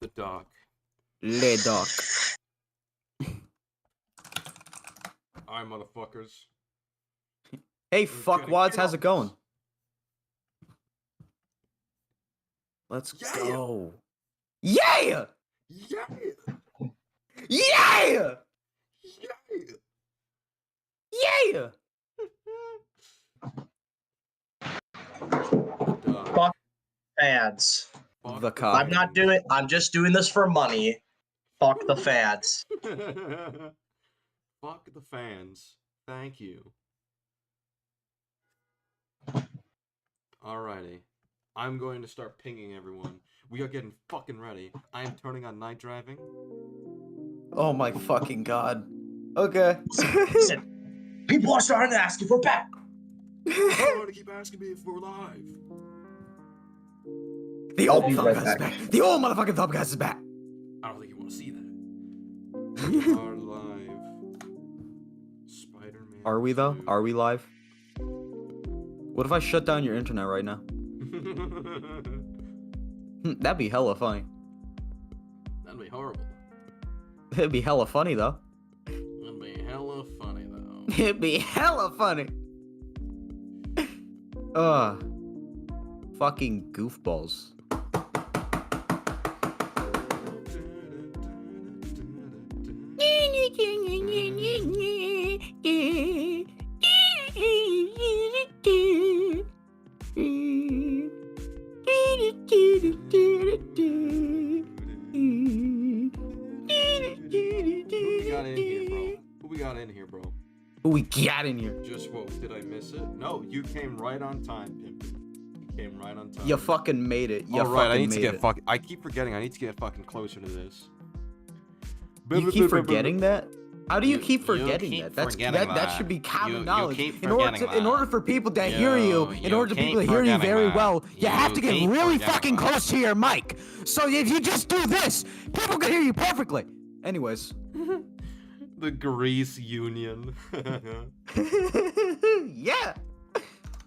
The doc. Le doc. Alright, motherfuckers. Hey, fuckwads, how's it going? Let's go. Yeah! Yeah! Yeah! Yeah! Yeah! Fuck fads. The cop. I'm not doing. I'm just doing this for money. Fuck the fads. Fuck the fans. Thank you. Alrighty. I'm going to start pinging everyone. We are getting fucking ready. I am turning on night driving. Oh my fucking god. Okay. Listen, people are starting to ask you for back. I'm going to keep asking me if we're live. The old I'll be THUMPCAST right is back. back. The old motherfucking THUMPCAST is back. I don't think you want to see that. We are live. Spider-Man. Are we though? 2. Are we live? What if I shut down your internet right now? That'd be hella funny. That'd be horrible. It'd be hella funny though. That'd be hella funny though. It'd be hella funny. Fucking goofballs. Who we got in here, bro? Who we got in here? Just what? Did I miss it? No, you came right on time, Pimpin. You came right on time. You fucking made it. You Alright, I need to made get it. fucking. I keep forgetting. I need to get fucking closer to this. You keep forgetting that? How do you keep You forgetting keep that? forgetting that that. should be common You knowledge. keep In order forgetting in order that. for people to hear you, in order for people to hear you forgetting very that. well, you have to get keep really forgetting fucking that. close to your mic. So if you just do this, people can hear you perfectly. Anyways. The Grease Union. Yeah.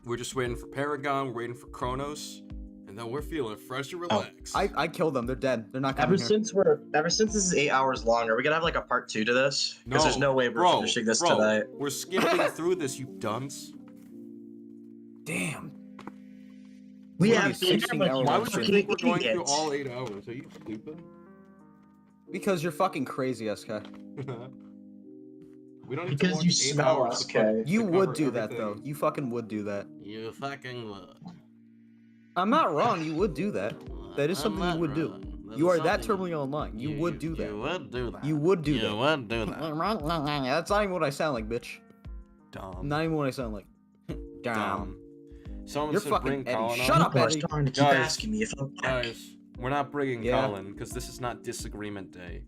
We're just waiting for Paragon. We're waiting for Kronos. And then we're feeling fresh and relaxed. I killed them. They're dead. They're not coming Ever here. since this is 8 hours long, are we gonna have like a part 2 to this? Because there's no way we're finishing this tonight. We're skipping through this, you dunce. Damn. We What are have these 16 hour Why ones would you stream? think we're going through all 8 hours? Are you stupid? Because you're fucking crazy, SK. We don't need Because to you watch 8 smell hours us, to okay? You to would cover do that though. everything. You fucking would do that. You fucking would. I'm not wrong. You would do that. That is something you would do. You are that terminally online. You would do that. You would do that. You would do You that. would do that. That's not even what I sound like, bitch. Dumb. Not even what I sound like. Dumb. Someone You're said fucking bring Eddie. Colin Shut on. up, People are Eddie. starting to keep Guys, asking me if I'm back. Guys, we're not bringing Yeah. Colin because this is not disagreement day.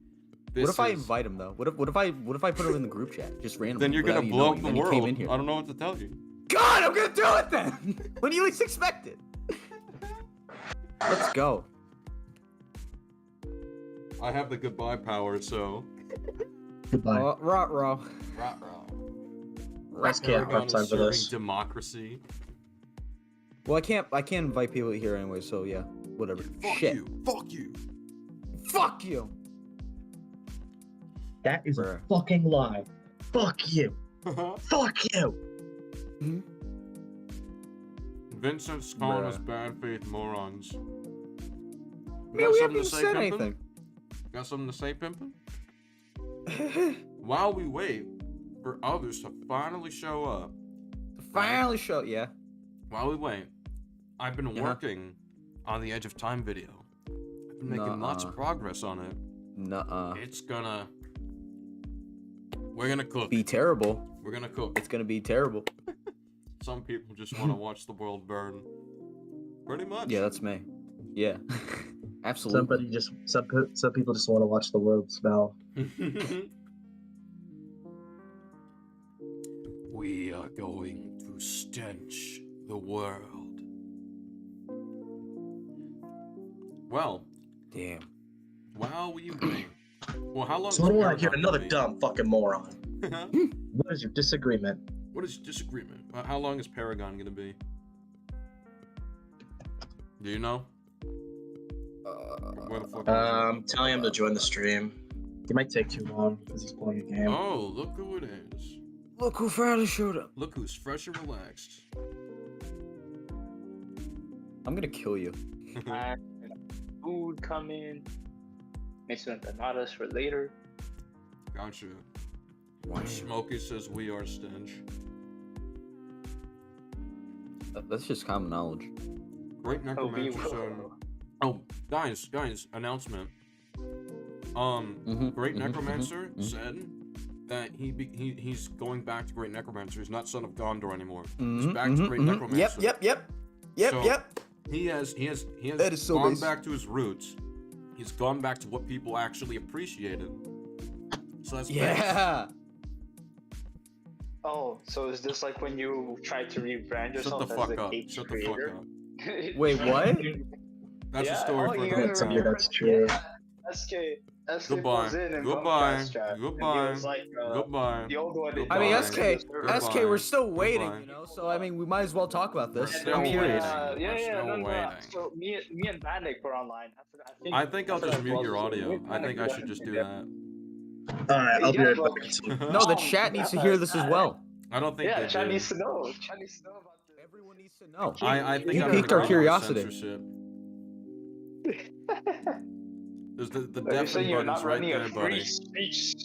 What if I is- invite him though? What if I put him in the group chat just randomly? Then you're gonna without you blow up knowing, the and then he world. came in here. I don't know what to tell you. God, I'm gonna do it then. When do you least expect it? Let's go. I have the goodbye power, so. Goodbye. Rah. Let's can't Paragon have is time for serving this. democracy. Well, I can't invite people here anyway. So yeah, whatever. Fuck Shit. you. Fuck you. Fuck you. That is Bruh. a fucking lie. Fuck you. Fuck you. Vincent's calling Bruh. us bad faith morons. Man, Got we haven't something even to say, said Pimpin'? anything. Got something to say, Pimpin'? While we wait for others to finally show up, Finally show, yeah. while we wait, I've been Yeah. working on the Edge of Time video. I've been making lots of Nuh-uh. progress on it. Nuh-uh. We're gonna cook. Be terrible. We're gonna cook. It's gonna be terrible. Some people just want to watch the world burn. Pretty much. Yeah, that's me. Yeah. Absolutely. Some people just want to watch the world smell. We are going to stench the world. Well, Damn. while we wait. Well, how long? So I don't want to hear Paragon another gonna dumb fucking moron. be? What is your disagreement? What is your disagreement? How long is Paragon gonna be? Do you know? Where the fuck? Telling him to join the stream. He might take too long because he's playing a game. Oh, look who it is. Look who finally showed up. Look who's fresh and relaxed. I'm gonna kill you. Food coming. Make some empanadas for later. Gotcha. Smokey says we are stench. That's just common knowledge. Great Necromancer said. Oh, guys, announcement. Great Necromancer said that he's going back to Great Necromancer. He's not Son of Gondor anymore. He's back to Great Necromancer. Yep. He has That is so gone basic. back to his roots. He's gone back to what people actually appreciated. So that's Yeah. Oh, so is this like when you tried to rebrand Shut yourself the as fuck a up. cake Shut the creator? fuck up. Wait, what? That's Yeah, a story oh, for you another guys Yeah, time. that's true. Yeah, SK Goodbye. goes in and Goodbye. THUMPCAST chat, and he Goodbye. was like, Goodbye. the old one. I mean, Goodbye. SK, we're still waiting, Goodbye. you know. So I mean, we might as well talk about this. We're still I'm curious. waiting. We're still No. waiting. So me and Vanek were online. I think I'll just mute your audio. I think I should just do that. Alright, I'll be right Yeah, back. No, the chat needs to hear this as well. I don't think Yeah, they Chat do. needs to know. Chat needs to know about this. Everyone needs to know. I think You I'm piqued gonna our go with curiosity. censorship. There's the Are you deafening saying you're button's not right running there, a free buddy. speech?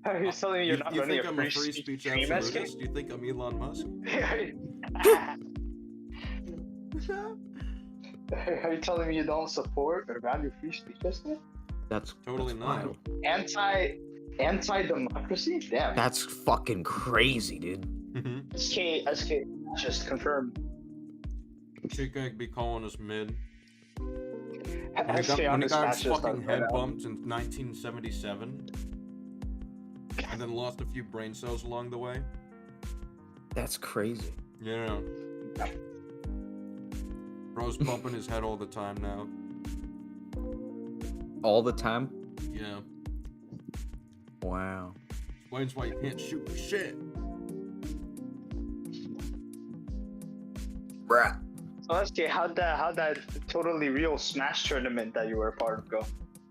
Are you telling me you're not You running think a I'm free a free speech speech stream, SK? absolutist? Do you think I'm Elon Musk? Are you telling me you don't support or value free speech, SK? That's Totally that's not. wild. Anti-democracy? Damn. That's fucking crazy, dude. SK, just confirm. Chica be calling us mid. SK When on he this got match his just fucking head bumped in 1977, and then lost a few brain cells along the way. That's crazy. Yeah. Bro's bumping his head all the time now. All the time. Yeah. Wow. Explains why you can't shoot for shit. Bruh. So SK, how'd that totally real Smash tournament that you were a part of go?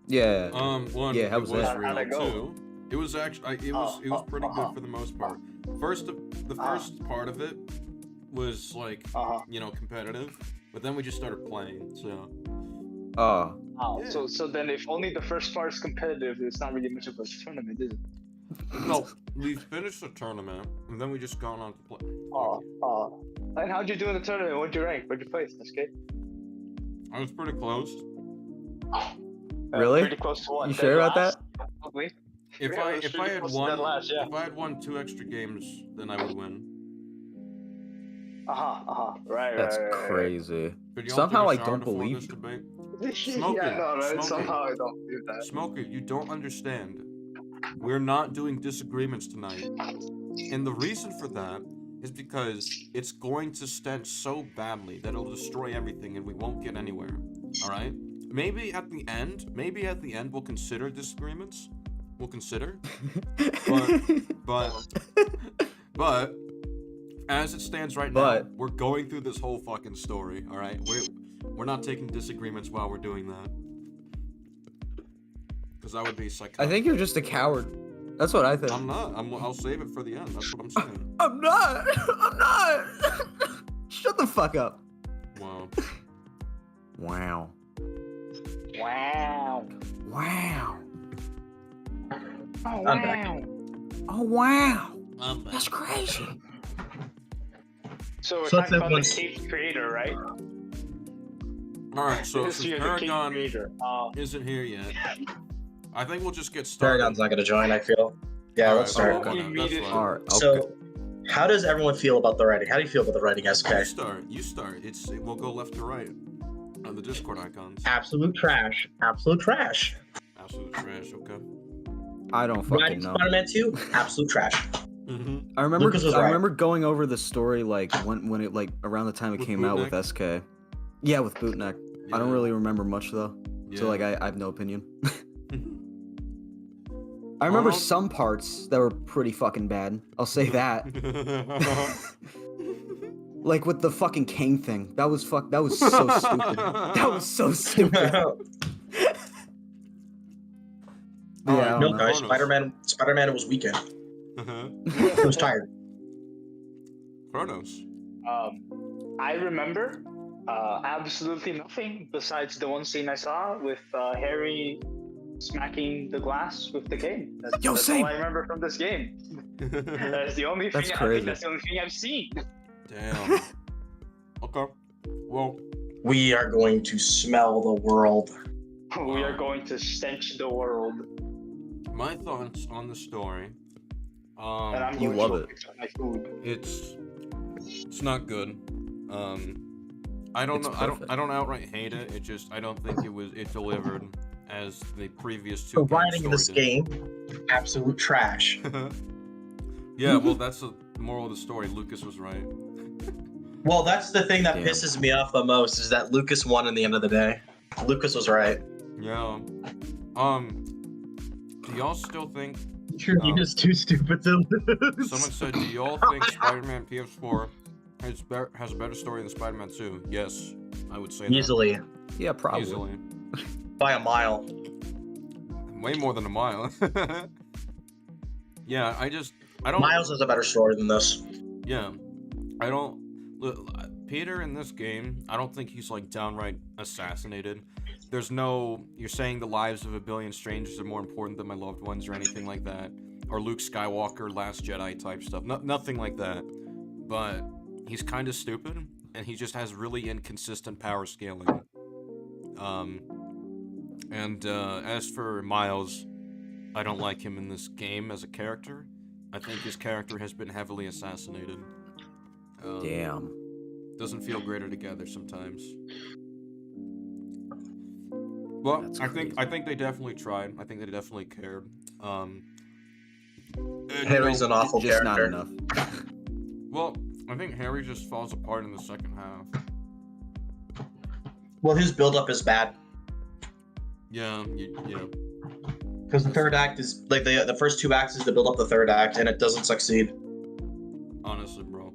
Yeah. One, Yeah, how it was was that? real. How'd it go? Two, it was actually, it was pretty good for the most part. The first part of it was like, you know, competitive, but then we just started playing, so. Oh. Oh, Yeah. so then if only the first part is competitive, it's not really much of a tournament, is it? No, we finished the tournament, and then we just gone on to play. Oh. And how'd you do in the tournament? What'd you rank? Where'd you place? That's good. I was pretty close. Really? Pretty close to what? You Dead sure about last? that? Probably. If Yeah, I it was if I pretty had close to won dead last, yeah. if I had won 2 extra games, then I would win. Right. That's right. crazy. Could you all Somehow take a I shower don't before believe this you. debate? Yeah, no, right? Smoke it. Somehow I don't do that. Smoker, you don't understand. We're not doing disagreements tonight. And the reason for that is because it's going to stench so badly that it'll destroy everything and we won't get anywhere. Alright? Maybe at the end we'll consider disagreements. We'll consider. But as it stands right now, we're going through this whole fucking story, alright? We're not taking disagreements while we're doing that. Because that would be psychotic. I think you're just a coward. That's what I think. I'm not. I'll save it for the end. That's what I'm saying. I'm not. Shut the fuck up. Wow. Wow. Wow. Wow. Oh, I'm back. wow. Oh wow. I'm That's crazy. So we're So talking about the everyone's- cape creator, right? Alright, so This since year, the cape Paragon creator. isn't here yet, I think we'll just get started. Paragon's not gonna join, I feel. Yeah, Alright, let's start. well, We that's needed- fine. Alright. Okay. So, how does everyone feel about the writing? How do you feel about the writing, SK? You start. It will go left to right on the Discord icons. Absolute trash. Absolute trash. Absolute trash. Okay. I don't fucking Writing know. Spider-Man 2? Absolute trash. Mm-hmm. I remember. Lucas was I right. remember going over the story like when it like around the time it With came out with Bootneck? SK. Yeah, with Bootneck. I don't really remember much though, so like I have no opinion. I remember Well- some parts that were pretty fucking bad. I'll say that. Like with the fucking king thing. That was so stupid. That was so stupid. Yeah, No, no. guys, Chronos. Spider-Man was weekend. Uh-huh. He was tired. Chronos. I remember absolutely nothing besides the one scene I saw with Harry smacking the glass with the cane. That's same. all I remember from this game. That's the only That's thing. I crazy. think that's the only thing I've seen. Damn. Okay. Well, We are going to smell the world. We are going to stench the world, my thoughts on the story. and I'm You going love to it. go fix my food. It's not good. I don't It's know. perfect. I don't outright hate it. It just I don't think it delivered as the previous two. The writing in games this game, absolute trash. Yeah, well, that's the moral of the story. Lucas was right. Well, that's the thing that Damn. pisses me off the most is that Lucas won in the end of the day. Lucas was right. Yeah. Do y'all still think? You're just too stupid to lose. Someone said, do y'all think Spider-Man PS4 has a better story than Spider-Man 2? Yes, I would say that. Easily. Yeah, probably. Easily. By a mile. Way more than a mile. Yeah, I don't. Miles has a better story than this. Yeah, I don't. Look, Peter in this game, I don't think he's like downright assassinated. There's no. You're saying the lives of a billion strangers are more important than my loved ones or anything like that, or Luke Skywalker, Last Jedi type stuff. Nothing like that. But he's kind of stupid, and he just has really inconsistent power scaling. As for Miles, I don't like him in this game as a character. I think his character has been heavily assassinated. Damn. Doesn't feel greater together sometimes. Well, That's I crazy. think they definitely tried. I think they definitely cared. And, Harry's an awful Just character. not enough. Well, I think Harry just falls apart in the second half. Well, his build-up is bad. Yeah. Because the third act is like the first two acts is to build up the third act, and it doesn't succeed. Honestly, bro.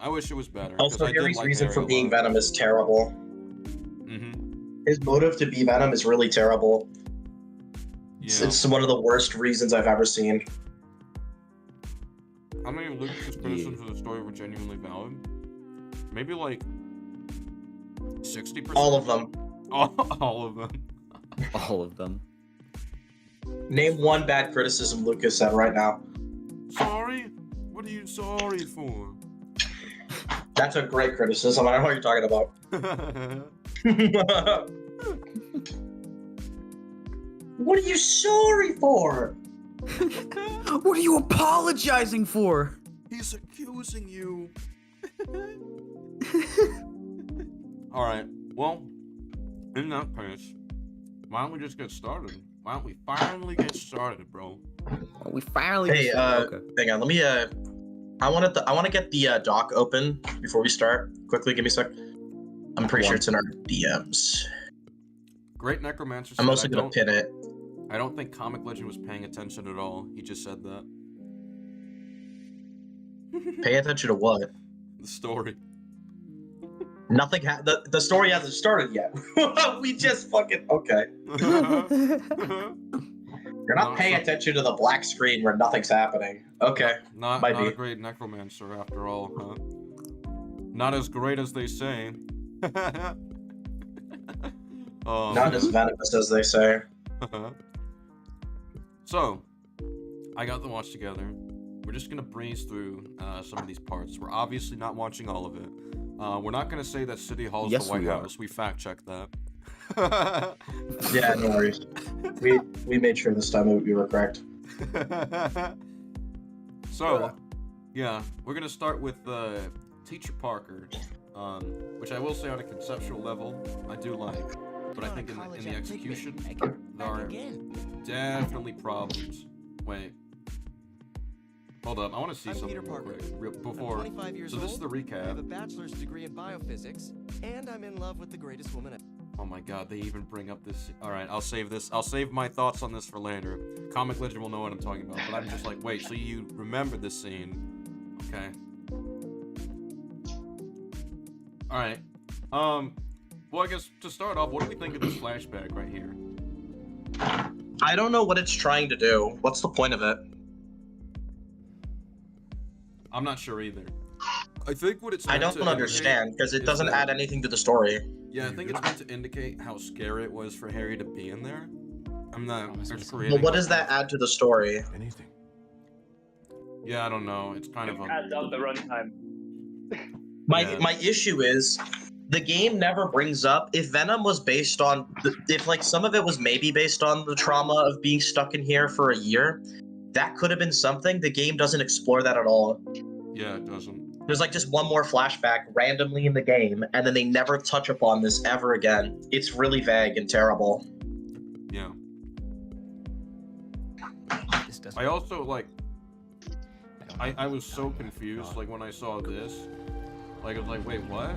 I wish it was better. Also, 'cause I did Harry's like reason Harry for a being lot. Venom is terrible. Mhm. His motive to be Venom is really terrible. Yeah. It's one of the worst reasons I've ever seen. How many of Lucas's criticisms of the story were genuinely valid? Maybe like 60%. All of them. All of them. All of them. Name one bad criticism Lucas said right now. Sorry? What are you sorry for? That's a great criticism. I don't know what you're talking about. What are you sorry for? What are you apologizing for? He's accusing you. Alright, well, in that case, why don't we just get started? Why don't we finally get started, bro? Oh, we finally. Hey, okay. hang on. Let me. I want to get the doc open before we start. Quickly, give me a sec. I'm pretty sure it's in our DMs. Great Necromancer I'm said, also gonna pin it. I don't think Comic Legend was paying attention at all. He just said that. Pay attention to what? The story. Nothing. The story hasn't started yet. We just fucking okay. You're not paying attention to the black screen where nothing's happening. Okay. Not Might be. a great Necromancer after all, huh? Not as great as they say. Not as venomous as they say. So, I got them watched together. We're just gonna breeze through some of these parts. We're obviously not watching all of it. We're not gonna say that City Hall is Yes, the White we are. House. We fact checked that. Yeah, no worries. We made sure this time we were correct. So, yeah, we're gonna start with Teacher Parker, which I will say on a conceptual level, I do like, but I think in the execution, there are definitely problems. Wait. Hold up, I want to see something real quick. Before, I'm 25 years so this is the old, I have a recap. bachelor's degree in biophysics, and I'm in love with the greatest woman ever. Oh my god, they even bring up this. Alright, I'll save this. I'll save my thoughts on this for later. Comic Legend will know what I'm talking about, but I'm just like, wait, so you remember this scene. Okay. Alright. Well, I guess to start off, what do we think of this flashback right here? I don't know what it's trying to do. What's the point of it? I'm not sure either. I think what it's I meant don't to understand because it is doesn't that- add anything to the story. Yeah, I think it's meant to indicate how scary it was for Harry to be in there. I'm not. They're But creating. what does that add to the story? Anything. Yeah, I don't know. It's kind of It a. adds up the runtime. Yeah. My issue is the game never brings up if Venom was based on if like some of it was maybe based on the trauma of being stuck in here for a year. That could have been something. The game doesn't explore that at all. Yeah, it doesn't. There's like just one more flashback randomly in the game, and then they never touch upon this ever again. It's really vague and terrible. Yeah. This doesn't. I also like. I don't I was so confused like when I saw this. Like I was like, wait, what?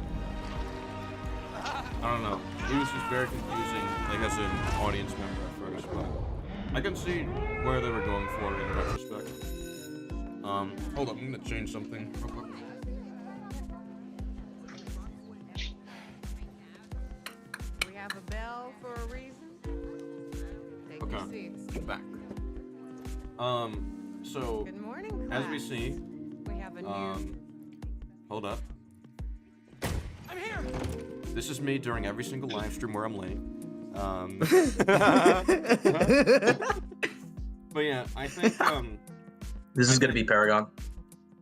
I don't know. It was just very confusing, like as an audience member at first, but I can see where they were going for it in retrospect. Hold up, I'm gonna change something real quick. We have a bell for a reason. Take your Okay. seats. Back. So Good morning, as we class. see, We have a new. hold up. I'm here. This is me during every single live stream where I'm late. But yeah, I think This is gonna be Paragon.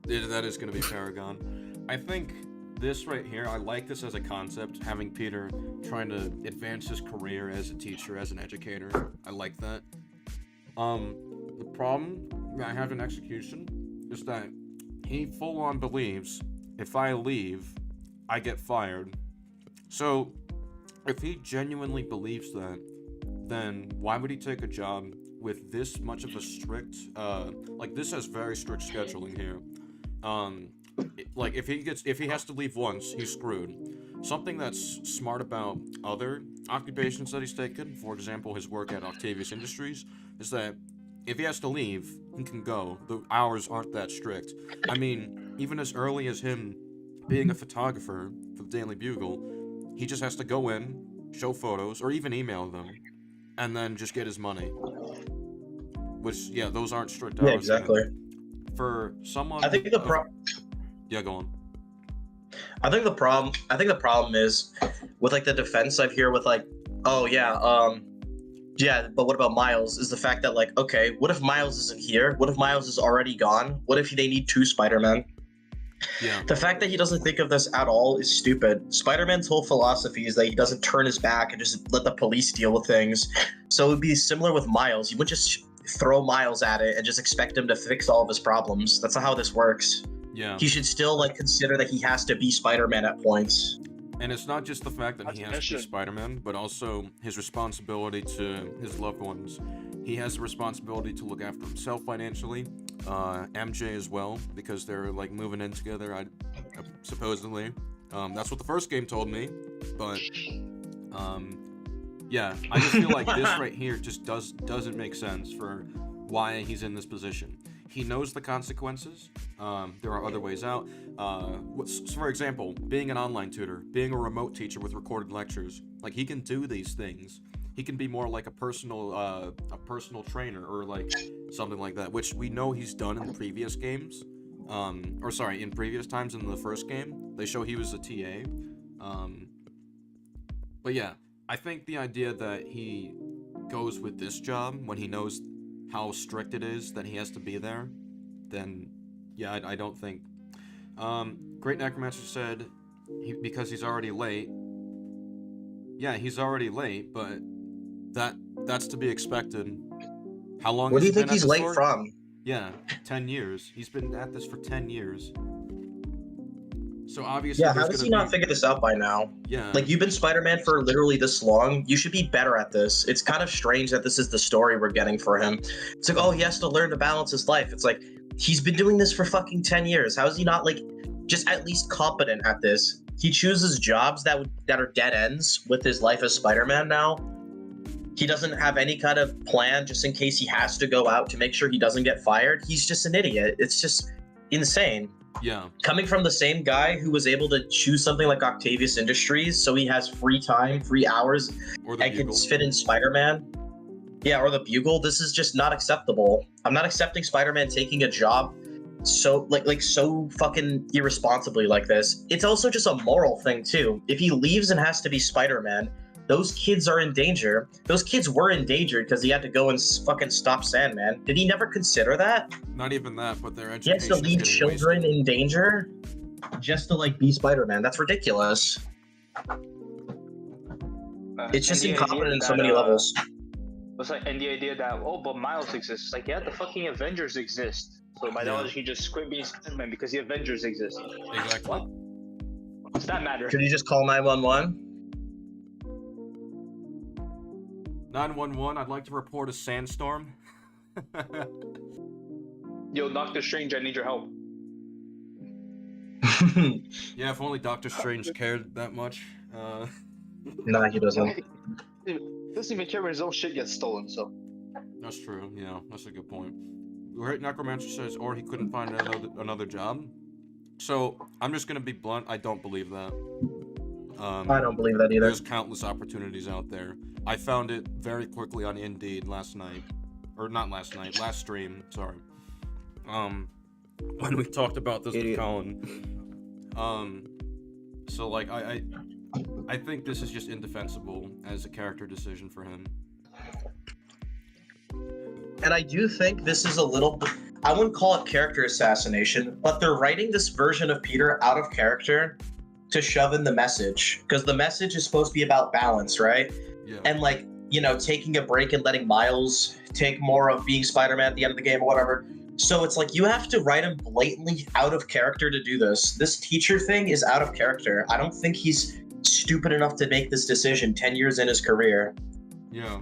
that is gonna be Paragon. I think this right here, I like this as a concept, having Peter trying to advance his career as a teacher, as an educator. I like that. The problem that I have in execution is that he full on believes if I leave, I get fired. So if he genuinely believes that, then why would he take a job with this much of a strict, like this has very strict scheduling here. Like if he has to leave once, he's screwed. Something that's smart about other occupations that he's taken, for example, his work at Octavius Industries, is that if he has to leave, he can go. The hours aren't that strict. I mean, even as early as him being a photographer for the Daily Bugle, he just has to go in, show photos, or even email them, and then just get his money. Which, yeah, those aren't strict hours. Yeah, exactly. For someone... I think the problem. Yeah, go on. I think the problem is with like the defense I hear with like, oh yeah, yeah, but what about Miles? Is the fact that like, okay, what if Miles isn't here? What if Miles is already gone? What if they need two Spider-Men? Yeah. The fact that he doesn't think of this at all is stupid. Spider-Man's whole philosophy is that he doesn't turn his back and just let the police deal with things. So it would be similar with Miles. You wouldn't just throw Miles at it and just expect him to fix all of his problems. That's not how this works. Yeah. He should still like consider that he has to be Spider-Man at points. And it's not just the fact that That's he has to be mission. Spider-Man, but also his responsibility to his loved ones. He has the responsibility to look after himself financially, MJ as well, because they're like moving in together. Supposedly, that's what the first game told me. But yeah, I just feel like this right here just doesn't make sense for why he's in this position. He knows the consequences. There are other ways out. For example, being an online tutor, being a remote teacher with recorded lectures. Like he can do these things. He can be more like a personal trainer or like something like that, which we know he's done in the previous games. In previous times in the first game, they show he was a TA. But yeah, I think the idea that he goes with this job when he knows how strict it is that he has to be there, then yeah, I don't think. Great Necromancer said because he's already late. Yeah, he's already late, but that's to be expected. How long? What do has you he think been at he's this late for? from? Yeah, 10 years. He's been at this for 10 years. So obviously, Yeah, there's how does he gonna not figure this out by now? Yeah. Like, you've been Spider-Man for literally this long. You should be better at this. It's kind of strange that this is the story we're getting for him. It's like, oh, he has to learn to balance his life. It's like, he's been doing this for fucking 10 years. How is he not, like, just at least competent at this? He chooses jobs that are dead ends with his life as Spider-Man now. He doesn't have any kind of plan just in case he has to go out to make sure he doesn't get fired. He's just an idiot. It's just insane. Yeah. Coming from the same guy who was able to choose something like Octavius Industries so he has free time, free hours, Or the and can Bugle. fit in Spider-Man. Yeah, or the Bugle. This is just not acceptable. I'm not accepting Spider-Man taking a job so so fucking irresponsibly like this. It's also just a moral thing too. If he leaves and has to be Spider-Man, those kids are in danger. Those kids were endangered because he had to go and fucking stop Sandman. Did he never consider that? Not even that, but their He has education to is leave getting children wasted. in danger just to like be Spider-Man. That's ridiculous. It's just And the incompetent idea in so that, many levels. It's like, and the idea that, oh, but Miles exists. Like, yeah, the fucking Avengers exist. So by knowledge, he just quit being Spider-Man because the Avengers exist. Exactly. What? Does that matter? Could you just call 911? 911, I'd like to report a sandstorm. Yo, Doctor Strange, I need your help. Yeah, if only Doctor Strange cared that much. Nah, he doesn't. He doesn't even care when his own shit gets stolen, so. That's true, yeah, that's a good point. Great Necromancer says, or he couldn't find another job. So, I'm just gonna be blunt, I don't believe that. I don't believe that either. There's countless opportunities out there. I found it very quickly on Indeed last night. Or not last night, last stream, sorry. When we talked about this with Colin. So like I think this is just indefensible as a character decision for him. And I do think this is a little, I wouldn't call it character assassination, but they're writing this version of Peter out of character to shove in the message. Because the message is supposed to be about balance, right? Yeah. And like, you know, taking a break and letting Miles take more of being Spider-Man at the end of the game or whatever. So it's like you have to write him blatantly out of character to do this. This teacher thing is out of character. I don't think he's stupid enough to make this decision 10 years in his career. Yeah.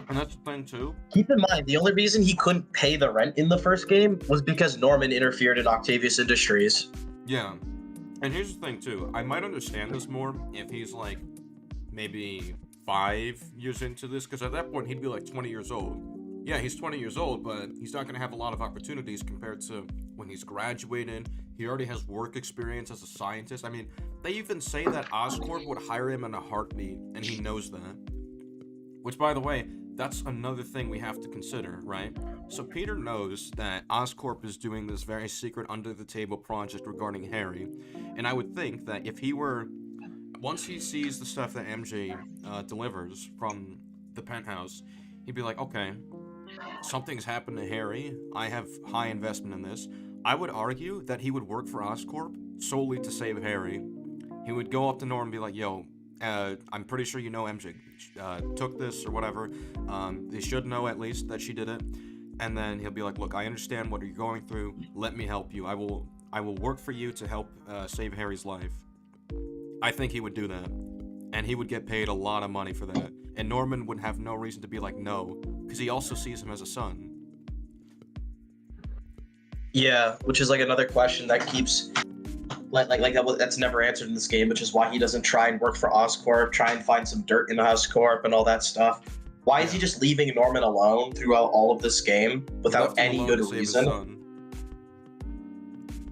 And that's the thing too. Keep in mind, the only reason he couldn't pay the rent in the first game was because Norman interfered in Octavius Industries. Yeah. And here's the thing too. I might understand this more if he's like maybe 5 years into this, because at that point he'd be like 20 years old. Yeah, he's 20 years old, but he's not going to have a lot of opportunities compared to when he's graduating. He already has work experience as a scientist. I mean, they even say that Oscorp would hire him in a heartbeat, and he knows that. Which, by the way, that's another thing we have to consider, right? So Peter knows that Oscorp is doing this very secret under-the-table project regarding Harry, and I would think that if he were... Once he sees the stuff that MJ delivers from the penthouse, he'd be like, okay, something's happened to Harry. I have high investment in this. I would argue that he would work for Oscorp solely to save Harry. He would go up to Norm and be like, yo, I'm pretty sure you know MJ took this or whatever. They should know at least that she did it. And then he'll be like, look, I understand what you're going through. Let me help you. I will work for you to help save Harry's life. I think he would do that. And he would get paid a lot of money for that. And Norman would have no reason to be like, no, because he also sees him as a son. Yeah, which is like another question that keeps that's never answered in this game, which is why he doesn't try and work for Oscorp, try and find some dirt in the Oscorp and all that stuff. Why is he just leaving Norman alone throughout all of this game without any good reason?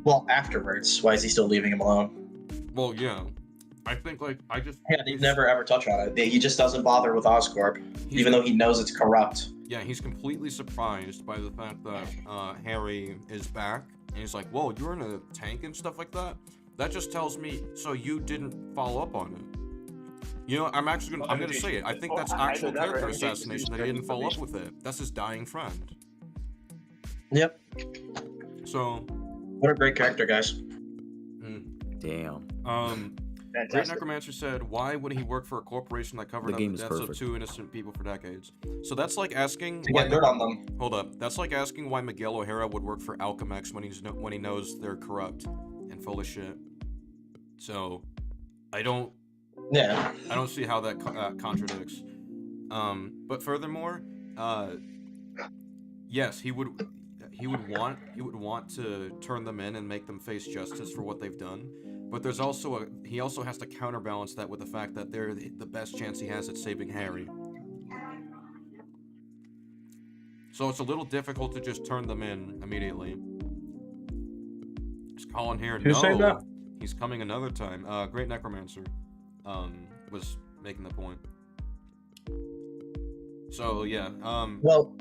Well, afterwards, why is he still leaving him alone? Well, yeah. I think, like, Yeah, they never ever touch on it. He just doesn't bother with Oscorp, even though he knows it's corrupt. Yeah, he's completely surprised by the fact that Harry is back. And he's like, whoa, you're in a tank and stuff like that? That just tells me, so you didn't follow up on it. You know, I'm gonna say it. I think that's actual character assassination that he didn't follow up with it. That's his dying friend. Yep. So... What a great character, guys. Damn. Great Necromancer said, why would he work for a corporation that covered up the deaths of 2 innocent people for decades? So that's like asking... To get dirt on them. Hold up. That's like asking why Miguel O'Hara would work for Alchemex when he knows they're corrupt and full of shit. So, I don't see how that contradicts. But furthermore, yes, he would want to turn them in and make them face justice for what they've done. But there's also he also has to counterbalance that with the fact that they're the best chance he has at saving Harry. So it's a little difficult to just turn them in immediately. Is Colin here? Who's saying that? He's coming another time. Great Necromancer was making the point. So yeah, Well,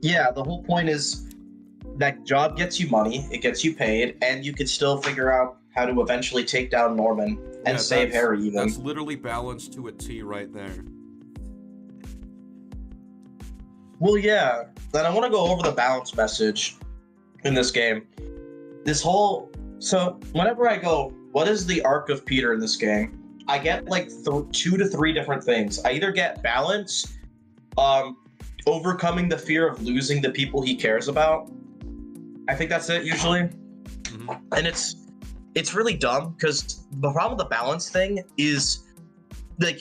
yeah, the whole point is that job gets you money, it gets you paid, and you can still figure out how to eventually take down Norman and yeah, save that's- Harry even. That's literally balanced to a T right there. Well, yeah. Then I want to go over the balance message in this game. So whenever I go, what is the arc of Peter in this game? I get like 2 to 3 different things. I either get balance, overcoming the fear of losing the people he cares about. I think that's it usually. Mhm. And it's really dumb because the problem with the balance thing is like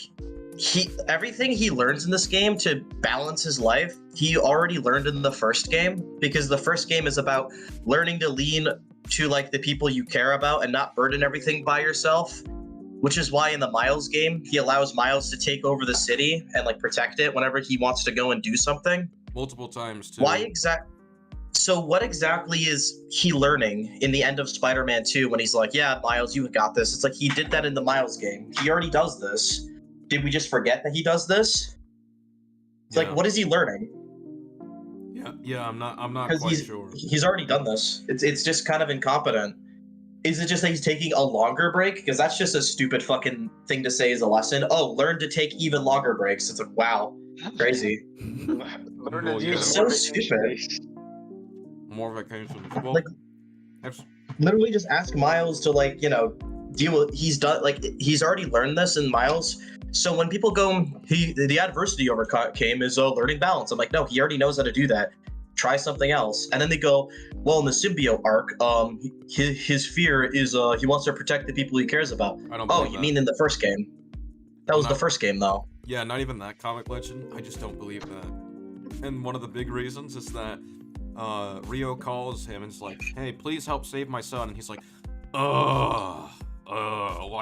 everything he learns in this game to balance his life, he already learned in the first game, because the first game is about learning to lean to like the people you care about and not burden everything by yourself, which is why in the Miles game he allows Miles to take over the city and like protect it whenever he wants to go and do something. Multiple times too. So what exactly is he learning in the end of Spider-Man 2 when he's like, yeah, Miles, you got this? It's like he did that in the Miles game. He already does this. Did we just forget that he does this? It's like, what is he learning? Yeah, I'm not Because quite sure. he's already done this. It's just kind of incompetent. Is it just that he's taking a longer break? Because that's just a stupid fucking thing to say as a lesson. Oh, learn to take even longer breaks. It's like, wow, crazy. Learn to Well, use It's more so vacation stupid. days. More vacations. Well, Like- that's- Literally just ask Miles to like, deal with, he's already learned this in Miles. So when people go, the adversity overcame is learning balance. I'm like, no, he already knows how to do that. Try something else. And then they go, well, in the symbiote arc, his fear is he wants to protect the people he cares about. I don't Oh, believe you that. mean in the first game? That was the Not- first game, though. Yeah, not even that comic legend. I just don't believe that. And one of the big reasons is that Rio calls him and is like, hey, please help save my son. And he's like, why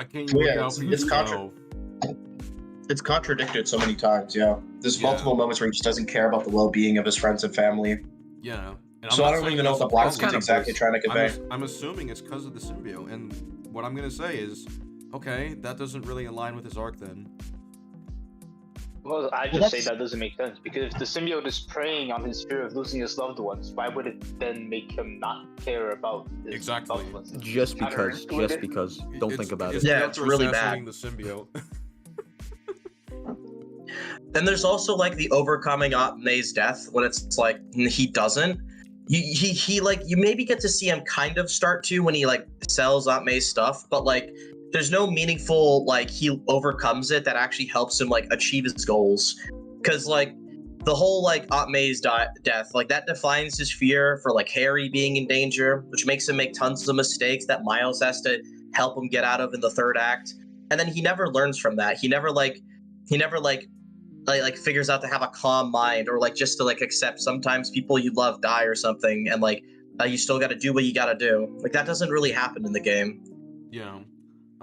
can't you look Yeah, out for it's yourself? It's contradicted so many times. Yeah, there's Yeah. multiple moments where he just doesn't care about the well-being of his friends and family. Yeah. And So I'm I not don't saying even know what that's the plot a is kind of exactly bullshit. trying to convey. I'm assuming it's because of the symbiote. And what I'm going to say is, okay, that doesn't really align with his arc then. Well, I Well, just say that's- that doesn't make sense, because if the symbiote is preying on his fear of losing his loved ones, why would it then make him not care about his Exactly. loved ones? Just I don't because. know. Just because. Don't think about it. Yeah, it's really assassinating the symbiote. And there's also like the overcoming Aunt May's death when it's like he doesn't. He like you maybe get to see him kind of start to when he like sells Aunt May's stuff, but like there's no meaningful like he overcomes it that actually helps him like achieve his goals. Because like the whole like Aunt May's death, like that defines his fear for like Harry being in danger, which makes him make tons of mistakes that Miles has to help him get out of in the third act. And then he never learns from that. He never figures out to have a calm mind, or like just to like accept sometimes people you love die or something, and like you still got to do what you got to do. Like that doesn't really happen in the game. Yeah.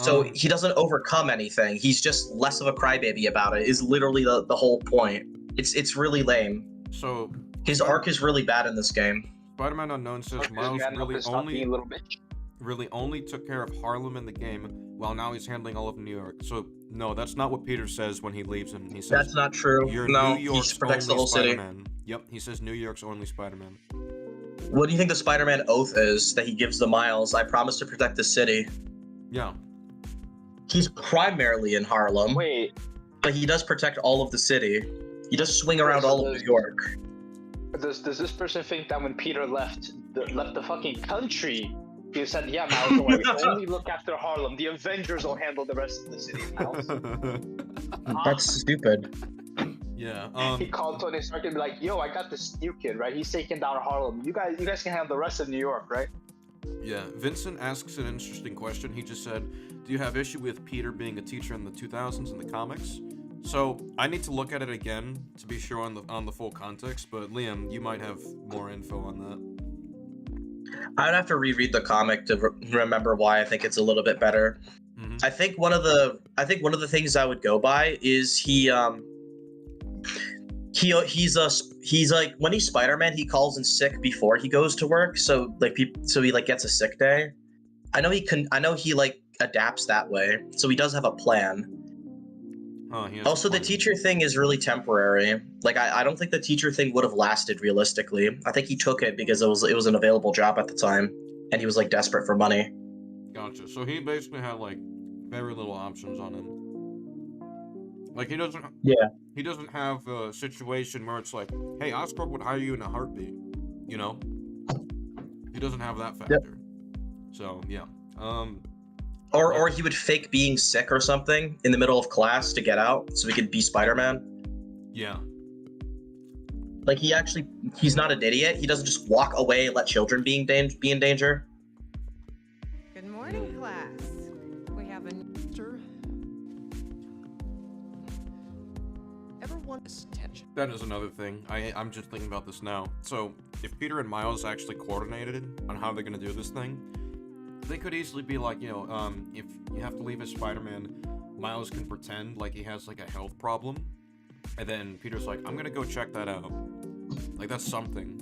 So he doesn't overcome anything. He's just less of a crybaby about it. Is literally the whole point. It's really lame. So His arc is really bad in this game. Spider-Man Unknown says Because Miles man up is not being a little bitch. really only took care of Harlem in the game, while now he's handling all of New York. So no, that's not what Peter says when he leaves him. He says That's not true. you're No, New he York's protects the only whole city. Spider-Man. Yep, he says New York's only Spider-Man. What do you think the Spider-Man oath is that he gives to Miles? I promise to protect the city. Yeah. He's primarily in Harlem, Wait, but he does protect all of the city. He does swing around so all of there's- New York. does this person think that when Peter left the fucking country, he said, yeah, Miles, don't worry, only look after Harlem. The Avengers will handle the rest of the city, Miles. That's stupid. Yeah. He called Tony Stark and be like, yo, I got this new kid, right? He's taking down Harlem. You guys can handle the rest of New York, right? Yeah. Vincent asks an interesting question. He just said, "Do you have issue with Peter being a teacher in the 2000s in the comics?" So I need to look at it again to be sure on the full context. But Liam, you might have more info on that. I'd have to reread the comic to remember why I think it's a little bit better. Mhm. I think one of the things I would go by is he's like when he's Spider-Man, he calls in sick before he goes to work, so he like gets a sick day. I know he like adapts that way, so he does have a plan. Huh, he has Also, a the point. teacher thing is really temporary. Like, I don't think the teacher thing would have lasted realistically. I think he took it because it was an available job at the time, and he was like desperate for money. Gotcha. So he basically had like very little options on him. Like he doesn't. Yeah. He doesn't have a situation where it's like, hey, Oscorp would hire you in a heartbeat. You know. He doesn't have that factor. Yep. So yeah. Or he would fake being sick or something in the middle of class to get out so he could be Spider-Man. Yeah. Like he's not an idiot. He doesn't just walk away and let children be in danger. Good morning, class. We have a Sir? Ever want this tension? That is another thing. I'm just thinking about this now. So if Peter and Miles actually coordinated on how they're gonna do this thing, they could easily be like, you know, if you have to leave as Spider-Man, Miles can pretend like he has like a health problem, and then Peter's like, I'm gonna go check that out. Like that's something.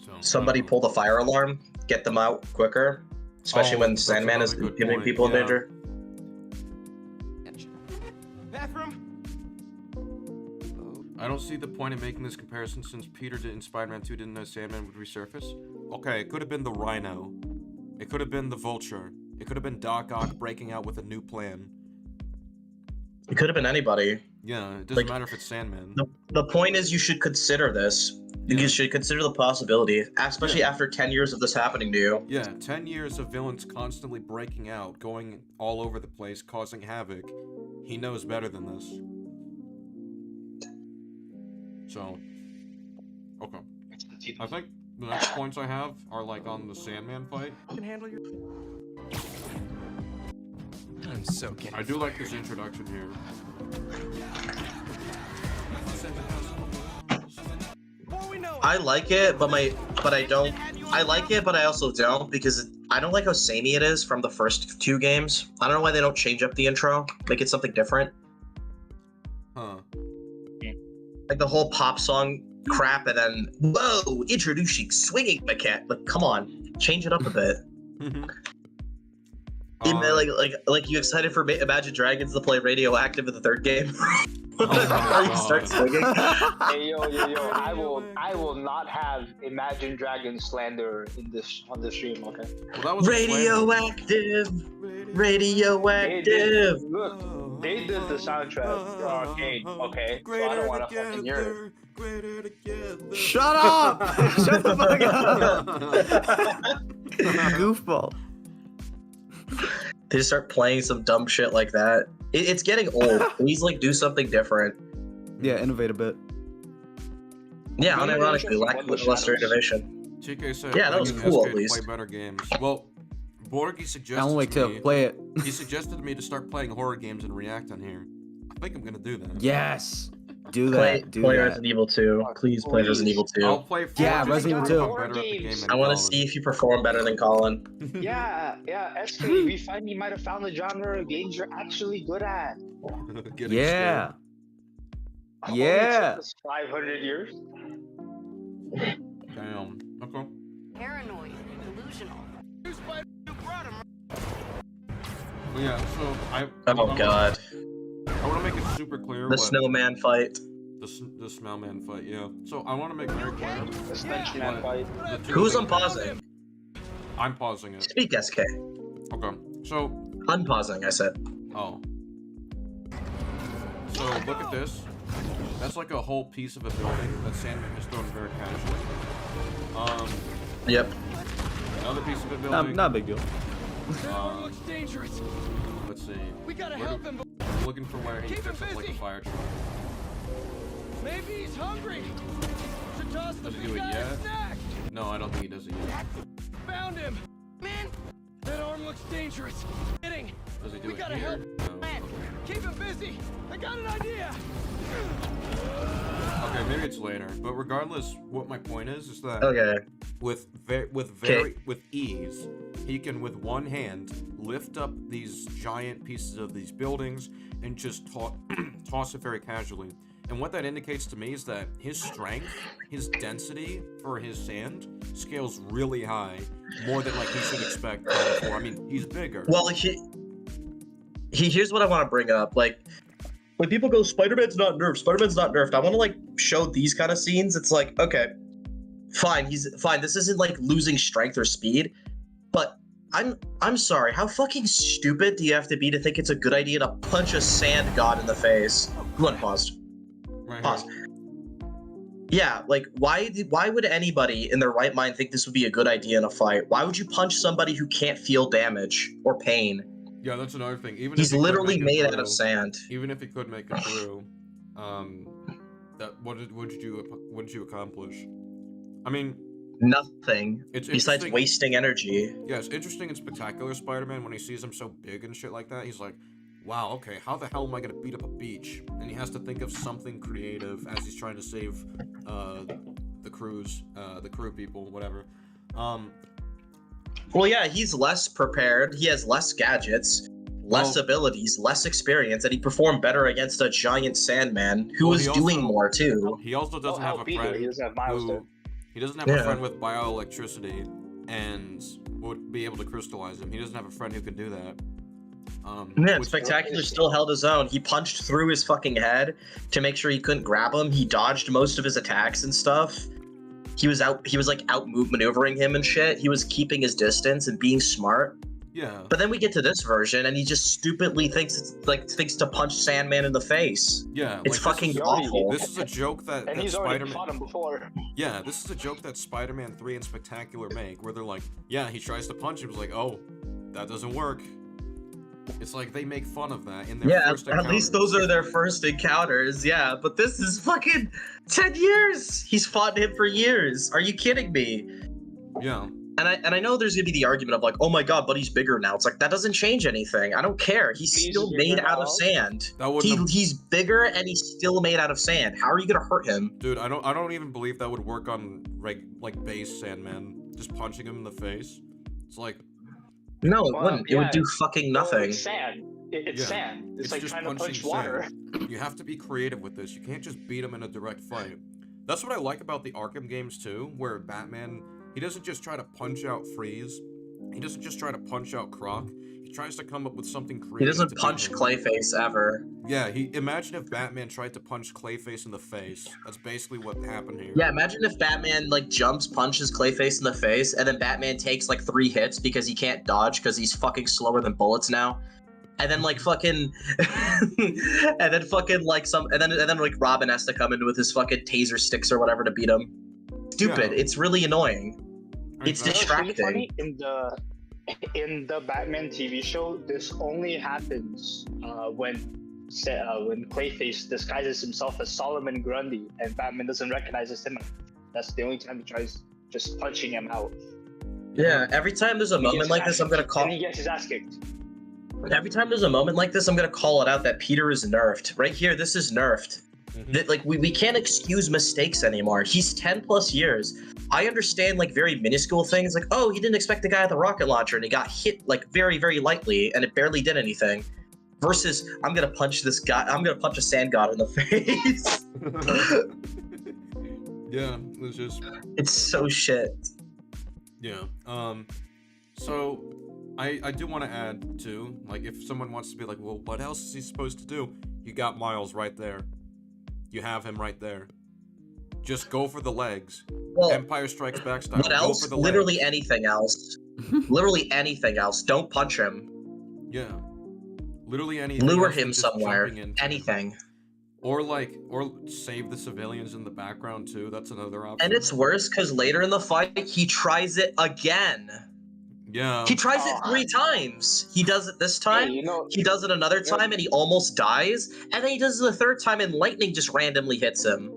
So Somebody pull the fire alarm, get them out quicker, especially Oh, when that's Sandman is another good giving point, people in yeah. danger. Tension. Bathroom? I don't see the point in making this comparison since Peter in Spider-Man 2 didn't know Sandman would resurface. Okay, it could have been the Rhino. It could have been the Vulture. It could have been Doc Ock breaking out with a new plan. It could have been anybody. Yeah, it doesn't Like, matter if it's Sandman. The point is you should consider this. Yeah. You should consider the possibility, especially Yeah. after 10 years of this happening to you. Yeah, 10 years of villains constantly breaking out, going all over the place, causing havoc. He knows better than this. So, okay. I think the next points I have are like on the Sandman fight. Can handle your. I'm so kidding. I do like this introduction here. Before we know it, I like it, but I don't. I like it, but I also don't because I don't like how samey it is from the first two games. I don't know why they don't change up the intro, make it something different. Huh. Like the whole pop song crap, and then whoa, introducing swinging mechanic. Like, come on, change it up a bit. Like you excited for Imagine Dragons to play Radioactive in the third game? Oh my Before you start God. swinging. Hey yo, I will not have Imagine Dragon slander on this stream, okay? Well, that was a Radioactive, radioactive. Look, they did the soundtrack for Arcade, okay? So I don't want to fucking hear it. Shut up! Shut the fuck up! Goofball. They just start playing some dumb shit like that. It's getting old. Please, like, do something different. Yeah, innovate a bit. Yeah, Maybe unironically, from lackluster Shadows. innovation. TK said, Yeah, that was "Bringing cool, SK at to least." play better games." Well, Borgie I suggested don't like to to me. play it. He suggested to me to start playing horror games and react on here. I think I'm gonna do that. Yes. Do Play that. Do play that. Resident Evil 2. Please play Resident Evil 2. I'll play. Yeah, four Resident just Evil to 2. become better at the game than I want to Colin. see if you perform better than Colin. Yeah, SK, we finally might have found the genre of games you're actually good at. Getting Yeah. Only Yeah. took us 500 years. scared. Damn. Okay. paranoid, delusional. Well, yeah. So I. Oh god. I want to make it super clear The what snowman fight. the Smellman fight. Yeah. So I want to make very clear. The Stench Man fight. the two Who's things- unpausing? I'm pausing it. Speak, SK. Okay. So. Unpausing, I said. Oh. So look at this. That's like a whole piece of a building that Sandman has thrown very casually. Yep. Another piece of a building. Not a big deal. Looks dangerous. Let's see. We gotta help him. Looking for where he fits up like a fire truck. maybe he's hungry. Should toss the Does he do it big guy a yet? snack. No, I don't think he does it yet. Found him. Man, that arm looks dangerous. Kidding. Does he do We it gotta here? help. No. Keep him busy. I got an idea. Okay, maybe it's later. But regardless, what my point is that Okay. with ease, he can with one hand lift up these giant pieces of these buildings and just toss it very casually. And what that indicates to me is that his strength, his density for his sand scales really high, more than like he should expect. I mean, he's bigger. Well, here's what I want to bring up. Like, when people go, Spider-Man's not nerfed, I want to, like, show these kind of scenes. It's like, okay, fine, he's fine. This isn't, like, losing strength or speed, but I'm sorry, how fucking stupid do you have to be to think it's a good idea to punch a sand god in the face? Come on, pause. Right Pause. here. Yeah, like, why would anybody in their right mind think this would be a good idea in a fight? Why would you punch somebody who can't feel damage or pain? Yeah, that's another thing. Even He's if he could literally make it made out through- of sand. Even if he could make it through, what did you accomplish? I mean, Nothing it's besides interesting- wasting energy. Yeah, it's interesting in Spectacular Spider-Man when he sees him so big and shit like that. He's like, wow, okay, how the hell am I gonna beat up a beach? And he has to think of something creative as he's trying to save the crew people, whatever. Well, yeah, he's less prepared. He has less gadgets, less Well- abilities, less experience, and he performed better against a giant Sandman who Well, was he doing also- more too. He also doesn't have a Peter. friend He doesn't have Miles who there. he doesn't have Yeah. a friend with bioelectricity and would be able to crystallize him. He doesn't have a friend who can do that. Yeah, which- Spectacular still held his own. He punched through his fucking head to make sure he couldn't grab him. He dodged most of his attacks and stuff. He was like out maneuvering him and shit. He was keeping his distance and being smart. Yeah. But then we get to this version and he just stupidly thinks to punch Sandman in the face. Yeah. It's like, fucking He already- awful. This is a joke that, And that he's already Spider-Man. fought him before. Yeah, this is a joke that Spider-Man 3 and Spectacular make, where they're like, yeah, he tries to punch him, it's like, oh, that doesn't work. It's like they make fun of that in their Yeah, first at least those are their first encounters. Yeah, but this is fucking 10 years. He's fought him for years. Are you kidding me? Yeah. And I know there's gonna be the argument of like, oh my god, but he's bigger now. It's like that doesn't change anything. I don't care. He's He's still bigger made out of now? sand. That wouldn't have- He's bigger and he's still made out of sand. How are you gonna hurt him? Dude, I don't even believe that would work on like base Sandman. Just punching him in the face. It's like, No, it Well, wouldn't. It would yeah. do fucking nothing. It's sand. It's Yeah. sand. It's, It's like just trying to punch punching water. you have to be creative with this. You can't just beat him in a direct fight. That's what I like about the Arkham games too, where Batman, he doesn't just try to punch out Freeze. He doesn't just try to punch out Croc. He tries to come up with something creative. He doesn't to beat punch him. Clayface ever. Yeah, imagine if Batman tried to punch Clayface in the face. That's basically what happened here. Yeah, imagine if Batman like jumps, punches Clayface in the face, and then Batman takes like 3 hits because he can't dodge because he's fucking slower than bullets now. And then like fucking and then fucking like and then like Robin has to come in with his fucking taser sticks or whatever to beat him. Stupid. Yeah. It's really annoying. It's Exactly. You know what's really distracting. funny? In the Batman TV show, this only happens when Clayface disguises himself as Solomon Grundy and Batman doesn't recognize him. That's the only time he tries just punching him out. Yeah, every time there's a And he moment gets like his this, ass I'm gonna kicked, call. And he gets his ass kicked. Every time there's a moment like this, I'm gonna call it out that Peter is nerfed. Right here, this is nerfed. Mhm. That like we can't excuse mistakes anymore. He's 10 plus years. I understand like very minuscule things like, oh, he didn't expect the guy at the rocket launcher and he got hit like very, very lightly and it barely did anything. Versus I'm gonna punch this guy, I'm gonna punch a sand god in the face. Yeah, it's just It's so shit. yeah. So I do want to add too, like if someone wants to be like, well, what else is he supposed to do? You got Miles right there. You have him right there. Just go for the legs. Well, Empire Strikes Back style. what Go else? for the Literally legs. anything else. Literally anything else. Don't punch him. Yeah. Literally anything. Lure else than him just somewhere. jumping into him. Anything. Or save the civilians in the background too. That's another option. And it's worse because later in the fight, he tries it again. yeah. He tries it 3 times. He does it this time. Hey, you know, He does it another time and he almost dies. And then he does it the 3rd time and lightning just randomly hits him.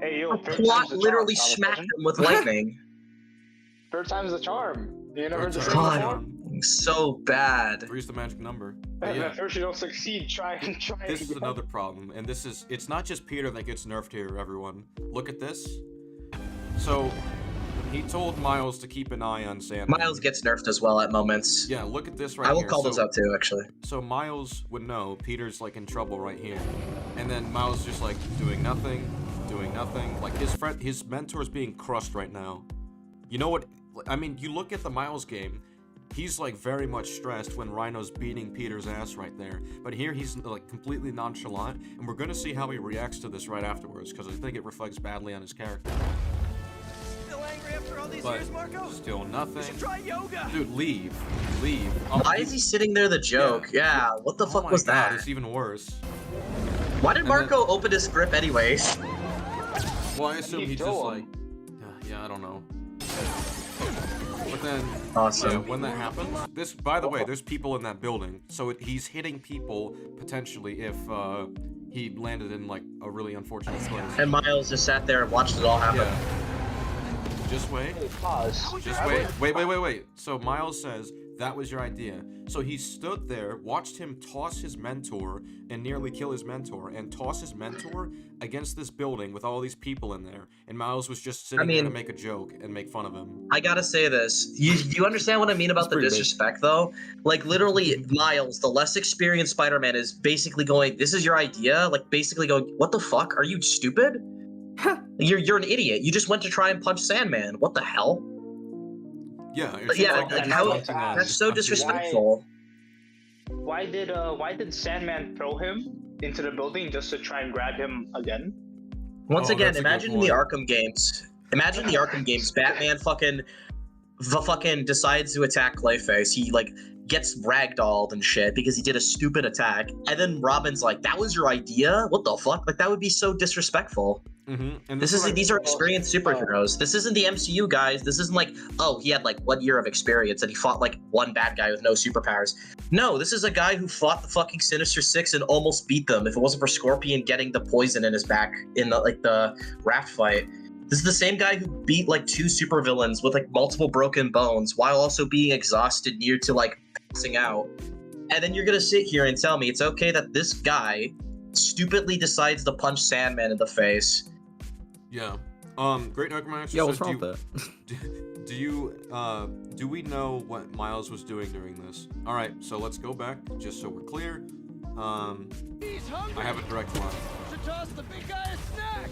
hey, yo, The third plot time's the literally charm, smacked Solomon. him with lightning. Third time's the charm. You never heard the Third saying God. before? So bad. Three's the magic number. But And yeah. at first you don't succeed, try This is again. another problem, and it's not just Peter that gets nerfed here, everyone. Look at this. So, he told Miles to keep an eye on Sandman. Miles gets nerfed as well at moments. Yeah, look at this right I will here. call so, those out too, actually. So Miles would know Peter's like in trouble right here. And then Miles just like doing nothing. Like his mentor's being crushed right now. You know what? I mean, you look at the Miles game, he's like very much stressed when Rhino's beating Peter's ass right there. But here he's like completely nonchalant, and we're gonna see how he reacts to this right afterwards, because I think it reflects badly on his character. Still angry after all these But years, Marco? still You should nothing. try yoga. Dude, leave. Why is he sitting there the joke? Yeah, what the fuck my was God, that? It's even worse. Why did and Marco open his grip anyways? Well, I assume you he just throw like, yeah, I don't know. But then, Awesome. yeah, when that happens, by the way, there's people in that building, so he's hitting people potentially if he landed in like a really unfortunate place. And Miles just sat there and watched it all happen. Yeah. Just wait. Pause. Just wait. So Miles says, that was your idea. So he stood there, watched him toss his mentor and nearly kill his mentor, and toss his mentor against this building with all these people in there. And Miles was just sitting there to make a joke and make fun of him. I gotta say this. You understand what I mean about the disrespect, though? Like, literally, Miles, the less experienced Spider-Man, is basically going, this is your idea? Like, basically going, what the fuck? Are you stupid? You're an idiot. You just went to try and punch Sandman. What the hell? Yeah, But yeah, like that's so disrespectful. Why did Sandman throw him into the building just to try and grab him again? Once again, that's a good imagine the Arkham games. Imagine the Arkham games. Batman fucking decides to attack Clayface. He like gets ragdolled and shit because he did a stupid attack, and then Robin's like, "That was your idea? What the fuck? Like that would be so disrespectful." And These are experienced superheroes. This isn't the MCU, guys. This isn't like, oh, he had like 1 year of experience and he fought like one bad guy with no superpowers. No, this is a guy who fought the fucking Sinister Six and almost beat them if it wasn't for Scorpion getting the poison in his back in the raft fight. This is the same guy who beat like 2 supervillains with like multiple broken bones while also being exhausted near to like passing out. And then you're gonna sit here and tell me it's okay that this guy stupidly decides to punch Sandman in the face. Yeah. Great Necromancer. Yeah, what's wrong with that? Do we know what Miles was doing during this? All right, so let's go back just so we're clear. He's hungry. I have a direct line. Should toss the big guy a snack.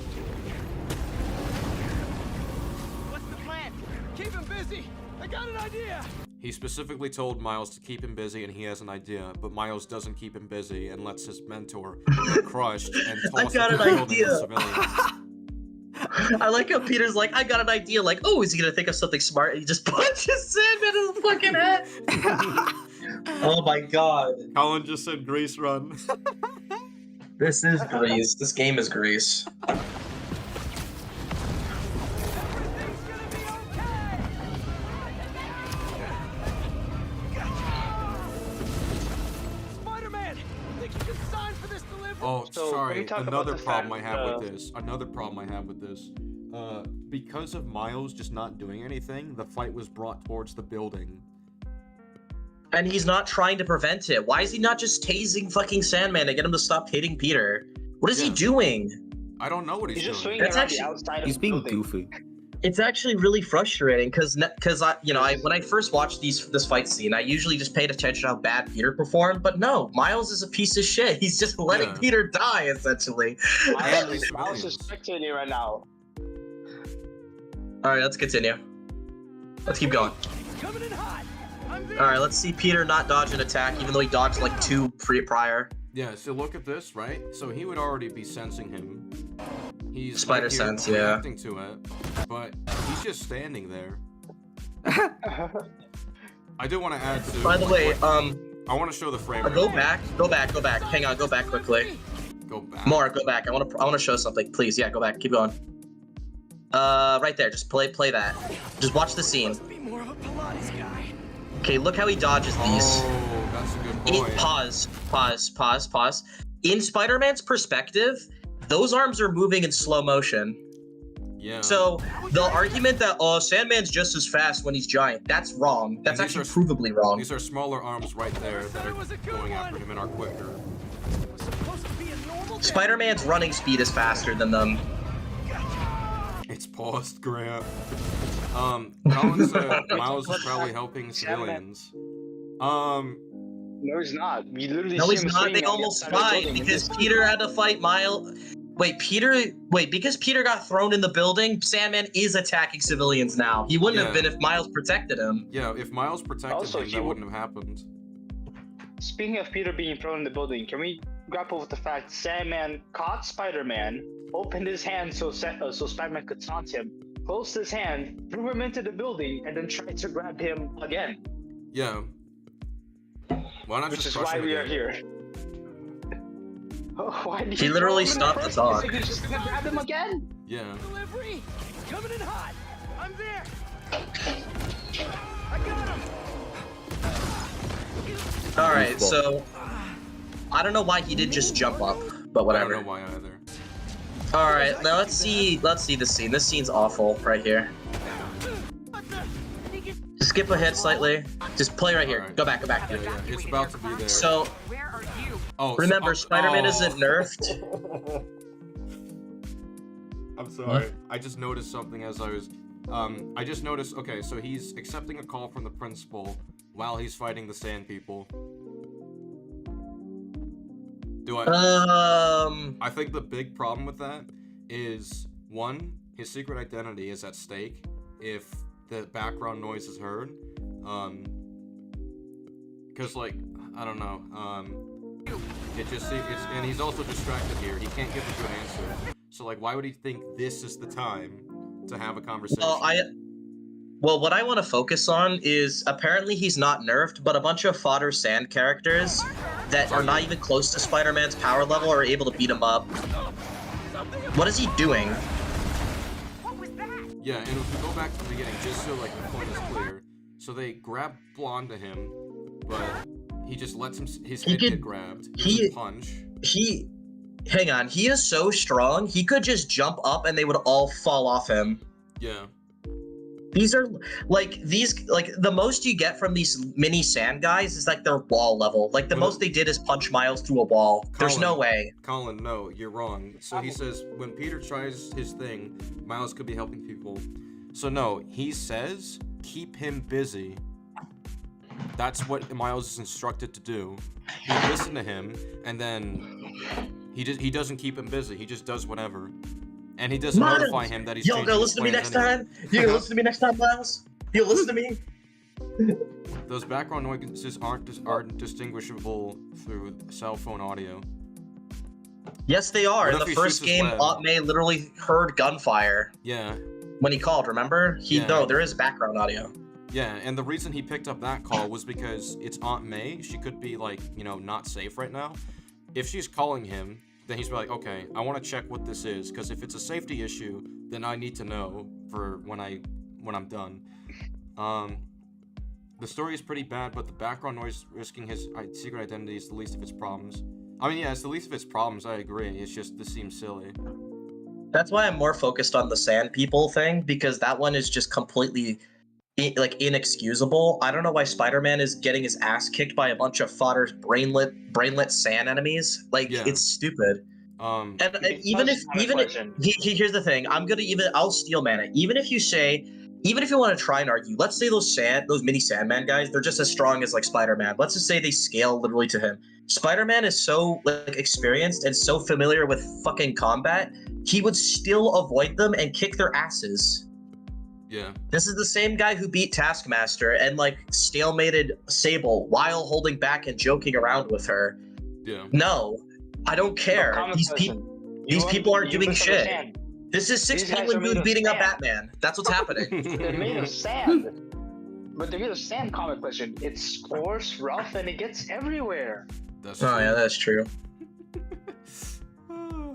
What's the plan? Keep him busy. I got an idea. He specifically told Miles to keep him busy, and he has an idea, but Miles doesn't keep him busy and lets his mentor get crushed and tossed got into an the building with idea. civilians. I like how Peter's like, I got an idea. Like, oh, is he gonna think of something smart? And he just punches Sandman in the fucking head. Oh my god. Colin just said Grease Run. This is Grease. This game is Grease. Everything's gonna be okay. Spider-Man, think you can sign for this delivery? Oh, So, let sorry. me talk about Another the problem fact I have that, with this. Because of Miles just not doing anything, the fight was brought towards the building. And he's not trying to prevent it. Why is he not just tasing fucking Sandman to get him to stop hitting Peter? What is he doing? I don't know what he's He's just doing. swinging That's around actually- the outside of He's the being building. goofy. It's actually really frustrating because when I first watched this fight scene, I usually just paid attention to how bad Peter performed. But no, Miles is a piece of shit. He's just letting Yeah. Peter die essentially. Miles is spectating right now. All right, let's continue. Let's keep going. He's coming in hot. I'm there. All right, let's see Peter not dodge an attack, even though he dodged like 2 prior. Yeah, so look at this, right? So he would already be sensing him. He's Spider right here sense, yeah. reacting to it, but he's just standing there. I do want to add to. By the way, I want to show the frame. go back. Hang on, go back quickly. Go back. More, go back. I want to show something, please. Yeah, go back. Keep going. Right there. Just play that. Just watch the scene. Must be more of a Pilates guy. Okay, look how he dodges these. Oh, that's a good point. Pause. In Spider-Man's perspective, those arms are moving in slow motion. Yeah. So the argument that Sandman's just as fast when he's giant, that's wrong. That's And these actually provably wrong. These are smaller arms right there that are going after him and are quicker. It was supposed to be a normal day. Spider-Man's running speed is faster than them. It's paused, Grant. Colin said Miles is probably helping civilians. No, he's not. We literally No, see he's him not. swinging They on the almost outside of the fight building. because Peter had to fight Miles. Wait, because Peter got thrown in the building, Sandman is attacking civilians now. He wouldn't have been if Miles protected him. Yeah, if Miles protected Also, him, that wouldn't have happened. Speaking of Peter being thrown in the building, can we grapple with the fact Sandman caught Spider-Man, opened his hand so Spider-Man could taunt him, closed his hand, threw him into the building, and then tried to grab him again? Yeah. Why not Which just is crush why him we are again? here. Why did He literally stopped the talk. He's just gonna grab him again? Yeah. Delivery! It's coming in hot! I'm there! I got him! Alright, so I don't know why he didn't just jump up, but I whatever. don't know why either. Alright, now let's see the scene. This scene's awful right here. Just skip ahead slightly. Just play right here. Alright. Go back. Yeah, it's about to be there. So Where are you? Oh, remember, Spider-Man isn't nerfed. I'm sorry. I just noticed something as I was. I just noticed. Okay, so he's accepting a call from the principal while he's fighting the Sand People. Do I? I think the big problem with that is one, his secret identity is at stake if the background noise is heard. Because like I don't know. And he's also distracted here. He can't give a good answer. So like, why would he think this is the time to have a conversation? Well, what I want to focus on is apparently he's not nerfed, but a bunch of fodder Sand characters that are not even close to Spider-Man's power level are able to beat him up. What is he doing? What was that? Yeah, and if we go back to the beginning, just so like the point is clear, so they grab Blonde to him, but he just lets his head get grabbed. He punch. Hang on, he is so strong. He could just jump up and they would all fall off him. Yeah. These are like the most you get from these mini Sand guys is like their wall level. Like the most they did is punch Miles through a wall. There's no way. Colin, no, you're wrong. So he says when Peter tries his thing, Miles could be helping people. So no, he says keep him busy. That's what Miles is instructed to do. He listened to him, and then he doesn't keep him busy. He just does whatever. And he doesn't notify him that he's Yo, gonna listen to me next time? You gonna listen to me next time, Miles? You gonna listen to me? Those background noises aren't distinguishable through cell phone audio. Yes, they are. In the first game, Aunt May literally heard gunfire. Yeah. When he called, remember? No, there is background audio. Yeah, and the reason he picked up that call was because it's Aunt May. She could be like, not safe right now. If she's calling him, then he's like, okay, I want to check what this is, because if it's a safety issue, then I need to know for when I'm done. The story is pretty bad, but the background noise risking his secret identity is the least of its problems. I mean, yeah, it's the least of its problems, I agree. It's just, this seems silly. That's why I'm more focused on the Sand People thing, because that one is just completely inexcusable. I don't know why Spider-Man is getting his ass kicked by a bunch of fodder brainlet Sand enemies. It's stupid. And even if here's the thing, I'll steel man it. Even if you want to try and argue, let's say those mini Sandman guys, they're just as strong as like Spider-Man. Let's just say they scale literally to him. Spider-Man is so experienced and so familiar with fucking combat, he would still avoid them and kick their asses. Yeah. This is the same guy who beat Taskmaster and stalemated Sable while holding back and joking around with her. Yeah. No, I don't care. These people aren't doing shit. This is 6 Penguin Dude beating up Batman. That's what's happening. They're made of sand. But they're made of sand, comic question. It's coarse, rough, and it gets everywhere. Yeah, that's true.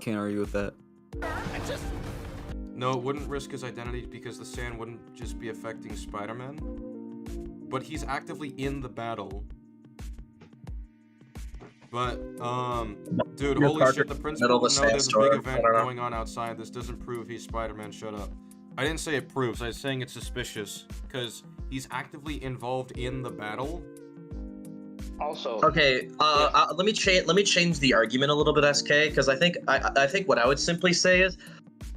Can't argue with that. No, it wouldn't risk his identity because the sand wouldn't just be affecting Spider-Man. But he's actively in the battle. But, dude, holy shit, the principal would know there's a big event going on outside. This doesn't prove he's Spider-Man, shut up. I didn't say it proves, I was saying it's suspicious. Because he's actively involved in the battle. Also, okay, let me change the argument a little bit, SK, because I think what I would simply say is,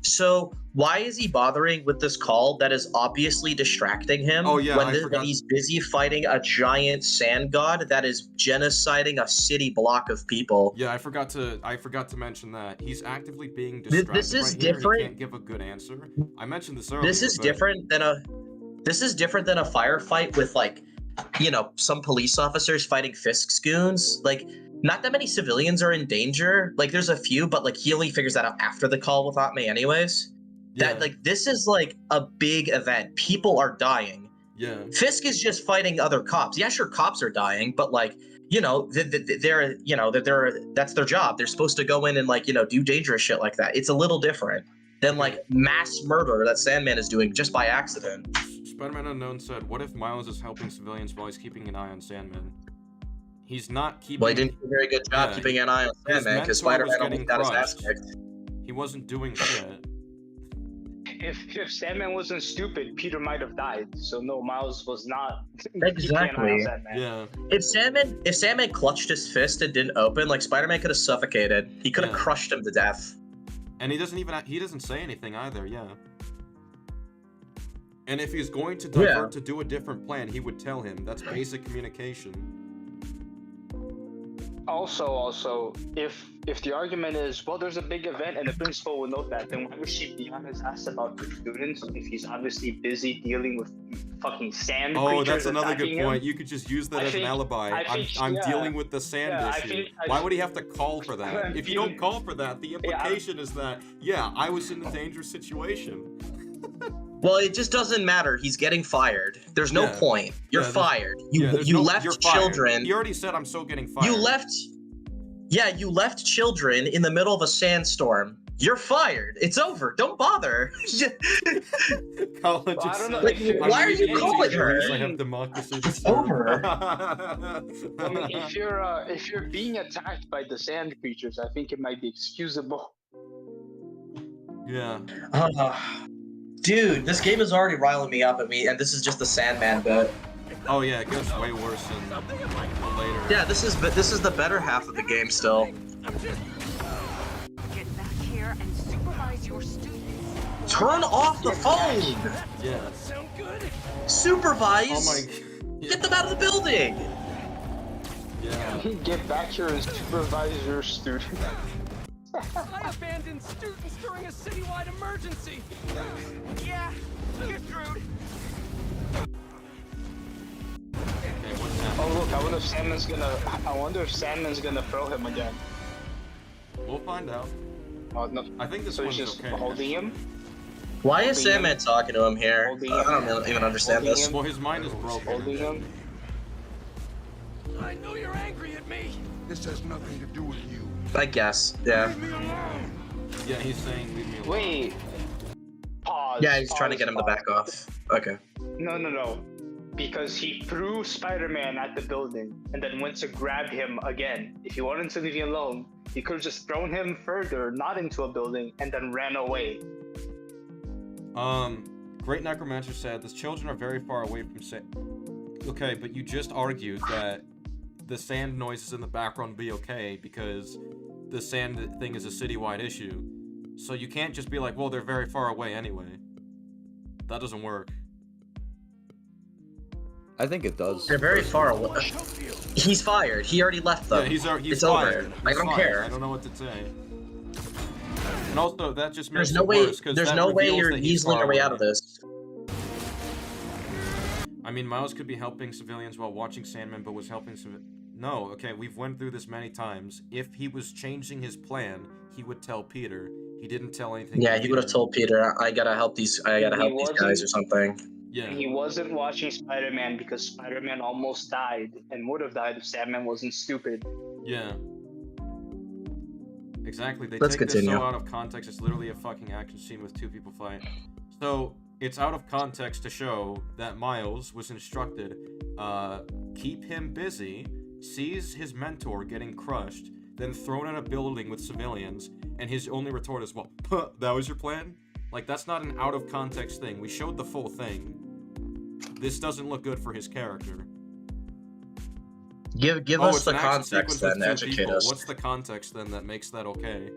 So why is he bothering with this call that is obviously distracting him? Oh, yeah, I when forgot. he's busy fighting a giant sand god that is genociding a city block of people. Yeah, I forgot to mention that he's actively being distracted This is right here. different. He can't give a good answer. I mentioned this earlier. This is but- different than a firefight with like, you know, some police officers fighting Fisk's goons. Like, not that many civilians are in danger. Like, there's a few, but like he only figures that out after the call with Aunt May anyways. Yeah, That like this is like a big event. People are dying. yeah, Fisk is just fighting other cops. Yeah, sure, cops are dying, but like, you know, they're that's their job. They're supposed to go in and like, you know, do dangerous shit like that. It's a little different than like mass murder that Sandman is doing just by accident. Spider-Man Unknown said, "What if Miles is helping civilians while he's keeping an eye on Sandman? He's not keeping. Well, he didn't do a very good job Yeah. keeping an eye on His Sandman because mentor was Spider-Man almost getting got his ass crushed. kicked. He wasn't doing shit. If Sandman wasn't stupid, Peter might have died. So no, Miles was not. Exactly. Sandman. Yeah, If Sandman clutched his fist and didn't open, like Spider-Man could have suffocated. He could have Yeah. crushed him to death. and he doesn't say anything either. Yeah." And if he's going to divert to do a different plan, he would tell him. That's basic communication. Also, if the argument is, well, there's a big event and the principal will know that, then why would she be on his ass about the students if he's obviously busy dealing with fucking sand Oh, creatures that's another good attacking him? point. You could just use that I as think- an alibi. I think- I'm yeah. dealing with the sand Yeah, I issue. think- Why would he have to call for that? If you don't call for that, the Yeah, implication is that, yeah, I was in a dangerous situation. Well, it just doesn't matter. He's getting fired. There's no Yeah. point. You're Yeah, there's- fired. Yeah, there's You no- left you're fired. children. He already said I'm so getting fired. You left. Yeah, you left children in the middle of a sandstorm. You're fired. It's over. Don't bother. College Well, I is don't know, Like, if why are you you're- calling her? I have democracy. It's over. I mean, if you're being attacked by the sand creatures, I think it might be excusable. Yeah. Dude, this game is already riling me up at me, and this is just the Sandman bit. Oh yeah, it gets way worse in later. Yeah, this is the better half of the game still. Get back here and supervise your students. Turn off the phone. Yeah. Sound good? Supervise. Oh my. Get them out of the building. Yeah. Get back here and supervise your students. I abandoned students during a citywide emergency. Yeah, you're screwed. Okay, what's happening? Oh look, I wonder if Sandman's gonna throw him again. We'll find out. Oh no. I think this So he's one's just okay. holding him? Why is Holding him. Sandman talking to him here? Holding I him. don't even understand Holding this. him. Well, his mind is broken. Holding him? I know you're angry at me. This has nothing to do with you. I guess. Yeah. Leave me alone. Yeah, he's saying leave me alone. Wait. Pause. Yeah, he's trying to get him to pause. back off. Okay. No. Because he threw Spider-Man at the building and then went to grab him again. If he wanted to leave him alone, he could have just thrown him further, not into a building, and then ran away. Great Necromancer said, the children are very far away from Okay, but you just argued that the sand noises in the background will be okay because the sand thing is a citywide issue. So you can't just be like, well, they're very far away anyway. That doesn't work. I think it does. They're very far away. He's fired. He already left them. Yeah, he's it's fired. over. He's I don't fired. care. I don't know what to say. And also, that just makes There's no it way. worse, 'cause There's that no way reveals you're that he's easily far a way away. out of this. I mean, Miles could be helping civilians while watching Sandman, but was helping No, okay, we've went through this many times. If he was changing his plan, he would tell Peter. He didn't tell anything. Yeah, to he would have Peter. told Peter, I gotta help these guys or something. Yeah. And he wasn't watching Spider-Man because Spider-Man almost died and would have died if Sandman wasn't stupid. Yeah. Exactly. They Let's take this continue. so out of context. It's literally a fucking action scene with two people fight. So it's out of context to show that Miles was instructed, keep him busy, sees his mentor getting crushed, then thrown in a building with civilians, and his only retort is, well, that was your plan? Like, that's not an out of context thing. We showed the full thing. This doesn't look good for his character. Give Oh, us it's the an action context sequence with then, two educate people. us. What's the context then that makes that okay?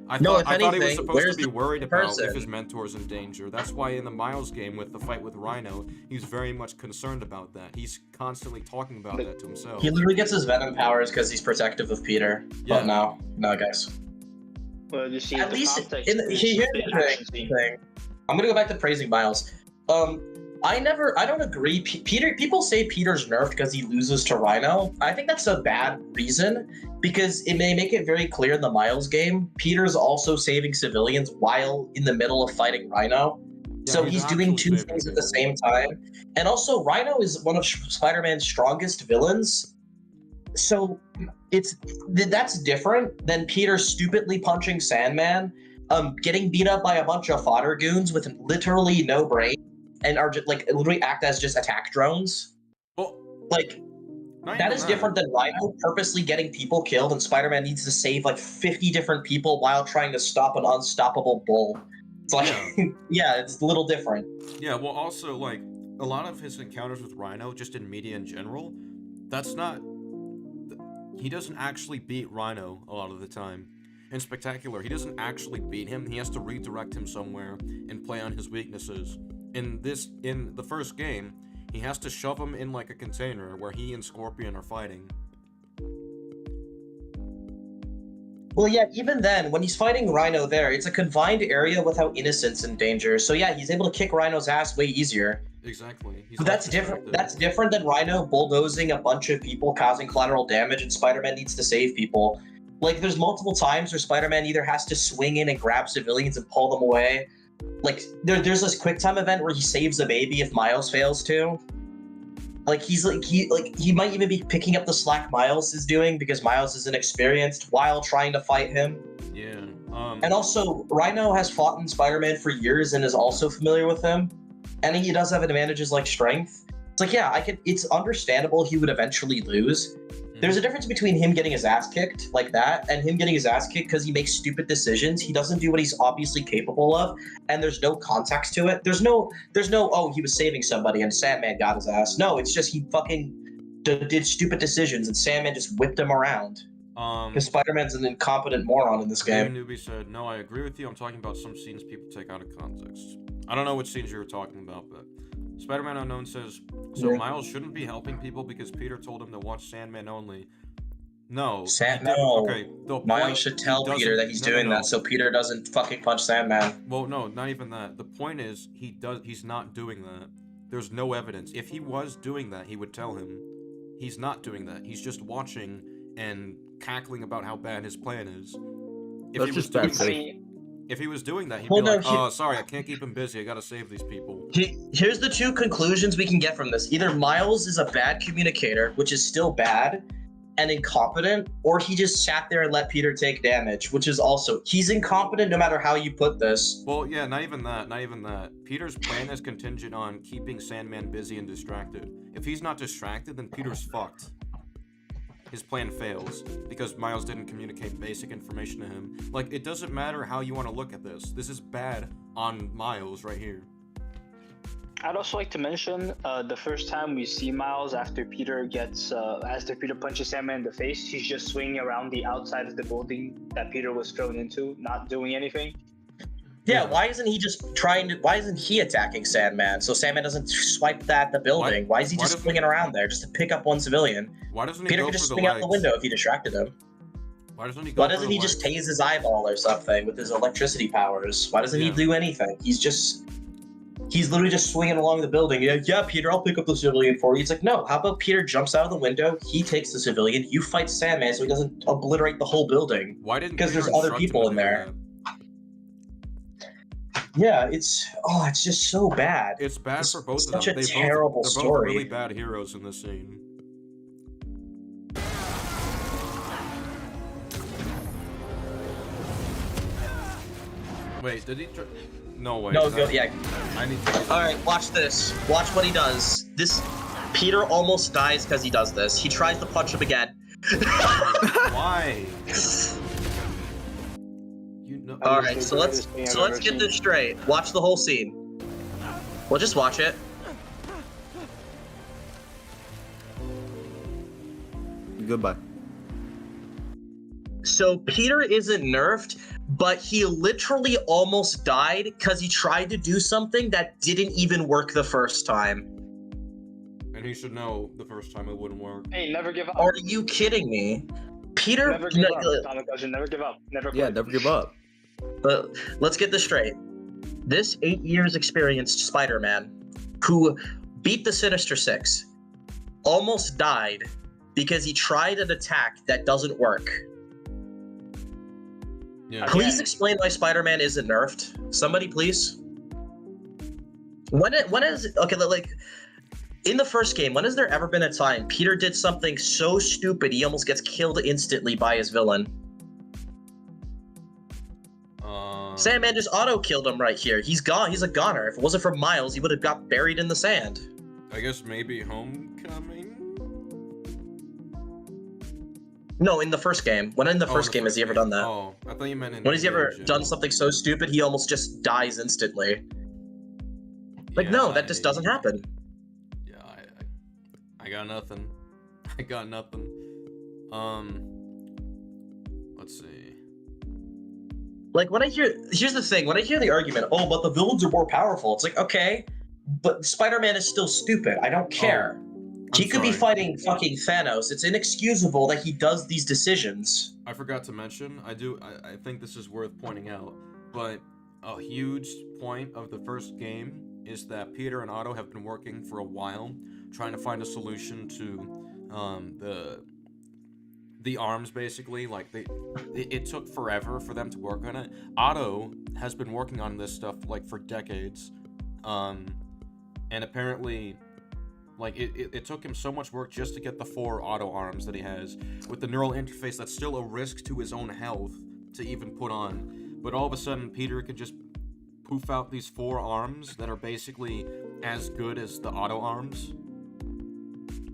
I No, thought, if I thought he was anything, supposed to where's be the worried about if person? his mentor's in danger. That's why in the Miles game with the fight with Rhino, he's very much concerned about that. He's constantly talking about that to himself. He literally gets his Venom powers because he's protective of Peter. Yeah. But no, guys. Well, you see, At the least context here's is the the action scene. thing. I'm gonna go back to praising Miles. I don't agree. Peter, people say Peter's nerfed because he loses to Rhino. I think that's a bad reason because it may make it very clear in the Miles game, Peter's also saving civilians while in the middle of fighting Rhino. Yeah, So he's doing two actually things at saving the same time. And also, Rhino is one of Spider-Man's strongest villains. So that's different than Peter stupidly punching Sandman, getting beat up by a bunch of fodder goons with literally no brain, and are just like literally act as just attack drones. Well, Like not that even is different than Rhino purposely getting people killed, and Spider-Man needs to save like 50 different people while trying to stop an unstoppable bull. It's like, yeah, it's a little different. Yeah, well, also, like, a lot of his encounters with Rhino, just in media in general, that's not... He doesn't actually beat Rhino a lot of the time. In Spectacular, he doesn't actually beat him. He has to redirect him somewhere and play on his weaknesses. In the first game, he has to shove him in, like, a container where he and Scorpion are fighting. Well, yeah, even then, when he's fighting Rhino there, it's a confined area without innocents in danger. So yeah, he's able to kick Rhino's ass way easier. Exactly. But that's different. That's different than Rhino bulldozing a bunch of people, causing collateral damage, and Spider-Man needs to save people. Like, there's multiple times where Spider-Man either has to swing in and grab civilians and pull them away. Like, there's this quick time event where he saves a baby if Miles fails to. Like, he might even be picking up the slack Miles is doing because Miles is inexperienced while trying to fight him. Yeah. And also, Rhino has fought in Spider-Man for years and is also familiar with him. And he does have advantages like strength. It's like, yeah, it's understandable he would eventually lose. There's a difference between him getting his ass kicked like that and him getting his ass kicked because he makes stupid decisions. He doesn't do what he's obviously capable of, and there's no context to it. There's no, oh, he was saving somebody and Sandman got his ass. No, it's just he fucking did stupid decisions and Sandman just whipped him around. Because Spider-Man's an incompetent moron in this game. Newbie said, no, I agree with you. I'm talking about some scenes people take out of context. I don't know which scenes you were talking about, but Spider-Man Unknown says, so Yeah. Miles shouldn't be helping people because Peter told him to watch Sandman only. No. No. Okay. Miles should tell Peter that he's doing that so Peter doesn't fucking punch Sandman. Well, no, not even that. The point is, he's not doing that. There's no evidence. If he was doing that, he would tell him. He's not doing that. He's just watching and cackling about how bad his plan is. If he was doing that, he'd be like, oh, sorry, I can't keep him busy. I gotta save these people. Here's the two conclusions we can get from this. Either Miles is a bad communicator, which is still bad and incompetent, or he just sat there and let Peter take damage, which is also... He's incompetent no matter how you put this. Well, yeah, not even that. Peter's plan is contingent on keeping Sandman busy and distracted. If he's not distracted, then Peter's fucked. His plan fails because Miles didn't communicate basic information to him. Like, it doesn't matter how you want to look at this. This is bad on Miles right here. I'd also like to mention the first time we see Miles after Peter punches Sandman in the face, he's just swinging around the outside of the building that Peter was thrown into, not doing anything. Yeah, why isn't he attacking Sandman so Sandman doesn't swipe that at the building? Why is he just swinging around there just to pick up one civilian? Why doesn't he Peter go could just for swing out the window if he distracted him. Why doesn't he just tase his eyeball or something with his electricity powers? Why doesn't he do anything? He's literally just swinging along the building. Yeah, Peter, I'll pick up the civilian for you. It's like, no, how about Peter jumps out of the window, he takes the civilian, you fight Sandman so he doesn't obliterate the whole building. Why didn't Because there's other people in there. Yeah, it's just so bad. It's bad for both of them. Such a terrible story. They're both really bad heroes in this scene. Wait, did he? No way. No, go, yeah. I need to. All right, watch this. Watch what he does. Peter almost dies because he does this. He tries to punch him again. Why? All right, so let's get this straight. Watch the whole scene. We'll just watch it. Goodbye. So Peter isn't nerfed, but he literally almost died because he tried to do something that didn't even work the first time. And he should know the first time it wouldn't work. Hey, never give up. Are you kidding me? Peter, Never give up. Kamikaze, never give up. Never quit. Yeah, never give up. But let's get this straight. This 8 years experienced Spider-Man, who beat the Sinister Six, almost died because he tried an attack that doesn't work. Yeah. Please explain why Spider-Man isn't nerfed. Somebody, please. When is okay? Like in the first game, when has there ever been a time Peter did something so stupid he almost gets killed instantly by his villain? Sandman just auto-killed him right here. He's gone. He's a goner. If it wasn't for Miles, he would have got buried in the sand. I guess maybe Homecoming? No, in the first game. When in the first game has he ever done that? Oh, I thought you meant in When has he ever Origin. done something so stupid he almost just dies instantly? Like, Yeah, no, that just doesn't happen. Yeah, I got nothing. I got nothing. Let's see. Like, when I here's the thing, when I hear the argument, oh, but the villains are more powerful, it's like, okay, but Spider-Man is still stupid. I don't care. He could be fighting fucking Thanos. It's inexcusable that he does these decisions. I forgot to mention, I think this is worth pointing out, but a huge point of the first game is that Peter and Otto have been working for a while, trying to find a solution to the arms, basically. Like, it took forever for them to work on it. Otto has been working on this stuff, like, for decades, and apparently, like, it took him so much work just to get the 4 auto arms that he has, with the neural interface that's still a risk to his own health to even put on. But all of a sudden, Peter can just poof out these 4 arms that are basically as good as the auto arms.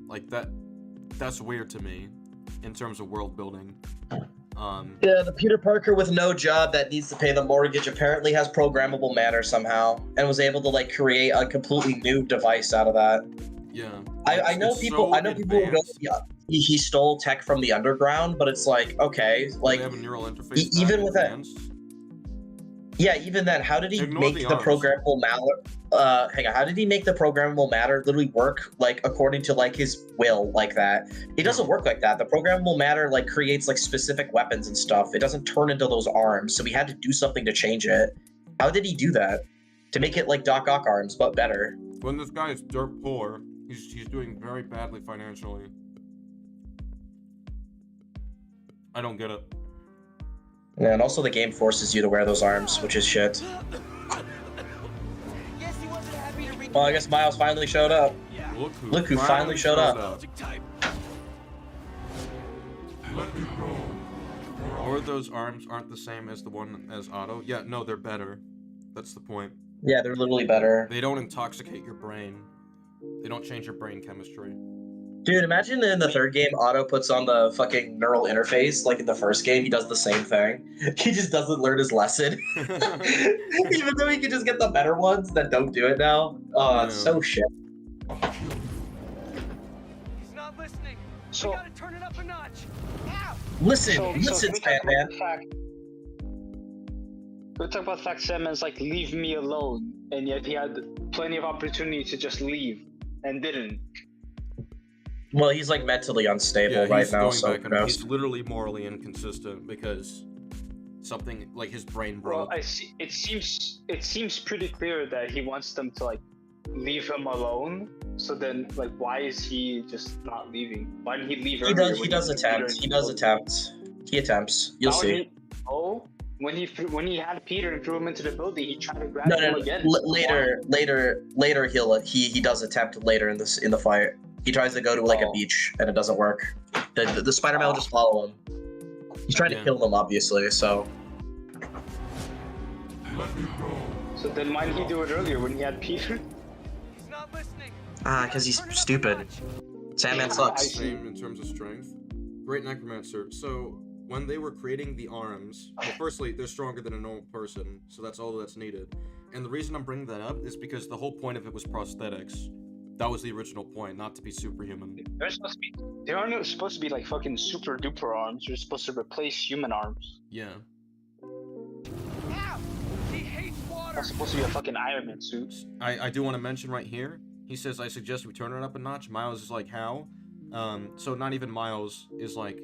Like, that's weird to me, in terms of world building. Yeah, the Peter Parker with no job that needs to pay the mortgage apparently has programmable matter somehow, and was able to, like, create a completely new device out of that. Yeah. I know people. So I know people who go. Yeah, he stole tech from the underground, but it's like, okay, like they have a neural interface even with that. advanced? Yeah, even then, how did he Ignore make the the arms. programmable matter? Hang on, how did he make the programmable matter literally work like according to like his will like that? It doesn't work like that. The programmable matter like creates like specific weapons and stuff. It doesn't turn into those arms, so we had to do something to change it. How did he do that? To make it like Doc Ock arms, but better. When this guy is dirt poor, he's doing very badly financially. I don't get it. Yeah, and also the game forces you to wear those arms, which is shit. Well, I guess Miles finally showed up. Look who finally showed up. Or those arms aren't the same as the one as Otto. Yeah, no, they're better. That's the point. Yeah, they're literally better. They don't intoxicate your brain. They don't change your brain chemistry. Dude, imagine in the third game, Otto puts on the fucking neural interface. Like in the first game, he does the same thing. He just doesn't learn his lesson. Even though he can just get the better ones that don't do it now. Oh, it's so shit. He's not listening. So- We gotta turn it up a notch. Listen, Can we talk about Batman. the fact- we talk about the fact Sandman's like, leave me alone, and yet he had plenty of opportunity to just leave and didn't. Well, he's like mentally unstable Yeah, right he's now, going so back and gross. he's literally morally inconsistent because something like his brain broke. Well, I see. It seems pretty clear that he wants them to like leave him alone. So then, like, why is he just not leaving? Why didn't he leave He earlier does. He when does was attempt. Peter He and does Peter? attempt. He attempts. You'll Now see. when he had Peter and threw him into the building, he tried to grab No, him no, again. later he does attempt later in the fight. He tries to go to like a Oh. beach and it doesn't work. The Spider-Man will just follow him. He's trying to Yeah. kill them, obviously. So So then why didn't he do it earlier when he had Peter? He's not listening. because he's stupid. Sandman I sucks. see. Same in terms of strength. Great Necromancer. So when they were creating the arms, well, firstly, they're stronger than a normal person, so that's all that's needed. And the reason I'm bringing that up is because the whole point of it was prosthetics. That was the original point, not to be superhuman. They aren't supposed to be like fucking super duper arms. They're supposed to replace human arms. Yeah. That's supposed to be a fucking Iron Man suit. I do want to mention right here. He says, I suggest we turn it up a notch. Miles is like, how? So not even Miles is like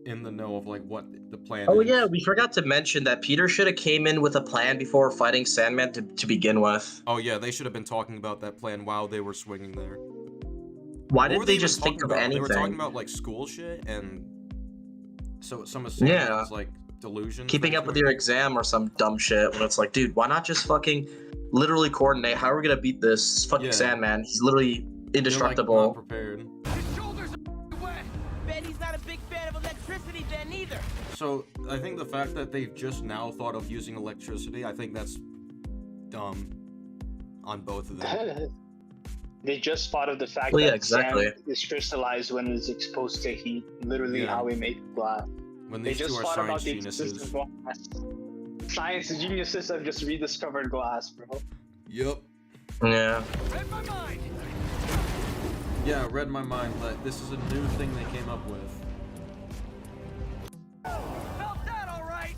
in the know of like what the plan Oh is. yeah, we forgot to mention that Peter should have came in with a plan before fighting Sandman to begin with. Oh yeah, they should have been talking about that plan while they were swinging there. Why What didn't were they even just think talking of about? anything? They were talking about like school shit and so some of Sandman's like delusions. Keeping up with your exam or some dumb shit when it's like, dude, why not just fucking literally coordinate? How are we gonna beat this fucking Yeah. Sandman? He's literally They're, like, indestructible. not prepared. His shoulders are wet. Bet he's not a big fan of electricity then either. So I think the fact that they've just now thought of using electricity, I think that's dumb on both of them. They just thought of the fact Well, yeah, that exactly. sand is crystallized when it's exposed to heat. Literally Yeah. how we make glass. When They these two just are thought about science the existence geniuses. of glass. Science geniuses have just rediscovered glass, bro. Yep. Yeah. Read my mind. Yeah, read my mind, but this is a new thing they came up with. Felt that all right.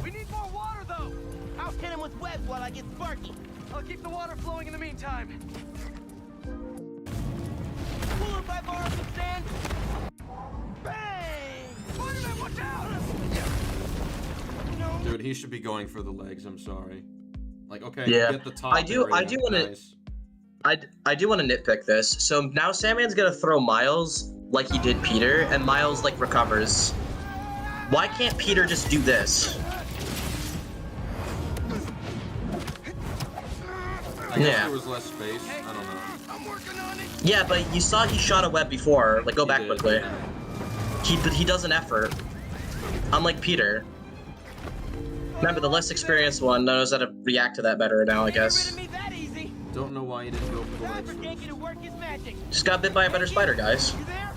We need more water though. I'll hit him with webs while I get Sparky. I'll keep the water flowing in the meantime. Cool if I borrow some sand. Bang! Spider-Man, watch out! No. Dude, he should be going for the legs, I'm sorry. Like, okay, Yeah. get the top I do area, wanna- nice. I do want to nitpick this. So now Sandman's gonna throw Miles like he did Peter, and Miles like recovers. Why can't Peter just do this? I guess Yeah. there was less space, I don't know. I'm working on it. Yeah, but you saw he shot a web before. Like, go He back did, quickly. yeah. He does an effort. Unlike Peter. Remember, the less experienced one knows how to react to that better now, I Ain't get rid guess. of me that easy. Don't know why he didn't go for the Time legs for Genki first. to work his magic. Just got bit by a better spider, guys. You there?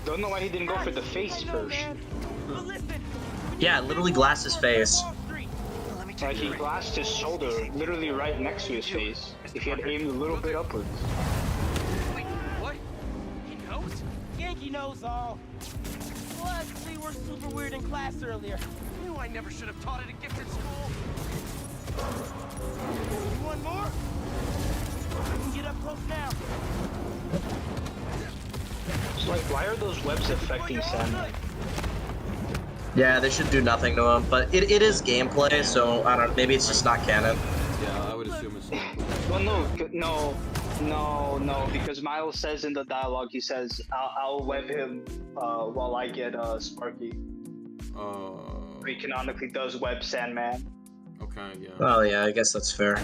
Don't know why he didn't go for the face I know, first. man. But listen. Yeah, literally glass his face. Wall Street. Like he glassed his shoulder literally right next to his face. If he had aimed a little bit upwards. Wait, what? He knows? Genki knows all. Plus, we were super weird in class earlier. Knew I never should have taught at a gifted school. You want more? You can get up close now. So like, why are those webs affecting Sandman? Yeah, they should do nothing to him, but it is gameplay, so I don't. Maybe it's just not canon. Yeah, I would assume it's not. Well, no, because Miles says in the dialogue, he says, I'll web him while I get Sparky. He canonically does web Sandman. Okay, yeah. Oh yeah, I guess that's fair.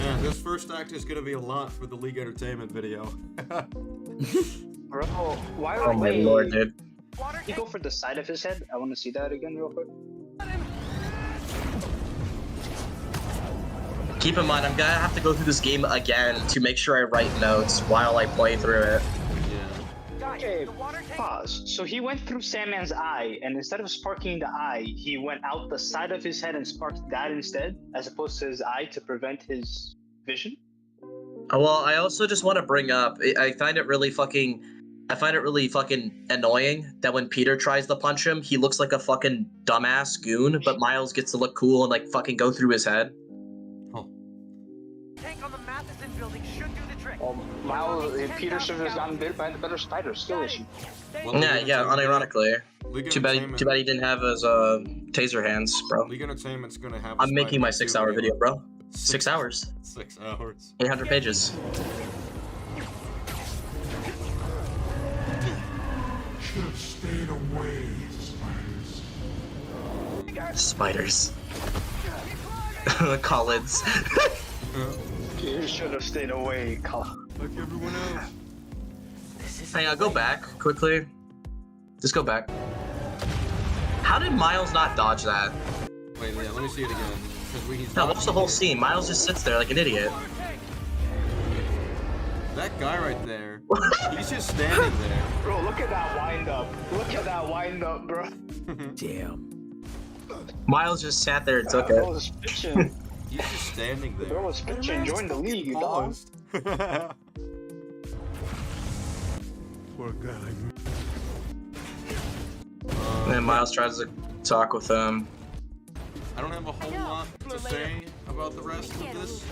Yeah, this first act is gonna be a lot for the League Entertainment video. Bro, why Oh are my they... lord, dude. Did he go for the side of his head? I want to see that again real quick. Keep in mind, I'm gonna have to go through this game again to make sure I write notes while I play through it. Yeah. Okay, pause. So he went through Sandman's eye, and instead of sparking the eye, he went out the side of his head and sparked that instead, as opposed to his eye to prevent his vision? Well, I also just want to bring up, I find it really fucking annoying that when Peter tries to punch him, he looks like a fucking dumbass goon, but Miles gets to look cool and like fucking go through his head. Tank on the Matheson building should do the trick. Miles, Peter should have gotten bit by the better spider. Skill issue. Well, Yeah, League yeah, Entertainment- unironically. League Too bad Entertainment- he didn't have his taser hands, bro. League Entertainment's gonna have. I'm making my 6-hour video, bro. 6 hours. 6 hours. 800 pages. Should have stayed away, spiders. Spiders. Collins. You should have stayed away, Colin. Like everyone else. Hang on, go back quickly. Just go back. How did Miles not dodge that? Wait, yeah, let me see it again. He's No, not- watch the whole scene. Miles just sits there like an idiot. That guy right there. He's just standing there. Bro, look at that wind up. Look at that wind up, bro. Damn. Miles just sat there and took Bro it. was pitching. He's just standing there. Bro was pitching. Join the league, you dog. For a guy like me. And then Miles tries to talk with him. I don't have a whole lot to say about the rest of this.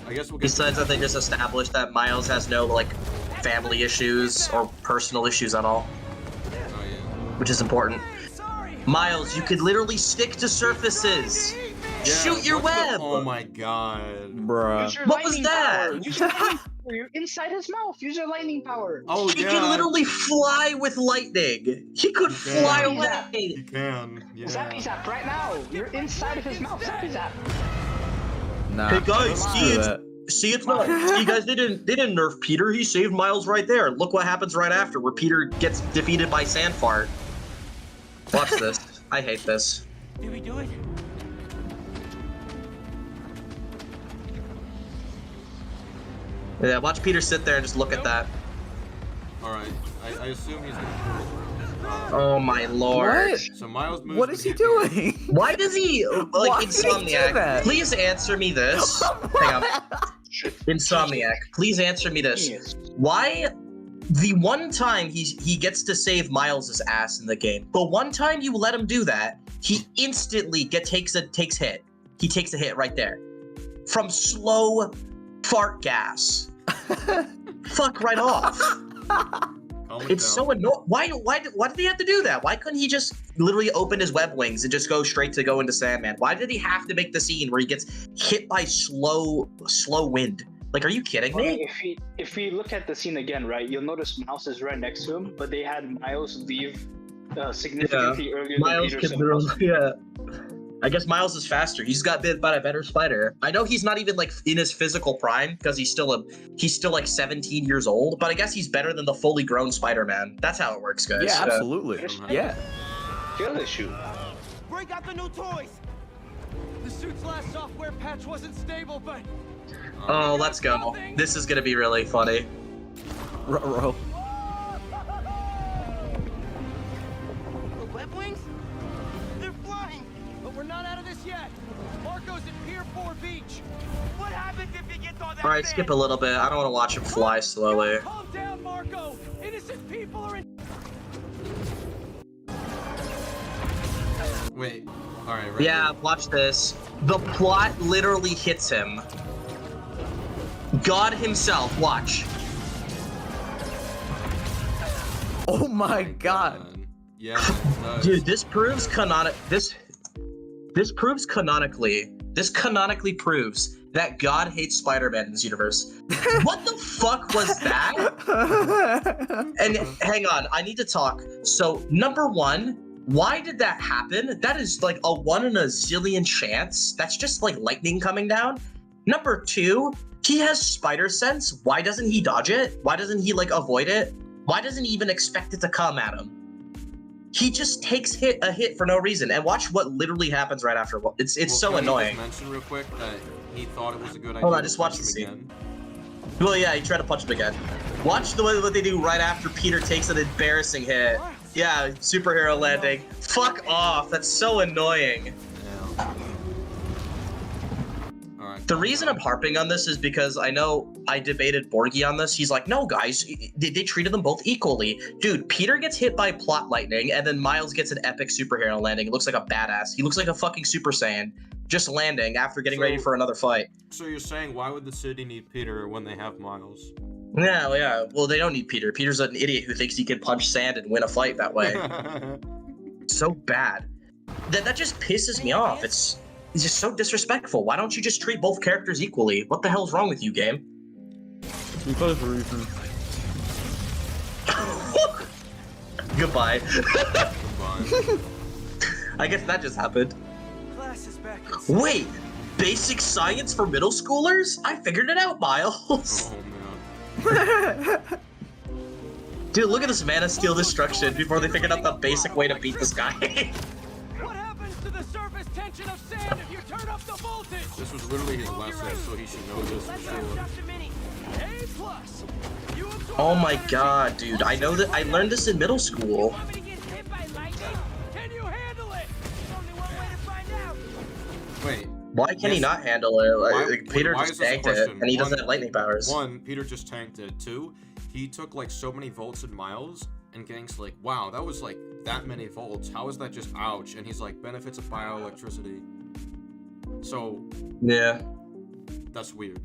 I guess we'll get. Besides that, they just established that Miles has no like family issues or personal issues at all, Oh yeah. which is important. Miles, you could literally stick to surfaces. Yeah, Shoot your what's the- web. Oh my god. Bruh. Use your What was lightning that? power. Use your lightning power. You're inside his mouth. Use your lightning power. Oh He yeah. can literally fly with lightning. He could He fly can. away. You can. Yeah. Zappy zap right now. You're inside of his mouth. Zappy zap. Nah. Hey guys, let's see do it's that. see it's not. See guys, they didn't nerf Peter. He saved Miles right there. Look what happens right after, where Peter gets defeated by Sandfart. Watch this. I hate this. Did we do it? Yeah, watch Peter sit there and just look at that. All right. I assume he's gonna. Oh my lord. What? So Miles moves. What but is he can't- doing? Why does he like Why did he do Insomniac? that? Please answer me this. Hang on. Insomniac, please answer me this. Genius. Why the one time he gets to save Miles's ass in the game, but one time you let him do that, he instantly takes hit. He takes a hit right there. From slow fart gas. Fuck right off. Calm it It's down. so annoying. Why did he have to do that? Why couldn't he just literally open his web wings and just go straight to go into Sandman? Why did he have to make the scene where he gets hit by slow wind? Like, are you kidding Well, me? if we look at the scene again, right, you'll notice Miles is right next to him, but they had Miles leave significantly earlier Miles than can Peterson. literally, yeah. I guess Miles is faster. He's got bit by a better spider. I know he's not even like in his physical prime because he's still like 17 years old, but I guess he's better than the fully grown Spider-Man. That's how it works, guys. Yeah, absolutely. Yeah. Feel the shoot. Break out the new toys. The suit's last software patch wasn't stable, but Oh, let's go. This is gonna be really funny. Ruh-roh. the web wings? They're flying. But we're not out of this yet. Marco's at Pier 4 Beach. What happens if he gets all that? All right, skip a little bit. I don't want to watch him fly slowly. Calm down, Marco. Innocent people are in. Wait. All right. Right. Yeah, watch this. The plot literally hits him. God himself, watch. Oh my god. Yeah. it does. Dude, this canonically proves that God hates Spider-Man in this universe. What the fuck was that? And hang on, I need to talk. So, number one, why did that happen? That is like a 1 in a zillion chance. That's just like lightning coming down. Number two, he has spider sense. Why doesn't he dodge it? Why doesn't he like avoid it? Why doesn't he even expect it to come at him? He just takes a hit for no reason. And watch what literally happens right after. It's Well, so can we annoying. Just mention real quick that he thought it was a good idea. Hold on, to just watch punch the him scene. again. Well, yeah, he tried to punch him again. Watch the way what they do right after Peter takes an embarrassing hit. Yeah, superhero landing. Fuck off. That's so annoying. Yeah. All right. The reason I'm harping on this is because I know I debated Borgie on this. He's like, no, guys, they treated them both equally. Dude, Peter gets hit by plot lightning, and then Miles gets an epic superhero landing. It looks like a badass. He looks like a fucking Super Saiyan. Just landing after getting ready for another fight. So you're saying why would the city need Peter when they have Miles? Yeah. Well, they don't need Peter. Peter's an idiot who thinks he can punch sand and win a fight that way. So bad. That just pisses me off. It's just so disrespectful. Why don't you just treat both characters equally? What the hell's wrong with you, game? Because of reason. Goodbye. Goodbye. I guess that just happened. Class is back. Wait, basic science for middle schoolers? I figured it out, Miles. Oh man. Dude, look at this Man of Steel destruction before they figured out the basic way to beat this guy. What happens to the surface tension of sand if you turn up the voltage? This was literally his lesson, so he should know this for Let's sure. have just a minute. A+. You absorb Oh my energy. god, dude. I know that I learned this in middle school. Want me to get hit by lightning? Can you handle it? There's only one way to find out. Wait. Why can he Yes. not handle it? Why- Like, Peter why just is this a tanked it, question? and he doesn't One- have lightning powers. One, Peter just tanked it. Two, he took like so many volts in Miles, and Gang's like, wow, that was like that many volts. How is that just ouch? And he's like, benefits of bioelectricity. So Yeah. that's weird.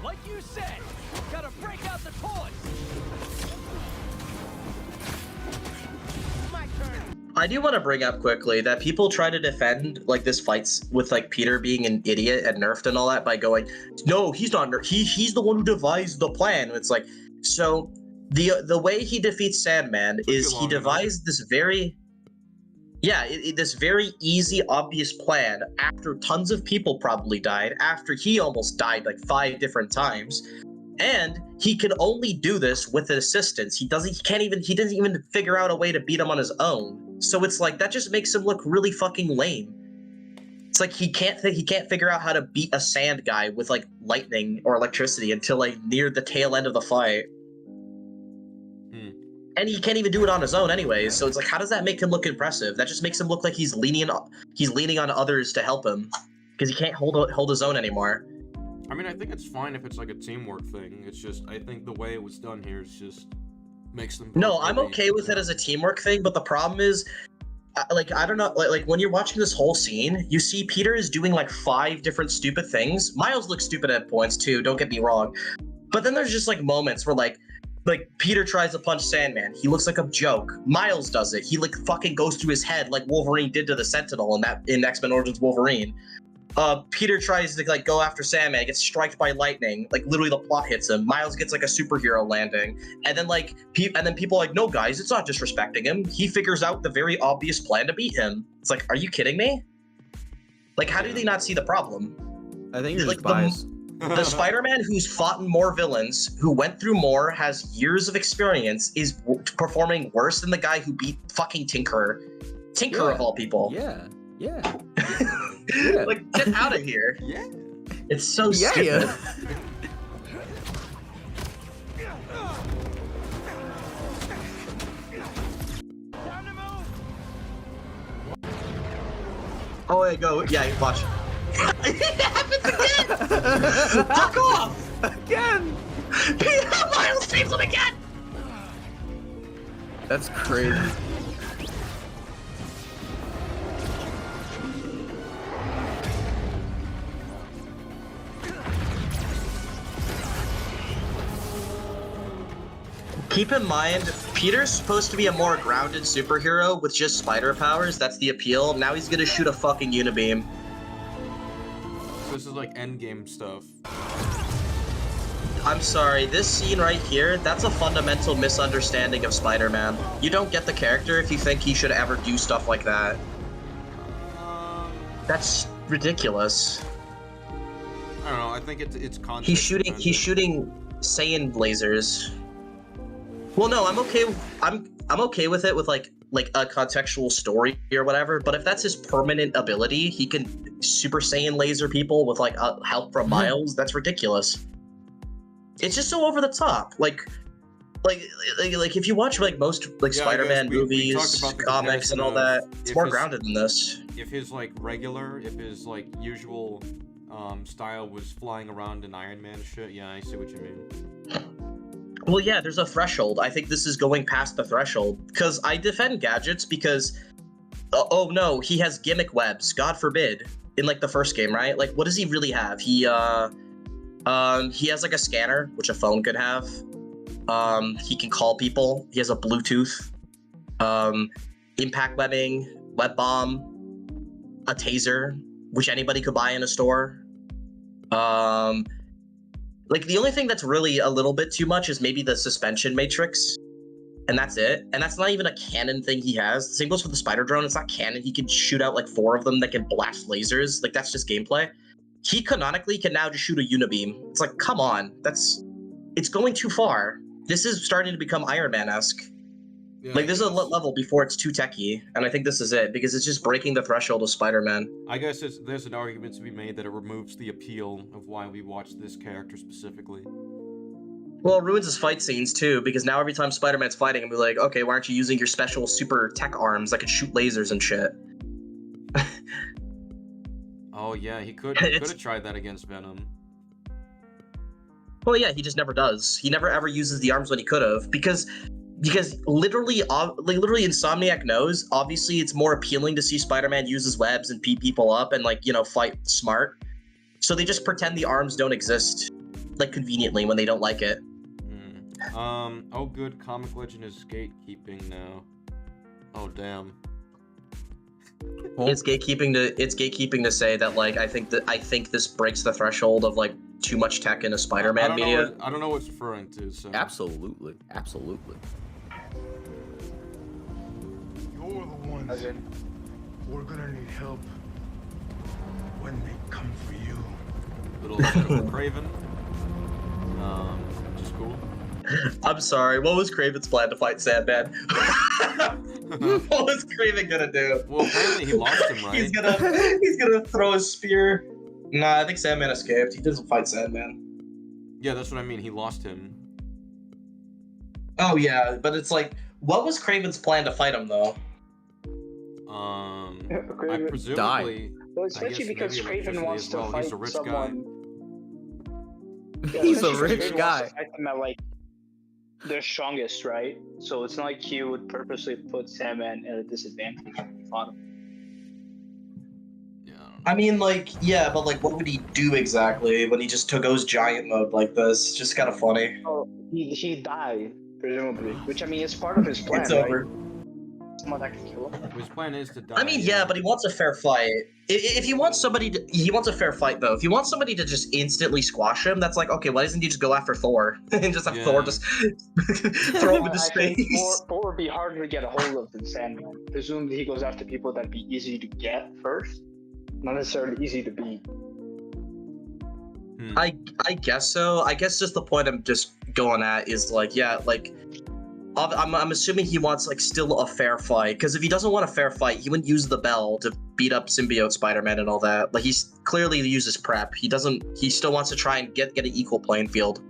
Like you said, gotta break out the toys. My turn. I do want to bring up quickly that people try to defend like this fights with like Peter being an idiot and nerfed and all that by going, no, he's not nerfed. He's the one who devised the plan. It's like, so the way he defeats Sandman is he devised this very this very easy, obvious plan after tons of people probably died, after he almost died like 5 different times, and he can only do this with assistance. He doesn't even figure out a way to beat him on his own. So it's like that just makes him look really fucking lame. It's like he can't figure out how to beat a sand guy with like lightning or electricity until like near the tail end of the fight. And he can't even do it on his own anyways, so it's like, how does that make him look impressive? That just makes him look like he's leaning on others to help him, because he can't hold his own anymore. I mean, I think it's fine if it's like a teamwork thing. It's just, I think the way it was done here is just makes them... No, I'm okay with it as a teamwork thing, but the problem is, like, I don't know, like when you're watching this whole scene, you see Peter is doing like 5 different stupid things. Miles looks stupid at points too, don't get me wrong. But then there's just like moments where like Peter tries to punch Sandman. He looks like a joke. Miles does it. He like fucking goes through his head like Wolverine did to the Sentinel in X-Men Origins Wolverine. Peter tries to like go after Sandman, gets struck by lightning. Like literally the plot hits him. Miles gets like a superhero landing, and then like people are like, no guys, it's not disrespecting him. He figures out the very obvious plan to beat him. It's like, are you kidding me? Like, how do they not see the problem? I think you're like just biased. The Spider-Man who's fought more villains, who went through more, has years of experience, is performing worse than the guy who beat fucking Tinkerer. Tinkerer of all people. Yeah. Like, get out of here. Yeah. It's so stupid. Oh, yeah, go. Yeah, watch. It happens again! Fuck off! Again! Miles saves him again! That's crazy. Keep in mind, Peter's supposed to be a more grounded superhero with just spider powers. That's the appeal. Now he's gonna shoot a fucking unibeam. This is like endgame stuff. I'm sorry, this scene right here, that's a fundamental misunderstanding of Spider-Man. You don't get the character if you think he should ever do stuff like that. That's ridiculous. I don't know, I think it's context. He's shooting Saiyan lasers. Well, no, I'm okay with it with like a contextual story or whatever, but if that's his permanent ability, he can Super Saiyan laser people with like help from Miles. That's ridiculous. It's just so over the top. Like if you watch like most like Spider-Man movies, comics, and all that, it's more grounded than this. If his like usual style was flying around in Iron Man shit, yeah, I see what you mean. Well, yeah, there's a threshold. I think this is going past the threshold, because I defend gadgets because, oh no, he has gimmick webs. God forbid. In like the first game, right? Like, what does he really have? He has like a scanner, which a phone could have. He can call people. He has a Bluetooth. Impact webbing, web bomb, a taser, which anybody could buy in a store. Like, the only thing that's really a little bit too much is maybe the suspension matrix, and that's it. And that's not even a canon thing he has. The same goes for the spider drone. It's not canon. He can shoot out like 4 of them that can blast lasers. Like, that's just gameplay. He canonically can now just shoot a unibeam. It's like, come on. It's going too far. This is starting to become Iron Man-esque. Yeah, like, there's a level before it's too techy, and I think this is it, because it's just breaking the threshold of Spider-Man. I guess there's an argument to be made that it removes the appeal of why we watch this character specifically. Well, it ruins his fight scenes, too, because now every time Spider-Man's fighting, I'm like, okay, why aren't you using your special super tech arms that can shoot lasers and shit? Oh yeah, he could have tried that against Venom. Well, yeah, he just never does. He never ever uses the arms when he could have because literally Insomniac knows. Obviously, it's more appealing to see Spider-Man use his webs and beat people up and like fight smart. So they just pretend the arms don't exist, like conveniently when they don't like it. Oh good, Comic Legend is gatekeeping now. Oh damn. It's gatekeeping to say that like I think this breaks the threshold of like too much tech in a Spider-Man media. I don't know what it's referring to. So. Absolutely. You're the ones. We're gonna need help when they come for you. Little setup for Craven. Which is cool. I'm sorry. What was Craven's plan to fight Sandman? What was Craven gonna do? Well, apparently he lost him, right? He's gonna throw a spear. Nah, I think Sandman escaped. He doesn't fight Sandman. Yeah, that's what I mean. He lost him. Oh yeah, but it's like, what was Craven's plan to fight him though? I presumably. Well, especially because Craven wants to fight He's a rich someone. guy. He's a rich guy. Fight them at like their strongest, right? So it's not like he would purposely put Sandman at a disadvantage when he fought him. I mean, like, yeah, but like, what would he do exactly when he just goes giant mode like this? It's just kind of funny. Oh, he died presumably, which I mean is part of his plan. It's over. Right? Someone that can kill him. His plan is to die. I mean, yeah, but he wants a fair fight. If he wants somebody to, he wants a fair fight though. If he wants somebody to just instantly squash him, that's like, okay, why doesn't he just go after Thor and just have Thor just throw him into space? Thor would be harder to get a hold of than Sandman. Presumably he goes after people that'd be easy to get first, not necessarily easy to beat. I guess so. I guess just the point I'm just going at is like, yeah, like. I'm assuming he wants like still a fair fight, because if he doesn't want a fair fight, he wouldn't use the bell to beat up symbiote Spider-Man and all that. Like he's clearly uses prep. He still wants to try and get an equal playing field.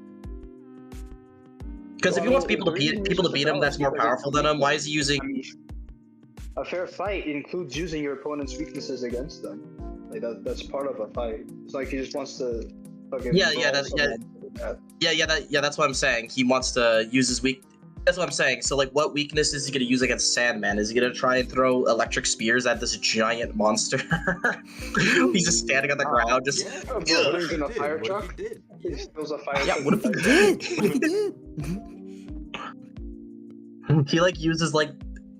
Because if he wants people to beat him that's more powerful than him, why is he using? A fair fight includes using your opponent's weaknesses against them. Like that's part of a fight. It's like he just wants to fucking that's what I'm saying. He wants to use his weak. That's what I'm saying. So, like, what weakness is he going to use against Sandman? Is he going to try and throw electric spears at this giant monster? He's just standing on the ground, just... Yeah, he's in a fire truck. He steals a fire truck. Yeah, what if he did? He, like, uses, like,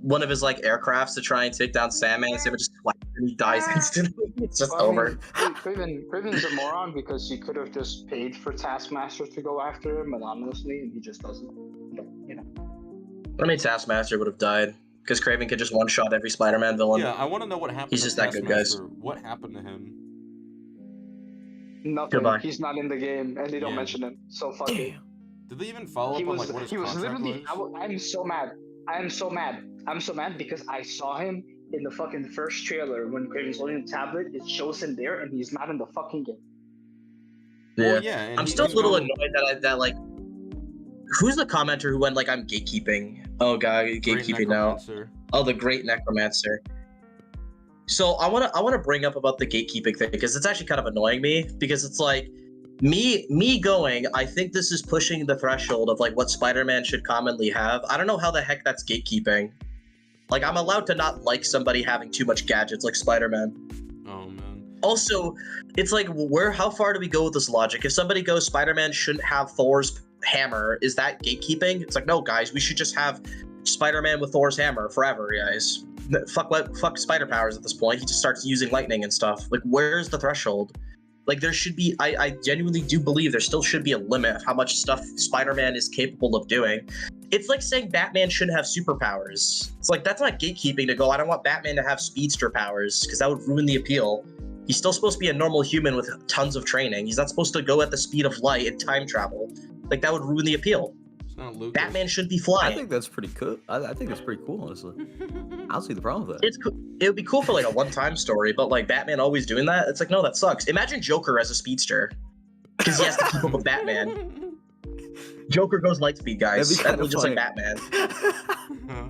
one of his, like, aircrafts to try and take down Sandman, and Sandman just flies and he dies instantly. It's just over. Craven's a moron because he could have just paid for Taskmaster to go after him anonymously, and he just doesn't. You know. I mean, Taskmaster would have died because Craven could just one-shot every Spider-Man villain. Yeah, I want to know what happened. He's just that good, guys. What happened to him? Nothing. Goodbye. He's not in the game, and they don't mention him. So fuck it. Did they even follow up on like what his contract was? I'm so mad. I'm so mad because I saw him in the fucking first trailer when Craven's holding the tablet. It shows him there, and he's not in the fucking game. Yeah. Well, yeah, I'm still a little annoyed that like. Who's the commenter who went like, I'm gatekeeping? Oh god, gatekeeping now. Oh, the great necromancer. So I wanna bring up about the gatekeeping thing because it's actually kind of annoying me because it's like me going, I think this is pushing the threshold of like what Spider-Man should commonly have. I don't know how the heck that's gatekeeping. Like I'm allowed to not like somebody having too much gadgets like Spider-Man. Oh man. Also, it's like how far do we go with this logic? If somebody goes Spider-Man shouldn't have Thor's hammer, is that gatekeeping? It's like, no guys, we should just have Spider-Man with Thor's hammer forever, guys. Fuck spider powers at this point. He just starts using lightning and stuff. Like, where's the threshold? Like, there should be, I genuinely do believe there still should be a limit of how much stuff Spider-Man is capable of doing. It's like saying Batman shouldn't have superpowers. It's like, that's not gatekeeping to go, I don't want Batman to have speedster powers, because that would ruin the appeal. He's still supposed to be a normal human with tons of training. He's not supposed to go at the speed of light and time travel. Like, that would ruin the appeal. It's not Lucas. Batman should be flying. I think that's pretty cool. I think that's pretty cool, honestly. I don't see the problem with that. It's cool. It would be cool for like a one-time story, but like Batman always doing that, it's like, no, that sucks. Imagine Joker as a speedster, because he has to keep up with Batman. Joker goes light speed, guys. That'd be just like Batman.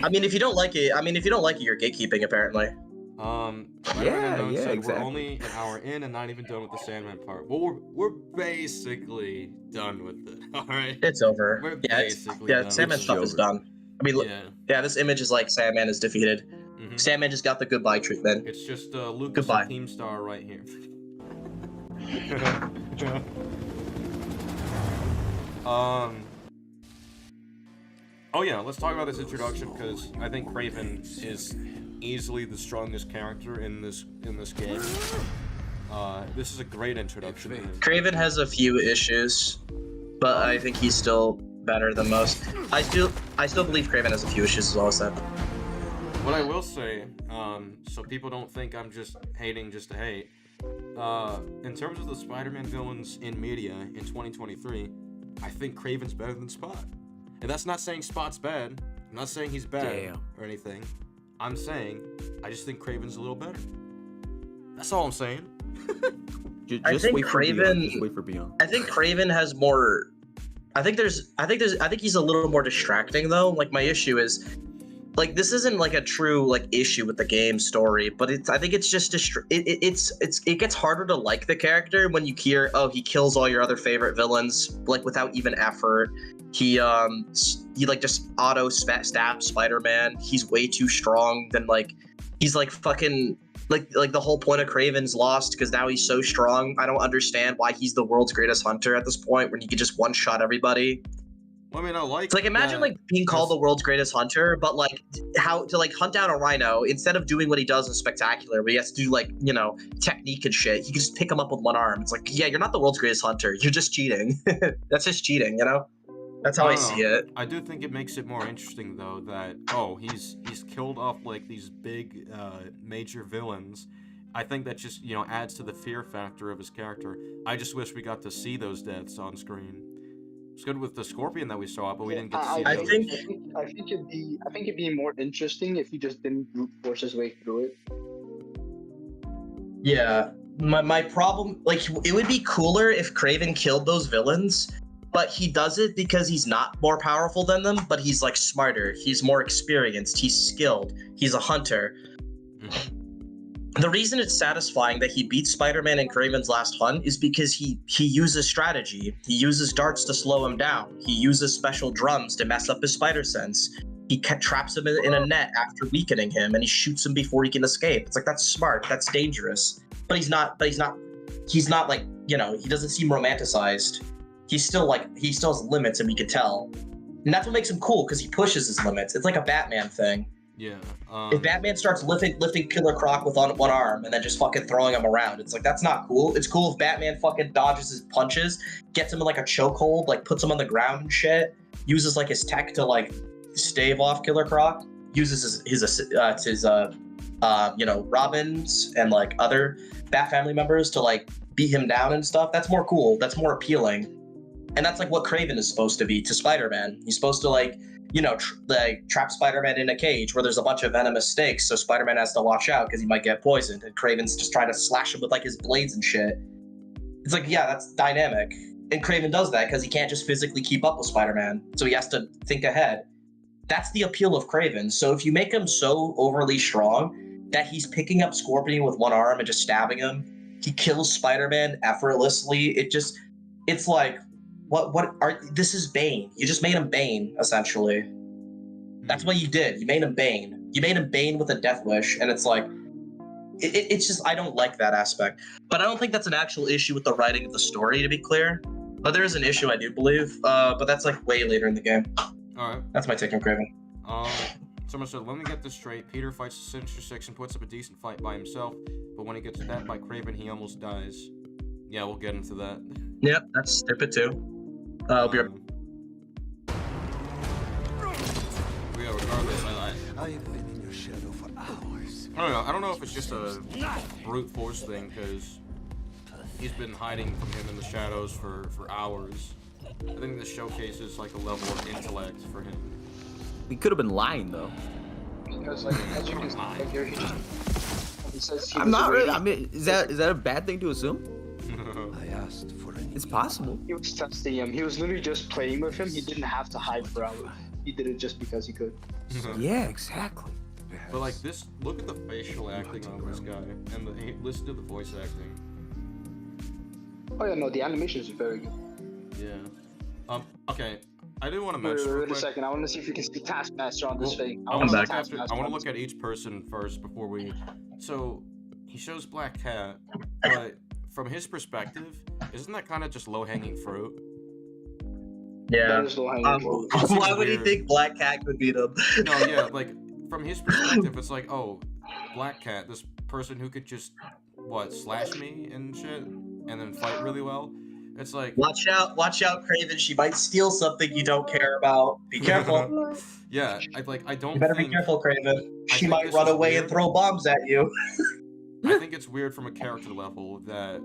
I mean, if you don't like it, you're gatekeeping apparently. Spider-Man Unknown yeah, said exactly. we're only an hour in and not even done with the Sandman part. Well, we're basically done with it. All right. It's over. We're Yeah, basically done. Sandman with stuff it. is done. I mean, look, Yeah. yeah, this image is like Sandman is defeated. Mhm. Sandman just got the goodbye treatment. It's just Lucas Goodbye. and Keemstar right here. Oh yeah, let's talk about this introduction because I think Kraven is easily the strongest character in this game. This is a great introduction to him. Kraven has a few issues, but I think he's still better than most. I still believe Kraven has a few issues as well as that. What I will say, so people don't think I'm just hating just to hate, in terms of the Spider-Man villains in media in 2023, I think Kraven's better than Spot. And that's not saying Spot's bad. I'm not saying he's bad or anything. I'm saying I just think Kraven's a little better. That's all I'm saying. Just think wait for Kraven- Beyond. Just wait for Beyond. I think Kraven has more. I think he's a little more distracting though. Like my issue is, like this isn't like a true like issue with the game story, but I think it's just it gets harder to like the character when you hear, oh, he kills all your other favorite villains like without even effort. He like just auto stabs Spider-Man. He's way too strong. Then like he's like fucking like the whole point of Kraven's lost because now he's so strong. I don't understand why he's the world's greatest hunter at this point when he can just one-shot everybody. Well, I mean, I like. It's like imagine that. like being called the world's greatest hunter, but like how to like hunt down a rhino instead of doing what he does in Spectacular, where he has to do like, you know, technique and shit. He can just pick him up with one arm. It's like, yeah, you're not the world's greatest hunter. You're just cheating. That's just cheating, you know? That's how I see it. I do think it makes it more interesting though that he's killed off like these big major villains. I think that just, you know, adds to the fear factor of his character. I just wish we got to see those deaths on screen. It's good with the Scorpion that we saw, but we didn't get to see. I those. think I think it'd be more interesting if you just didn't brute force his way through it. Yeah, my problem, like, it would be cooler if Kraven killed those villains, but he does it because he's not more powerful than them, but he's like smarter, he's more experienced, he's skilled, he's a hunter. The reason it's satisfying that he beats Spider-Man in Kraven's last hunt is because he uses strategy. He uses darts to slow him down. He uses special drums to mess up his spider sense. He traps him in a net after weakening him, and he shoots him before he can escape. It's like, that's smart, that's dangerous. But he's not like, you know, he doesn't seem romanticized. He still has limits, and we can tell. And that's what makes him cool, because he pushes his limits. It's like a Batman thing. Yeah. If Batman starts lifting Killer Croc with one arm and then just fucking throwing him around, it's like, that's not cool. It's cool if Batman fucking dodges his punches, gets him in like a chokehold, like puts him on the ground and shit, uses like his tech to like stave off Killer Croc, uses his you know, Robins and like other Bat family members to like beat him down and stuff. That's more cool. That's more appealing. And that's like what Kraven is supposed to be to Spider-Man. He's supposed to like, you know, trap Spider-Man in a cage where there's a bunch of venomous snakes, so Spider-Man has to watch out because he might get poisoned, and Kraven's just trying to slash him with like his blades and shit. It's like, yeah, that's dynamic. And Kraven does that because he can't just physically keep up with Spider-Man, so he has to think ahead. That's the appeal of Kraven. So if you make him so overly strong that he's picking up Scorpion with one arm and just stabbing him, he kills Spider-Man effortlessly, it's like, this is Bane. You just made him Bane, essentially. That's what you did. You made him Bane. You made him Bane with a death wish, and it's like, it's just, I don't like that aspect. But I don't think that's an actual issue with the writing of the story, to be clear. But there is an issue, I do believe. But that's like way later in the game. Alright. That's my take on Kraven. Someone said, let me get this straight. Peter fights the Sinister Six and puts up a decent fight by himself, but when he gets stabbed by Kraven, he almost dies. Yeah, we'll get into that. Yep, that's stupid too. I'll be right. Yeah, regardless, I've been in your shadow for hours. I don't know. I don't know if it's just a brute force thing, because he's been hiding from him in the shadows for hours. I think this showcases like a level of intellect for him. He could have been lying though. Because like, as you can see, like, here he says he I'm was not really. away. I mean, is that a bad thing to assume? I asked for an It's possible. He was testing him. He was literally just playing with him. He didn't have to hide for hours. He did it just because he could. Yeah, exactly. But like this, look at the facial acting on this guy, and listen to the voice acting. Oh yeah, no, the animation is very good. Yeah. Okay. I do want to mention. Wait a second. I want to see if you can see Taskmaster on this thing. I want to look at each person first before we. So he shows Black Cat, but from his perspective, isn't that kind of just low-hanging fruit? Yeah. Fruit. Why would he think Black Cat could beat him? No, yeah, like from his perspective, it's like, oh, Black Cat, this person who could just slash me and shit, and then fight really well. It's like, watch out, Craven. She might steal something you don't care about. Be careful. Yeah, I don't. You better be careful, Craven. She might run away and throw bombs at you. I think it's weird from a character level that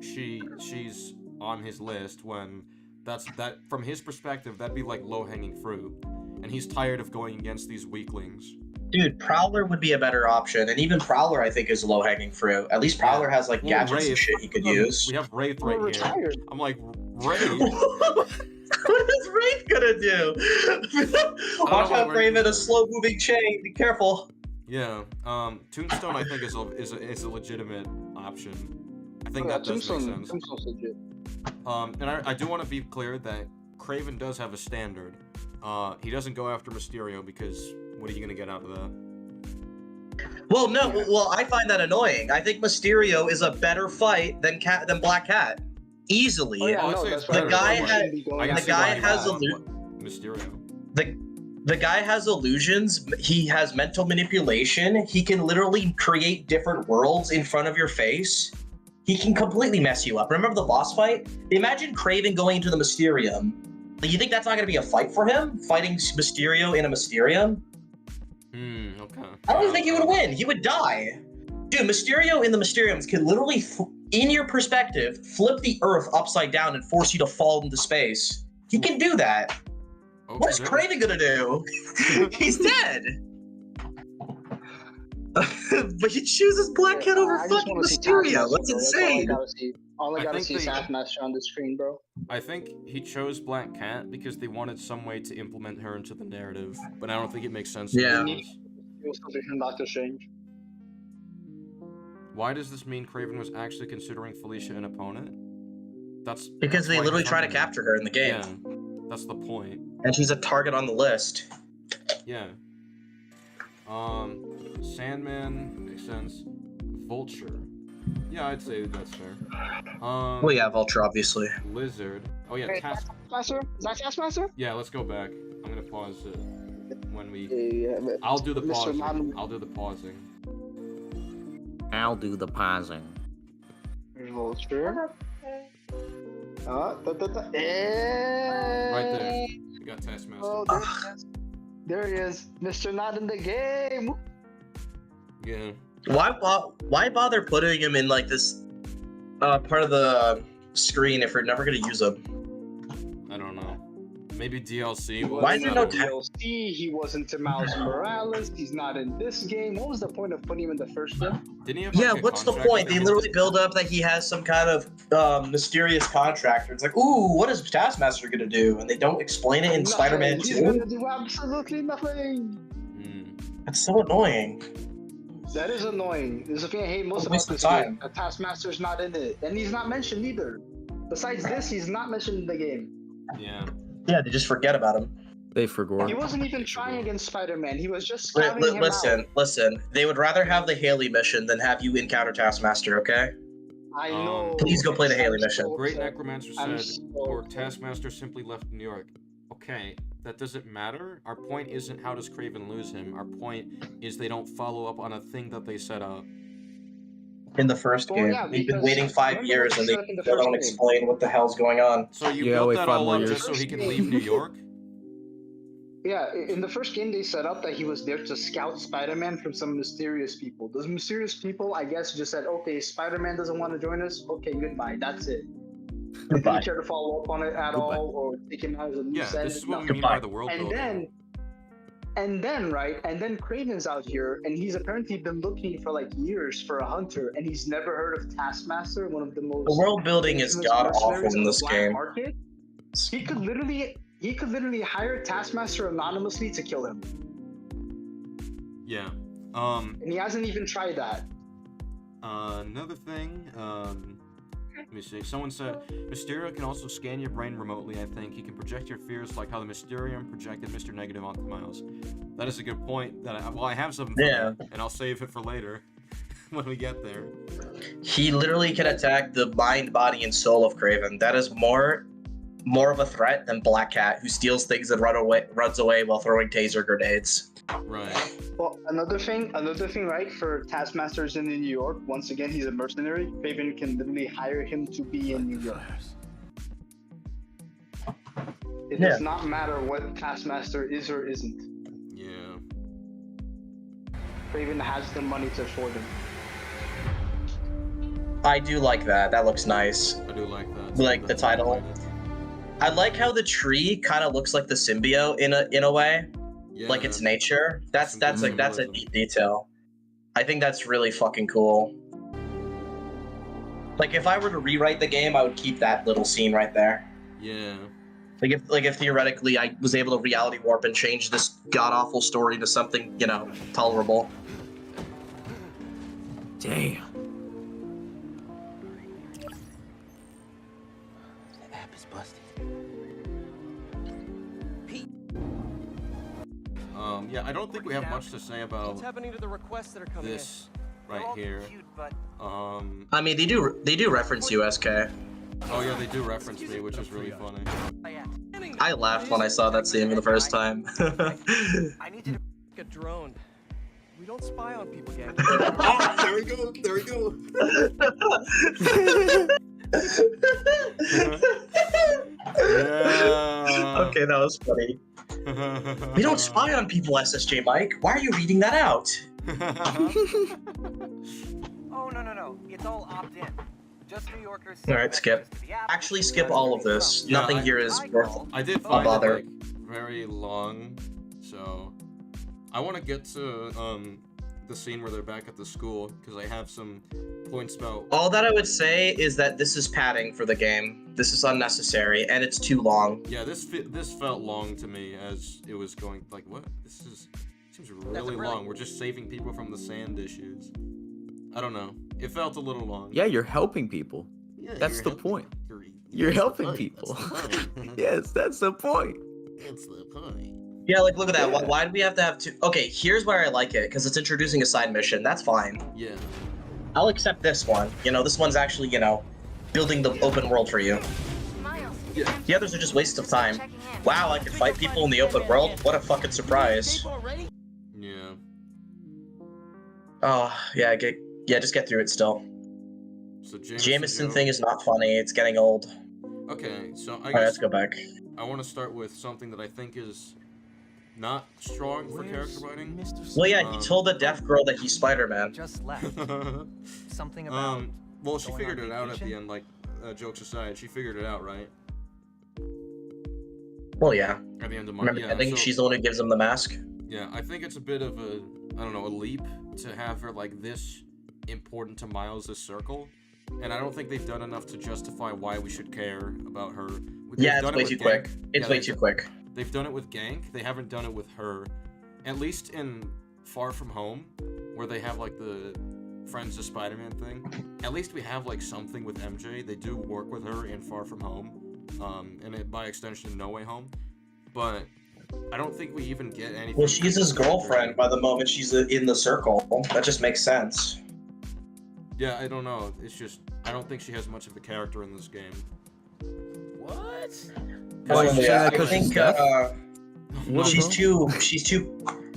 she's on his list when that from his perspective that'd be like low-hanging fruit, and he's tired of going against these weaklings. Dude, Prowler would be a better option, and even Prowler I think is low-hanging fruit. At least Prowler has like gadgets and shit he could use. We have Wraith right here. I'm like, Wraith. What is Wraith gonna do? Watch out, Raven, a slow-moving chain. Be careful. Yeah. Tombstone I think is a legitimate option. I think that does make sense. Tombstone's legit. And I do want to be clear that Craven does have a standard. He doesn't go after Mysterio because what are you gonna get out of that? Well, no. Well, I find that annoying. I think Mysterio is a better fight than Black Cat, easily. Oh, yeah, no, the guy has Mysterio. The guy has illusions. He has mental manipulation. He can literally create different worlds in front of your face. He can completely mess you up. Remember the boss fight? Imagine Craven going into the Mysterium. You think that's not going to be a fight for him? Fighting Mysterio in a Mysterium? Okay. I don't even think he would win. He would die. Dude, Mysterio in the Mysteriums can literally, in your perspective, flip the Earth upside down and force you to fall into space. He can do that. Okay. What is Craven gonna do? He's dead. But he chooses Black Cat over fucking Mysterio. That's insane. All I gotta see is Taskmaster on the screen, bro. I think he chose Black Cat because they wanted some way to implement her into the narrative, but I don't think it makes sense. Yeah. Doctor Strange. Why does this mean Craven was actually considering Felicia an opponent? Because they literally try to capture her in the game. Yeah, that's the point. And she's a target on the list. Yeah. Sandman makes sense. Vulture. Yeah, I'd say that's fair. Well, yeah, Vulture, obviously. Lizard. Oh yeah, Hey, Taskmaster? Is that Taskmaster? Yeah, let's go back. I'm gonna pause it when we. Yeah, I'll do the Mr. pausing. Madden. I'll do the pausing. I'll do the pausing. Vulture. Right there. We got Taskmaster. Oh, there he is. Mr. Not in the game. Yeah. Why bother putting him in like this part of the screen if we're never gonna use him? I don't know. Maybe DLC. Why is there no DLC? He wasn't to Miles Morales. He's not in this game. What was the point of putting him in the first game? Didn't he have, Yeah, like, a what's the contract point? with They him? literally build up that he has some kind of mysterious contract. It's like, ooh, what is Taskmaster gonna do? And they don't explain it in Nothing. Spider-Man He's 2. gonna do absolutely nothing. That's so annoying. That is annoying. This is the thing I hate most about Waste of this time. game. A Taskmaster's not in it, and he's not mentioned either. Besides this, he's not mentioned in the game. Yeah. Yeah, they just forget about him. They forgot. He wasn't even trying against Spider-Man. He was just scouting him Listen. They would rather have the Haley mission than have you encounter Taskmaster, okay? out. I know. Please go play the Haley I'm mission. so Great upset. Necromancer I'm said, so or upset. Taskmaster simply left New York. Okay, that doesn't matter. Our point isn't how does Craven lose him. Our point is they don't follow up on a thing that they set up. In the first Well, game. yeah, We've been because waiting 5 remember years what and they they said in the still first don't game? explain what the hell's going on. So you Yeah, built wait that 5 all more up years. just so he can leave New York? Yeah, in the first game they set up that he was there to scout Spider-Man from some mysterious people. Those mysterious people, I guess, just said, okay, Spider-Man doesn't want to join us. Okay, goodbye. That's it. They Goodbye. didn't care to follow up on it at all or take him out as a loose Yeah, end. this is what we nothing. mean by the world And building. then Craven's out here, and he's apparently been looking for like years for a hunter, and he's never heard of Taskmaster, one of the most. The world building is infamous god awful mercenaries in of the this black game. market. He could literally hire Taskmaster anonymously to kill him. Yeah. And he hasn't even tried that. Another thing, let me see. Someone said Mysterio can also scan your brain remotely. I think he can project your fears like how the Mysterium projected Mr. Negative onto Miles. That is a good point. I have something for that, and I'll save it for later when we get there. He literally can attack the mind, body, and soul of Kraven. That is more of a threat than Black Cat, who steals things and runs away while throwing taser grenades. Right. Well, another thing, right? For Taskmasters in New York, once again, he's a mercenary. Kraven can literally hire him to be in New York. It does not matter what Taskmaster is or isn't. Yeah. Kraven has the money to afford him. I do like that. That looks nice. I do like that. Like the title. I like how the tree kind of looks like the symbiote in a way. Yeah. Like its nature. That's a neat detail. I think that's really fucking cool. Like if I were to rewrite the game, I would keep that little scene right there. Yeah. Like if theoretically I was able to reality warp and change this god awful story to something, you know, tolerable. Damn. The app is busted. Yeah, I don't think we have much to say about What's happening to the requests that are coming this right here. I mean, they do reference USK. Oh yeah, they do reference me, which is really funny. I laughed when I saw that scene for the first time. I need you to a drone. We don't spy on people, gang. Oh, there we go. There we go. Yeah. Okay, that was funny. We don't spy on people, SSJ Mike. Why are you reading that out? Oh, no. It's all opt-in. Just New Yorkers. Alright, skip. Actually, skip all of this. Yeah, Nothing here is worth I did a find bother. it like very long, so I want to get to the scene where they're back at the school because I have some points about. All that I would say is that this is padding for the game. This is unnecessary, and it's too long. Yeah, this felt long to me as it was going. Like, what? Seems really long. We're just saving people from the sand issues. I don't know. It felt a little long. Yeah, you're helping people. Yeah, That's the point. You're that's the helping point, people. that's the point. Yes, that's the point. That's the point. Yeah, like, look at that. Why do we have to have two? Okay, here's where I like it, because it's introducing a side mission. That's fine. Yeah. I'll accept this one. You know, this one's actually, you know, building the open world for you. Miles, Yeah. The others are just waste of time. Wow, I can fight people in the open world? What a fucking surprise. Yeah. Oh, yeah, just get through it still. So Jameson thing is not funny. It's getting old. Okay, so I Alright, guess let's go back. I want to start with something that I think is not strong for character writing. Well, yeah, he told the deaf girl that he's Spider-Man. Just left. Something about. Well, she going figured on it out at vacation? the end. Like, jokes aside, she figured it out, right? Well, yeah. At the end of my Remember, yeah. I think So, she's the one who gives him the mask. yeah, I think it's a bit of a, I don't know, a leap to have her like this important to Miles' circle, and I don't think they've done enough to justify why we should care about her. Yeah, it's way too quick. It's way too quick. They've done it with Gank. They haven't done it with her. At least in Far From Home, where they have like the Friends of Spider-Man thing. At least we have like something with MJ. They do work with her in Far From Home, and by extension, No Way Home. But I don't think we even get anything. Well, she's his girlfriend by the moment she's in the circle. That just makes sense. Yeah, I don't know. It's just I don't think she has much of a character in this game. What? Oh, you say yeah, that I 'cause she's think deaf?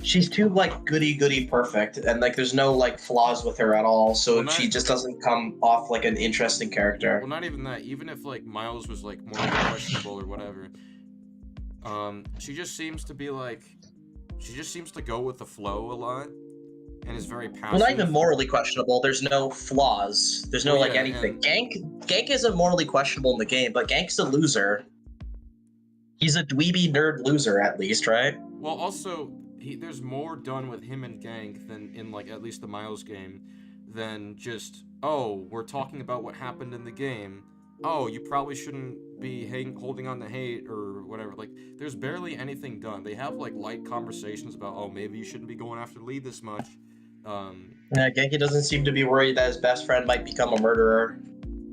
she's too like goody perfect, and like there's no like flaws with her at all. So Well, not- she just doesn't come off like an interesting character. Well, not even that. Even if like Miles was like more questionable or whatever, she just seems to be like, she just seems to go with the flow a lot, and is very passive. Well, not even morally questionable. There's no flaws. There's no Well, like yeah, anything. Gank isn't morally questionable in the game, but Gank's a loser. He's a dweeby nerd loser, at least, right? Well, also, there's more done with him and Gank than in, like, at least the Miles game, than just, oh, we're talking about what happened in the game. Oh, you probably shouldn't be holding on to hate or whatever. Like, there's barely anything done. They have, like, light conversations about, oh, maybe you shouldn't be going after Lee this much. Genki doesn't seem to be worried that his best friend might become a murderer.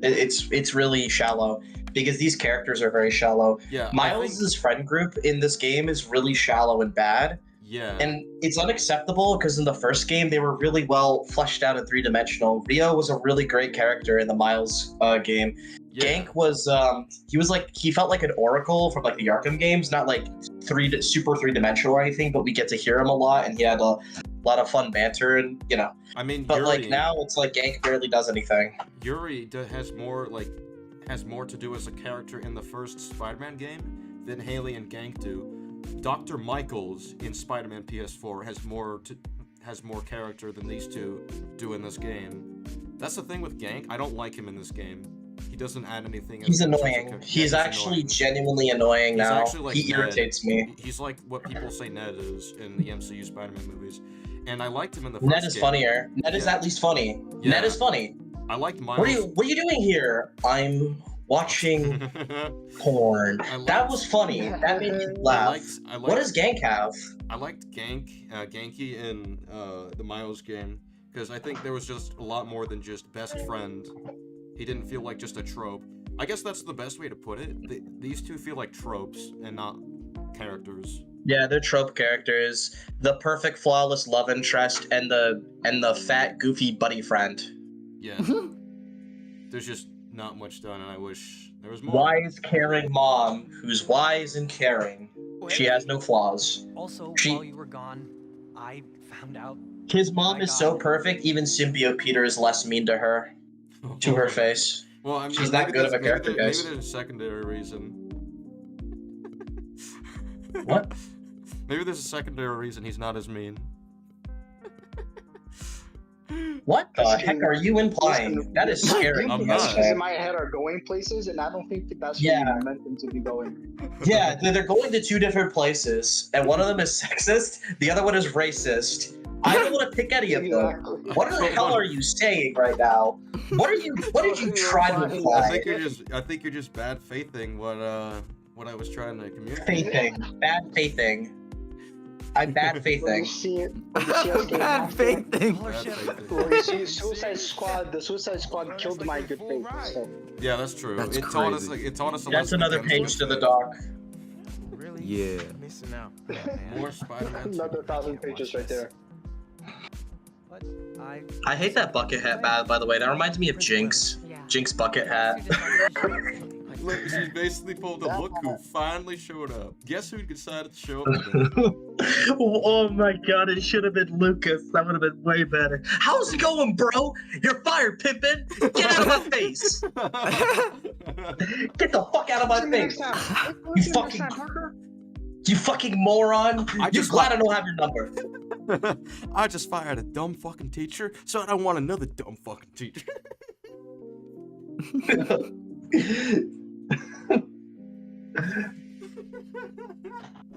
It's really shallow because these characters are very shallow. Yeah, Miles' friend group in this game is really shallow and bad. Yeah. And it's unacceptable because in the first game they were really well fleshed out and three-dimensional. Rio was a really great character in the Miles game. Yeah. Gank was he felt like an oracle from like the Arkham games, not like super three-dimensional or anything, but we get to hear him a lot and he had a lot of fun banter and I mean, but Yuri, like now it's like Gank barely does anything. Yuri has more to do as a character in the first Spider-Man game than Haley and Gank do. Dr. Michaels in Spider-Man PS4 has more character than these two do in this game. That's the thing with Gank. I don't like him in this game. He doesn't add anything. He's annoying. He's actually annoying. Genuinely annoying He's now. actually like He Ned. irritates me. He's like what people say Ned is in the MCU Spider-Man movies. And I liked him in the first Ned is game. funnier. Ned is at least funny. Yeah. Ned is funny. I liked Miles. What are you doing here? I'm watching porn. That was funny. That made me laugh. What does Gank have? I liked Ganky in the Miles game because I think there was just a lot more than just best friend. He didn't feel like just a trope. I guess that's the best way to put it. These two feel like tropes and not characters. Yeah, they're trope characters. The perfect, flawless love interest and the fat, goofy buddy friend. Yeah. There's just not much done, and I wish there was more. Wise, caring mom who's wise and caring. She has no flaws. Also, while you were gone, I found out. His mom is so perfect, even Symbiote Peter is less mean to her. To her face. Well, I mean, she's that good of a character, guys. Maybe there's a secondary reason. What? Maybe there's a secondary reason he's not as mean. What the heck are you implying? That is scary. I'm Messages not. in my head are going places, and I don't think that's where you meant them to be going. Yeah, they're going to two different places, and one of them is sexist, the other one is racist. I don't want to pick any of them. What the hell are you saying right now? What did you try to imply? I think you're just bad faithing what I was trying to communicate. Faithing. Bad faithing. I'm bad faithing. Bad faithing. Well, you see, the Suicide Squad killed my good faith. So. Yeah, that's true. That's it taught us crazy. it taught us a That's lesson another against page to the good doc. Really? Yeah. Missing out. faith. More Spider-Man. Another 1,000 pages right there. But I hate that bucket hat, by the way. That reminds me of Jinx. Jinx bucket hat. Look, she basically pulled a look who finally showed up. Guess who decided to show up today? Oh my god, it should have been Lucas. That would have been way better. How's it going, bro? You're fired, Pippin. Get out of my face. Get the fuck out of my face. You fucking moron. You're glad I don't have your number. I just fired a dumb fucking teacher, so I don't want another dumb fucking teacher.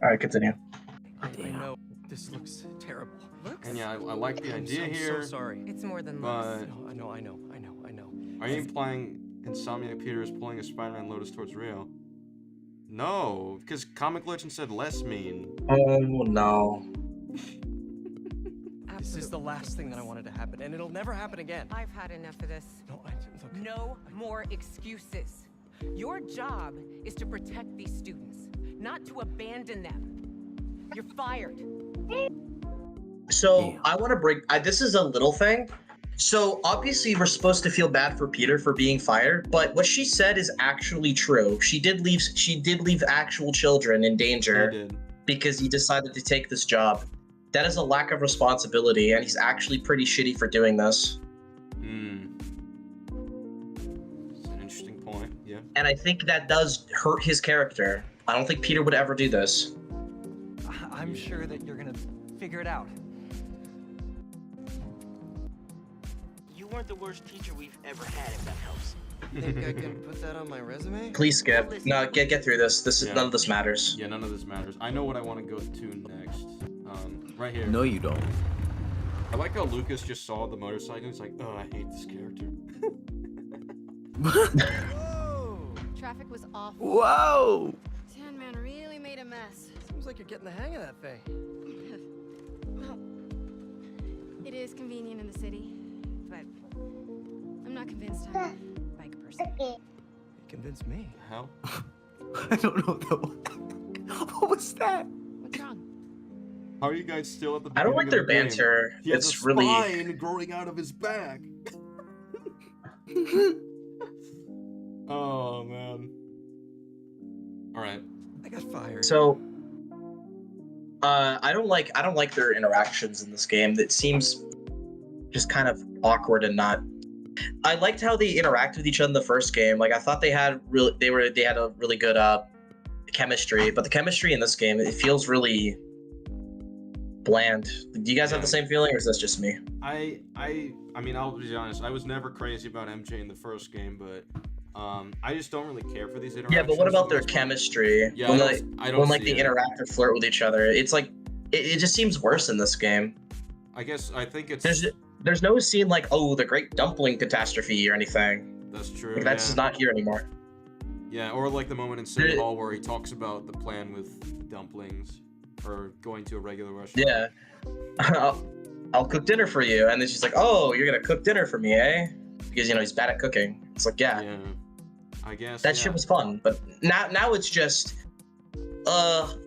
Alright, continue. I know this looks terrible. And yeah, I like the idea I'm here. so sorry. It's more than But looks. I know. are you implying Insomniac Peter is pulling a Spider-Man Lotus towards Rio? No, because Comic Legend said less mean. Oh no. This is the last thing that I wanted to happen, and it'll never happen again. I've had enough of this. Look, No more excuses. Your job is to protect these students, not to abandon them. You're fired. So I want to break. This is a little thing. So obviously we're supposed to feel bad for Peter for being fired, but what she said is actually true. She did leave actual children in danger because he decided to take this job. That is a lack of responsibility, and he's actually pretty shitty for doing this. It's an interesting point, yeah. And I think that does hurt his character. I don't think Peter would ever do this. I'm sure that you're gonna figure it out. You weren't the worst teacher we've ever had, if that helps. Think I can put that on my resume? Please skip. No, get through this. None of this matters. Yeah, none of this matters. I know what I want to go to next. Right here. No, you don't. I like how Lucas just saw the motorcycle. He's like, oh, I hate this character. Traffic was awful. Whoa! Tan Man really made a mess. Seems like you're getting the hang of that thing. It is convenient in the city, but I'm not convinced I'm a bike person. You convinced me. Hell? I don't know though. What was that? What's wrong? How are you guys still at the I don't beginning like their of the game? banter. He has It's a really. spine growing out of his back. Oh man. All right. I got fired. So, I don't like their interactions in this game. It seems just kind of awkward and not. I liked how they interacted with each other in the first game. Like I thought they had a really good chemistry, but the chemistry in this game, it feels really bland. Do you guys have the same feeling, or is this just me? I mean, I'll be honest. I was never crazy about MJ in the first game, but I just don't really care for these interactions. Yeah, but what about their chemistry? Yeah, when I don't when like see they it. interact or flirt with each other, it's like it just seems worse in this game. I think it's. There's no scene like, oh, the great dumpling catastrophe or anything. That's true. Like, that's just not here anymore. Yeah, or like the moment in City Hall where he talks about the plan with dumplings, or going to a regular restaurant. Yeah. I'll cook dinner for you, and then she's like, oh, you're gonna cook dinner for me, eh? Because he's bad at cooking. It's like, yeah. Yeah. I guess That shit was fun, but now it's just,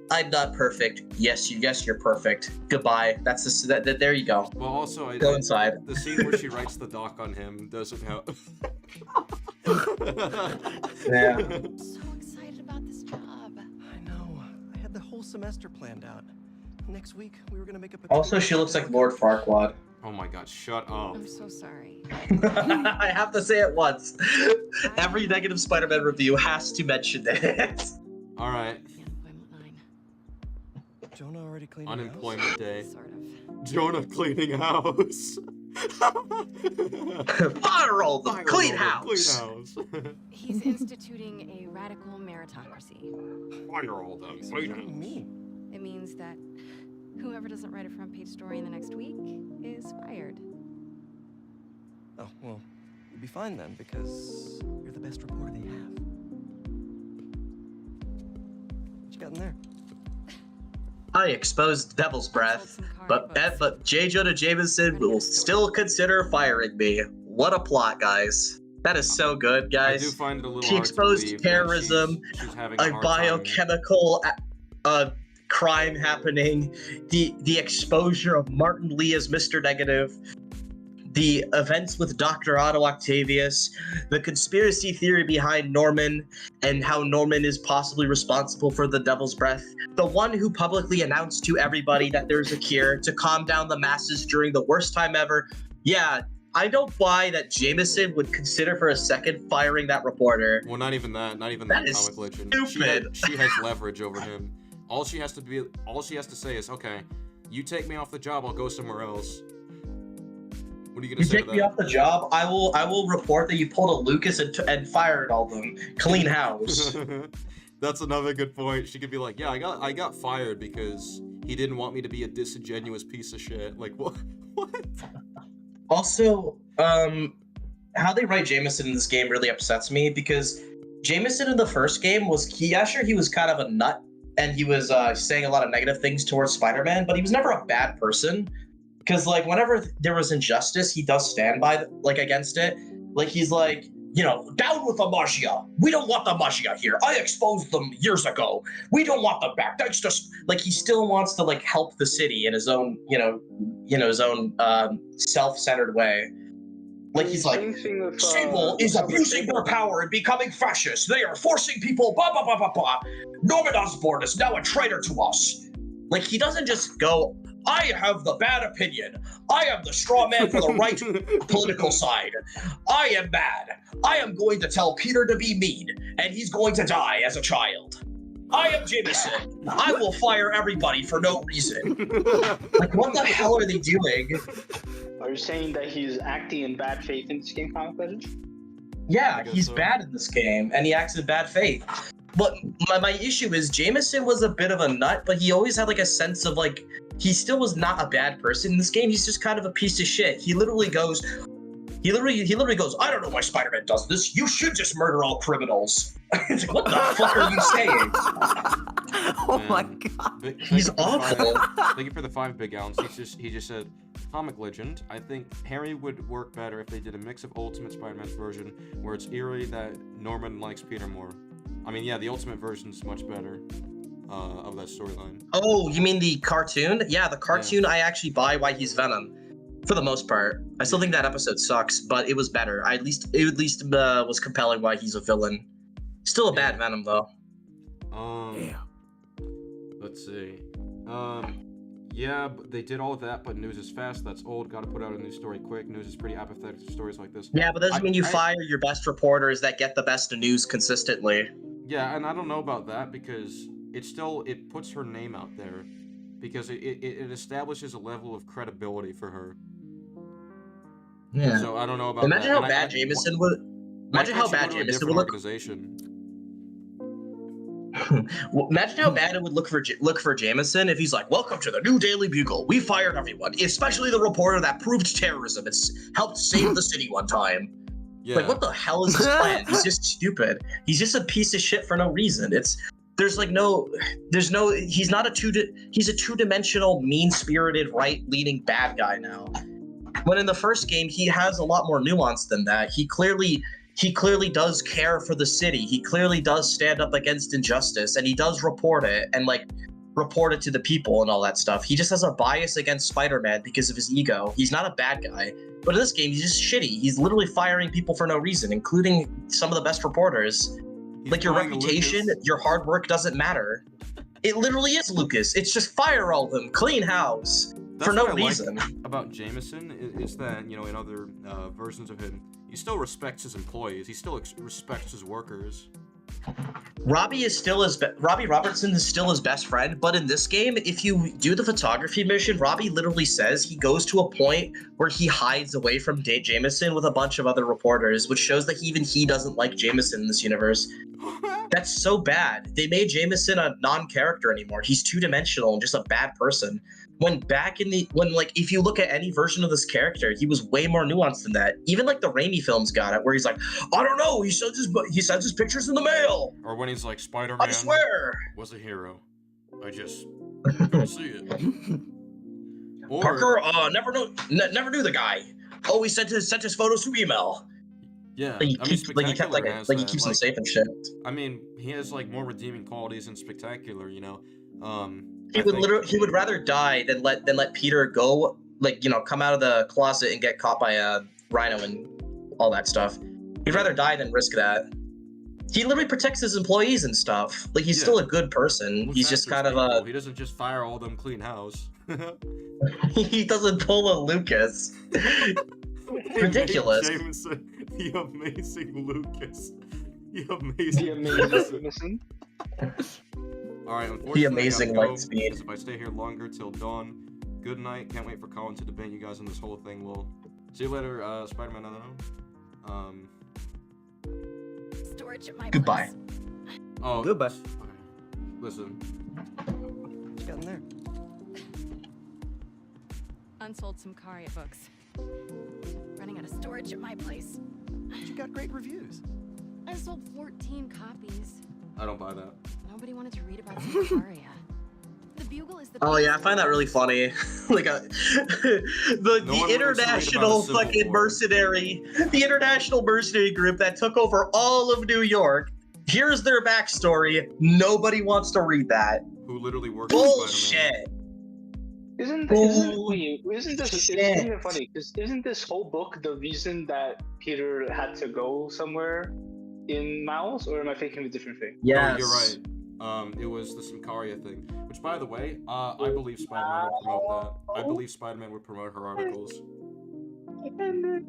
I'm not perfect. Yes, you're perfect. Goodbye. That's that. There you go. Well, also, Go inside. The scene where she writes the doc on him doesn't help. Yeah. I'm so excited about this job. I know. I had the whole semester planned out. Next week, we were gonna make up a. Also, she looks like Lord Farquaad. Oh my god, shut up. I'm so sorry. I have to say it once. Every negative Spider-Man review has to mention it. All right. Jonah already cleaned Unemployment day. Sort of. Jonah cleaning house. Fire roll the clean house. He's instituting a radical meritocracy. Fire all them clean house. It means that whoever doesn't write a front page story in the next week is fired. Oh, well, you'll be fine then, because you're the best reporter they have. What you got in there? I exposed Devil's Breath, but J. Jonah Jameson will still consider firing me. What a plot, guys. That is so good, guys. I do find it a little She hard to exposed believe that terrorism, she's having a hard time. biochemical crime happening, the exposure of Martin Lee as Mr. Negative, the events with Dr. Otto Octavius, the conspiracy theory behind Norman, and how Norman is possibly responsible for the Devil's Breath, the one who publicly announced to everybody that there's a cure to calm down the masses during the worst time ever. Yeah, I don't buy that Jameson would consider for a second firing that reporter. Well, not even that That is comic legend. stupid. She has leverage over him. All she has to say is, okay, you take me off the job, I'll go somewhere else. What are you gonna say to take me off the job, I will report that you pulled a Lucas and fired all of them. Clean house. That's another good point. She could be like, yeah, I got fired because he didn't want me to be a disingenuous piece of shit. Like, what? Also, how they write Jameson in this game really upsets me, because Jameson in the first game was he was kind of a nut, and he was saying a lot of negative things towards Spider-Man, but he was never a bad person. Because like whenever there was injustice, he does stand by against it. Like he's like, down with the Magia. We don't want the Magia here. I exposed them years ago. We don't want them back. That's just like he still wants to help the city in his own, his own self-centered way. Like he's like, Sable is abusing their power and becoming fascist. They are forcing people. Blah blah blah blah blah. Norman Osborn is now a traitor to us. Like he doesn't just go, I have the bad opinion. I am the straw man for the right political side. I am bad. I am going to tell Peter to be mean, and he's going to die as a child. I am Jameson. I will fire everybody for no reason. Like, what the hell are they doing? Are you saying that he's acting in bad faith in this game, comic legend? Yeah, he's bad in this game, and he acts in bad faith. But my issue is Jameson was a bit of a nut, but he always had a sense of he still was not a bad person in this game. He's just kind of a piece of shit. He literally goes, I don't know why Spider-Man does this. You should just murder all criminals. It's like, what the fuck are you saying? Oh my And god. He's awful. Thank you for the 5 big gallons. He just said, comic legend. I think Harry would work better if they did a mix of Ultimate Spider-Man's version, where it's eerie that Norman likes Peter more. I mean, yeah, the Ultimate version is much better of that storyline. Oh, you mean the cartoon? Yeah, the cartoon I actually buy why he's Venom. For the most part. I still think that episode sucks, but it was better. It at least was compelling why he's a villain. Still a bad Venom though. Yeah. Let's see. Yeah, but they did all of that, but news is fast. That's old. Got to put out a new story quick. News is pretty apathetic to stories like this. Yeah, but that doesn't mean you fire your best reporters that get the best news consistently. Yeah, and I don't know about that because it puts her name out there, because it establishes a level of credibility for her. Yeah. So I don't know about Imagine that. how bad Jameson would. Imagine how bad Jameson would look. Imagine how bad it would look for Jameson if he's like, "Welcome to the new Daily Bugle. We fired everyone, especially the reporter that proved terrorism. It's helped save the city one time." Yeah. Like, what the hell is his plan? He's just stupid. He's just a piece of shit for no reason. He's not he's a two-dimensional, mean-spirited, right-leaning bad guy now. When in the first game, he has a lot more nuance than that. He clearly does care for the city. He clearly does stand up against injustice, and he does report it and report it to the people and all that stuff. He just has a bias against Spider-Man because of his ego. He's not a bad guy. But in this game, he's just shitty. He's literally firing people for no reason, including some of the best reporters. Like, your reputation, your hard work doesn't matter. It literally is Lucas. It's just fire all of them, clean house. That's for no what I reason. like about Jameson is that, in other versions of him, he still respects his employees. He still respects his workers. Robbie Robertson is still his best friend, but in this game, if you do the photography mission, Robbie literally says he goes to a point where he hides away from Jameson with a bunch of other reporters, which shows that even he doesn't like Jameson in this universe. That's so bad. They made Jameson a non-character anymore. He's two-dimensional and just a bad person. If you look at any version of this character, he was way more nuanced than that. Even the Raimi films got it, where he's like, I don't know, he sends his pictures in the mail. Or when he's like, Spider-Man I swear was a hero. I just couldn't see it. Or, Parker never knew the guy. Oh, he sent his photos through email. Yeah, he keeps them safe and shit. I mean, he has more redeeming qualities than Spectacular, He would rather die than let Peter go, come out of the closet and get caught by a Rhino and all that stuff. He'd rather die than risk that. He literally protects his employees and stuff. He's still a good person. He's just kind of he doesn't just fire all them clean house. He doesn't pull a Lucas. Ridiculous. Jameson, the amazing Lucas. The amazing Jameson. Alright, unfortunately, the amazing light speed. If I stay here longer till dawn, good night. Can't wait for Colin to debate you guys on this whole thing. We'll see you later, Spider-Man. I don't know. Storage at my Goodbye. place. Oh, goodbye. Okay. Listen. What you got in there? Unsold Sumcaria books. Running out of storage at my place. You got great reviews. I sold 14 copies. I don't buy that. Nobody wanted to read about Sumcaria. The Bugle is the Oh yeah, I find that really funny. The international fucking mercenary, the international mercenary group that took over all of New York. Here's their backstory. Nobody wants to read that. Who literally works with Bullshit. Isn't this even funny? Because isn't this whole book the reason that Peter had to go somewhere in Miles, or am I thinking of a different thing? Yes. Oh, you're right. It was the Sumcaria thing. Which, by the way, I believe Spider-Man would promote that. I believe Spider-Man would promote her articles. And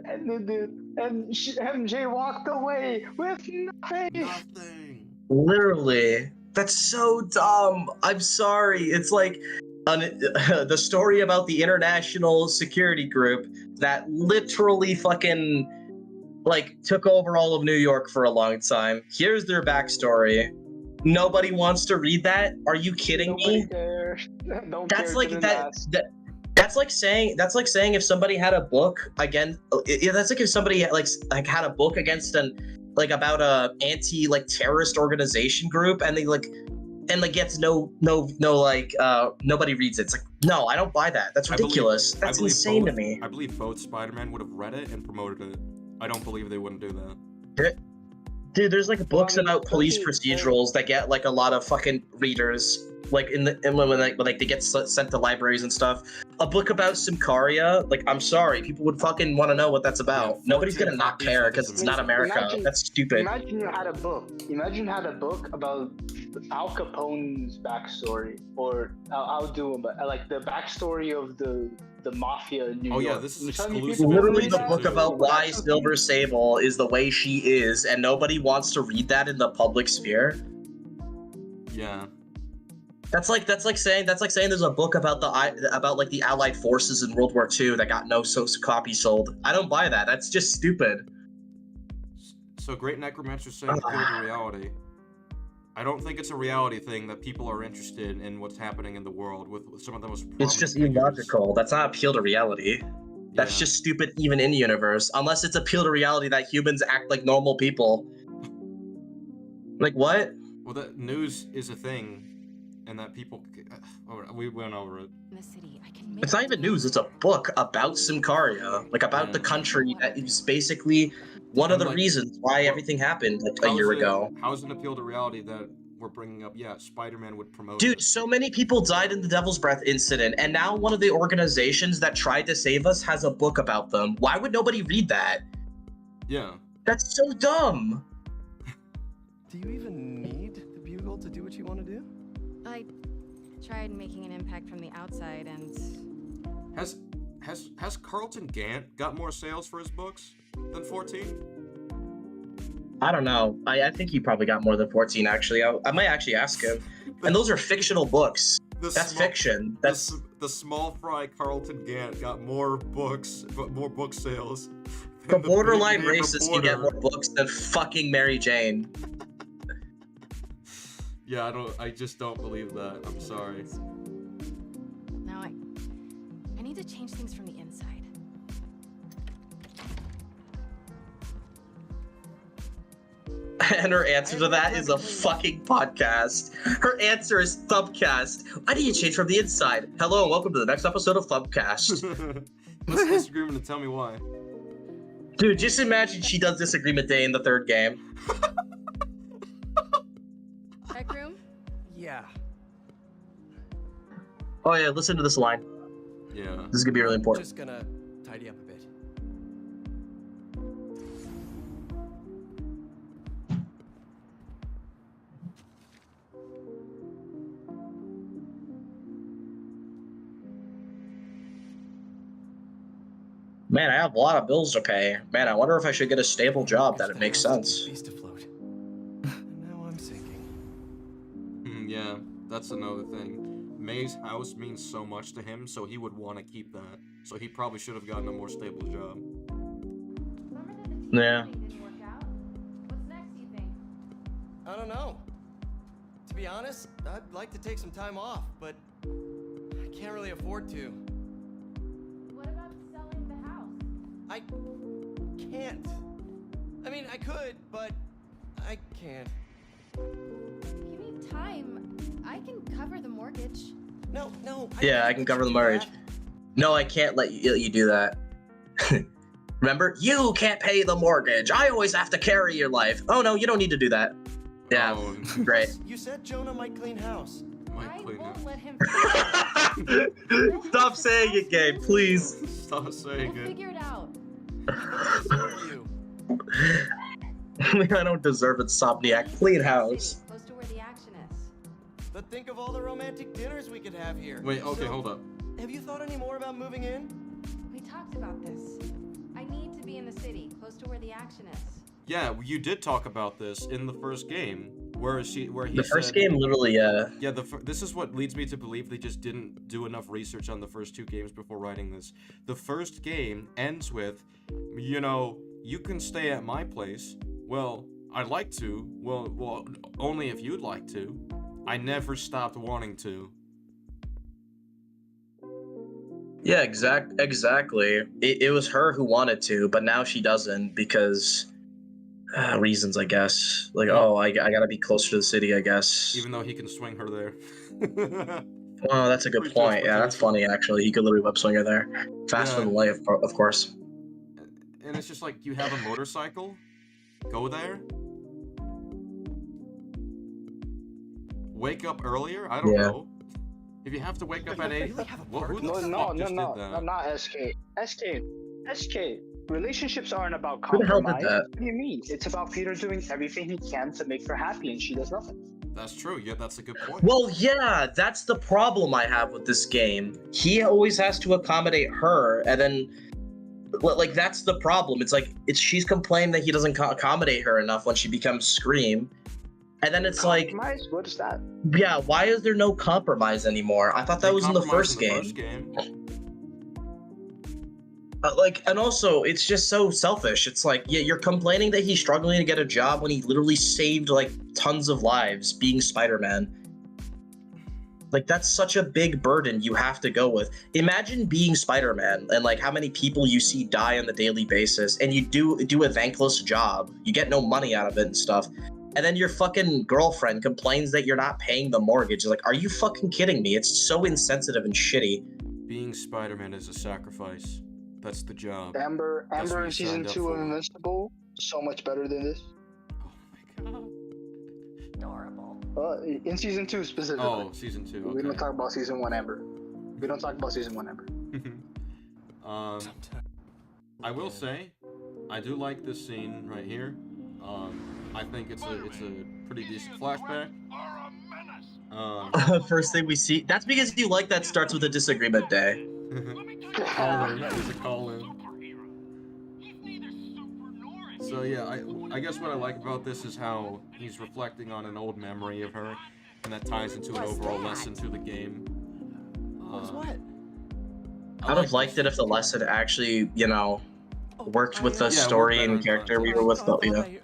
MJ walked away with nothing. Literally. That's so dumb. I'm sorry. It's the story about the international security group that literally fucking took over all of New York for a long time. Here's their backstory. Nobody wants to read that? Are you kidding me? That's like saying if somebody had a book against that's like if somebody had a book against about a anti terrorist organization group, and and like gets nobody reads it. It's like, no, I don't buy that. That's ridiculous. That's insane to me. I believe both Spider-Man would have read it and promoted it. I don't believe they wouldn't do that. Dude, there's like books about police procedurals that get like a lot of fucking readers, like when they get sent to libraries and stuff. A book about Symkaria, like, I'm sorry, people would fucking want to know what that's about. Nobody's gonna not care because it's not America. That's stupid. Imagine you had a book. Imagine you had a book about Al Capone's backstory, or I'll do like the backstory of the mafia in New York. Oh yeah, this is exclusive. Literally the book about why Silver Sable is the way she is, and nobody wants to read that in the public sphere. Yeah. That's like saying there's a book about the Allied forces in World War II that got no copies sold. I don't buy that. That's just stupid. So Great Necromancer saying appeal to reality. I don't think it's a reality thing that people are interested in what's happening in the world with some of the most prominent It's just figures. illogical. That's not appeal to reality. That's just stupid even in universe. Unless it's appeal to reality that humans act like normal people. Like what? Well, that news is a thing, and that people... we went over it. In the city, I can make It's not even news. It's a book about Symkaria. Like about the country that is basically one of the reasons why everything happened like a year ago. How's an appeal to reality that we're bringing up? Yeah, Spider-Man would promote Dude, it. so many people died in the Devil's Breath incident, and now one of the organizations that tried to save us has a book about them. Why would nobody read that? Yeah. That's so dumb. Do you even need the Bugle to do what you want to do? I tried making an impact from the outside, and Has Carlton Gant got more sales for his books than 14? I don't know. I think he probably got more than 14, actually. I might actually ask him. And those are fictional books. That's fiction. That's the small fry Carlton Gant got more book sales. The borderline racist can get more books than fucking Mary Jane. Yeah, I just don't believe that. I'm sorry. now I need to change things from the inside. And her answer to that is a fucking podcast. Her answer is THUMPCAST. I need to change from the inside. Hello, and welcome to the next episode of THUMPCAST. Let's disagreement and tell me why. Dude, just imagine she does disagreement day in the third game. Tech room? Yeah. Oh yeah, listen to this line. Yeah. This is gonna be really important. Just gonna tidy up a bit. Man, I have a lot of bills to pay. Man, I wonder if I should get a stable job that it makes sense. Beast afloat. And now I'm sinking. Yeah, that's another thing. May's house means so much to him, so he would want to keep that. So he probably should have gotten a more stable job. Yeah. I don't know. To be honest, I'd like to take some time off, but I can't really afford to. What about selling the house? I can't. I mean, I could, but I can't. Give me time. I can cover the mortgage. No. Yeah, I can cover the mortgage. No, I can't let you do that. Remember? You can't pay the mortgage. I always have to carry your life. Oh no, you don't need to do that. Yeah, great. You said Jonah might clean house. I won't let him. Stop saying it, Gabe, please. Stop saying We'll figure it out. I don't deserve Insomniac. Clean house. Close to where the action is. But think of all the romantic dinners we could have here. Wait, okay, So, hold up. Have you thought any more about moving in? We talked about this. I need to be in the city, close to where the action is. Yeah, you did talk about this in the first game, where he The first game, literally, yeah. Yeah, this is what leads me to believe they just didn't do enough research on the first two games before writing this. The first game ends with, you know, you can stay at my place. Well, I'd like to. Well, only if you'd like to. I never stopped wanting to. Yeah, exactly. It was her who wanted to, but now she doesn't because reasons, I guess. Like, oh, I gotta be closer to the city, I guess. Even though he can swing her there. Oh, that's a good Free point. Yeah, that's transportation. funny, actually. He could literally web swing her there. Faster Yeah. than light, of course. And it's just like, you have a motorcycle? Go there? Wake up earlier? I don't know. If you have to wake up at 8, well, who the fuck just did that? Not SK. Relationships aren't about Who the hell compromise. did that? What do you mean? It's about Peter doing everything he can to make her happy, and she does nothing. That's true. Yeah, that's a good point. Well, yeah, that's the problem I have with this game. He always has to accommodate her, and then, like, that's the problem. It's like, she's complaining that he doesn't accommodate her enough when she becomes Scream. And then it's like, compromise? What is that? yeah, why is there no compromise anymore? I thought that was in the first game. And also, it's just so selfish. It's like, yeah, you're complaining that he's struggling to get a job when he literally saved, like, tons of lives being Spider-Man. Like, that's such a big burden you have to go with. Imagine being Spider-Man and, like, how many people you see die on a daily basis, and you do a thankless job. You get no money out of it and stuff. And then your fucking girlfriend complains that you're not paying the mortgage. Like, are you fucking kidding me? It's so insensitive and shitty. Being Spider-Man is a sacrifice. That's the job. Amber in season 2 of Invincible, so much better than this. Oh my god. Adorable. In season 2 specifically. Oh, season 2. Okay. We don't talk about season 1 Amber. We don't talk about season 1 Amber. I will say, I do like this scene right here. I think it's a pretty decent flashback. First thing we see, that's because you like that starts with a disagreement day. There's a call-in. So yeah, I guess what I like about this is how he's reflecting on an old memory of her, and that ties into an overall lesson through the game. What? I would have liked it if the lesson actually, you know, worked with the story and character we were with.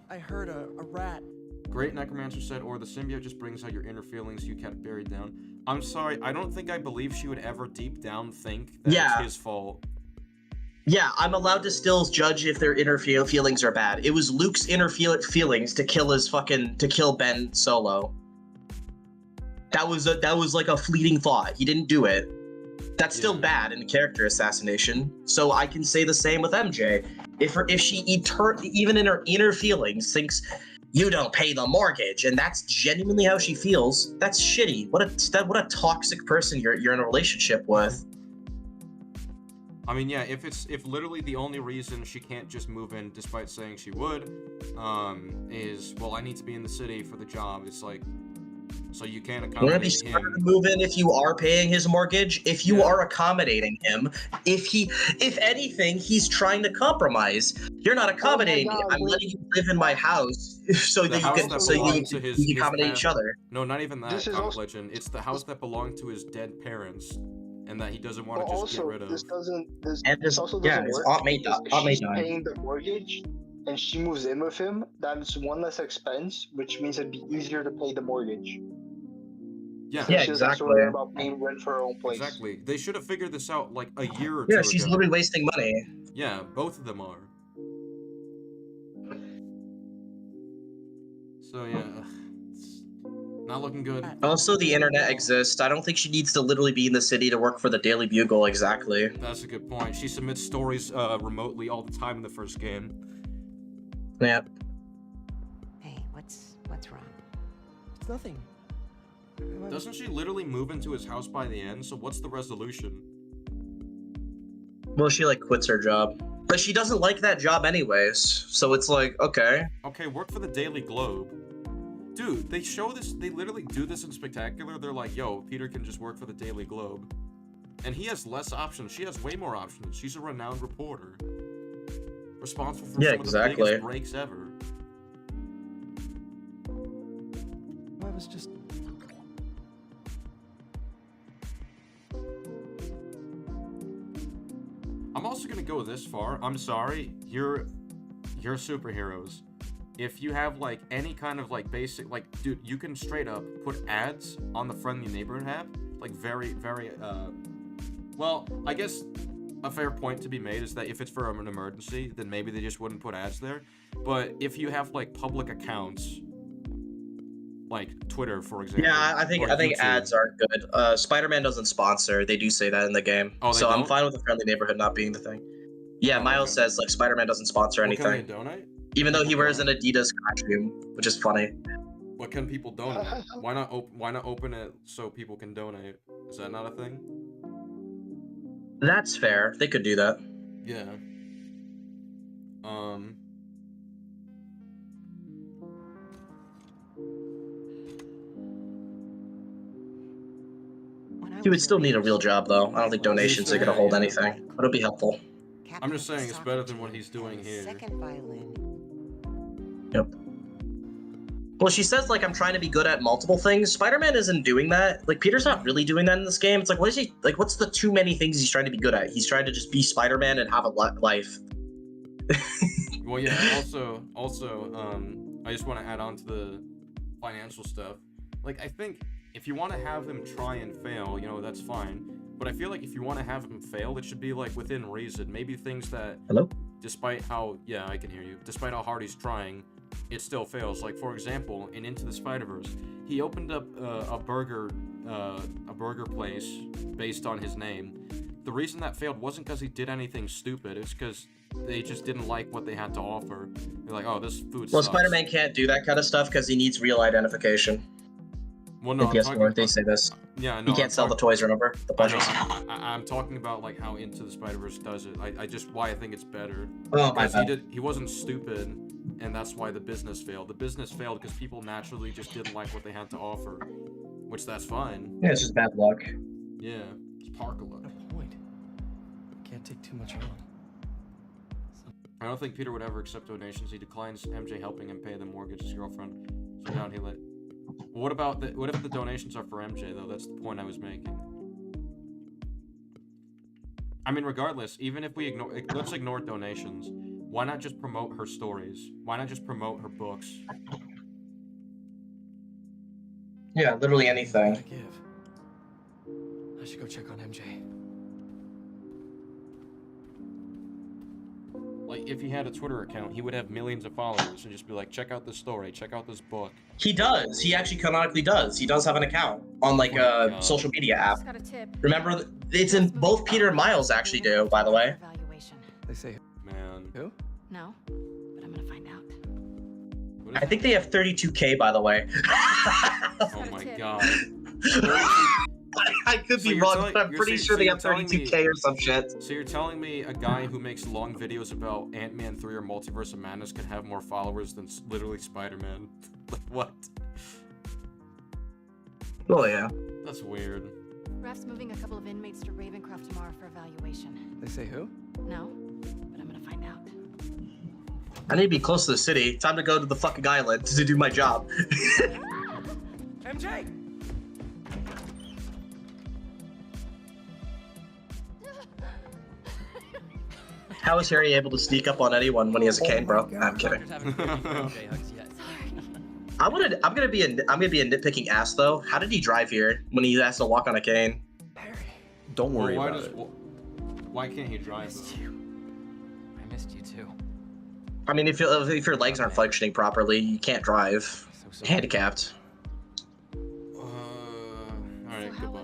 I heard a rat. Great Necromancer said, or the symbiote just brings out your inner feelings you kept buried down. I'm sorry, I don't think I believe she would ever deep down think that it's his fault. Yeah, I'm allowed to still judge if their inner feelings are bad. It was Luke's inner feelings to kill Ben Solo. That was like a fleeting thought. He didn't do it. That's still bad in character assassination. So I can say the same with MJ. If she even in her inner feelings thinks you don't pay the mortgage, and that's genuinely how she feels, that's shitty. What a toxic person you're in a relationship with. I mean, yeah, if literally the only reason she can't just move in, despite saying she would, is, well, I need to be in the city for the job. It's like, so you can't accommodate him. Wouldn't it be smarter to move in if you are paying his mortgage? If you are accommodating him, if anything, he's trying to compromise. You're not accommodating me. I'm letting you live in my house so that you can accommodate each other. No, not even that, Legend. It's the house that belonged to his dead parents, and that he doesn't want to just get rid of. This also doesn't his work. aunt May She's died. paying the mortgage, and she moves in with him. That's one less expense, which means it'd be easier to pay the mortgage. Yeah, She doesn't have to worry about paying rent for her own place. Exactly. They should have figured this out like a year or two Yeah, she's ago. literally wasting money. Yeah, both of them are. So yeah, it's not looking good. Also, the internet exists. I don't think she needs to literally be in the city to work for the Daily Bugle, exactly. That's a good point. She submits stories remotely all the time in the first game. Yeah. Hey, what's wrong? It's nothing. Doesn't she literally move into his house by the end? So what's the resolution? Well, she, like, quits her job. But she doesn't like that job anyways, so it's like, okay. Okay, work for the Daily Globe. Dude, they show this, they literally do this in Spectacular. They're like, yo, Peter can just work for the Daily Globe. And he has less options. She has way more options. She's a renowned reporter. Responsible for some of the biggest breaks ever. I was just... I'm also gonna go this far. I'm sorry, you're superheroes. If you have like any kind of like basic, like, dude, you can straight up put ads on the Friendly Neighborhood app, like very, well, I guess a fair point to be made is that if it's for an emergency, then maybe they just wouldn't put ads there. But if you have like public accounts, like Twitter, for example. Yeah, I think YouTube, ads aren't good. Spider-Man doesn't sponsor. They do say that in the game. Oh, they so I'm don't? fine with the friendly neighborhood not being the thing. Yeah, Oh, Miles okay. says like Spider-Man doesn't sponsor What can they anything. donate? Even though he People wears an donate? Adidas costume, which is funny. What can people donate? Why not open it so people can donate? Is that not a thing? That's fair. They could do that. Yeah. He would still need a real job though. I don't think donations are gonna hold anything, but it'll be helpful. I'm just saying it's better than what he's doing here. Yep. Well, she says like I'm trying to be good at multiple things. Spider-Man isn't doing that. Like Peter's not really doing that in this game. It's like what is he like? What's the too many things he's trying to be good at? He's trying to just be Spider-Man and have a life. Well, yeah. Also, I just want to add on to the financial stuff. Like, I think if you want to have him try and fail, you know, that's fine. But I feel like if you want to have him fail, it should be like within reason. Maybe things that, Hello? despite how, yeah, I can hear you. Despite how hard he's trying, it still fails. Like, for example, in Into the Spider-Verse, he opened up a burger place based on his name. The reason that failed wasn't because he did anything stupid. It's because they just didn't like what they had to offer. They're like, oh, this food Well, sucks. Spider-Man can't do that kind of stuff because he needs real identification. Well, no, In PS4, they say this. Yeah, no, He can't sell the toys, remember? The I know. plushies. I'm talking about like how Into the Spider-Verse does it. I just why I think it's better. Oh, my Because bad. he wasn't stupid, and that's why the business failed. The business failed because people naturally just didn't like what they had to offer, which that's fine. Yeah, it's just bad luck. Yeah, it's parka luck. Point. Can't take too much on. I don't think Peter would ever accept donations. He declines MJ helping him pay the mortgage. His girlfriend. So down he let. What about what if the donations are for MJ though? That's the point I was making. I mean, regardless, even if we let's ignore donations. Why not just promote her stories? Why not just promote her books? Yeah, literally anything. I should go check on MJ. Like, if he had a Twitter account, he would have millions of followers and just be like, check out this story, check out this book. He does. He actually canonically does. He does have an account on like a social media app. Remember, it's in both Peter and Miles actually do, by the way. They say Man. Who? No, but I'm gonna find out. I think they have 32K, by the way. Oh my god. I could So be you're wrong, telling- but I'm you're pretty saying- sure so they you're have telling me- 32K or some shit. So you're telling me a guy who makes long videos about Ant-Man 3 or Multiverse of Madness can have more followers than literally Spider-Man? Like, what? Oh yeah. That's weird. Raph's moving a couple of inmates to Ravencroft tomorrow for evaluation. They say who? No, but I'm gonna find out. I need to be close to the city. Time to go to the fucking island to do my job. MJ! How is Harry able to sneak up on anyone when he has a cane, bro? I'm kidding. I'm gonna be a nitpicking ass though. How did he drive here when he has to walk on a cane? Don't worry why about it. Why can't he drive though? I missed you too. I mean, if your legs aren't functioning properly, you can't drive. Handicapped. Alright, goodbye.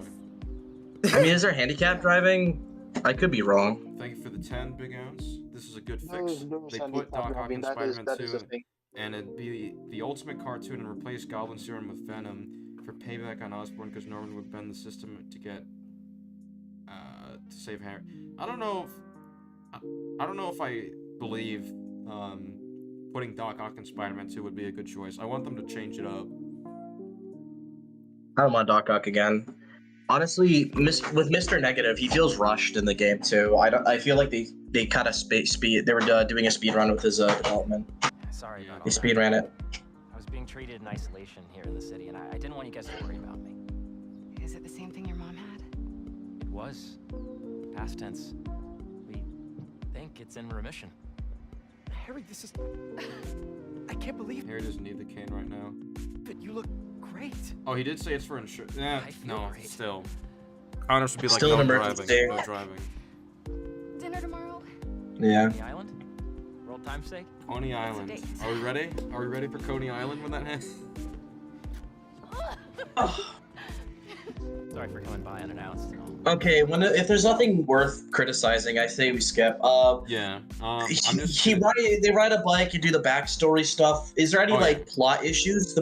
I mean, is there handicap driving? I could be wrong. Thank you for the 10, Big Ounce. This is a good No, fix. no They handicap, put Doc I Ock mean, in that is Spider-Man a 2, thing. and it'd be the ultimate cartoon and replace Goblin Serum with Venom for payback on Osborn because Norman would bend the system to get to save Harry. I don't know if I believe putting Doc Ock in Spider-Man 2 would be a good choice. I want them to change it up. I don't want Doc Ock again. Honestly, with Mr. Negative, he feels rushed in the game too. I feel like they kind of speed. They were doing a speed run with his development. Sorry about all They that. speed ran it. I was being treated in isolation here in the city, and I didn't want you guys to worry about me. Is it the same thing your mom had? It was. Past tense. We think it's in remission. Harry, this is... I can't believe... Harry doesn't need the cane right now. But you look great. Oh, he did say it's for insurance. Yeah, I feel no, great. still. Connors would be like, Still no an driving, emergency. no driving. Yeah. Coney Island? For old time's sake? Coney Island. Are we ready? Are we ready for Coney Island when that happens? Sorry for coming by unannounced. Okay, if there's nothing worth criticizing, I say we skip. Yeah. They ride a bike and do the backstory stuff. Is there any plot issues?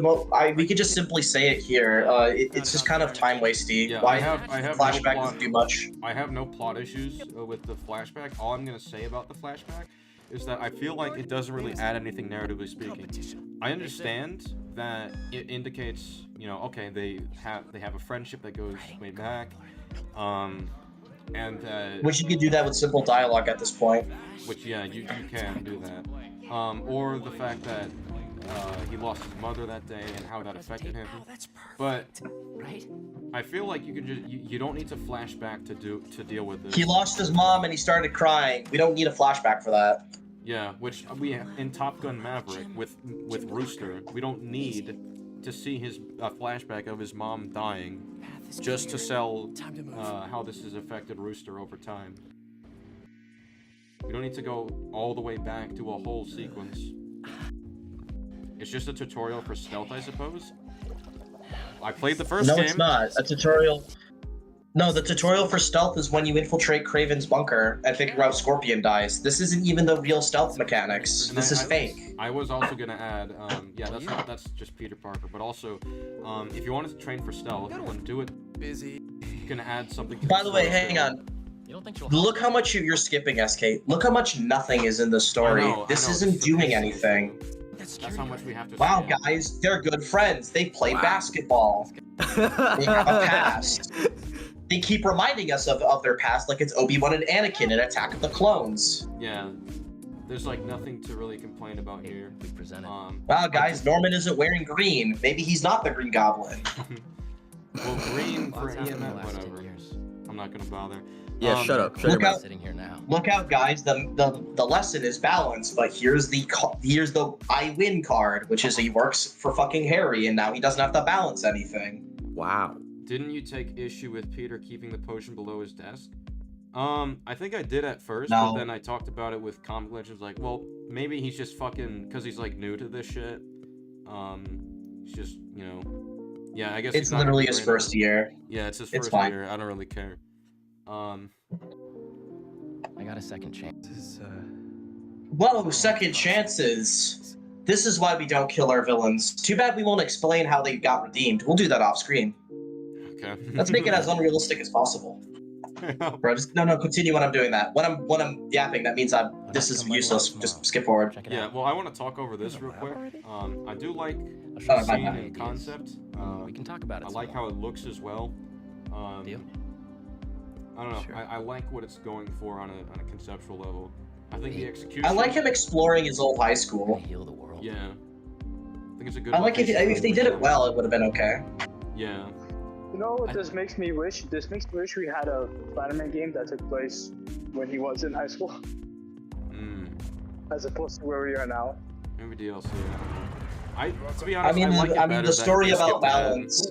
We could just simply say it here. It's just kind of time wasty. Yeah, Why I have flashback no doesn't do much? I have no plot issues with the flashback. All I'm gonna say about the flashback is that I feel like it doesn't really add anything narratively speaking. I understand that it indicates, you know, okay, they have a friendship that goes way back, Which you could do that with simple dialogue at this point. Which yeah, you can do that, or the fact that he lost his mother that day and how that affected him. But I feel like you can just you don't need to flash back to deal with this. He lost his mom and he started crying. We don't need a flashback for that. Yeah, which we in Top Gun Maverick with Rooster, we don't need to see his flashback of his mom dying just to sell how this has affected Rooster over time. We don't need to go all the way back to a whole sequence. It's just a tutorial for stealth, I suppose. I played the first game. No, it's not. A tutorial. No, the tutorial for stealth is when you infiltrate Kraven's bunker and figure out Scorpion dies. This isn't even the real stealth mechanics. This is fake. I was also gonna add, yeah, that's just Peter Parker. But also, if you wanted to train for stealth and do it busy, you can add something. By the way, hang on. Look how much you're skipping, SK. Look how much nothing is in the story. This isn't doing anything. That's how much we have to. Wow, guys, they're good friends. They play basketball. They have a past. They keep reminding us of their past, like it's Obi-Wan and Anakin in Attack of the Clones. Yeah, there's like nothing to really complain about here. Wow, guys, Norman isn't wearing green. Maybe he's not the Green Goblin. Well, green for EMF, whatever. I'm not gonna bother. Yeah, shut up. Look out, look out, guys. The lesson is balance, but here's the I win card, which is he works for fucking Harry, and now he doesn't have to balance anything. Wow. Didn't you take issue with Peter keeping the potion below his desk? I think I did at first, but then I talked about it with Comic Legends, like, well, maybe he's just fucking, because he's, like, new to this shit. He's just, you know, yeah, I guess it's literally his first year. Yeah, it's his first year. I don't really care. I got a second chance. Whoa, second chances. This is why we don't kill our villains. Too bad we won't explain how they got redeemed. We'll do that off screen. Okay. Let's make it as unrealistic as possible. Bro, just no, continue when I'm doing that. When I'm yapping, that means this is useless. Just skip forward. Yeah, well, I want to talk over this real quick. I do like the scene and concept. We can talk about it. I like how it looks as well. Deal? I don't know. Sure. I like what it's going for on a conceptual level. I think the execution. I like him exploring his old high school. Heal the world. Yeah. I think it's a good. I like if they did it well, it would have been okay. Yeah. You know what this makes me wish? This makes me wish we had a Spider-Man game that took place when he was in high school. As opposed to where we are now. Maybe DLC. To be honest, I mean the story about balance.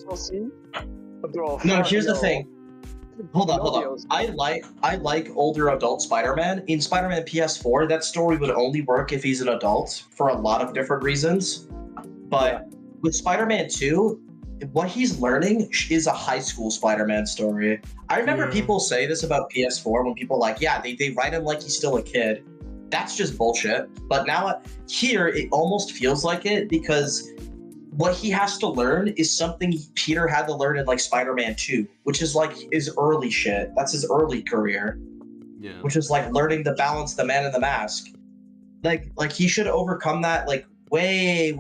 No, here's the thing. Hold on. I like older adult Spider-Man. In Spider-Man PS4, that story would only work if he's an adult for a lot of different reasons. But with Spider-Man 2, what he's learning is a high school Spider-Man story. I remember people say this about PS4 when people like, yeah, they write him like he's still a kid. That's just bullshit. But now here, it almost feels like it because what he has to learn is something Peter had to learn in like Spider-Man 2, which is like his early shit. That's his early career. Yeah. Which is like learning to balance the Man in the Mask. Like he should overcome that like way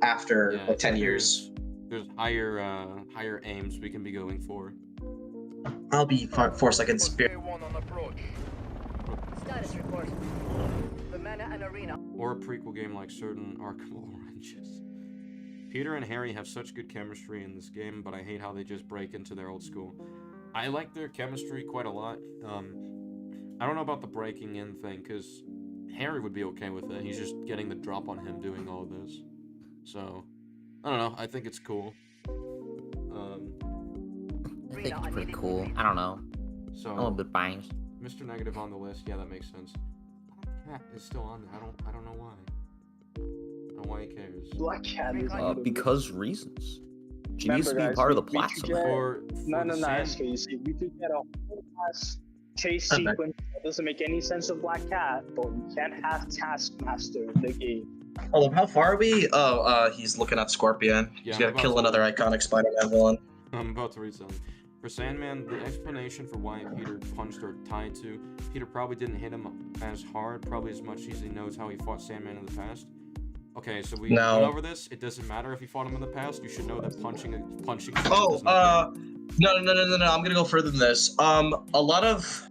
after like 10 years. There's higher aims we can be going for. I'll be 4 seconds. Status report. The Mana and Arena. Or a prequel game like certain Arkham Oranges. Peter and Harry have such good chemistry in this game, but I hate how they just break into their old school. I like their chemistry quite a lot. I don't know about the breaking in thing, because Harry would be okay with it. He's just getting the drop on him doing all of this. So, I don't know. I think it's cool. I think it's pretty cool. I don't know. So, I'm a little bit biased. Mr. Negative on the list. Yeah, that makes sense. Cat is still on there. I don't know why. I don't know why he cares. Black Cat is Because reasons. She Remember, needs to be guys, part of the we plot could somehow. get- No, SK, you see, we could get a whole ass chase sequence that doesn't make any sense of Black Cat, but we can't have Taskmaster in the game. Hold up, how far are we? Oh, he's looking at Scorpion. He's Yeah, gotta kill another iconic Spider-Man villain. I'm about to read something. For Sandman, the explanation for why Peter punched or tied to, Peter probably didn't hit him as hard, probably as much as he knows how he fought Sandman in the past. Okay, so we went over this. It doesn't matter if he fought him in the past. You should know that punching. Oh, no, I'm gonna go further than this. A lot of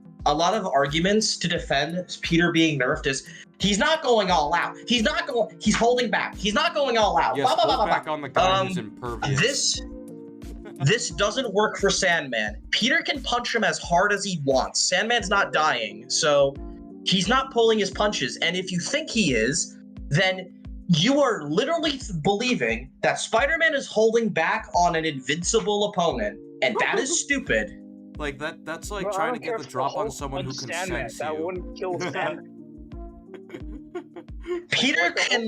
arguments to defend Peter being nerfed is he's not going all out. He's holding back. He's not going all out. Yes, hold back on the guy who's impervious. This doesn't work for Sandman. Peter can punch him as hard as he wants. Sandman's not dying, so he's not pulling his punches. And if you think he is, then you are literally believing that Spider-Man is holding back on an invincible opponent, and that is stupid. Like that's like trying to get the drop on someone who can sense that you. wouldn't kill Sandman. Peter can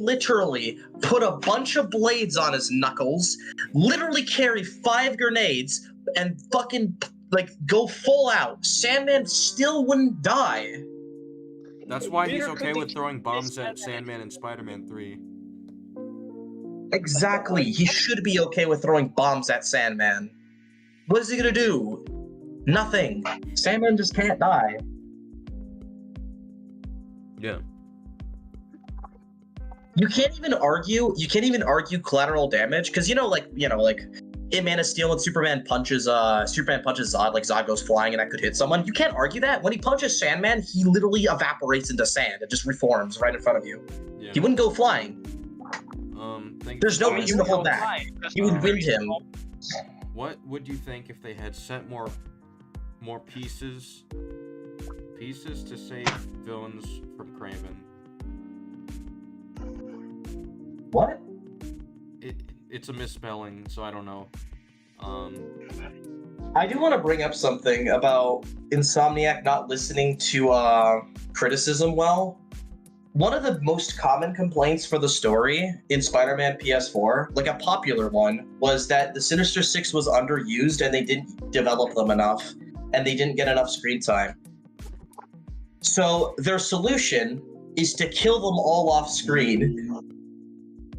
literally put a bunch of blades on his knuckles, literally carry 5 grenades, and fucking like go full out. Sandman still wouldn't die. That's why he's okay with throwing bombs at Sandman in Spider-Man 3. Exactly. He should be okay with throwing bombs at Sandman. What is he gonna do? Nothing. Sandman just can't die. Yeah. You can't even argue collateral damage, because like in Man of Steel when Superman punches Zod, like Zod goes flying and that could hit someone. You can't argue that. When he punches Sandman, he literally evaporates into sand. It just reforms right in front of you. Yeah. He wouldn't go flying. There's no reason to hold back. He would wind him. What would you think if they had sent more pieces to save villains from Kraven? What? It's a misspelling, so I don't know. I do want to bring up something about Insomniac not listening to criticism well. One of the most common complaints for the story in Spider-Man PS4, like a popular one, was that the Sinister Six was underused and they didn't develop them enough, and they didn't get enough screen time. So their solution is to kill them all off screen.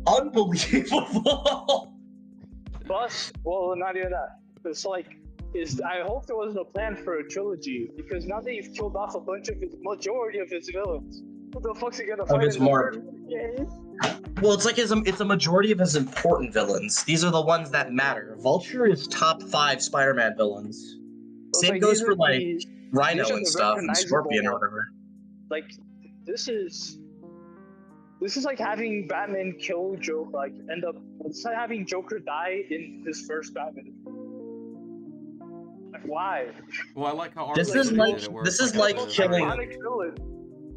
Unbelievable. Plus, well, not even that. It's like, I hope there wasn't a plan for a trilogy, because now that you've killed off a bunch of majority of his villains, what the fuck's he gonna fight in the third game? Well, it's like it's a majority of his important villains. These are the ones that matter. Vulture is top 5 Spider-Man villains. Same goes for like Rhino and stuff, and Scorpion or whatever. Like, this is like having Batman kill Joker, like it's like having Joker die in his first Batman. Like, why? Well, I like how this is like killing.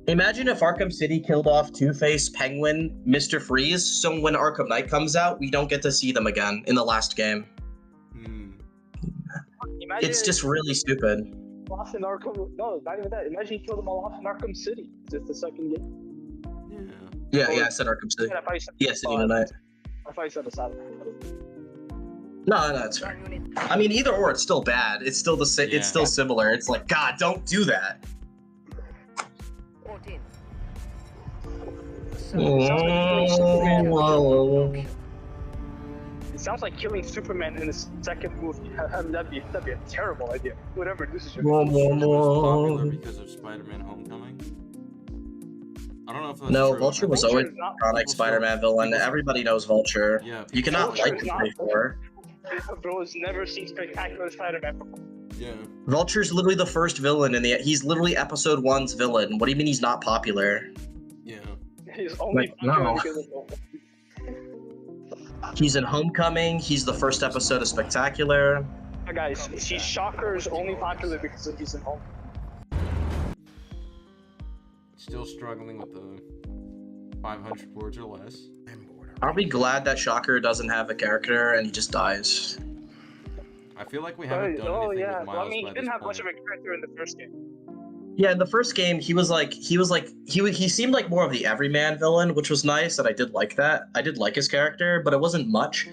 Imagine if Arkham City killed off Two-Face, Penguin, Mr. Freeze, so when Arkham Knight comes out, we don't get to see them again in the last game. It's just really stupid. Off in Arkham, no, not even that. Imagine he killed them all off in Arkham City. Just the second game. Yeah, I said Arkham City. Yeah, City of the Night. I thought you said Asylum. No, that's fair. I mean, either or, it's still bad. It's still it's still similar. It's like, God, don't do that. 14. It sounds like killing Superman in the second movie. That'd be a terrible idea. Whatever, this is popular because of Spider-Man: Homecoming. I don't know if that's no, true. Vulture was always an iconic Spider-Man villain. Everybody knows Vulture. Yeah, you cannot like him before. Bro has never seen Spectacular Spider-Man before. Yeah. Vulture's literally the first villain he's literally episode 1's villain. What do you mean he's not popular? Yeah. He's only popular He's in Homecoming, he's the first episode of Spectacular. Guys, Shocker is only popular because he's in Home. Still struggling with the 500 words or less. Are we glad that Shocker doesn't have a character and he just dies? I feel like we haven't done anything with Miles well, I mean, by he didn't this have much of point. a character in the first game. Yeah, in the first game, he seemed like more of the everyman villain, which was nice, and I did like that. I did like his character, but it wasn't much.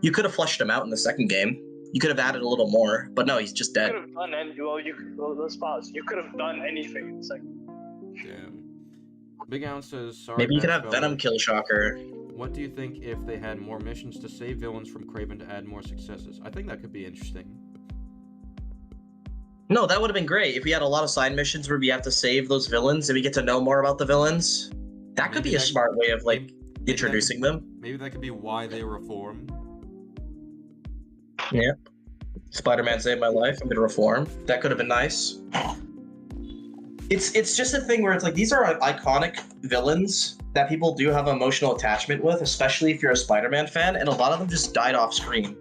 You could have fleshed him out in the second game. You could have added a little more, but no, he's just dead. You could have done any. Well, let's pause. You could have done anything. It's like. Damn. Big Allen says, sorry. Maybe you could have Matt Venom Feller. kill Shocker. What do you think if they had more missions to save villains from Kraven to add more successes? I think that could be interesting. No, that would have been great if we had a lot of side missions where we have to save those villains and we get to know more about the villains. That could be a smart way of like introducing them. Maybe that could be why they reform. Yeah. Spider-Man saved my life. I'm gonna reform. That could have been nice. It's just a thing where it's like these are iconic villains that people do have an emotional attachment with, especially if you're a Spider-Man fan, and a lot of them just died off screen.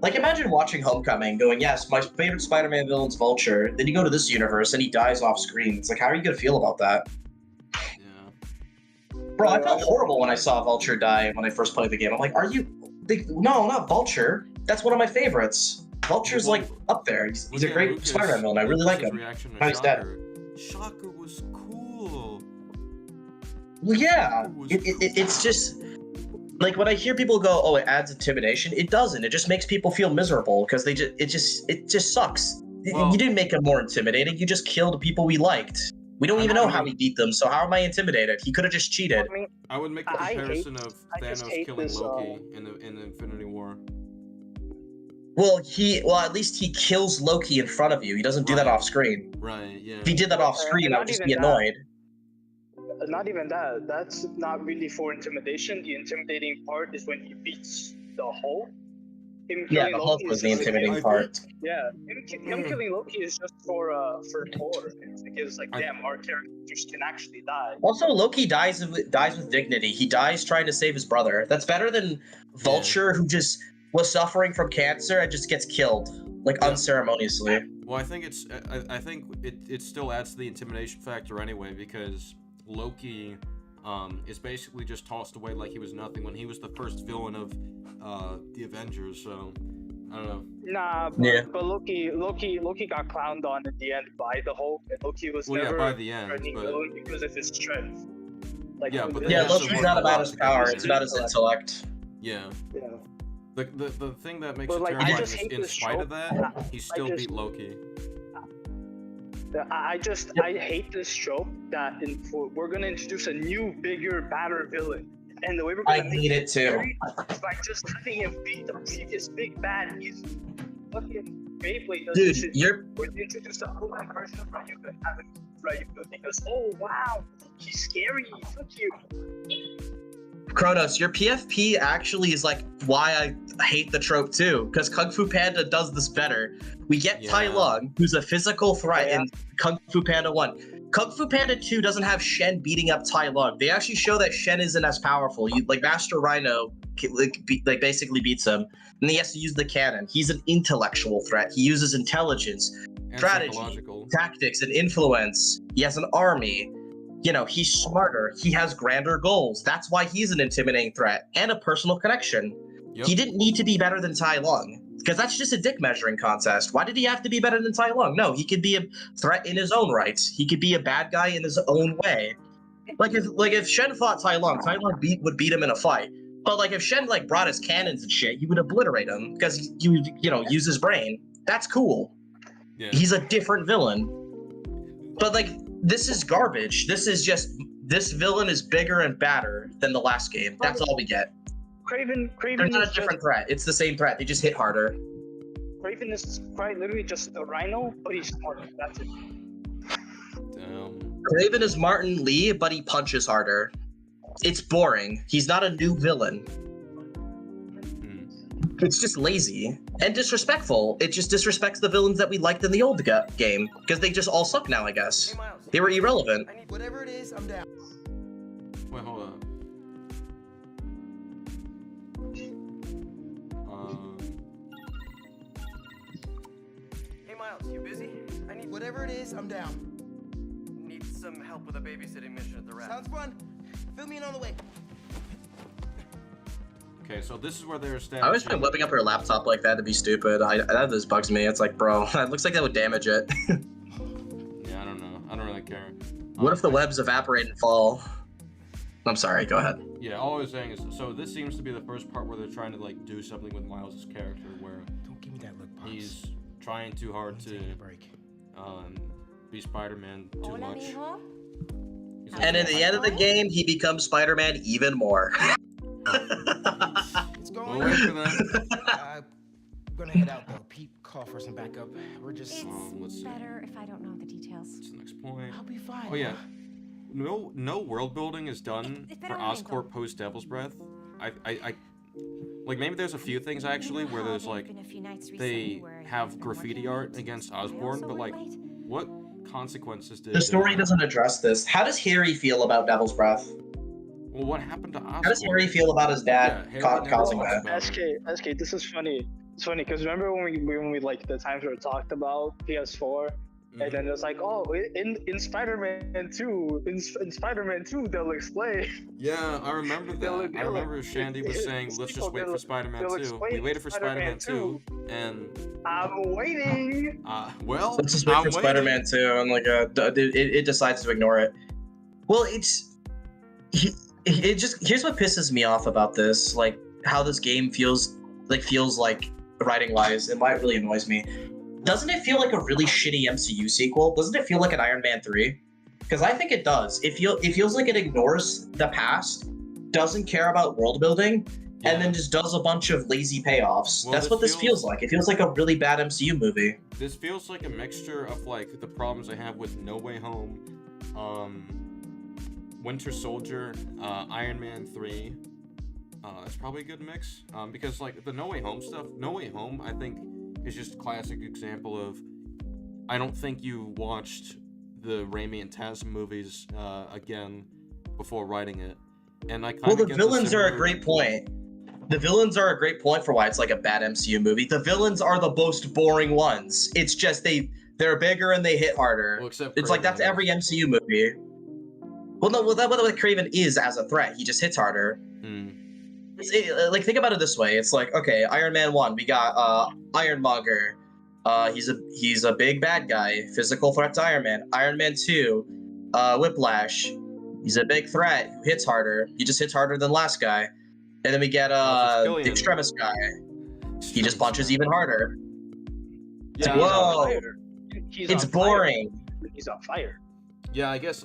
Like imagine watching Homecoming, going, yes, my favorite Spider-Man villain's Vulture. Then you go to this universe and he dies off screen. It's like, how are you gonna feel about that? Yeah. Bro, I felt horrible when I saw Vulture die when I first played the game. I'm like, are you? No, not Vulture. That's one of my favorites. Vulture's like up there. He's a great Spider-Man villain. I really like him. How he's dead. Shocker was cool. Well, yeah, it's just like when I hear people go, "Oh, it adds intimidation." It doesn't. It just makes people feel miserable because it just sucks. Well, you didn't make him more intimidating. You just killed people we liked. We don't even know how he beat them. So how am I intimidated? He could have just cheated. I would make the comparison of Thanos killing Loki in the Infinity War. Well, at least he kills Loki in front of you. He doesn't do that off screen. Right. Yeah. If he did that off screen, I would just be annoyed. Not even that. That's not really for intimidation. The intimidating part is when he beats the Hulk. Yeah, the Hulk was the intimidating part. Yeah, him killing Loki is just for Thor. It's like, damn, our characters can actually die. Also, Loki dies with dignity. He dies trying to save his brother. That's better than Vulture, who just was suffering from cancer and just gets killed like unceremoniously. Well, I think it still adds to the intimidation factor anyway, because Loki is basically just tossed away like he was nothing when he was the first villain of the Avengers. So I don't know. Nah, but Loki got clowned on at the end by the Hulk, and Loki was never by the end, villain because of his strength. Like, Loki's not about his power; it's about his intellect. Yeah. Yeah. The thing that makes But, it like, terrifying I just is, hate in this spite of trope. that, he still beat Loki. I hate this trope that we're gonna introduce a new, bigger, badder villain, and the way we're gonna hate it too. Is by just having him beat the previous big bad. He's fucking Beyblade. We're introduced a whole version of Ryuga, having Ryuga because wow, he's scary. Fuck you. Kronos, your PFP actually is like why I hate the trope too, because Kung Fu Panda does this better. We get Tai Lung, who's a physical threat in Kung Fu Panda 1. Kung Fu Panda 2 doesn't have Shen beating up Tai Lung. They actually show that Shen isn't as powerful. Master Rhino basically beats him, and he has to use the cannon. He's an intellectual threat. He uses intelligence, strategy, tactics, and influence. He has an army. You know, he's smarter. He has grander goals. That's why he's an intimidating threat and a personal connection. Yep. He didn't need to be better than Tai Lung, because that's just a dick measuring contest. Why did he have to be better than Tai Lung? No, he could be a threat in his own right. He could be a bad guy in his own way. If Shen fought Tai Lung would beat him in a fight. But if Shen brought his cannons and shit, he would obliterate him because he would use his brain. That's cool. Yeah. He's a different villain. But this is garbage. This villain is bigger and badder than the last game. That's all we get. Kraven They're not a different threat. It's the same threat. They just hit harder. Kraven is quite literally just a rhino, but he's smarter. That's it. Damn. Kraven is Martin Lee, but he punches harder. It's boring. He's not a new villain. It's just lazy and disrespectful. It just disrespects the villains that we liked in the old game, because they just all suck now, I guess. Hey, Miles, they were irrelevant. I need whatever it is, I'm down. Wait, hold on. Hey, Miles, you busy? I need whatever it is, I'm down. Need some help with a babysitting mission at the rap. Sounds fun. Fill me in on the way. Okay, so this is where they're I establishing. always find whipping up her laptop like that to be stupid. That just bugs me. It's like, bro, that looks like that would damage it. Yeah, I don't know. I don't really care. What if the webs evaporate and fall? I'm sorry, go ahead. Yeah, all I was saying is, so this seems to be the first part where they're trying to like do something with Miles' character, where Don't give me that look, Pops. he's trying too hard to be Spider-Man too much. And in the end of the game, he becomes Spider-Man even more. It's going We'll wait for that. I'm gonna head out though. Pete, call for some backup. We're just. Let's see. Better if I don't know the details. What's the next point? I'll be fine. Oh yeah. No world building is done for Oscorp post Devil's Breath. I like maybe there's a few things actually where there's like they have graffiti art against Osborn, but like what consequences did The story doesn't address this. How does Harry feel about Devil's Breath? Well, what happened to Osborn? How does Harry feel about his dad causing that? SK, this is funny. It's funny because remember when we like the times where we talked about PS4, and then it's like, oh, in Spider-Man 2, in Spider-Man 2, they'll explain. Yeah, I remember that. I remember Shandy was saying, let's just wait for Spider-Man 2. We waited for Spider-Man 2, and I'm waiting. Well, Let's just wait for Spider-Man 2, and like it decides to ignore it. Well, it just here's what pisses me off about this, like how this game feels like writing wise, and why it really annoys me. Doesn't it feel like a really shitty MCU sequel? Doesn't it feel like an Iron Man 3? Because I think it does. It feels like it ignores the past, doesn't care about world building, and then just does a bunch of lazy payoffs. Well, That's what this feels like. It feels like a really bad MCU movie. This feels like a mixture of like the problems I have with No Way Home, Winter Soldier, Iron Man 3. That's probably a good mix. Because like the No Way Home stuff, No Way Home, I think is just a classic example of, I don't think you watched the Raimi and Taz movies again before writing it, and I kind of. Well, the villains are a great point. The villains are a great point for why it's like a bad MCU movie. The villains are the most boring ones. It's just they're bigger and they hit harder. Well, except it's like that's every MCU movie. Well, no, well, that's what Kraven is as a threat. He just hits harder. Like, think about it this way. It's like, okay, Iron Man 1, we got Ironmonger. He's a big bad guy, physical threat to Iron Man. Iron Man 2, Whiplash. He's a big threat who hits harder. He just hits harder than last guy. And then we get the Extremis guy. He just punches even harder. It's like, whoa, it's boring. He's on fire. Yeah, I guess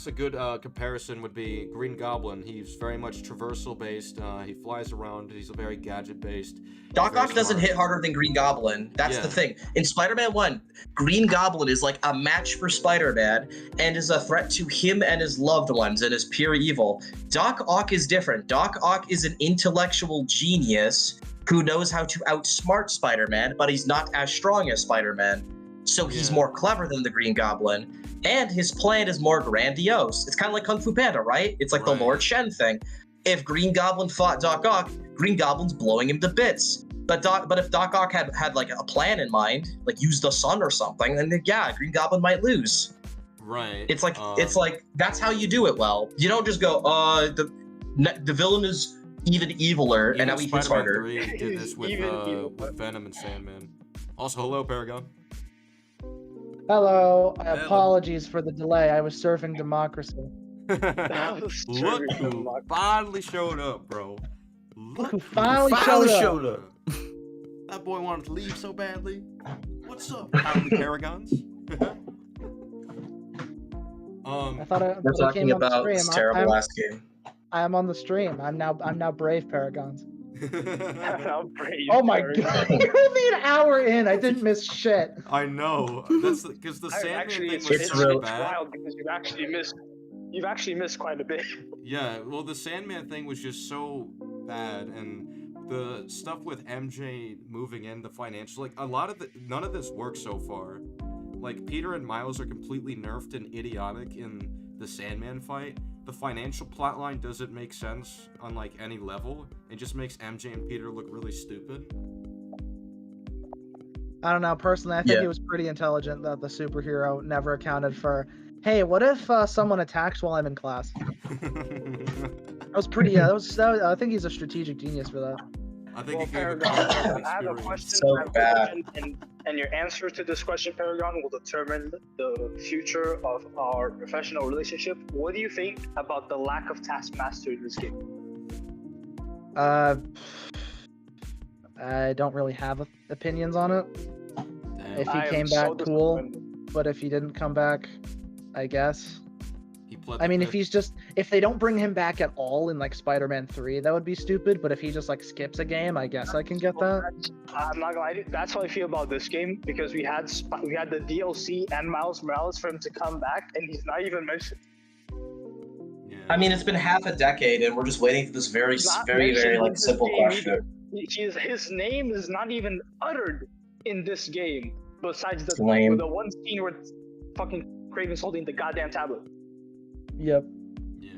a good comparison would be Green Goblin. He's very much traversal based. He flies around. He's a very gadget based. Doc Ock doesn't hit harder than Green Goblin. That's the thing. In Spider-Man 1, Green Goblin is like a match for Spider-Man and is a threat to him and his loved ones and is pure evil. Doc Ock is different. Doc Ock is an intellectual genius who knows how to outsmart Spider-Man, but he's not as strong as Spider-Man. So he's more clever than the Green Goblin. And his plan is more grandiose. It's kind of like Kung Fu Panda, right? It's like the Lord Shen thing. If Green Goblin fought Doc Ock, Green Goblin's blowing him to bits. But if Doc Ock had like a plan in mind, like use the sun or something, then Green Goblin might lose. Right. It's like that's how you do it well. You don't just go, the villain is even eviler, and now he hits harder. Spider-Man 3 did this with Venom and Sandman. Also, hello, Paragon. Hello. Apologies for the delay. I was surfing democracy. Look who finally showed up, bro. Look who finally showed up. That boy wanted to leave so badly. What's up, Howdy Paragons? I thought I We're talking about this terrible last game. I'm on the stream. I'm now brave, Paragons. Brave, oh my god! You're only an hour in. I didn't miss shit. I know. That's because the Sandman thing was it's so bad. wild because you've actually missed quite a bit. Yeah, well, the Sandman thing was just so bad, and the stuff with MJ moving in, the financial, like none of this works so far. Like Peter and Miles are completely nerfed and idiotic in the Sandman fight. The financial plotline doesn't make sense on like any level. It just makes MJ and Peter look really stupid. I don't know. Personally, I think it was pretty intelligent that the superhero never accounted for, hey, what if someone attacks while I'm in class? That was pretty. Yeah, I think he's a strategic genius for that. I think Well, he gave a Paragon, I have a question. So I have a bad. question, and your answer to this question, Paragon, will determine the future of our professional relationship. What do you think about the lack of Taskmaster in this game? I don't really have opinions on it. Damn. If he I am came so back, cool. disappointed. But if he didn't come back, I guess. He pled I the mean, fifth. if they don't bring him back at all in like Spider-Man 3, that would be stupid. But if he just like skips a game, I guess I can get that. I'm not gonna lie, that's how I feel about this game because we had the DLC and Miles Morales for him to come back, and he's not even mentioned. Yeah. I mean, it's been half a decade, and we're just waiting for this very, Not very, mentioned in like this simple game question. His name is not even uttered in this game, besides the Lame. one scene where fucking Kraven's holding the goddamn tablet. Yep. Yeah.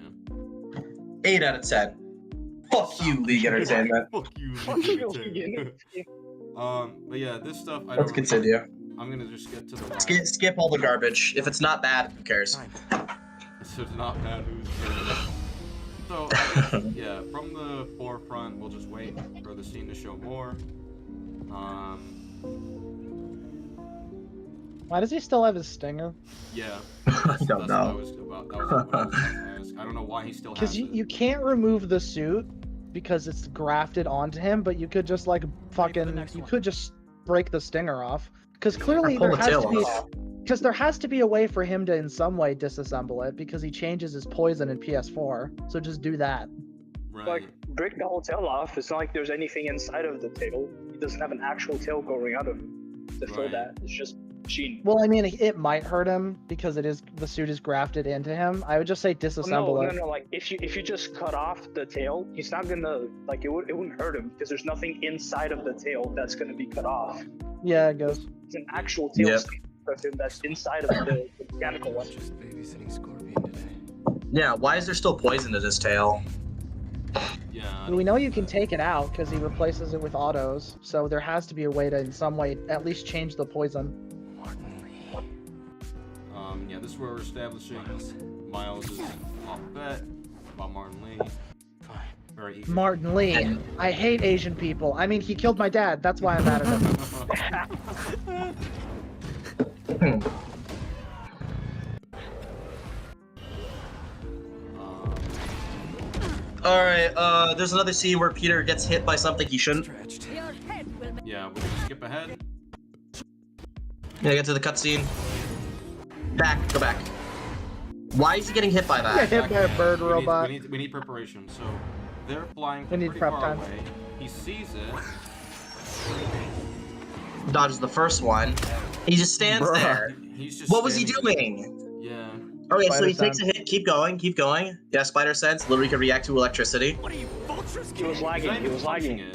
8 out of 10. Fuck you, League Entertainment. Fuck you. Fuck you, Entertainment. But yeah, this stuff I Let's don't. continue. I'm gonna just get to the. Skip all the garbage. If it's not bad, who cares? So it's not bad. Who's so yeah, from the forefront, we'll just wait for the scene to show more. Why does he still have his stinger? Yeah. I don't know. What I was about to ask. I don't know why he still has Because it. you can't remove the suit because it's grafted onto him, but you could just like fucking could just break the stinger off. Because clearly pull there the has tail to be off. because there has to be a way for him to in some way disassemble it because he changes his poison in PS4. So just do that. Right. Like, break the whole tail off. It's not like there's anything inside of the tail. He doesn't have an actual tail growing out of him to fill Right. that. It's just machine. Well, I mean, it might hurt him because the suit is grafted into him. I would just say disassemble it. No. Like if you just cut off the tail, he's not gonna like it wouldn't hurt him because there's nothing inside of the tail that's gonna be cut off. Yeah, it goes. It's an actual tail Yep. of him that's inside of the mechanical one. Just babysitting Scorpion today. Yeah, why is there still poison in his tail? Yeah. We know you can take it out because he replaces it with autos. So there has to be a way to, in some way, at least change the poison. Yeah, this is where we're establishing Miles is off bet about Martin Lee. Very eager. Martin Lee. I hate Asian people. I mean, he killed my dad. That's why I'm mad at him. Alright, there's another scene where Peter gets hit by something he shouldn't. Yeah, we're gonna skip ahead. Yeah, get to the cutscene. Go back. Why is he getting hit by that? Hit by a bird robot. We need preparation. So they're flying We need pretty prep far time. away. He sees it. Dodges the first one. He just stands Bruh. there. He's just. What was he standing there. doing? Yeah. Okay, so Spider he takes a sense. hit. Keep going. Yeah, spider sense. Literally can react to electricity. What are you, vultures? He was lagging. He was lagging. It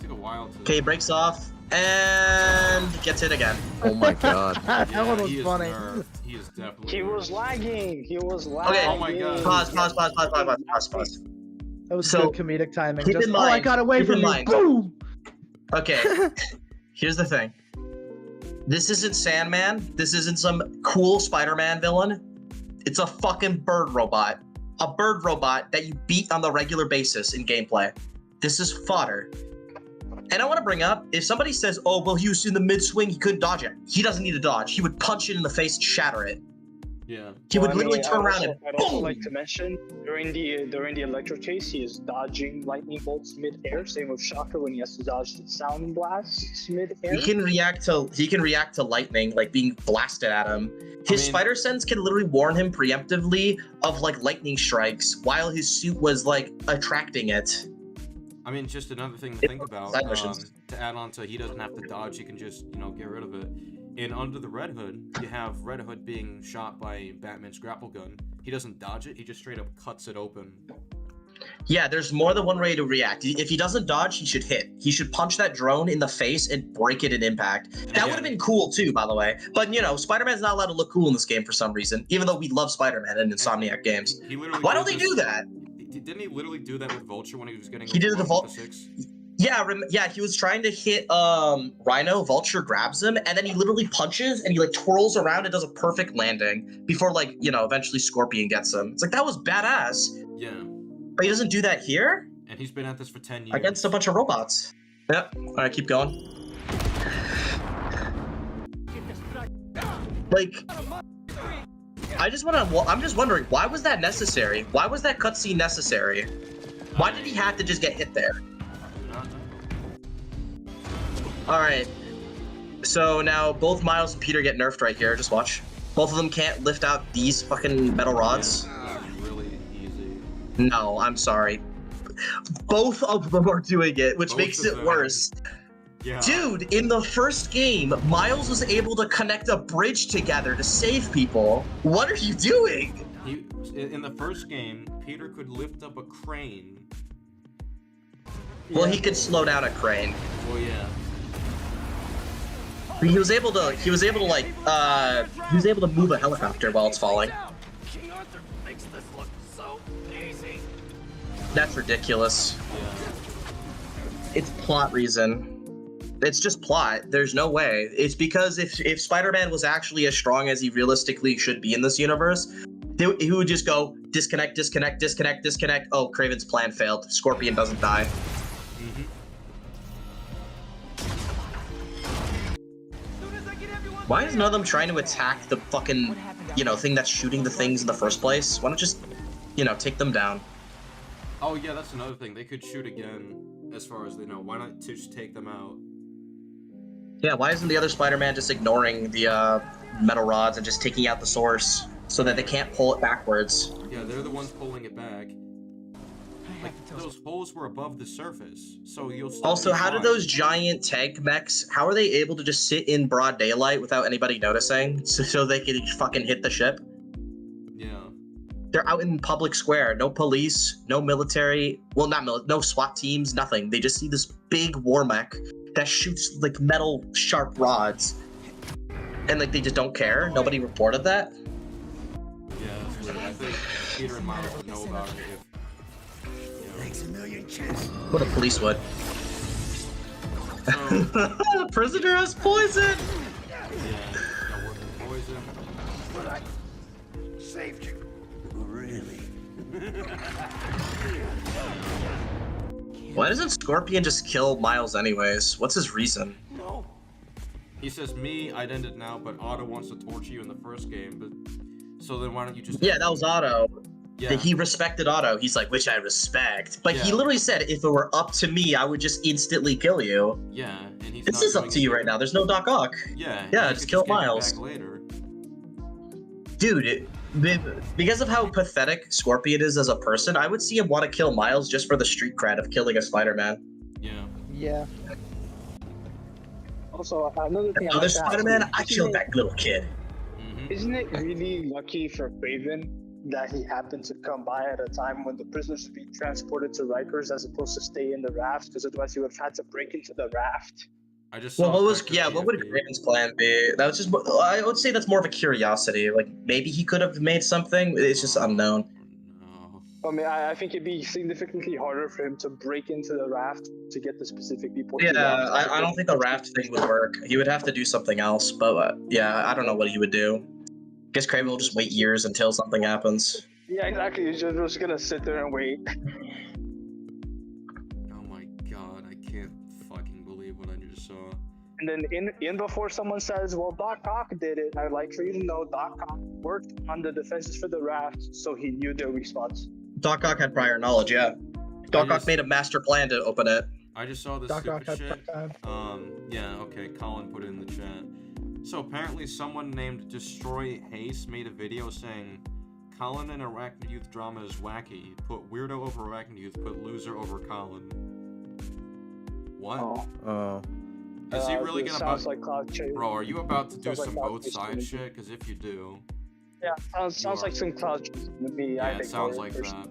took a while to. Okay, breaks off and gets hit again. Oh my god. That one he was is funny. nerfed. He is definitely. He was nerfed. lagging. He was lagging. Okay. Oh my god. Pause. That was So, good comedic timing. keep Just, in oh, I mind- got away keep from in you. mind- Boom! Okay, here's the thing. This isn't Sandman. This isn't some cool Spider-Man villain. It's a fucking bird robot. A bird robot that you beat on the regular basis in gameplay. This is fodder. And I want to bring up, if somebody says, oh, well, he was in the mid-swing, he couldn't dodge it. He doesn't need to dodge. He would punch it in the face and shatter it. Yeah. He would Well, I literally mean, turn around and I'd also boom! like to mention during the electro chase, he is dodging lightning bolts mid-air. Same with Shocker when he has to dodge the sound blasts mid-air. He can react to lightning, like being blasted at him. His mean- spider sense can literally warn him preemptively of like lightning strikes while his suit was like attracting it. I mean, just another thing to think about. Side missions. To add on to, he doesn't have to dodge. He can just, get rid of it. And under the Red Hood, you have Red Hood being shot by Batman's grapple gun. He doesn't dodge it. He just straight up cuts it open. Yeah, there's more than one way to react. If he doesn't dodge, he should hit. He should punch that drone in the face and break it in impact. That would have been cool too, by the way. But Spider-Man's not allowed to look cool in this game for some reason, even though we love Spider-Man in Insomniac games. He literally Why did don't they this- do that? Didn't he literally do that with Vulture when he was getting? He did it to overwhelmed Vulture. with the 6? Yeah, yeah, he was trying to hit Rhino. Vulture grabs him, and then he literally punches, and he like twirls around and does a perfect landing before, like, you know, eventually Scorpion gets him. It's like, that was badass. Yeah. But he doesn't do that here? And he's been at this for 10 years. Against a bunch of robots. Yep. All right, keep going. Like, I'm just wondering, why was that necessary? Why was that cutscene necessary? Why did he have to just get hit there? Alright. So now both Miles and Peter get nerfed right here. Just watch. Both of them can't lift out these fucking metal rods. Really easy. No, I'm sorry. Both of them are doing it, which makes it worse. Yeah. Dude, in the first game, Miles was able to connect a bridge together to save people. What are you doing? In the first game, Peter could lift up a crane. Well, he could slow down a crane. Well, yeah. He was able to move a helicopter while it's falling. King Arthur makes this look so easy. That's ridiculous. It's plot reason. It's just plot. There's no way. It's because if Spider-Man was actually as strong as he realistically should be in this universe, he would just go disconnect, disconnect, disconnect, disconnect. Oh, Kraven's plan failed. Scorpion doesn't die. Why is none of them trying to attack the fucking, you know, thing that's shooting the things in the first place? Why don't just, you know, take them down? Oh yeah, that's another thing. They could shoot again, as far as they know. Why not just take them out? Yeah, why isn't the other Spider-Man just ignoring the metal rods and just taking out the source so that they can't pull it backwards? Yeah, they're the ones pulling it back. Like, those holes were above the surface, so you'll still Also, be how did fine. those giant tank mechs, how are they able to just sit in broad daylight without anybody noticing so they can fucking hit the ship? Yeah. They're out in public square, no police, no military, well, no SWAT teams, nothing. They just see this big war mech that shoots like metal sharp rods. And like they just don't care? Nobody reported that? Yeah, that's weird. I think Peter and Miles would know about it if... Thanks a million, kids. What a police would. Prisoner has poison! Yeah, got working poison. But I saved you. Really? Why doesn't Scorpion just kill Miles anyways? What's his reason? No. He says, me, I'd end it now, but Otto wants to torture you in the first game, but... So then why don't you just... Yeah, that was Otto. Yeah. He respected Otto. He's like, which I respect. But he Yeah. literally said, if it were up to me, I would just instantly kill you. Yeah, and he's This not is up doing to you it. right now. There's no Doc Ock. Yeah. Yeah, he just could kill get you Miles. back later. Dude, because of how pathetic Scorpion is as a person, I would see him want to kill Miles just for the street cred of killing a Spider-Man. Yeah. Yeah. Also, another thing. Other Spider-Man, I killed that little kid. Isn't it really lucky for Craven that he happened to come by at a time when the prisoners would be transported to Rikers as opposed to stay in the raft? Because otherwise, he would have had to break into the raft. I just Well, saw what was Vector what would PFP. Craven's plan be? That was just I would say that's more of a curiosity. Like maybe he could have made something. It's just unknown. I mean, I think it'd be significantly harder for him to break into the raft to get the specific people. he Yeah, wants. I don't think the raft thing would work. He would have to do something else. But yeah, I don't know what he would do. Guess Craven will just wait years until something happens. Yeah, exactly. He's just gonna sit there and wait. Oh my god, I can't fucking believe what I just saw. And then in before someone says, well, Doc Ock did it, I'd like for you to know Doc Ock worked on the defenses for the raft, so he knew their response. Doc Ock had prior knowledge, yeah. Doc Ock made a master plan to open it. I just saw this Doc Ock stupid had shit. time. Yeah, okay, Colin put it in the chat. So apparently someone named Destroy Haste made a video saying, Colin in Arachnid Youth drama is wacky. Put weirdo over Arachnid Youth, put loser over Colin. What? Oh. Is he really it gonna sounds like cloud chase. Bro, are you about to do Sounds like some cloud both chase to sides me. shit? Because if you do... Yeah, sounds like some cloud chase to me. Yeah, I it think sounds horror like person. that.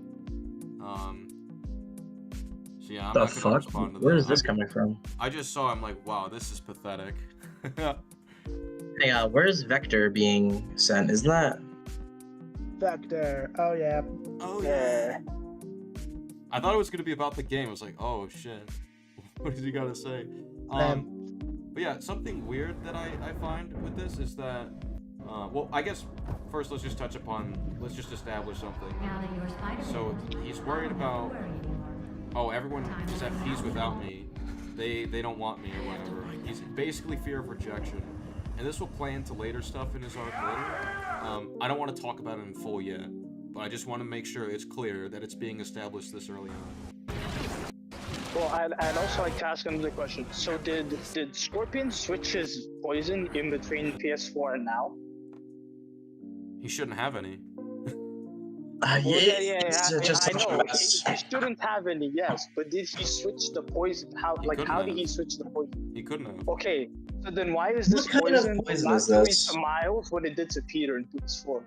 So yeah, I'm The not gonna fuck? respond to Where that. is this coming from? I just saw him like, wow, this is pathetic. Hey, where's Vector being sent? Isn't that? Vector. Oh yeah. Oh yeah. I thought it was gonna be about the game. I was like, oh shit. What does he gotta say? But yeah, something weird that I find with this is that, well, I guess first let's just establish something. So he's worried about, oh, everyone is at peace without me. They don't want me or whatever. He's basically fear of rejection. And this will play into later stuff in his arc later. I don't want to talk about it in full yet, but I just want to make sure it's clear that it's being established this early on. Well, I'd also like to ask another question. So did Scorpion switch his poison in between PS4 and now? He shouldn't have any. It's just I such a know. mess. He shouldn't have any, yes. But did he switch the poison? How did he switch the poison? He couldn't have. Okay, so then why is this What kind of poison poison not is doing this? to Miles what it did to Peter in PS4?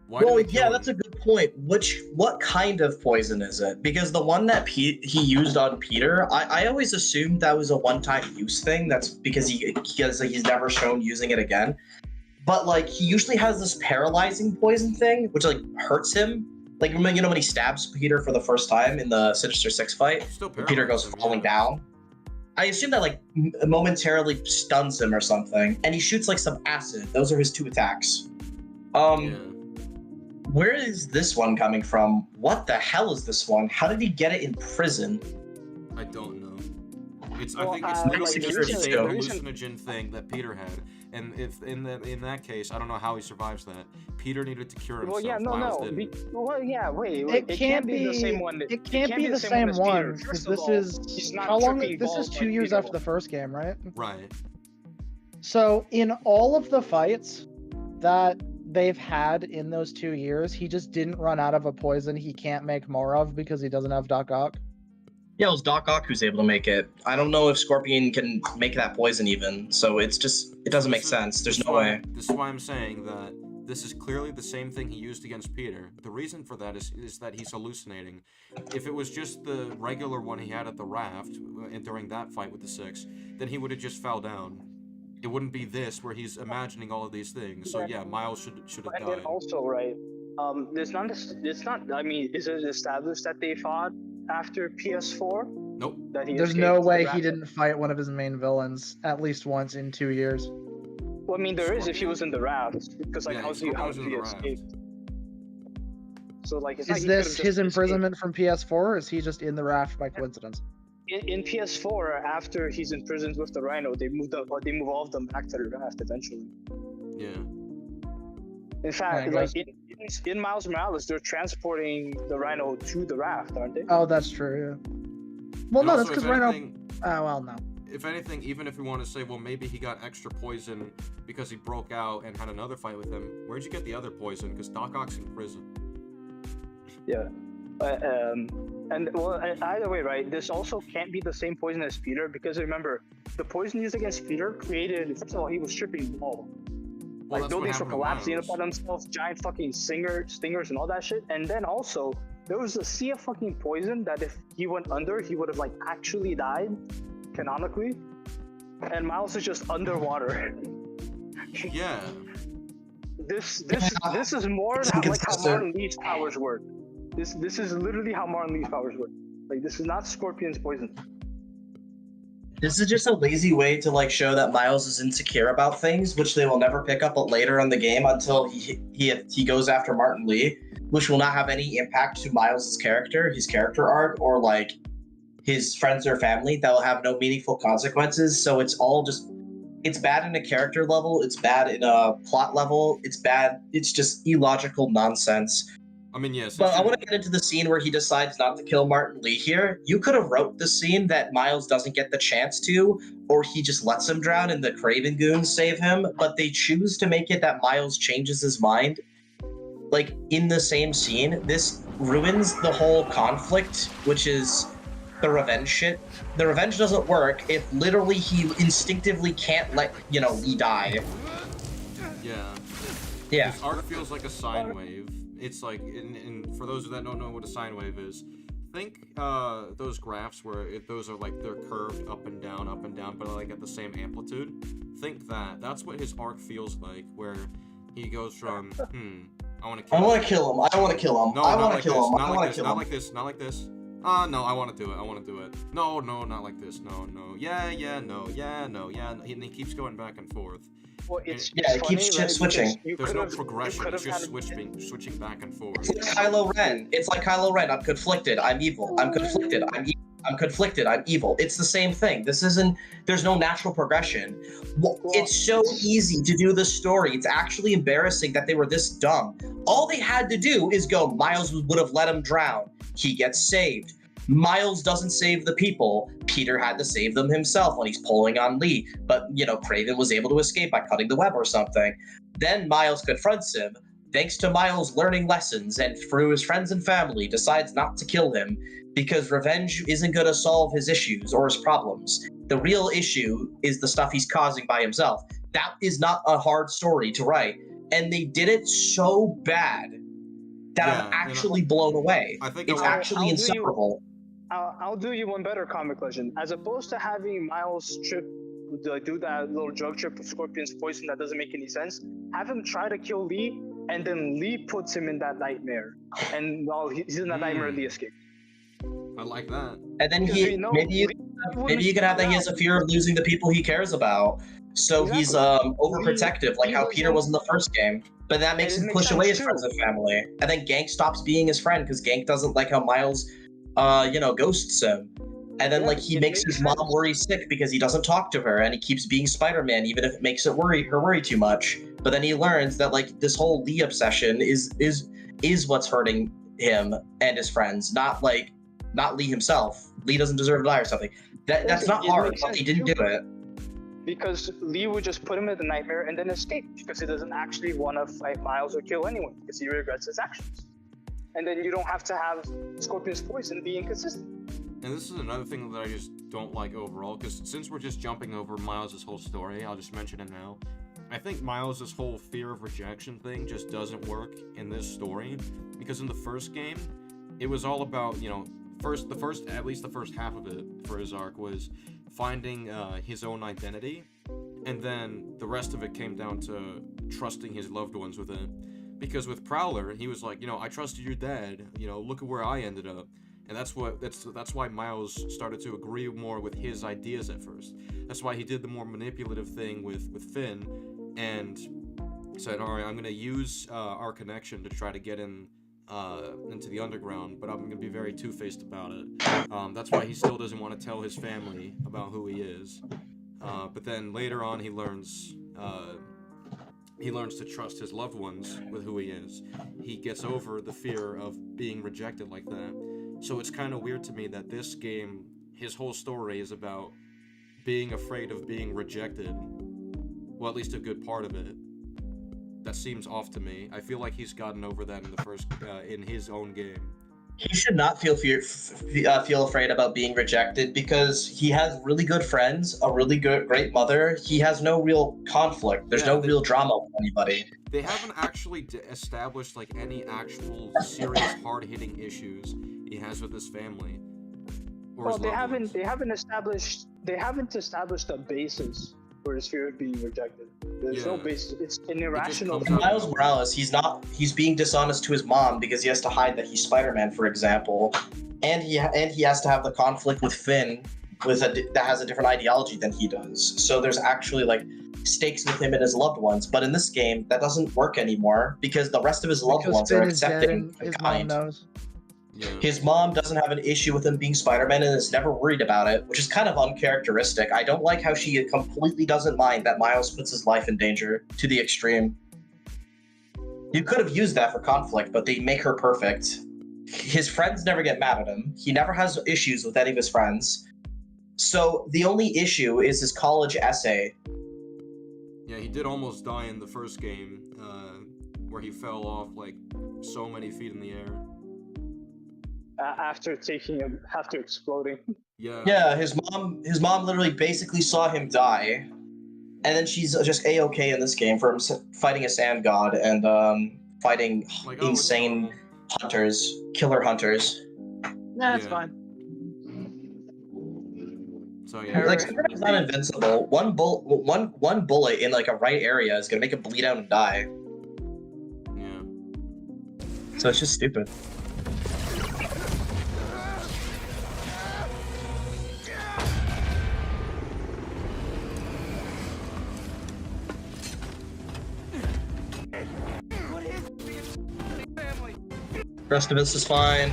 Well, yeah, that's a good point. What kind of poison is it? Because the one that he used on Peter, I always assumed that was a one-time use thing. That's because he's never shown using it again. But like he usually has this paralyzing poison thing, which like hurts him. Like remember, when he stabs Peter for the first time in the Sinister Six fight, Peter goes falling down. I assume that like momentarily stuns him or something, and he shoots like some acid. Those are his two attacks. Where is this one coming from? What the hell is this one? How did he get it in prison? I don't know. I think it's the same hallucinogen thing that Peter had, and if in that case, I don't know how he survives that. Peter needed to cure himself. Well, yeah, Miles didn't. Wait. It can't be the same one. It can't be the same one because this is how long? This is 2 years after the first game, right? Right. So in all of the fights that they've had in those 2 years, he just didn't run out of a poison he can't make more of because he doesn't have Doc Ock. Yeah, it was Doc Ock who's able to make it. I don't know if Scorpion can make that poison even, so it doesn't make sense. There's no way. This is why I'm saying that this is clearly the same thing he used against Peter. The reason for that is that he's hallucinating. If it was just the regular one he had at the raft during that fight with the Six, then he would have just fell down. It wouldn't be this where he's imagining all of these things. So yeah, Miles should have died. And then also, right, it's not. I mean, is it established that they fought after PS4? Nope. There's no way he didn't fight one of his main villains at least once in 2 years. Well, I mean, there is if he was in the raft, because like how did he escape? So like, it's is this his imprisonment from PS4, or is he just in the raft by coincidence? In PS4, after he's imprisoned with the Rhino, they move all of them back to the raft eventually. Yeah. In fact, like in Miles Morales, they're transporting the Rhino to the raft, aren't they? Oh, that's true. Yeah. Well, no, that's because Rhino. Well, no. If anything, even if we want to say, well, maybe he got extra poison because he broke out and had another fight with him. Where'd you get the other poison? Because Doc Ock's in prison. Yeah. And well, either way, right? This also can't be the same poison as Peter, because remember, the poison used against Peter created. First of all, he was stripping wall. Like buildings were collapsing upon themselves, giant fucking stingers and all that shit. And then also, there was a sea of fucking poison that if he went under, he would have like actually died, canonically. And Miles is just underwater. Yeah. This is more like how Martin Lee's powers work. This is literally how Martin Lee's powers work. Like, this is not Scorpion's poison. This is just a lazy way to like show that Miles is insecure about things, which they will never pick up later in the game until he goes after Martin Lee, which will not have any impact to Miles' character, his character arc, or like his friends or family. That will have no meaningful consequences. So it's all just, it's bad in a character level, it's bad in a plot level, it's bad, it's just illogical nonsense. I mean, yes. But I want to get into the scene where he decides not to kill Martin Lee here. You could have wrote the scene that Miles doesn't get the chance to, or he just lets him drown and the Kraven goons save him, but they choose to make it that Miles changes his mind. Like, in the same scene, this ruins the whole conflict, which is the revenge shit. The revenge doesn't work if literally he instinctively can't let, Lee die. Yeah. His arc feels like a sine wave. It's like, for those that don't know what a sine wave is, think those graphs where those are like, they're curved up and down, but like at the same amplitude. Think that's what his arc feels like, where he goes from, I want to kill him. I want to kill him. I don't want to kill him. No, I want to like kill him. Not I want to kill him. Not like this. No, I want to do it. I want to do it. No, not like this. No. Yeah, no. And he keeps going back and forth. Well, it's it keeps funny, right? switching. There's no progression. It's just switching back and forth. It's like Kylo Ren. It's like Kylo Ren. I'm conflicted. I'm evil. I'm conflicted. I'm evil. I'm conflicted. I'm evil. It's the same thing. This isn't. There's no natural progression. It's so easy to do this story. It's actually embarrassing that they were this dumb. All they had to do is go. Miles would have let him drown. He gets saved. Miles doesn't save the people. Peter had to save them himself when he's pulling on Lee. But, Craven was able to escape by cutting the web or something. Then Miles confronts him. Thanks to Miles learning lessons and through his friends and family, decides not to kill him because revenge isn't going to solve his issues or his problems. The real issue is the stuff he's causing by himself. That is not a hard story to write. And they did it so bad that I'm actually blown away. I think it's actually insufferable. I'll do you one better, Comic Legend. As opposed to having Miles do that little drug trip with Scorpion's poison that doesn't make any sense, have him try to kill Lee, and then Lee puts him in that nightmare. And while he's in that nightmare, Lee escapes. I like that. And then maybe you can have that he has a fear of losing the people he cares about. So he's overprotective, like how Peter was in the first game. But that makes him push away his friends and family. And then Gank stops being his friend because Gank doesn't like how Miles ghosts him. And then he makes his mom worry sick because he doesn't talk to her, and he keeps being Spider-Man even if it makes her worry too much. But then he learns that this whole Lee obsession is what's hurting him and his friends, not Lee himself. Lee doesn't deserve to die or something. That's not hard, but they didn't do it. Because Lee would just put him in the nightmare and then escape because he doesn't actually want to fight Miles or kill anyone because he regrets his actions. And then you don't have to have Scorpion's poison be inconsistent. And this is another thing that I just don't like overall, because since we're just jumping over Miles' whole story, I'll just mention it now. I think Miles' whole fear of rejection thing just doesn't work in this story, because in the first game, it was all about, at least the first half of it for his arc was finding his own identity, and then the rest of it came down to trusting his loved ones with it. Because with Prowler, he was like, I trusted your dad, look at where I ended up. And that's why Miles started to agree more with his ideas at first. That's why he did the more manipulative thing with Finn and said, all right, I'm going to use our connection to try to get into the underground, but I'm going to be very two-faced about it. That's why he still doesn't want to tell his family about who he is. But then later on, he learns to trust his loved ones with who he is. He gets over the fear of being rejected like that. So it's kind of weird to me that this game, his whole story is about being afraid of being rejected. Well, at least a good part of it. That seems off to me. I feel like he's gotten over that in the first, in his own game. He should not feel afraid about being rejected because he has really good friends, a really great mother. He has no real conflict. There's no real drama with anybody. They haven't actually established any actual serious hard-hitting issues he has with his family. Well, they haven't established a basis for his fear of being rejected. There's no basis. It's an irrational. Miles Morales, he's being dishonest to his mom because he has to hide that he's Spider-Man, for example, and he has to have the conflict with Finn that has a different ideology than he does. So there's actually stakes with him and his loved ones. But in this game, that doesn't work anymore because the rest of his loved ones are accepting and kind. Mom knows. Yeah. His mom doesn't have an issue with him being Spider-Man and is never worried about it, which is kind of uncharacteristic. I don't like how she completely doesn't mind that Miles puts his life in danger to the extreme. You could have used that for conflict, but they make her perfect. His friends never get mad at him. He never has issues with any of his friends. So the only issue is his college essay. Yeah, he did almost die in the first game, where he fell off so many feet in the air. After exploding. Yeah. Yeah, his mom literally basically saw him die, and then she's just A-okay in this game for him fighting a sand god and fighting insane hunters, killer hunters. Nah, it's fine. So yeah, Spider-Man's not invincible. One bullet in a right area is gonna make him bleed out and die. Yeah. So it's just stupid. Rest of this is fine.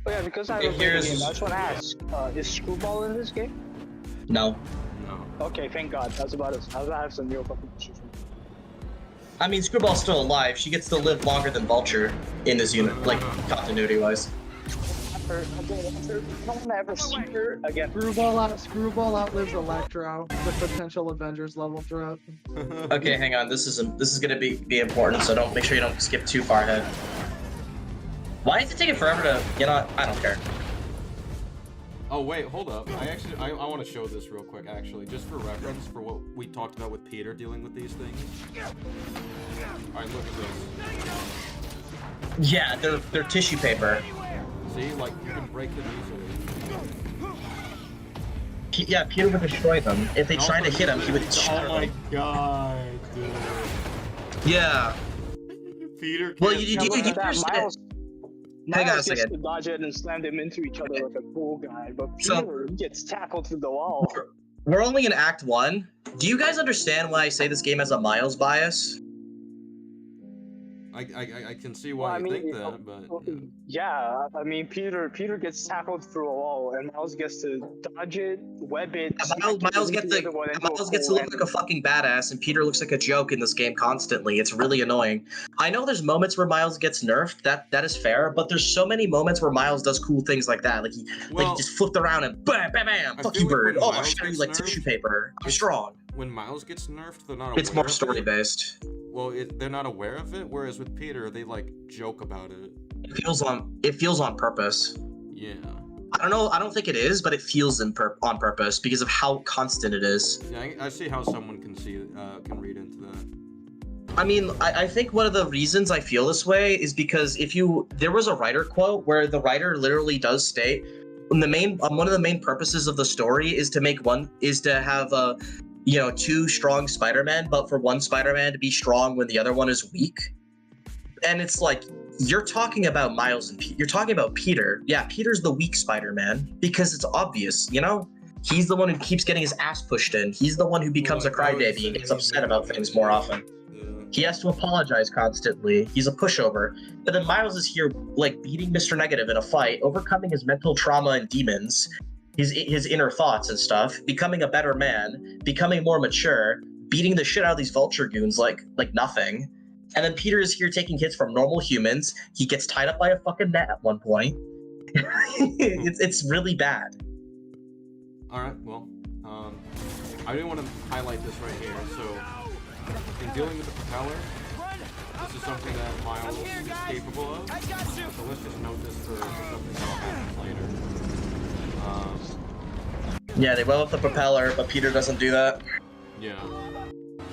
Oh yeah, because I Okay, haven't played the here's- game, I just want to ask: is Screwball in this game? No. Okay, thank God. That's about it. I was gonna have some real fucking issues. I mean, Screwball's still alive. She gets to live longer than Vulture in this unit, like continuity-wise. I don't want to ever see her again. Screwball outlives Electro, the potential Avengers level threat. Okay, hang on. This is gonna be important, so make sure you don't skip too far ahead. Why is it taking forever to? You know, I don't care. Oh wait, hold up. I want to show this real quick, actually, just for reference for what we talked about with Peter dealing with these things. All right, look at this. Yeah, they're tissue paper. See, like you can break them easily. Yeah, Peter would destroy them. If they tried to hit him, he would shatter Oh my them. god, dude. Yeah. Peter. Well, you Miles Hang on a gets to second. dodge it and slam them into each other like a cool guy, but So- Peter gets tackled through the wall. We're only in Act 1. Do you guys understand why I say this game has a Miles bias? I can see why you think that, but Yeah, I mean Peter gets tackled through a wall, and Miles gets to dodge it, web it. Miles gets to look like a fucking badass, and Peter looks like a joke in this game constantly. It's really annoying. I know there's moments where Miles gets nerfed. That is fair, but there's so many moments where Miles does cool things like that. Like he just flipped around and bam, bam, bam. Fuck you, feel like bird. when Oh, I'll Miles shatter you gets like nerfed- tissue paper. I'm strong. when Miles gets nerfed, they're not. It's aware more of it. story based. Well, they're not aware of it, whereas with Peter, they like joke about it. It feels on purpose. Yeah. I don't think it is, but it feels on purpose because of how constant it is. Yeah, I see how someone can can read into that. I mean, I think one of the reasons I feel this way is because there was a writer quote where the writer literally does state one of the main purposes of the story is to have two strong Spider-Man, but for one Spider-Man to be strong when the other one is weak. And it's like, you're talking about Miles and you're talking about Peter. Yeah, Peter's the weak Spider-Man because it's obvious, you know? He's the one who keeps getting his ass pushed in. He's the one who becomes a crybaby and gets upset about things more often. He has to apologize constantly. He's a pushover. But then Miles is here, like, beating Mr. Negative in a fight, overcoming his mental trauma and demons, his inner thoughts and stuff, becoming a better man, becoming more mature, beating the shit out of these Vulture goons like nothing. And then Peter is here taking hits from normal humans. He gets tied up by a fucking net at one point. It's really bad. All right, well, I do want to highlight this right here. So, in dealing with the propeller, this is something that Miles is capable of. So let's just note this for something that'll happen later. Yeah, they blow up the propeller, but Peter doesn't do that. Yeah.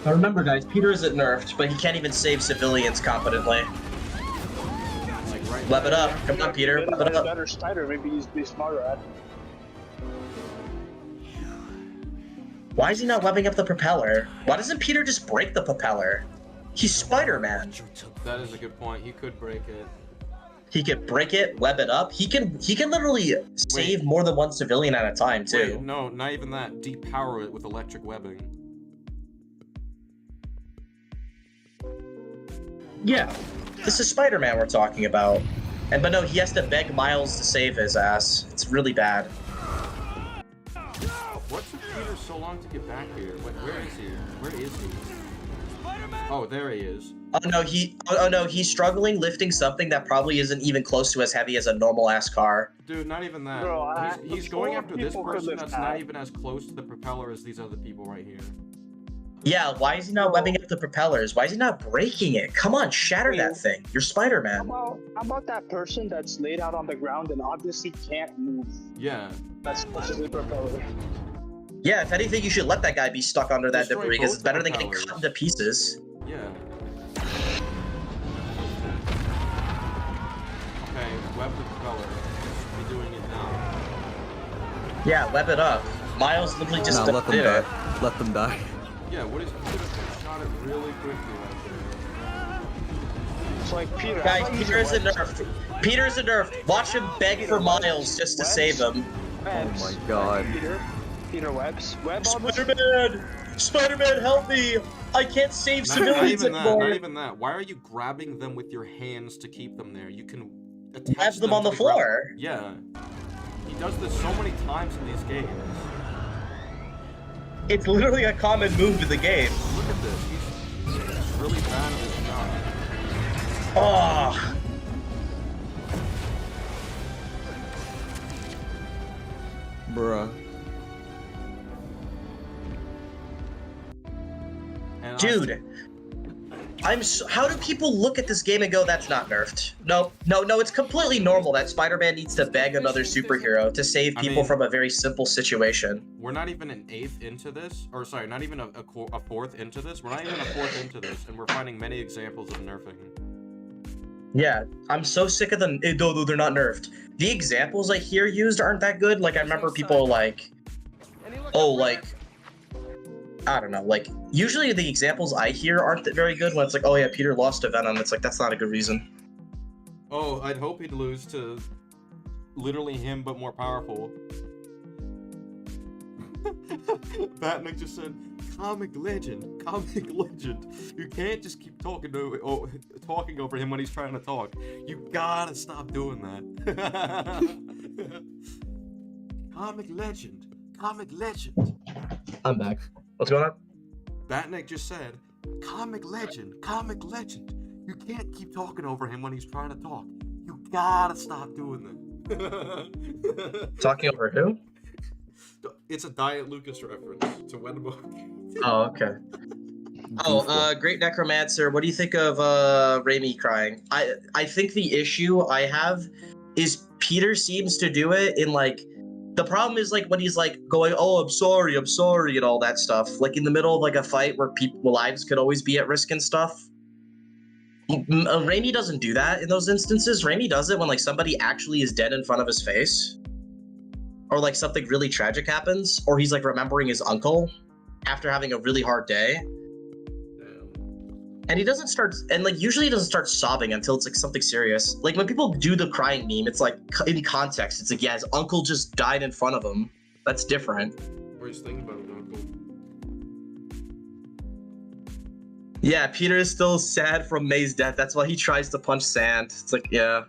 Now remember, guys, Peter isn't nerfed, but he can't even save civilians competently. Web it up. Come on, Peter. Web it up. Better Spider, maybe he's be smarter at it. Why is he not webbing up the propeller? Why doesn't Peter just break the propeller? He's Spider-Man. That is a good point. He could break it. He could break it, web it up. He can literally save more than one civilian at a time, too. Wait, no, not even that. Depower it with electric webbing. Yeah, this is Spider-Man we're talking about. But no, he has to beg Miles to save his ass. It's really bad. What took Peter so long to get back here? Where is he? Where is he? Oh, there he is. Oh no, he's struggling lifting something that probably isn't even close to as heavy as a normal ass car. Dude, not even that. Bro, he's going after this people could person lift that's that. not even as close to the propeller as these other people right here. Yeah, why is he not webbing up the propellers? Why is he not breaking it? Come on, shatter that thing. You're Spider-Man. How about that person that's laid out on the ground and obviously can't move? Yeah. That's the propeller. Yeah, if anything, you should let that guy be stuck under that Destroy debris because both it's better than getting propellers. cut into pieces. Yeah. Okay, web the propeller. Be doing it now. Yeah, web it up. Miles literally just No, let them did die. it. Let them die. Yeah, what is he could have shot it really quickly right It's like Peter. Guys, Peter isn't nerfed. Peter isn't nerfed. Watch him beg for Miles just to save him. Oh my god. Peter Webbs. Web all this. Spider-Man! Spider-Man, help me! I can't save Not civilians even that. anymore. Not even that. Why are you grabbing them with your hands to keep them there? You can attach Have them on to the floor. Yeah. He does this so many times in these games. It's literally a common move in the game. Look at this. He's really bad at his job. Oh. Bruh. Dude, how do people look at this game and go, that's not nerfed? No, it's completely normal that Spider-Man needs to beg another superhero to save people from a very simple situation. We're not even an eighth into this, or sorry, not even a fourth into this. We're not even a fourth into this, and we're finding many examples of nerfing. Yeah, I'm so sick of them. Though they're not nerfed. The examples I hear used aren't that good. Like, I remember people like, oh, like, I don't know, like, usually the examples I hear aren't very good when it's like, oh yeah, Peter lost to Venom. It's like, that's not a good reason. Oh, I'd hope he'd lose to literally him, but more powerful. Batman just said, comic legend. You can't just keep talking over him when he's trying to talk. You gotta stop doing that. Comic legend. I'm back. What's going on? Batnick just said, comic legend. You can't keep talking over him when he's trying to talk. You gotta stop doing that. Talking over who? It's a Diet Lucas reference to Wenbook. Oh, okay. Oh, Great Necromancer, what do you think of Raimi crying? I think the issue I have is Peter seems to do it in like, the problem is like when he's like going, oh, I'm sorry, and all that stuff. Like in the middle of like a fight where people lives could always be at risk and stuff. Raimi doesn't do that in those instances. Raimi does it when like somebody actually is dead in front of his face. Or like something really tragic happens. Or he's like remembering his uncle after having a really hard day. And he doesn't start, and like usually he doesn't start sobbing until it's like something serious. Like when people do the crying meme, it's like in context. It's like, yeah, his uncle just died in front of him. That's different. Or he's thinking about his uncle. Yeah, Peter is still sad from May's death. That's why he tries to punch sand. It's like, yeah.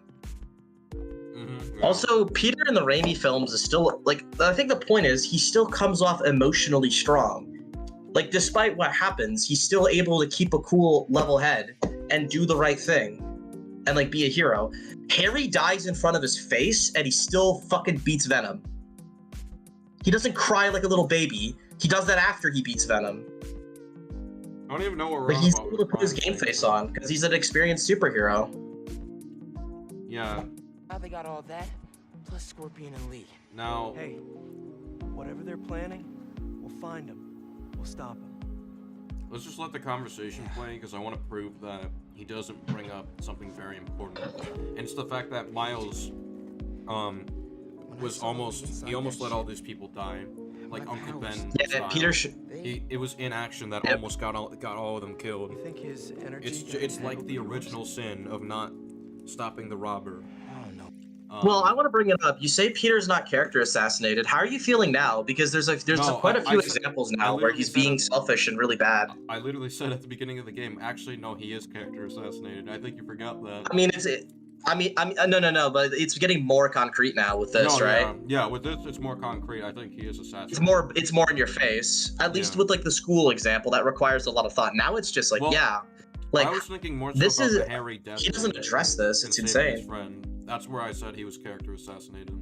Yeah. Also, Peter in the Raimi films is still, like, I think the point is he still comes off emotionally strong. Like, despite what happens, he's still able to keep a cool, level head and do the right thing and, like, be a hero. Harry dies in front of his face and he still fucking beats Venom. He doesn't cry like a little baby. He does that after he beats Venom. I don't even know what we're But on he's about able to put his game face on because he's an experienced superhero. Yeah. How they got all that? Plus Scorpion and Lee. Now. Hey, whatever they're planning, we'll find them. We'll stop him. Let's just let the conversation play because I want to prove that he doesn't bring up something very important. And it's the fact that Miles was almost let all these people die. Like Uncle Ben. Yeah, style. Peter it was inaction that almost got all of them killed. You think his energy It's like the original sin of not stopping the robber. Well, I want to bring it up. You say Peter's not character assassinated. How are you feeling now? Because there's quite a few examples now where he's being selfish and really bad. I literally said at the beginning of the game, actually, no, he is character assassinated. I think you forgot that. I mean, no, but it's getting more concrete now with this, right? Yeah, with this, it's more concrete. I think he is assassinated. It's more in your face. At least with like the school example, that requires a lot of thought. Now it's just like, like I was thinking more so about the Harry death. He doesn't address this. It's insane. His friend. That's where I said he was character assassinated.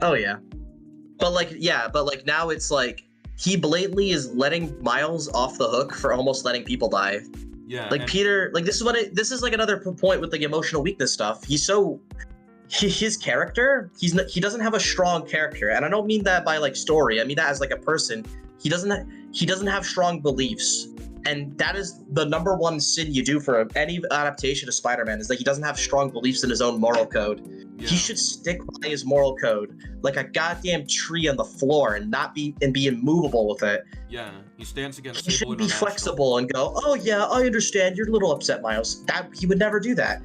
Oh yeah, but now it's like he blatantly is letting Miles off the hook for almost letting people die. Yeah. Like Peter, like this is like another point with the emotional weakness stuff. His character, he doesn't have a strong character, and I don't mean that by like story. I mean that as like a person. He doesn't have strong beliefs. And that is the number one sin you do for any adaptation of Spider-Man, is that he doesn't have strong beliefs in his own moral code. Yeah. He should stick by his moral code like a goddamn tree on the floor and be immovable with it. Yeah, he stands against. He shouldn't be flexible and go, "Oh yeah, I understand. You're a little upset, Miles." He would never do that.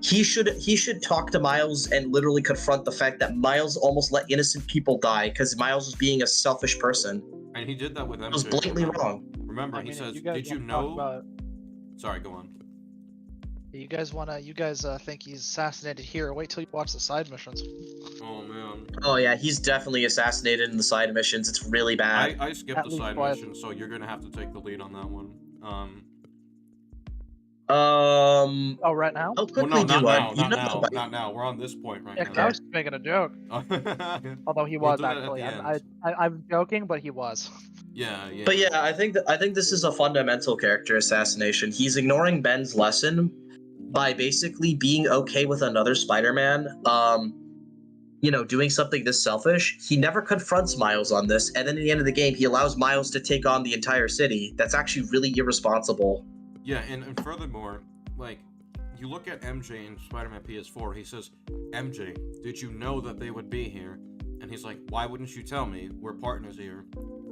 He should talk to Miles and literally confront the fact that Miles almost let innocent people die because Miles was being a selfish person. And he did that with MJ. It was blatantly remember? wrong. Remember, I he mean, if says, you guys "Did you wanna talk know?" about- Sorry, go on. You guys think he's assassinated here? Wait till you watch the side missions. Oh man. Oh yeah, he's definitely assassinated in the side missions. It's really bad. I skipped At the least side twice. mission, so you're gonna have to take the lead on that one. Oh, right now? I'll Well, quickly no, do not one. now, You not know now, about- not now. We're on this point right Yeah, now. 'cause I was just making a joke. Although he We'll was do that at actually. the I'm joking, but he was. Yeah, yeah. But yeah, I think this is a fundamental character assassination. He's ignoring Ben's lesson by basically being okay with another Spider-Man, doing something this selfish. He never confronts Miles on this, and then at the end of the game, he allows Miles to take on the entire city. That's actually really irresponsible. Yeah, and furthermore, like, you look at MJ in Spider-Man PS4, he says, "MJ, did you know that they would be here?" And he's like, "Why wouldn't you tell me? We're partners here."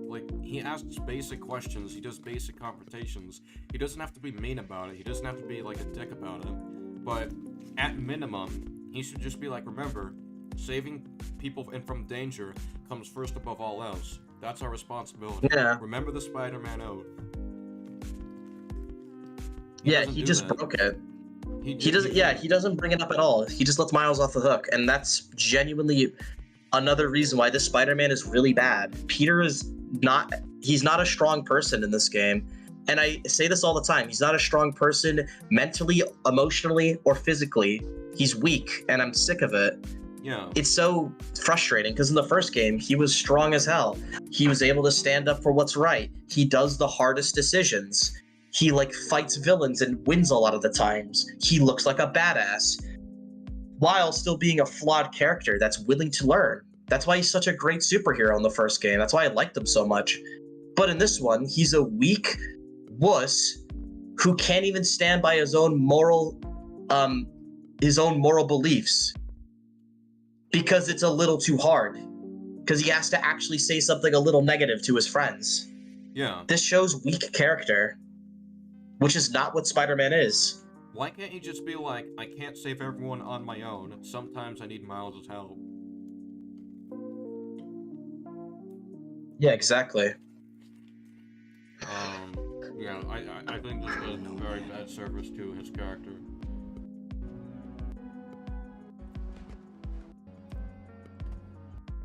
Like, he asks basic questions, he does basic confrontations. He doesn't have to be mean about it, he doesn't have to be like a dick about it. But at minimum, he should just be like, remember, saving people from danger comes first above all else. That's our responsibility. Yeah. Remember the Spider-Man oath. Yeah, doesn't he do just that. broke it. He doesn't. Yeah, he doesn't bring it up at all. He just lets Miles off the hook, and that's genuinely another reason why this Spider-Man is really bad. Peter is not. He's not a strong person in this game, and I say this all the time. He's not a strong person mentally, emotionally, or physically. He's weak, and I'm sick of it. Yeah. It's so frustrating because in the first game, he was strong as hell. He was able to stand up for what's right. He does the hardest decisions. He fights villains and wins a lot of the times. He looks like a badass while still being a flawed character that's willing to learn. That's why he's such a great superhero in the first game. That's why I liked him so much. But in this one, he's a weak wuss who can't even stand by his own moral beliefs because it's a little too hard. Because he has to actually say something a little negative to his friends. Yeah. This shows weak character, which is not what Spider-Man is. Why can't you just be like, I can't save everyone on my own. Sometimes I need Miles' help. Yeah, exactly. Yeah, I think this does a very bad service to his character.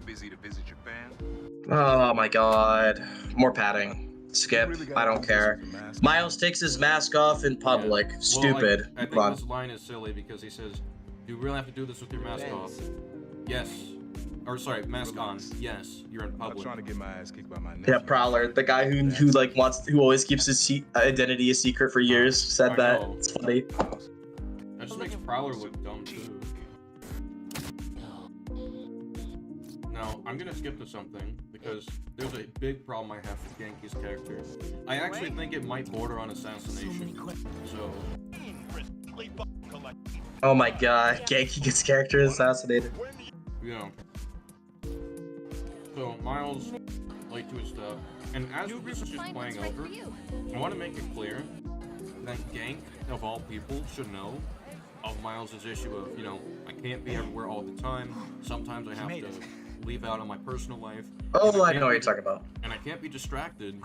Busy to visit your fam? Oh my god. More padding. Skip. I don't care. Miles takes his mask off in public. Well, Stupid. I think Come on. this line is silly because he says, "Do you really have to do this with your mask off?" Yes. Or sorry, mask on. Yes. You're in public. I'm trying to get my ass kicked by my Yeah, Prowler, the guy who always keeps his identity a secret for years, said I that. know. It's funny. That just makes Prowler look dumb too. Now, I'm gonna skip to something, because there's a big problem I have with Genki's character. I actually think it might border on assassination. So... Oh my god, Genki gets character assassinated. Yeah. So, Miles, late to his stuff. And as this is just playing over, I want to make it clear that Genk, of all people, should know of Miles' issue of, I can't be everywhere all the time. Sometimes I have to leave out on my personal life. Oh, I know what you're talking about. And I can't be distracted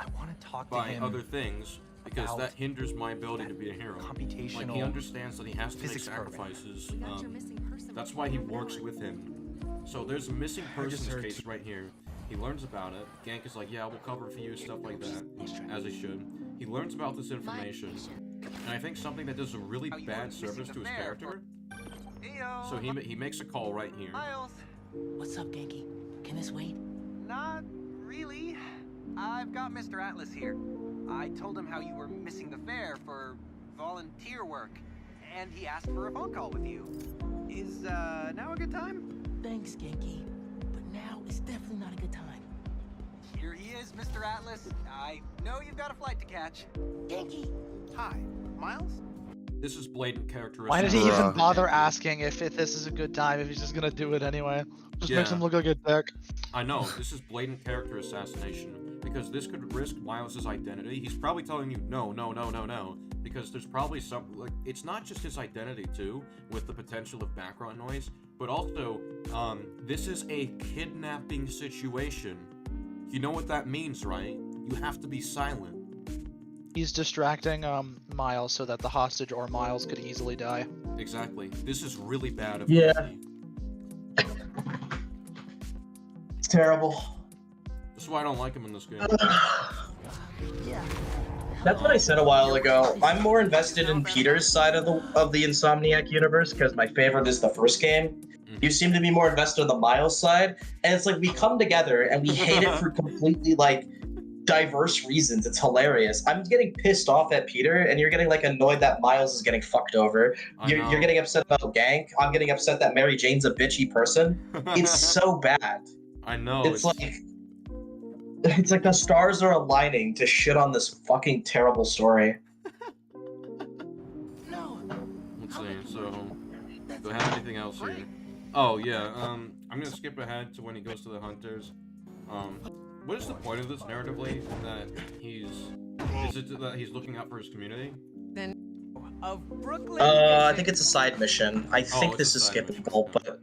by other things because that hinders my ability to be a hero. Like, he understands that he has to make sacrifices. That's why he works with him. So there's a missing persons case right here. He learns about it. Gank is like, yeah, we'll cover for you, stuff like that, as he should. He learns about this information, and I think something that does a really bad service to his character. So he makes a call right here. Miles. What's up, Genki? Can this wait? Not really. I've got Mr. Atlas here. I told him how you were missing the fair for volunteer work, and he asked for a phone call with you. Is now a good time? Thanks, Genki. But now is definitely not a good time. Here he is, Mr. Atlas. I know you've got a flight to catch. Genki! Hi, Miles? This is blatant character Why did he even assassination. bother asking if this is a good time if he's just gonna do it anyway? Just makes Yeah. him look like a dick. I know, this is blatant character assassination, because this could risk Miles' identity. He's probably telling you, no, because there's probably it's not just his identity too, with the potential of background noise, but also, this is a kidnapping situation. You know what that means, right? You have to be silent. He's distracting Miles so that the hostage or Miles could easily die. Exactly. This is really bad of Yeah. Casey. It's terrible. That's why I don't like him in this game. That's what I said a while ago. I'm more invested in Peter's side of the Insomniac universe because my favorite is the first game. You seem to be more invested in the Miles side, and it's like we come together and we hate it for completely like diverse reasons. It's hilarious. I'm getting pissed off at Peter, and you're getting like annoyed that Miles is getting fucked over. You're getting upset about Gank. I'm getting upset that Mary Jane's a bitchy person. It's so bad. I know. It's like the stars are aligning to shit on this fucking terrible story. Let's see. So, do I have anything else here? Oh yeah. I'm gonna skip ahead to when he goes to the hunters. What is the point of this narratively? That is it that he's looking out for his community? Of Brooklyn. I think it's a side mission. I think this is skippable, but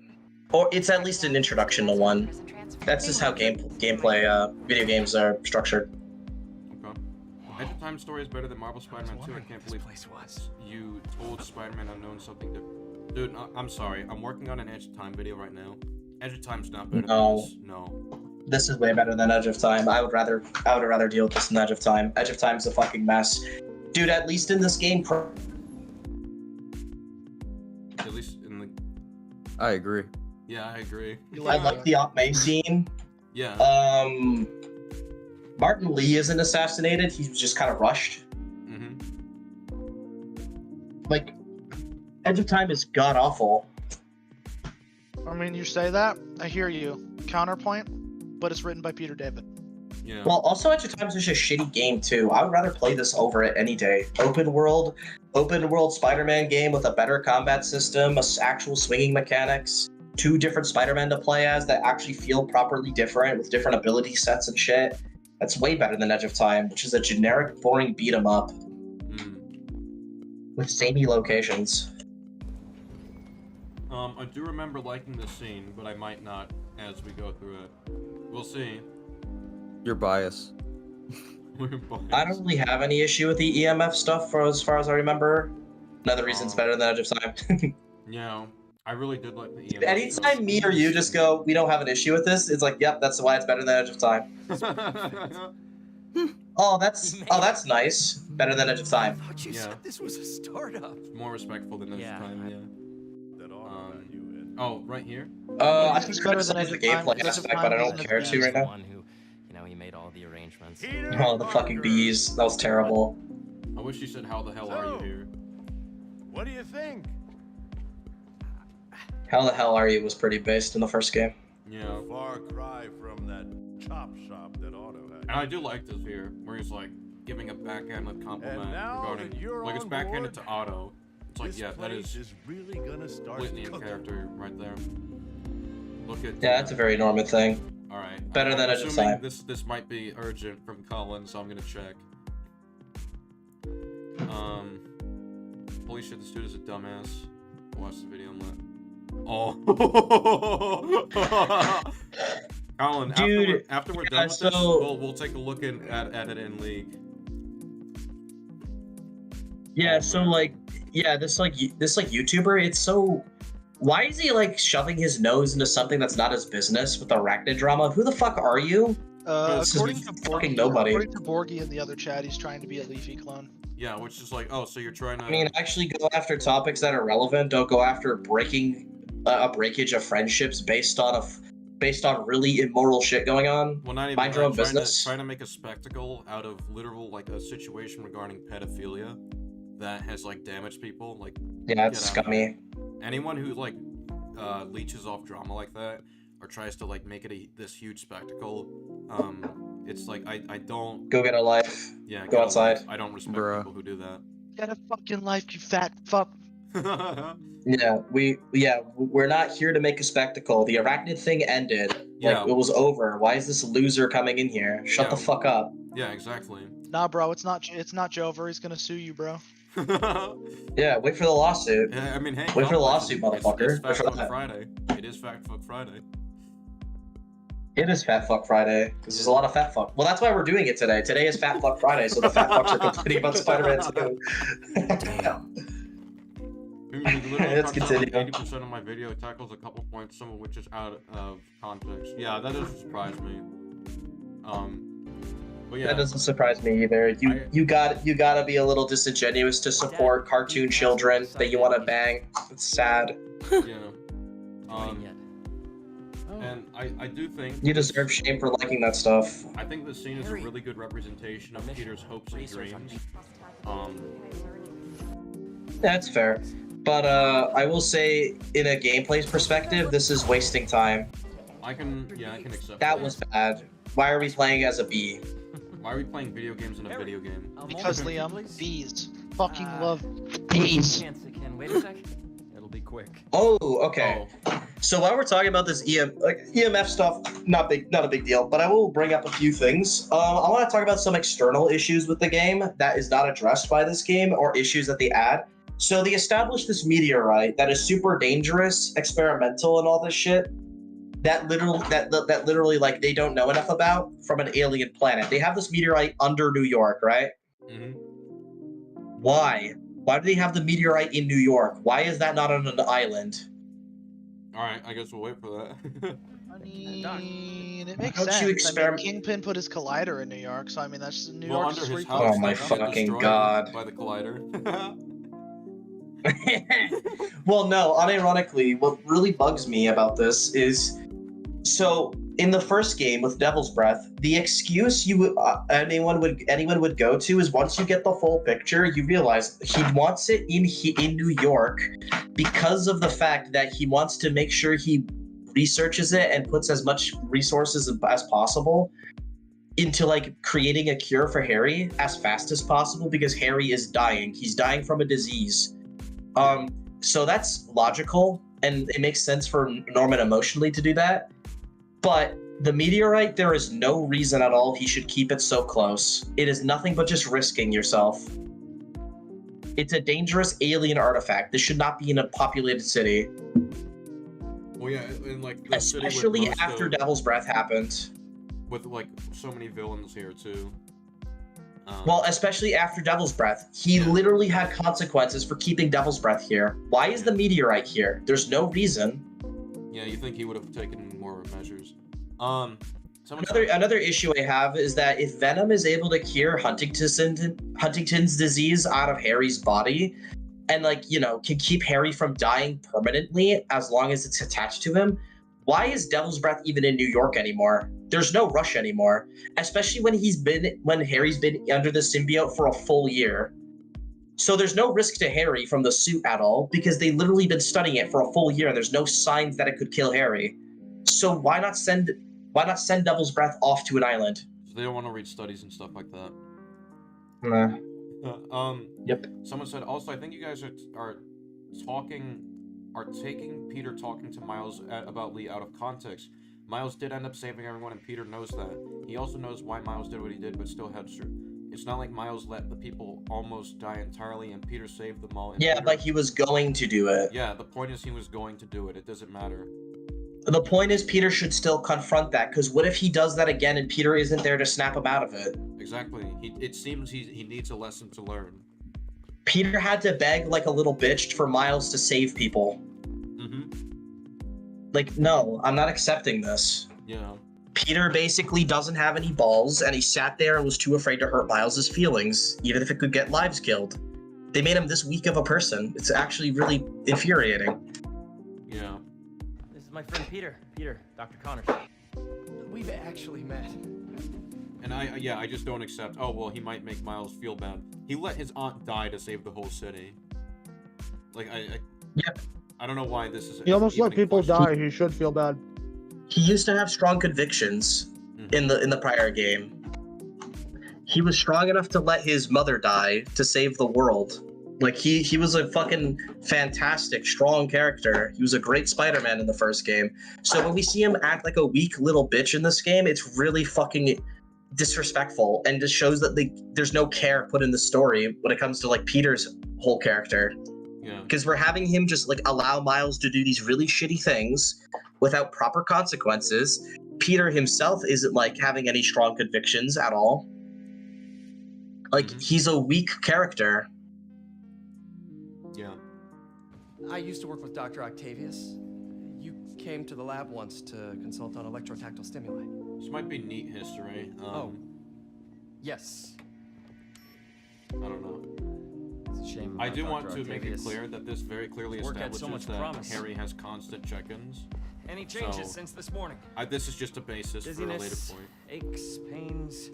or it's at least an introduction to one. That's just how gameplay video games are structured. Okay. Edge of Time story is better than Marvel Spider-Man 2. I can't believe you told Spider-Man Unknown something different. Dude, I'm sorry. I'm working on an Edge of Time video right now. Edge of Time's not better than this. No. This is way better than Edge of Time. I would rather deal with this than Edge of Time. Edge of Time's a fucking mess. Dude, at least in this game At least in the... I agree. Yeah, I agree. I like the Aunt May scene. Yeah. Martin Lee isn't assassinated. He was just kind of rushed. Like, Edge of Time is god awful. I mean, you say that, I hear you. Counterpoint, but it's written by Peter David. Yeah. Well, also Edge of Time is just a shitty game too. I would rather play this over it any day. Open world Spider-Man game with a better combat system, actual swinging mechanics, 2 different Spider-Man to play as that actually feel properly different with different ability sets and shit. That's way better than Edge of Time, which is a generic, boring beat 'em up with samey locations. I do remember liking this scene, but I might not as we go through it. We'll see. You're biased. I don't really have any issue with the EMF stuff for as far as I remember. Another reason it's better than Edge of Time. Yeah, I really did like the EMF. Anytime me or you just go, we don't have an issue with this, it's like, yep, that's why it's better than Edge of Time. Oh, that's nice. Better than Edge of Time. You said this was a startup. It's more respectful than Edge of Time, yeah. Oh, right here? I think it's better than the gameplay aspect, but I don't care to right now. He made all the arrangements. Oh, the fucking bees. That was terrible. I wish you said, how the hell are you here? What do you think? How the hell are you was pretty based in the first game. Yeah. Far cry from that chop shop that Otto had. And I do like this here, where he's like giving a backhanded compliment regarding, like it's backhanded to Otto. It's like, yeah, that is really gonna start completely in character right there. Look at. Yeah, that's a very Norman thing. All right. Better than Edge of Time. This might be urgent from Colin, so I'm gonna check. Holy shit, this dude is a dumbass. Watch the video and let. Oh. Colin, dude, after we're done with this, we'll take a look at it in League. Yeah, so like, yeah, this YouTuber, it's so. Why is he like shoving his nose into something that's not his business with arachnid drama? Who the fuck are you? According to fucking nobody. According to Borgie in the other chat, he's trying to be a Leafy clone. Yeah, which is like, oh, so you're trying to. I mean, actually go after topics that are relevant. Don't go after breaking a breakage of friendships based on really immoral shit going on. Well, not even mind your own business. Trying to make a spectacle out of literal like a situation regarding pedophilia that has like damaged people. Like, yeah, it's scummy. Anyone who like leeches off drama like that or tries to like make it this huge spectacle, it's like I don't go get a life. Yeah, go outside. I don't respect people who do that. Get a fucking life, you fat fuck. Yeah, we're not here to make a spectacle. The arachnid thing ended. Yeah. Like, it was over. Why is this loser coming in here? Shut the fuck up. Yeah, exactly. Nah, bro, it's not Jover. He's gonna sue you, bro. Yeah, wait for the lawsuit. Yeah, I mean, hey, wait for the lawsuit, motherfucker. It's Fact Fuck Friday. It is Fact Fuck Friday. It is Fat Fuck Friday, because there's a lot of fat fuck. Well, that's why we're doing it today. Today is Fat Fuck Friday, so the fat fucks are complaining about Spider-Man 2. Let's continue. 80% of my video tackles a couple points, some of which is out of context. Yeah, that doesn't surprise me. But yeah. That doesn't surprise me either. You gotta be a little disingenuous to support cartoon children that you want to bang. It's sad. Yeah. And I do think you deserve shame for liking that stuff. I think this scene is a really good representation of Peter's hopes and dreams. That's fair. But I will say, in a gameplay perspective, this is wasting time. I can accept that. Was bad. Why are we playing as a bee? Why are we playing video games in a video game? Because Liam, bees. Fucking love bees. Wait a sec. It'll be quick. Oh, okay. So while we're talking about this EMF stuff, not a big deal, but I will bring up a few things. I want to talk about some external issues with the game that is not addressed by this game, or issues that they add. So they established this meteorite that is super dangerous, experimental, and all this shit. That literally like they don't know enough about from an alien planet. They have this meteorite under New York, right? Mm-hmm. Why? Why do they have the meteorite in New York? Why is that not on an island? Alright, I guess we'll wait for that. I mean, it makes How'd sense. you I mean, experiment- Kingpin put his collider in New York, so I mean that's New Well, York's under free his house, Oh my fucking god. By the collider. Well, no, unironically, what really bugs me about this is, so in the first game with Devil's Breath, the excuse anyone would go to is once you get the full picture, you realize he wants it in New York because of the fact that he wants to make sure he researches it and puts as much resources as possible into like creating a cure for Harry as fast as possible, because Harry is dying. He's dying from a disease. So that's logical, and it makes sense for Norman emotionally to do that. But the meteorite, there is no reason at all he should keep it so close. It is nothing but just risking yourself. It's a dangerous alien artifact. This should not be in a populated city. Well, yeah, and like the especially city with after Devil's Breath happened. With like so many villains here too. Well, especially after Devil's Breath, he literally had consequences for keeping Devil's Breath here. Why is the meteorite here? There's no reason. Yeah, you think he would have taken more measures. Another issue I have is that if Venom is able to cure Huntington's disease out of Harry's body, and like, you know, can keep Harry from dying permanently as long as it's attached to him, why is Devil's Breath even in New York anymore? There's no rush anymore, especially when Harry's been under the symbiote for a full year. So there's no risk to Harry from the suit at all, because they literally been studying it for a full year and there's no signs that it could kill Harry. So why not send Devil's Breath off to an island? So they don't want to read studies and stuff like that. Nah. Yep. Someone said also, I think you guys are taking Peter talking to Miles about Lee out of context. Miles did end up saving everyone, and Peter knows that. He also knows why Miles did what he did, but still had to. It's not like Miles let the people almost die entirely, and Peter saved them all. Yeah, Peter, but he was going to do it. Yeah, the point is he was going to do it. It doesn't matter. The point is Peter should still confront that, because what if he does that again and Peter isn't there to snap him out of it? Exactly. It seems he needs a lesson to learn. Peter had to beg like a little bitch for Miles to save people. Like, no, I'm not accepting this. Yeah. Peter basically doesn't have any balls, and he sat there and was too afraid to hurt Miles's feelings, even if it could get lives killed. They made him this weak of a person. It's actually really infuriating. Yeah. This is my friend Peter. Peter, Dr. Connors. We've actually met. And I just don't accept, oh, well, he might make Miles feel bad. He let his aunt die to save the whole city. Like, Yep. I don't know why this is... He almost let people die. He should feel bad. He used to have strong convictions in the prior game. He was strong enough to let his mother die to save the world. Like, he was a fucking fantastic, strong character. He was a great Spider-Man in the first game. So when we see him act like a weak little bitch in this game, it's really fucking disrespectful, and just shows that there's no care put in the story when it comes to like Peter's whole character. Yeah. Because we're having him just like allow Miles to do these really shitty things without proper consequences, Peter himself isn't like having any strong convictions at all. Like he's a weak character. Yeah. I used to work with Dr. Octavius. You came to the lab once to consult on electrotactile stimuli. This might be neat history. Yes. I don't know. It's a shame. I do want Dr. to make it Octavius' clear that this very clearly work had establishes so much that promise. Harry has constant check-ins. Any changes So, since this morning? This is just a basis for a later Dizziness, point. aches, pains.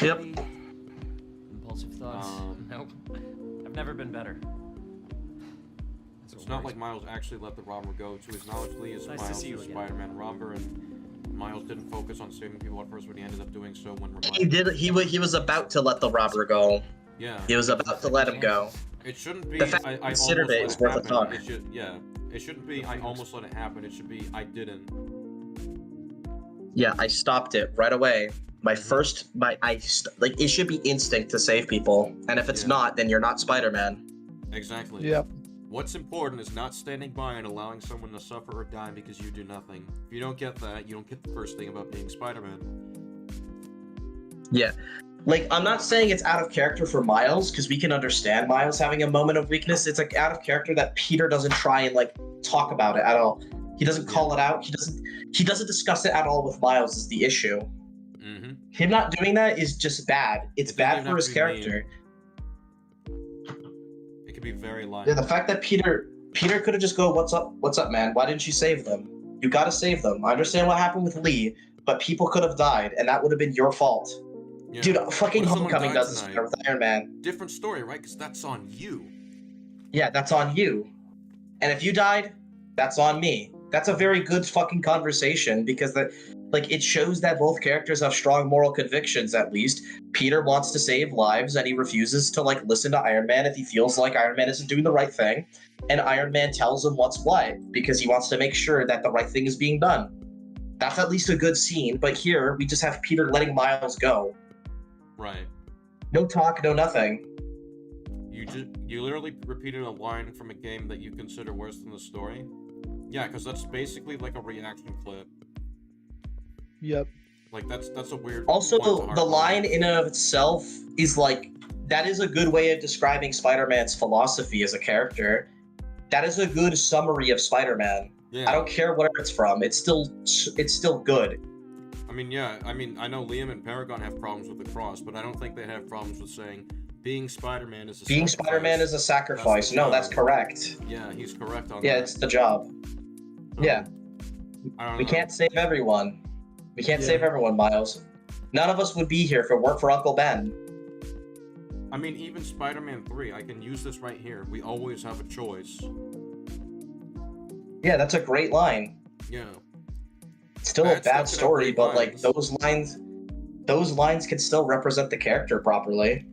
Yep. Impulsive thoughts. Nope. I've never been better. It's not like Miles actually let the robber go. To his knowledge, Lee is Nice to Miles' see you again. Spider-Man robber, and Miles didn't focus on saving people at first, but he ended up doing so when reminded. He did. He was about to let the robber go. Yeah. He was about to let him go. It shouldn't be. The fact I he considered it almost is let worth a it talk. happen. It should. Yeah. It shouldn't be. I almost let it happen. It should be. I didn't. Yeah, I stopped it right away. My first, like it should be instinct to save people, and if it's not, then you're not Spider-Man. Exactly. Yep. What's important is not standing by and allowing someone to suffer or die because you do nothing. If you don't get that, you don't get the first thing about being Spider-Man. Yeah. Like, I'm not saying it's out of character for Miles, because we can understand Miles having a moment of weakness. It's like out of character that Peter doesn't try and like talk about it at all. He doesn't call it out. He doesn't discuss it at all with Miles is the issue. Mm-hmm. Him not doing that is just bad. It's It doesn't bad even for have his to be character. It could be very light. Yeah, the fact that Peter could have just go, what's up, man? Why didn't you save them? You gotta save them. I understand what happened with Lee, but people could have died, and that would have been your fault. Yeah. Dude, fucking What if someone Homecoming died does this tonight? with Iron Man. Different story, right? Because that's on you. Yeah, that's on you. And if you died, that's on me. That's a very good fucking conversation because it shows that both characters have strong moral convictions at least. Peter wants to save lives and he refuses to listen to Iron Man if he feels like Iron Man isn't doing the right thing. And Iron Man tells him what's what because he wants to make sure that the right thing is being done. That's at least a good scene, but here we just have Peter letting Miles go. Right. No talk, no nothing. You literally repeated a line from a game that you consider worse than the story. Yeah, because that's basically like a reaction clip. Yep. Like that's a weird. Also, point to the line in and of itself is that is a good way of describing Spider-Man's philosophy as a character. That is a good summary of Spider-Man. Yeah. I don't care where it's from. It's still good. I mean, yeah. I mean, I know Liam and Paragon have problems with the cross, but I don't think they have problems with saying being Spider-Man is a Being sacrifice. Spider-Man is a sacrifice. No, that's correct. Yeah, he's correct on Yeah, that. it's the job. Yeah. I don't We know. can't save everyone. We can't save everyone, Miles. None of us would be here if it weren't for Uncle Ben. I mean, even Spider-Man 3, I can use this right here. We always have a choice. Yeah, that's a great line. Yeah. Still a Bad stuff can bad have story, great but lines. those lines can still represent the character properly.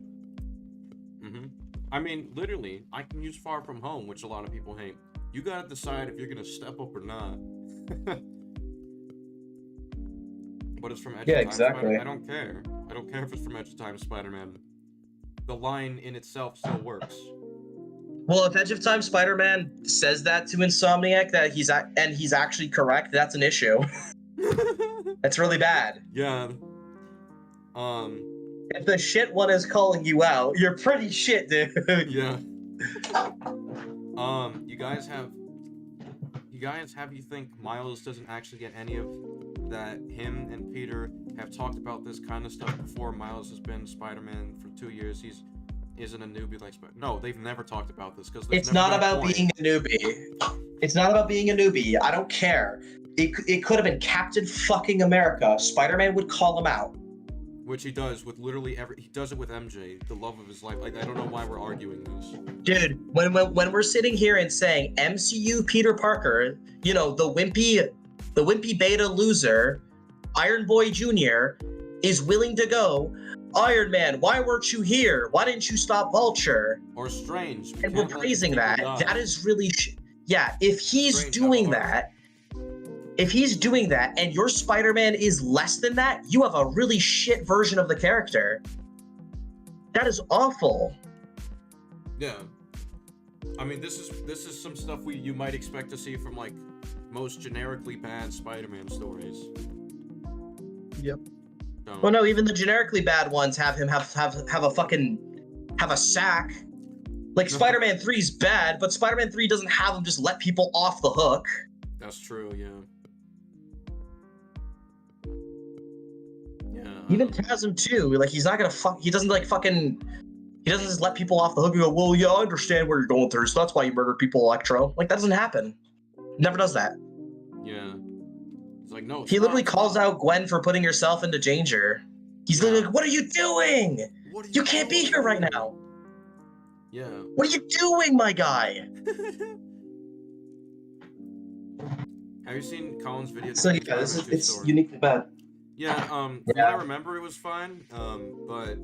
Mm-hmm. I mean, literally, I can use Far From Home, which a lot of people hate. You gotta decide if you're gonna step up or not. But it's from Edge Yeah, of Time exactly. Spider- I don't care. I don't care if it's from Edge of Time Spider-Man. The line in itself still works. Well, if Edge of Time Spider-Man says that to Insomniac that he's actually correct, that's an issue. That's really bad. Yeah. If the shit one is calling you out, you're pretty shit, dude. Yeah. You think Miles doesn't actually get any of that? Him and Peter have talked about this kind of stuff before. Miles has been Spider-Man for 2 years. He isn't a newbie like Spider. No, they've never talked about this because It's not about being a newbie. It's not about being a newbie. I don't care. It could have been Captain fucking America. Spider-Man would call him out. Which he does with literally he does it with MJ, the love of his life. Like, I don't know why we're arguing this. Dude, when we're sitting here and saying MCU Peter Parker, you know, the wimpy beta loser, Iron Boy Jr., is willing to go, Iron Man, why weren't you here? Why didn't you stop Vulture? Or Strange. And we're praising that. That is really yeah, if he's doing that, and your Spider-Man is less than that, you have a really shit version of the character. That is awful. Yeah. I mean, this is some stuff you might expect to see from, like, most generically bad Spider-Man stories. Yep. So, Well, no, even the generically bad ones have him have a sack. Like Spider-Man 3's bad, but Spider-Man 3 doesn't have him just let people off the hook. that's true, yeah. Yeah. Even Chasm too. Like he's not gonna he doesn't like fucking. He doesn't just let people off the hook and go, well, yeah, I understand what you're going through, so that's why you murdered people, Electro. Like that doesn't happen. Never does that. Yeah. It's like, no, He literally calls out Gwen for putting herself into danger. He's literally like, what are you doing? You can't be here right now. Yeah. What are you doing, my guy? Have you seen Colin's video? So yeah, it's uniquely bad. Yeah, from what I remember, it was fine. But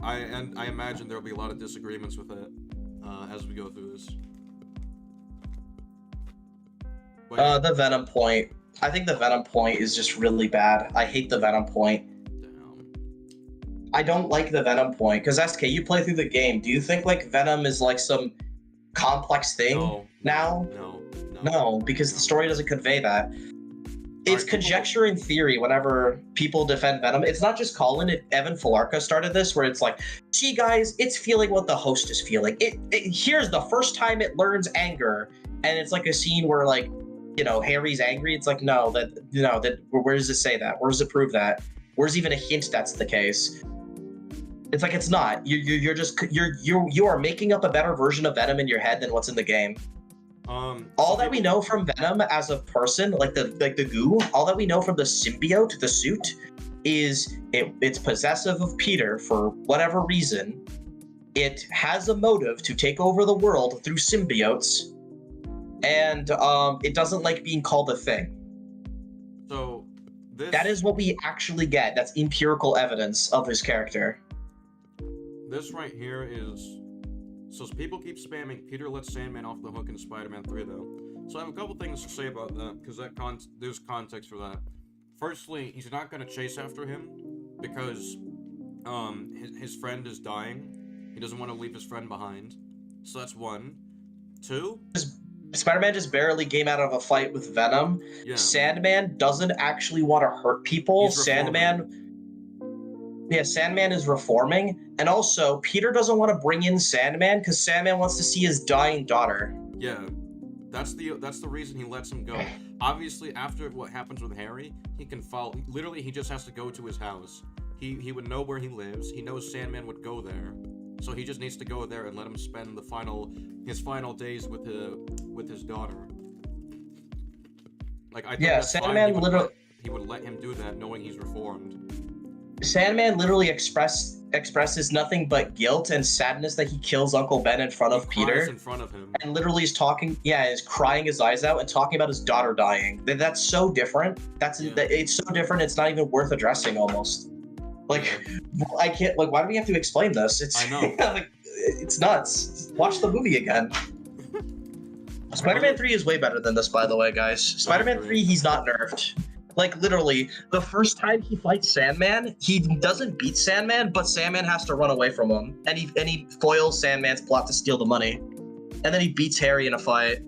I imagine there'll be a lot of disagreements with it as we go through this. The Venom point. I think the Venom point is just really bad. I hate the Venom point. I don't like the Venom point because SK, you play through the game. Do you think like Venom is like some complex thing now? No, because the story doesn't convey that. It's conjecture and theory whenever people defend Venom. It's not just Colin, Evan Falarka started this where it's like, gee guys, it's feeling what the host is feeling. Here's the first time it learns anger. And it's like a scene where like, you know, Harry's angry. It's like, no, where does it say that? Where does it prove that? Where's even a hint that's the case? It's like, it's not. You are making up a better version of Venom in your head than what's in the game. All that we know from Venom as a person, like the goo, all that we know from the symbiote, the suit, is it's possessive of Peter for whatever reason. It has a motive to take over the world through symbiotes, and it doesn't like being called a thing. So that is what we actually get. That's empirical evidence of his character. This right here is... So people keep spamming Peter lets Sandman off the hook in Spider-Man 3, though. So I have a couple things to say about that, because there's context for that. Firstly, he's not going to chase after him, because his friend is dying. He doesn't want to leave his friend behind. So that's one. Two? Spider-Man just barely came out of a fight with Venom. Yeah. Sandman doesn't actually want to hurt people. Sandman is reforming. And also, Peter doesn't want to bring in Sandman because Sandman wants to see his dying daughter. Yeah. That's the reason he lets him go. Obviously, after what happens with Harry, he can follow. Literally, he just has to go to his house. He would know where he lives. He knows Sandman would go there. So he just needs to go there and let him spend his final days with his daughter. Like, I think that's Sandman fine. He would let him do that knowing he's reformed. Sandman literally expresses nothing but guilt and sadness that he kills Uncle Ben in front of Peter. In front of him. And literally is crying his eyes out and talking about his daughter dying. That's so different. It's so different. It's not even worth addressing almost. Like, I can't. Like, why do we have to explain this? I know. Like, it's nuts. Watch the movie again. Spider-Man 3 is way better than this, by the way, guys. Spider-Man 3, he's not nerfed. Like, literally, the first time he fights Sandman, he doesn't beat Sandman, but Sandman has to run away from him. And he foils Sandman's plot to steal the money. And then he beats Harry in a fight.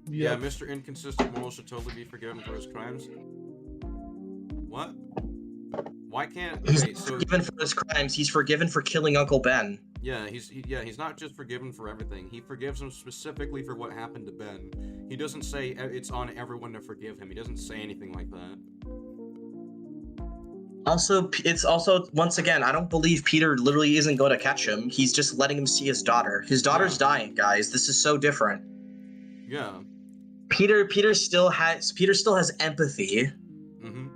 Yeah, Mr. Inconsistent Moral should totally be forgiven for his crimes. What? Why can't... He's forgiven for his crimes. He's forgiven for killing Uncle Ben. Yeah, he's not just forgiven for everything. He forgives him specifically for what happened to Ben. He doesn't say it's on everyone to forgive him. He doesn't say anything like that. Also, it's also, once again, I don't believe Peter literally isn't going to catch him. He's just letting him see his daughter. His daughter's dying, guys. This is so different. Yeah. Peter still has empathy. Mm-hmm.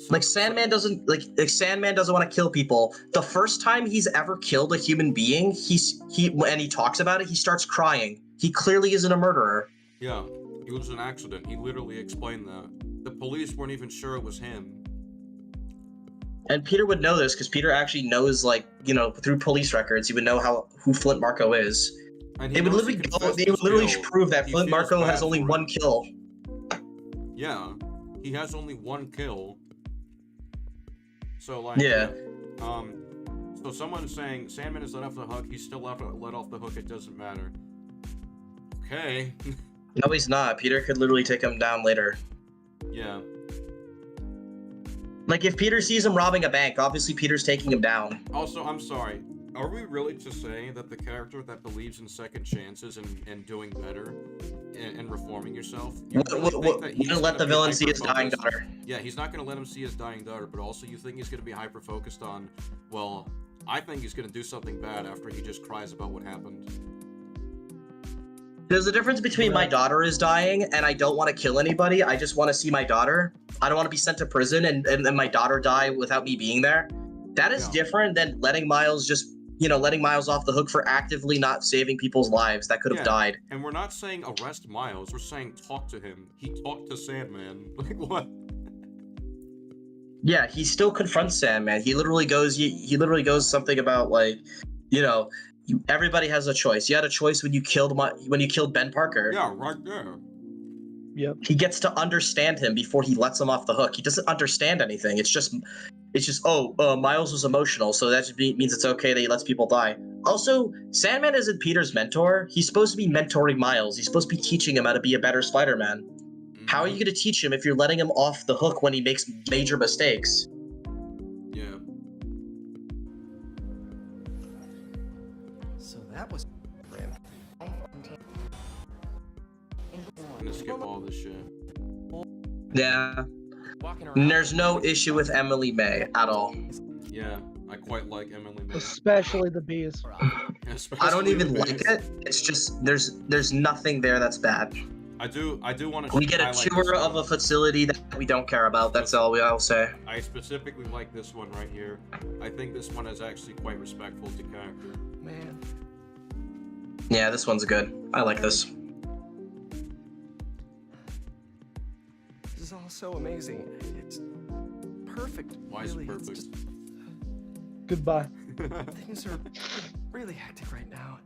Like Sandman doesn't want to kill people. The first time he's ever killed a human being, he talks about it, he starts crying. He clearly isn't a murderer. Yeah, it was an accident. He literally explained that. The police weren't even sure it was him. And Peter would know this because Peter actually knows, like, you know, through police records, he would know who Flint Marko is. They would literally prove that Flint Marko has only one kill. Yeah, he has only one kill. So, like, yeah. So someone's saying Sandman is let off the hook. He's still let off the hook. It doesn't matter. Okay. No, he's not. Peter could literally take him down later. Yeah. Like, if Peter sees him robbing a bank, obviously Peter's taking him down. Also, I'm sorry. Are we really to say that the character that believes in second chances and doing better and reforming yourself, you really think that he's gonna let the villain see his dying daughter? Yeah, he's not going to let him see his dying daughter, but also you think he's going to be hyper-focused on, well, I think he's going to do something bad after he just cries about what happened. There's a difference between my daughter is dying and I don't want to kill anybody. I just want to see my daughter. I don't want to be sent to prison and my daughter die without me being there. That is different than letting Miles just, letting Miles off the hook for actively not saving people's lives that could have died. And we're not saying arrest Miles, we're saying talk to him. He talked to Sandman. Like, what? Yeah, he still confronts Sandman. He literally goes something about, like, everybody has a choice. You had a choice when you killed Ben Parker. Yeah, right there. Yep. He gets to understand him before he lets him off the hook. He doesn't understand anything. It's just Miles was emotional, so that means it's okay that he lets people die. Also, Sandman isn't Peter's mentor. He's supposed to be mentoring Miles. He's supposed to be teaching him how to be a better Spider-Man. How are you going to teach him if you're letting him off the hook when he makes major mistakes? Yeah. So that was. I'm gonna skip all this shit. Yeah. And there's no issue with Emily May at all. Yeah, I quite like Emily May. Especially the bees. I don't even like it. It's just there's nothing there that's bad. I do want to. We get a tour of a facility that we don't care about. That's all I'll say. I specifically like this one right here. I think this one is actually quite respectful to character. Man. Yeah, this one's good. I like this. This is all so amazing. It's perfect. Why is really. it perfect? It's just... Goodbye. Things are really hectic right now.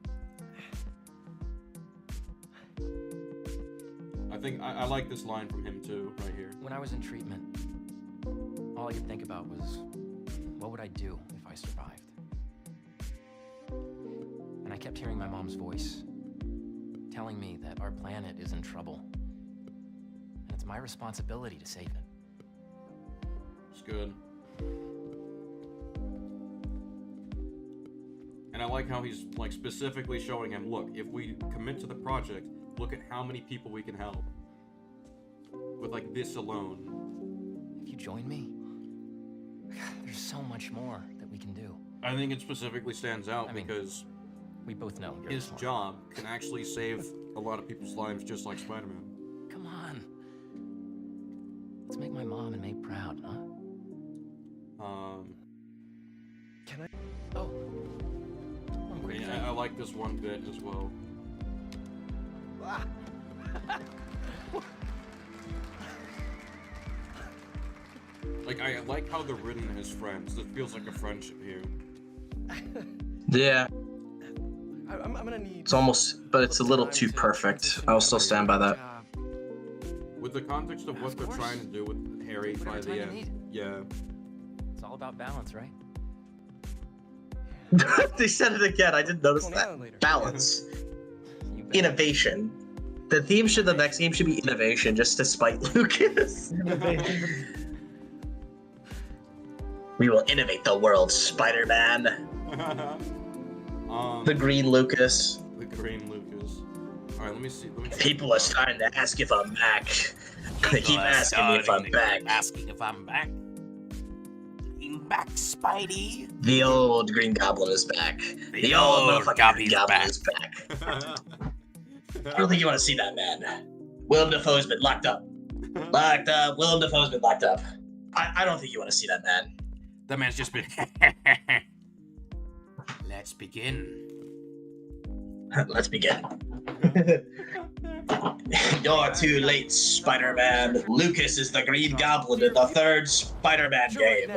I think I like this line from him too, right here. When I was in treatment, all I could think about was, what would I do if I survived? And I kept hearing my mom's voice, telling me that our planet is in trouble. And it's my responsibility to save it. It's good. And I like how he's like specifically showing him, look, if we commit to the project, look at how many people we can help. With like this alone. If you join me, there's so much more that we can do. I think it specifically stands out because we both know his job can actually save a lot of people's lives just like Spider-Man. Come on. Let's make my mom and May proud, huh? Can I? Oh. One quick thing. I like this one bit as well. Like, I like how they're written as friends. It feels like a friendship here. Yeah. I'm gonna need. It's almost, but it's a little too perfect. I'll still stand by that. With the context of what they're trying to do with Harry by the end. Yeah. It's all about balance, right? They said it again. I didn't notice that. Balance. Innovation. The theme should, the next game should be innovation, just to spite Lucas. We will innovate the world, Spider-Man. The Green Lucas. The Green Lucas. Alright, let me see. People are starting to ask if I'm back. They keep asking me if I'm back. Asking if I'm back. I'm back, Spidey. The old Green Goblin is back. The old motherfucking Green Goblin is back. I don't think you want to see that, man. Willem Dafoe's been locked up. Willem Dafoe's been locked up. I don't think you want to see that, man. That man's just been... Let's begin. Let's begin. You're too late, Spider-Man. Lucas is the Green Goblin in the third Spider-Man game.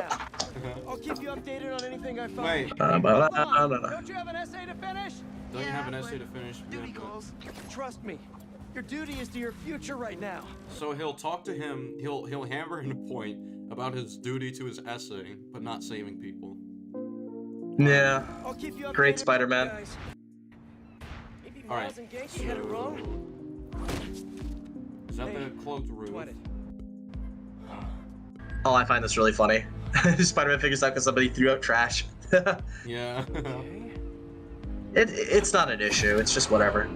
I'll keep you updated on anything I find. Wait. Don't you have an essay to finish? Don't you have an essay to finish? Duty calls. Trust me. Your duty is to your future right now. So he'll talk to him, he'll hammer in a point about his duty to his essay, but not saving people. Yeah. Great Spider-Man. Alright. So... cloaked roof. Oh, I find this really funny. Spider-Man figures out because somebody threw out trash. Yeah. It's not an issue. It's just whatever.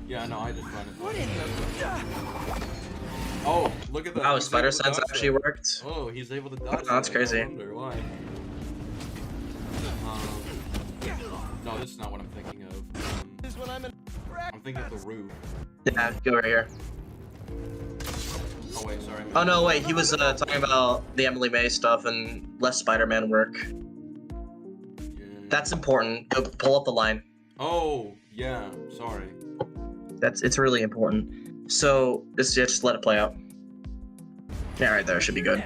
Yeah, no, I just find it funny. Oh, look at that. Oh, He's Spider able to Sense dodge actually that. worked. Oh, he's able to dodge Oh, that's that. crazy. I wonder why. No, this is not what I'm thinking of. I'm thinking of the roof. Yeah, go right here. Oh wait, sorry. Oh no, wait. He was talking about the Emily May stuff and less Spider-Man work. That's important. Go pull up the line. Oh, yeah. Sorry. It's really important. So just let it play out. Yeah, right there should be good.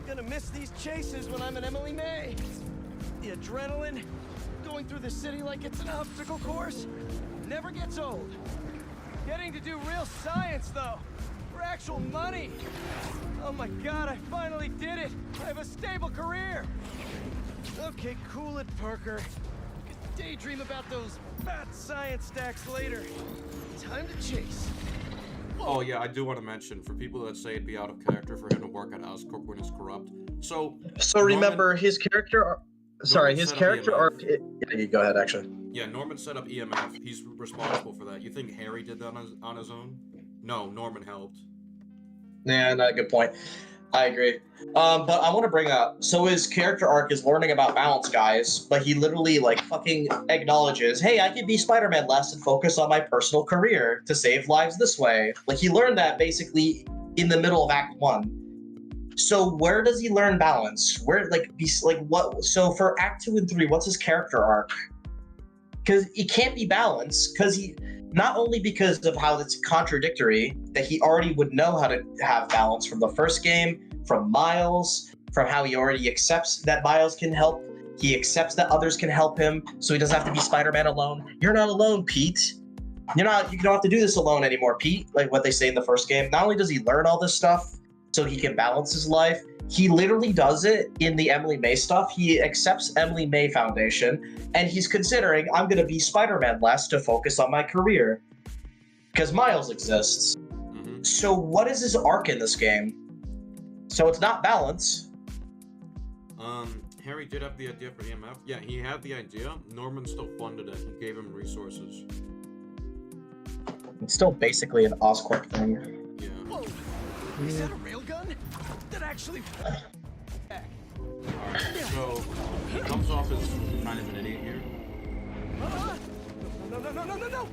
Gonna miss these chases when I'm an Emily May. The adrenaline, going through the city like it's an obstacle course, never gets old. Getting to do real science, though, for actual money. Oh my God, I finally did it. I have a stable career. Okay, cool it, Parker. Daydream about those fat science stacks later. Time to chase. Oh yeah, I do want to mention for people that say it'd be out of character for him to work at Oscorp when he's corrupt. So remember his character. Sorry, his set up character EMF. arc. You go ahead, actually. Yeah, Norman set up EMF. He's responsible for that. You think Harry did that on his own? No, Norman helped. Yeah, not a good point. I agree. But I want to bring up, so his character arc is learning about balance, guys, but he literally, like, fucking acknowledges, hey, I can be Spider-Man less and focus on my personal career to save lives this way. Like, he learned that, basically, in the middle of Act 1. So where does he learn balance? Where, what? So for Act 2 and 3, what's his character arc? Because it can't be balanced, because not only because of how it's contradictory, that he already would know how to have balance from the first game, from Miles, from how he already accepts that Miles can help, he accepts that others can help him, so he doesn't have to be Spider-Man alone. You're not alone, Pete. You don't have to do this alone anymore, Pete, like what they say in the first game. Not only does he learn all this stuff so he can balance his life, he literally does it in the Emily May stuff. He accepts Emily May Foundation, and he's considering, I'm going to be Spider-Man less to focus on my career. Because Miles exists. Mm-hmm. So what is his arc in this game? So it's not balance. Harry did have the idea for EMF. Yeah, he had the idea. Norman still funded it. He gave him resources. It's still basically an Oscorp thing. Yeah. Whoa. Is that a railgun? That actually... Alright, so he comes off as kind of an idiot here. No.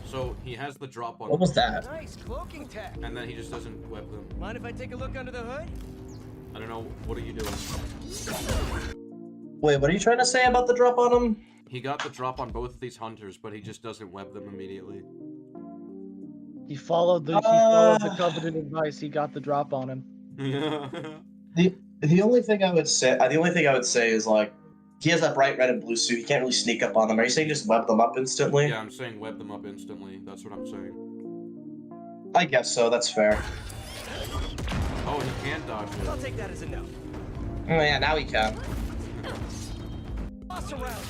So he has the drop on. What was that? Nice cloaking tech. And then he just doesn't web them. Mind if I take a look under the hood? I don't know. What are you doing? Wait, what are you trying to say about the drop on him? He got the drop on both of these hunters, but he just doesn't web them immediately. He followed the Covenant advice. He got the drop on him. The only thing I would say is, like, he has that bright red and blue suit. He can't really sneak up on them. Are you saying just web them up instantly? Yeah, I'm saying web them up instantly. That's what I'm saying. I guess so. That's fair. Oh, he can dodge it. I'll take that as a no. Oh yeah, now he can. Boss around.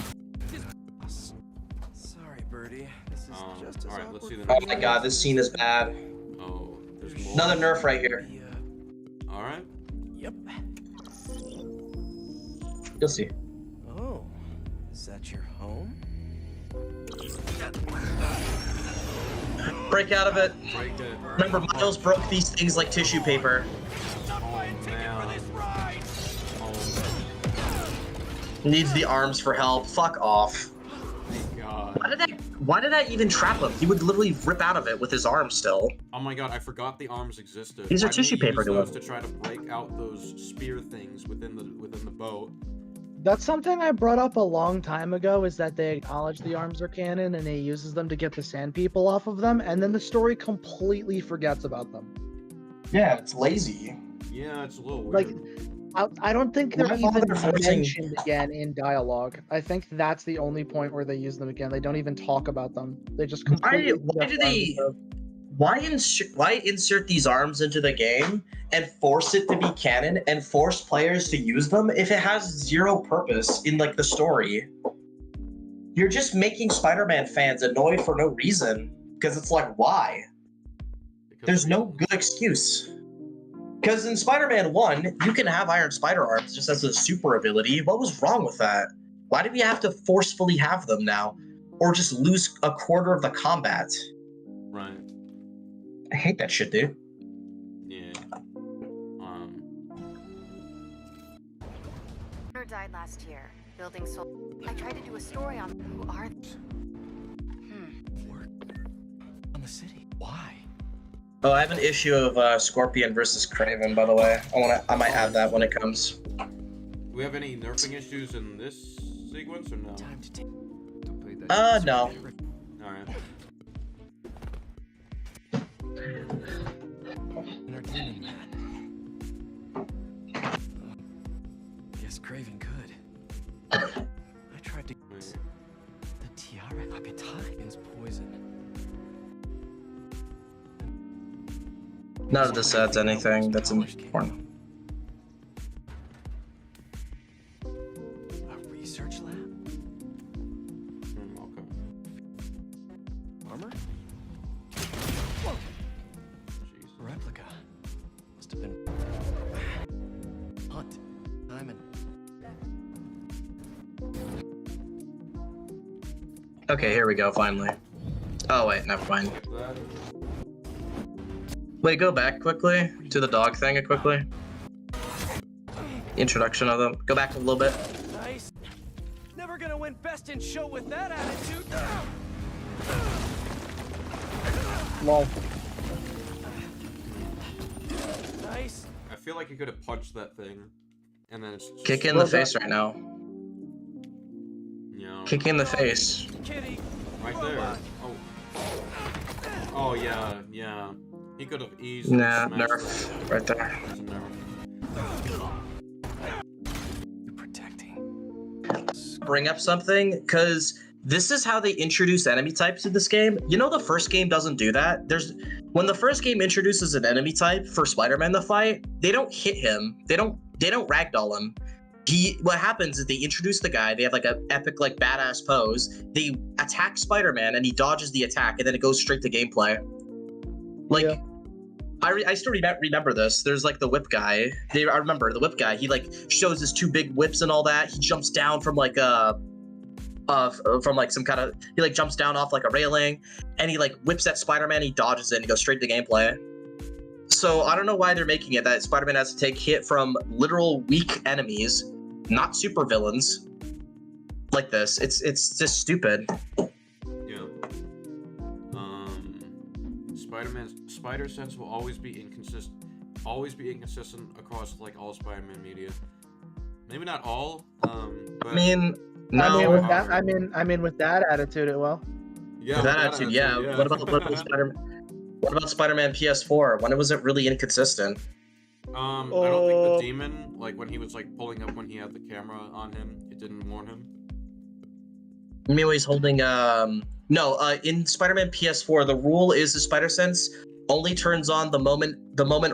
Sorry, Birdie. This is just as Alright, let's see the Oh my god, this scene is bad. Oh, there's more. Another nerf right here. Alright. Yep. You'll see. Oh, is that your home? Break out of it. Break it. Remember, Miles broke these things like tissue paper. Needs the arms for help. Fuck off. God. Why did that even trap him? He would literally rip out of it with his arms still. Oh my god, I forgot the arms existed. These are I tissue paper used to those him. to try to break out those spear things within the boat. That's something I brought up a long time ago, is that they acknowledge the arms are canon and he uses them to get the sand people off of them, and then the story completely forgets about them. Yeah, it's lazy. Yeah, it's a little Like, weird. I don't think they're Why even bother forcing- mentioned again in dialogue. I think that's the only point where they use them again. They don't even talk about them. They just completely... Why insert these arms into the game and force it to be canon and force players to use them if it has zero purpose in, like, the story? You're just making Spider-Man fans annoyed for no reason. because it's like, why? There's no good excuse. Because in Spider-Man 1, you can have Iron Spider arms just as a super ability. What was wrong with that? Why do we have to forcefully have them now? Or just lose a quarter of the combat? Right. I hate that shit, dude. Yeah. Her died last year. Building soul. I tried to do a story on who are they? Work on the city. Why? Oh, I have an issue of Scorpion versus Kraven, by the way. I might have that when it comes. Do we have any nerfing issues in this sequence or no? No. Alright. Entertaining man. Guess Craven could. I tried to use the tiara appetite against poison. None of this adds anything that's important. A research lab? Okay. Armor? Whoa! Replica. Must have been Hunt. Diamond. Okay, here we go, finally. Oh, wait, never mind. Wait, go back quickly to the dog thing quickly. Introduction of them. Go back a little bit. Nice. Never gonna win best in show with that attitude. Lol. Nice. I feel like you could have punched that thing, and then it's just... Kick in the face right now. Yeah. Kick in the face. Kitty. Right there. Oh. Oh yeah, yeah. He could have easily Nah, smashed nerf. that. Right there. It's a nerf. You're protecting. Bring up something, because this is how they introduce enemy types in this game. You know the first game doesn't do that? When the first game introduces an enemy type for Spider-Man to fight, they don't hit him. They don't ragdoll him. What happens is they introduce the guy, they have like an epic, like badass pose, they attack Spider-Man and he dodges the attack, and then it goes straight to gameplay. Like, yeah. I still remember this. There's like the whip guy. I remember the whip guy. He like shows his two big whips and all that. He jumps down from like from like some kind of, he like jumps down off like a railing, and he like whips at Spider-Man. He dodges it and he goes straight to gameplay. So I don't know why they're making it that Spider-Man has to take hit from literal weak enemies, not super villains, like this. It's just stupid. Yeah. Spider sense will always be inconsistent across like all Spider-Man media. Maybe not all. But I mean, no. I mean, with that attitude, it will. Yeah. With that attitude, yeah. What about Spider-Man? What about Spider-Man PS4? When was it really inconsistent? I don't think the demon, like when he was like pulling up when he had the camera on him, it didn't warn him. You mean when he's holding no, in Spider-Man PS4, the rule is the spider sense only turns on the moment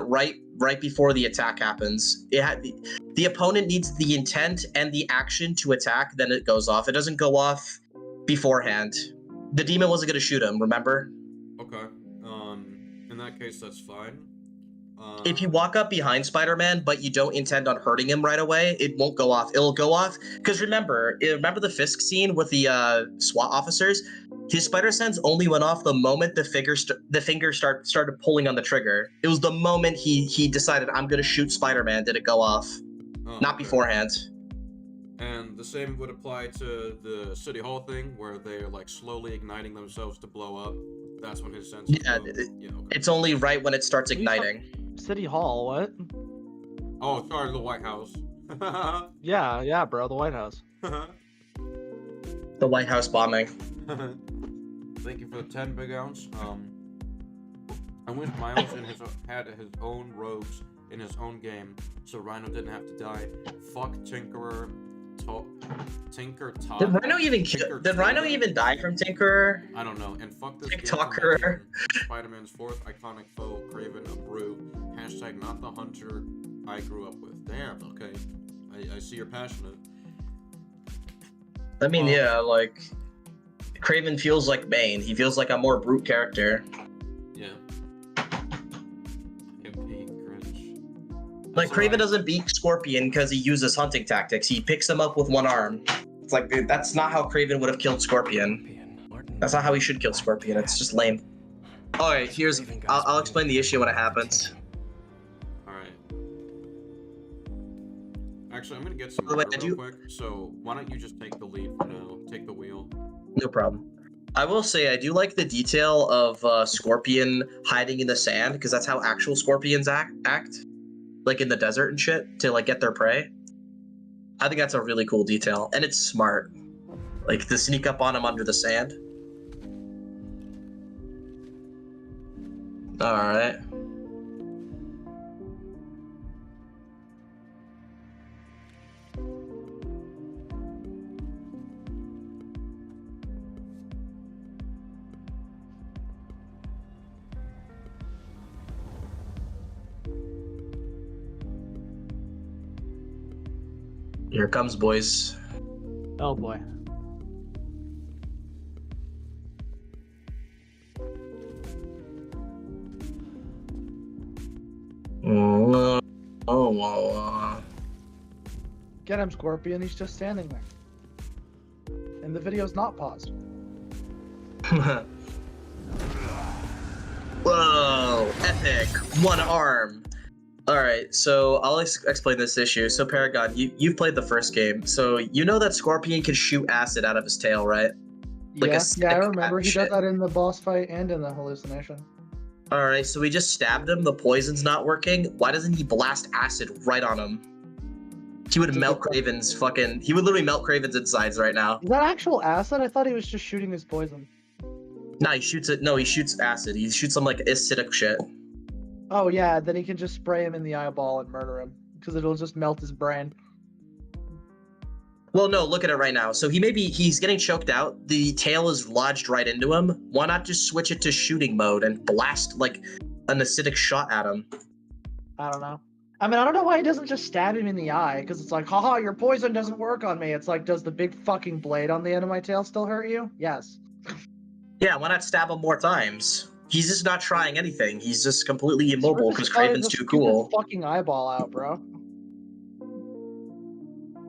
right before the attack happens. The opponent needs the intent and the action to attack, then it goes off. It doesn't go off beforehand. The demon wasn't gonna shoot him, remember? Okay. In that case, that's fine. If you walk up behind Spider-Man, but you don't intend on hurting him right away, it won't go off. It'll go off because remember the Fisk scene with the SWAT officers? His spider sense only went off the moment the finger started pulling on the trigger. It was the moment he decided, I'm gonna shoot Spider-Man, did it go off, not beforehand. And the same would apply to the City Hall thing, where they're like slowly igniting themselves to blow up. That's when his sense. Yeah, okay. It's only right when it starts igniting. City Hall, what? Oh, sorry, the White House. yeah, bro, the White House. The White House bombing. Thank you for the 10 big ounce. I wish Miles had his own rogues in his own game, so Rhino didn't have to die. Fuck Tinkerer. Tinker Todd. Did Rhino even die from Tinkerer? I don't know. And fuck this TikToker. Spider-Man's fourth iconic foe, Kraven, a brew. Hashtag not the hunter I grew up with. Damn, okay. I see you're passionate. I mean, yeah, like, Kraven feels like Bane. He feels like a more brute character. Yeah. Like Kraven doesn't beat Scorpion because he uses hunting tactics. He picks him up with one arm. It's like, dude, that's not how Kraven would have killed Scorpion. That's not how he should kill Scorpion. It's just lame. All right, here's. I'll explain the issue when it happens. All right. Actually, I'm gonna get some By the way, water real quick. So why don't you just take the lead for now? Take the wheel. No problem. I will say I do like the detail of Scorpion hiding in the sand because that's how actual scorpions act, like in the desert and shit, to like get their prey. I think that's a really cool detail, and it's smart, like to sneak up on him under the sand. All right. Here it comes, boys. Oh boy. Get him, Scorpion. He's just standing there. And the video's not paused. Whoa, epic. One arm. All right, so I'll explain this issue. So Paragon, you've played the first game, so you know that Scorpion can shoot acid out of his tail, right? Like Yeah, I remember he does that in the boss fight and in the hallucination. All right, so we just stabbed him. The poison's not working. Why doesn't he blast acid right on him? He would melt Kraven's fucking. He would literally melt Kraven's insides right now. Is that actual acid? I thought he was just shooting his poison. Nah, he shoots it. No, he shoots acid. He shoots some like acidic shit. Oh yeah, then he can just spray him in the eyeball and murder him because it'll just melt his brain. Well, no, look at it right now. So he's getting choked out. The tail is lodged right into him. Why not just switch it to shooting mode and blast like an acidic shot at him? I don't know. I mean, I don't know why he doesn't just stab him in the eye, because it's like, haha, your poison doesn't work on me. It's like, does the big fucking blade on the end of my tail still hurt you? Yes. Yeah, why not stab him more times? He's just not trying anything. He's just completely immobile because Kraven's too cool. His fucking eyeball out, bro.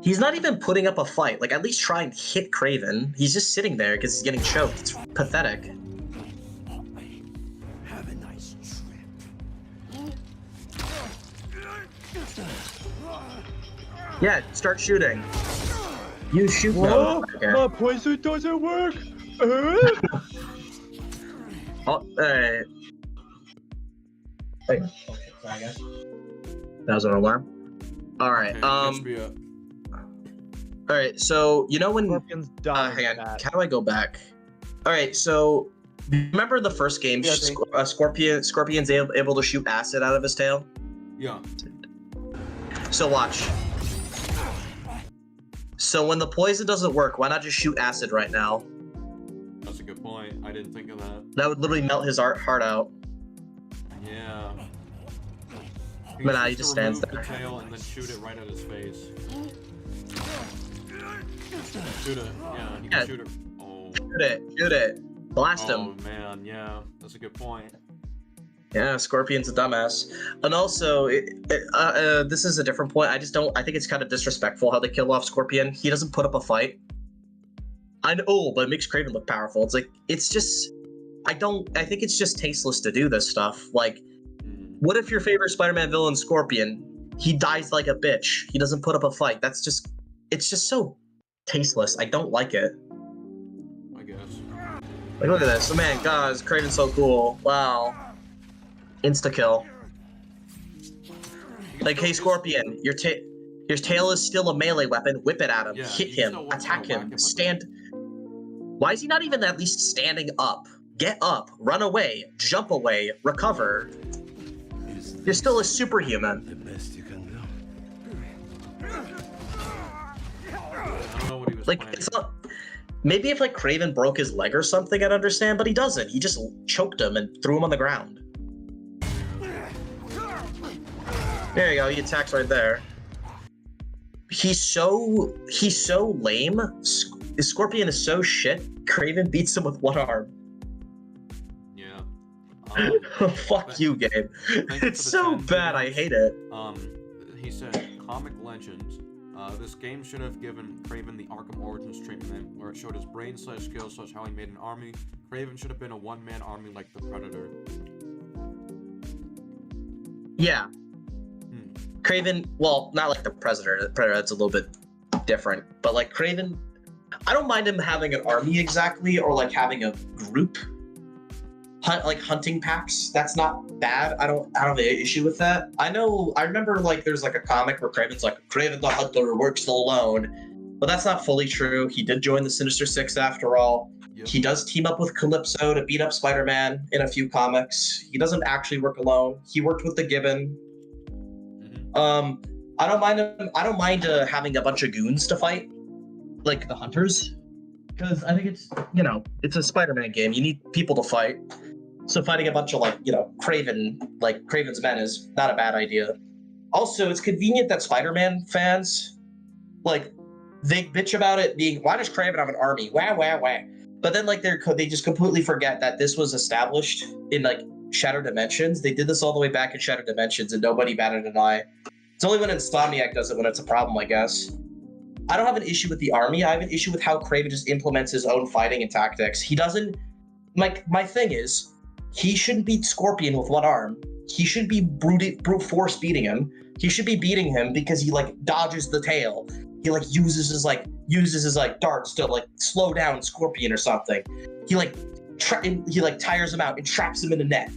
He's not even putting up a fight. Like, at least try and hit Kraven. He's just sitting there because he's getting choked. It's pathetic. Have a nice trip. Yeah, start shooting. You shoot Whoa, them. my poison doesn't work. Oh, alright. Wait. That was an alarm. Alright, Alright, so you know when Scorpion's dying. hang on, how do I go back? Alright, so remember the first game, Yeah, Scorpion's able to shoot acid out of his tail? Yeah. So watch. So when the poison doesn't work, why not just shoot acid right now? That's a good point. I didn't think of that. That would literally melt his heart out. Yeah. But now he just stands remove there. The tail and then shoot it right at his face. Shoot it. Yeah, you can shoot it. Oh. Shoot it. Blast him. Oh man, yeah, that's a good point. Yeah, Scorpion's a dumbass. And also, this is a different point. I think it's kind of disrespectful how they kill off Scorpion. He doesn't put up a fight. I know, but it makes Kraven look powerful. It's like, it's just, I think it's just tasteless to do this stuff. Like, what if your favorite Spider-Man villain, Scorpion, he dies like a bitch? He doesn't put up a fight. It's just so tasteless. I don't like it. I guess. Like, look at this. Oh man, guys, Kraven's so cool. Wow. Insta-kill. Like, hey, Scorpion, your tail is still a melee weapon. Whip it at him. Yeah, Hit him. Attack him. Stand. Why is he not even at least standing up? Get up. Run away. Jump away. Recover. You're still a superhuman. The best you can do. I don't know what he was Like, planning. it's not. Maybe if like Kraven broke his leg or something, I'd understand, but he doesn't. He just choked him and threw him on the ground. There you go. He attacks right there. He's so lame. Scorpion is so shit. Craven beats him with one arm. Yeah. Fuck you, Gabe. Thank you It's for the so 10 bad. I videos. hate it. He said, Comic Legends. This game should have given Craven the Arkham Origins treatment, where it showed his brain / skills / how he made an army. Craven should have been a one-man army like the Predator. Yeah. Craven, well, not like the Predator. The Predator, that's a little bit different. But like Craven, I don't mind him having an army exactly, or like having a group. Like hunting packs. That's not bad. I don't have an issue with that. I remember like there's like a comic where Craven's like, Craven the Hunter works alone. But that's not fully true. He did join the Sinister Six after all. Yep. He does team up with Calypso to beat up Spider-Man in a few comics. He doesn't actually work alone. He worked with the Gibbon. I don't mind him. I don't mind having a bunch of goons to fight, like the Hunters, because I think it's, you know, it's a Spider-Man game. You need people to fight. So fighting a bunch of Craven's men is not a bad idea. Also, it's convenient that Spider-Man fans, like, they bitch about it being, why does Craven have an army? Wah, wah, wah. But then, like, they just completely forget that this was established in, like, Shattered Dimensions. They did this all the way back in Shattered Dimensions, and nobody batted an eye. It's only when Insomniac does it when it's a problem, I guess. I don't have an issue with the army. I have an issue with how Craven just implements his own fighting and tactics. He doesn't, like, my thing is, he shouldn't beat Scorpion with one arm. He shouldn't be brute force beating him. He should be beating him because he like dodges the tail. He like uses his darts to like slow down Scorpion or something. He tires him out and traps him in a net,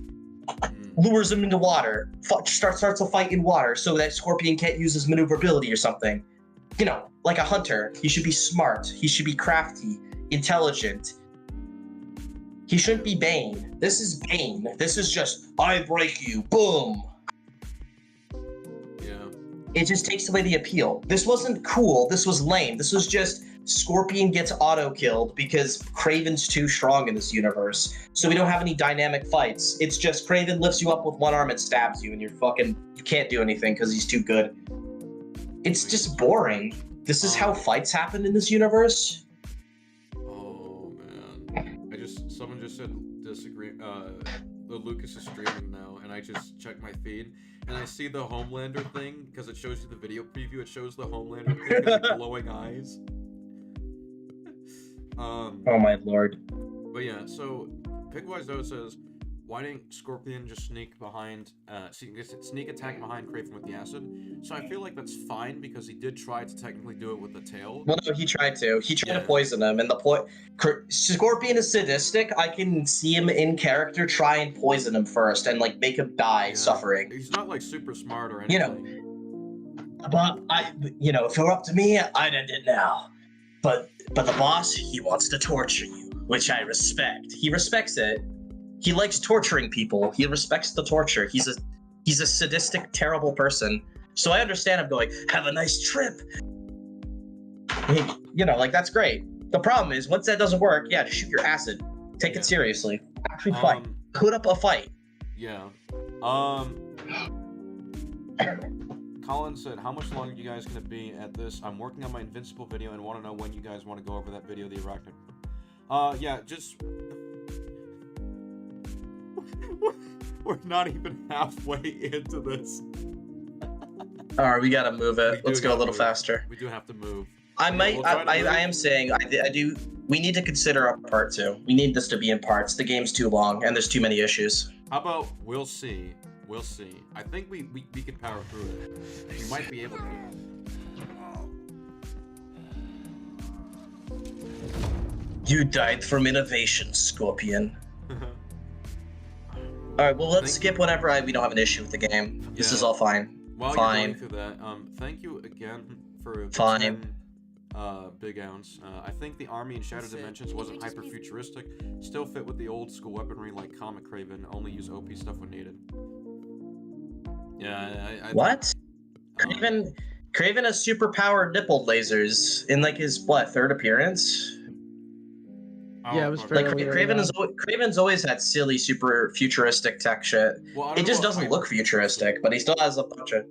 lures him into water, starts a fight in water so that Scorpion can't use his maneuverability or something. You know, like a hunter, he should be smart. He should be crafty, intelligent. He shouldn't be Bane. This is Bane. This is just, I break you, boom. Yeah. It just takes away the appeal. This wasn't cool. This was lame. This was just Scorpion gets auto-killed because Craven's too strong in this universe. So we don't have any dynamic fights. It's just Craven lifts you up with one arm and stabs you and you can't do anything because he's too good. It's just boring. This is how fights happen in this universe. Someone just said disagree. Lucas is streaming now, and I just checked my feed, and I see the Homelander thing because it shows you the video preview. It shows the Homelander thing with the glowing eyes. Oh my lord. But yeah, so Pigwise though says, why didn't Scorpion just sneak attack behind Craven with the acid? So I feel like that's fine because he did try to technically do it with the tail. Well, no, he tried to. He tried to poison him, and Scorpion is sadistic. I can see him in character try and poison him first and like make him die suffering. He's not like super smart or anything. You know, but if it were up to me, I'd end it now. But the boss, he wants to torture you, which I respect. He respects it. He likes torturing people. He respects the torture. He's a sadistic, terrible person. So I understand him going, have a nice trip. That's great. The problem is, once that doesn't work, just shoot your acid. Take it seriously. Actually fight. Put up a fight. Yeah. Colin said, how much longer are you guys going to be at this? I'm working on my Invincible video and want to know when you guys want to go over that video, the Arachnid. Just... We're not even halfway into this. All right, we gotta move it. Let's go a little faster. We do have to move. I am saying I do. We need to consider a part 2. We need this to be in parts. The game's too long and there's too many issues. How about we'll see. We'll see. I think we can power through it. We might be able to. You died from innovation, Scorpion. Alright, well, let's skip whenever we don't have an issue with the game. This is all fine. While you're going through that, thank you again for the 10 big ounce. I think the army in Shattered Dimensions wasn't hyper-futuristic. Still fit with the old-school weaponry like Comic Craven, only use OP stuff when needed. Yeah, What? Craven has super-powered nipple lasers in, like, his, third appearance? Yeah, it was like Craven's always had silly, super futuristic tech shit. It just doesn't look futuristic, but he still has a bunch of.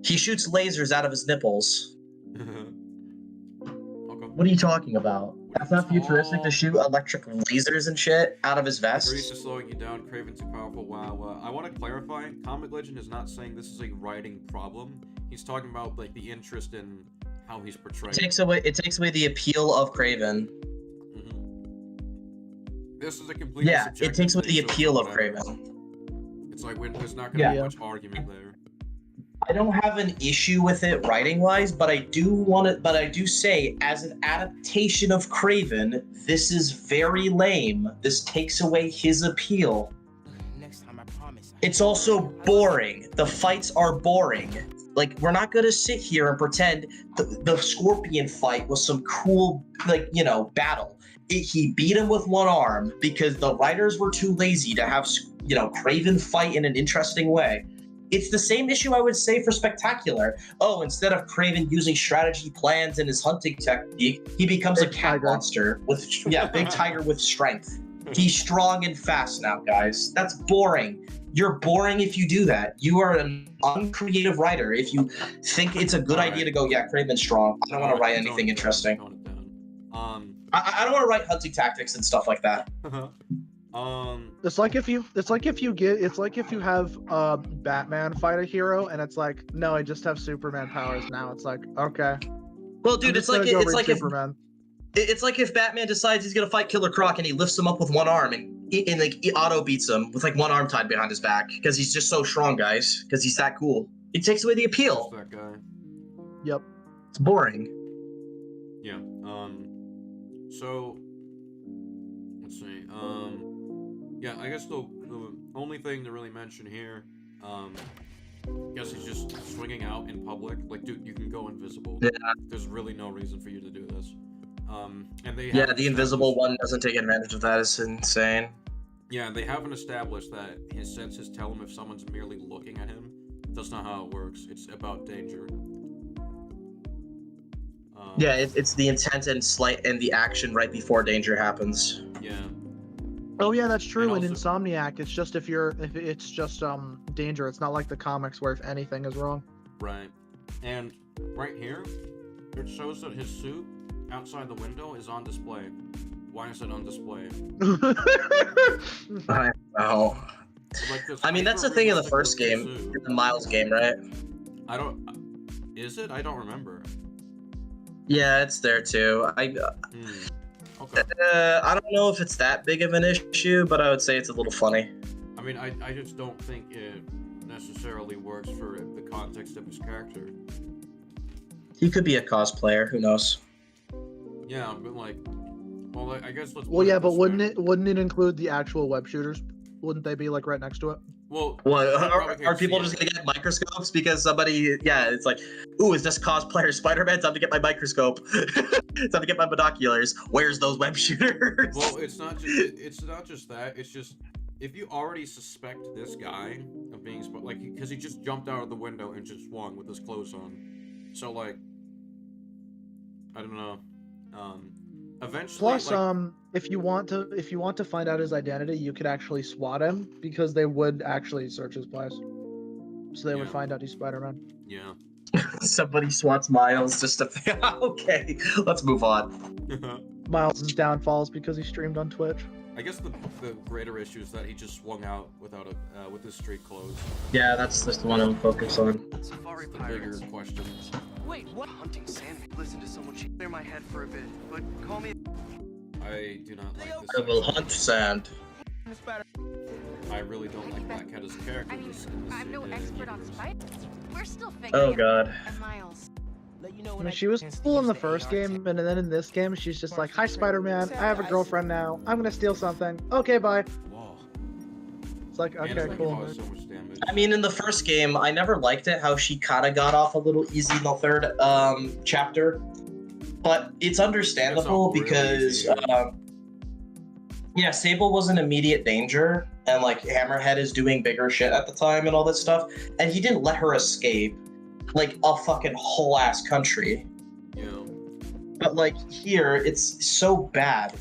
He shoots lasers out of his nipples. How come What are you talking about? That's not futuristic to shoot electric lasers and shit out of his vest. Agrees to slowing you down, Craven too powerful. Wow. I want to clarify. Comic Legend is not saying this is a writing problem. He's talking about like the interest in how he's portrayed. It takes away the appeal of Craven. This is a completely subjective it takes away the thing, so appeal of whatever. Craven. It's like when there's not gonna be much argument there. I don't have an issue with it writing wise, but I do say as an adaptation of Craven, this is very lame. This takes away his appeal. Next time, I promise. It's also boring. The fights are boring. Like, we're not gonna sit here and pretend the Scorpion fight was some cool, battle. He beat him with one arm because the writers were too lazy to have, Craven fight in an interesting way. It's the same issue I would say for Spectacular. Oh, instead of Craven using strategy plans in his hunting technique, he becomes a cat monster with, big tiger with strength. He's strong and fast now, guys. That's boring. You're boring if you do that. You are an uncreative writer if you think it's a good idea to go, Craven's strong. I don't want to write anything interesting. I don't want to write hunting tactics and stuff like that. It's like if you have Batman fight a hero and it's like, no, I just have Superman powers now. It's like, okay. Well, dude, it's like if Batman decides he's gonna fight Killer Croc and he lifts him up with one arm and he auto beats him with like one arm tied behind his back because he's just so strong, guys. Because he's that cool. It takes away the appeal. That guy. Yep. It's boring. Yeah. So let's see. Yeah, I guess the only thing to really mention here, I guess he's just swinging out in public. Like, dude, you can go invisible. Yeah. There's really no reason for you to do this. And they the invisible one doesn't take advantage of that. It's insane. Yeah, they haven't established that his senses tell him if someone's merely looking at him. That's not how it works. It's about danger. Yeah, it's the intent and the action right before danger happens. Yeah. Oh yeah, that's true. In Insomniac, it's just if it's just danger. It's not like the comics where if anything is wrong. Right. And right here, it shows that his suit outside the window is on display. Why is it on display? I know. Like I mean, that's the thing in the first game, in the Miles game, right? Is it? I don't remember. Yeah, it's there too. Okay. I don't know if it's that big of an issue, but I would say it's a little funny. I mean, I just don't think it necessarily works for the context of his character. He could be a cosplayer. Who knows? Yeah, but like, well, I guess let's. Well, yeah, but wouldn't it include the actual web shooters? Wouldn't they be like right next to it? Well, are people just gonna get microscopes because somebody? Yeah, it's like, ooh, is this cosplayer Spider-Man? Time to get my microscope. Time to get my binoculars. Where's those web shooters? Well, it's not just that. It's just if you already suspect this guy of being because he just jumped out of the window and just swung with his clothes like, so like, I don't know. Eventually. Plus, if you want to find out his identity, you could actually SWAT him because they would actually search his place, so they would find out he's Spider-Man. Yeah. Somebody swats Miles just to. Okay, let's move on. Miles' downfalls because he streamed on Twitch. I guess the greater issue is that he just swung out without with his street clothes. Yeah, that's just the one I'm focused on. Safari the bigger question. Wait, what? Hunting sand. Listen to someone clear my head for a bit, but call me. I do not like this. I will hunt sand. I really don't like Black Cat as a character. I mean, I'm no expert on spiders. We're still figuring Oh God. out Miles. I mean, she was cool in the first game, and then in this game, she's just like, "Hi, Spider-Man. I have a girlfriend now. I'm gonna steal something. Okay, bye." Whoa. It's like, okay, cool. So much damage. I mean, in the first game, I never liked it how she kind of got off a little easy in the third chapter, but it's understandable because yeah, Sable was in immediate danger, and like Hammerhead is doing bigger shit at the time and all that stuff, and he didn't let her escape like a fucking whole ass country. Yeah. But like here, it's so bad.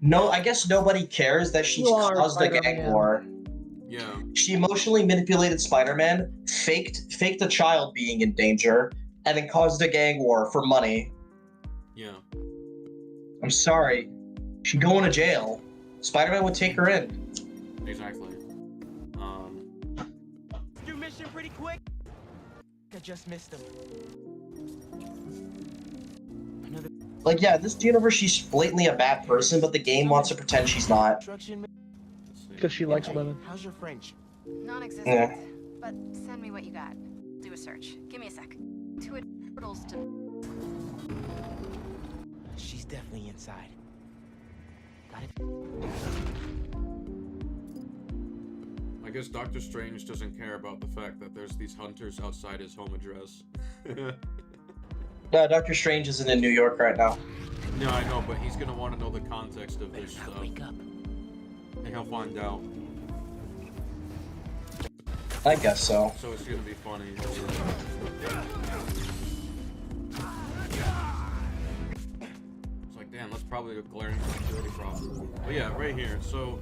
No, I guess nobody cares that she caused a gang war. Yeah. She emotionally manipulated Spider-Man, faked a child being in danger, and then caused a gang war for money. Yeah. I'm sorry. She's going to jail. Spider-Man would take her in. Exactly. Do mission pretty quick. I just missed him. Like, yeah, this universe, she's blatantly a bad person, but the game wants to pretend she's not. Because she likes women. How's your French? Non-existent. Yeah. But send me what you got. Do a search. Give me a sec. 2 portals to. She's definitely inside. Got it. I guess Doctor Strange doesn't care about the fact that there's these hunters outside his home address. No, Doctor Strange isn't in New York right now. Yeah, I know, but he's gonna want to know the context of this stuff. Wake up. And he'll find out. I guess so. So it's gonna be funny. It's like, damn, that's probably a glaring security problem. But yeah, right here. So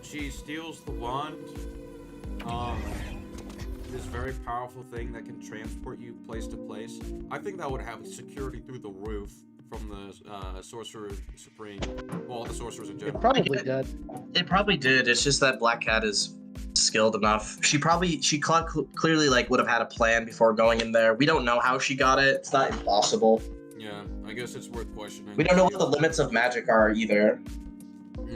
she steals the wand. This very powerful thing that can transport you place to place. I think that would have security through the roof from the Sorcerer Supreme. Well, all the sorcerers in general. It probably did. It probably did. It's just that Black Cat is skilled enough. She clearly like would have had a plan before going in there. We don't know how she got it. It's not impossible. Yeah, I guess it's worth questioning. We don't know what the limits of magic are either.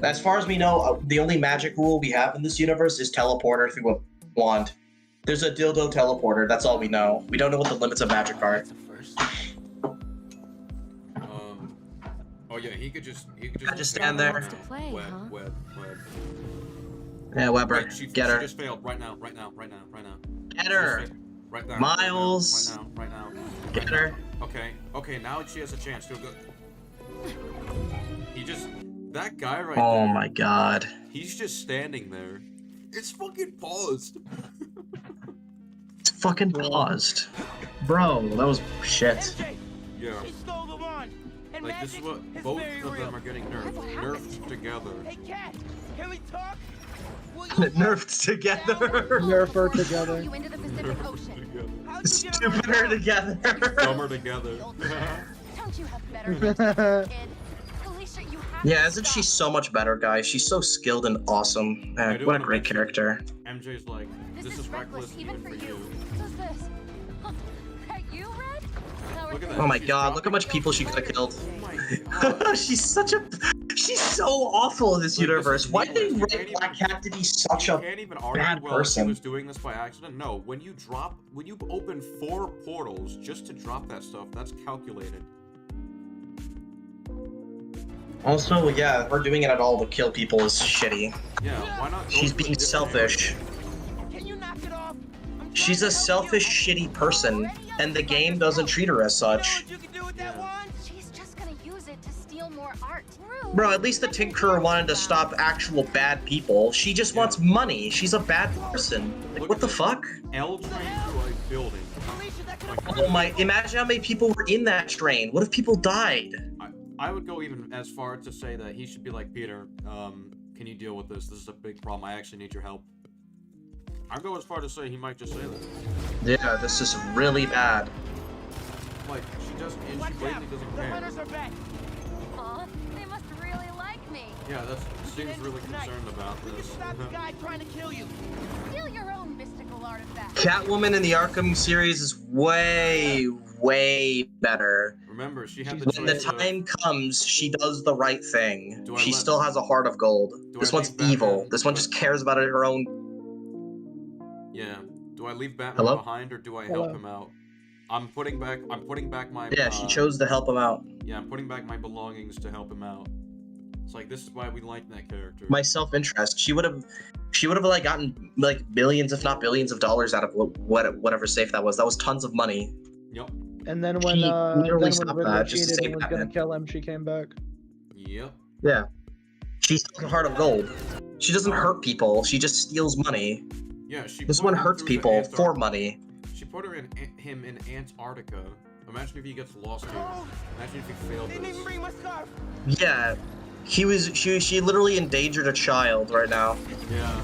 As far as we know, the only magic rule we have in this universe is teleporter through a wand. There's a dildo teleporter. That's all we know. We don't know what the limits of magic are. Oh yeah, he could just stand there. Web. Yeah, Weber, Right, get her. She just failed. Right now. Get her. Right now. Miles. Right now. Get her. Okay, now she has a chance. Feel good. That guy right Oh there. my god. He's just standing there. It's fucking paused. It's fucking paused. Bro, that was shit. Yeah. She stole the wand. And Like, this is what magic both very of real. them are getting nerfed. Nerfed together. Hey, Cat, can we talk? Nerfed together. Nerf her together. You into the Pacific Ocean. Stupider together. Dumber together. Don't you have better kid? Alicia, you have Yeah, isn't she so much better, guys? She's so skilled and awesome. I do What a wanna great mention- character. MJ's like, this is reckless even for you. Who's this? Are you Red? Look at that. Oh my She's god, look how much people she could have killed. She's so awful in this universe. Why did they write Black Cat to be such a You can't even argue, bad well, she person? was doing this by accident. No, when you open 4 portals just to drop that stuff, that's calculated. Also, yeah, her doing it at all to kill people is shitty. Yeah, why not? She's being selfish. Can you knock it off? She's a selfish, shitty person, and the game doesn't treat her as such. She's just gonna use it to steal more art. Bro, at least the Tinkerer wanted to stop actual bad people. She just wants money. She's a bad person. Like, what the fuck? L train to a building. Oh my, imagine how many people were in that train. What if people died? I would go even as far to say that he should be like, Peter, can you deal with this? This is a big problem. I actually need your help. I'd go as far to say he might just say that. Yeah, this is really bad. Like, she blatantly doesn't care. are back. Aw, they must really like me. Yeah, seems really concerned about this. Stop the guy trying to kill you. Steal your own mystical artifact. Catwoman in the Arkham series is way, way better. Remember, she had the When the choice time comes, she does the right thing. Do I She let- still has a heart of gold. This I one's leave Batman? evil. This one just cares about her own. Yeah. Do I leave Batman Hello? behind or do I Hello? help him out? I'm putting back my Yeah, she chose to help him out. Yeah, I'm putting back my belongings to help him out. It's like, this is why we like that character. My self-interest. She would have like gotten like millions, if not billions, of dollars out of whatever safe that was. That was tons of money. Yep. And then when She literally Riddler stopped that just to cheated save and was gonna Batman. kill him, she came back. Yep. Yeah. She still has a heart of gold. She doesn't hurt people. She just steals money. Yeah, This one hurts people for money. She put him in Antarctica. Imagine if he gets lost here. Imagine if he failed They didn't this. bring my scarf. Yeah. She literally endangered a child right now. Yeah.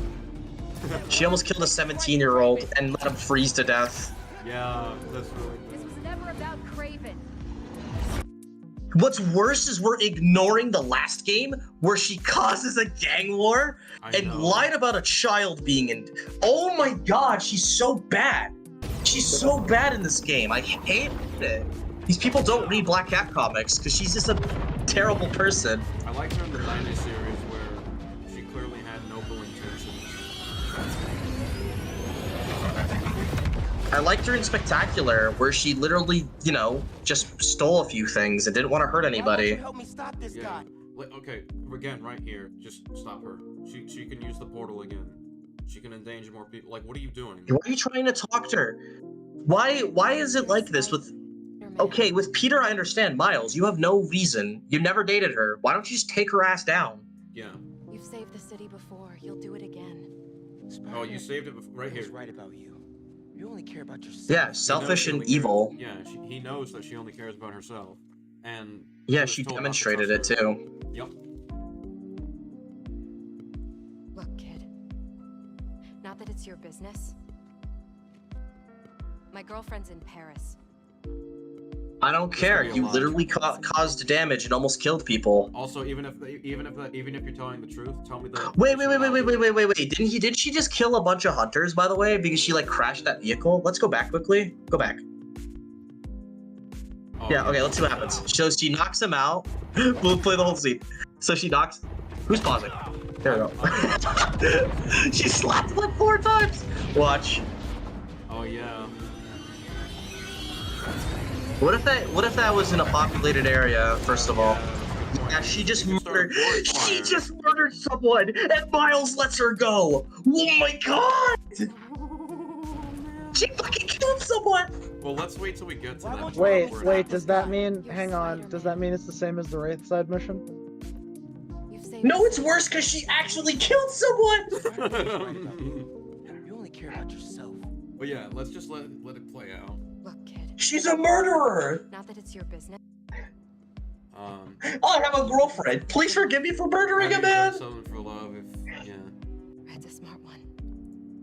She almost killed a 17-year-old and let him freeze to death. Yeah, that's really This was never about Craven. What's worse is we're ignoring the last game where she causes a gang war and lied about a child being in. Oh my god, she's so bad. She's so bad in this game. I hate it. These people don't read Black Cat comics because she's just a terrible person. I liked her in the 90s series where she clearly had noble intentions. I liked her in Spectacular, where she literally, you know, just stole a few things and didn't want to hurt anybody. Help me stop this guy. Okay, again, right here. Just stop her. She can use the portal again. She can endanger more people. Like, what are you doing? Why are you trying to talk to her? Why is it like this with... Okay, with Peter, I understand. Miles, you have no reason. You never dated her. Why don't you just take her ass down? Yeah. You've saved the city before. You'll do it again. Oh, you saved it right here. Right about you. You only care about yourself. Yeah, selfish and evil. Yeah, he knows that she only cares about herself. And... Yeah, she demonstrated it too. Yep. Look, kid. Not that it's your business. My girlfriend's in Paris. I don't care. You literally caused damage and almost killed people. Also, even if you're telling the truth, tell me that. Wait. Didn't she just kill a bunch of hunters, by the way, because she like crashed that vehicle? Let's go back quickly. Go back. Oh, yeah. Okay. Let's see what happens. So she knocks him out. We'll play the whole scene. So she knocks. Who's pausing? There we go. She slapped him like 4 times. Watch. Oh yeah. What if that was in a populated area, first of all? Yeah, she just murdered someone, and Miles lets her go. Oh my god! She fucking killed someone! Well, let's wait till we get to that. Wait, does that mean, hang on, does that mean it's the same as the Wraith side mission? No, it's worse because she actually killed someone! You only care about yourself. But yeah, let's just let it play out. Look, kid. She's a murderer! Not that it's your business. I have a girlfriend. Please forgive me for murdering a man! Something for love, yeah. Red's a smart one.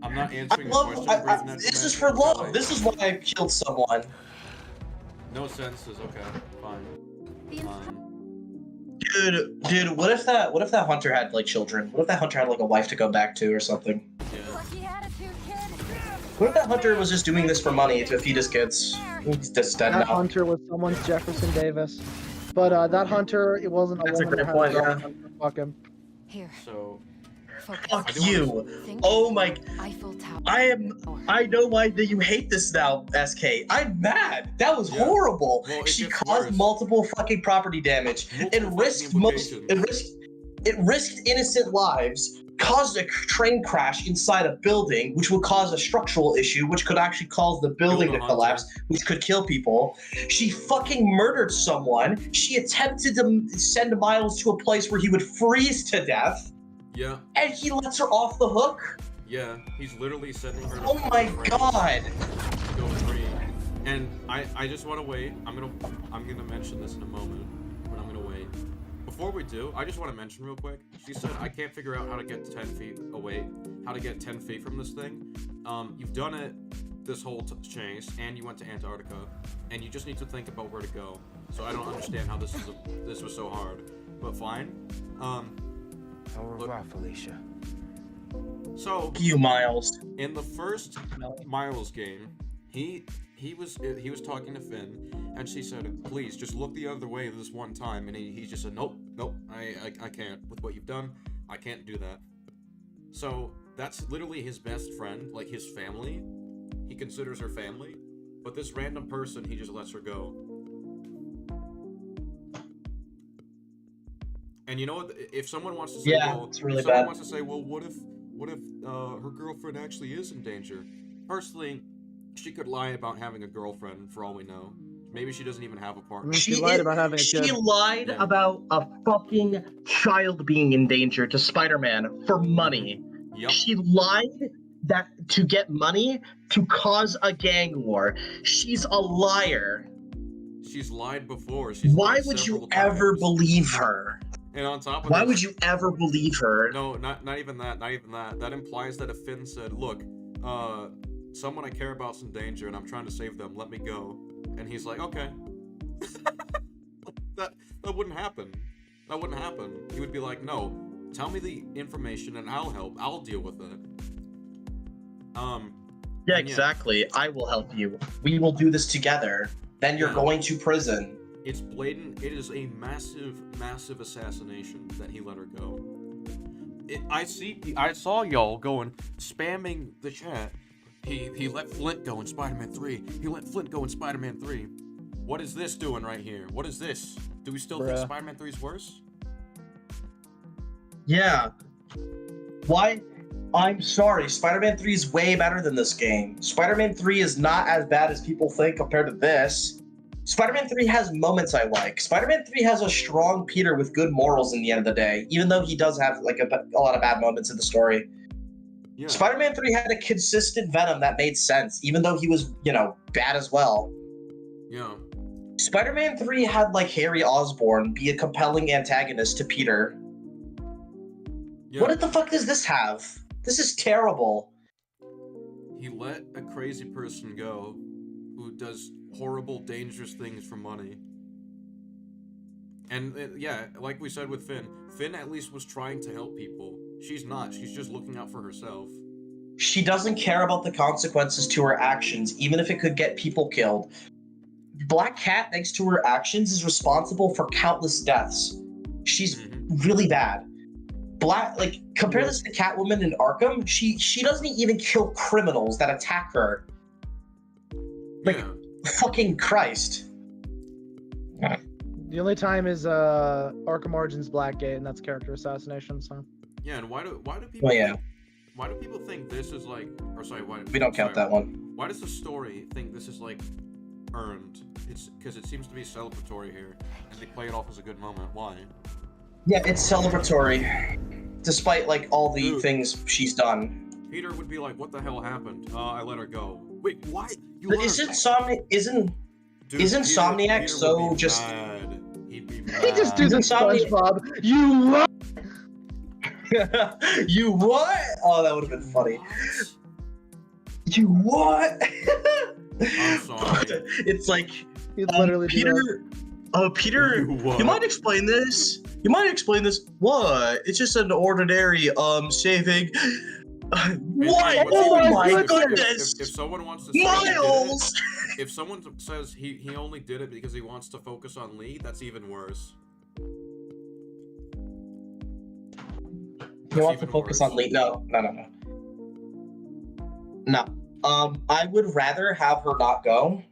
I'm not answering your question. This is for love. This is why I killed someone. No senses. Okay, fine. Dude, what if that hunter had like children? What if that hunter had like a wife to go back to or something? What if that hunter was just doing this for money to feed his kids? He's just dead That now. hunter was someone's Jefferson Davis. But that hunter, it wasn't a That's a woman great that point, had a yeah. girlfriend. Fuck him. Here. So. Fuck you. Oh my. I know why that you hate this now, SK. I'm mad. That was horrible. Well, she caused multiple fucking property damage. It risked innocent lives. Caused a train crash inside a building, which would cause a structural issue, which could actually cause the building to collapse, which could kill people. She fucking murdered someone. She attempted to send Miles to a place where he would freeze to death. Yeah. And he lets her off the hook? Yeah, he's literally sending her to Oh my god! Go free. And I just want to wait. I'm gonna mention this in a moment, but I'm gonna wait. Before we do, I just want to mention real quick. She said, I can't figure out how to get 10 feet away, how to get 10 feet from this thing. You've done it this whole chase, and you went to Antarctica, and you just need to think about where to go. So I don't understand how this was so hard, but fine. Au revoir, Felicia. So you, Miles. In the first Miles game, he was talking to Finn, and she said, "Please, just look the other way this one time." And he just said, "Nope, I can't. With what you've done, I can't do that." So that's literally his best friend, like his family. He considers her family, but this random person, he just lets her go. And you know what? If someone wants to say, it's really if someone bad. wants to say, well, what if her girlfriend actually is in danger? Personally, she could lie about having a girlfriend for all we know. Maybe she doesn't even have a partner. She lied about having a kid. She lied about a fucking child being in danger to Spider-Man for money. Yep. She lied that to get money to cause a gang war. She's a liar. She's lied before. Why would you ever believe her? And on top of Why would you ever believe her? No, not even that. Not even that. That implies that if Finn said, "Look, someone I care about's in danger, and I'm trying to save them. Let me go," and he's like, "Okay." that wouldn't happen. That wouldn't happen. He would be like, no, tell me the information and I'll help. I'll deal with it. Yeah, exactly. I will help you. We will do this together. Then you're going to prison. It's blatant. It is a massive, massive assassination that he let her go. I saw y'all going, spamming the chat. He let Flint go in Spider-Man 3. He let Flint go in Spider-Man 3. What is this doing right here? What is this? Do we still think Spider-Man 3 is worse? Yeah. Why? I'm sorry. Spider-Man 3 is way better than this game. Spider-Man 3 is not as bad as people think compared to this. Spider-Man 3 has moments I like. Spider-Man 3 has a strong Peter with good morals in the end of the day, even though he does have like a lot of bad moments in the story. Yeah. Spider-Man 3 had a consistent Venom that made sense, even though he was, bad as well. Yeah. Spider-Man 3 had like Harry Osborn be a compelling antagonist to Peter. Yeah. What the fuck does this have? This is terrible. He let a crazy person go who does horrible, dangerous things for money. And yeah, like we said with Finn at least was trying to help people. She's not. She's just looking out for herself. She doesn't care about the consequences to her actions, even if it could get people killed. Black Cat, thanks to her actions, is responsible for countless deaths. She's really bad. Compare this to Catwoman in Arkham. She doesn't even kill criminals that attack her. Fucking Christ. The only time is Arkham Origins Blackgate, and that's character assassination. So. Yeah, and why do people? Why do people think this is like? Or sorry, why? We don't count that one. Why does the story think this is like earned? It's because it seems to be celebratory here, and they play it off as a good moment. Why? Yeah, it's celebratory, despite like all the things she's done. Peter would be like, "What the hell happened? I let her go." Wait, why? Isn't Somniac so just? He'd be mad. He just do the SpongeBob. You what? You what? Oh, that would have been funny. You what? I'm sorry. It's like literally Peter. Peter, you might explain this. You might explain this. What? It's just an ordinary saving. What? Oh my goodness! If someone wants to say Miles, if someone says he only did it because he wants to focus on Lee, that's even worse. He wants to focus on Lee. No. I would rather have her not go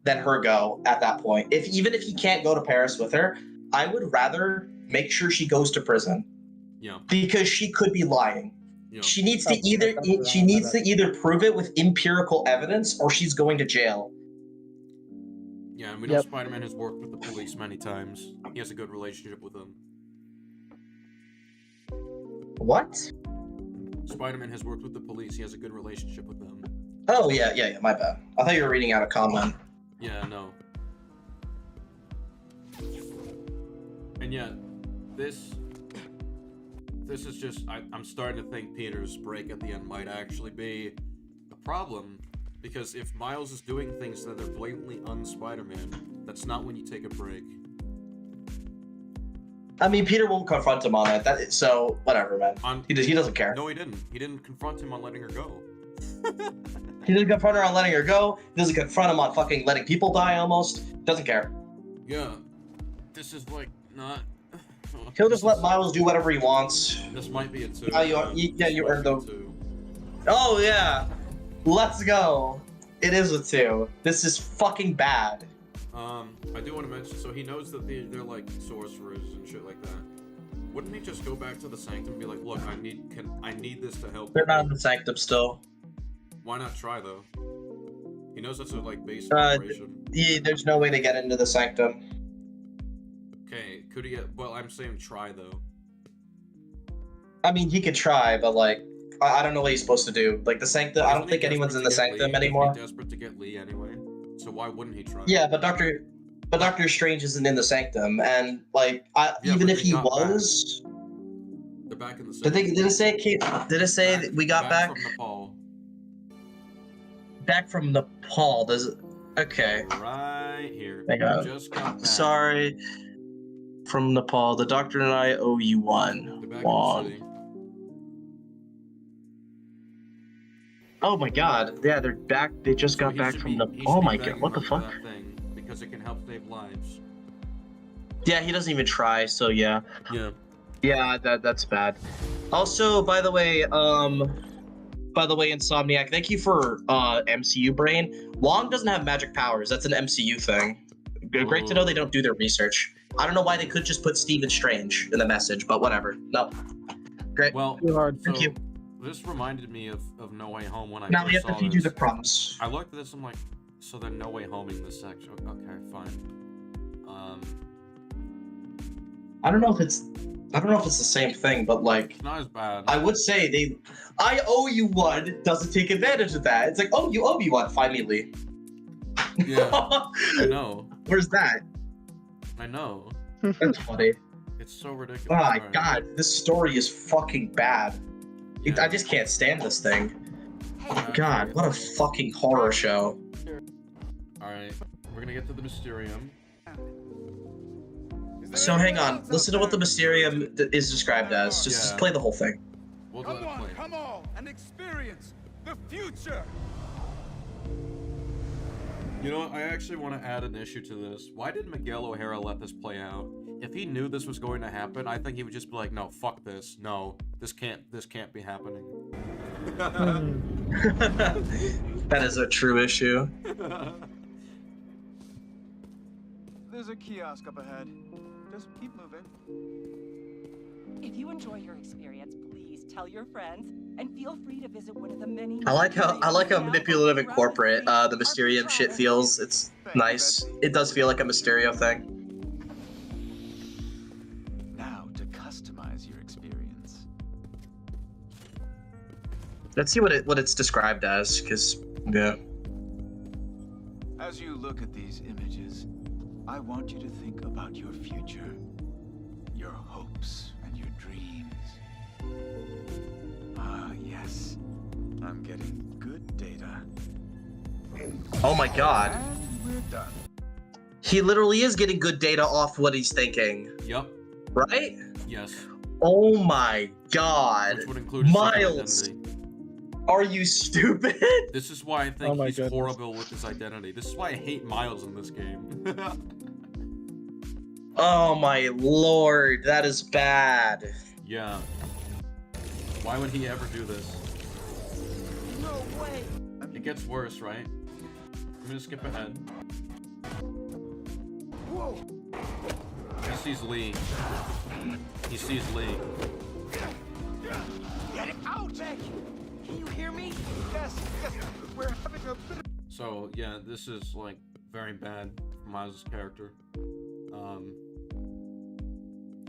than her go at that point. Even if he can't go to Paris with her, I would rather make sure she goes to prison. Yeah. Because she could be lying. Yeah. She needs to either prove it with empirical evidence or she's going to jail. Yeah, and we know Spider-Man has worked with the police many times. He has a good relationship with them. What? Spider-Man has worked with the police. He has a good relationship with them. Oh, yeah, my bad. I thought you were reading out a comment. Yeah, no. And yeah, this is just, I'm starting to think Peter's break at the end might actually be a problem, because if Miles is doing things that are blatantly un-Spider-Man, that's not when you take a break. I mean, Peter won't confront him on it, so whatever, man. He doesn't care. No, he didn't. He didn't confront him on letting her go. He doesn't confront her on letting her go. He doesn't confront him on fucking letting people die almost. Doesn't care. Yeah. This is like not... He'll just let Miles do whatever he wants. This might be a 2. You earned them. Oh, yeah. Let's go. It is a 2. This is fucking bad. I do want to mention, so he knows that they're like sorcerers and shit like that. Wouldn't he just go back to the Sanctum and be like, look, I need this to help? They're not in the Sanctum still. Why not try, though? He knows that's a, like, base operation. Yeah, there's no way to get into the Sanctum. Okay, could he get... Well, I'm saying try, though. I mean, he could try, but, like, I don't know what he's supposed to do. Like, the Sanctum... I don't think anyone's in the Sanctum anymore. He's desperate to get Lee anyway, so why wouldn't he try? Yeah, but Doctor Strange isn't in the Sanctum, and, like, even if he was... They're back in the Sanctum. Did it say that we got back? From Nepal. Back from Nepal, does it? Okay. Right here. Hang on. Just got back. Sorry. from Nepal. The doctor and I owe you one. They're back in the Wong. city. Oh my god. Yeah, they're back. They just So got he back should from be- the. he should Oh be my god. begging What the her for fuck? that thing, because it can help save lives. Yeah, he doesn't even try. So yeah. Yeah. Yeah, that's bad. Also, by the way, Insomniac, thank you for MCU brain. Wong doesn't have magic powers. That's an MCU thing. Great to know they don't do their research. I don't know why they could just put Stephen Strange in the message, but whatever. No. Great. Well, Thank you. This reminded me of No Way Home when I Now we first have to saw feed you this. the crumbs. I looked at this, I'm like, so they're No Way Homing this section. Okay, fine. I don't know if it's the same thing, but like, It's not as bad. I would say I owe you one doesn't take advantage of that. It's like, oh, you owe me one. Find me, Lee. Yeah, I know. Where's that? I know. That's funny. It's so ridiculous. Oh my Alright. god, this story is fucking bad. I just can't stand this thing. God, what a fucking horror show. Alright, we're gonna get to the Mysterium. So hang on, listen to what the Mysterium is described as. Just play the whole thing. We'll let it play. Come on and experience the future. You know what? I actually want to add an issue to this. Why did Miguel O'Hara let this play out? If he knew this was going to happen, I think he would just be like, "No, fuck this. No, this can't be happening." That is a true issue. There's a kiosk up ahead. Just keep moving. If you enjoy your experience, please tell your friends and feel free to visit one of the many. I like how manipulative and corporate the Mysterium shit feels. It's nice. It does feel like a Mysterio thing. Now to customize your experience. Let's see what it's described as, because yeah. As you look at these images, I want you to think about your future, your hopes and your dreams. Ah, yes. I'm getting good data. Oh my god. And we're done. He literally is getting good data off what he's thinking. Yep. Right? Yes. Oh my god. Which would include his second Miles. identity. Are you stupid? This is why I think my he's goodness. horrible with his identity. This is why I hate Miles in this game. Oh my lord, that is bad. Yeah. Why would he ever do this? No way. It gets worse, right? I'm gonna skip ahead. Whoa. He sees Lee. He sees Lee. Get out! Can you hear me? Yes, we're having a bit of... So yeah, this is like very bad for Miles' character.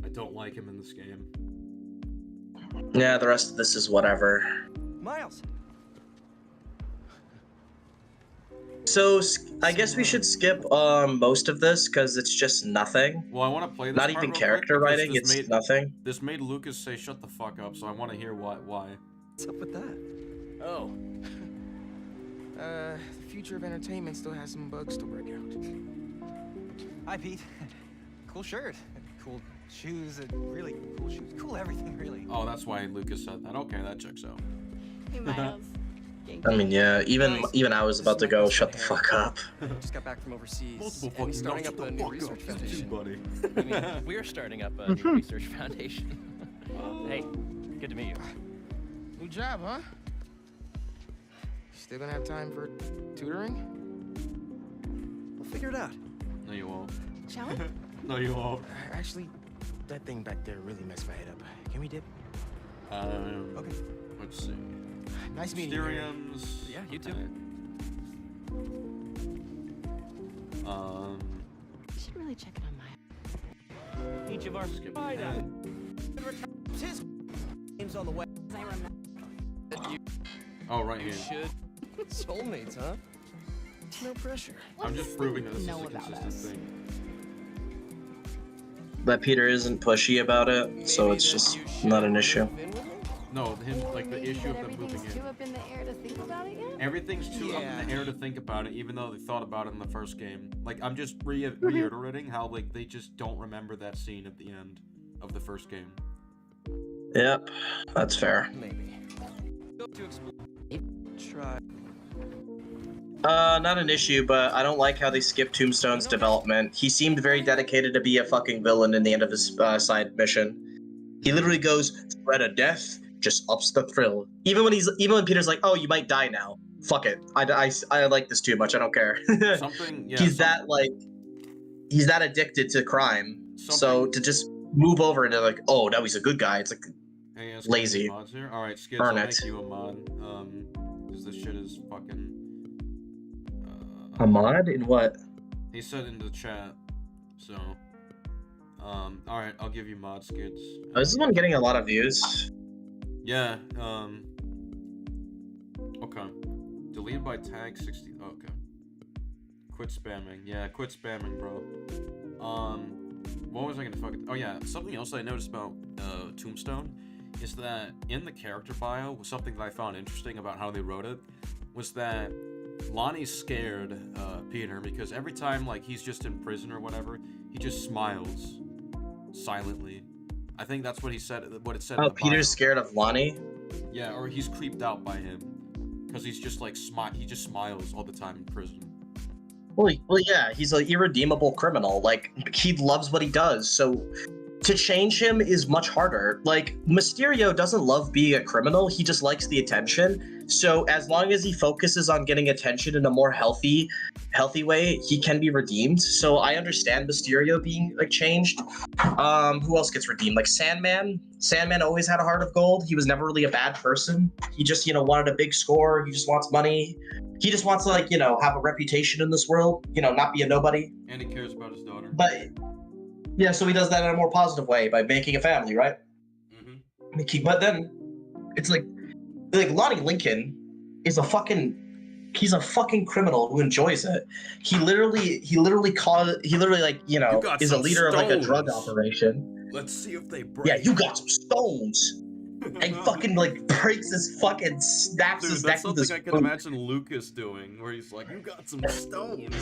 I don't like him in this game. Yeah, the rest of this is whatever. Miles. So I guess we should skip most of this because it's just nothing. Well, I want to play this Not part even real quick character because writing, this it's nothing. This made Lucas say shut the fuck up, so I want to hear why. What's up with that? Oh. The future of entertainment still has some bugs to work out. Hi, Pete. Cool shirt. Cool shoes. Really cool shoes. Cool everything, really. Oh, that's why Lucas said that. Okay, that checks out. Hey, Miles. I mean, yeah, even I was about to go shut the fuck up. Just got back from overseas. Multiple And he's fucking starting no, up a shut the new fuck research up. You too, foundation. buddy. I mean, we're starting up a new research foundation. Hey, good to meet you. New job, huh? Still gonna have time for tutoring? We'll figure it out. No, you won't. Shall we? No, you won't. Actually, that thing back there really messed my head up. Can we dip? Okay. Let's see. Nice meeting you. Mysteriums. Yeah, you too. We should really check it on Miles. Each of our Skip spider. ahead. His name's on the way. I remember. Oh, right here. Should. Soulmates, huh? No pressure. I'm just proving that this is know a about consistent us? thing. But Peter isn't pushy about it, so it's just not an issue. No, him, like the issue of them moving Everything's too in. up in the air to think about it yet? Everything's too up in the air to think about it, even though they thought about it in the first game. Like, I'm just reiterating how, like, they just don't remember that scene at the end of the first game. Yep, that's fair. Maybe. Try. Not an issue, but I don't like how they skipped Tombstone's development. He seemed very dedicated to be a fucking villain in the end of his side mission. He literally goes, threat of death just ups the thrill. Even when Peter's like, oh, you might die now. Fuck it. I like this too much. I don't care. He's that addicted to crime. So to just move over into like, oh, now he's a good guy. It's like lazy. All right, Skids, Burn I'll it. make you a mod. Because this shit is fucking. A mod in what? He said in the chat. So. All right, I'll give you mod, Skids. Oh, is this one getting a lot of views? Yeah. Okay. Deleted by tag 60. Okay. Quit spamming. Yeah, quit spamming, bro. What was I gonna fucking? Oh yeah, something else I noticed about Tombstone is that in the character bio, something that I found interesting about how they wrote it was that Lonnie's scared Peter because every time like he's just in prison or whatever, he just smiles silently. I think that's what he said. What it said. Oh, in the Peter's bio. scared of Lonnie? Yeah, or he's creeped out by him because he's just like he just smiles all the time in prison. Well, yeah, he's an irredeemable criminal. Like, he loves what he does, so to change him is much harder. Like, Mysterio doesn't love being a criminal, he just likes the attention. So as long as he focuses on getting attention in a more healthy way, he can be redeemed. So I understand Mysterio being, like, changed. Who else gets redeemed? Like, Sandman? Sandman always had a heart of gold. He was never really a bad person. He just, wanted a big score. He just wants money. He just wants to, like, have a reputation in this world, not be a nobody. And he cares about his daughter. But, yeah, so he does that in a more positive way by making a family, right? Mm-hmm. But then, it's like Lonnie Lincoln is he's a fucking criminal who enjoys it. He literally is a leader of, like, a drug operation. Let's see if they break. Yeah, you got some stones. And fucking, like, breaks his fucking, snaps Dude, his that's neck with his something I can boot. imagine Lucas doing, where he's like, you got some stones.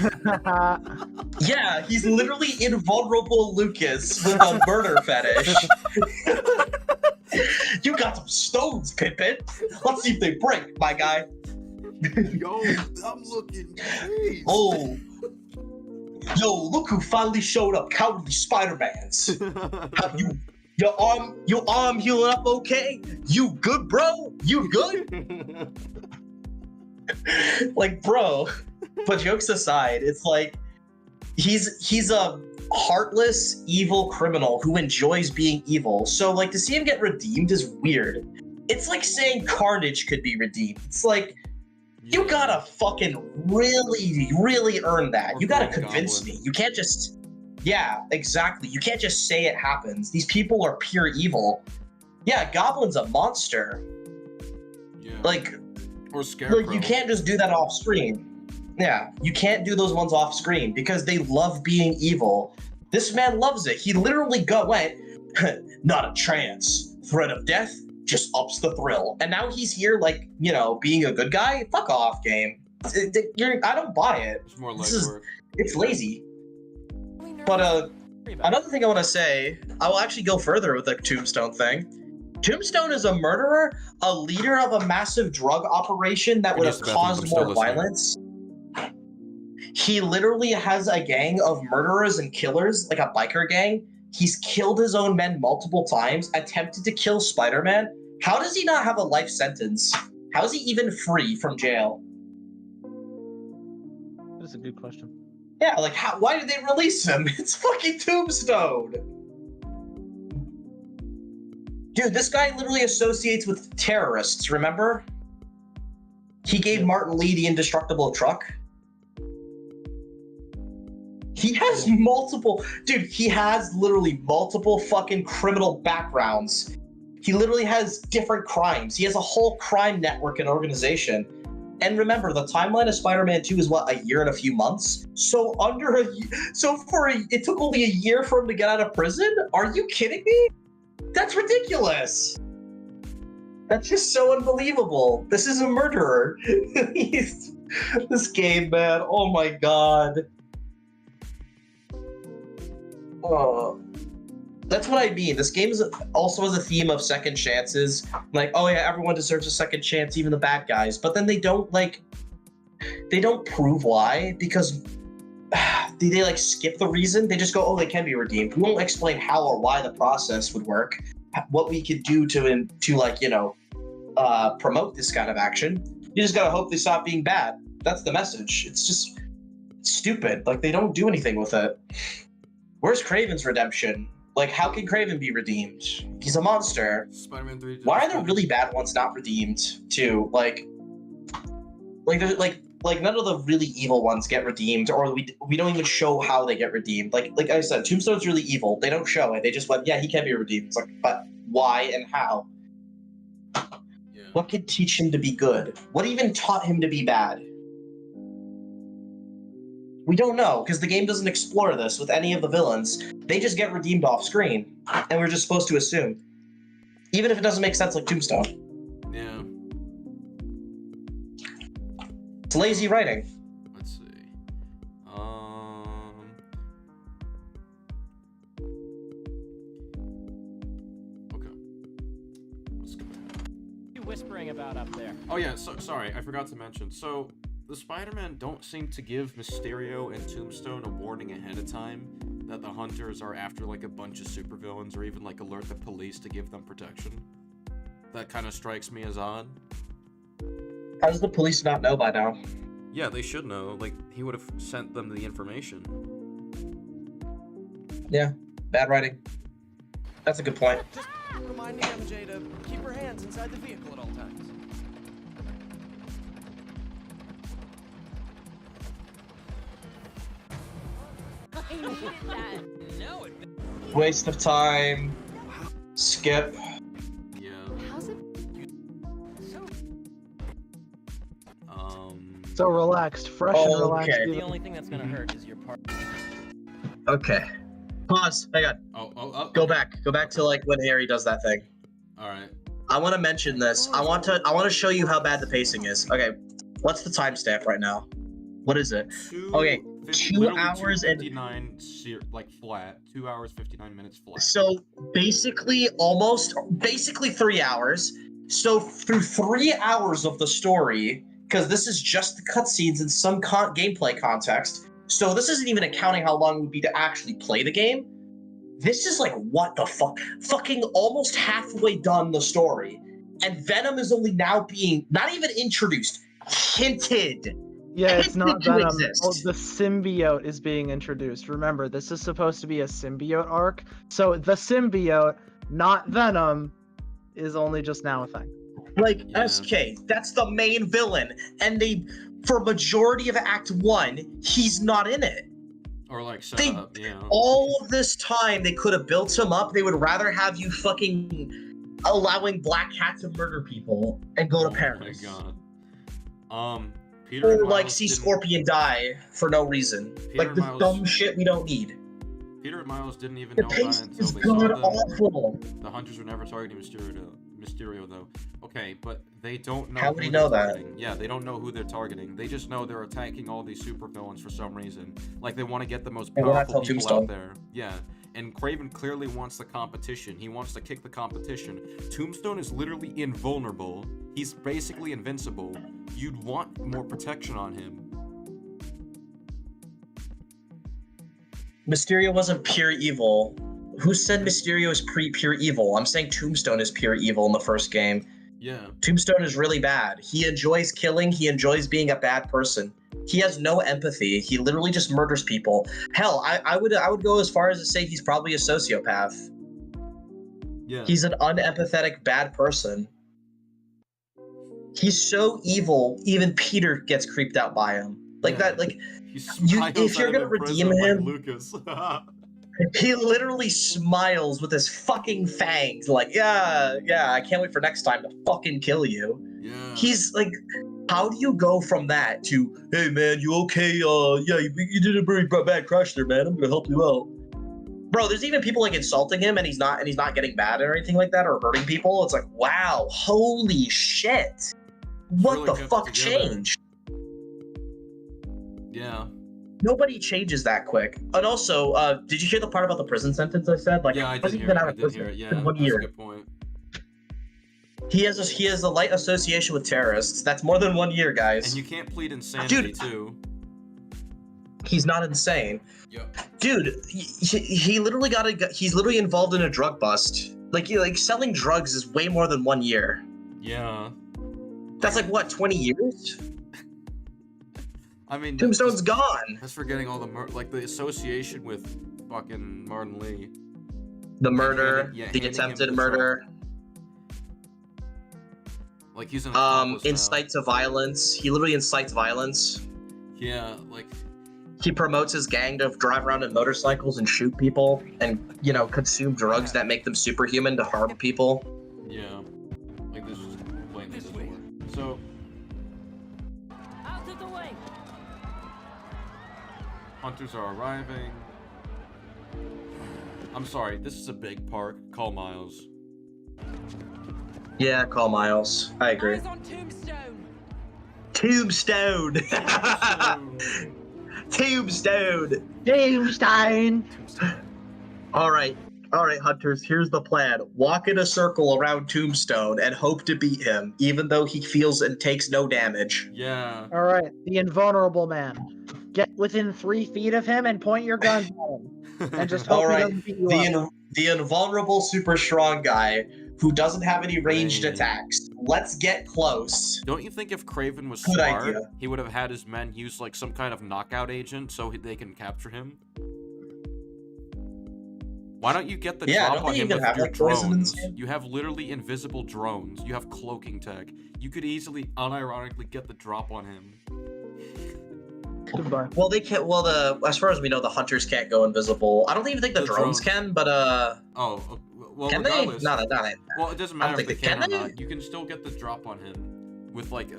Yeah, he's literally invulnerable Lucas with a murder fetish. You got some stones, Pippin. Let's see if they break, my guy. Yo, I'm looking crazy. Oh. Yo, look who finally showed up, Cowardly Spider-Mans. Your arm healing up okay? You good, bro? You good? Like, bro. But jokes aside, it's like he's a heartless, evil criminal who enjoys being evil. So, like, to see him get redeemed is weird. It's like saying Carnage could be redeemed. It's like, you gotta fucking really, really earn that. You gotta convince me. You can't just... Yeah, exactly. You can't just say it happens. These people are pure evil. Yeah, Goblin's a monster. Yeah. Like... Or Scarecrow. Like, you can't just do that off screen. Yeah, you can't do those ones off screen because they love being evil. This man loves it. He literally went, not a chance. Threat of death just ups the thrill. And now he's here, like, being a good guy? Fuck off, game. I don't buy it. It's more legwork. It's lazy. But another thing I want to say, I will actually go further with the Tombstone thing. Tombstone is a murderer, a leader of a massive drug operation that would have caused more violence. He literally has a gang of murderers and killers, like a biker gang. He's killed his own men multiple times, attempted to kill Spider-Man. How does he not have a life sentence? How is he even free from jail? That's a good question. Yeah, like, why did they release him? It's fucking Tombstone! Dude, this guy literally associates with terrorists, remember? He gave Martin Lee the indestructible truck. He has multiple... Dude, he has literally multiple fucking criminal backgrounds. He literally has different crimes. He has a whole crime network and organization. And remember, the timeline of Spider-Man 2 is, what, a year and a few months? So it took only a year for him to get out of prison? Are you kidding me? That's ridiculous. That's just so unbelievable. This is a murderer. This game, man. Oh my god. Oh. That's what I mean. This game is also has a theme of second chances. Like, oh yeah, everyone deserves a second chance, even the bad guys. But then they don't prove why, because they like skip the reason. They just go, oh, they can be redeemed. We won't explain how or why the process would work, what we could do to like, you know, promote this kind of action. You just gotta hope they stop being bad. That's the message. It's just stupid. Like, they don't do anything with it. Where's Kraven's redemption? Like, how can Kraven be redeemed? He's a monster. Spider-Man 3. Why are the really bad ones not redeemed too? Like none of the really evil ones get redeemed, or we don't even show how they get redeemed. Like I said, Tombstone's really evil. They don't show it. They just went, yeah, he can be redeemed. It's like, but why and how? Yeah. What could teach him to be good? What even taught him to be bad? We don't know, because the game doesn't explore this with any of the villains. They just get redeemed off screen, and we're just supposed to assume. Even if it doesn't make sense like Tombstone. Yeah. It's lazy writing. Let's see. Okay. Let's go. What are you whispering about up there? Oh yeah, sorry, I forgot to mention. So, the Spider-Man don't seem to give Mysterio and Tombstone a warning ahead of time that the Hunters are after like a bunch of supervillains, or even like alert the police to give them protection. That kind of strikes me as odd. How does the police not know by now? Yeah, they should know. Like, he would have sent them the information. Yeah, bad writing. That's a good point. Just reminding MJ to keep her hands inside the vehicle at all times. I needed that. No, Waste of time. Skip. Yeah. How's it? So relaxed, fresh and relaxed. Okay. The only thing that's gonna hurt is your part. Okay. Pause. Hang on. Go back to like when Harry does that thing. All right. I want to mention this. I want to show you how bad the pacing is. Okay. What's the timestamp right now? What is it? Okay. 2 hours and 59 like flat. 2 hours 59 minutes flat. So basically 3 hours. So through 3 hours of the story, because this is just the cutscenes and some gameplay context. So this isn't even accounting how long it would be to actually play the game. This is like, what the fuck? Fucking almost halfway done the story. And Venom is only now being, not even introduced, hinted. Yeah, it's not Venom. Exist. Oh, the symbiote is being introduced. Remember, this is supposed to be a symbiote arc. So the symbiote, not Venom, is only just now a thing. Like, SK, that's the main villain. And for majority of Act 1, he's not in it. Or like, shut up, yeah. All of this time, they could have built him up. They would rather have you fucking allowing Black Cat to murder people and go to Paris. Oh my god. Peter and or like Miles see didn't- Scorpion die for no reason. Peter Like and the Miles- dumb shit we don't need. Peter and Miles didn't even The know about pace it until is they saw god them. awful. The Hunters were never targeting Mysterio though. Okay, but they don't know How would who he they're know that? targeting. Yeah, they don't know who they're targeting. They just know they're attacking all these supervillains for some reason. Like they want to get the most And we're not powerful till people Tombstone. out there. Yeah. And Kraven clearly wants the competition. He wants to kick the competition. Tombstone is literally invulnerable. He's basically invincible. You'd want more protection on him. Mysterio wasn't pure evil. Who said Mysterio is pure evil? I'm saying Tombstone is pure evil in the first game. Yeah. Tombstone is really bad. He enjoys killing. He enjoys being a bad person. He has no empathy. He literally just murders people. Hell, I would go as far as to say he's probably a sociopath. Yeah. He's an unempathetic bad person. He's so evil, even Peter gets creeped out by him. Like that, like if you're gonna redeem him, Lucas. he literally smiles with his fucking fangs, like, yeah, I can't wait for next time to fucking kill you. Yeah. He's like, how do you go from that to, hey man, you okay? Yeah, you did a very bad crash there, man. I'm gonna help you out. Bro, there's even people like insulting him, and he's not getting mad or anything like that, or hurting people. It's like, wow, holy shit, what really the kept fuck it together. changed? Yeah. Nobody changes that quick. And also, did you hear the part about the prison sentence I said? Like, Yeah, I did hasn't hear been it. out I of did prison hear it. Yeah, in 1 that's a year. good point. He has a light association with terrorists. That's more than 1 year, guys. And you can't plead insanity too. He's not insane. Yep. Dude, he literally he's literally involved in a drug bust. Like selling drugs is way more than 1 year. Yeah. That's like what, 20 years? I mean, Tombstone's gone. That's forgetting all the like the association with fucking Martin Lee. The murder, Yeah, the handing him attempted the murder. Like he's an accomplice now. Incites to violence. He literally incites violence. Yeah, like he promotes his gang to drive around in motorcycles and shoot people, and consume drugs that make them superhuman to harm people. Yeah, like this is blatantly this way. So Out of the way. hunters are arriving. I'm sorry, this is a big park. Call Miles. Yeah, call Miles. I agree. Eyes on Tombstone. Tombstone. Tombstone. Tombstone. All right, hunters. Here's the plan. Walk in a circle around Tombstone and hope to beat him, even though he feels and takes no damage. Yeah. All right, the invulnerable man. Get within 3 feet of him and point your guns at him, and just hope All he right, doesn't beat you up. the invulnerable, super strong guy who doesn't have any ranged attacks. Let's get close. Don't you think if Craven was Good smart, idea. he would have had his men use like some kind of knockout agent so they can capture him? Why don't you get the drop on him with your drones? You have literally invisible drones. You have cloaking tech. You could easily, unironically, get the drop on him. Goodbye. Well, they can't. Well, as far as we know, the hunters can't go invisible. I don't even think the drones can, but Oh, well, can they? regardless. No. Well, it doesn't I don't matter if they think can they or can. not. You can still get the drop on him with like,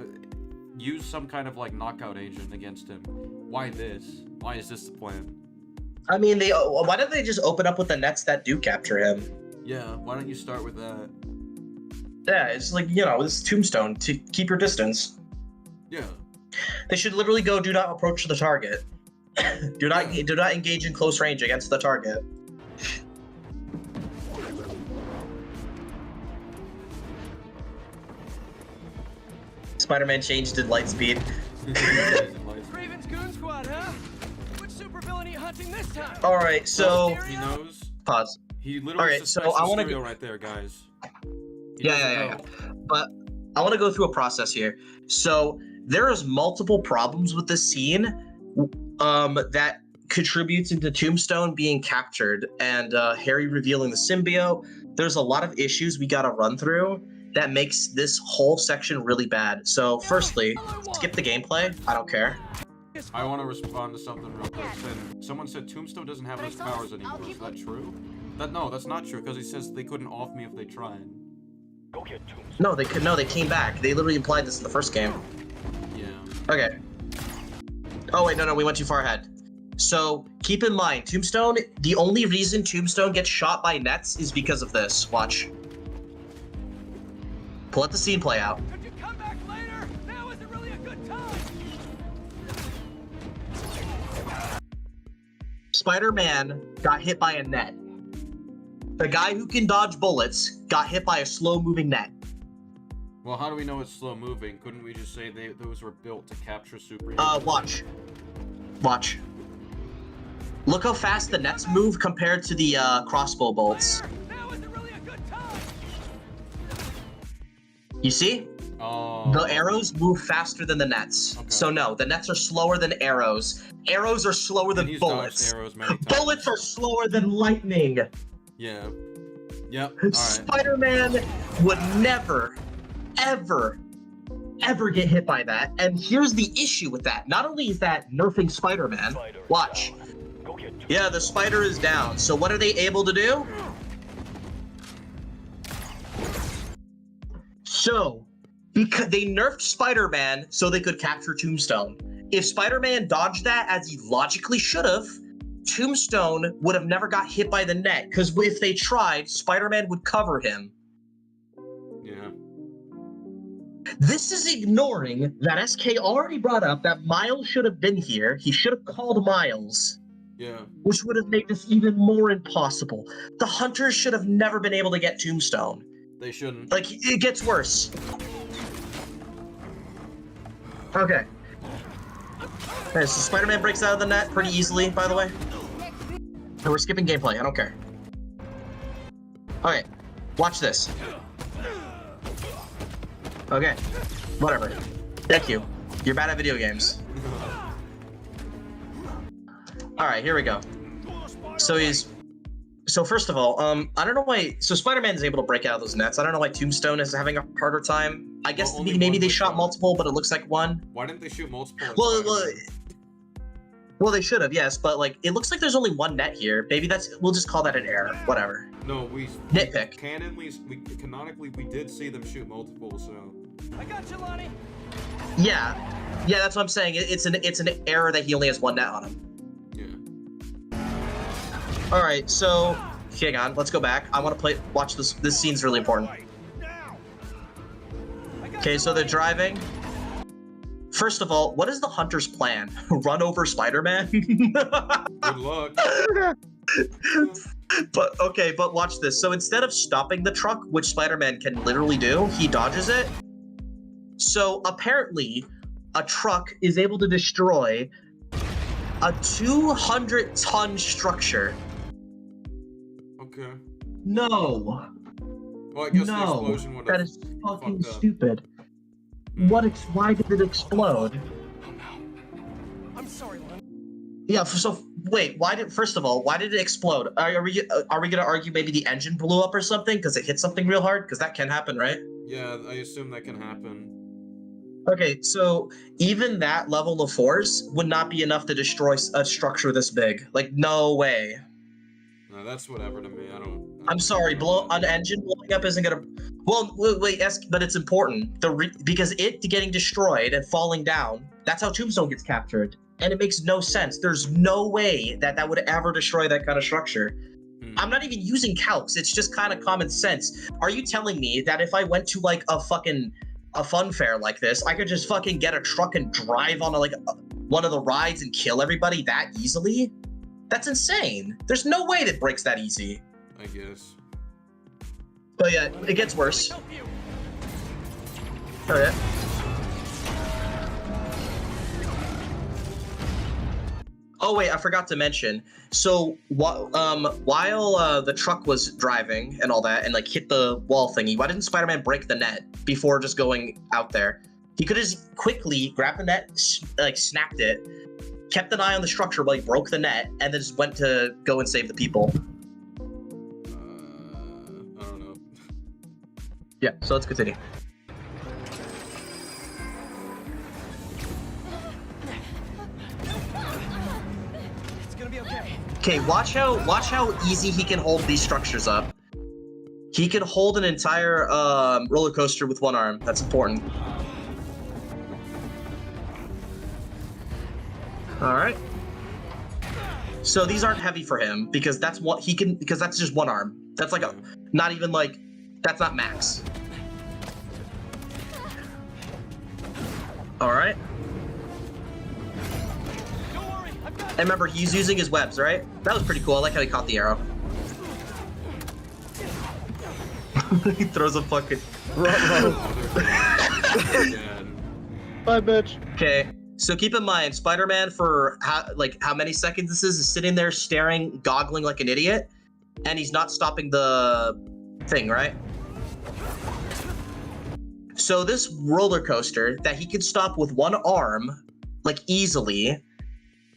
use some kind of like knockout agent against him. Why this? Why is this the plan? I mean, why don't they just open up with the nets that do capture him? Yeah, why don't you start with that? Yeah, it's like, this is Tombstone. To keep your distance. Yeah. They should literally go, do not approach the target. do not engage in close range against the target. Spider-Man changed to light speed. Raven's Goon Squad, huh? Which supervillain are you hunting this time? All right, so he knows. Pause. He literally All right, so I want to right there, guys. Yeah. But I want to go through a process here. So there is multiple problems with this scene that contributes into Tombstone being captured and Harry revealing the symbiote. There's a lot of issues we got to run through that makes this whole section really bad. So firstly, skip the gameplay. I don't care. I want to respond to something real quick. Someone said Tombstone doesn't have those powers anymore. Is that true? No, that's not true because he says they couldn't off me if they tried. Go get Tombstone. No, they could. No, they came back. They literally implied this in the first game. Yeah. Okay. Oh wait, no, we went too far ahead. So keep in mind, Tombstone. The only reason Tombstone gets shot by nets is because of this. Watch. Let the scene play out. Could you come back later? Now isn't really a good time. Spider-Man got hit by a net. The guy who can dodge bullets got hit by a slow-moving net. Well, how do we know it's slow moving? Couldn't we just say those were built to capture superheroes? Watch. Look how fast the nets move compared to the crossbow bolts. Now isn't really a good time. You see? Oh. The arrows move faster than the nets. Okay. So no, the nets are slower than arrows. Arrows are slower than bullets. Bullets are slower than lightning. Yeah. Yep. All right. Spider-Man would never, ever get hit by that. And here's the issue with that. Not only is that nerfing Spider-Man, watch. Yeah, the spider is down. So what are they able to do? So, because they nerfed Spider-Man so they could capture Tombstone. If Spider-Man dodged that as he logically should have, Tombstone would have never got hit by the net, because if they tried, Spider-Man would cover him. Yeah. This is ignoring that SK already brought up that Miles should have been here. He should have called Miles. Yeah. Which would have made this even more impossible. The Hunters should have never been able to get Tombstone. They shouldn't. Like, it gets worse. Okay. Okay, so Spider-Man breaks out of the net pretty easily, by the way. And we're skipping gameplay, I don't care. Okay, watch this. Okay, whatever. Thank you. You're bad at video games. Alright, here we go. So first of all, I don't know why. So Spider-Man is able to break out of those nets. I don't know why Tombstone is having a harder time. I guess maybe they shot multiple, but it looks like one. Why didn't they shoot multiple? Well, they should have, yes, but like it looks like there's only one net here. Maybe we'll just call that an error. Whatever. No, we nitpick. Canonically, we did see them shoot multiple. So. I got you, Lonnie. Yeah, that's what I'm saying. It's an error that he only has one net on him. All right, so hang on. Let's go back. I want to watch this. This scene's really important. Okay, so they're driving. First of all, what is the Hunter's plan? Run over Spider-Man? Good luck. But watch this. So instead of stopping the truck, which Spider-Man can literally do, he dodges it. So apparently, a truck is able to destroy a 200-ton structure. Okay. No. Well, I guess the explosion would have. That is fucking stupid. Why did it explode? I'm sorry, Lonnie. Yeah, so wait, first of all, why did it explode? Are we gonna argue maybe the engine blew up or something because it hit something real hard? Because that can happen, right? Yeah, I assume that can happen. Okay, so even that level of force would not be enough to destroy a structure this big. Like, no way. No, that's whatever to me. I'm sorry, an engine blowing up isn't gonna. Well, wait, but it's important. Because it getting destroyed and falling down, that's how Tombstone gets captured, and it makes no sense. There's no way that would ever destroy that kind of structure. I'm not even using calcs. It's just kind of common sense. Are you telling me that if I went to like a fun fair like this, I could just fucking get a truck and drive on one of the rides and kill everybody that easily? That's insane. There's no way that breaks that easy. I guess. But yeah, it gets worse. Okay. Oh wait, I forgot to mention. So while the truck was driving and all that, and like hit the wall thingy, why didn't Spider-Man break the net before just going out there? He could have just quickly grabbed the net, like snapped it, kept an eye on the structure while he broke the net, and then just went to go and save the people. I don't know. Yeah, so let's continue. It's gonna be okay. Okay, watch how easy he can hold these structures up. He can hold an entire roller coaster with one arm. That's important. All right. So these aren't heavy for him because that's what he can, because that's just one arm. That's like not even like, that's not max. All right. And remember, he's using his webs, right? That was pretty cool. I like how he caught the arrow. He throws a fucking... Bye, bitch. Okay, so keep in mind, Spider-Man for how many seconds this is sitting there staring, goggling like an idiot, and he's not stopping the thing, right? So this roller coaster that he could stop with one arm, like easily,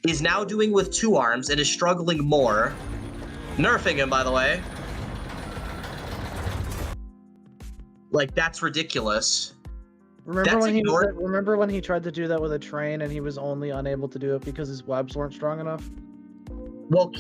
is now doing with two arms and is struggling more. Nerfing him, by the way. Like, that's ridiculous. Remember when he tried to do that with a train and he was only unable to do it because his webs weren't strong enough? Well,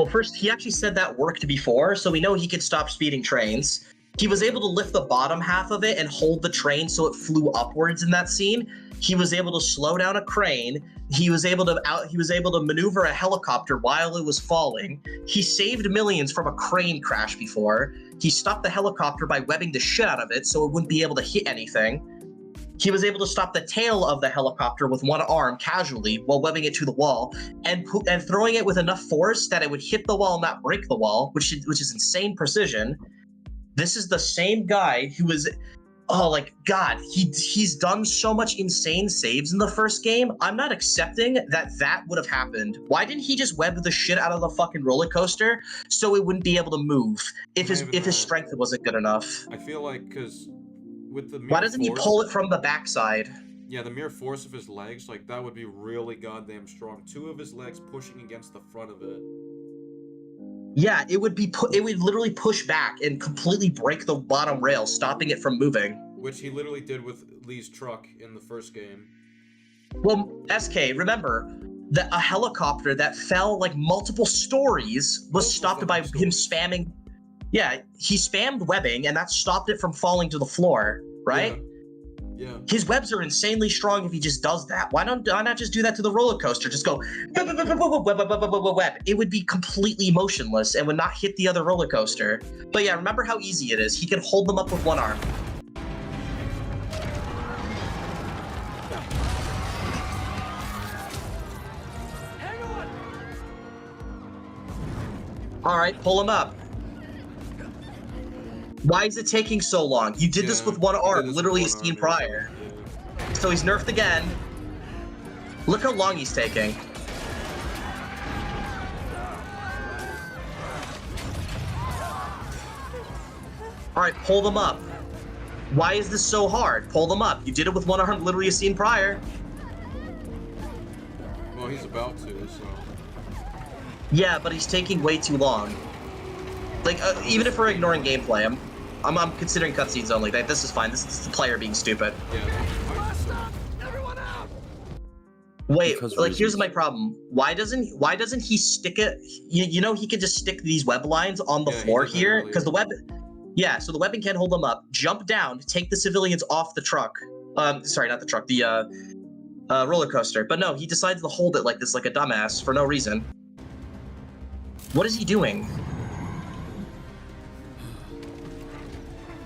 first, he actually said that worked before, so we know he could stop speeding trains. He was able to lift the bottom half of it and hold the train so it flew upwards in that scene. He was able to slow down a crane. he was able to maneuver a helicopter while it was falling. He saved millions from a crane crash before. He stopped the helicopter by webbing the shit out of it so it wouldn't be able to hit anything. He was able to stop the tail of the helicopter with one arm casually while webbing it to the wall and throwing it with enough force that it would hit the wall and not break the wall, which is insane precision. This is the same guy who was, oh, like, God, he's done so much insane saves in the first game. I'm not accepting that would have happened. Why didn't he just web the shit out of the fucking roller coaster so it wouldn't be able to move if his strength wasn't good enough? I feel like because with the mere Why doesn't he force, pull it from the backside? Yeah, the mere force of his legs, like that would be really goddamn strong. 2 of his legs pushing against the front of it. Yeah, it would literally push back and completely break the bottom rail, stopping it from moving. Which he literally did with Lee's truck in the first game. Well, SK, remember that a helicopter that fell like multiple stories was stopped by him spamming. Yeah, he spammed webbing, and that stopped it from falling to the floor, right? Yeah. His webs are insanely strong if he just does that. Why not just do that to the roller coaster? Just go web. It would be completely motionless and would not hit the other roller coaster. But yeah, remember how easy it is. He can hold them up with one arm. All right, pull him up. Why is it taking so long? You did this with one arm, literally a scene prior. So he's nerfed again. Look how long he's taking. All right, pull them up. Why is this so hard? Pull them up. You did it with one arm, literally a scene prior. Well, he's about to, so. Yeah, but he's taking way too long. Like, even if we're ignoring gameplay, I'm considering cutscenes only. This is fine. This is the player being stupid. Wait, like, here's my problem. Why doesn't he stick it? You know, he can just stick these web lines on the floor here because the web. Yeah, so the webbing can't hold them up. Jump down, take the civilians off the truck. Sorry, not the truck. The roller coaster. But no, he decides to hold it like this, like a dumbass, for no reason. What is he doing?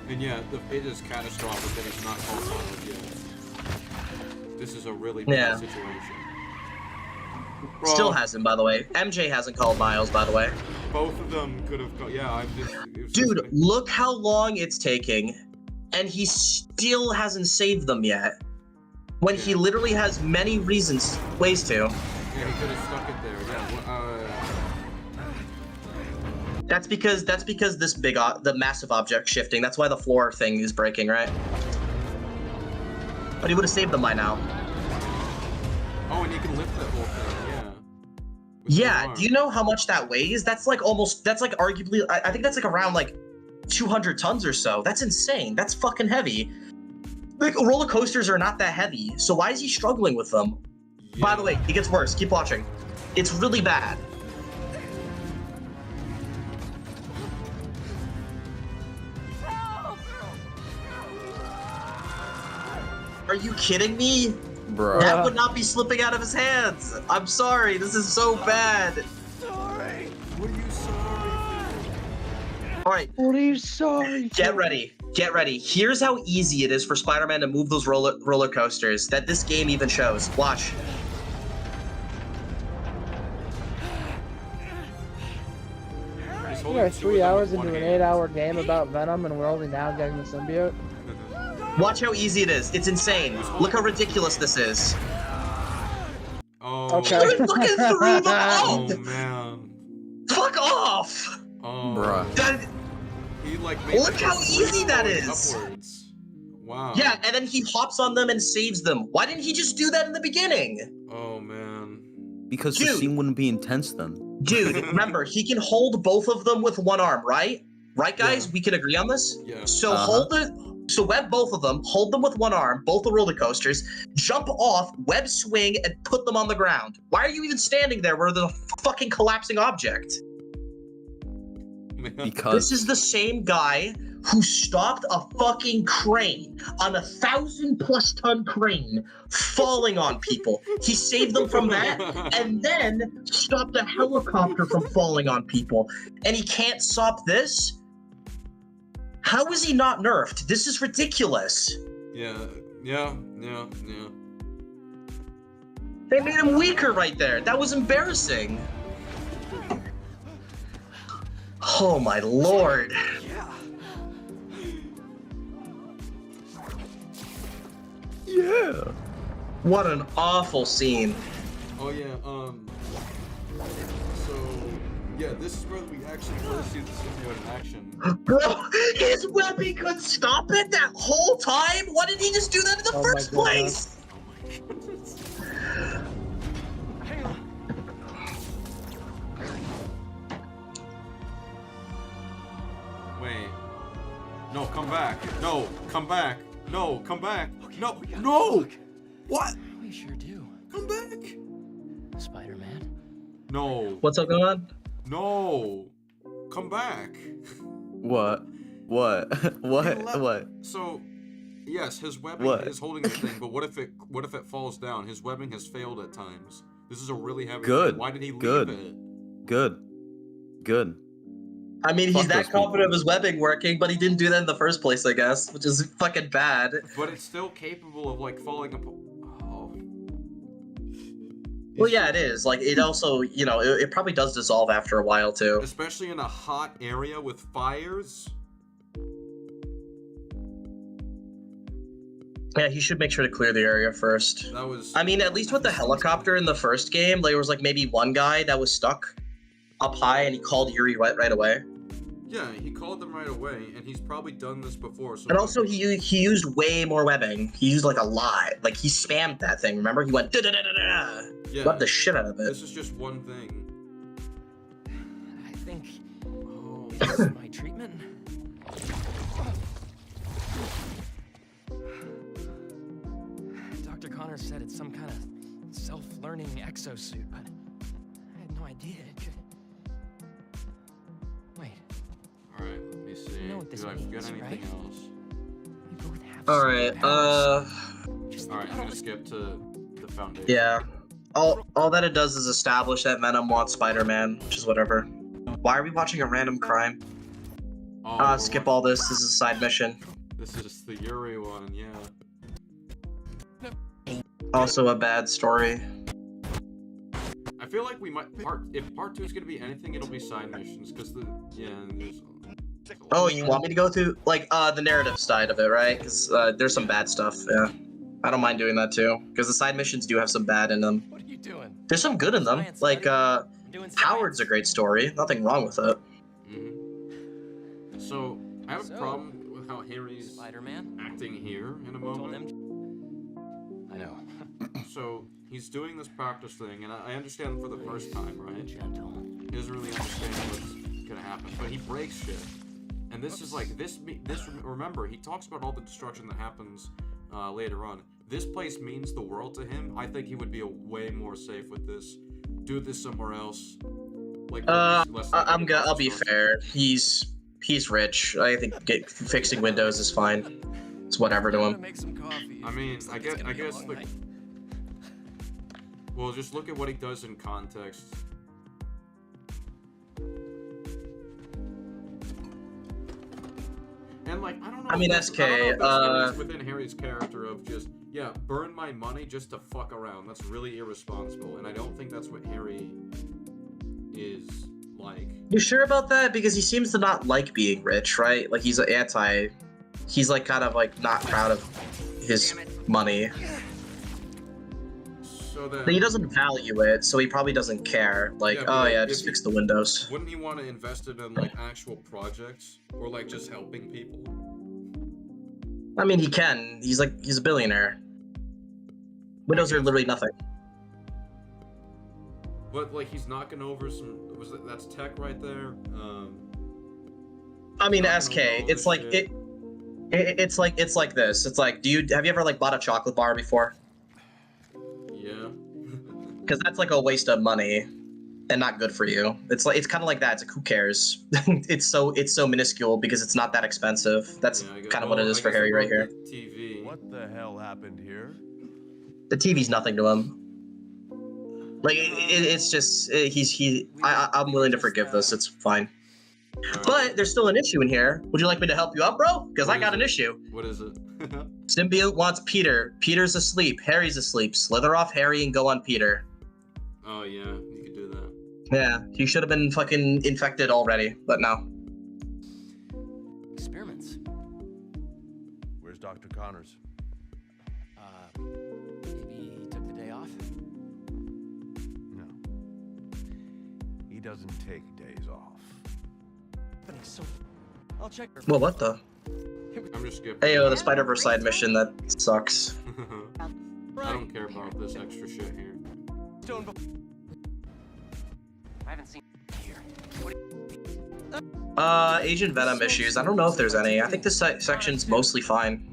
And yeah, it is catastrophic that it's not called violent yet. This is a really bad situation. Bro, Still hasn't, by the way. MJ hasn't called Miles, by the way. Both of them could have called. Yeah, I'm just. Dude, look how long it's taking, and he still hasn't saved them yet. When he literally has many ways to. Yeah, he could have stuck it there. Yeah. That's because this the massive object shifting. That's why the floor thing is breaking, right? But he would have saved them by now. Oh, and you can lift that whole thing, yeah. Yeah, do you know how much that weighs? That's like arguably, I think that's like around like 200 tons or so. That's insane. That's fucking heavy. Like, roller coasters are not that heavy, so why is he struggling with them? Yeah. By the way, it gets worse. Keep watching. It's really bad. Are you kidding me? Bro. That would not be slipping out of his hands. I'm sorry. This is so bad. Sorry. What are you sorry? All right. What are you sorry? Get ready. Get ready. Here's how easy it is for Spider-Man to move those roller coasters that this game even shows. Watch. We're 3 hours into an 8-hour game about Venom, and we're only now getting the symbiote. Watch how easy it is. It's insane. Look how ridiculous this is. Oh. Okay. You're looking through the Oh man. Fuck off. Oh. Bruh. He like Look how easy that is. Upwards. Wow. Yeah, and then he hops on them and saves them. Why didn't he just do that in the beginning? Oh man. Because the scene wouldn't be intense then. Dude, remember, he can hold both of them with one arm, right? Right, guys? Yeah. We can agree on this? Yeah. So So web both of them, hold them with one arm, both the roller coasters, jump off, web swing, and put them on the ground. Why are you even standing there where there's a fucking collapsing object? Because this is the same guy who stopped a fucking crane, on 1,000+ ton crane, falling on people. He saved them from that, and then stopped a helicopter from falling on people. And he can't stop this? How is he not nerfed? This is ridiculous. Yeah. They made him weaker right there. That was embarrassing. Oh my lord. Yeah. What an awful scene. Oh yeah, so yeah, this is where we actually first see the symbiote in action. Bro, his weapon could stop it that whole time? Why didn't he just do that in the first place? Oh my goodness. Wait. No, come back. No, come back. No, come back. No, no! What? We sure do. Come back. Spider-Man? No. What's up, going on? No. Come back. What? What? What? So, yes, his webbing is holding the thing, but what if it falls down? His webbing has failed at times. This is a really heavy Good. thing. Why did he leave it? Good. I mean, Fuck he's that those confident of his webbing working, but he didn't do that in the first place, I guess, which is fucking bad. But it's still capable of, like, falling apart. Oh. Well, yeah, it is. Like, it also, you know, it probably does dissolve after a while, too. Especially in a hot area with fires. Yeah, he should make sure to clear the area first. That was... I mean, at least with the helicopter in the first game, there was, like, maybe one guy that was stuck up high, and he called Yuri right away. Yeah, he called them right away, and he's probably done this before. So And also, he used way more webbing. He used, like, a lot. Like, he spammed that thing, remember? He went da-da-da-da-da. Yeah, Rubbed the shit out of it. This is just one thing. I think... Oh, this is my treatment? Dr. Connor said it's some kind of self-learning exosuit, but I had no idea it could... Wait. Alright, let me see. You know what this Did I forget means, anything right? else? We both have Alright, Alright, I'm gonna skip to the foundation. yeah. All that it does is establish that Venom wants Spider-Man, which is whatever. Why are we watching a random crime? Oh, Skip all this. This is a side mission. This is the Yuri one, yeah. Also a bad story. I feel like we might if part 2 is gonna be anything, it'll be side missions, because there's Oh, you want me to go through like the narrative side of it, right? Because there's some bad stuff. Yeah, I don't mind doing that too. Because the side missions do have some bad in them. What are you doing? There's some good in them. Like Howard's a great story. Nothing wrong with it. So I have a problem with how Harry's Spider-Man acting here in a moment. I know. So he's doing this practice thing, and I understand for the first time, right? Gentle. He doesn't really understand what's gonna happen, but he breaks shit. And this is like this. Remember, he talks about all the destruction that happens later on. This place means the world to him. I think he would be way more safe with this. Do this somewhere else. Like I'll be fair. He's rich. I think fixing windows is fine. It's whatever to him. I mean, I guess like. Well, just look at what he does in context. And like, I don't know. I mean, if SK, that's within Harry's character of just, yeah, burn my money just to fuck around. That's really irresponsible, and I don't think that's what Harry is like. You sure about that? Because he seems to not like being rich, right? Like he's he's like kind of like not proud of his money. So then, But he doesn't value it, so he probably doesn't care. Like, just fix the windows. Wouldn't he want to invest it in like actual projects or like just helping people? I mean, he can. He's a billionaire. Windows are literally nothing. But like he's knocking over some. That's tech right there. I mean, SK. It's like it's like this. It's like, have you ever like bought a chocolate bar before? Yeah. Because that's like a waste of money. and not good for you. It's kind of like that. It's like, who cares? it's so minuscule because it's not that expensive. That's kind of what it is for Harry right here. TV. What the hell happened here? The TV's nothing to him. Like it's just I'm willing to forgive this. It's fine. But there's still an issue in here. Would you like me to help you out, bro? Because I got an issue. What is it? Symbiote wants Peter. Peter's asleep. Harry's asleep. Slither off Harry and go on Peter. Oh yeah, you could do that. Yeah, he should have been fucking infected already, but no. Experiments. Where's Dr. Connors? Maybe he took the day off? No. He doesn't take days off. So, I'll check. Well, what the? I'm just skipping. Hey, the Spider-Verse side mission, that sucks. I don't care about this extra shit here. I haven't seen here. Agent Venom issues. I don't know if there's any. I think this section's mostly fine.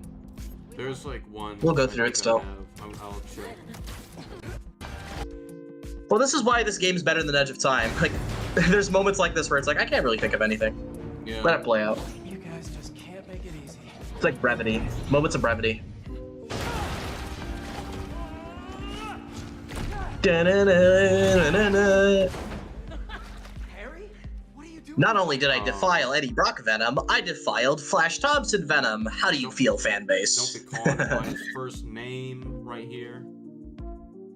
There's like one. We'll go through it still. I'll check. Well, this is why this game's better than Edge of Time. Like, there's moments like this where it's like, I can't really think of anything. Yeah. Let it play out. You guys just can't make it easy. It's like brevity. Moments of brevity. Not only did I defile Eddie Brock Venom, I defiled Flash Thompson Venom. How do you feel, fan base? Don't be calling him by his first name right here.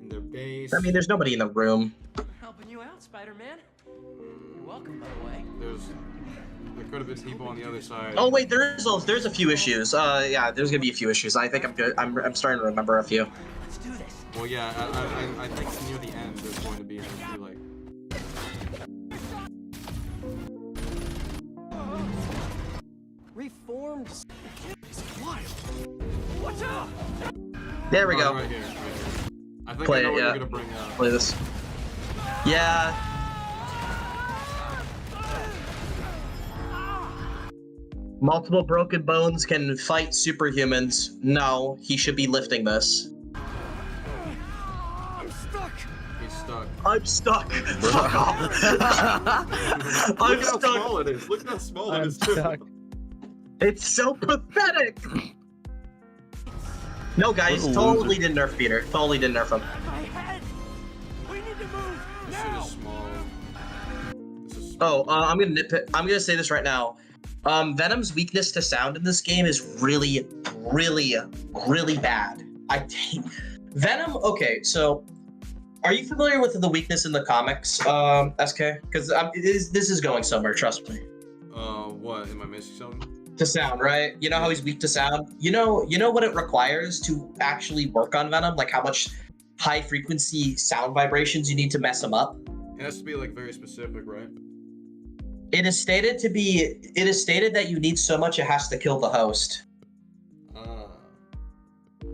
In their base. I mean, there's nobody in the room. Helping you out, Spider-Man. You're welcome, by the way. There could have been people on the other side. Oh wait, there's a few issues. Yeah, there's gonna be a few issues. I think I'm good. I'm starting to remember a few. Let's do this. Well, yeah, I think near the end there's going to be a few like. Reformed. It's wild. Watch out! There we go. Right here. I think Play I know it, what yeah. you're gonna bring up. Play this. Yeah. Multiple broken bones can fight superhumans. No, he should be lifting this. I'm stuck. He's stuck. I'm stuck. Fuck off. I'm Look how stuck. small it is. Look how small it I'm is too. stuck. It's so pathetic. No, guys, totally didn't nerf Peter. Totally didn't nerf him. My head. We need to move. This shit is small. Oh, I'm gonna nitpick. I'm gonna say this right now. Venom's weakness to sound in this game is really bad. I think Venom. Okay, so are you familiar with the weakness in the comics, SK? Because this is going somewhere. Trust me. What? Am I missing something? To sound, right? You know how he's weak to sound. You know what it requires to actually work on Venom, like how much high frequency sound vibrations you need to mess him up. It has to be like very specific, right? It is stated that you need so much it has to kill the host.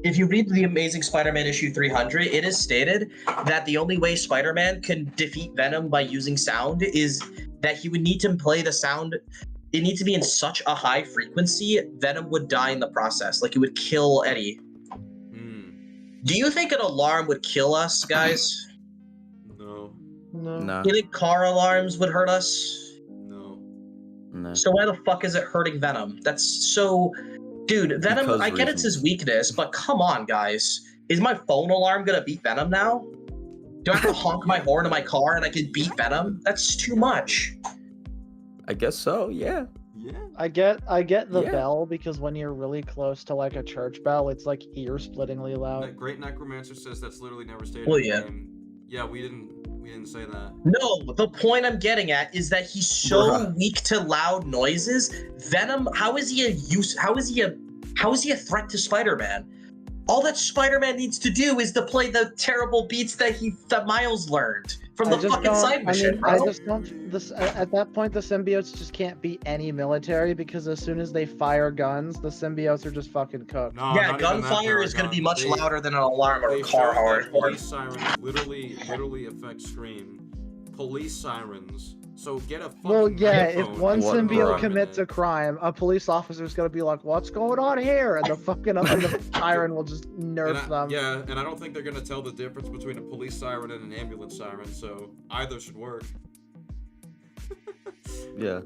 If you read the Amazing Spider-Man issue 300, it is stated that the only way Spider-Man can defeat Venom by using sound is that he would need to play the sound. It needs to be in such a high frequency, Venom would die in the process. Like, it would kill Eddie. Do you think an alarm would kill us, guys? No. No. You think car alarms would hurt us? No. No. So why the fuck is it hurting Venom? That's so... Dude, Venom, Because I get it's his weakness, but come on, guys. Is my phone alarm gonna beat Venom now? Do I have to honk my horn in my car and I can beat Venom? That's too much. I guess so, yeah. Yeah. I get the Yeah. bell because when you're really close to like a church bell, it's like ear-splittingly loud. That Great Necromancer says that's literally never stated Well, in the yeah. game. Yeah, we didn't say that. No, the point I'm getting at is that he's so Bruh. weak to loud noises. Venom, how is he a threat to Spider-Man? All that Spider-Man needs to do is to play the terrible beats that Miles learned from the fucking side mission, bro. I just don't. At that point, the symbiotes just can't beat any military because as soon as they fire guns, the symbiotes are just fucking cooked. No, Yeah, not even that, gunfire is going to be much They- louder than an alarm or They a car showed horn. that police sirens literally affect Scream. Police sirens So get a fucking Well, yeah, if iPhone one and put it symbiote on commits a crime, a police officer's gonna be like, "What's going on here?" And the fucking the siren will just nerf them. Yeah, and I don't think they're gonna tell the difference between a police siren and an ambulance siren, so either should work. Yeah.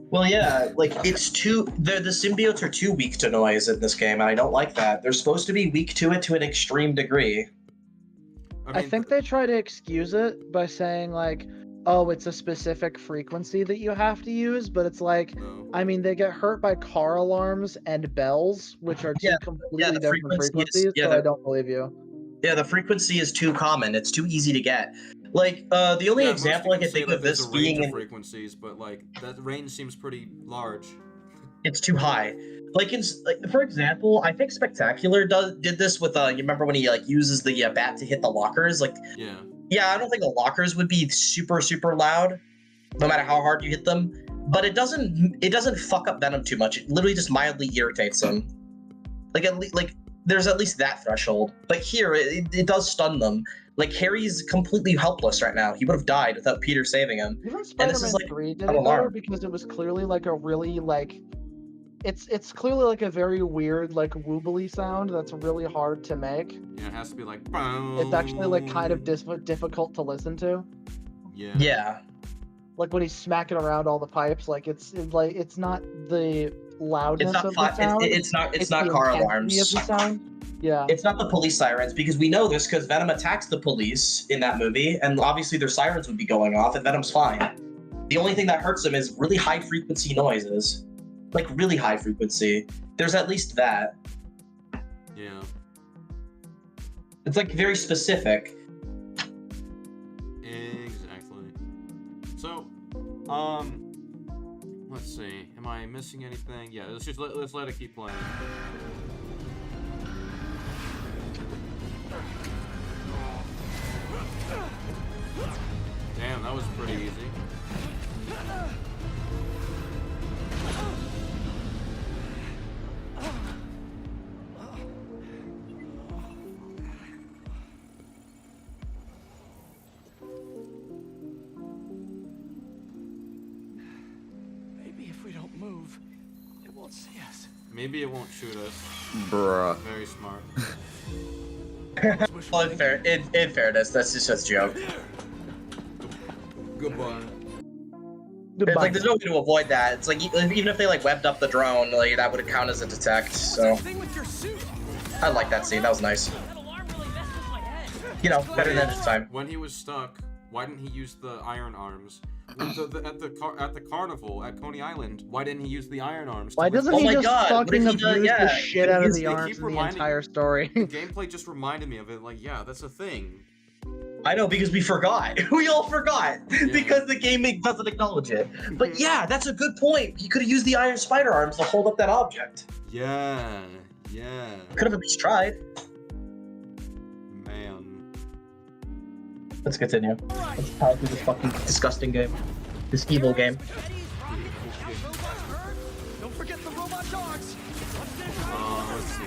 Well, yeah, like it's too. The symbiotes are too weak to noise in this game, and I don't like that. They're supposed to be weak to it to an extreme degree. I think they try to excuse it by saying like, "Oh, it's a specific frequency that you have to use," but it's like, I mean, they get hurt by car alarms and bells, which are two completely different frequencies. So I don't believe you. Yeah, the frequency is too common. It's too easy to get. Like the only example I can think of this being in frequencies, but like that range seems pretty large. It's too high. Like for example, I think Spectacular did this with you remember when he like uses the bat to hit the lockers? Like yeah, I don't think the lockers would be super loud, no matter how hard you hit them. But it doesn't fuck up Venom too much. It literally just mildly irritates him. Like there's at least that threshold. But here it does stun them. Like Harry's completely helpless right now. He would have died without Peter saving him. Even And Spider-Man this is like 3 did I'm it better alarmed. because it was clearly like a really like, it's clearly like a very weird like woobly sound that's really hard to make. Yeah, it has to be like. It's actually like kind of difficult to listen to. Yeah. Like when he's smacking around all the pipes, like it's not the loudness It's not of the sound. it's not the car intensity alarms. of the sound. Yeah. It's not the police sirens because we know this because Venom attacks the police in that movie, and obviously their sirens would be going off, and Venom's fine. The only thing that hurts him is really high frequency noises, like really high frequency. There's at least that. Yeah. It's like very specific. Exactly. So, let's see. Am I missing anything? Yeah, let's let it keep playing. Damn, that was pretty easy. Maybe if we don't move, it won't see us. Maybe it won't shoot us. Bruh. Very smart. Well, in fairness, that's just a joke. Goodbye. It's like there's no way to avoid that. It's like even if they like webbed up the drone, like that would count as a detect. So I like that scene. That was nice. You know, better than this time. When he was stuck, why didn't he use the iron arms? At the carnival at Coney Island, why didn't he use the iron arms? Why doesn't he just fucking abuse the shit out of the arms in the entire story? The gameplay just reminded me of it. Like, yeah, that's a thing. I know, because we forgot. We all forgot because the game doesn't acknowledge it. But yeah, that's a good point. He could have used the iron spider arms to hold up that object. Yeah. Could have at least tried. Man. Let's continue. Let's power through this fucking disgusting game. This evil game. Don't forget the robot dogs. Let's see.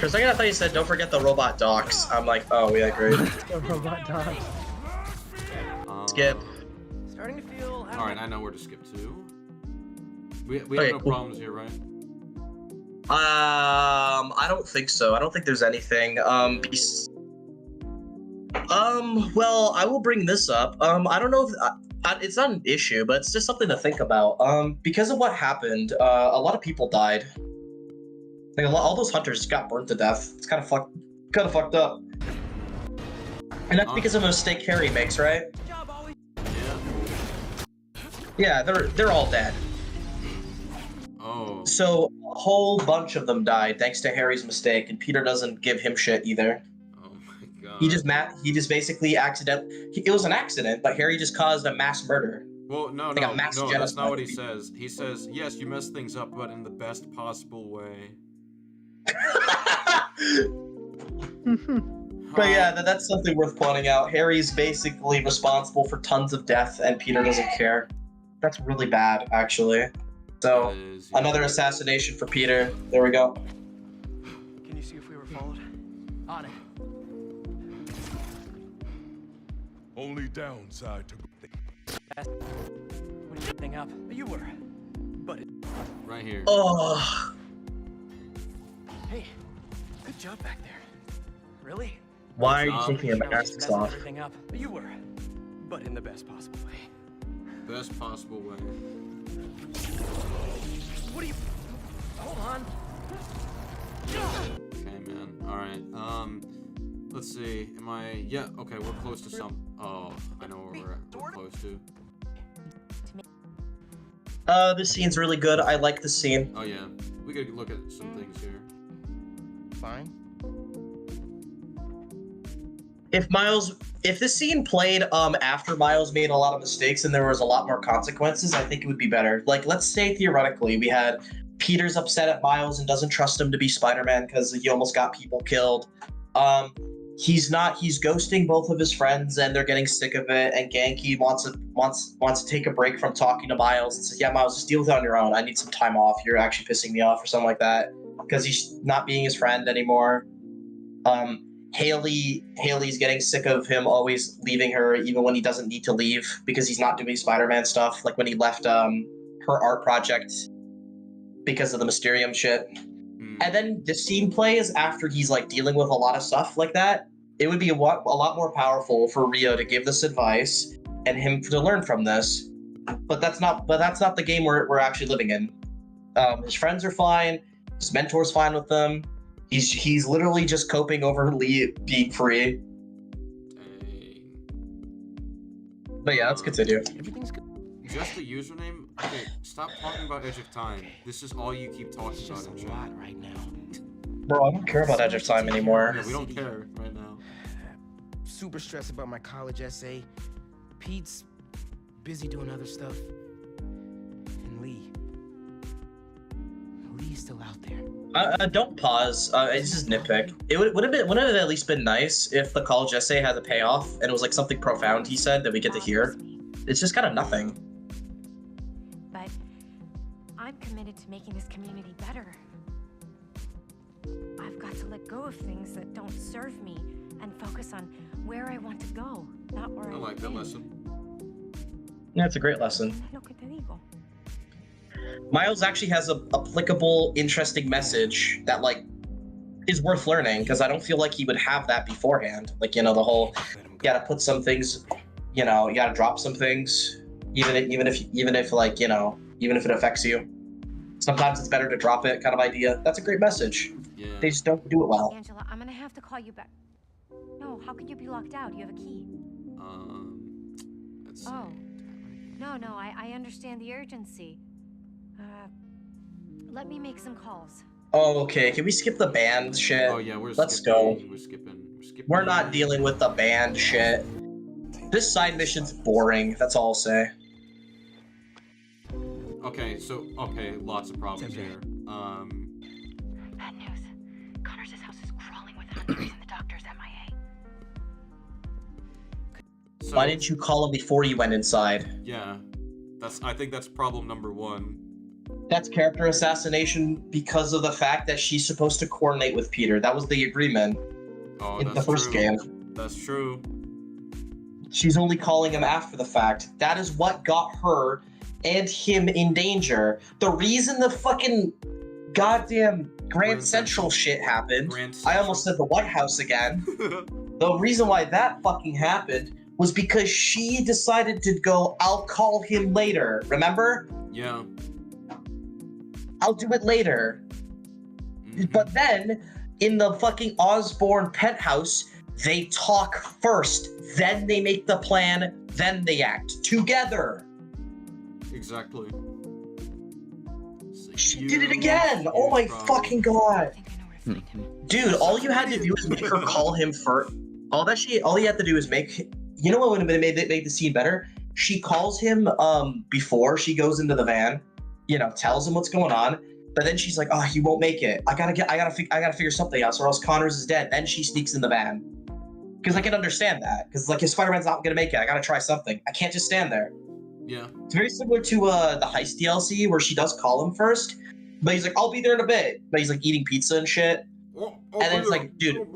For a second, I thought you said, "Don't forget the robot docs." I'm like, oh, yeah, great. The robot dogs. Skip. Starting to feel. All right, I know where to skip to. We have Okay, no cool. problems here, right? I don't think so. I don't think there's anything. Well, I will bring this up. I don't know if it's not an issue, but it's just something to think about. Because of what happened, a lot of people died. Like all those hunters just got burnt to death. It's kind of fucked up. And that's because of a mistake Harry makes, right? Yeah, they're all dead. Oh. So a whole bunch of them died thanks to Harry's mistake, and Peter doesn't give him shit either. Oh my god. He just basically it was an accident, but Harry just caused a mass murder. Well, no, Like a mass that's genocide. not what he says. He says, yes, you messed things up, but in the best possible way. But yeah, that's something worth pointing out. Harry's basically responsible for tons of death, and Peter doesn't care. That's really bad, actually. So, another assassination for Peter. There we go. Can you see if we were followed? On it. Only downside to What are you thing up? You were. But right here. Oh. Hey, good job back there. Really? Why are you taking your masks off? Everything up. You were. But in the best possible way. Best possible way. What are you... Hold on. Okay, man. Alright, let's see. Am I... Yeah, okay, we're close to some... Oh, I know where we're close to. This scene's really good. I like the scene. Oh, yeah. We gotta look at some things here. Fine. If this scene played after Miles made a lot of mistakes and there was a lot more consequences, I think it would be better. Like, let's say theoretically we had Peter's upset at Miles and doesn't trust him to be Spider-Man because he almost got people killed. He's ghosting both of his friends and they're getting sick of it, and Genki wants to take a break from talking to Miles and says, yeah, Miles, just deal with it on your own. I need some time off. You're actually pissing me off or something like that, because he's not being his friend anymore. Haley's getting sick of him always leaving her even when he doesn't need to leave because he's not doing Spider-Man stuff, like when he left her art project because of the Mysterium shit. And then the scene plays after he's like dealing with a lot of stuff like that. It would be a lot more powerful for Rio to give this advice and him to learn from this. But that's not the game we're actually living in. His friends are fine. His mentor's fine with them. He's literally just coping over Lee being free. But yeah, let's continue. Everything's good. Just the username? Okay, stop talking about Edge of Time. This is all you keep talking about in chat right now. Bro, I don't care about Edge of Time anymore. Yeah, we don't care right now. Super stressed about my college essay. Pete's busy doing other stuff. And Lee's still out there. Don't pause. It's just nitpick. It wouldn't it have at least been nice if the college essay had a payoff and it was like something profound he said that we get to hear. It's just kind of nothing. But I'm committed to making this community better. I've got to let go of things that don't serve me and focus on where I want to go, not where I like that lesson. Yeah, it's a great lesson. Lo que te digo. Miles actually has a applicable, interesting message that like is worth learning, because I don't feel like he would have that beforehand. Like, you know, the whole you gotta put some things, you know, you gotta drop some things, even if like, you know, even if it affects you. Sometimes it's better to drop it, kind of idea. That's a great message. Yeah. They just don't do it well. Angela, I'm gonna have to call you back. No, how could you be locked out? You have a key. Let's see. Oh. No, I understand the urgency. Let me make some calls. Oh, okay. Can we skip the band shit? Oh yeah, Let's go. We're skipping. We're not dealing with the band shit. This side mission's boring. That's all I'll say. Okay, lots of problems here. Bad news. Connors' house is crawling with hunters and the doctor's MIA. So, why didn't you call him before you went inside? Yeah, I think that's problem number one. That's character assassination because of the fact that she's supposed to coordinate with Peter. That was the agreement in the first game. That's true. She's only calling him after the fact. That is what got her and him in danger. The reason the fucking goddamn Grand Central shit happened, I almost said the White House again. The reason why that fucking happened was because she decided to go, I'll call him later. Remember? Yeah. I'll do it later. But then, in the fucking Osborn penthouse, they talk first, then they make the plan, then they act together. Exactly. She did it again! Oh my fucking god! Dude, all you had to do is make her call him first. All you had to do is make... You know what would have made the scene better? She calls him before she goes into the van, you know, tells him what's going on, but then she's like, oh, he won't make it. I gotta figure something out, or else Connors is dead. Then she sneaks in the van. Because I can understand that. Because like, if Spider-Man's not gonna make it, I gotta try something. I can't just stand there. Yeah. It's very similar to the Heist DLC, where she does call him first, but he's like, I'll be there in a bit. But he's like eating pizza and shit. And then it's like, dude,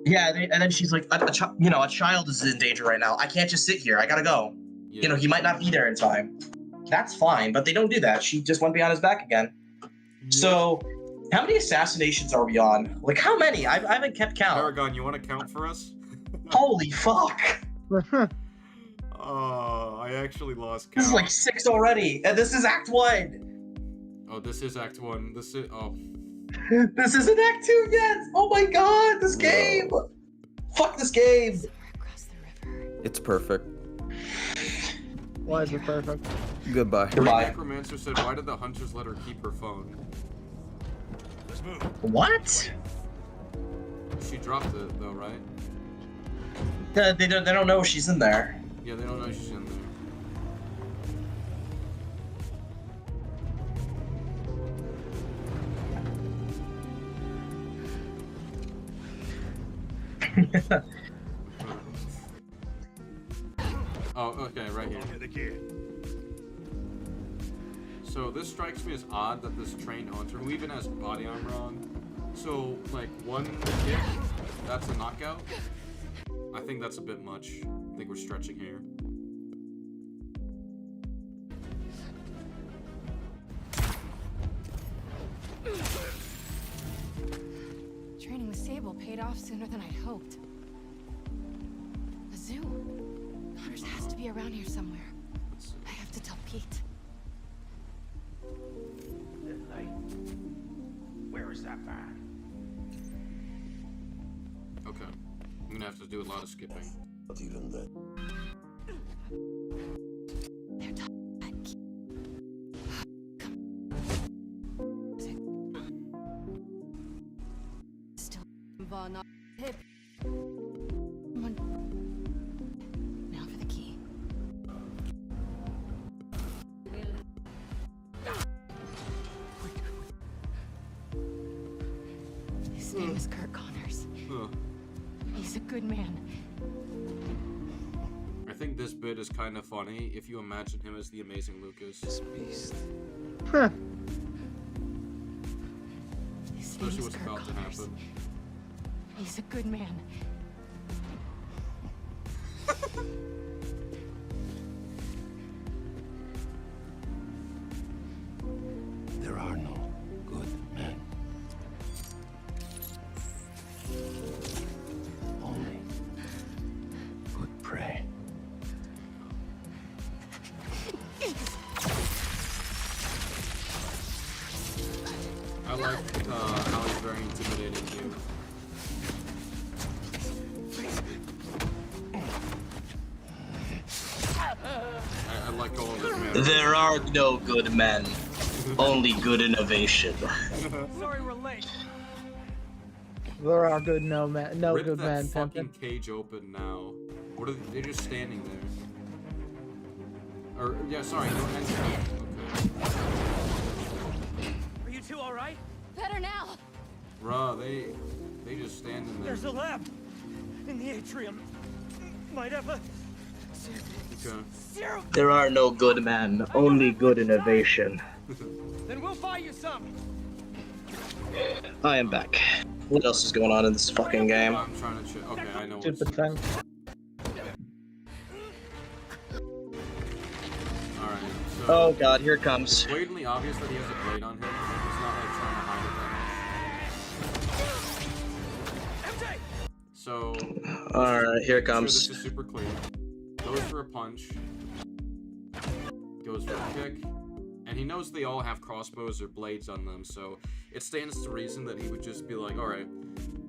yeah, and then she's like, a child is in danger right now. I can't just sit here. I gotta go. You know, he might not be there in time. That's fine, but they don't do that. She just went behind his back again. So, how many assassinations are we on? Like, how many? I haven't kept count. Paragon, you want to count for us? Holy fuck! Oh, I actually lost count. This is like 6 already, and this is Act 1! Oh, this is Act 1. This is... Oh. This isn't Act 2 yet! Oh my god, this game! Fuck this game! It's perfect. Why is it perfect? Goodbye. The necromancer said, why did the hunters let her keep her phone? Let's move. What? She dropped it, though, right? They don't know she's in there. Yeah, they don't know she's in there. Oh, okay, right here. So this strikes me as odd that this trained hunter, who even has body armor on, so like one kick, that's a knockout. I think that's a bit much. I think we're stretching here. Training with Sable paid off sooner than I'd hoped. A zoo. Connors has to be around here somewhere. I have to tell Pete. Where is that man? Okay. I'm gonna have to do a lot of skipping. But even then. They're talking. Still Vaughn on hip. Now for the key. His name is Kurt Connors. He's a good man. I think this bit is kind of funny if you imagine him as the amazing Lucas. This beast. Huh. Especially what's about to happen. He's a good man. There are no good men. Only good prey. I like how he's very intimidating too. I like all of his manners. There are no good men. Only good innovation. Sorry we're late. There are good no Rip good that men. fucking cage open now. What are they're just standing there. Or yeah, sorry, no enter. Okay. Are you two all right? Better now. Bruh, they just stand in there. There's a lab in the atrium. Might have a Okay. serum. There are no good men. Only good innovation. Then we'll buy you some. I am back. What else is going on in this fucking game? I'm trying to check. Okay, I know what's... Stupid thing. Alright, so... Oh god, here it comes. It's blatantly obvious that he has a blade on him. He's not like trying to hide it that much. So... Alright, here it Sure comes. this is super clear. Goes for a punch. Goes for a kick. And he knows they all have crossbows or blades on them, so it stands to reason that he would just be like, alright,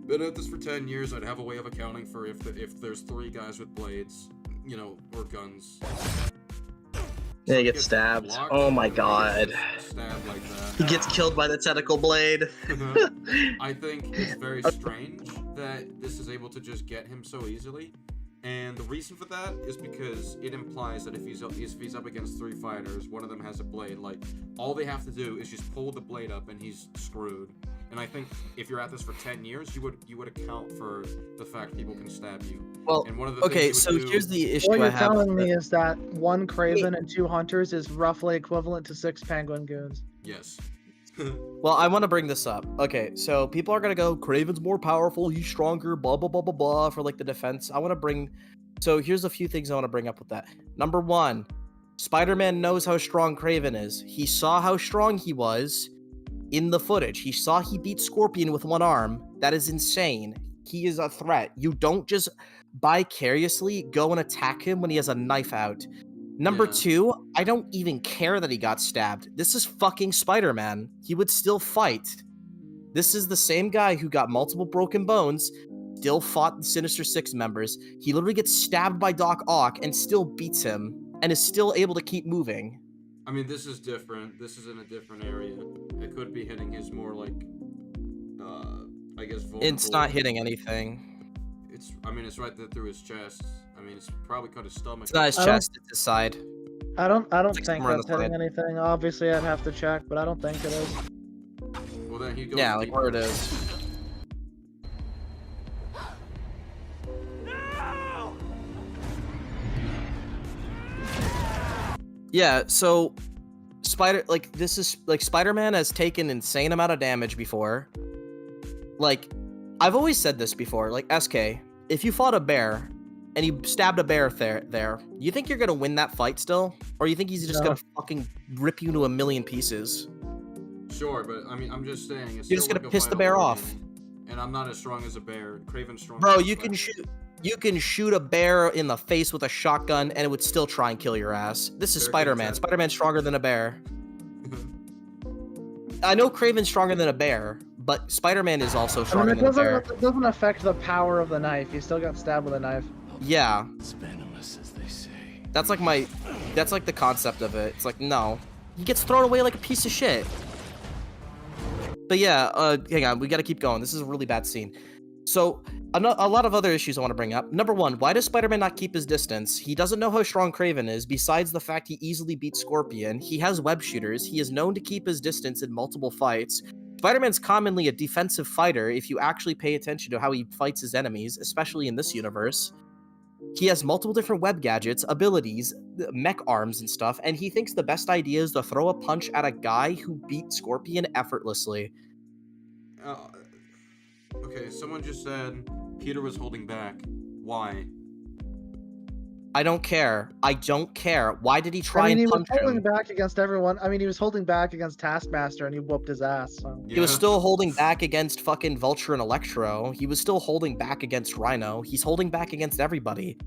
been at this for 10 years, I'd have a way of accounting for if there's 3 guys with blades, you know, or guns. Yeah, he gets stabbed. Oh my god. Stabbed like that. He gets killed by the tentacle blade. I think it's very strange that this is able to just get him so easily. And the reason for that is because it implies that if he's up against 3 fighters, one of them has a blade. Like, all they have to do is just pull the blade up and he's screwed. And I think if you're at this for 10 years, you would account for the fact people can stab you. Well, and one of the okay, things so you would do... here's the issue What I you're have. telling me is that 1 Craven and 2 Hunters is roughly equivalent to 6 Penguin Goons. Yes. Well, I want to bring this up. Okay, so people are gonna go, Craven's more powerful, he's stronger, blah blah blah blah blah for like the defense. I want to bring So here's a few things I want to bring up with that. Number one, Spider-Man knows how strong Kraven is. He saw how strong he was in the footage. He saw he beat Scorpion with one arm. That is insane. He is a threat. You don't just vicariously go and attack him when he has a knife out. Number two, I don't even care that he got stabbed. This is fucking Spider-Man. He would still fight. This is the same guy who got multiple broken bones, still fought the Sinister Six members. He literally gets stabbed by Doc Ock and still beats him and is still able to keep moving. I mean, this is different. This is in a different area. It could be hitting his more like, I guess, vulnerable. It's not hitting anything. I mean, it's right there through his chest. I mean, it's probably cut his stomach. It's not his chest, it's his side. I don't think somewhere on that's the hitting side. anything. Obviously, I'd have to check, but I don't think it is. Well, then he goes. Yeah, like where it is. Yeah, so Spider-Man has taken insane amount of damage before. Like, I've always said this before, like, SK, if you fought a bear and you stabbed a bear there, you think you're gonna win that fight still? Or you think he's just gonna fucking rip you into a million pieces? Sure, but I mean, I'm just saying. It's You're just still gonna like a piss the vital bear organ, off. And I'm not as strong as a bear. Kraven's strong. Bro, you can shoot a bear in the face with a shotgun and it would still try and kill your ass. This is Spider-Man. Spider-Man's stronger than a bear. I know Kraven's stronger than a bear, but Spider-Man is also stronger than a bear. It doesn't affect the power of the knife. He still got stabbed with a knife. Yeah. It's venomous, as they say. That's like the concept of it. It's like, no. He gets thrown away like a piece of shit. But yeah, hang on, we gotta keep going. This is a really bad scene. So, a lot of other issues I want to bring up. Number one, why does Spider-Man not keep his distance? He doesn't know how strong Kraven is, besides the fact he easily beats Scorpion. He has web shooters. He is known to keep his distance in multiple fights. Spider-Man's commonly a defensive fighter if you actually pay attention to how he fights his enemies, especially in this universe. He has multiple different web gadgets, abilities, mech arms and stuff, and he thinks the best idea is to throw a punch at a guy who beat Scorpion effortlessly. Okay, someone just said Peter was holding back. Why? I don't care. I don't care. Why did he try and punch he was holding him? back against everyone. I mean, he was holding back against Taskmaster, and he whooped his ass. So. He was still holding back against fucking Vulture and Electro. He was still holding back against Rhino. He's holding back against everybody.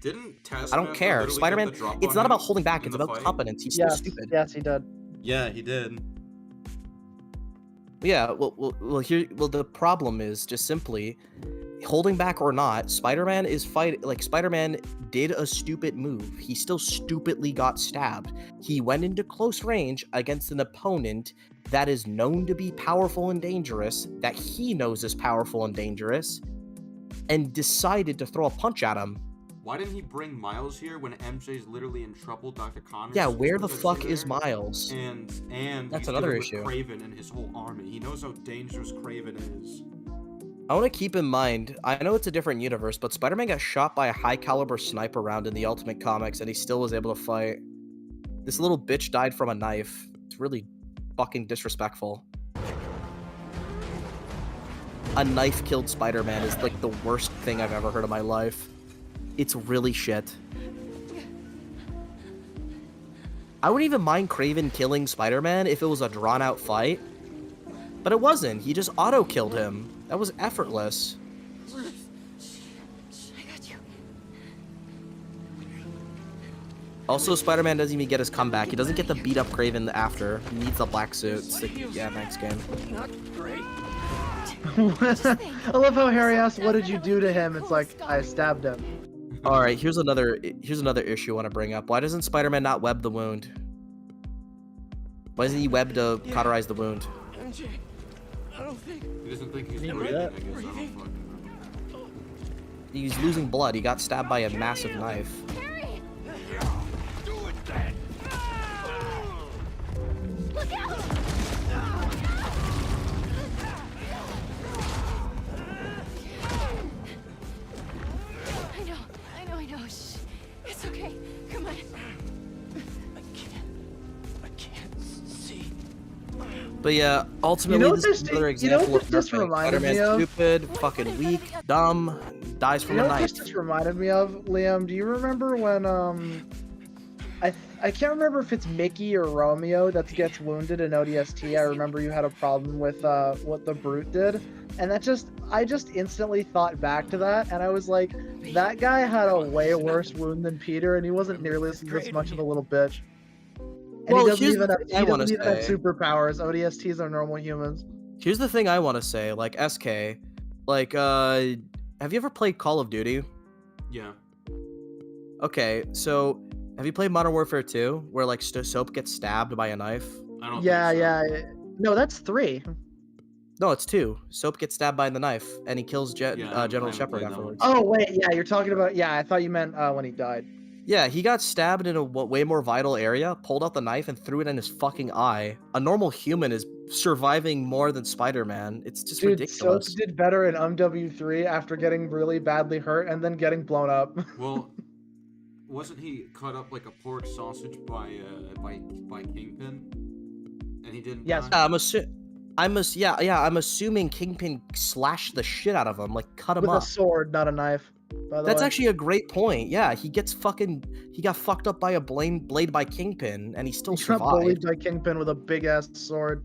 Didn't Taskmaster I don't care. literally Spider-Man, get the drop it's on not him about holding back. in It's the about fight? competence. He's still stupid. Yes, he did. Yeah, he did. Yeah, well, the problem is just simply, holding back or not, Spider-Man did a stupid move. He still stupidly got stabbed. He went into close range against an opponent that is known to be powerful and dangerous, that he knows is powerful and dangerous, and decided to throw a punch at him. Why didn't he bring Miles here when MJ's literally in trouble? Dr. Connors. Yeah, where the fuck is Miles? And that's he's another dealing issue. with Kraven and his whole army. He knows how dangerous Kraven is. I want to keep in mind, I know it's a different universe, but Spider-Man got shot by a high-caliber sniper round in the Ultimate Comics, and he still was able to fight. This little bitch died from a knife. It's really fucking disrespectful. A knife killed Spider-Man is like the worst thing I've ever heard in my life. It's really shit. I wouldn't even mind Kraven killing Spider-Man if it was a drawn-out fight. But it wasn't. He just auto-killed him. That was effortless. I got you. Also, Spider-Man doesn't even get his comeback. He doesn't get to beat up Kraven after. He needs the black suit. It's like, yeah, thanks, game. Not great. I love how Harry asked, "What did you do to him?" It's like, I stabbed him. All right, here's another issue I want to bring up. Why doesn't Spider-Man not web the wound? Why doesn't he web to cauterize the wound? MJ, I don't think. He doesn't think he's He breathing, did. I guess. I don't fucking know. He's losing blood. He got stabbed by a massive knife. Look out! I know. Shh. It's okay. Come on. I can't see. But yeah, ultimately, this is another example what of this just nothing. reminded me Spider-Man's of? stupid, fucking weak, dumb, dies from You a know what knife. this just reminded me of, Liam? Do you remember when I can't remember if it's Mickey or Romeo that gets wounded in ODST. I remember you had a problem with what the Brute did, and I just instantly thought back to that, and I was like, that guy had a way worse wound than Peter, and he wasn't nearly this much of a little bitch. And Well, he doesn't here's even the have, thing he I wanna doesn't even have say. superpowers. ODSTs are normal humans. Here's the thing I want to say, like SK, like have you ever played Call of Duty? Yeah. Okay, so have you played Modern Warfare 2, where like Soap gets stabbed by a knife? I don't Yeah, think so. yeah. No, that's 3. No, it's 2. Soap gets stabbed by the knife, and he kills I General haven't Shepard played that one. afterwards. Oh wait, yeah, you're talking about. Yeah, I thought you meant when he died. Yeah, he got stabbed in a way more vital area, pulled out the knife, and threw it in his fucking eye. A normal human is surviving more than Spider-Man. It's just Dude, ridiculous. Soap did better in MW3 after getting really badly hurt and then getting blown up. Well, wasn't he cut up like a pork sausage by Kingpin? And he didn't. Yes. Die? I'm assuming Kingpin slashed the shit out of him, like cut him With up. a sword, not a knife. By the That's way. actually a great point. Yeah, he got fucked up by a blade by Kingpin, and he still He got bullied survived. by Kingpin with a big ass sword.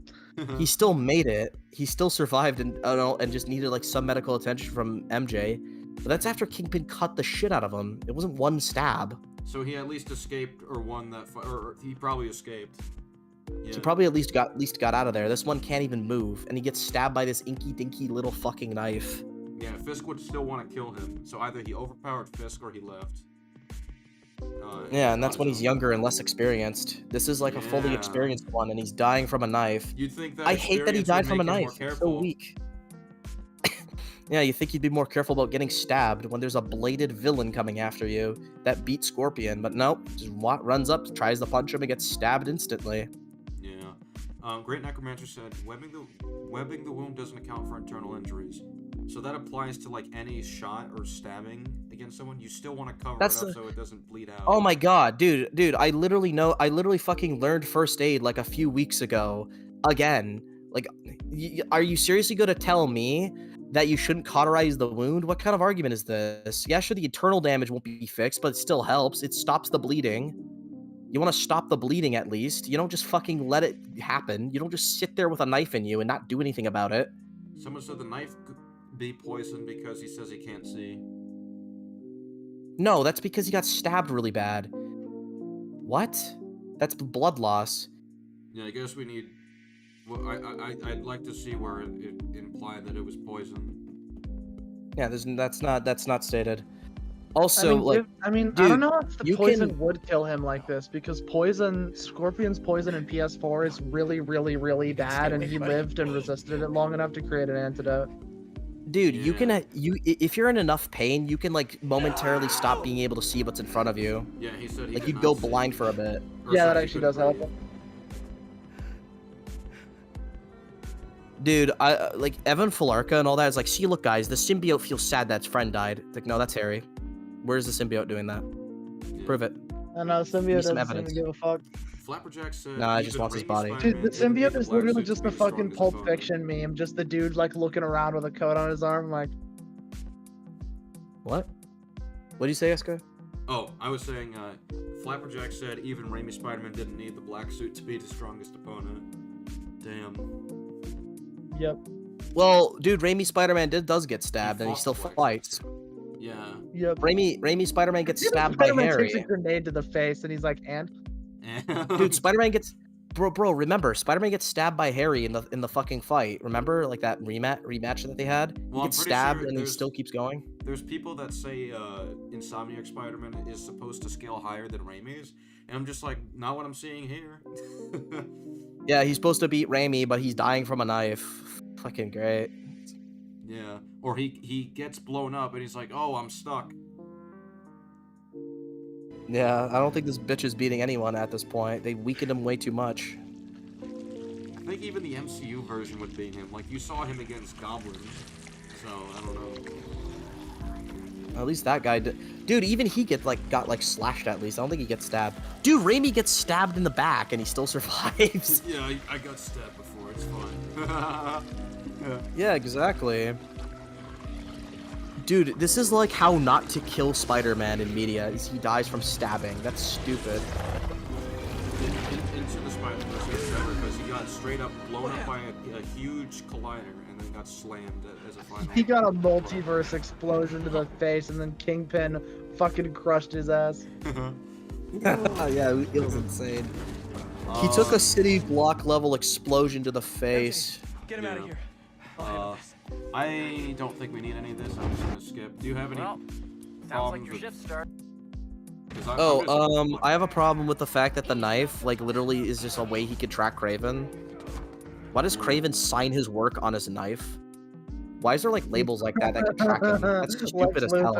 He still made it. He still survived, and just needed like some medical attention from MJ. But that's after Kingpin cut the shit out of him. It wasn't one stab. So he at least escaped, or won that, or he probably escaped. Yeah. He probably at least got out of there. This one can't even move, and he gets stabbed by this inky dinky little fucking knife. Yeah, Fisk would still want to kill him, so either he overpowered Fisk or he left. Yeah, and that's when he's younger and less experienced. This is like a fully Yeah. experienced one, and he's dying from a knife. You'd think that I hate that he experience died would from a make him more knife. It's so careful. weak. Yeah, you think he'd be more careful about getting stabbed when there's a bladed villain coming after you that beat Scorpion, but nope, just runs up, tries to punch him, and gets stabbed instantly. Yeah. Great Necromancer said, webbing the wound doesn't account for internal injuries. So that applies to like any shot or stabbing against someone. You still want to cover it up so it doesn't bleed out. Oh my god, dude, I literally fucking learned first aid like a few weeks ago. Again, like, are you seriously gonna tell me that you shouldn't cauterize the wound? What kind of argument is this? Yeah, sure, the internal damage won't be fixed, but it still helps. It stops the bleeding. You want to stop the bleeding at least. You don't just fucking let it happen. You don't just sit there with a knife in you and not do anything about it. Someone said the knife could be poisoned because he says he can't see. No, that's because he got stabbed really bad. What? That's blood loss. Yeah, I guess we need. Well, I'd like to see where it implied that it was poison. Yeah, that's not stated. Also, dude, I dude, don't know if the you poison can- would kill him like this because Scorpion's poison in PS4 is really, really, really bad, and he lived and resisted it long enough to create an antidote. Dude, you can if you're in enough pain, you can like momentarily stop being able to see what's in front of you. Yeah, he said he like could you'd go not see. blind for a bit. Or Yeah, sorry, that he actually couldn't does help. breathe. Dude, like Evan Falarka and all that is like, see, look, guys, the symbiote feels sad that its friend died. It's like, no, that's Harry. Where's the symbiote doing that? Prove it. I know, Give me symbiote some doesn't seem evidence. to give a fuck. Flapperjack said. Nah, he just even wants his Raimi's body. Spider-Man Dude, the didn't need symbiote the is black literally suit just to a be the fucking strongest Pulp opponent. Fiction meme. Just the dude like looking around with a coat on his arm, like. What? What do you say, Eska? Oh, I was saying, Flapperjack said even Raimi Spider-Man didn't need the black suit to be the strongest opponent. Damn. Yep. Well, dude, Raimi Spider-Man does get stabbed, and he fought still twice. fights. Yeah. Yep. Raimi Spider-Man gets stabbed by Spider-Man Harry. takes a grenade to the face, and he's like, and. Dude, Spider-Man gets bro. Remember, Spider-Man gets stabbed by Harry in the fucking fight. Remember, like that rematch that they had. Well, he I'm gets pretty stabbed sure and he there's- still keeps going. There's people that say Insomniac Spider-Man is supposed to scale higher than Raimi's, and I'm just like, not what I'm seeing here. Yeah, he's supposed to beat Raimi, but he's dying from a knife. Fucking great. Yeah. Or he gets blown up and he's like, oh, I'm stuck. Yeah, I don't think this bitch is beating anyone at this point. They weakened him way too much. I think even the MCU version would beat him. Like, you saw him against Goblin. So, I don't know. At least that guy did. Dude, even he got slashed at least. I don't think he gets stabbed. Dude, Raimi gets stabbed in the back and he still survives. Yeah, I got stabbed before. It's fine. Yeah, exactly. Dude, this is like how not to kill Spider-Man in media is he dies from stabbing. That's stupid. Into the Spider-Verse is better because he got straight up blown up by a huge collider and then got slammed as a final. He got a multiverse explosion to the face, and then Kingpin fucking crushed his ass. Yeah, it was insane. He took a city block level explosion to the face. Get him out of here. I don't think we need any of this. I'm just gonna skip. Do you have any Sounds like your shift start. I have a problem with the fact that the knife, like, literally is just a way he could track Kraven. Why does Kraven sign his work on his knife? Why is there, like, labels like that can track him? That's just stupid as hell.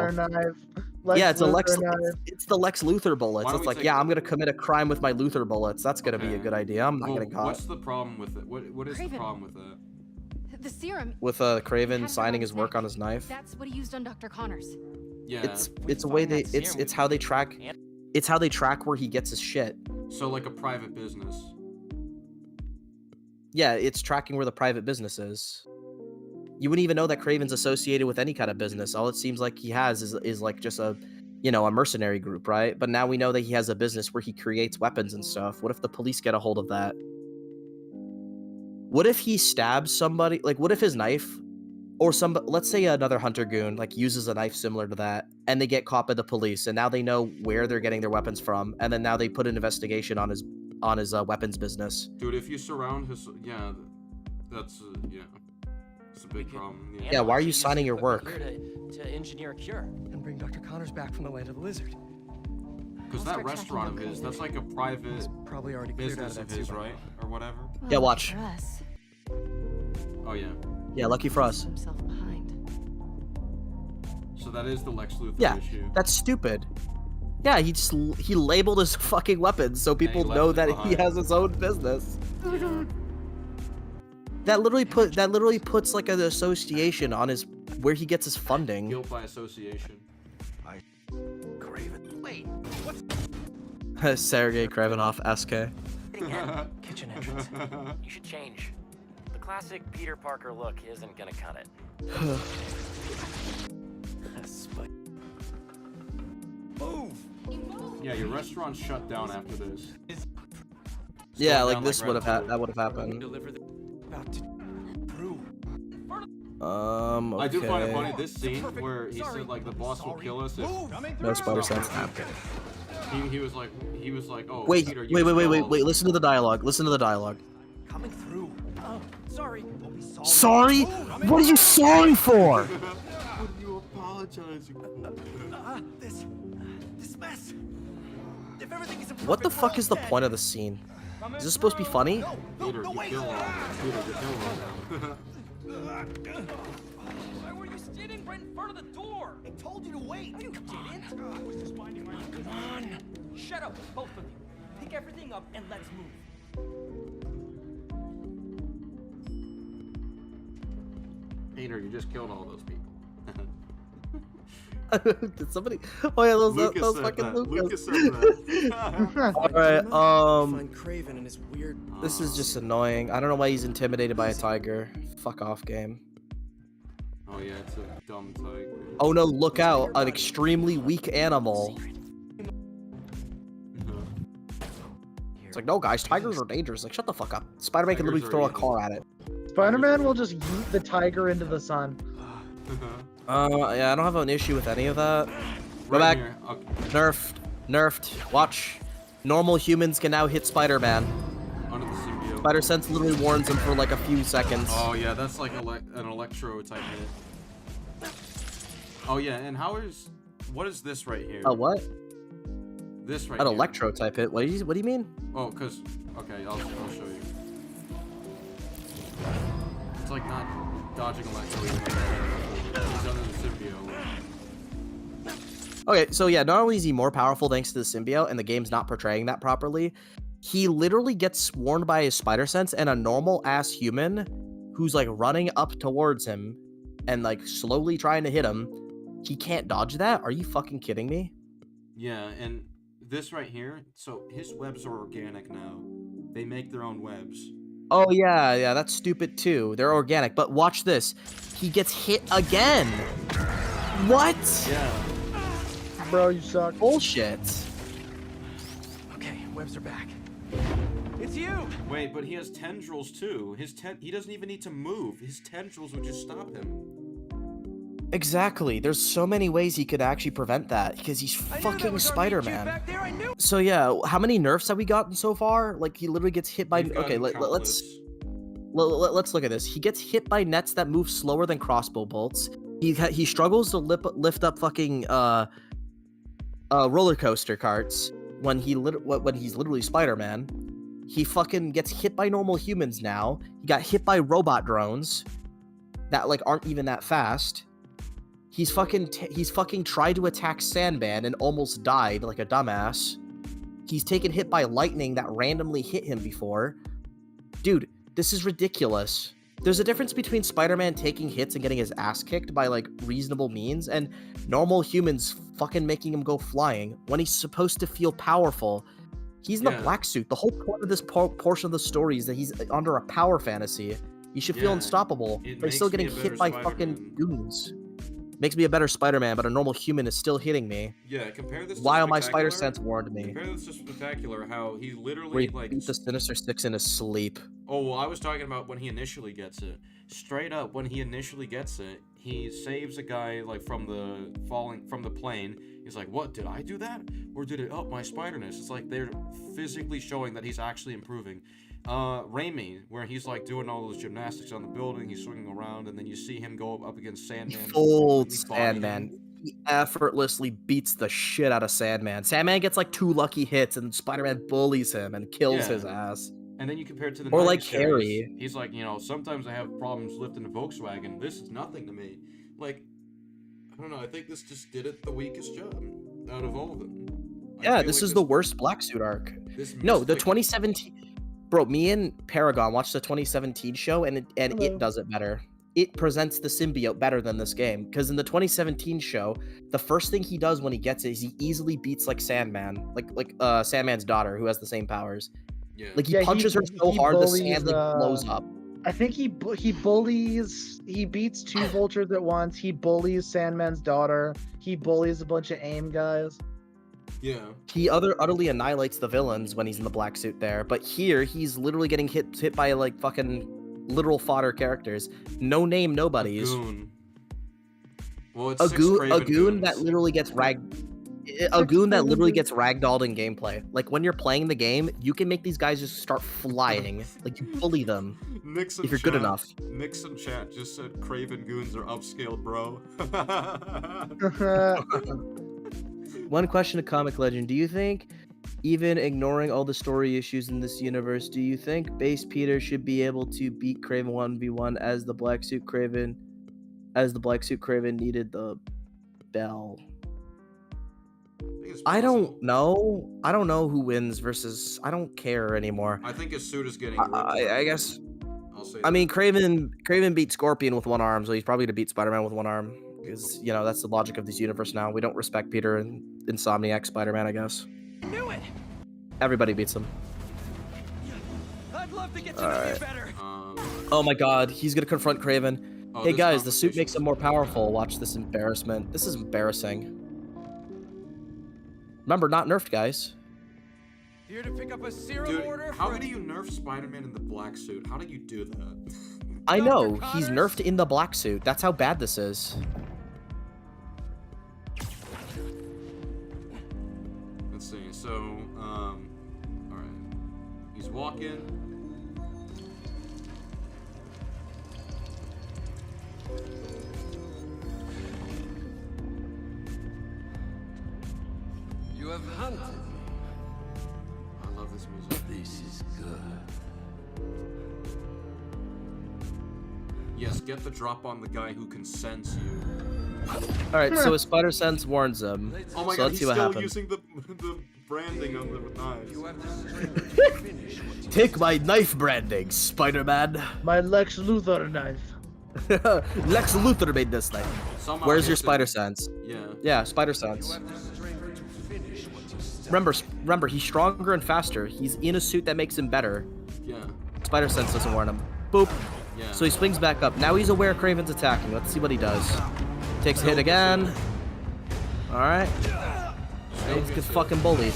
Yeah, it's it's the Lex Luthor bullets. It's like, yeah, I'm gonna commit a crime with my Luthor bullets. That's gonna be a good idea. I'm not getting caught. What's the problem with it? What is the problem with that? The serum. With Kraven signing his work on his knife. That's what he used on Dr. Connors. Yeah. It's a way they it's how they track where he gets his shit. So like a private business. Yeah, it's tracking where the private business is. You wouldn't even know that Kraven's associated with any kind of business. All it seems like he has is like just a mercenary group, right? But now we know that he has a business where he creates weapons and stuff. What if the police get a hold of that? What if he stabs somebody? Like, what if his knife, or let's say another hunter goon, like, uses a knife similar to that, and they get caught by the police, and now they know where they're getting their weapons from, and then now they put an investigation on his weapons business. Dude, if you surround his, that's it's a big problem. Yeah, why are you signing your work? To engineer a cure and bring Dr. Connors back from the land of the lizard. Because that restaurant of his, that's like a private probably already business of his, right? Or whatever. Yeah, watch. Oh yeah. Yeah, lucky for us. So that is the Lex Luthor issue. That's stupid. Yeah, he labeled his fucking weapons so people know that he has his own business. That literally puts like an association on his where he gets his funding. Guilt by association. Kraven. Wait, what's Sergei Kravinoff, SK. kitchen entrance? You should change. The classic Peter Parker look isn't gonna cut it. Move! Yeah, your restaurant's shut down after this. Yeah, like this would have that would have happened. I do find it funny this scene where he said like the boss will kill us if no spider sense. He was like oh wait, Peter, wait, listen to the dialogue. Listen to the dialogue. Coming through. Oh, sorry. Sorry? What are you sorry for? What are you apologizing for? This mess. If everything isn't What the fuck is the point of the scene? Is this supposed to be funny? Peter, you kill all of them. Peter, you kill all of them. Why were you standing right in front of the door? I told you to wait. You didn't. I was just finding my. Come on. Shut up, both of you. Pick everything up and let's move. Peter, you just killed all those people. Did somebody? Oh yeah, those fucking Lucas said that. All right, Find Kraven and his weird. This is just annoying. I don't know why he's intimidated by a tiger. Fuck off, game. Oh yeah, it's a dumb tiger. Oh no, look out! An extremely weak animal. It's like, no guys, tigers are dangerous. Like, shut the fuck up. Spider-Man can literally throw a car at it. Spider-Man will just yeet the tiger into the sun. Yeah, I don't have an issue with any of that. Go back. Okay. Nerfed. Watch. Normal humans can now hit Spider-Man. Under the symbiote. Spider Sense literally warns him for like a few seconds. Oh yeah, that's like an electro type hit. Oh yeah, and what is this right here? A what? This right An here. electro type hit. What do you mean? Oh, okay, I'll show you. It's like not dodging electro. He's under the symbiote. Okay, so yeah, not only is he more powerful thanks to the symbiote, and the game's not portraying that properly, he literally gets warned by his spider sense, and a normal ass human who's like running up towards him and like slowly trying to hit him, he can't dodge that? Are you fucking kidding me? Yeah, and this right here, so his webs are organic now. They make their own webs. Oh yeah, that's stupid too. They're organic, but watch this. He gets hit again. What? Yeah. Bro, you suck. Bullshit. Okay, webs are back. It's you! Wait, but he has tendrils too. He doesn't even need to move. His tendrils would just stop him. Exactly. There's so many ways he could actually prevent that because he's fucking Spider-Man. So yeah, how many nerfs have we gotten so far? Like he literally gets hit by. Okay, let's look at this. He gets hit by nets that move slower than crossbow bolts. He struggles to lift up fucking roller coaster carts when he's literally Spider-Man. He fucking gets hit by normal humans now. He got hit by robot drones that like aren't even that fast. He's fucking tried to attack Sandman and almost died like a dumbass. He's taken hit by lightning that randomly hit him before. Dude, this is ridiculous. There's a difference between Spider-Man taking hits and getting his ass kicked by like reasonable means and normal humans fucking making him go flying when he's supposed to feel powerful. He's in the black suit. The whole point of this portion of the story is that he's under a power fantasy. He should feel unstoppable, but he's still getting hit by fucking goons. Makes me a better Spider-Man, but a normal human is still hitting me. Yeah, compare this to While my Spectacular. spider sense warned me. Compare this to Spectacular, how he literally Where he like beat the Sinister Six in his sleep. Oh, well, I was talking about when he initially gets it. Straight up, when he initially gets it, he saves a guy like from the plane. He's like, "What, did I do that? Or did it up my spiderness?" It's like they're physically showing that he's actually improving. Raimi, where he's like doing all those gymnastics on the building, he's swinging around, and then you see him go up against Sandman. Old Sandman. He effortlessly beats the shit out of Sandman. Sandman gets like 2 lucky hits, and Spider-Man bullies him and kills his ass. And then you compare it to the Or 90s like series. Harry. He's like, sometimes I have problems lifting a Volkswagen. This is nothing to me. Like, I don't know. I think this just did it the weakest job out of all of them. Yeah, this is the worst Black Suit arc. No, the 2017. Bro, me and Paragon watched the 2017 show, and it does it better. It presents the symbiote better than this game, because in the 2017 show, the first thing he does when he gets it is he easily beats like Sandman, like Sandman's daughter, who has the same powers. Yeah. Like he punches her so hard the sand like blows up. I think he beats 2 vultures at once. He bullies Sandman's daughter. He bullies a bunch of AIM guys. Yeah. He utterly annihilates the villains when he's in the black suit there, but here he's literally getting hit by like fucking literal fodder characters. No name nobodies. Well, it's a goon that literally gets gets ragdolled in gameplay. Like when you're playing the game, you can make these guys just start flying. Like you bully them if you're good enough. Nixon chat just said Craven goons are upscaled, bro. One question to Comic Legend: do you think, even ignoring all the story issues in this universe, do you think Base Peter should be able to beat Craven 1v1 as the Black Suit Craven needed the bell? I don't know. I don't know who wins versus. I don't care anymore. I think his suit is getting. I guess. I'll say I mean, Craven beat Scorpion with one arm, so he's probably gonna beat Spider-Man with one arm. Because that's the logic of this universe now. We don't respect Peter and Insomniac Spider-Man, I guess. Knew it. Everybody beats him. I'd love to get to know you better. Oh my God, he's gonna confront Craven. Oh, Hey guys, the suit makes him more powerful. Watch this embarrassment. This is embarrassing. Remember, not nerfed, guys. Here to pick up a serum Dude, order. how do you nerf Spider-Man in the black suit? How do you do that? I know, he's nerfed in the black suit. That's how bad this is. Let's see, so, alright. He's walking. You have hunted me. I love this music. This is good. Yes, get the drop on the guy who can sense you. Alright, so his spider sense warns him. Oh my so God, let's he's see what still happens. using the branding on the knives. Take my knife branding, Spider-Man. My Lex Luthor knife. Lex Luthor made this knife. Somehow Where's he your has to- spider sense? Yeah. Yeah, spider sense. Remember, he's stronger and faster. He's in a suit that makes him better. Yeah. Spider Sense doesn't warn him. Boop. Yeah. So he swings back up. Now he's aware Kraven's attacking. Let's see what he does. Takes a hit again. Alright. He's get fucking bullied.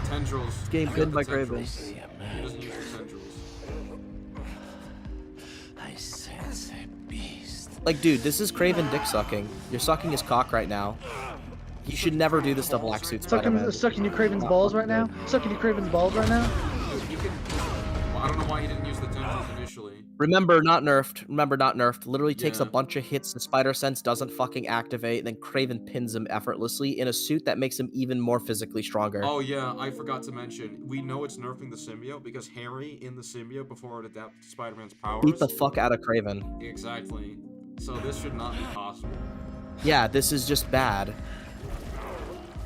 Tendrils. Game pinned by Kraven. He doesn't use the tendrils. I sense a beast. Like, dude, this is Kraven dick sucking. You're sucking his cock right now. You should never do this to Black Suit Spider-Man. Sucking you Kraven's balls right now? Sucking you Kraven's balls right now? I don't know why he didn't use the tendrils initially. Remember, not nerfed. Remember, not nerfed. Literally takes a Yeah. bunch of hits, the Spider Sense doesn't fucking activate, and then Kraven pins him effortlessly in a suit that makes him even more physically stronger. Oh yeah, I forgot to mention. We know it's nerfing the symbiote because Harry in the symbiote before it adapted to Spider-Man's powers. Beat the fuck out of Kraven. Exactly. So this should not be possible. Yeah, this is just bad.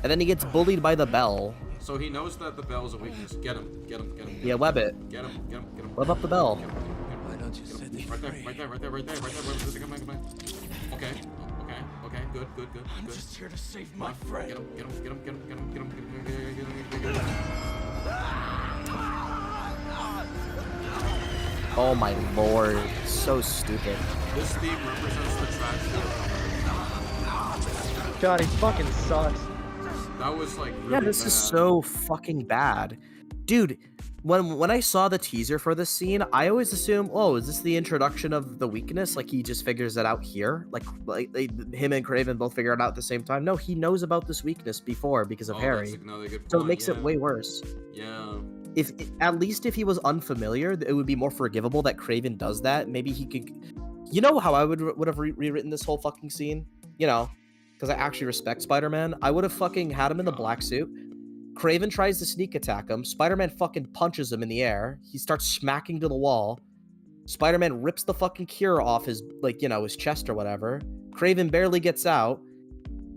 And then he gets bullied by the bell. So he knows that the bell is a weakness. Get him. Get him. Get him. Yeah, web it. Get him. Get him. Get him. Web up the bell. Why don't you set the Right there. Right there. Right there. Right there. Right there. Come on. Come on. Okay. Okay. Okay. Good. Good. Good. I'm good. just here to save Come my on. friend. Get him. Get him. Get him. Get him. Get him. Get him. Get him. Get him. Get him. Get him. Oh my lord. So stupid. This theme represents the tragedy. God, he fucking sucks. That was like really Yeah, this is bad. so fucking bad. Dude, when I saw the teaser for this scene, I always assume, oh, is this the introduction of the weakness? Like he just figures it out here? Like him and Kraven both figure it out at the same time? No, he knows about this weakness before because of Oh, Harry. that's another good So it point, makes it yeah. way worse. Yeah. If at least if he was unfamiliar, it would be more forgivable that Kraven does that. Maybe he could. You know how I would have rewritten this whole fucking scene? You know, because I actually respect Spider-Man. I would have fucking had him in the black suit. Kraven tries to sneak attack him. Spider-Man fucking punches him in the air. He starts smacking to the wall. Spider-Man rips the fucking cure off his, like, you know, his chest or whatever. Kraven barely gets out.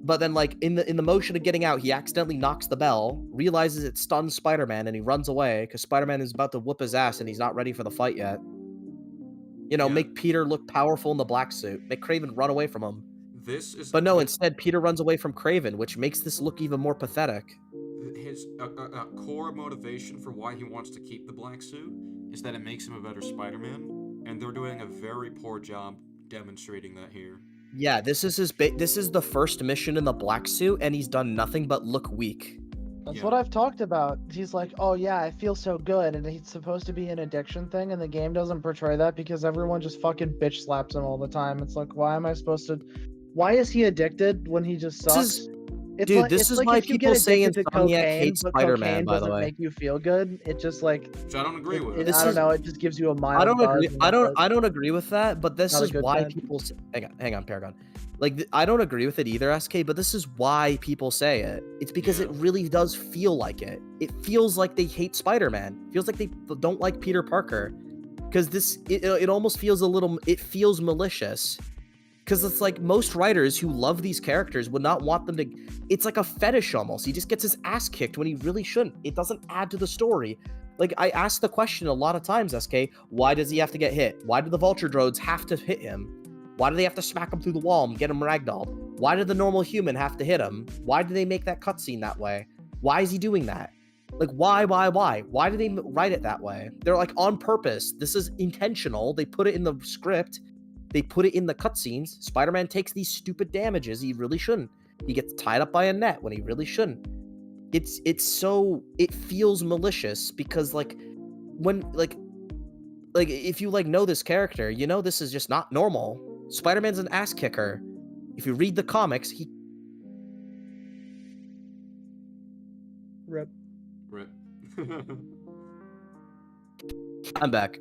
But then, like, in the motion of getting out, he accidentally knocks the bell, realizes it stuns Spider-Man, and he runs away, because Spider-Man is about to whoop his ass, and he's not ready for the fight yet. You know, make Peter look powerful in the black suit. Make Kraven run away from him. This is. But no, instead, Peter runs away from Kraven, which makes this look even more pathetic. His core motivation for why he wants to keep the black suit is that it makes him a better Spider-Man, and they're doing a very poor job demonstrating that here. Yeah, this is this is the first mission in the black suit, and he's done nothing but look weak. That's what I've talked about. He's like, oh yeah, I feel so good, and it's supposed to be an addiction thing, and the game doesn't portray that because everyone just fucking bitch slaps him all the time. It's like, why am I supposed to? Why is he addicted when he just sucks? Dude, this is why people say Insomniac hates Spider-Man, by the way. Make you feel good. It just like. Which I don't agree with. I don't know. It just gives you a mild. I don't agree. buzz, I don't agree with that. But this Not a is good why thing. people. Hang on, Paragon. Like I don't agree with it either, SK. But this is why people say it. It's because it really does feel like it. It feels like they hate Spider-Man. It feels like they don't like Peter Parker. Because it almost feels a little. It feels malicious. Because it's like most writers who love these characters would not want them to. It's like a fetish almost. He just gets his ass kicked when he really shouldn't. It doesn't add to the story. Like I asked the question a lot of times, SK. Why does he have to get hit? Why do the Vulture droids have to hit him? Why do they have to smack him through the wall and get him ragdolled? Why did the normal human have to hit him? Why do they make that cutscene that way? Why is he doing that? Like why? Why do they write it that way? They're like on purpose. This is intentional. They put it in the script. They put it in the cutscenes. Spider-Man takes these stupid damages he really shouldn't. He gets tied up by a net when he really shouldn't. It feels malicious because like when like if you like know this character, you know this is just not normal. Spider-Man's an ass kicker. If you read the comics, he Rip. I'm back.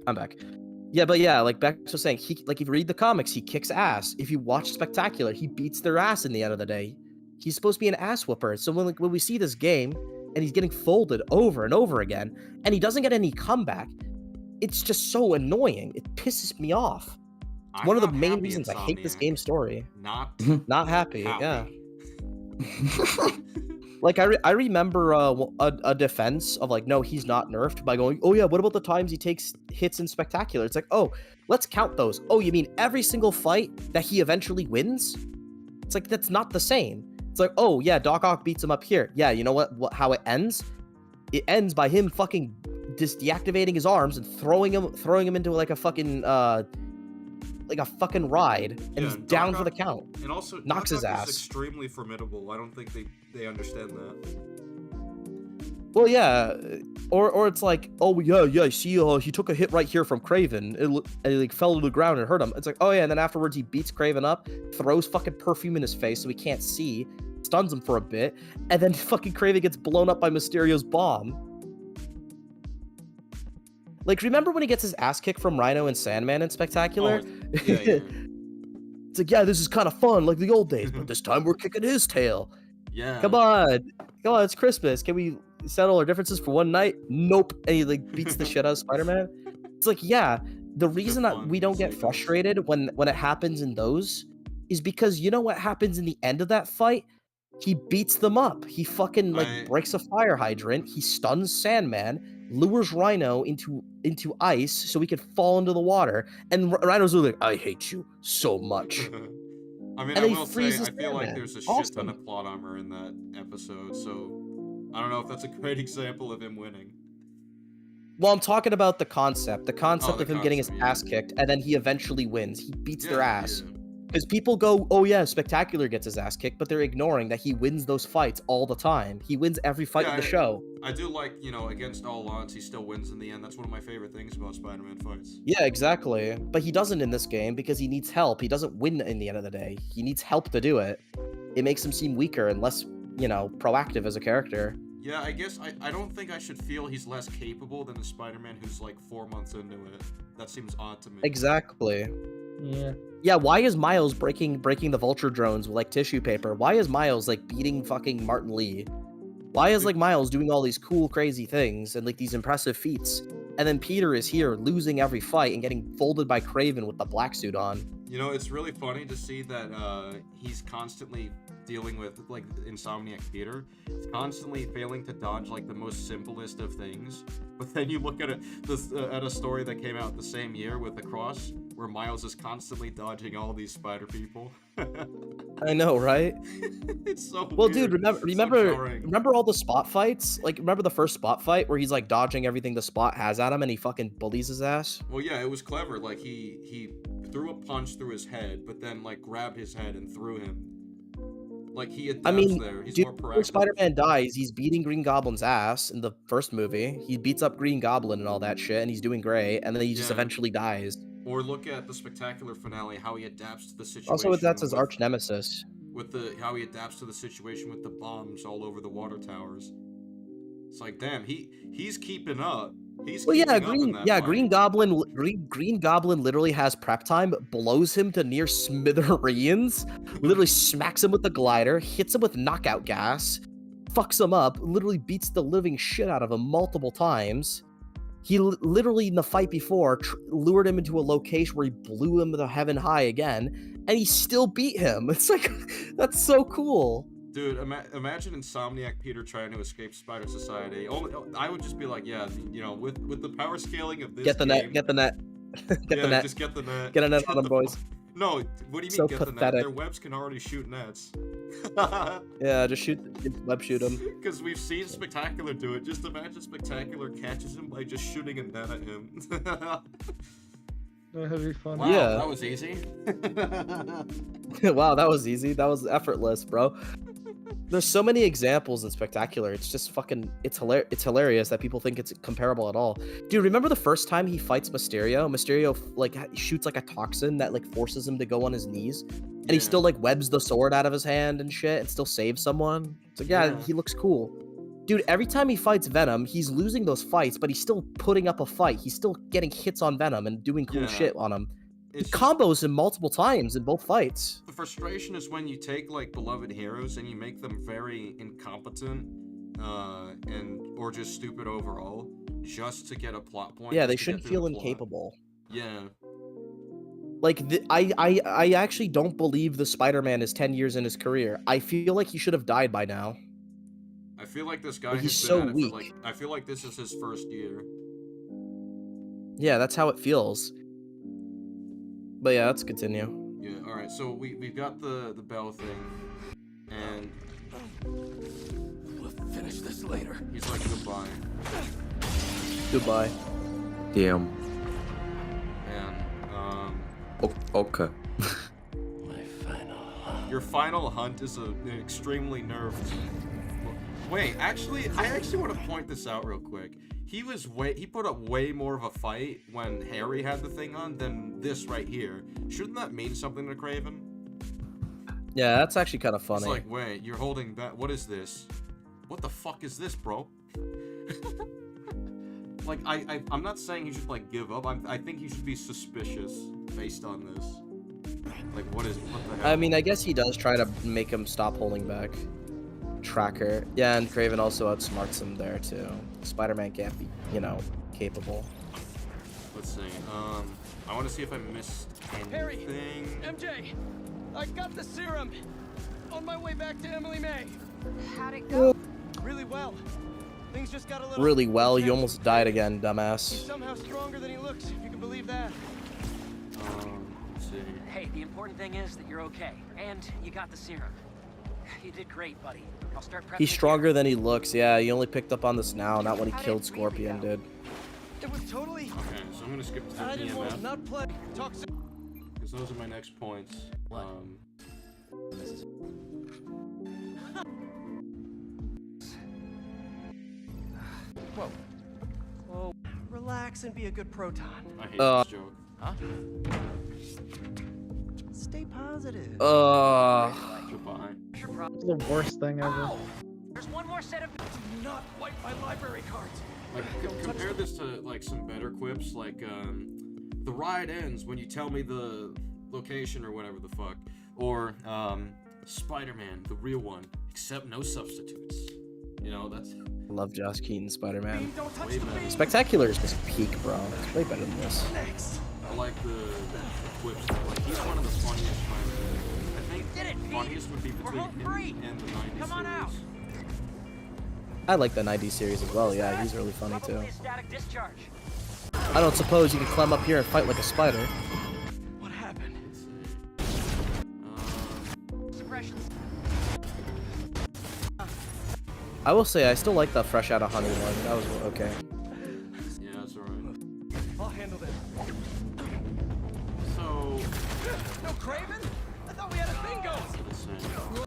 Yeah, but yeah, like Bex was saying, if you read the comics, he kicks ass. If you watch Spectacular, he beats their ass in the end of the day. He's supposed to be an ass whooper. So when we see this game and he's getting folded over and over again, and he doesn't get any comeback, it's just so annoying. It pisses me off. It's one of the main reasons I hate this game's story. Not happy. Yeah. Like I remember a defense of like, no, he's not nerfed by going, oh yeah, what about the times he takes hits in Spectacular? It's like, oh, let's count those. Oh, you mean every single fight that he eventually wins? It's like that's not the same. It's like, oh yeah, Doc Ock beats him up here. Yeah, you know what how it ends? It ends by him fucking deactivating his arms and throwing him into like a fucking ride, and he's down for the count. And also, knocks his Doc Ock ass. is extremely formidable. I don't think they understand that. Well, yeah, or it's like, oh yeah, see, he took a hit right here from Kraven, and he like fell to the ground and hurt him. It's like, oh yeah, and then afterwards he beats Kraven up, throws fucking perfume in his face so he can't see, stuns him for a bit, and then fucking Kraven gets blown up by Mysterio's bomb. Like, remember when he gets his ass kicked from Rhino and Sandman in Spectacular? Oh, yeah. It's like, yeah, this is kind of fun, like the old days, but this time we're kicking his tail. Yeah. Come on, it's Christmas. Can we settle our differences for one night? Nope. And he like beats the shit out of Spider-Man. It's like, yeah, the reason that we don't get frustrated when it happens in those is because you know what happens in the end of that fight? He beats them up. He fucking like breaks a fire hydrant. He stuns Sandman, lures Rhino into ice so he could fall into the water. And Rhino's like, I hate you so much. I mean, And I he will say, freezes I feel like Sandman. there's a shit Awesome. ton of plot armor in that episode, so I don't know if that's a great example of him winning. Well, I'm talking about the concept. The concept the of him getting his concept, yeah. ass kicked, and then he eventually wins. He beats their Yeah, ass. Because people go, oh yeah, Spectacular gets his ass kicked, but they're ignoring that he wins those fights all the time. He wins every fight in the show. I do like, against all odds, he still wins in the end. That's one of my favorite things about Spider-Man fights. Yeah, exactly. But he doesn't in this game because he needs help. He doesn't win in the end of the day. He needs help to do it. It makes him seem weaker and less, proactive as a character. Yeah, I guess I don't think I should feel he's less capable than the Spider-Man who's like 4 months into it. That seems odd to me. Exactly. Yeah. Yeah, why is Miles breaking the Vulture drones with like tissue paper? Why is Miles like beating fucking Martin Lee? Why is like Miles doing all these cool, crazy things and like these impressive feats? And then Peter is here losing every fight and getting folded by Kraven with the black suit on. It's really funny to see that he's constantly dealing with, like, Insomniac Peter. He's constantly failing to dodge, like, the most simplest of things. But then you look at at a story that came out the same year with The Cross, where Miles is constantly dodging all these spider people. I know, right? It's so well, weird. dude, remember all the Spot fights? Like, remember the first Spot fight where he's, like, dodging everything the Spot has at him and he fucking bullies his ass? Well, yeah, it was clever. Like, he threw a punch through his head, but then, like, grabbed his head and threw him. Like, he adapts there. He's more When proactive. Spider-Man dies, he's beating Green Goblin's ass in the first movie. He beats up Green Goblin and all that shit, and he's doing great, and then he just eventually dies. Or look at the Spectacular finale, how he adapts to the situation. Also, that's his arch nemesis. With how he adapts to the situation with the bombs all over the water towers. It's like, damn, he's keeping up. Well, yeah, Green Goblin literally has prep time, blows him to near smithereens, literally smacks him with the glider, hits him with knockout gas, fucks him up, literally beats the living shit out of him multiple times. He literally, in the fight before, lured him into a location where he blew him to heaven high again, and he still beat him. It's like, that's so cool. Dude, imagine Insomniac Peter trying to escape Spider Society. I would just be like, yeah, with the power scaling of this Get the game, net. Get the net. Just get the net. Get a net on them, boys. No, what do you mean So get the net? pathetic. Their webs can already shoot nets. Yeah, just web shoot him. Because we've seen Spectacular do it. Just imagine Spectacular catches him by just shooting a net at him. That'd be fun. Wow, Yeah. that was easy. Wow, that was easy. That was effortless, bro. There's so many examples in Spectacular. It's just fucking, it's hilarious that people think it's comparable at all. Dude, remember the first time he fights Mysterio? Mysterio like shoots like a toxin that like forces him to go on his knees, and he still like webs the sword out of his hand and shit, and still saves someone. It's like, yeah, he looks cool. Dude, every time he fights Venom, he's losing those fights, but he's still putting up a fight. He's still getting hits on Venom and doing cool shit on him. He combos him multiple times in both fights. The frustration is when you take like beloved heroes and you make them very incompetent, or just stupid overall, just to get a plot point. Yeah, just they to get shouldn't through feel the plot. incapable. Yeah. Like, I actually don't believe the Spider-Man is 10 years in his career. I feel like he should have died by now. I feel like this guy But has he's been so at it weak. for like, I feel like this is his first year. Yeah, that's how it feels. But yeah, let's continue. Yeah, alright, so we've got the bell thing, and We'll finish this later. he's like, goodbye. Goodbye. Damn. And Okay. your final hunt is an extremely nerfed. Wait, actually, I actually want to point this out real quick. He put up way more of a fight when Harry had the thing on than this right here. Shouldn't that mean something to Craven? Yeah, that's actually kind of funny. It's like, wait, you're holding back. What is this? What the fuck is this, bro? Like, I'm not saying you should like give up. I think you should be suspicious based on this. Like, what the hell? I mean, I guess he does try to make him stop holding back. Tracker. Yeah, and Craven also outsmarts him there too. Spider-Man can't be, capable. Let's see. I want to see if I missed anything. Harry, MJ, I got the serum. On my way back to Emily May. How'd it go? Really well. Things just got a little. Really well. You almost died again, He's dumbass. somehow stronger than he looks, if you can believe that. Let's see. Hey, the important thing is that you're okay, and you got the serum. You did great, buddy. I'll start prepping. He's stronger than he looks. Yeah, he only picked up on this now, not when he killed Scorpion, dude. It was totally. Okay, so I'm gonna skip to the I just want to EMF not play. Talk soon. because those are my next points. Whoa. Whoa. Relax and be a good proton. I hate this joke. Huh? Stay positive. Goodbye. It's the worst thing ever. There's one more set of. Do not wipe my library cards. Like, compare this to like some better quips, like the ride ends when you tell me the location or whatever the fuck, or Spider-Man, the real one, except no substitutes. That's. I love Josh Keaton Spider-Man. Way better. Spectacular is just peak, bro. It's way better than this. I like the quips. Like, he's one of the funniest Spider-Man. I think funniest would be between him and the 90s Come on out. series. I like the 90s series as well. Yeah, he's really funny too. Probably a static discharge. I don't suppose you can climb up here and fight like a spider. What happened? Suppressions. I will say I still like the fresh out of honey one. That was okay. Yeah, that's alright. I'll handle that. So. No Craven? I thought we had a thing going.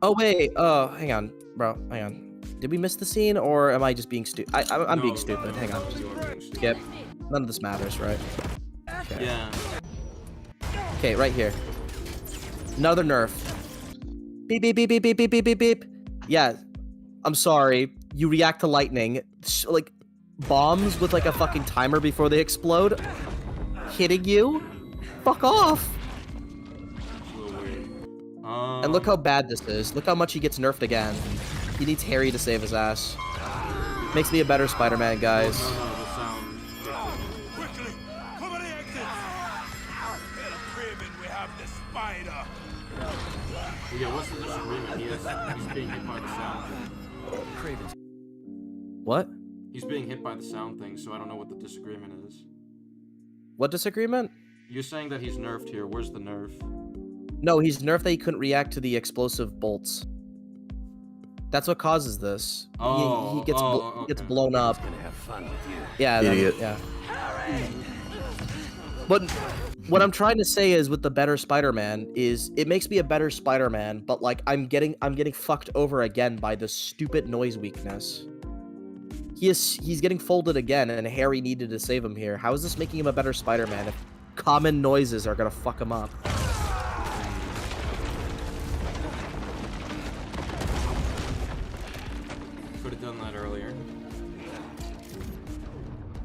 Oh wait. Hang on, bro. Hang on. Did we miss the scene, or am I just being stupid? I'm being stupid. Hang on. Skip. None of this matters, right? Okay. Yeah. Okay, right here. Another nerf. Beep beep beep beep beep beep beep beep beep. Yeah. I'm sorry. You react to lightning. Like bombs with like a fucking timer before they explode. Hitting you? Fuck off. And look how bad this is. Look how much he gets nerfed again. He needs Harry to save his ass. Makes me a better Spider-Man, guys. Quickly, cover the exits. Tell Craven we have the spider. Yeah, what's the disagreement? He's being hit by the sound thing. Craven's. What? He's being hit by the sound thing, so I don't know what the disagreement is. What disagreement? You're saying that he's nerfed here. Where's the nerf? No, he's nerfed that he couldn't react to the explosive bolts. That's what causes this. Oh, he gets okay. gets blown up. Gonna have fun with you. Yeah, Idiot. yeah. But what I'm trying to say is, with the better Spider-Man, is it makes me a better Spider-Man, but like I'm getting fucked over again by this stupid noise weakness. He's getting folded again, and Harry needed to save him here. How is this making him a better Spider-Man if common noises are gonna fuck him up? Could have done that earlier.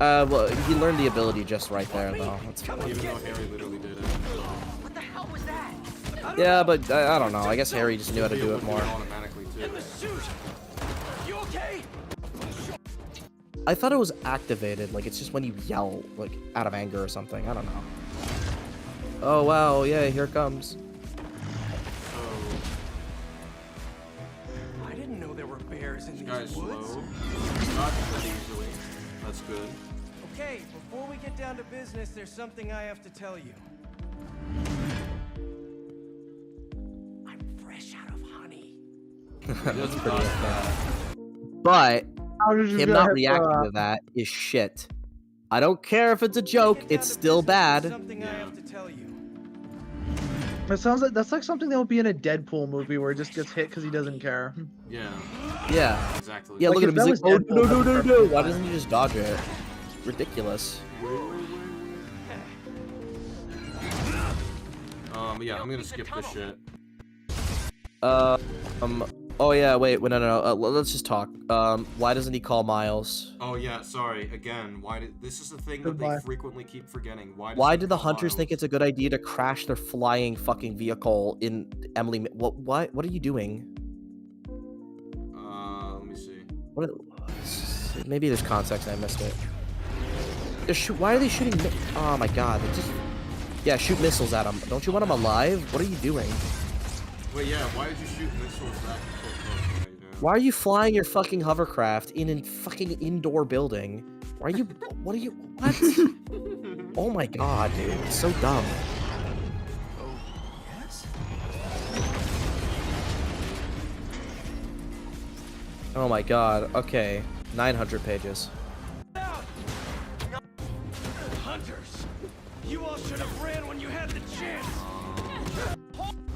Well, he learned the ability just right there, though. That's fine. Even though Harry literally did it. What the hell was that? Yeah, but I don't know. I guess Harry just knew how to do it more. Automatically too. You okay? I thought it was activated. Like, it's just when you yell, like, out of anger or something. I don't know. Oh, wow. Yeah, here it comes. I didn't know there were bears in This these guy's woods. slow. Not pretty easily. That's good. Okay, before we get down to business, there's something I have to tell you. I'm fresh out of honey. That's pretty okay. But How did you him get not hit reacting for to that is shit. I don't care if it's a joke. It's still bad. Something I have to tell you. That sounds like that's like something that would be in a Deadpool movie where he just gets hit because he doesn't care. Yeah. Yeah. Exactly. Yeah, Like, look at if him. He's that like, was oh, Deadpool, no. that'd be perfectly Why fine. doesn't he just dodge it? Ridiculous. Yeah, I'm gonna skip this shit. Oh yeah, wait, no. Let's just talk. Why doesn't he call Miles? Oh yeah, sorry. Again, why did this is the thing that Goodbye. they frequently keep forgetting. Why Why did the hunters think it's a good idea to crash their flying fucking vehicle in Emily? What are you doing? Let me see. What? Maybe there's context and I missed it. Why are they shooting? Oh my god! Yeah, shoot missiles at him. Don't you want him alive? What are you doing? Wait, yeah. Why did you shoot missiles back so close? Right now? Why are you flying your fucking hovercraft in a fucking indoor building? Why are you? What are you? What? Oh my god, dude! It's so dumb. Oh my god. Okay, 900 pages. Hunters! You all should have ran when you had the chance!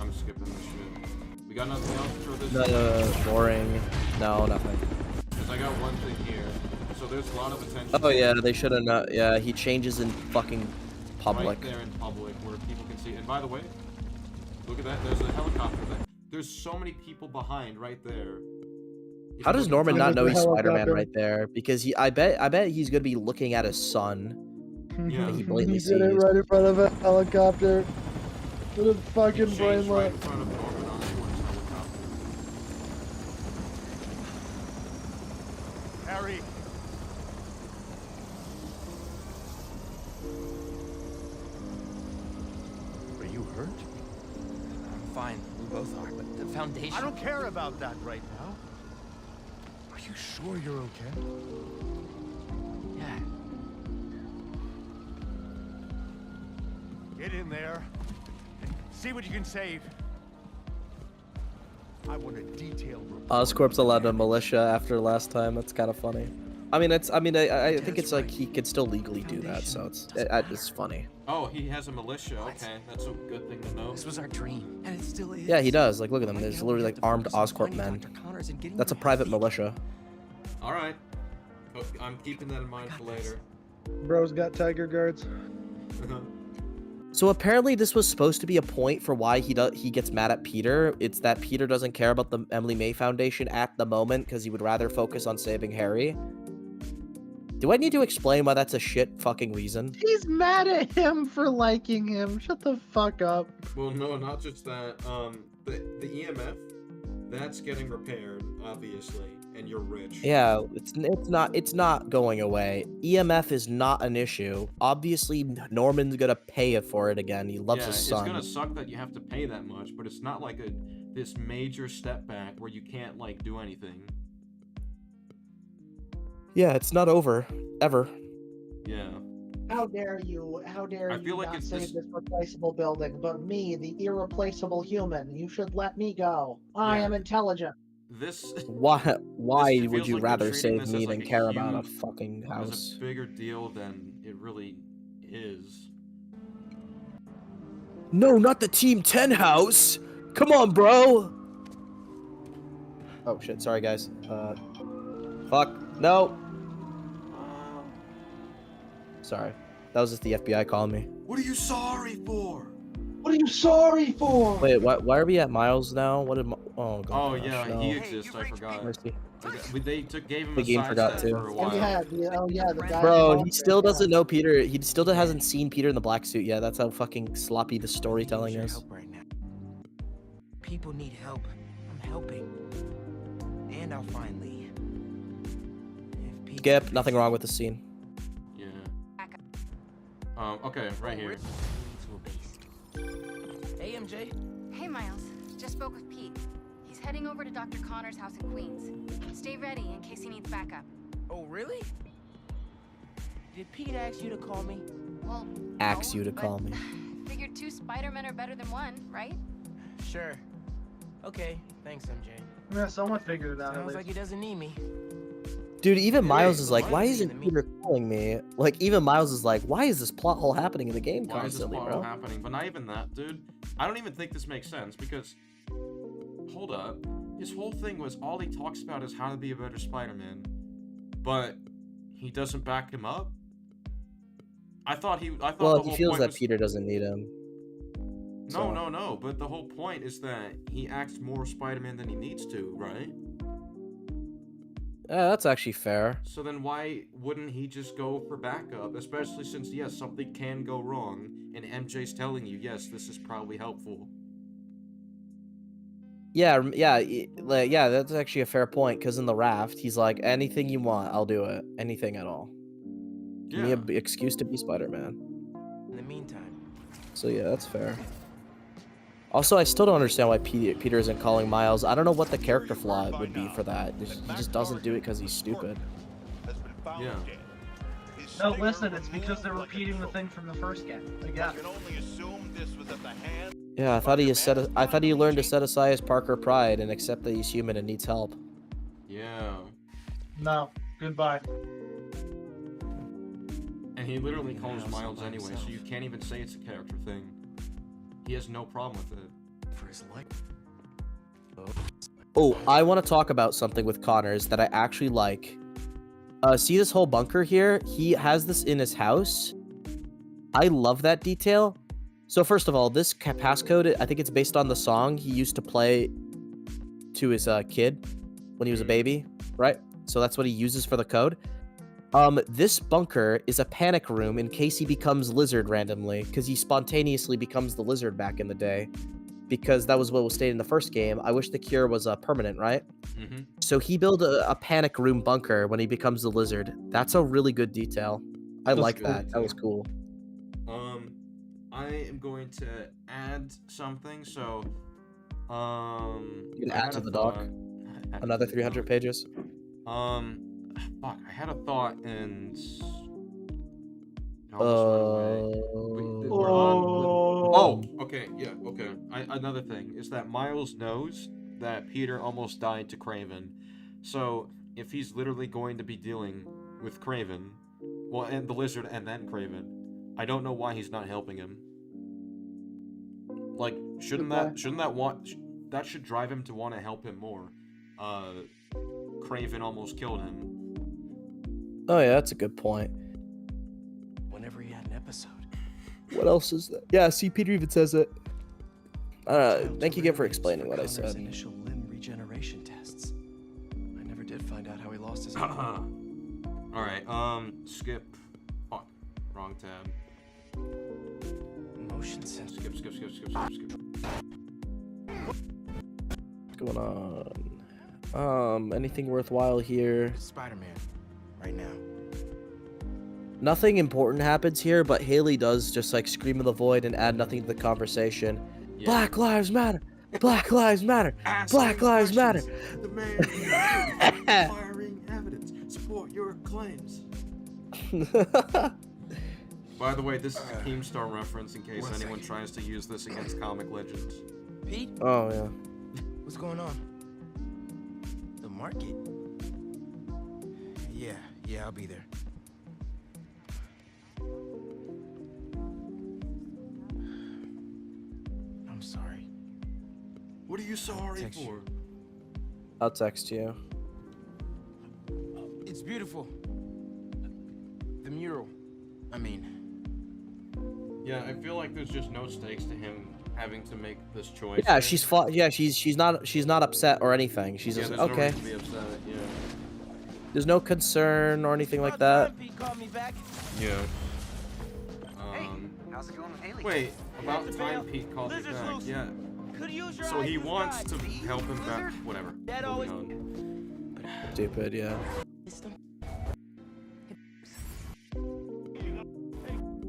I'm skipping this shit. We got nothing else for this? No, boring. No, nothing. Because I got one thing here. So there's a lot of attention. Oh yeah, they should have not. Yeah, he changes in fucking public. Right there in public where people can see. And by the way, look at that. There's a helicopter there. There's so many people behind right there. If How you does look Norman at not the know he's Spider-Man helicopter. right there? Because I bet he's gonna be looking at his son. Yeah. He blatantly He did it sees. right in front of a helicopter. What a fucking Changed brain right lit. in front of Norman Osborn's helicopter. Harry. Are you hurt? I'm fine. We both are, but the foundation. I don't care about that right now. Are you sure you're okay? Yeah. Get in there and see what you can save. I want a detailed report. Oscorp's allowed a militia after last time. That's kind of funny. I mean, I think it's like he could still legally do that, so it's funny. Oh, he has a militia. Okay, that's a good thing to know. This was our dream, and it still is. Yeah, he does. Like, look at them. There's literally like armed Oscorp men. That's a private militia. All right. Oh, I'm keeping that in mind for later. Bro's got tiger guards. So apparently this was supposed to be a point for why he gets mad at Peter. It's that Peter doesn't care about the Emily May Foundation at the moment because he would rather focus on saving Harry. Do I need to explain why that's a shit fucking reason? He's mad at him for liking him. Shut the fuck up. Well, no, not just that. The EMF, that's getting repaired, obviously, and you're rich. Yeah, it's not going away. EMF is not an issue. Obviously, Norman's gonna pay for it again. He loves his son. It's gonna suck that you have to pay that much, but it's not like this major step back where you can't like do anything. Yeah, it's not over ever. Yeah. How dare you? How dare I feel you like not it's save this- this replaceable building, but me, the irreplaceable human. You should let me go. I am intelligent. This. Why This would feels you like they're rather treating save this me as, than like, care about a huge- fucking As house? a bigger deal than it really is. No, not the Team 10 house! Come on, bro! Oh shit, sorry guys. Fuck. No! Sorry. That was just the FBI calling me. What are you sorry for? What are you sorry for? Wait, why are we at Miles now? What did oh god. Oh yeah, no. he exists. I forgot. Mercy. They gave him The a game side forgot step too. for a while. The guy. Bro, he still doesn't know Peter. He still hasn't seen Peter in the black suit yet. That's how fucking sloppy the storytelling is. Help right now. People need help. I'm helping. And I'll find Lee. Skip. Nothing wrong with the scene. Yeah. Okay, right here. Hey, MJ. Hey, Miles. Just spoke with Pete. He's heading over to Dr. Connor's house in Queens. Stay ready in case he needs backup. Oh, really? Did Pete ask you to call me? Well, Ask you to call me. figured 2 Spider-Men are better than 1, right? Sure. Okay, thanks, MJ. Yeah, someone figured it out. Sounds like he doesn't need me. Dude, even Miles is like, why why is isn't Peter calling me? Like, even Miles is like, why is this plot hole happening in the game Why is this constantly, plot bro? hole happening? But not even that, dude. I don't even think this makes sense because, hold up, his whole thing was all he talks about is how to be a better Spider-Man, but he doesn't back him up. I thought Well, the whole he feels point that was... Peter doesn't need him. No. But the whole point is that he acts more Spider-Man than he needs to, right? Yeah, that's actually fair. So then why wouldn't he just go for backup? Especially since, yes, something can go wrong, and MJ's telling you, yes, this is probably helpful. Yeah, that's actually a fair point, because in the raft, he's like, anything you want, I'll do it. Anything at all. Give me an excuse to be Spider-Man. In the meantime. So yeah, that's fair. Also, I still don't understand why Peter isn't calling Miles. I don't know what the character flaw would be for that. He just doesn't do it because he's stupid. Yeah. No, listen, it's because they're repeating the thing from the first game. Again. Yeah, I thought he learned to set aside his Parker pride and accept that he's human and needs help. Yeah. No. Goodbye. And he literally calls Miles anyway, so you can't even say it's a character thing. He has no problem with it. For his life. Oh, I want to talk about something with Connors that I actually like. See this whole bunker here? He has this in his house. I love that detail. So first of all, this passcode, I think it's based on the song he used to play to his kid when he was a baby, right? So that's what he uses for the code. This bunker is a panic room in case he becomes Lizard randomly, because he spontaneously becomes the Lizard back in the day, because that was what was stated in the first game. I wish the cure was permanent, right? Mm-hmm. So he built a panic room bunker when he becomes the Lizard. That's a really good detail. I like that. That was cool. I am going to add something. So, you can add to the doc. Another 300 pages. Fuck, I had a thought and... okay, yeah, okay. Another thing is that Miles knows that Peter almost died to Kraven. So, if he's literally going to be dealing with Kraven, well, and the Lizard and then Kraven, I don't know why he's not helping him. Like, that should drive him to want to help him more. Kraven almost killed him. Oh yeah, that's a good point. Whenever he had an episode. What else is that? Yeah, see, Peter even says it. Thank you again for explaining what I said. Initial limb regeneration tests. I never did find out how he lost his Alright, skip. Fuck. Wrong tab. Motion sensor. Skip. What's going on? Anything worthwhile here? Spider-Man. Right now. Nothing important happens here, but Haley does just like scream in the void and add nothing to the conversation. Yeah. Black Lives Matter! Black Lives Matter! Black Lives Matter! The man firing evidence. Support your claims. By the way, this is a Keemstar reference in case anyone tries to use this against Comic Legends. Pete? Oh, yeah. What's going on? The market? Yeah, I'll be there. I'm sorry. What are you sorry for? I'll text you. It's beautiful. The mural. I mean. Yeah, I feel like there's just no stakes to him having to make this choice. Yeah, she's not upset or anything. She's just no okay. reason to be upset, yeah. There's no concern or anything like that. Yeah. Hey, how's it going with Haley? Wait, about time Pete called me back. Yeah. So he wants to help him back. Whatever. Stupid, yeah.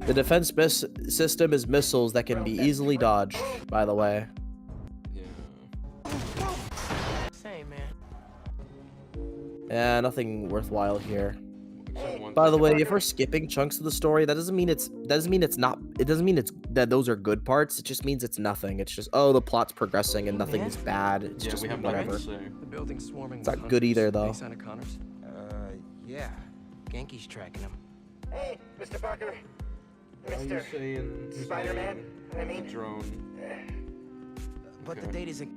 The defense system is missiles that can be easily dodged, by the way. Same, man. Yeah, nothing worthwhile here. By the way, if we're skipping chunks of the story, that doesn't mean it's that those are good parts. It just means it's nothing. It's just, oh, the plot's progressing and nothing is bad. It's just whatever. The building's swarming. It's not good either, though. Yeah, Genki's tracking him. Hey, Mr. Parker. Are you Mr. saying his Spider-Man, name? I mean- Drone. But the Okay. date isn't.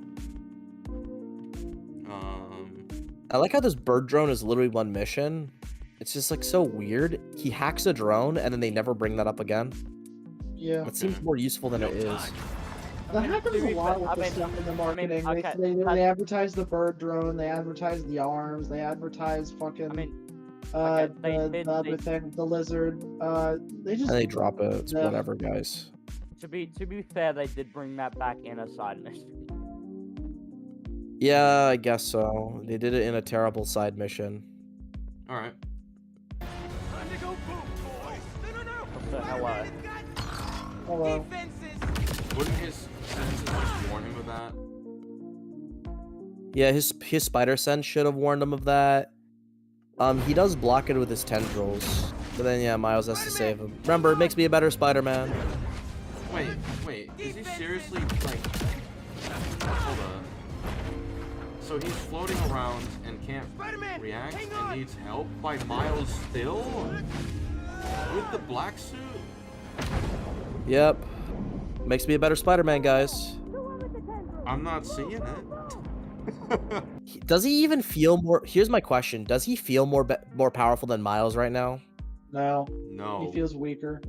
I like how this bird drone is literally one mission. It's just like so weird. He hacks a drone and then they never bring that up again. Yeah. It seems more useful than it is. That happens a lot with the stuff in the marketing. They advertise the bird drone, they advertise the arms, they advertise fucking the other thing, the lizard. They just And they drop it. It's Yeah. whatever, guys. To be fair, they did bring that back in a side mission. Yeah, I guess so. They did it in a terrible side mission. Alright. Time to go boom, boys! No! What the hell? Hello. Wouldn't his senses just warn him of that? Yeah, his spider sense should have warned him of that. He does block it with his tendrils. But then yeah, Miles has to save him. Remember, it makes me a better Spider-Man. Wait, is he seriously, like... Hold on. So he's floating around and can't react and needs help by Miles still? With the black suit? Yep. Makes me a better Spider-Man, guys. I'm not seeing it. Does he even feel more... Here's my question. Does he feel more powerful than Miles right now? No. No. He feels weaker.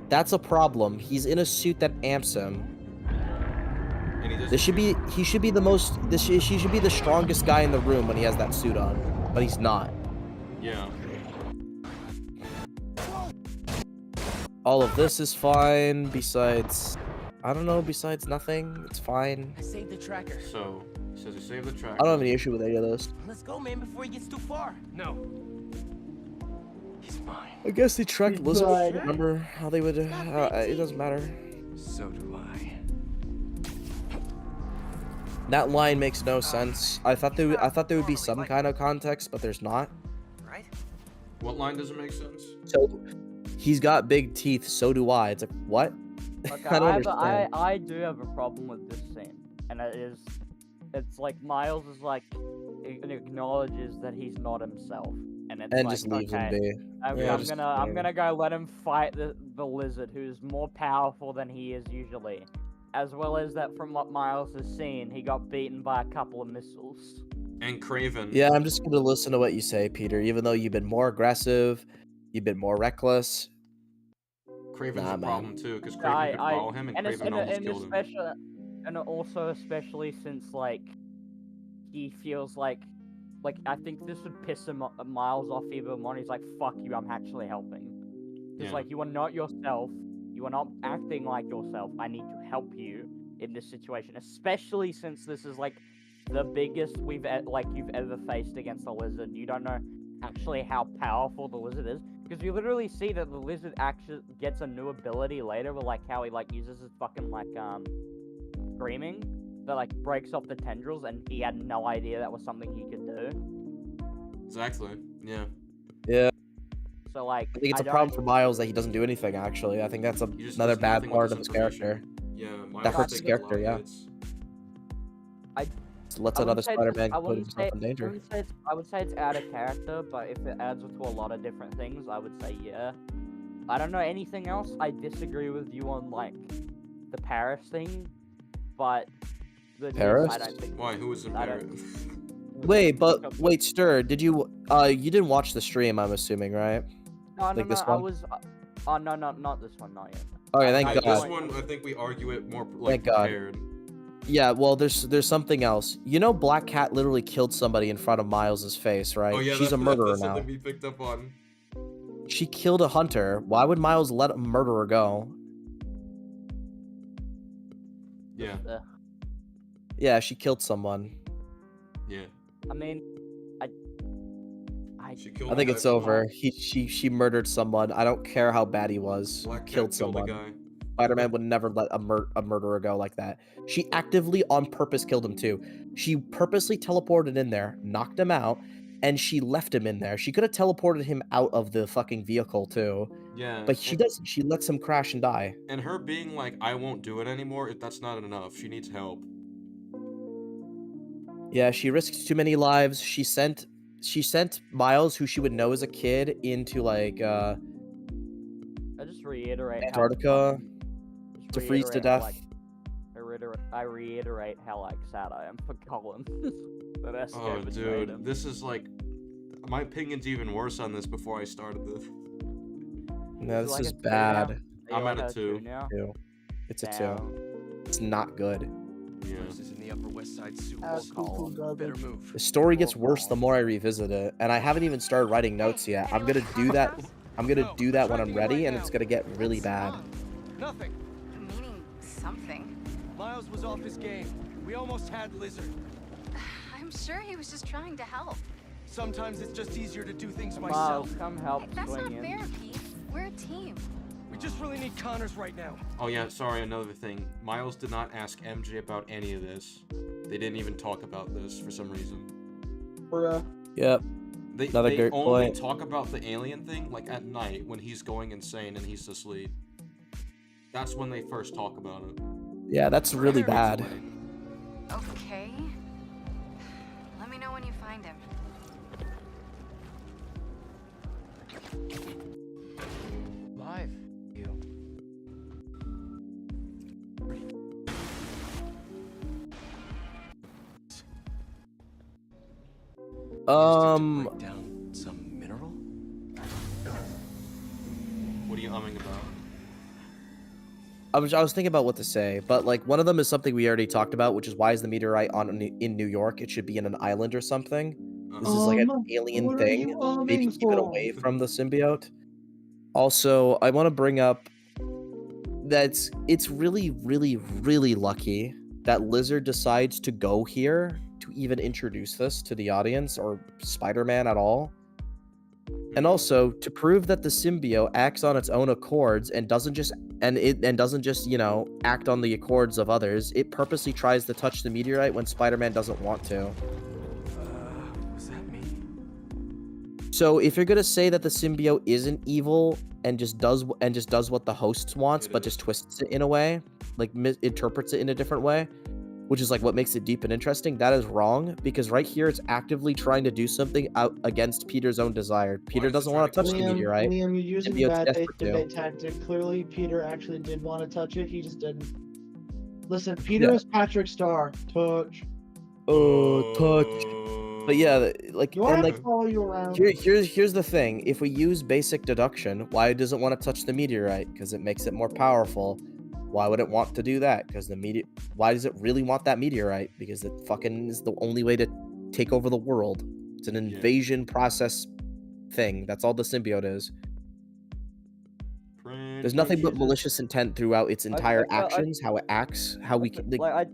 That's a problem. He's in a suit that amps him. And he He should be the strongest guy in the room when he has that suit on, but he's not. Yeah. All of this is fine. Besides, I don't know. Besides nothing, it's fine. I saved the tracker. So he says he saved the tracker. I don't have any issue with any of this. Let's go, man, before he gets too far. No. He's mine. I guess they tracked He's Lizard. mine. Remember how they would? It doesn't matter. So do I. That line makes no sense. I thought there would be some kind of context, but there's not. Right? What line doesn't make sense? So he's got big teeth. So do I. It's like what? Okay, I don't understand. I do have a problem with this scene, and it's like Miles is like acknowledges that he's not himself, and it's And like, just leaves him okay, be. I'm Yeah, just gonna go let him fight the lizard, who's more powerful than he is usually, as well as that from what Miles has seen, he got beaten by a couple of missiles. And Craven. Yeah, I'm just gonna listen to what you say, Peter. Even though you've been more aggressive, you've been more reckless. Craven's Nah, a problem man. too, because Craven could follow him, and Craven almost killed him. And also especially since like he feels like I think this would piss him Miles off even more. He's like, "Fuck you, I'm actually helping." It's Yeah. like you are not yourself. You are not acting like yourself. I need to help you in this situation, especially since this is like the biggest you've ever faced against a lizard. You don't know actually how powerful the lizard is, because you literally see that the lizard actually gets a new ability later, with like how he like uses his fucking like screaming that like breaks off the tendrils, and he had no idea that was something he could do. Exactly. Yeah. Yeah. So like, I think it's a problem for Miles that he doesn't do anything. Actually, I think that's another does bad nothing with part this of his information. character. Yeah, Miles That hurts his takes a lot character. of Yeah. hits. So let's I another wouldn't say Spider-Man I put wouldn't himself say- in danger. I would say it's out of character, but if it adds to a lot of different things, I would say yeah. I don't know anything else. I disagree with you on like the Paris thing, but the Paris? I don't think. Why? Who was in I Paris? Wait, Stir, did you you didn't watch the stream? I'm assuming, right? No, Like this I one? was. Oh no, not this one, not yet. Okay, thank This God. one, I think we argue it more Thank like God. prepared. Yeah, well, there's something else. You know, Black Cat literally killed somebody in front of Miles's face, right? Oh yeah, She's a that's murderer now. something we picked up on. She killed a hunter. Why would Miles let a murderer go? Yeah. Yeah, she killed someone. Yeah. I mean, She killed I think the it's guy from over. She murdered someone. I don't care how bad he was. Black Cat Killed killed a someone. guy. Spider-Man would never let a murderer go like that. She actively, on purpose, killed him too. She purposely teleported in there, knocked him out, and she left him in there. She could have teleported him out of the fucking vehicle too. Yeah. But she doesn't. She lets him crash and die. And her being like, I won't do it anymore, that's not enough. She needs help. Yeah, she risks too many lives. She sent Miles, who she would know as a kid, into like I just reiterate Antarctica just to freeze to reiterate how, death. like, I reiterate how like sad I am for Colin. That Esco Oh, betrayed dude, him. this is like my opinion's even worse on this before I started this. No, Is it this like is a 2 now? bad. Are you I'm like at a 2. now? It's a 2. Damn. It's not good. Yeah. Versus in the Upper West Side sewers. Absolute Better garbage. move. The story gets worse the more I revisit it, and I haven't even started writing notes yet. I'm gonna do that. I'm gonna do that when I'm ready, and it's gonna get really bad. Nothing. Meaning something. Miles was off his game. We almost had Lizard. I'm sure he was just trying to help. Sometimes it's just easier to do things myself. Miles, come help That's not swing in. fair, Pete. We're a team. We just really need Connors right now. Oh yeah, sorry, another thing. Miles did not ask MJ about any of this. They didn't even talk about this for some reason. Yep. They Another great only point. talk about the alien thing like at night when he's going insane and he's asleep. That's when they first talk about it. Yeah, that's really bad. Okay. Let me know when you find him. Live. You. Break down some mineral? What are you umming about? I was thinking about what to say, but like one of them is something we already talked about, which is why is the meteorite in New York? It should be in an island or something. This is like an alien what are thing. you Maybe aiming keep it for? away from the symbiote. Also, I want to bring up that it's really, really, really lucky that Lizard decides to go here to even introduce this to the audience or Spider-Man at all. And also to prove that the symbiote acts on its own accords and doesn't just you know, act on the accords of others. It purposely tries to touch the meteorite when Spider-Man doesn't want to. What does that mean? So if you're gonna say that the symbiote isn't evil and just does what the host wants, but just twists it in a way, like interprets it in a different way, which is like what makes it deep and interesting, that is wrong, because right here it's actively trying to do something out against Peter's own desire. Peter doesn't want to touch the meteorite. Liam, you're using Symbiote's bad faith desperate to. debate tactic. Clearly, Peter actually did want to touch it. He just didn't. Listen, Peter is Patrick Star. Touch. Touch. But yeah, like, You want and to like, follow you around? here's the thing. If we use basic deduction, why does it want to touch the meteorite? Because it makes it more powerful. Why would it want to do that? Because why does it really want that meteorite? Because it fucking is the only way to take over the world. It's an invasion process thing. That's all the symbiote is. There's nothing but malicious intent throughout its entire actions, how it acts, how we can. Like,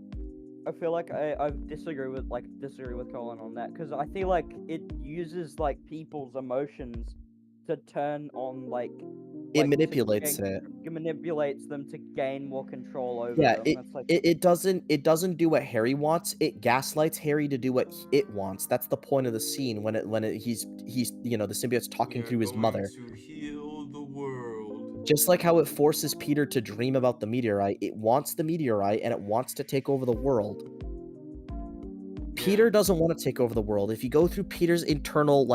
I feel like I disagree with Colin on that, because I feel like it uses like people's emotions to turn on it manipulates it. It manipulates them to gain more control over Yeah, them. That's like, it doesn't do what Harry wants. It gaslights Harry to do what it wants. That's the point of the scene when he's you know, the symbiote's talking through his mother. To heal the world. Just like how it forces Peter to dream about the meteorite, it wants the meteorite and it wants to take over the world. Peter doesn't want to take over the world. If you go through Peter's internal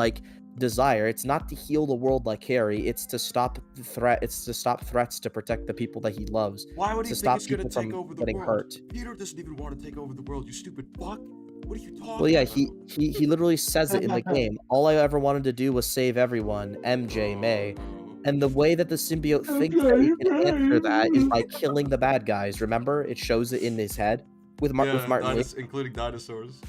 desire, it's not to heal the world like Harry, it's to stop threats to protect the people that he loves. Why would he to think stop he's gonna people take from over the getting world? hurt. Peter doesn't even want to take over the world, you stupid fuck. What are you talking Well, yeah, about? he literally says it in the game. All I ever wanted to do was save everyone, MJ, May. And the way that the symbiote thinks that he can answer that is by killing the bad guys. Remember? It shows it in his head with Martin Lee. Including dinosaurs.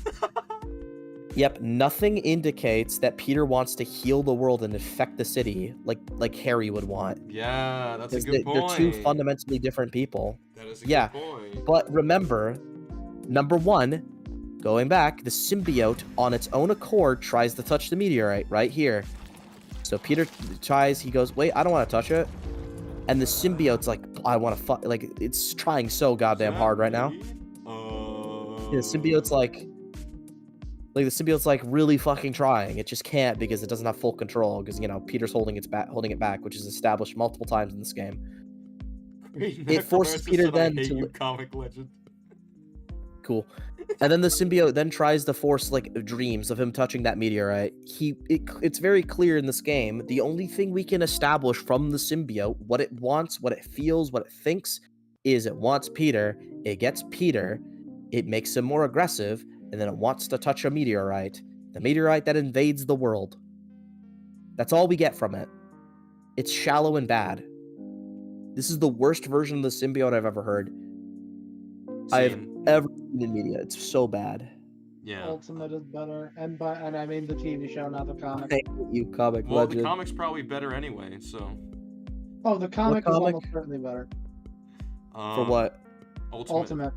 Yep, nothing indicates that Peter wants to heal the world and infect the city like Harry would want. Yeah, that's a good point. They're two fundamentally different people. That is a good point. But remember, number one, going back, the symbiote on its own accord tries to touch the meteorite right here. So Peter tries, he goes, wait, I don't want to touch it. And the symbiote's like, I want to fuck, it's trying so goddamn hard right now. The symbiote's the symbiote's really fucking trying. It just can't because it doesn't have full control because, you know, Peter's holding it back, which is established multiple times in this game. It forces Peter then to to comic legend. Cool. And then the symbiote then tries to force like dreams of him touching that meteorite. It's very clear in this game. The only thing we can establish from the symbiote, what it wants, what it feels, what it thinks, is it wants Peter. It gets Peter. It makes him more aggressive, and then it wants to touch a meteorite. The meteorite that invades the world. That's all we get from it. It's shallow and bad. This is the worst version of the symbiote I've ever heard. I've ever seen in media. It's so bad. Yeah. Ultimate is better, and I mean the TV show, not the comic. Thank you, comic Well, legend. the comic's probably better anyway, so. Oh, the comic is almost certainly better. For what? Ultimate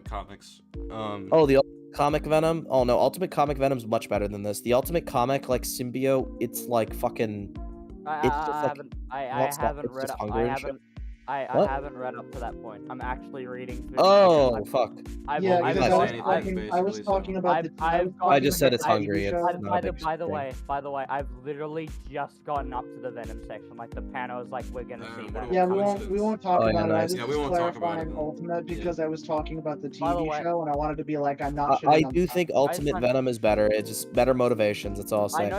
Comics. Oh, the comic Venom? Oh no, Ultimate Comic Venom's much better than this. The Ultimate Comic, like, symbiote, it's like fucking... I haven't read up to that point. I'm actually reading through. Oh, fuck. I was talking about I just said it's hungry. By the way, I've literally just gotten up to the Venom section. Like the panel is like, we're gonna see that. Yeah, we won't talk about it. I was Yeah, just we won't talk about it. clarifying Ultimate because I was talking about the TV show, and I wanted to be like, I'm not. I do think Ultimate Venom is better. It's just better motivations. That's all I'll say.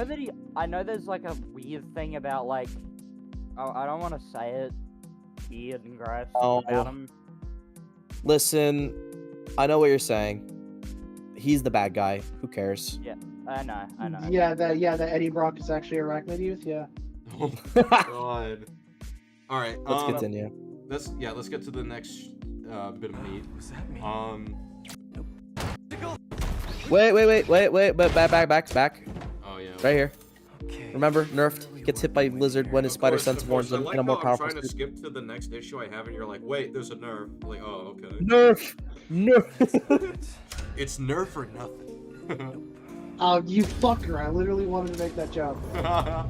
I know there's like a weird thing about like, I don't want to say it. Weird and gross about him. Listen, I know what you're saying. He's the bad guy. Who cares? Yeah, I know. Yeah, that Eddie Brock is actually Arachnid Youth. Yeah. Oh my god. All right. Let's continue. Let's get to the next bit of meat. What's that mean? Wait, back. Oh yeah. Right here. Remember, nerfed. Gets hit by lizard when his spider sense warns him in a more powerful I'm trying to skip to the next issue I have, and you're like, wait, there's a nerf. I'm like, oh, okay. Nerf. It's nerf or nothing. Oh, you fucker! I literally wanted to make that joke. I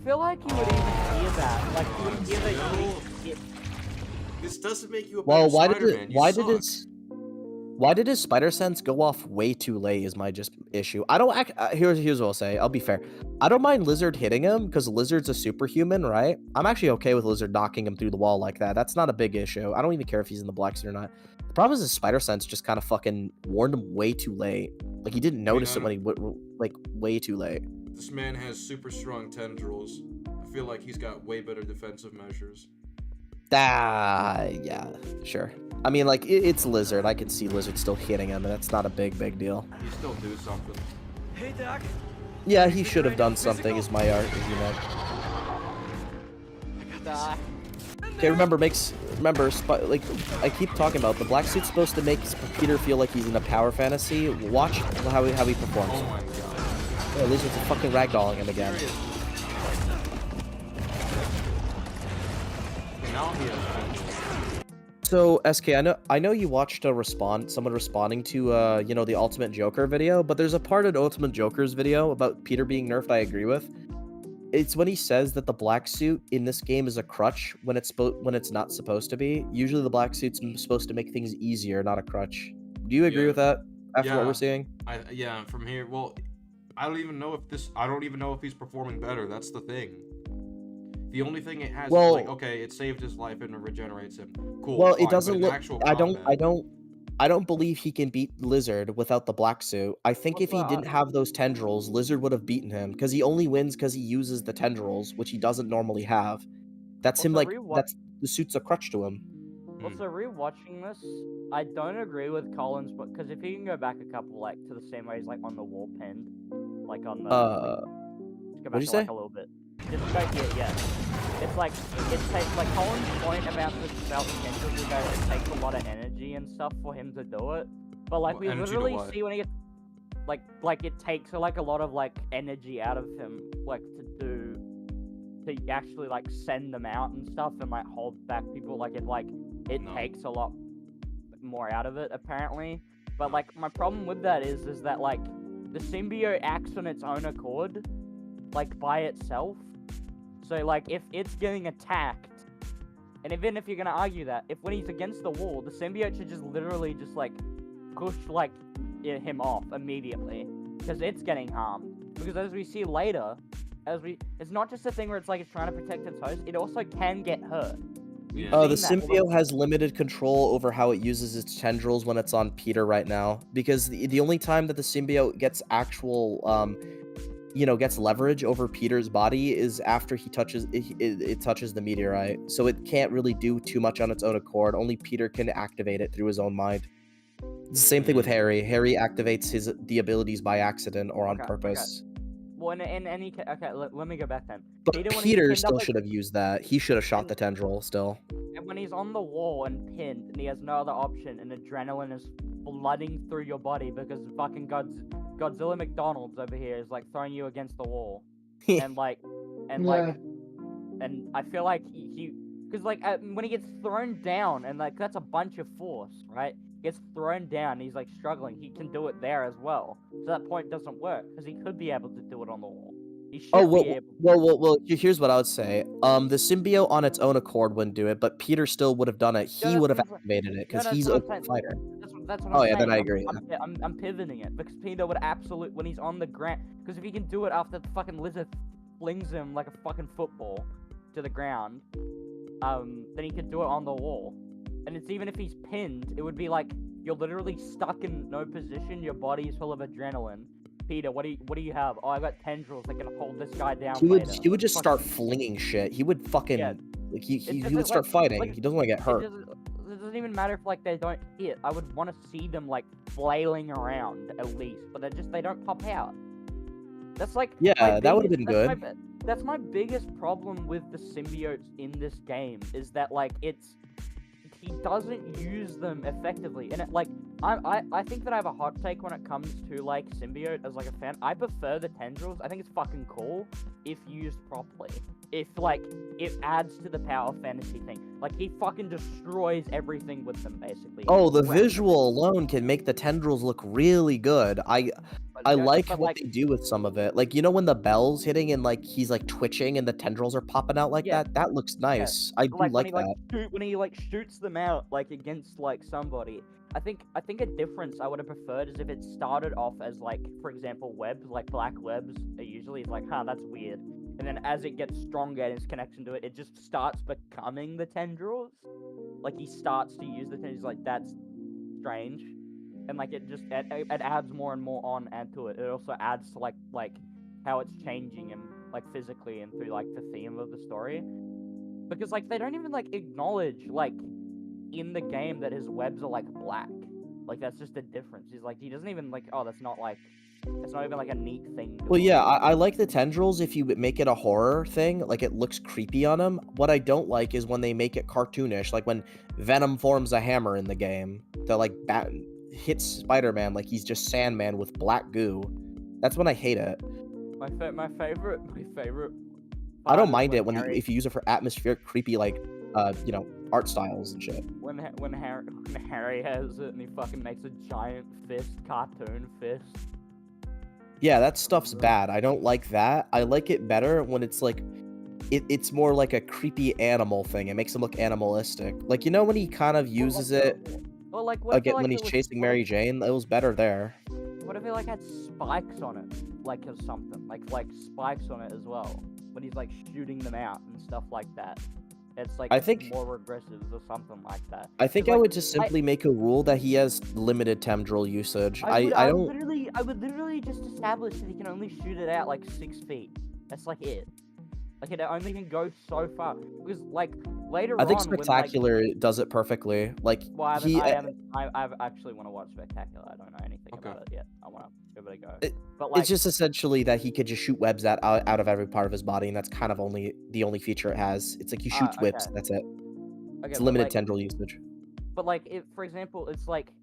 feel like you would even hear that. Like you would hear that. This doesn't make you a better Spider-Man. Why did his spider sense go off way too late is my issue. I don't here's what I'll say. I'll be fair. I don't mind Lizard hitting him because Lizard's a superhuman, right? I'm actually okay with Lizard knocking him through the wall like that. That's not a big issue. I don't even care if he's in the black suit or not. The problem is his spider sense just kind of fucking warned him way too late. Like he didn't notice it when he like way too late. This man has super strong tendrils. I feel like he's got way better defensive measures. Yeah, sure. I mean, like, it's Lizard. I can see Lizard still hitting him, and that's not a big deal. He still do something. Hey, Doc. Yeah, he should have done something, is my argument. Okay, remember, like, I keep talking about, the black suit's supposed to make Peter feel like he's in a power fantasy. Watch how he performs. Oh my god. Yeah, Lizard's fucking ragdolling him again. Now he has. So SK, I know you watched someone responding to the Ultimate Joker video, but there's a part of Ultimate Joker's video about Peter being nerfed I agree with. It's when he says that the black suit in this game is a crutch when it's not supposed to be. Usually the black suit's supposed to make things easier, not a crutch. Do you agree with that after what we're seeing? From here, well, I don't even know if he's performing better. That's the thing. The only thing it has is like, okay, it saved his life and it regenerates him. Cool. Well, fine, it doesn't look. I don't believe he can beat Lizard without the black suit. I think if he didn't have those tendrils, Lizard would have beaten him because he only wins because he uses the tendrils, which he doesn't normally have. That's him. Like that's the suit's a crutch to him. Also, rewatching this, I don't agree with Collins, but because if you can go back a couple, like to the same way he's like on the wall pinned, like on the. Go back what'd you say? Like, a little bit. Just go here, yeah. It's like it takes like Colin's point about the potential to go. It takes a lot of energy and stuff for him to do it, but like we literally see when he gets like it takes like a lot of like energy out of him, like to actually like send them out and stuff and like hold back people. Like it takes a lot more out of it apparently. But like my problem with that is that like the symbiote acts on its own accord, like by itself. So like if it's getting attacked, and even if you're gonna argue that if when he's against the wall, the symbiote should just literally just like push like him off immediately because it's getting harmed. Because as we see later, it's not just a thing where it's like it's trying to protect its host, it also can get hurt. You've The seen that. symbiote has limited control over how it uses its tendrils when it's on Peter right now, because the only time that the symbiote gets actual, gets leverage over Peter's body is after he touches it touches the meteorite. So it can't really do too much on its own accord. Only Peter can activate it through his own mind. It's the same thing with Harry. Harry activates the abilities by accident or on purpose. Well, in any case, okay, let me go back then. But when he's Peter pinned still up, should have used that. He should have shot the tendril still. and when he's on the wall and pinned, and he has no other option, and adrenaline is flooding through your body because fucking Godzilla McDonald's over here is like throwing you against the wall, and I feel like because when he gets thrown down, and like that's a bunch of force, right? Gets thrown down, he's like struggling. He can do it there as well. So that point doesn't work because he could be able to do it on the wall. He should be able. Well. Here's what I would say. The symbiote on its own accord wouldn't do it, but Peter still would have done it. He would have activated it because he's a fighter. That's what Oh I'm yeah, saying. then I agree. I'm pivoting it because Peter would when he's on the ground. Because if he can do it after the fucking lizard flings him like a fucking football to the ground, then he could do it on the wall. And it's even if he's pinned, it would be like you're literally stuck in no position. Your body is full of adrenaline. Peter, what do you have? Oh, I got tendrils that can hold this guy down. He would just start flinging shit. He would fucking he would start fighting. He doesn't want to get hurt. It doesn't even matter if like they don't hit. I would want to see them like flailing around at least, but they don't pop out. That's like that would have been good. That's my biggest problem with the symbiotes in this game is that like he doesn't use them effectively, and I think that I have a hot take when it comes to like symbiote as like a fan. I prefer the tendrils. I think it's fucking cool if used properly. If like it adds to the power fantasy thing. Like he fucking destroys everything with them basically. Oh, the visual alone can make the tendrils look really good. I like what they do with some of it. Like, when the bell's hitting and like he's like twitching and the tendrils are popping out like that. That looks nice. I do like that. When he like shoots them out like against like somebody. I think a difference I would have preferred is if it started off as like, for example, webs, like black webs are usually like, that's weird. And then as it gets stronger in its connection to it, it just starts becoming the tendrils. Like he starts to use the tendrils, like that's strange. And like it adds more and more on and to it. It also adds to like how it's changing and like physically and through like the theme of the story. Because like they don't even like acknowledge like in the game that his webs are like black. Like that's just a difference. He doesn't even like it's not even like a neat thing. Well, yeah, I like the tendrils if you make it a horror thing, like it looks creepy on him. What I don't like is when they make it cartoonish, like when Venom forms a hammer in the game that like hits Spider-Man like he's just Sandman with black goo. That's when I hate it. My favorite. I don't mind it if you use it for atmospheric, creepy like art styles and shit. When Harry has it and he fucking makes a giant cartoon fist. Yeah, that stuff's bad. I don't like that. I like it better when it's like it's more like a creepy animal thing. It makes him look animalistic. Like when he kind of uses it again when he's chasing Mary Jane, it was better there. What if he like had spikes on it, like or something, like spikes on it as well when he's like shooting them out and stuff like that? It's like more regressive or something like that. I think I would just simply make a rule that he has limited tendril usage. I would literally just establish that he can only shoot it out like 6 feet. That's like it. Like it only can go so far because like later on. I think Spectacular does it perfectly. Like I actually want to watch Spectacular. I don't know anything about it yet. I want to give it a go. But like, it's just essentially that he could just shoot webs out of every part of his body, and that's kind of the only feature it has. It's like he shoots whips. That's it. Okay, it's limited tendril usage. But like, for example, it's like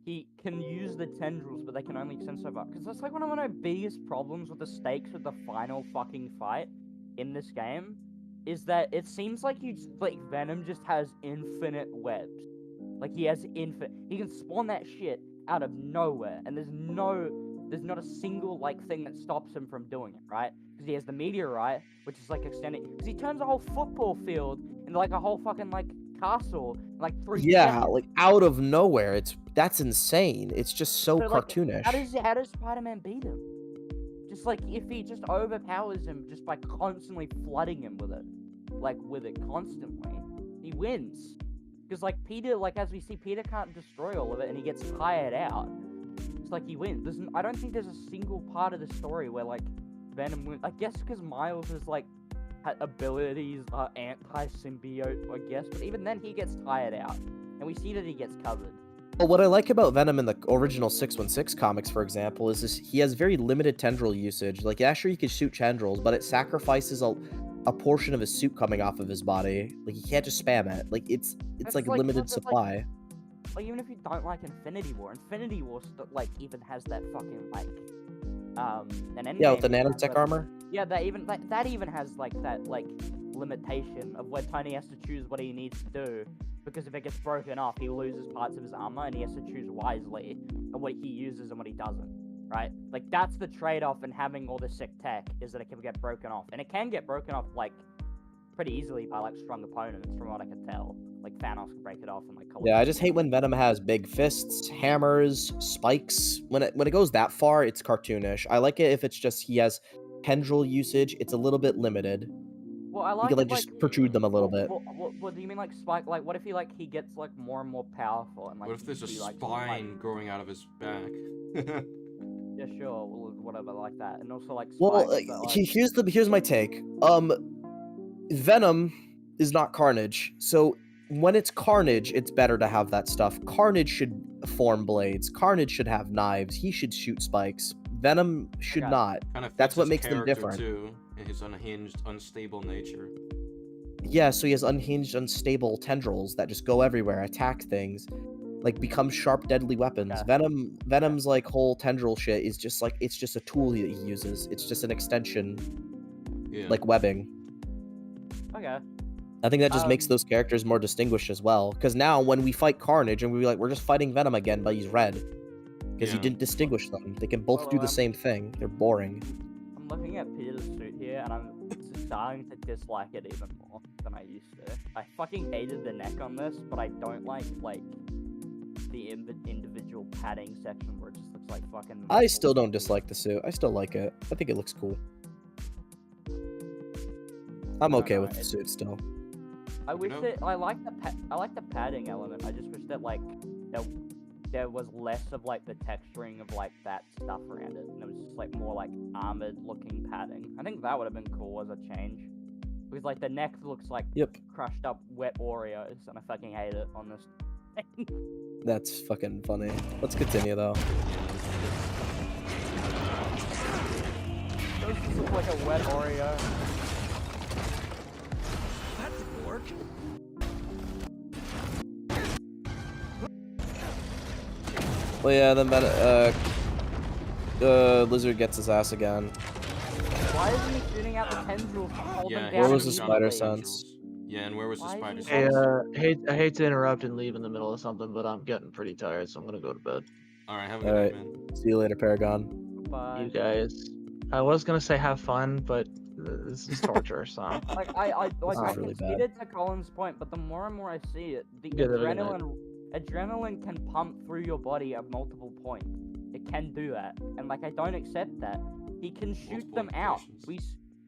he can use the tendrils, but they can only extend so far. Because that's like one of my biggest problems with the stakes with the final fucking fight in this game, is that it seems like Venom just has infinite webs. Like he can spawn that shit out of nowhere, and there's not a single like thing that stops him from doing it, right? Because he has the meteorite, which is like extended. Because he turns a whole football field into like a whole fucking like castle, in, like 3 seconds. Like out of nowhere. That's insane. It's just so cartoonish. Like, how does Spider-Man beat him? Just like if he just overpowers him just by constantly flooding him with it constantly, he wins. Because like Peter, like as we see, Peter can't destroy all of it, and he gets tired out. It's like he wins. I don't think there's a single part of the story where like Venom wins. I guess because Miles is like abilities are anti-symbiote, I guess. But even then, he gets tired out, and we see that he gets covered. Well, what I like about Venom in the original 616 comics, for example, is this, he has very limited tendril usage. Like, yeah, sure, he can shoot tendrils, but it sacrifices a portion of his suit coming off of his body. Like, he can't just spam it. Like, it's like limited supply. Like, even if you don't like Infinity War like even has that fucking like an end. Yeah, with the nanotech armor. Yeah, that even has like that like limitation of where Tony has to choose what he needs to do, because if it gets broken off, he loses parts of his armor, and he has to choose wisely of what he uses and what he doesn't. Right? Like, that's the trade-off in having all this sick tech, is that it can get broken off. And it can get broken off, like, pretty easily by, like, strong opponents, from what I can tell. Like, Thanos can break it off and, like, Yeah, I just hate when Venom has big fists, hammers, spikes. When it goes that far, it's cartoonish. I like it if it's just he has tendril usage. It's a little bit limited. Well, I like you can, it, just protrude them a little bit. What do you mean, like, spike? Like, what if he gets, like, more and more powerful? And, like, what if there's a spine growing out of his back? Yeah, sure, whatever, like that, and also like. Well, spikes, here's my take. Venom is not Carnage, so when it's Carnage, it's better to have that stuff. Carnage should form blades. Carnage should have knives. He should shoot spikes. Venom should not. That's what makes them different. Too, and his unhinged, unstable nature. Yeah, so he has unhinged, unstable tendrils that just go everywhere, attack things. Like, become sharp, deadly weapons. Yeah. Venom's like whole tendril shit is just like, it's just a tool that he uses. It's just an extension, like webbing. Okay. I think that just makes those characters more distinguished as well. Because now when we fight Carnage and we're just fighting Venom again, but he's red, because you didn't distinguish them. They can both do the same thing. They're boring. I'm looking at Peter's suit here, and I'm starting to dislike it even more than I used to. I fucking hated the neck on this, but I don't like the individual padding section where it just looks like fucking. I still don't dislike the suit. I still like it. I think it looks cool. I'm okay with the suit still. I wish that I like the padding element. I just wish that like there was less of like the texturing of like that stuff around it, and it was just like more like armored looking padding. I think that would have been cool as a change, because like the neck looks like crushed up wet Oreos, and I fucking hate it on this. That's fucking funny. Let's continue though. Those just look like a wet Oreo. That didn't work. Well, yeah, then Lizard gets his ass again. Why isn't he shooting out the tendrils to hold them down? Where was the spider sense? Yeah, and where was the spider Hey, sense? I hate to interrupt and leave in the middle of something, but I'm getting pretty tired, so I'm gonna go to bed. Alright, have a good night, man. See you later, Paragon. Bye. You guys. I was gonna say have fun, but this is torture, so. I can see it to Colin's point, but the more and more I see it, the adrenaline can pump through your body at multiple points. It can do that, and like I don't accept that. He can shoot them out.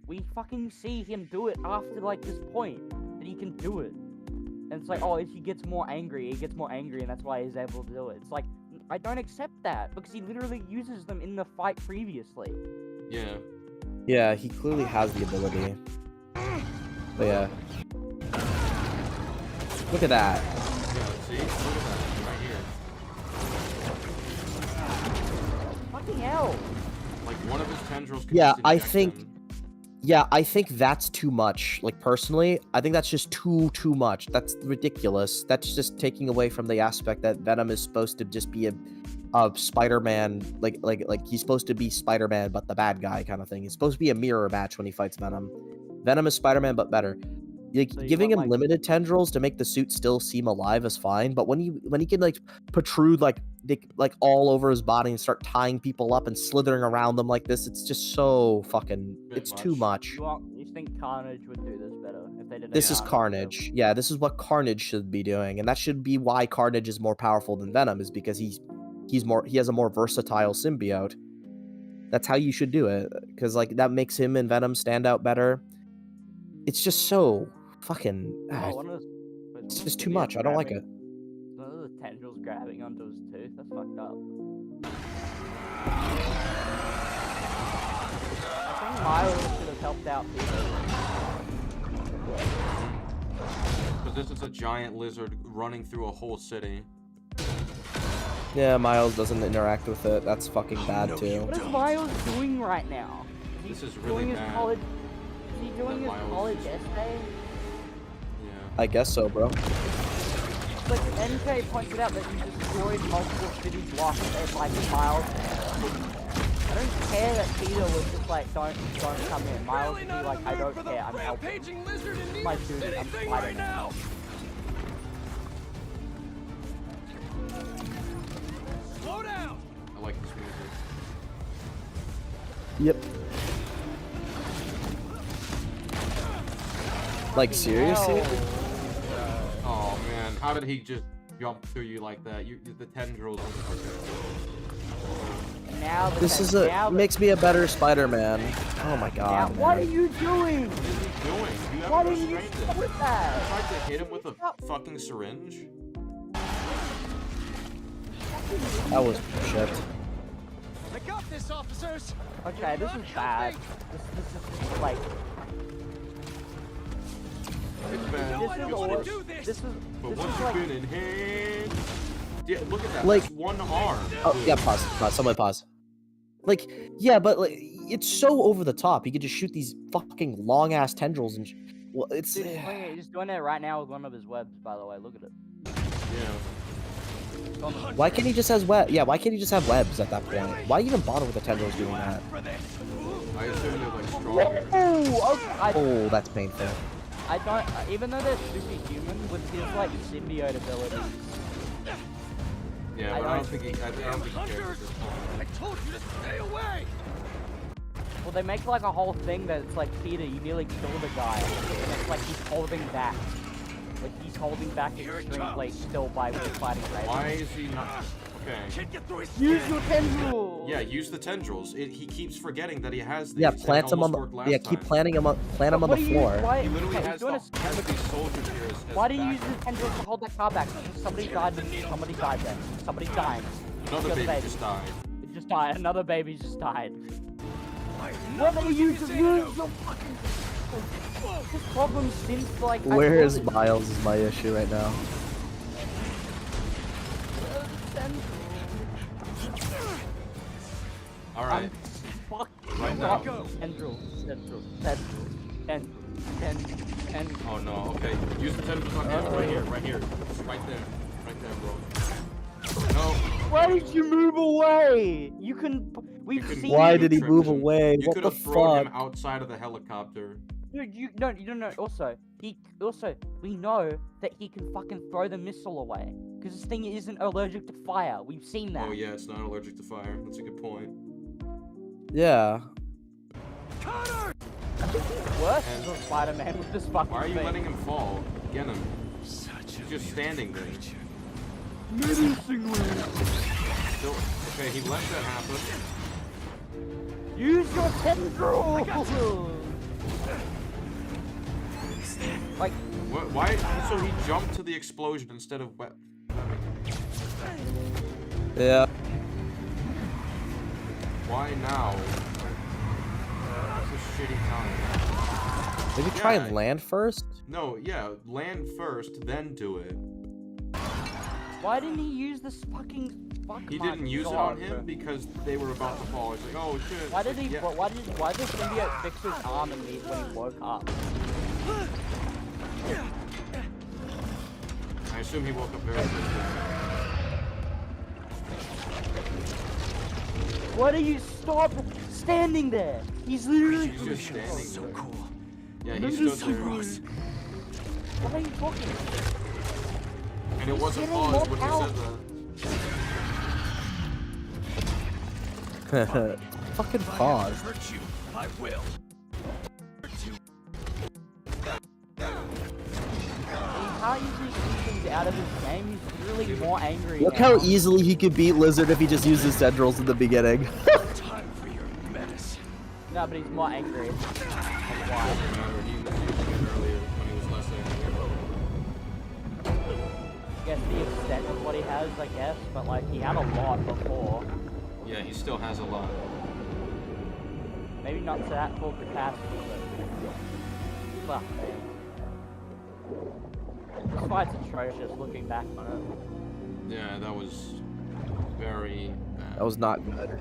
We fucking see him do it after like this point that he can do it. And it's like, oh, if he gets more angry, and that's why he's able to do it. It's like, I don't accept that, because he literally uses them in the fight previously. Yeah. Yeah, he clearly has the ability. But yeah. Look at that. Yeah, see? Look at that. Right here. Fucking hell. Like, one of his tendrils can Yeah, just inject him. I think that's too much. Like, personally, I think that's just too much. That's ridiculous. That's just taking away from the aspect that Venom is supposed to just be a Spider-Man, like he's supposed to be Spider-Man, but the bad guy kind of thing. He's supposed to be a mirror match when he fights Venom. Venom is Spider-Man, but better. Like, so giving him limited tendrils to make the suit still seem alive is fine, but when he can like protrude like all over his body and start tying people up and slithering around them like this, it's just so fucking. It's too much. You think Carnage would do this better if they did? This is Carnage. Yeah, this is what Carnage should be doing, and that should be why Carnage is more powerful than Venom, is because he has a more versatile symbiote. That's how you should do it, because like that makes him and Venom stand out better. It's just so fucking. It's just too much. I don't like it. One of the tendrils grabbing onto his tooth. That's fucked up. I think Miles should have helped out Peter. Because this is a giant lizard running through a whole city. Yeah, Miles doesn't interact with it. That's fucking bad too. What is Miles doing right now? This is really doing bad. His college, is he doing his college essay? I guess so, bro. Like NK pointed out that you destroyed multiple city blocks and like Miles. I don't care that Peter was just like, don't come in. Miles would be like, I don't care, I'm helping. My duty, I'm fighting now. Slow down. I like this music. Yep. Like seriously? Oh man, how did he just jump through you like that? The tendrils. Now This is makes me a better Spider-Man. Oh my god. Now, what are you doing? What is he doing? You Why haven't didn't you restrained stop him. with that? You tried to hit him with a fucking syringe? That was shit. I got this, officers. Okay, this is bad. This is like. It's bad. This is But this once is you've like. been in hand... Yeah, look at that. Like- That's one arm. Oh dude. yeah, pause. Somebody pause. Like, yeah, but like, it's so over the top. You could just shoot these fucking long ass tendrils and. Well, it's. Dude, he's doing it right now with one of his webs. By the way, look at it. Yeah. Why can't he just have web? Yeah, why can't he just have webs at that point? Why even bother with the tendrils doing that? I assume they're like stronger. Oh, that's painful. I don't. Even though they're superhuman, with his like symbiote abilities. Yeah, but I don't think he cares at this point. I told you to stay away. Well, they make like a whole thing that it's like, Peter, you nearly killed a guy, and it's like he's holding back. Like he's holding back extremely still by fighting Raven. Why is he not? Okay. Use your tendrils. Yeah, use the tendrils. He keeps forgetting that he has these. Yeah, and plant them on almost the. worked Yeah, last keep time. planting them on. Plant them on the floor. He literally has these soldiers here as Why do you back- use the tendrils to hold that car back? Somebody died. Somebody died there. Somebody died. Another Just baby just died. It just died. Another baby just died. What do you use your fucking? This problem seems like. Where is Miles? Is my issue right now. All right. Right now. Tendrils. Oh no. Okay. Use the tendrils on him. Right here. Right here. Right there. Right there, bro. No. Why did you move away? You can. We've seen. Why did he move away? You What could the have thrown him fuck? outside of the helicopter. Dude, you don't know. Also, we know that he can fucking throw the missile away because this thing isn't allergic to fire. We've seen that. Oh yeah, it's not allergic to fire. That's a good point. Yeah. Worse than Spider-Man with this fucking Why are you thing. letting him fall? Get him. He's just standing there. Menacingly. Still, okay, he let that happen. Use your tendrils. Like, Why? So he jumped to the explosion instead of wet. Yeah. Why now? It's a shitty time. Maybe try and land first. No, yeah, land first, then do it. why didn't he use this fucking? He didn't use it on him because they were about to fall. He's like, oh shit. Why did Like, he? yeah. Why did the symbiote fix his arm when he woke up? I assume he woke up very quickly. Why do you stop standing there? He's literally. He's just standing So there. cool. Yeah, he This stood is so there. gross. What are you talking? And it wasn't getting paused more when you said that. Fucking pause. Hurt you. I will. Hurt you. He can't usually keep things out of his game. He's really more angry. Look now. how easily he could beat Lizard if he just used his tendrils in the beginning. Time for your medicine. No, but he's more angry. That's why. Remember, he was using it earlier when he was less angry. extent of what he has, I guess, but like he had a lot before. Yeah, he still has a lot. Maybe not to that full capacity, but fuck, man. This fight's atrocious looking back on it. Yeah, that was very bad. That was not good.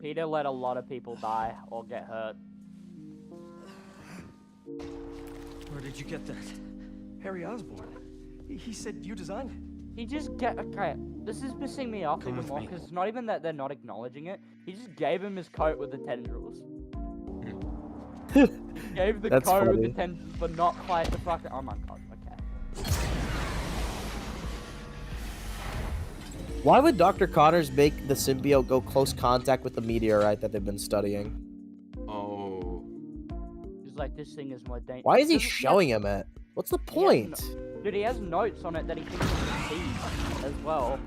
Peter let a lot of people die or get hurt. Where did you get that? Harry Osborn. He said you designed it. He just okay, this is pissing me off even more, because it's not even that they're not acknowledging it. He just gave him his coat with the tendrils. He gave the That's coat with funny. the tendrils, but not quite the fucking. Oh my god, okay. Why would Dr. Connors make the symbiote go close contact with the meteorite that they've been studying? Oh. He's like, this thing is more dangerous. Why is he showing him it? What's the point? Dude, he has notes on it that he thinks he can see as well.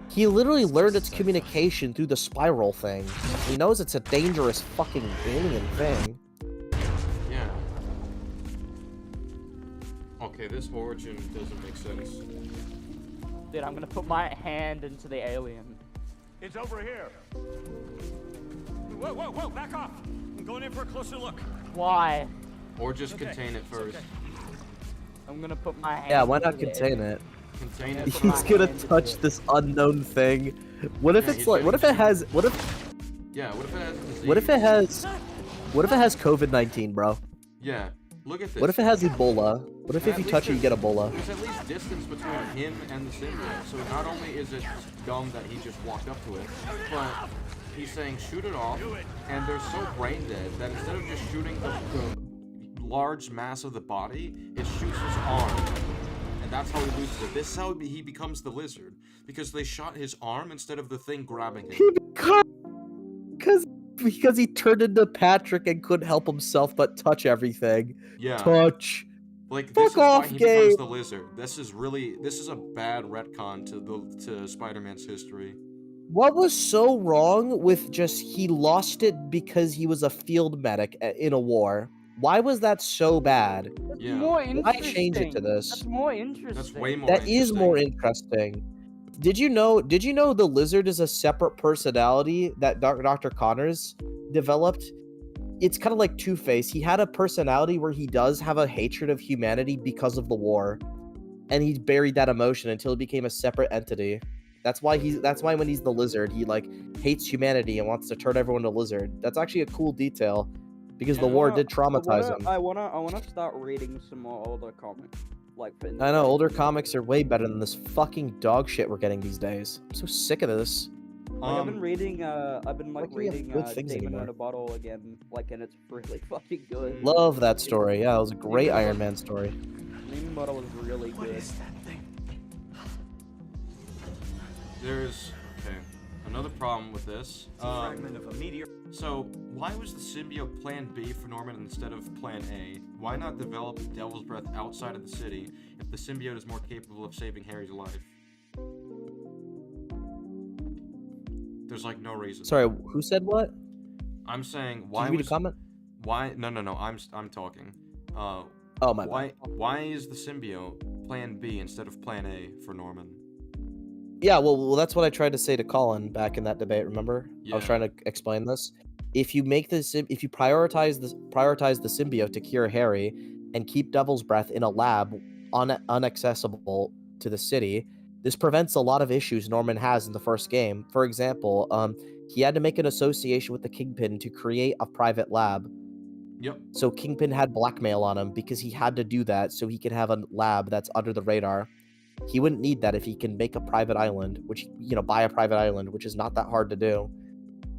He literally learned its communication through the spiral thing. He knows it's a dangerous fucking alien thing. Yeah. Okay, this origin doesn't make sense. Dude, I'm gonna put my hand into the alien. It's over here. Whoa, whoa, whoa, back off. I'm going in for a closer look. Why? Or just contain it first. I'm gonna put my hand. Yeah, why not into the contain alien. it? Contain it. He's gonna touch this unknown thing. What if it's like? What if it has? What if? Yeah. What if it has? Disease? What if it has? What if it has COVID-19, bro? Yeah. Look at this. What if it has Ebola? What if And you at touch it, you least get Ebola? There's at least distance between him and the symbiote, so not only is it dumb that he just walked up to it, but he's saying shoot it off, and they're so brain dead that instead of just shooting the large mass of the body, it shoots his arm, and that's how he loses it. This is how he becomes the lizard, because they shot his arm instead of the thing grabbing him. Because he turned into Patrick and couldn't help himself but touch everything. Yeah. Touch. Like, this Fuck is why off, he game. becomes the lizard. This is a bad retcon to Spider-Man's history. What was so wrong with just he lost it because he was a field medic in a war? Why was that so bad? Yeah. More Why interesting. change it to this? That's more interesting. That's way more That is more interesting. Did you know the lizard is a separate personality that Dr. Connors developed? It's kind of like Two-Face. He had a personality where he does have a hatred of humanity because of the war, and he buried that emotion until it became a separate entity. That's why when he's the lizard, he like hates humanity and wants to turn everyone to lizard. That's actually a cool detail because the war did traumatize him. I wanna start reading some more older comics. Like, I know older comics are way better than this fucking dog shit we're getting these days. I'm so sick of this. Like, I've been reading we have good things Demon anymore. in a Bottle again, like, and it's really fucking good. Love that story. Yeah, it was a great Iron Man story. Demon in a Bottle was really good. What is that thing? There's another problem with this. Fragment of a meteor. So why was the symbiote Plan B for Norman instead of Plan A? Why not develop Devil's Breath outside of the city if the symbiote is more capable of saving Harry's life? There's like no reason. Sorry, who said what? I'm saying why Did you read was a comment? why no I'm talking. Oh my bad. Why is the symbiote Plan B instead of Plan A for Norman? Yeah, well, that's what I tried to say to Colin back in that debate. Remember, I was Yeah. trying to explain this. If you make this, if you prioritize the symbiote to cure Harry, and keep Devil's Breath in a lab unaccessible to the city, this prevents a lot of issues Norman has in the first game. For example, he had to make an association with the Kingpin to create a private lab. Yep. So Kingpin had blackmail on him because he had to do that so he could have a lab that's under the radar. He wouldn't need that if he can make a private island, which, buy a private island, which is not that hard to do.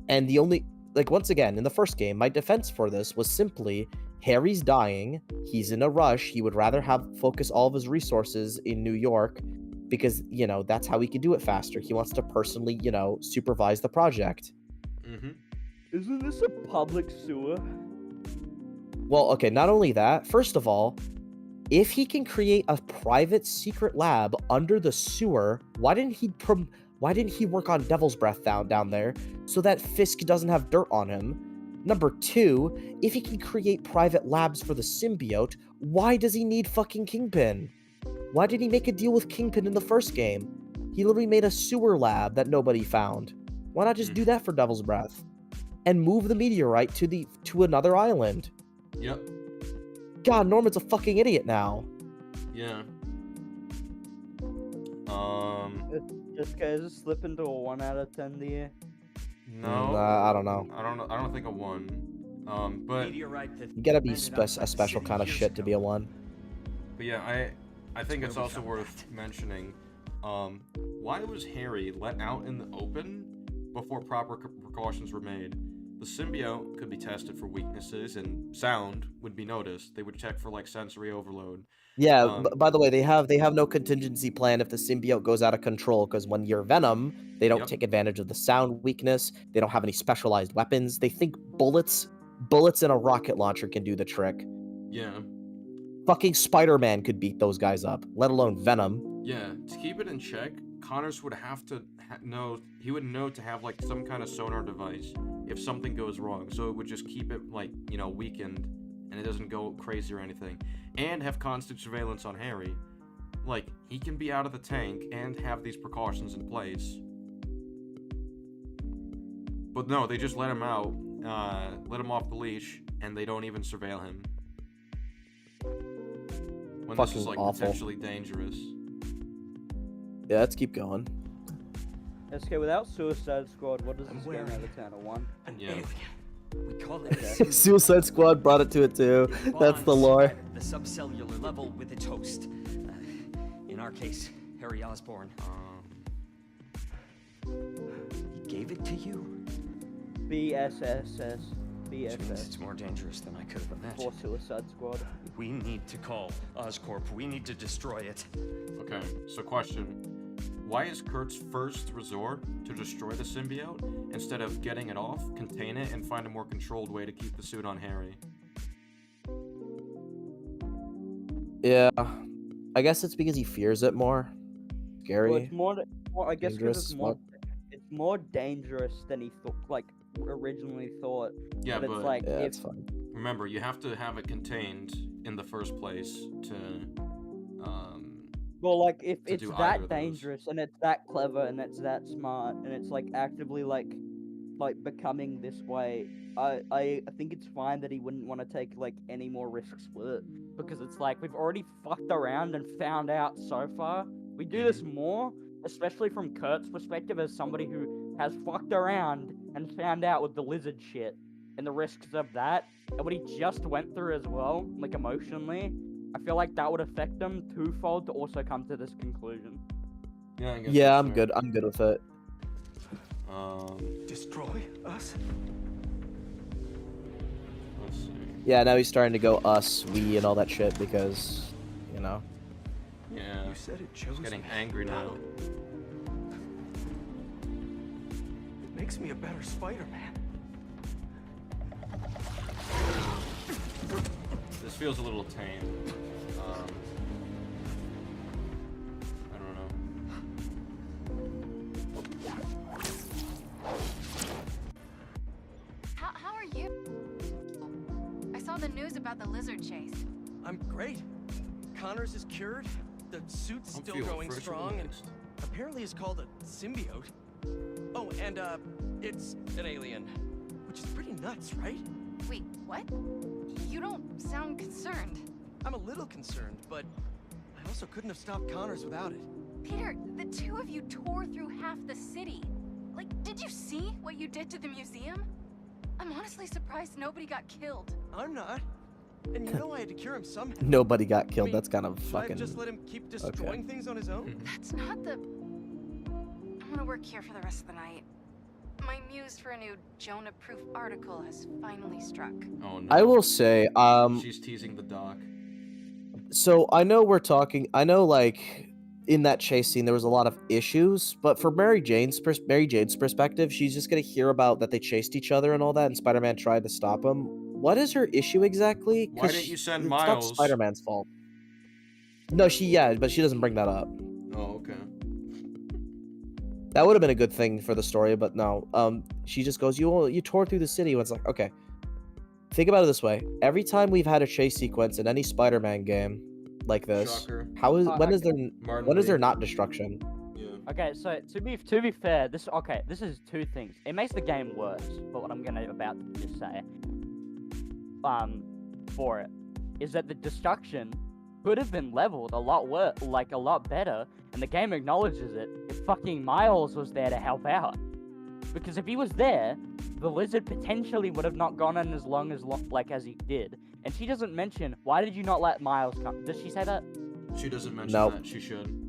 And the only, once again, in the first game, my defense for this was simply, Harry's dying, he's in a rush, he would rather focus all of his resources in New York, because, that's how he can do it faster. He wants to personally, supervise the project. Mm-hmm. Isn't this a public sewer? Well, okay, not only that, first of all, if he can create a private secret lab under the sewer, why didn't he work on Devil's Breath down there so that Fisk doesn't have dirt on him? Number two, if he can create private labs for the symbiote, why does he need fucking Kingpin? Why did he make a deal with Kingpin in the first game? He literally made a sewer lab that nobody found. Why not just do that for Devil's Breath? And move the meteorite to another island? Yep. God, Norman's a fucking idiot now. Yeah. Just guys slip into a 1 out of 10 to you. No. I don't know. I don't think a 1. But You gotta be a special kind of shit to be a 1. But yeah, I think it's also worth mentioning. Why was Harry let out in the open before proper precautions were made? The symbiote could be tested for weaknesses, and sound would be noticed. They would check for like sensory overload. Yeah. By the way, they have no contingency plan if the symbiote goes out of control. Because when you're Venom, they don't take advantage of the sound weakness. They don't have any specialized weapons. They think bullets and a rocket launcher can do the trick. Yeah. Fucking Spider-Man could beat those guys up, let alone Venom. Yeah. To keep it in check, Connors would have to know. He would know to have like some kind of sonar device if something goes wrong. So it would just keep it like weakened, and it doesn't go crazy or anything. And have constant surveillance on Harry. Like, he can be out of the tank and have these precautions in place. But no, they just let him out, let him off the leash, and they don't even surveil him. When this is like potentially dangerous. Yeah, let's keep going. Okay, without Suicide Squad, what does this game out of 10? A 1? Yeah. We call it Suicide Squad brought it to it too. That's the lore. the subcellular level with its host. In our case, Harry Osborn. He gave it to you? BSSS. Which means it's more dangerous than I could have imagined. For Suicide Squad. We need to call Oscorp. We need to destroy it. Okay, so question. Why is Kurt's first resort to destroy the symbiote instead of getting it off, contain it, and find a more controlled way to keep the suit on Harry? Yeah, I guess it's because he fears it more. Scary. Well, it's more. I guess because dangerous, it's more dangerous than he thought. Like originally thought. Yeah, but it's like it's fine. Remember, you have to have it contained in the first place to. Well, like if to it's do either that of those. dangerous and it's that clever and it's that smart and it's like actively like becoming this way, I think it's fine that he wouldn't want to take like any more risks with it, because it's like we've already fucked around and found out so far. We do this more, especially from Kurt's perspective as somebody who has fucked around and found out with the lizard shit and the risks of that, and what he just went through as well, like emotionally. I feel like that would affect them twofold to also come to this conclusion. Yeah, I guess Yeah, that's I'm fair. good. I'm good with it. Destroy us? Let's see. Yeah, now he's starting to go us, we, and all that shit because, you know. Yeah. You said it He's chose getting me. angry now. It makes me a better Spider-Man. This feels a little tame. I don't know. How are you? I saw the news about the lizard chase. I'm great. Connors is cured. The suit's I'm still feeling going fresh strong, and released. apparently it's called a symbiote. Oh, and it's an alien, which is pretty nuts, right? Wait, what? You don't sound concerned. I'm a little concerned, but I also couldn't have stopped Connors without it. Peter, the two of you tore through half the city. Like, did you see what you did to the museum? I'm honestly surprised nobody got killed. I'm not. And you know I had to cure him somehow. Nobody got killed. That's kind of Should I fucking. just let him keep destroying things on his own? That's not the... I'm gonna work here for the rest of the night. My muse for a new Jonah-proof article has finally struck. Oh no. I will say, She's teasing the doc. So I know we're talking. I know, like, in that chase scene, there was a lot of issues. But for Mary Jane's perspective, she's just gonna hear about that they chased each other and all that, and Spider-Man tried to stop him. What is her issue exactly? Why didn't you send it's Miles? not Spider-Man's fault. No, but she doesn't bring that up. Oh, okay. That would have been a good thing for the story, but no. She just goes, "You tore through the city." And it's like, okay. Think about it this way: every time we've had a chase sequence in any Spider-Man game like this, Shocker. How is when is there Martin when is there Lee. not destruction? Okay, so to be fair, this is two things. It makes the game worse, but what I'm about to just say, for it, is that the destruction could have been leveled a lot a lot better, and the game acknowledges it. If fucking Miles was there to help out, because if he was there, the lizard potentially would have not gone on as long as he did. And she doesn't mention why did you not let Miles come? Does she say that? She doesn't mention Nope. that. She should.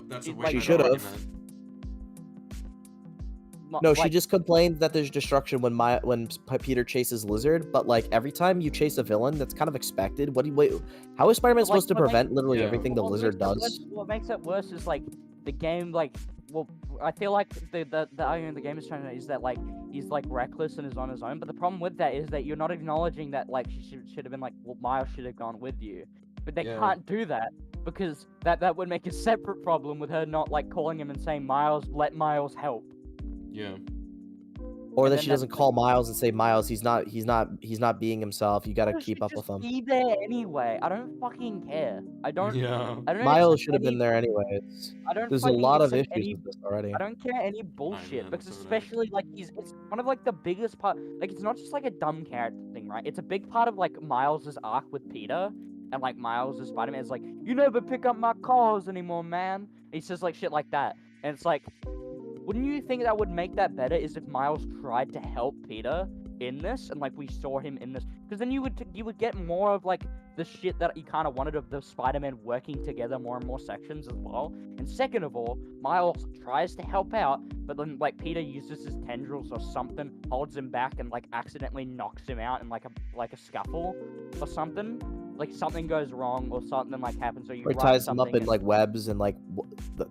That's a Like, way She better should have. argument. No, she Like, just complained that there's destruction when Peter chases Lizard, but like every time you chase a villain, that's kind of expected. What do you wait? How is Spider-Man But, like, supposed to what makes- prevent literally Yeah. everything the what Lizard makes it does? worse- What makes it worse is like the game, like, well, I feel like the argument the game is trying to is that like he's like reckless and is on his own. But the problem with that is that you're not acknowledging that like she should have been like, well, Miles should have gone with you, but they Yeah. can't do that because that would make a separate problem with her not like calling him and saying Miles, let Miles help. Yeah. Or And that then she that's, doesn't call Miles and say, Miles, he's not being himself. You gotta Miles keep should up with just him. be there anyway. I don't fucking care. I don't. Yeah. I don't Miles accept should have been any- there anyways. I don't There's a fucking lot of accept issues any- with this already. I don't care any bullshit man, because that's especially like it's one of like the biggest part. Like it's not just like a dumb character thing, right? It's a big part of like Miles's arc with Peter and like Miles as Spider-Man is like, you never pick up my calls anymore, man. He says like shit like that, and it's like, wouldn't you think that would make that better? Is if Miles tried to help Peter in this and like we saw him in this, because then you would get more of like the shit that you kind of wanted of the Spider-Man working together more and more sections as well. And second of all, Miles tries to help out, but then like Peter uses his tendrils or something, holds him back, and like accidentally knocks him out in like a scuffle or something. Like something goes wrong or something like happens, or you Or he run ties him up something in and- like webs and like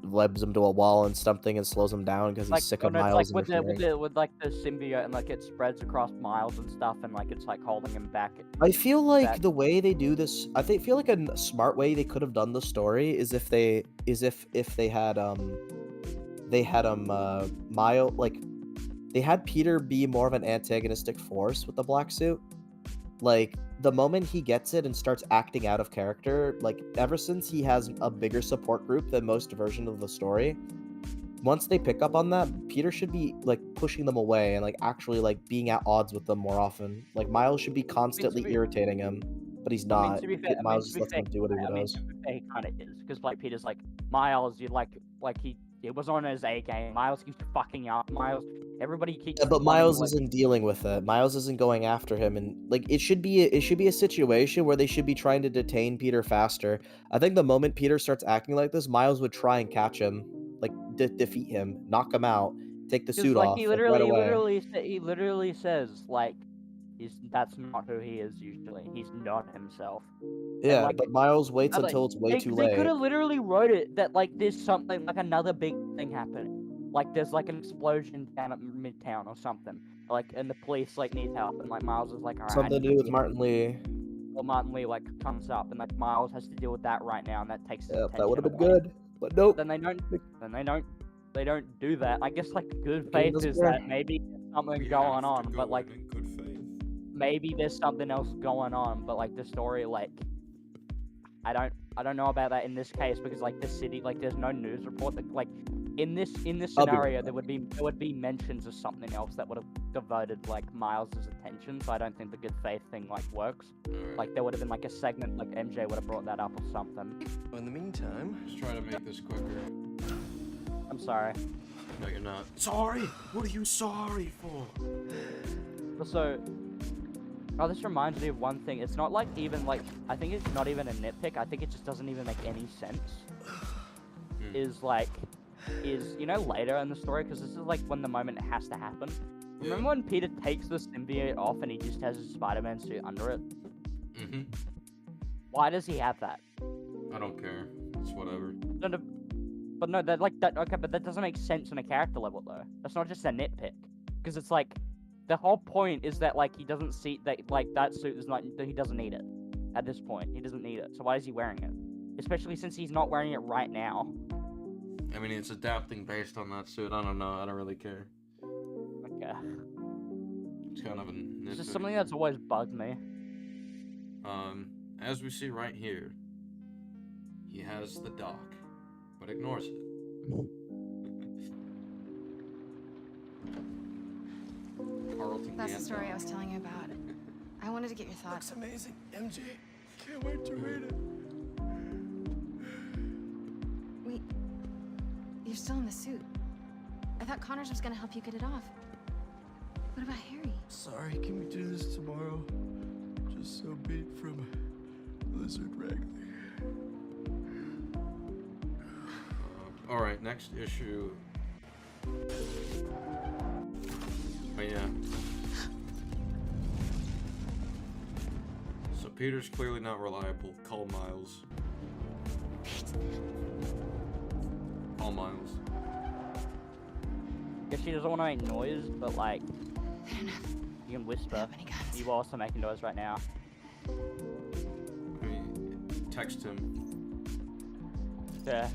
webs him to a wall and something and slows him down because he's like, sick oh of no, it's Miles like interfering. with like the symbiote and like it spreads across Miles and stuff and like it's like holding him back. I feel like back. the way they do this, feel like a smart way they could have done the story is if they had Miles, like they had Peter be more of an antagonistic force with the black suit. Like the moment he gets it and starts acting out of character, like ever since he has a bigger support group than most versions of the story, once they pick up on that, Peter should be like pushing them away and like actually like being at odds with them more often. Like Miles should be constantly irritating him, but he's I mean, not. to be fair, Miles just lets him do what he does. to be fair, he kind of is because like Peter's like Miles, you like he was on his A game. Miles keeps fucking up. Miles, everybody keeps. Yeah, but wanting, Miles like- isn't dealing with it. Miles isn't going after him, and like it should be a situation where they should be trying to detain Peter faster. I think the moment Peter starts acting like this, Miles would try and catch him, like defeat him, knock him out, take the 'cause, suit like, off he like, right away. he literally says like, that's not who he is usually. He's not himself. Yeah, like, but Miles waits like, until it's way too They late. could have literally wrote it that like there's something like another big thing happening. Like there's like an explosion down at Midtown or something. Like and the police like need help and like Miles is like, alright. Something to do with Martin Lee. Well, Martin Lee like comes up and like Miles has to deal with that right now and that takes. Yeah, that would have been good, but nope. Then they don't. They don't do that. I guess like good Game faith doesn't is work. that maybe there's something going on, but like maybe there's something else going on, but like the story like I don't know about that in this case because like the city like there's no news report that like in this scenario there would be mentions of something else that would have diverted like Miles's attention, so I don't think the good faith thing like works. Like there would have been like a segment like MJ would have brought that up or something. In the meantime, Just try to make this quicker. I'm sorry. No, you're not. Sorry? What are you sorry for? Also, oh, this reminds me of one thing. It's not like even like I think it's not even a nitpick. I think it just doesn't even make any sense. Is you know later in the story because this is like when the moment it has to happen. Remember when Peter takes the symbiote off and he just has his Spider-Man suit under it? Mm-hmm. Why does he have that? I don't care. It's whatever. But no, that like that. Okay, but that doesn't make sense on a character level though. That's not just a nitpick, because it's like the whole point is that like he doesn't see that like that suit is not. He doesn't need it at this point. He doesn't need it. So why is he wearing it? Especially since he's not wearing it right now. I mean, it's adapting based on that suit. I don't know. I don't really care. Okay. It's kind of a nitpick. It's just something that's always bugged me. As we see right here, He has the doc, but ignores it. Carlton That's the Gant story I doc. was telling you about. I wanted to get your thoughts. Looks amazing. MJ, can't wait to read it. Wait, you're still in the suit. I thought Connors was gonna help you get it off. What about Harry? Sorry, can we do this tomorrow? Just so beat from Lizard Wrangler. Alright, next issue. Oh yeah. So Peter's clearly not reliable. Call Miles. Call Miles. Guess she doesn't want to make noise, but like, you can whisper. You are also making noise right now. I mean, text him. Yeah.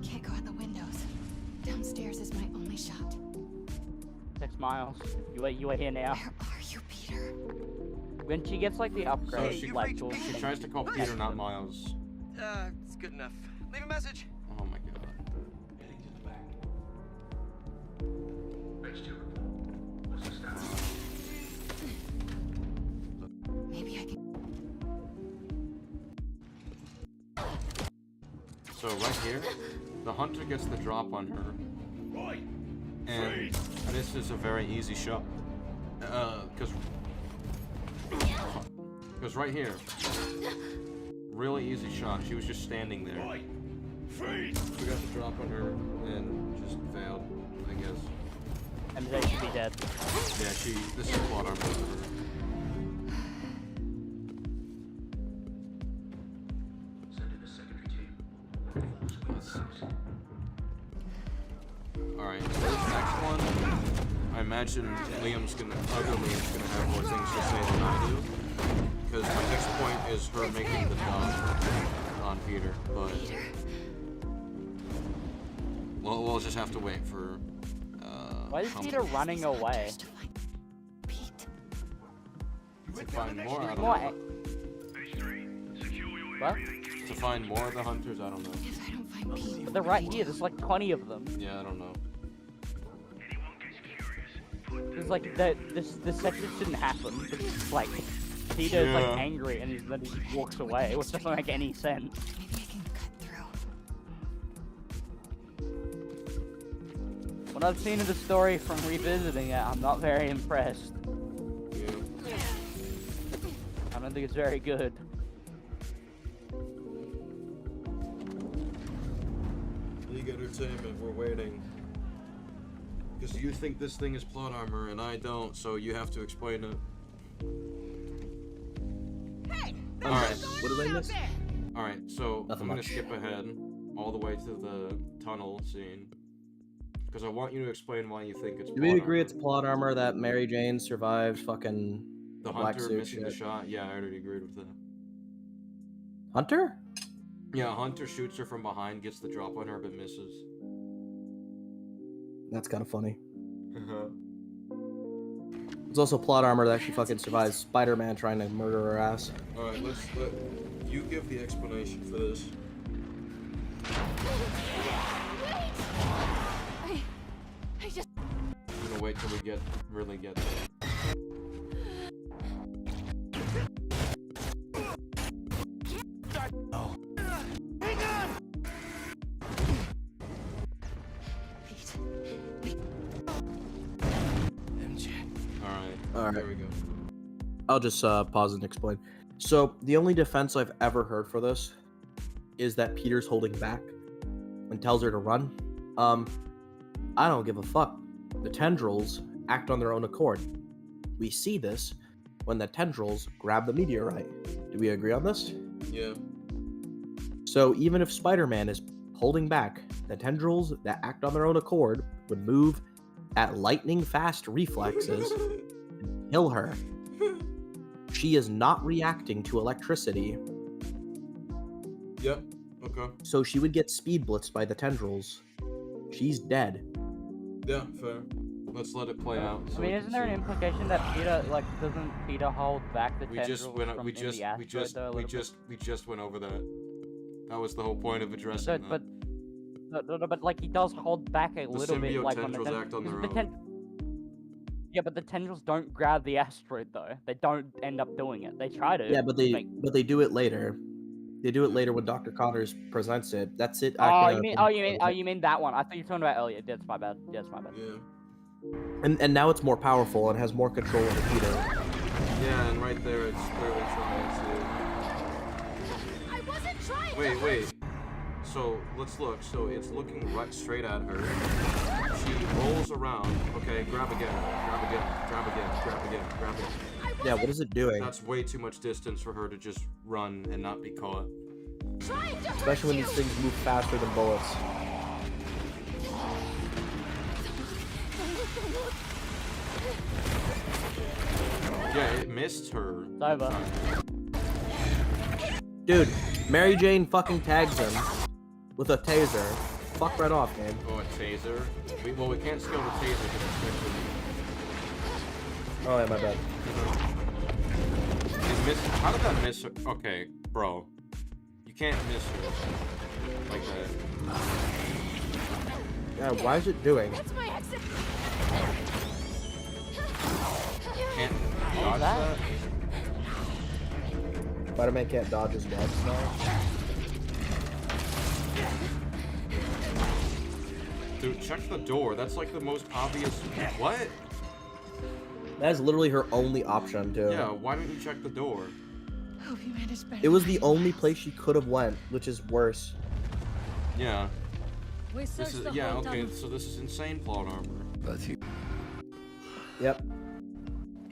Can't go out the windows. Downstairs is my only shot. Text Miles. You are here now. Where are you, Peter? When she gets like the So upgrade, she, like she tries to call Peter, not Miles. It's good enough. Leave a message. Oh my god. Maybe I can. So right here, the hunter gets the drop on her. And this is a very easy shot. Because right here, really easy shot. She was just standing there. We got the drop on her and just failed, I guess. MJ should be dead. Yeah, this is plot armor for her. Alright, so this next one, I imagine other Liam's gonna have more things to say than I do. Because my next point is her making the dog on Peter, but we'll just have to wait for Why is Peter running away? To find more, I don't What? know. What? To find more of the hunters, I don't know. But they're right here. There's like 20 of them. Yeah, I don't know. It's like this section shouldn't happen. It's like Peter's like angry and then he walks away, which doesn't make any sense. What I've seen of the story from revisiting it, I'm not very impressed. Yeah. I don't think it's very good. League Entertainment, we're waiting. Because you think this thing is plot armor and I don't, so you have to explain it. Alright. What did I miss? Alright, so Nothing I'm gonna much. skip ahead all the way to the tunnel scene. Because I want you to explain why you think it's Do plot we armor. agree it's plot armor that Mary Jane survived fucking The black hunter suit missing the shit? shot? Yeah, I already agreed with that. Hunter? Yeah, Hunter shoots her from behind, gets the drop on her, but misses. That's kind of funny. It's also plot armor that she fucking survives Spider-Man trying to murder her ass. Alright, let you give the explanation for this. I just. I'm gonna wait till we really get there. Oh. Hang on! MJ. Alright, there we go. I'll just pause and explain. So the only defense I've ever heard for this is that Peter's holding back and tells her to run. I don't give a fuck. The tendrils act on their own accord. We see this when the tendrils grab the meteorite. Do we agree on this? Yeah. So even if Spider-Man is holding back, the tendrils that act on their own accord would move at lightning fast reflexes and kill her. She is not reacting to electricity. Yep. Okay. So she would get speed blitzed by the tendrils. She's dead. Yeah, fair. Let's let it play out. I mean, isn't there an implication that Peter, like, doesn't Peter hold back the We tendrils just went. from We in just. the asteroid, though, a little bit? We just went over that. That was the whole point of addressing that. But like he does hold back a little bit, symbiote like on the tendrils act on because their own. Yeah, but the tendrils don't grab the asteroid though. They don't end up doing it. They try to. Yeah, but they like- do it later. They do it later when Dr. Connors presents it. That's it. Oh, acting you out mean? of You mean that one? I thought you were talking about earlier. That's my bad. That's my bad. Yeah. And now it's more powerful and has more control over Peter. Yeah, and right there it's clearly trying I wasn't trying to. to Wait. So let's look. So it's looking right straight at her. She rolls around. Okay, grab again. Grab again. Grab again. Grab again. Grab again. Yeah, what is it doing? That's way too much distance for her to just run and not be caught. Especially when these things move faster than bullets. Yeah, it missed her. It's over. Dude, Mary Jane fucking tags him with a taser. Fuck right off, man. Oh, a taser? Well, we can't scale the taser because it's fixed. Oh, yeah, my bad. How did that miss her? Okay, bro. You can't miss her like that. Yeah, why is it doing? That's my exit. Can't dodge that? Spider-Man can't dodge his webs now. Dude, check the door. That's like the most obvious. What? That is literally her only option, too. Yeah, why didn't you check the door? Hope you managed better. It was the only place she could have went, which is worse. Yeah. We This searched is the yeah, whole okay, tunnel. so this is insane plot armor. Yep.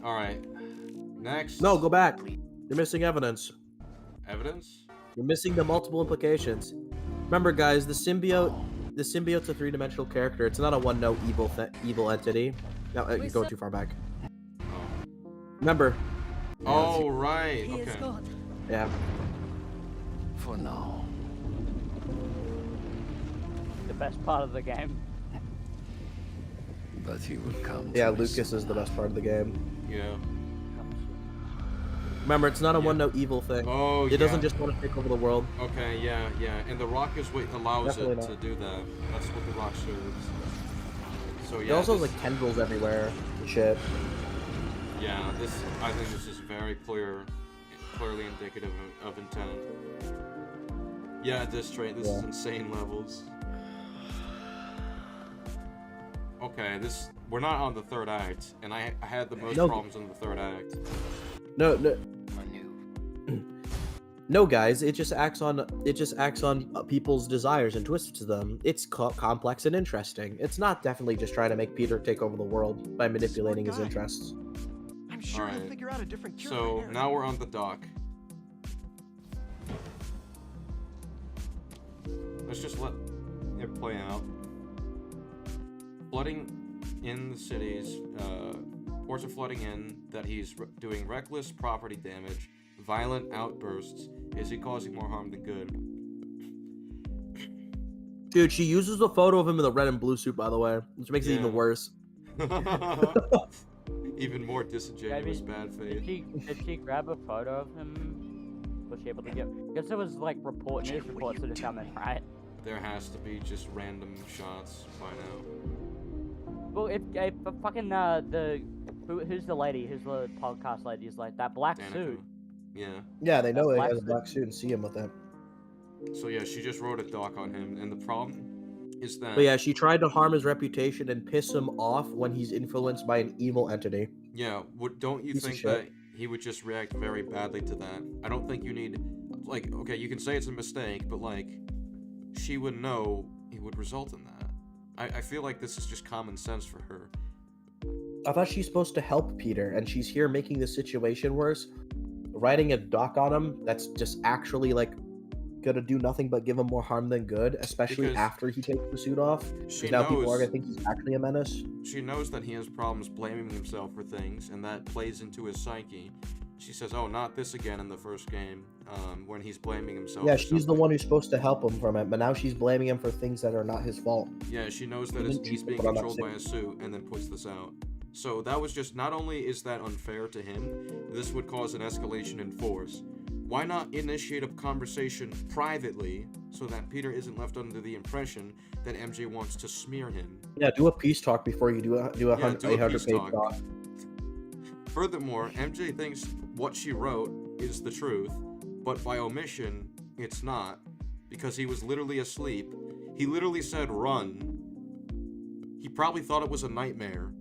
Alright. Next. No, go back. You're missing evidence. Evidence? You're missing the multiple implications. Remember, guys, the symbiote's a three-dimensional character. It's not a one-note evil entity. No, you're going too far back. Remember. Oh, right. He is Okay. gone. Yeah. For now. The best part of the game. But he will come. Yeah, Lucas is the best part of the game. Yeah. Remember, it's not a one-note evil thing. Oh, It doesn't just want to take over the world. Okay, yeah. And the rock is what allows Definitely it not. to do that. That's what the rock serves. So It yeah. also has this- like tendrils everywhere and shit. Yeah, I think this is very clearly indicative of intent. Yeah, this is insane levels. Okay, we're not on the third act, and I had the most problems in the third act. No. No, guys, it just acts on people's desires and twists them. It's complex and interesting. It's not definitely just trying to make Peter take over the world by manipulating his interests. I'm sure he'll Alright. figure out a different cure. So by now. now we're on the dock. Let's just let it play out. Flooding in the cities, ports are flooding in that he's doing reckless property damage, violent outbursts. Is he causing more harm than good? Dude, she uses a photo of him in the red and blue suit, by the way, which makes it even worse. Even more disingenuous bad faith. Did she grab a photo of him? Was she able to get? Because there was like news reports that are coming, right? There has to be just random shots by now. Well, if fucking who's the lady? Who's the podcast lady? Is like that black Danica. suit. Yeah. Yeah, they know he Black has a suit. black suit and see him with it. So yeah, she just wrote a doc on him, and the problem is that. But yeah, she tried to harm his reputation and piss him off when he's influenced by an evil entity. Yeah, don't you Piece of think shit. that he would just react very badly to that? I don't think you need, like, okay, you can say it's a mistake, but like, she would know it would result in that. I feel like this is just common sense for her. I thought she's supposed to help Peter, and she's here making the situation worse. Writing a doc on him that's just actually like gonna do nothing but give him more harm than good, especially Because after he takes the suit off. she Because now people knows- are gonna think he's actually a menace. She knows that he has problems blaming himself for things, and that plays into his psyche. She says, "Oh, not this again" in the first game, when he's blaming himself. Yeah, for she's the something. one who's supposed to help him from it, but now she's blaming him for things that are not his fault. Yeah, she knows that Even he's being people are not controlled by a suit, and then puts this out. So that was just, not only is that unfair to him, this would cause an escalation in force. Why not initiate a conversation privately so that Peter isn't left under the impression that MJ wants to smear him? Yeah, do a peace talk before you do a Yeah, do a 800 peace page talk. talk. Furthermore, MJ thinks what she wrote is the truth, but by omission, it's not, because he was literally asleep. He literally said run. He probably thought it was a nightmare.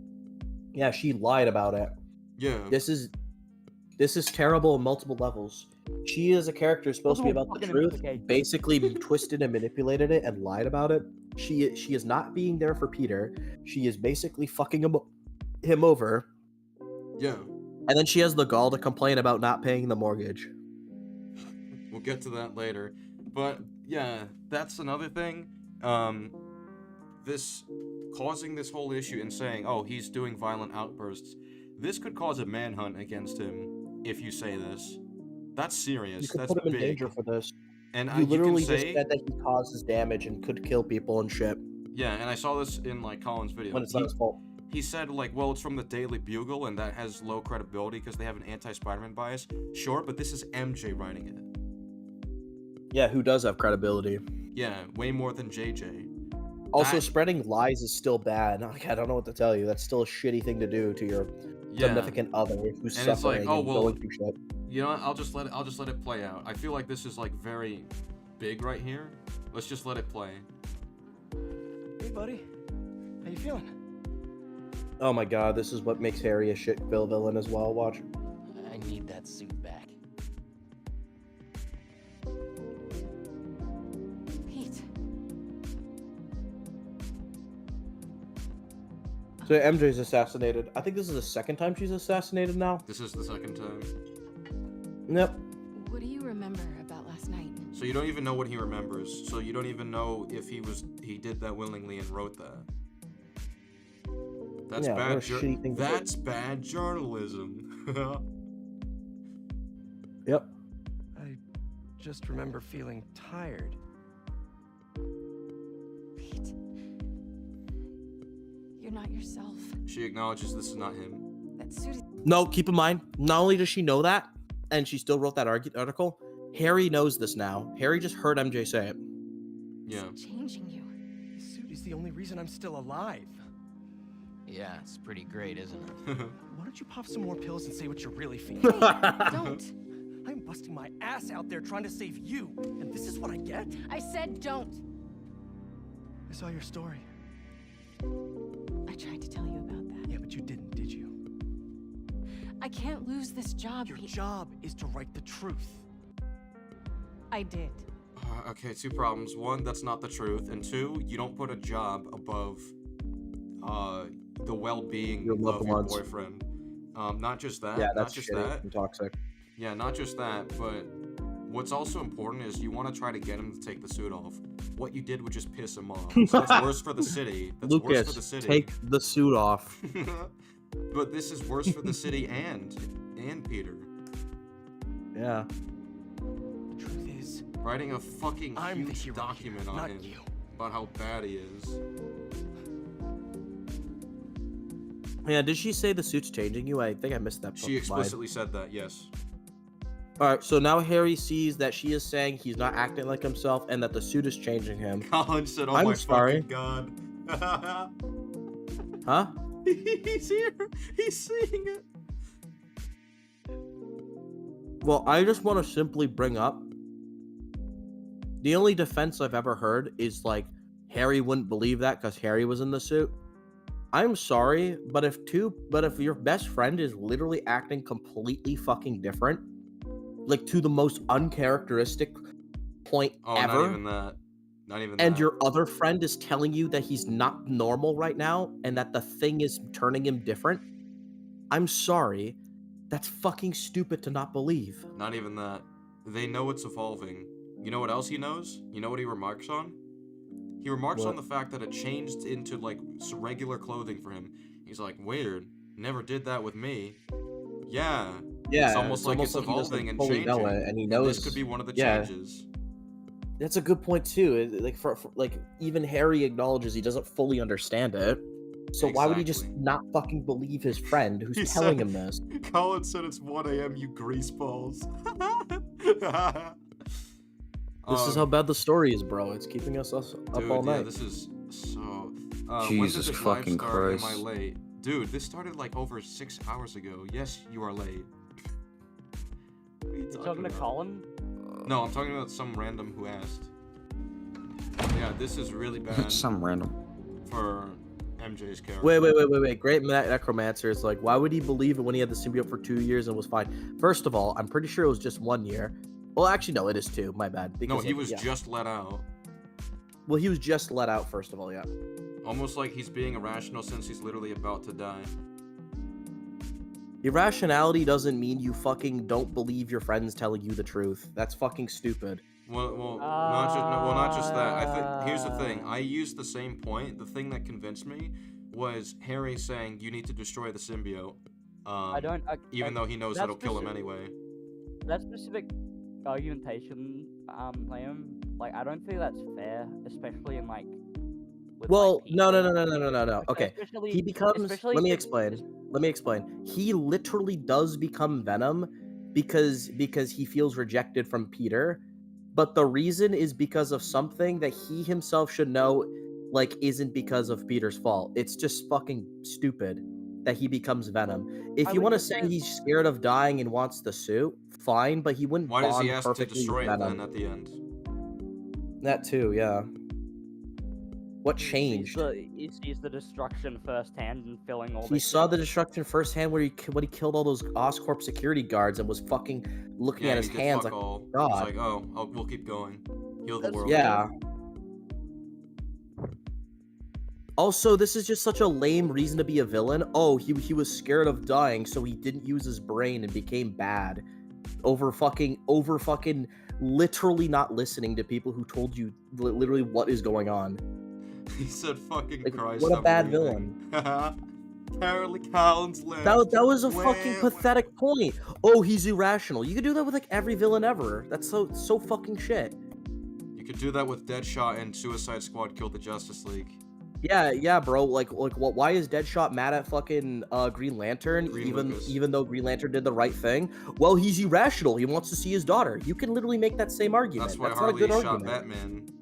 Yeah, she lied about it. Yeah. This is terrible on multiple levels. She is a character supposed to be about the truth, basically twisted and manipulated it and lied about it. She is not being there for Peter. She is basically fucking him over. Yeah. And then she has the gall to complain about not paying the mortgage. We'll get to that later. But yeah, that's another thing. This causing this whole issue and saying, "Oh, he's doing violent outbursts." This could cause a manhunt against him if you say this. That's serious. You could That's put him in big. danger for this. And you literally you can just say, said that he causes damage and could kill people and shit. yeah, and I saw this in like Colin's video. When it's not his fault. He said like, well, it's from the Daily Bugle and that has low credibility because they have an anti-Spider-Man bias. Sure, but this is MJ writing it. Yeah, who does have credibility? Yeah, way more than JJ. Also, spreading lies is still bad. Like, I don't know what to tell you. That's still a shitty thing to do to your significant other who's And it's like, suffering oh and well, going through shit. you know what? I'll just let it play out. I feel like this is like very big right here. Let's just let it play. Hey, buddy. How you feeling? Oh my god, this is what makes Harry a shit villain as well. Watch. I need that suit back. Pete. So MJ's assassinated. I think this is the second time she's assassinated now. This is the second time. Yep. What do you remember about last night? So you don't even know what he remembers. So you don't even know if he did that willingly and wrote that. That's Yeah, what a bad. shitty thing to do. That's bad journalism. Yep. I just remember feeling tired. Pete. You're not yourself. She acknowledges this is not him. That suit is No, keep in mind, not only does she know that, and she still wrote that article, Harry knows this now. Harry just heard MJ say it. Yeah. changing you. This suit is the only reason I'm still alive. Yeah, it's pretty great, isn't it? Why don't you pop some more pills and say what you're really feeling? Don't. I'm busting my ass out there trying to save you, and this is what I get? I said don't. I saw your story. I tried to tell you about that. Yeah, but you didn't, did you? I can't lose this job. Your job is to write the truth. I did. Okay, two problems. One, that's not the truth. And two, you don't put a job above the well-being of loved your ones. boyfriend. Not just that. Yeah, not that's just shitty that. and toxic. Yeah, not just that, but what's also important is you want to try to get him to take the suit off. What you did would just piss him off. So it's worse for the city. That's worse Lucas, for the city. take the suit off. But this is worse for the city and Peter. Yeah. The truth is, Writing a fucking I'm the huge hero document here, on not him you. about how bad he is. Yeah, did she say the suit's changing you? I think I missed that. She line. explicitly said that, yes. Alright, so now Harry sees that she is saying he's not acting like himself and that the suit is changing him. Colin said, "Oh I'm my sorry. fucking god." Huh? He's here. He's seeing it. Well, I just want to simply bring up the only defense I've ever heard is like Harry wouldn't believe that because Harry was in the suit. I'm sorry, but if your best friend is literally acting completely fucking different, like to the most uncharacteristic point ever, Not even that. Not even and that. your other friend is telling you that he's not normal right now and that the thing is turning him different, I'm sorry. That's fucking stupid to not believe. Not even that. They know it's evolving. You know what else he knows? You know what he remarks on? He remarks What? on the fact that it changed into like regular clothing for him. He's like, weird. Never did that with me. Yeah, Yeah, it's almost like it's he doesn't evolving and fully changing. know it, and he knows. This could be one of the yeah. changes. That's a good point too. Like for like even Harry acknowledges he doesn't fully understand it. So why would he just not fucking believe his friend who's telling him this? Colin said it's 1 a.m. You greaseballs. This is how bad the story is, bro. It's keeping us up Dude, all night. Yeah, this is so. Jesus fucking Christ. Am I late? Dude, this started like over 6 hours ago. Yes, you are late. What are you talking to Colin? No, I'm talking about some random who asked. Yeah, this is really bad. Some random. For MJ's character. Wait. Great Necromancer is like, why would he believe it when he had the symbiote for 2 years and was fine? First of all, I'm pretty sure it was just 1 year. Well, actually, no, it is 2. My bad. No, he was just let out. Well, he was just let out, first of all, yeah. Almost like he's being irrational since he's literally about to die. Irrationality doesn't mean you fucking don't believe your friends telling you the truth. That's fucking stupid. Well, not just that. I think here's the thing. I used the same point. The thing that convinced me was Harry saying you need to destroy the symbiote. Even though he knows that'll kill him anyway. That specific argumentation, Liam, like I don't think that's fair, especially in like. Well, no. Okay, Especially- he becomes. especially Let me if- explain. He literally does become Venom because he feels rejected from Peter, but the reason is because of something that he himself should know, like isn't because of Peter's fault. It's just fucking stupid that he becomes Venom. If you want to say he's scared of dying and wants the suit, fine, but he wouldn't. Why does he bond ask to perfectly destroy with it Venom. then at the end? That too, yeah. What changed? He sees the destruction firsthand and feeling all. He saw the destruction firsthand when he killed all those Oscorp security guards and was fucking looking at his hands like, all. God. He's like, oh, we'll keep going. Heal the world. Yeah. Also, this is just such a lame reason to be a villain. Oh, he was scared of dying, so he didn't use his brain and became bad. Over fucking literally not listening to people who told you literally what is going on. He said fucking Like, Christ. what a I'm bad leaving. Apparently Colin's left. That was a fucking pathetic point. Oh, he's irrational. You could do that with like every villain ever. That's so fucking shit. You could do that with Deadshot and Suicide Squad killed the Justice League. Yeah, bro. Like what? Why is Deadshot mad at fucking Green Lantern? Lucas. Even though Green Lantern did the right thing. Well, he's irrational. He wants to see his daughter. You can literally make that same argument. That's why not a Harley good shot argument. Batman.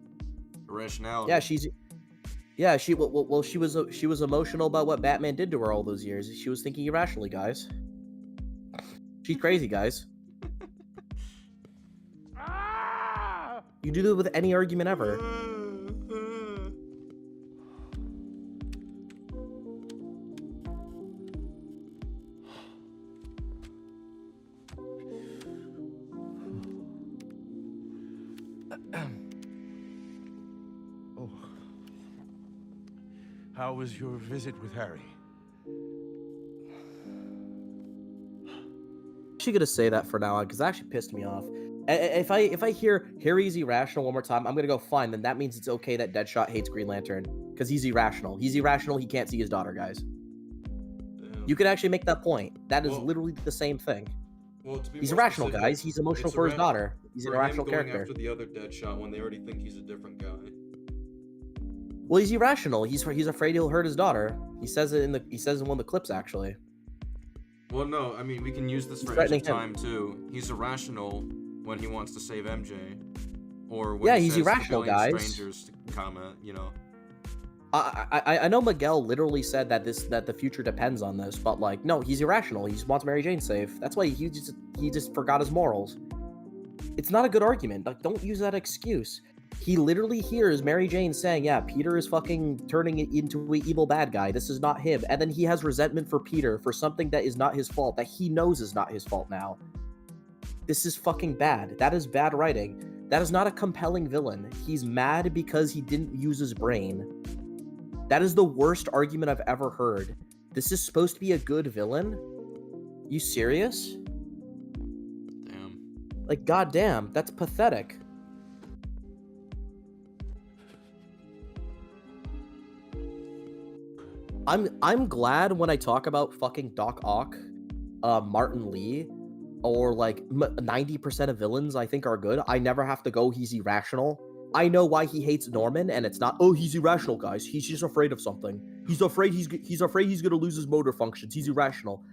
Irrationality. Yeah, she was emotional about what Batman did to her all those years. She was thinking irrationally, guys. She's crazy, guys. You do that with any argument ever. Oh. How was your visit with Harry? She gonna say that for now on because that actually pissed me off. If I hear Harry's irrational one more time, I'm gonna go fine. Then that means it's okay that Deadshot hates Green Lantern because he's irrational. He's irrational. He can't see his daughter, guys. Damn. You could actually make that point. That is literally the same thing. Well, to be he's more irrational, specific, guys. He's emotional for his daughter. He's an irrational character. After the other Deadshot when they already think he's a different guy. Well, he's irrational. He's afraid he'll hurt his daughter. He says it in one of the clips actually. Well, no, I mean we can use this for edge of time too. He's irrational when he wants to save MJ, or when he he's says irrational, to billion guys. strangers to comment, you know. I know Miguel literally said that the future depends on this, but like no, he's irrational. He just wants Mary Jane safe. That's why he just forgot his morals. It's not a good argument. Like don't use that excuse. He literally hears Mary Jane saying, "Yeah, Peter is fucking turning it into an evil bad guy. This is not him." And then he has resentment for Peter for something that is not his fault, that he knows is not his fault now. This is fucking bad. That is bad writing. That is not a compelling villain. He's mad because he didn't use his brain. That is the worst argument I've ever heard. This is supposed to be a good villain? You serious? Damn. Like, goddamn, that's pathetic. I'm glad when I talk about fucking Doc Ock, Martin Lee, or like 90% of villains I think are good. I never have to go he's irrational. I know why he hates Norman, and it's not, oh, he's irrational, guys. He's just afraid of something. He's afraid he's gonna lose his motor functions. He's irrational.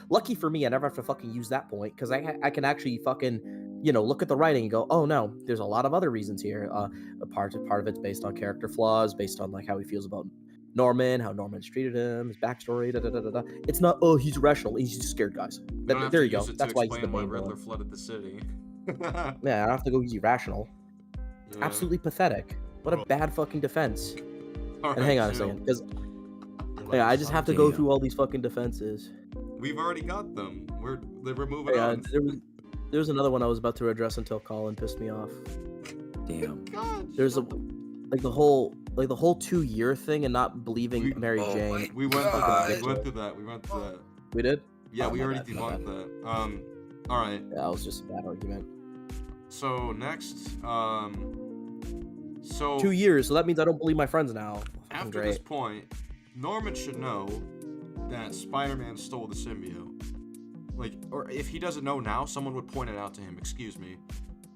Lucky for me, I never have to fucking use that point, because I can actually fucking, you know, look at the writing and go, oh no, there's a lot of other reasons here. A part of it's based on character flaws, based on like how he feels about Norman, how Norman's treated him, his backstory. Da, da, da, da, da. It's not, oh, he's rational. He's just scared, guys. There you go. That's why he's the main Riddler villain. flooded the city. Yeah, I don't have to go he's irrational. Yeah. Absolutely pathetic. What a bad fucking defense. All And hang right, on a Jill. second, because yeah, I just have to go through all these fucking defenses. We've already got them. We're moving Yeah, on. there was another one I was about to address until Colin pissed me off. Damn. There's the whole 2-year thing and not believing Mary Jane. We went through that. We did? Yeah, Oh, we my already bad, my debunked that. All right. Yeah, that was just a bad argument. So next, so 2 years, so that means I don't believe my friends now. Fucking after great. this point, Norman should know that Spider-Man stole the symbiote. Like, or if he doesn't know now, someone would point it out to him. Excuse me.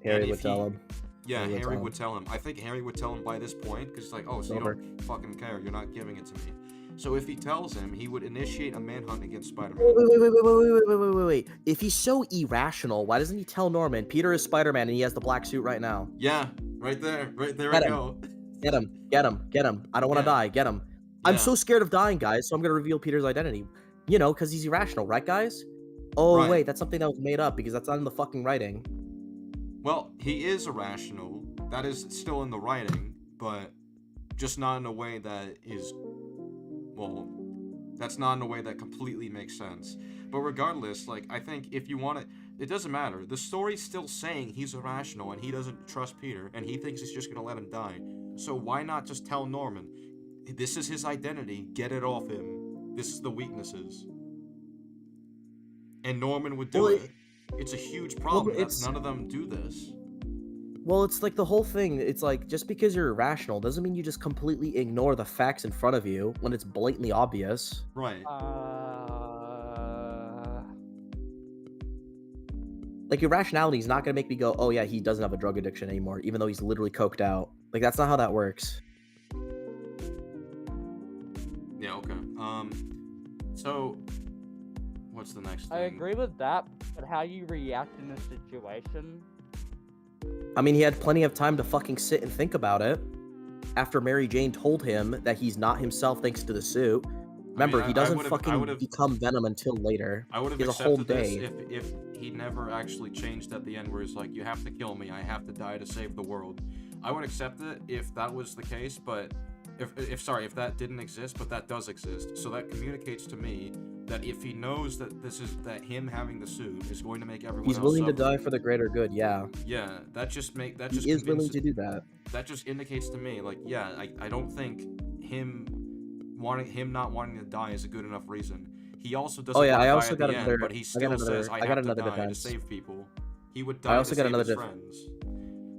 Harry would tell him. Yeah, Harry would tell him. I think Harry would tell him by this point, because it's like, oh, so you don't fucking care. You're not giving it to me. So if he tells him, he would initiate a manhunt against Spider-Man. Wait. If he's so irrational, why doesn't he tell Norman? Peter is Spider-Man and he has the black suit right now. Yeah, right there we go. Get him. I don't want to die. Get him. I'm so scared of dying, guys, so I'm going to reveal Peter's identity. You know, because he's irrational, right, guys? Oh, Right. wait, that's something that was made up because that's not in the fucking writing. Well, he is irrational. That is still in the writing, but just not in a way that is, well, that's not in a way that completely makes sense. But regardless, like, I think if you want it doesn't matter. The story's still saying he's irrational and he doesn't trust Peter and he thinks he's just gonna let him die. So why not just tell Norman, this is his identity, get it off him. This is the weaknesses. And Norman would do it. It's a huge problem that none of them do this. Well, it's like the whole thing. It's like, just because you're irrational doesn't mean you just completely ignore the facts in front of you when it's blatantly obvious. Right. Like, irrationality is not going to make me go, oh yeah, he doesn't have a drug addiction anymore, even though he's literally coked out. Like, that's not how that works. Yeah, okay. So, what's the next thing? I agree with that, but how you react in this situation... I mean, he had plenty of time to fucking sit and think about it after Mary Jane told him that he's not himself thanks to the suit. Remember, he doesn't fucking become Venom until later. I would have he has a whole accepted day. this if he never actually changed at the end where he's like, you have to kill me, I have to die to save the world. I would accept it if that was the case, but if that didn't exist, but that does exist. So that communicates to me that if he knows that that him having the suit is going to make everyone He's else willing to suffer. not for the greater good, yeah. Yeah, that just He is willing to do that. That just indicates to me, like, yeah, I don't think him not wanting to die is a good enough reason. He also doesn't want to die at the end, but he still says, I have to die to save people. He would die to save his friends.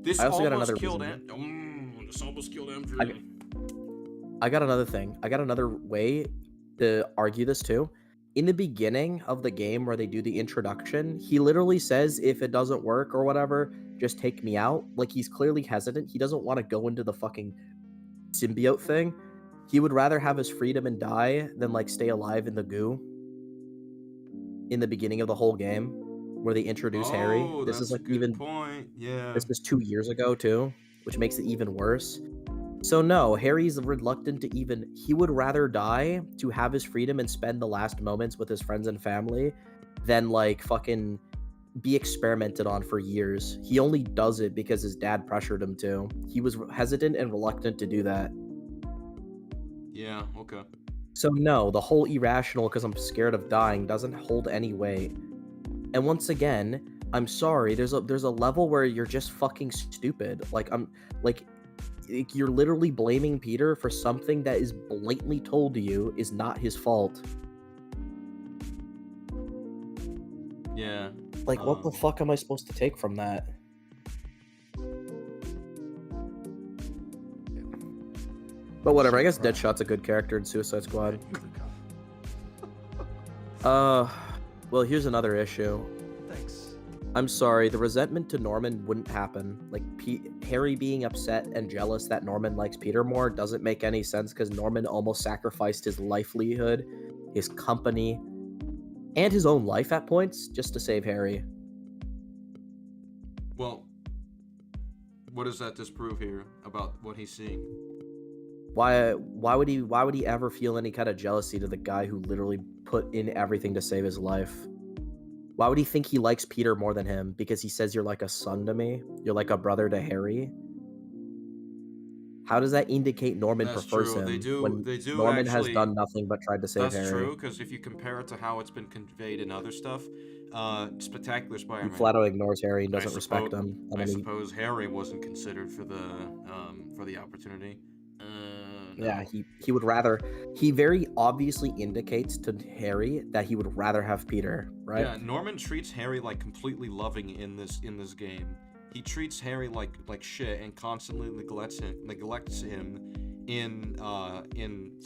This almost killed this almost killed Andrew. I got another thing. I got another way to argue this too. In the beginning of the game where they do the introduction, he literally says, if it doesn't work or whatever, just take me out. Like, he's clearly hesitant. He doesn't want to go into the fucking symbiote thing. He would rather have his freedom and die than, like, stay alive in the goo. In the beginning of the whole game, where they introduce Harry. This is, like, even... point. Yeah. This was 2 years ago, too, which makes it even worse. So no, Harry's reluctant to even... He would rather die to have his freedom and spend the last moments with his friends and family than, like, fucking be experimented on for years. He only does it because his dad pressured him to. He was hesitant and reluctant to do that. Yeah, okay. So no, the whole irrational because I'm scared of dying doesn't hold any weight. And once again, I'm sorry, there's a level where you're just fucking stupid. You're literally blaming Peter for something that is blatantly told to you is not his fault. Yeah. Like, what the fuck am I supposed to take from that? But whatever, I guess Deadshot's a good character in Suicide Squad. Well, here's another issue. I'm sorry, the resentment to Norman wouldn't happen. Like, Harry being upset and jealous that Norman likes Peter more doesn't make any sense because Norman almost sacrificed his livelihood, his company, and his own life at points just to save Harry. Well, what does that disprove here about what he's seeing? Why would he ever feel any kind of jealousy to the guy who literally put in everything to save his life? Why would he think he likes Peter more than him? Because he says you're like a son to me? You're like a brother to Harry? How does that indicate Norman prefers him when Norman has done nothing but tried to save Harry? That's true, because if you compare it to how it's been conveyed in other stuff, Spectacular Spider-Man... He flat out ignores Harry and doesn't respect him. I suppose Harry wasn't considered for the opportunity. Yeah, he would rather... He very obviously indicates to Harry that he would rather have Peter, right? Yeah, Norman treats Harry like completely loving in this game. He treats Harry like shit and constantly neglects him in the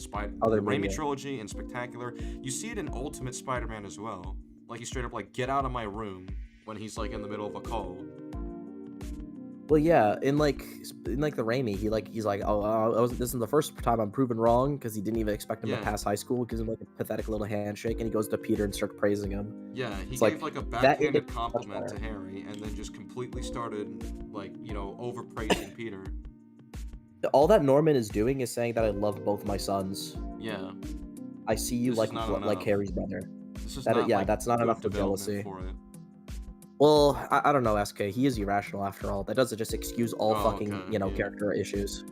Raimi trilogy and Spectacular. You see it in Ultimate Spider-Man as well. Like, he straight up like, get out of my room when he's like in the middle of a call. Well, yeah, in like the Raimi, he's like, oh, this is the first time I'm proven wrong, because he didn't even expect him to pass high school. Gives him like a pathetic little handshake, and he goes to Peter and starts praising him. Yeah, he gave like a backhanded compliment to Harry, and then just completely started overpraising Peter. All that Norman is doing is saying that I love both my sons. Yeah, I see you like Harry's brother. That's not enough for jealousy. For it. Well, I don't know, SK. He is irrational after all. That doesn't just excuse all character issues.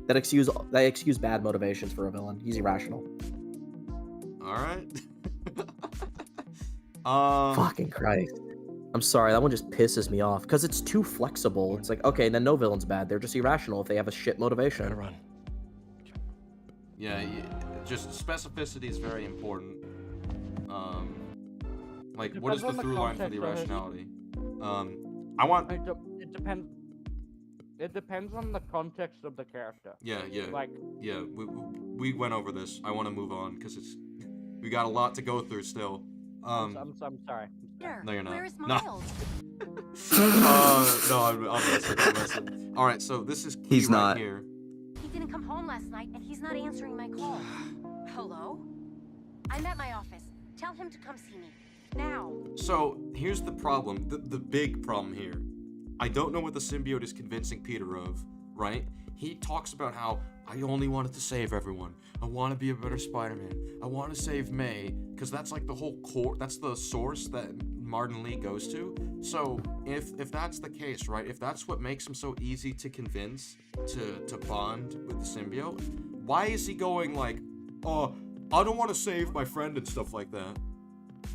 That excuse bad motivations for a villain. He's irrational. All right. Fucking Christ. I'm sorry, that one just pisses me off because it's too flexible. It's like, okay, then no villain's bad. They're just irrational if they have a shit motivation. Run. Yeah, just specificity is very important. Like, what is the through line for the irrationality? I want. It depends. It depends on the context of the character. Yeah. Like. Yeah, we went over this. I want to move on because we got a lot to go through still. I'm sorry. No, you're not. Where is Miles? No, I'm messing. All right, so this is key He's not here. He didn't come home last night, and he's not answering my call. Hello? I'm at my office. Tell him to come see me. Now. So, here's the problem. The big problem here. I don't know what the symbiote is convincing Peter of, right? He talks about how I only wanted to save everyone. I want to be a better Spider-Man. I want to save May, because that's like the whole core, that's the source that Martin Lee goes to. So, if that's the case, right? If that's what makes him so easy to convince to bond with the symbiote, why is he going like, oh, I don't want to save my friend and stuff like that?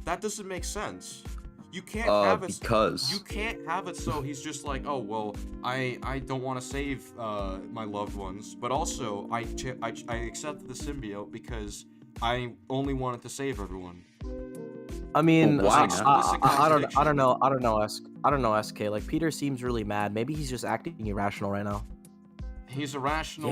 That doesn't make sense. You can't have it because you can't have it so he's just like, oh well, I don't want to save my loved ones, but also I accepted the symbiote because I only wanted to save everyone. I mean, wow. I don't know, SK. Like, Peter seems really mad. Maybe he's just acting irrational right now. He's irrational.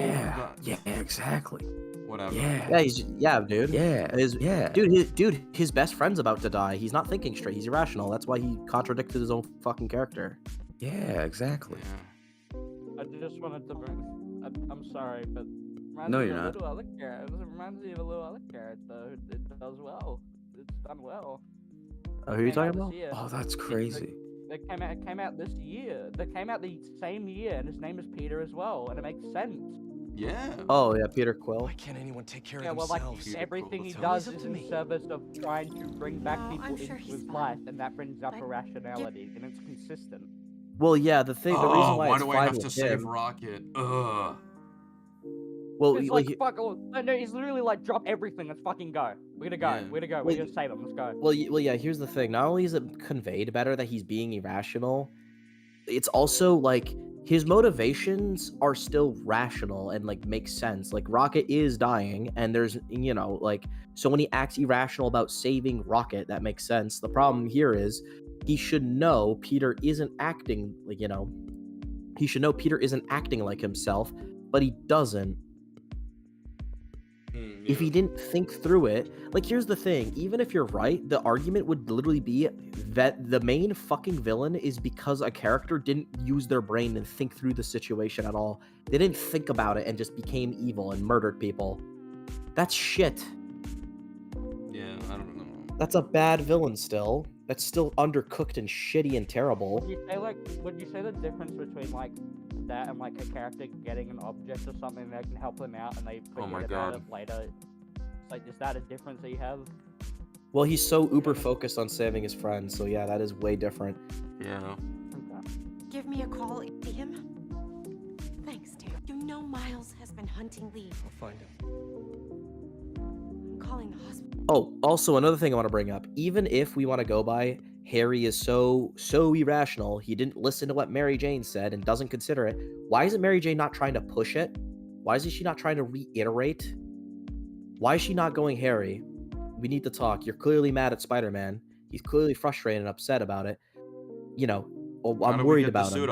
Yeah, exactly. Whatever. Yeah, dude. Yeah. Dude, his best friend's about to die. He's not thinking straight. He's irrational. That's why he contradicted his own fucking character. Yeah, exactly. Yeah. I just wanted to bring. I'm sorry, but no, you're not. It reminds me of a little other character. It does well. It's done well. Oh, who are you talking about? Oh, that's crazy. They came out this year. They came out the same year, and his name is Peter as well, and it makes sense. Yeah. Oh yeah, Peter Quill. Why can't anyone take care of themselves? Yeah, well, like everything he does is in service of trying to bring back people into his life, and that brings up irrationality, and it's consistent. Well, yeah, the reason why why it's do I have to save Rocket? Ugh. Well, it's like fuck. No, he's literally like, drop everything. Let's fucking go. We're gonna go. Yeah. We're gonna go. We're gonna save him. Let's go. Well, yeah. Here's the thing. Not only is it conveyed better that he's being irrational, it's also like his motivations are still rational and like make sense. Like, Rocket is dying, and there's so when he acts irrational about saving Rocket, that makes sense. The problem here is he should know Peter isn't acting he should know Peter isn't acting like himself, but he doesn't. if he didn't think through it. Like, here's the thing, even if you're right, the argument would literally be that the main fucking villain is because a character didn't use their brain and think through the situation at all. They didn't think about it and just became evil and murdered people. That's shit. Yeah, I don't know. That's a bad villain still. That's still undercooked and shitty and terrible. Would you say the difference between like that and like a character getting an object or something that can help them out and they forget about it later? Like, is that a difference that you have? Well, he's so uber focused on saving his friends, so yeah, that is way different. Yeah. Give me a call if you see him. Thanks, dear. You know Miles has been hunting Lee. I'll find him. I'm calling the hospital. Oh, also another thing I want to bring up. Even if we want to go by Harry is so irrational, he didn't listen to what Mary Jane said and doesn't consider it, why isn't Mary Jane not trying to push it? Why isn't she not trying to reiterate? Why is she not going, Harry, we need to talk. You're clearly mad at Spider-Man. He's clearly frustrated and upset about it. You know, I'm worried about him.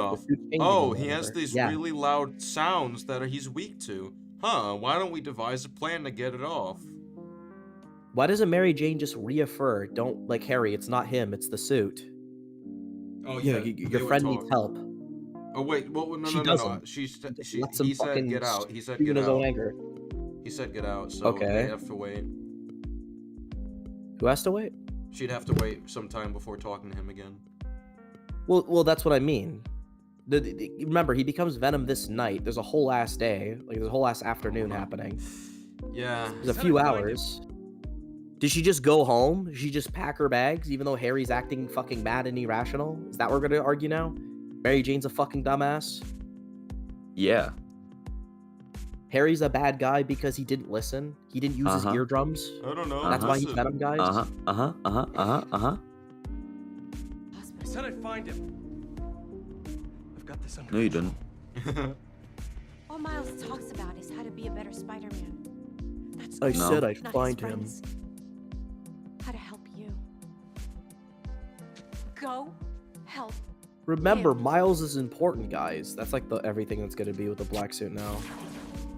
Oh, he has these really loud sounds that he's weak to. Huh, why don't we devise a plan to get it off? Why doesn't Mary Jane just reaffirm, don't, like, Harry, it's not him, it's the suit. Oh, You know, yeah. your friend needs help. Oh, wait, well, no. He said get out. He said get his own out. anger. He said get out, so they have to wait. Who has to wait? She'd have to wait some time before talking to him again. Well, that's what I mean. Remember, he becomes Venom this night. There's a whole ass day. Like, there's a whole ass afternoon happening. Yeah. There's a few hours. Did she just go home? Did she just pack her bags, even though Harry's acting fucking mad and irrational? Is that what we're gonna argue now? Mary Jane's a fucking dumbass? Yeah. Harry's a bad guy because he didn't listen? He didn't use his eardrums? I don't know. That's why he's Venom, guys? I said I'd find him. I've got this under No, you didn't. All Miles talks about is how to be a better Spider-Man. That's I all. said I'd Not find his him. friends. How to help you. Go help. Remember, Miles is important, guys. That's like everything that's gonna be with the black suit now.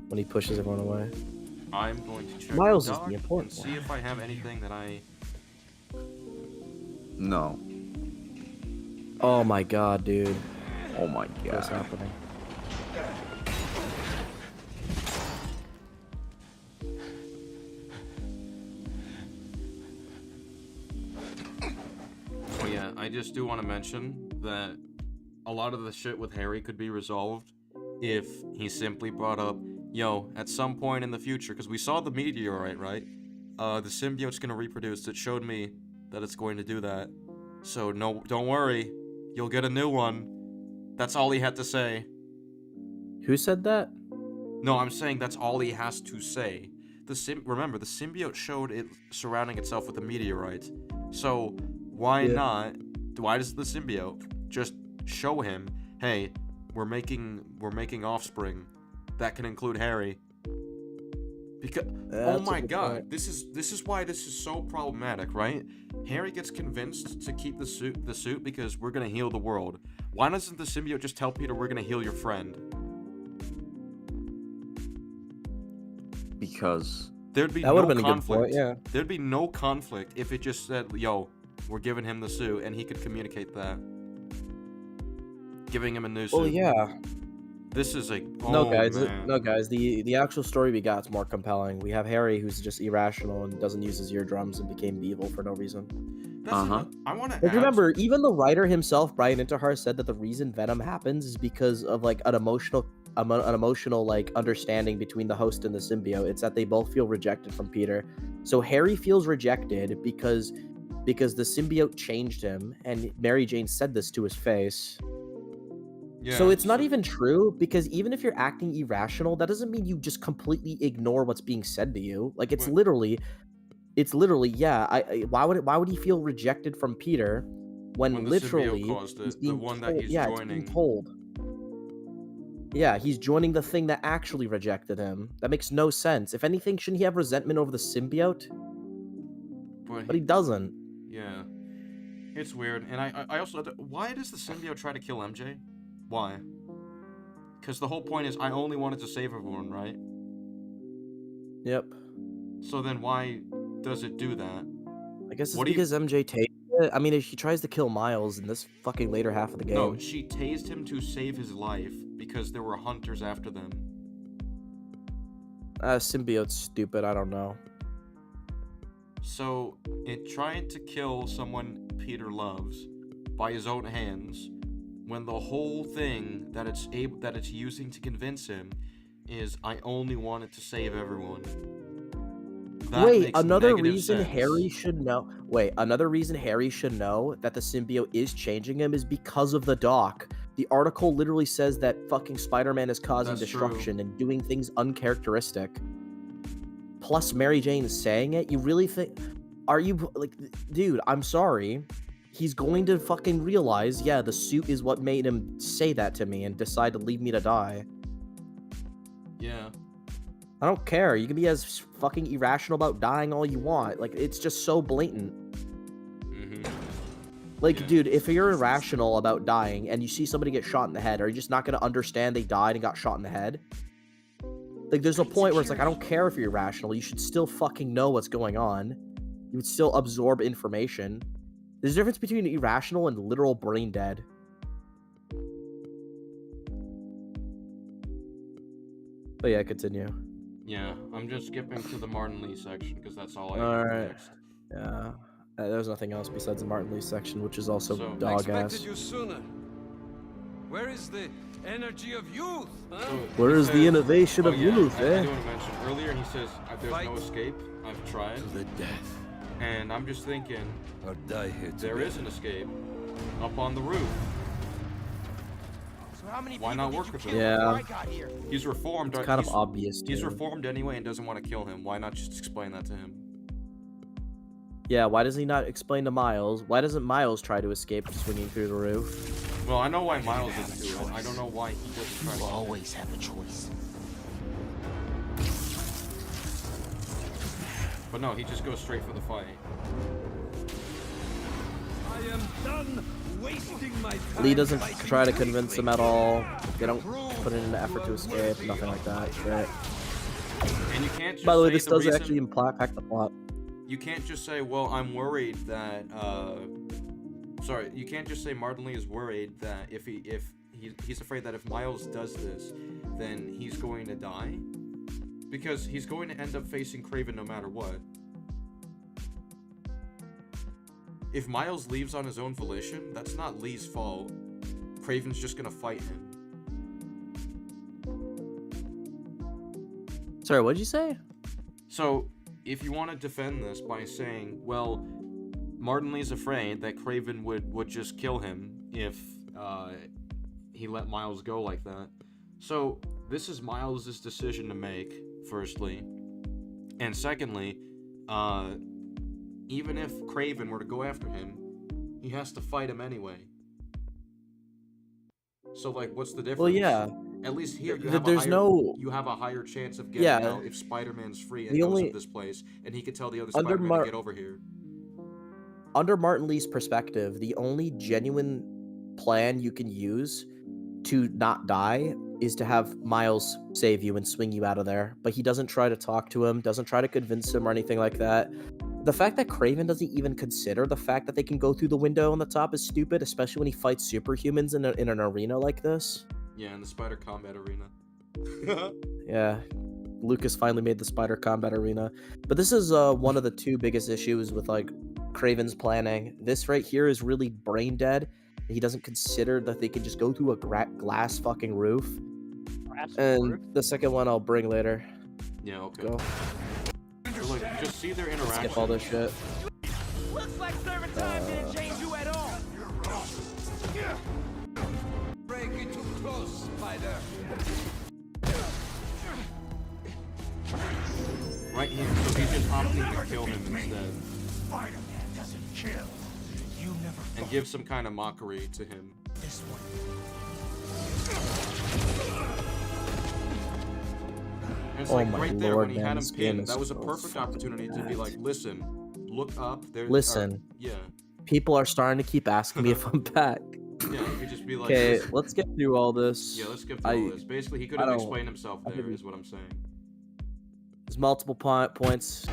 When he pushes everyone away. I'm going to check Miles the is doc the important and see if I have anything that I... No. Oh my god, dude. Oh my god. What's happening? Oh yeah, I just do want to mention that a lot of the shit with Harry could be resolved if he simply brought up, yo, at some point in the future, because we saw the meteorite, right? The symbiote's gonna reproduce. It showed me that it's going to do that. So no, don't worry, you'll get a new one. That's all he had to say. Who said that? No, I'm saying that's all he has to say. Remember, the symbiote showed it surrounding itself with a meteorite. So why not? Why does the symbiote just show him, hey, we're making offspring that can include Harry? Because oh my god, this is why this is so problematic, right? Harry gets convinced to keep the suit because we're gonna heal the world. Why doesn't the symbiote just tell Peter we're gonna heal your friend? Because there'd be that would no have been conflict. a good point, yeah. There'd be no conflict if it just said, yo, we're giving him the suit, and he could communicate that. Giving him a new suit. Well, yeah. This is a no, guys. man. No, guys. The actual story we got is more compelling. We have Harry, who's just irrational and doesn't use his eardrums and became evil for no reason. I want to. Like, remember, even the writer himself, Brian Interhar, said that the reason Venom happens is because of like an emotional like understanding between the host and the symbiote. It's that they both feel rejected from Peter. So Harry feels rejected because the symbiote changed him, and Mary Jane said this to his face. Yeah, so it's not even true, because even if you're acting irrational, that doesn't mean you just completely ignore what's being said to you. Like, it's literally, yeah. Why would he feel rejected from Peter when literally he's being told? Yeah, he's joining the thing that actually rejected him. That makes no sense. If anything, shouldn't he have resentment over the symbiote? But he doesn't. Yeah, it's weird. And I also, why does the symbiote try to kill MJ? Why? Because the whole point is I only wanted to save everyone, right? Yep. So then why does it do that? I guess it's What do you- because MJ tased it. I mean, if she tries to kill Miles in this fucking later half of the game. No, she tased him to save his life because there were hunters after them. Symbiote's stupid. I don't know. So, it tried to kill someone Peter loves by his own hands, when the whole thing that it's using to convince him is I only wanted to save everyone. That Wait, makes another negative reason sense. Harry should know. Wait, another reason Harry should know that the symbiote is changing him is because of the doc. The article literally says that fucking Spider-Man is causing That's destruction and doing things uncharacteristic. Plus Mary Jane saying it. You really think? Are you like, dude? I'm sorry. He's going to fucking realize, yeah, the suit is what made him say that to me and decide to leave me to die. Yeah. I don't care. You can be as fucking irrational about dying all you want. Like, it's just so blatant. Like, dude, if you're irrational about dying and you see somebody get shot in the head, are you just not going to understand they died and got shot in the head? Like, there's a point where it's like, I don't care if you're irrational. You should still fucking know what's going on. You would still absorb information. There's a difference between irrational and literal brain dead. But yeah, continue. Yeah, I'm just skipping to the Martin Lee section because that's all I have Alright. next. Yeah. There's nothing else besides the Martin Lee section, which is also So- dog Expected ass. you sooner. Where is the energy of youth? Huh? Where is the innovation of youth, I eh? do want to mention earlier he says there's no escape. I've tried. To the death. And I'm just thinking Or die here there is an escape up on the roof. So how many Why people not did work you with kill him? Yeah. before I got here? He's reformed. It's kind of he's- obvious, He's too. reformed anyway and doesn't want to kill him. Why not just explain that to him? Yeah, why does he not explain to Miles? Why doesn't Miles try to escape swinging through the roof? Well, I know why Miles doesn't do it. I don't know why he doesn't try to. always have a choice. But no, he just goes straight for the fight. I am done wasting my time. Lee doesn't fighting try to weakling. convince him at all. They don't put in an effort to escape, nothing like that. Shit. And you can't just By the way, say this the does reason- actually impact the plot. You can't just say, well, I'm worried that, sorry, you can't just say Martin Lee is worried that if he's afraid that if Miles does this, then he's going to die. Because he's going to end up facing Kraven no matter what. If Miles leaves on his own volition, that's not Lee's fault. Kraven's just gonna fight him. Sorry, what'd you say? So, if you want to defend this by saying, well, Martin Lee's afraid that Kraven would just kill him if he let Miles go like that. So, this is Miles' decision to make, firstly. And secondly, even if Kraven were to go after him, he has to fight him anyway. So, like, what's the difference? Well, yeah. At least here, you There's no- you have a higher chance of getting Yeah. out if Spider-Man's free and The knows only- of this place, and he could tell the other Under Spider-Man to get over here. Under Martin Lee's perspective, the only genuine plan you can use to not die is to have Miles save you and swing you out of there. But he doesn't try to talk to him, doesn't try to convince him or anything like that. The fact that Kraven doesn't even consider the fact that they can go through the window on the top is stupid, especially when he fights superhumans in an arena like this. Yeah, in the Spider Combat Arena. Yeah, Lucas finally made the Spider Combat Arena. But this is one of the two biggest issues with like Kraven's planning. This right here is really brain dead. He doesn't consider that they can just go through a glass fucking roof. And the second one I'll bring later. Yeah, okay. Go. So, like, just see their interaction. Skip all this shit. Looks like serving time didn't change you at all. Break it too close, Spider. Right here, so he's just opting to kill him instead. Spider-Man doesn't kill. You never And give some kind of mockery to him. this one. And it's Oh like my right there lord, when he man, had him this game pinned, is that was a so perfect fucking opportunity to be bad. like, listen, look up. There. Listen. Yeah. People are starting to keep asking me if I'm back. Yeah, you could just be like, Okay, listen. let's get through all this. Yeah, let's skip through all this. Basically, he could I have don't- explained himself I there, mean- is what I'm saying. There's multiple points.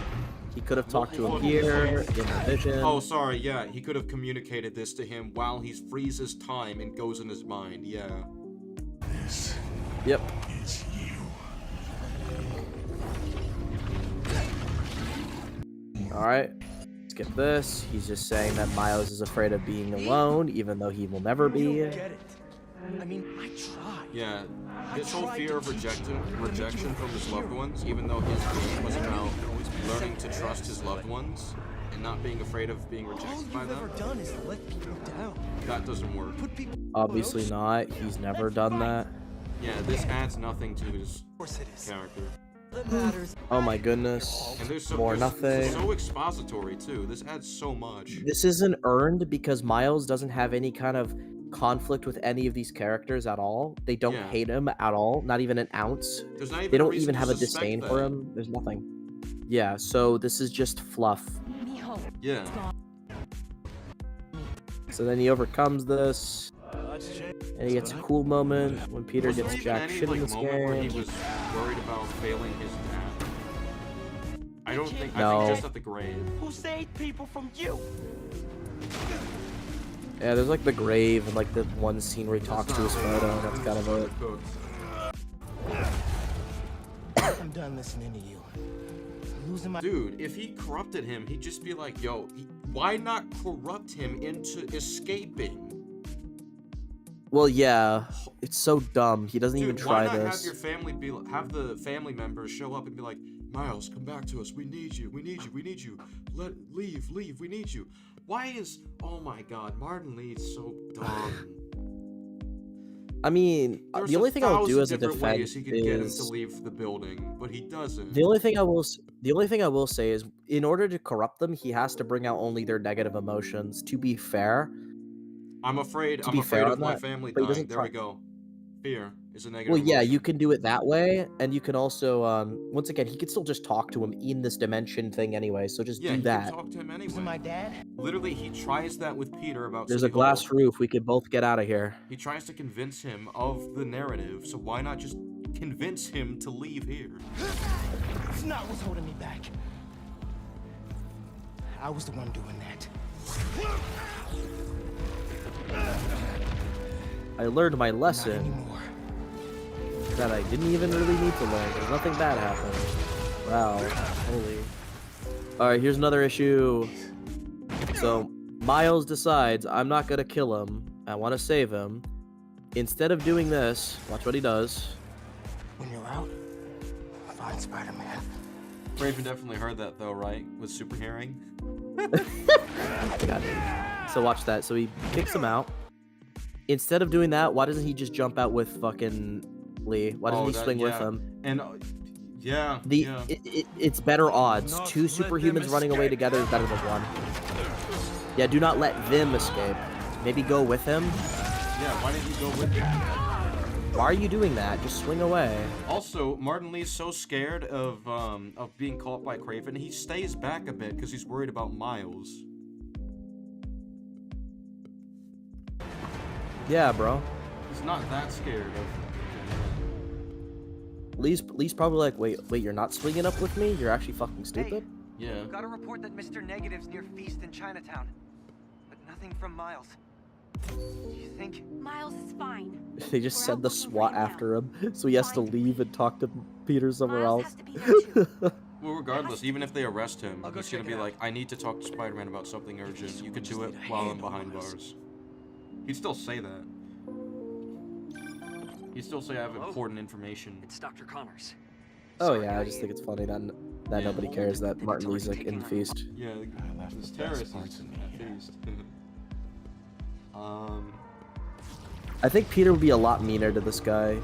He could have talked to him here in the vision. Oh, sorry. Yeah, he could have communicated this to him while he freezes time and goes in his mind. Yeah. This Yep. is you. All right. Let's get this. He's just saying that Miles is afraid of being alone, even though he will never be. You don't get it. I mean, I tried. Yeah, his whole fear of rejection from his loved ones, even though his game was about learning to trust his loved ones and not being afraid of being rejected by them. All you've ever done is let people down. That doesn't work. Obviously not. He's never done that. Yeah, this adds nothing to his character. Oh my goodness. And there's More nothing. It's so expository too. This adds so much. This isn't earned because Miles doesn't have any kind of conflict with any of these characters at all. They don't hate him at all, not even an ounce. There's not even they a don't reason even to have a suspect disdain that. for him. There's nothing. Yeah, so this is just fluff. Yeah. So then he overcomes this, and he gets a cool moment when Peter Was there gets even jack any, shit in like, this moment where he game. was worried about failing his dad? I don't think. I No. think just at the grave. Who saved people from you? Yeah, there's like the grave and like the one scene where he talks to his photo, and that's kind of it. I'm done listening to you. I'm losing my Dude, if he corrupted him, he'd just be like, yo, why not corrupt him into escaping? Well, yeah, it's so dumb. He doesn't even Dude, try why not this. have your family have the family members show up and be like, Miles, come back to us. We need you. We need you. We need you. Leave. We need you. Why is, oh my god, Martin Lee's so dumb. I mean, the only thing I'll do as a different ways defense he can get him to is leave the building, but he doesn't. the only thing I will say is, in order to corrupt them, he has to bring out only their negative emotions. To be fair, I'm afraid to be fair of on my that, family but he dying. doesn't There try- we go. Fear is a negative Well, yeah, emotion. you can do it that way, and you can also, once again, he could still just talk to him in this dimension thing anyway. So just Yeah, do he that. can talk to him anyway. my dad. Literally, he tries that with Peter about There's a City glass Hall. roof. We could both get out of here. He tries to convince him of the narrative, so why not just convince him to leave here? It's not what's holding me back. I was the one doing that. I learned my lesson that I didn't even really need to learn. There's nothing bad happened. Wow, holy. Alright, here's another issue. So, Miles decides, I'm not gonna kill him. I want to save him. Instead of doing this, watch what he does. When you're out, find Spider-Man. Raven definitely heard that though, right? With super hearing. God. So watch that. So he kicks him out. Instead of doing that, why doesn't he just jump out with fucking Lee? Why doesn't he swing with him? And yeah, It's better odds. Two superhumans running away together is better than one. Yeah, do not let them escape. Maybe go with him. Yeah, why didn't you go with him? Why are you doing that? Just swing away. Also, Martin Lee's so scared of being caught by Craven, he stays back a bit because he's worried about Miles. Yeah, bro. He's not that scared of. Lee's probably like, wait, you're not swinging up with me? You're actually fucking stupid? Yeah. Got a report that Mr. Negative's near Feast in Chinatown, but nothing from Miles. Do you think Miles is fine? They just send the SWAT after him, so he has to leave and talk to Peter somewhere else. Well, regardless, even if they arrest him, he's gonna be like, I need to talk to Spider-Man about something urgent. You can do it while I'm behind bars. He'd still say that. He'd still say I have important information. It's Dr. Connors. Oh yeah, I just think it's funny that nobody cares that Martin Lee's like in the Feast. Yeah, this terrorist is in that Feast. I think Peter would be a lot meaner to this guy,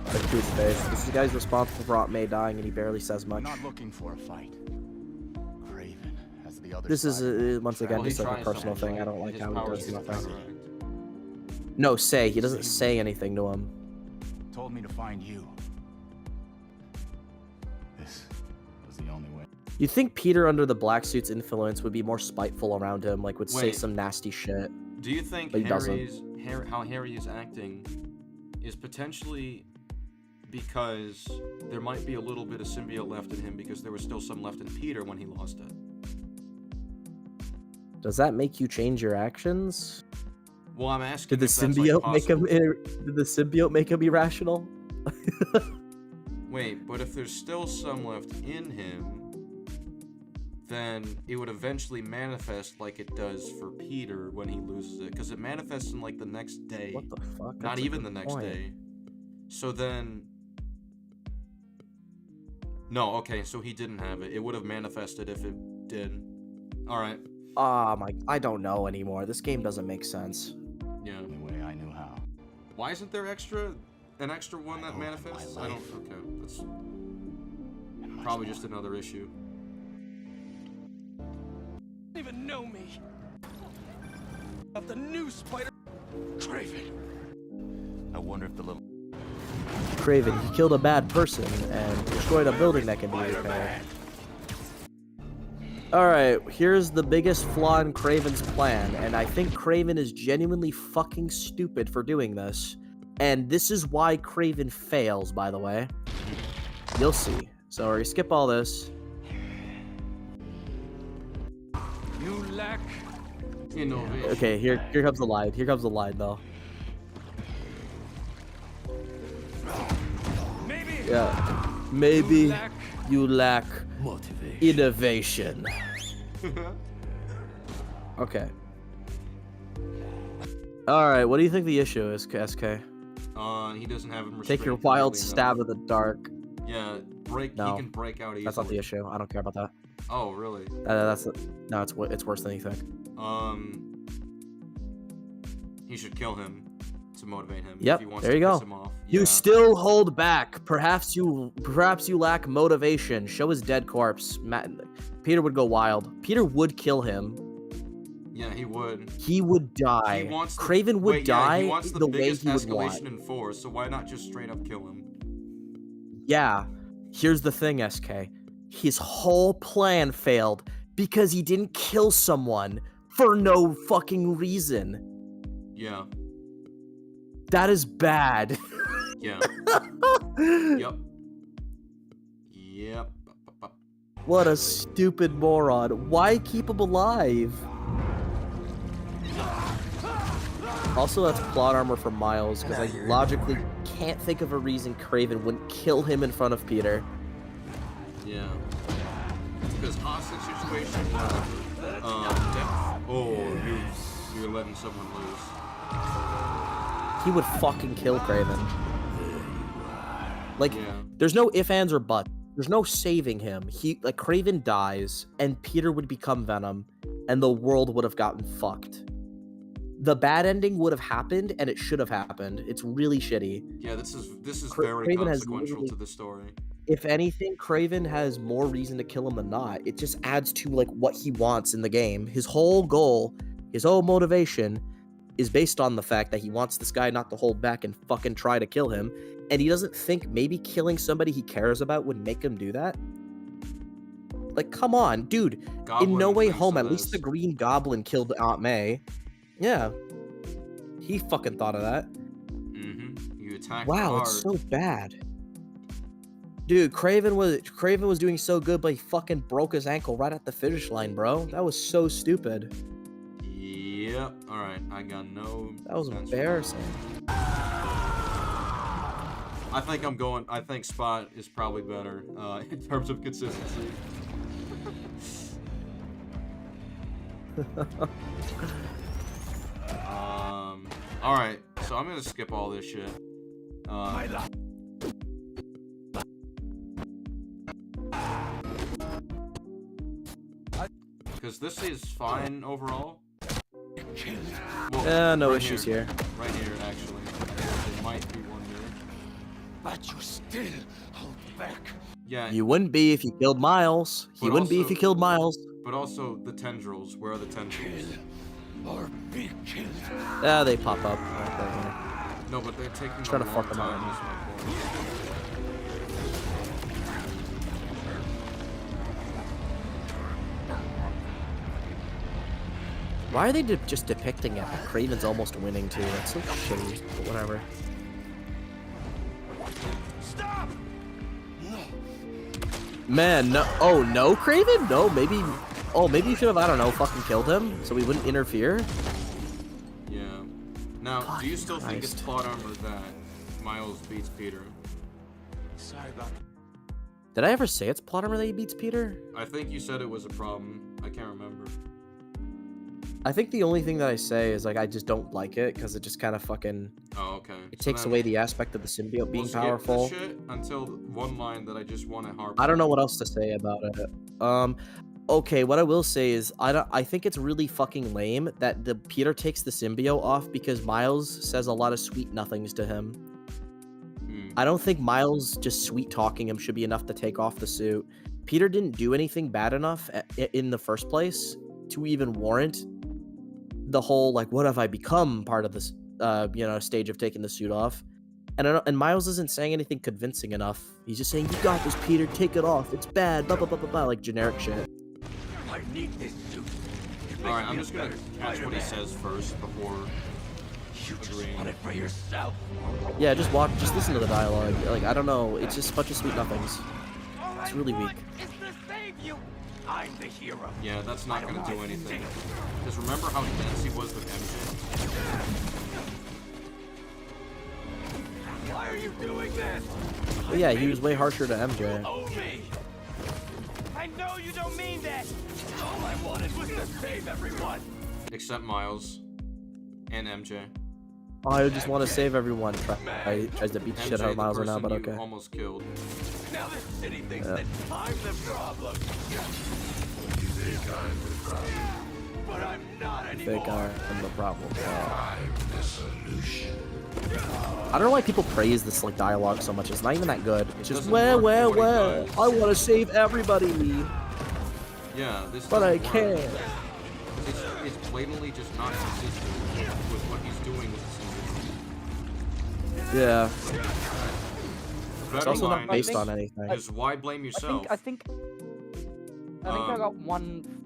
like to his face. This guy's responsible for Aunt May dying, and he barely says much. Not looking for a fight. Craven has the other. This is once again Well, he just like a tries to, personal thing. I don't like his how he powers does get nothing. counteract. No, he doesn't say anything to him. Told me to find you. This was the only way. You think Peter, under the black suit's influence, would be more spiteful around him, like would say Wait. some nasty shit? Do you think But he doesn't. how Harry is acting is potentially because there might be a little bit of symbiote left in him because there was still some left in Peter when he lost it. Does that make you change your actions? Well, I'm asking. Did the if that's, symbiote like, make him? possible. Did the symbiote make him irrational? Wait, but if there's still some left in him, then it would eventually manifest like it does for Peter when he loses it, because it manifests in like the next day. What the fuck? Not That's a even good the next point. day. So then. No, okay, so he didn't have it. It would have manifested if it did. Alright. I don't know anymore. This game doesn't make sense. Yeah. The way I knew how. Why isn't there an extra one that manifests? I don't. Okay, that's probably just another issue. Don't even know me. Of the new Spider Craven. I wonder if the little Craven, he killed a bad person and destroyed a building that can be repaired. Alright, here's the biggest flaw in Craven's plan, and I think Craven is genuinely fucking stupid for doing this. And this is why Craven fails, by the way. You'll see. So we skip all this. You lack innovation. Okay, here comes the line. Here comes the line, though. Maybe you lack innovation. Okay. Alright, what do you think the issue is, SK? He doesn't have him restrained. Take your wild early stab enough. in the dark. Yeah, he can break out easily. That's not the issue. I don't care about that. Oh, really? It's worse than you think. He should kill him to motivate him. Yep, if he wants there to you piss go. him off. You Yeah. still hold back. Perhaps you lack motivation. Show his dead corpse. Peter would go wild. Peter would kill him. Yeah, he would. He would die. He wants Craven would die he wants the the way biggest he would escalation want. in force, so why not just straight up kill him? Yeah. Here's the thing, SK. His whole plan failed because he didn't kill someone for no fucking reason. Yeah. That is bad. Yeah. Yep. Yep. What a stupid moron. Why keep him alive? Also, that's plot armor for Miles, because I logically can't think of a reason Craven wouldn't kill him in front of Peter. Yeah. Because hostage situation, you're letting someone loose. He would fucking kill Craven. Like, there's no ifs, ands, or buts. There's no saving him. Craven dies, and Peter would become Venom, and the world would have gotten fucked. The bad ending would have happened, and it should have happened. It's really shitty. Yeah, this is very Craven has consequential to the story. If anything, Craven has more reason to kill him than not. It just adds to what he wants in the game. His whole goal, his whole motivation, is based on the fact that he wants this guy not to hold back and fucking try to kill him, and he doesn't think maybe killing somebody he cares about would make him do that. Like, come on, dude. In No Way Home, at least the Green Goblin killed Aunt May. Yeah. He fucking thought of that. Mm-hmm. You attacked Wow, hard. it's so bad. Dude, Craven was doing so good, but he fucking broke his ankle right at the finish line, bro. That was so stupid. Yep. Alright, I got no... That was sense. embarrassing. I think Spot is probably better, in terms of consistency. Alright, so I'm gonna skip all this shit. Because this is fine overall. Well, No right issues here. Right here, actually. There might be one there. But you still hold back. Yeah. You wouldn't be if you killed Miles. He wouldn't be if you killed Miles. But also, the tendrils. Where are the tendrils? Or be killed. Yeah, they pop up. Right there. No, but they're taking Trying a to long fuck them time, up. is my point. Why are they just depicting it? Craven's almost winning too. That's so shitty. But whatever. Stop! Man, no. Oh, no, Craven? No, maybe. Oh, maybe you should have, I don't know, fucking killed him so we wouldn't interfere. Yeah. Now, do you still think it's plot armor that Miles beats Peter? Sorry about Did I ever say it's plot armor that he beats Peter? I think you said it was a problem. I can't remember. I think the only thing that I say is, like, I just don't like it because it just kind of fucking... Oh, okay. It takes away the aspect of the symbiote being powerful. Skip the shit until one line that I just want to harp I don't know on. what else to say about it. Okay, what I will say is I think it's really fucking lame that the Peter takes the symbiote off because Miles says a lot of sweet nothings to him. I don't think Miles just sweet talking him should be enough to take off the suit. Peter didn't do anything bad enough in the first place to even warrant the whole, like, what have I become part of this stage of taking the suit off. And Miles isn't saying anything convincing enough. He's just saying, "You got this, Peter. Take it off. It's bad." Blah blah blah blah blah. Like generic shit. I need this suit. All right, I'm just gonna catch what he says first before agreeing. Want it for yourself. Yeah, just listen to the dialogue. Like, I don't know. It's just a bunch of sweet nothings. It's really weak. Is to save you. I'm the hero. Yeah, that's not gonna do anything. Because remember how dense he was with MJ? Why are you doing this? But yeah, he was way harsher to MJ. Owe me. I know you don't mean that. All I wanted was to save everyone. Except Miles and MJ. Oh, I just want to save everyone. Tries to beat the shit out of Miles right now, but person you okay. almost killed. Now this city thinks that I'm the problem. You think I'm the problem? But I'm not I anymore. think I'm the problem. I'm the solution. I don't know why people praise this like dialogue so much. It's not even that good. It's just Doesn't well, work well, for what he well. does. I want to save everybody, Yeah, this but I doesn't work. can't. It's blatantly just not consistent with what he's doing with the symbiote. Yeah. The It's better also not line based on anything. is why blame yourself? I think I got one.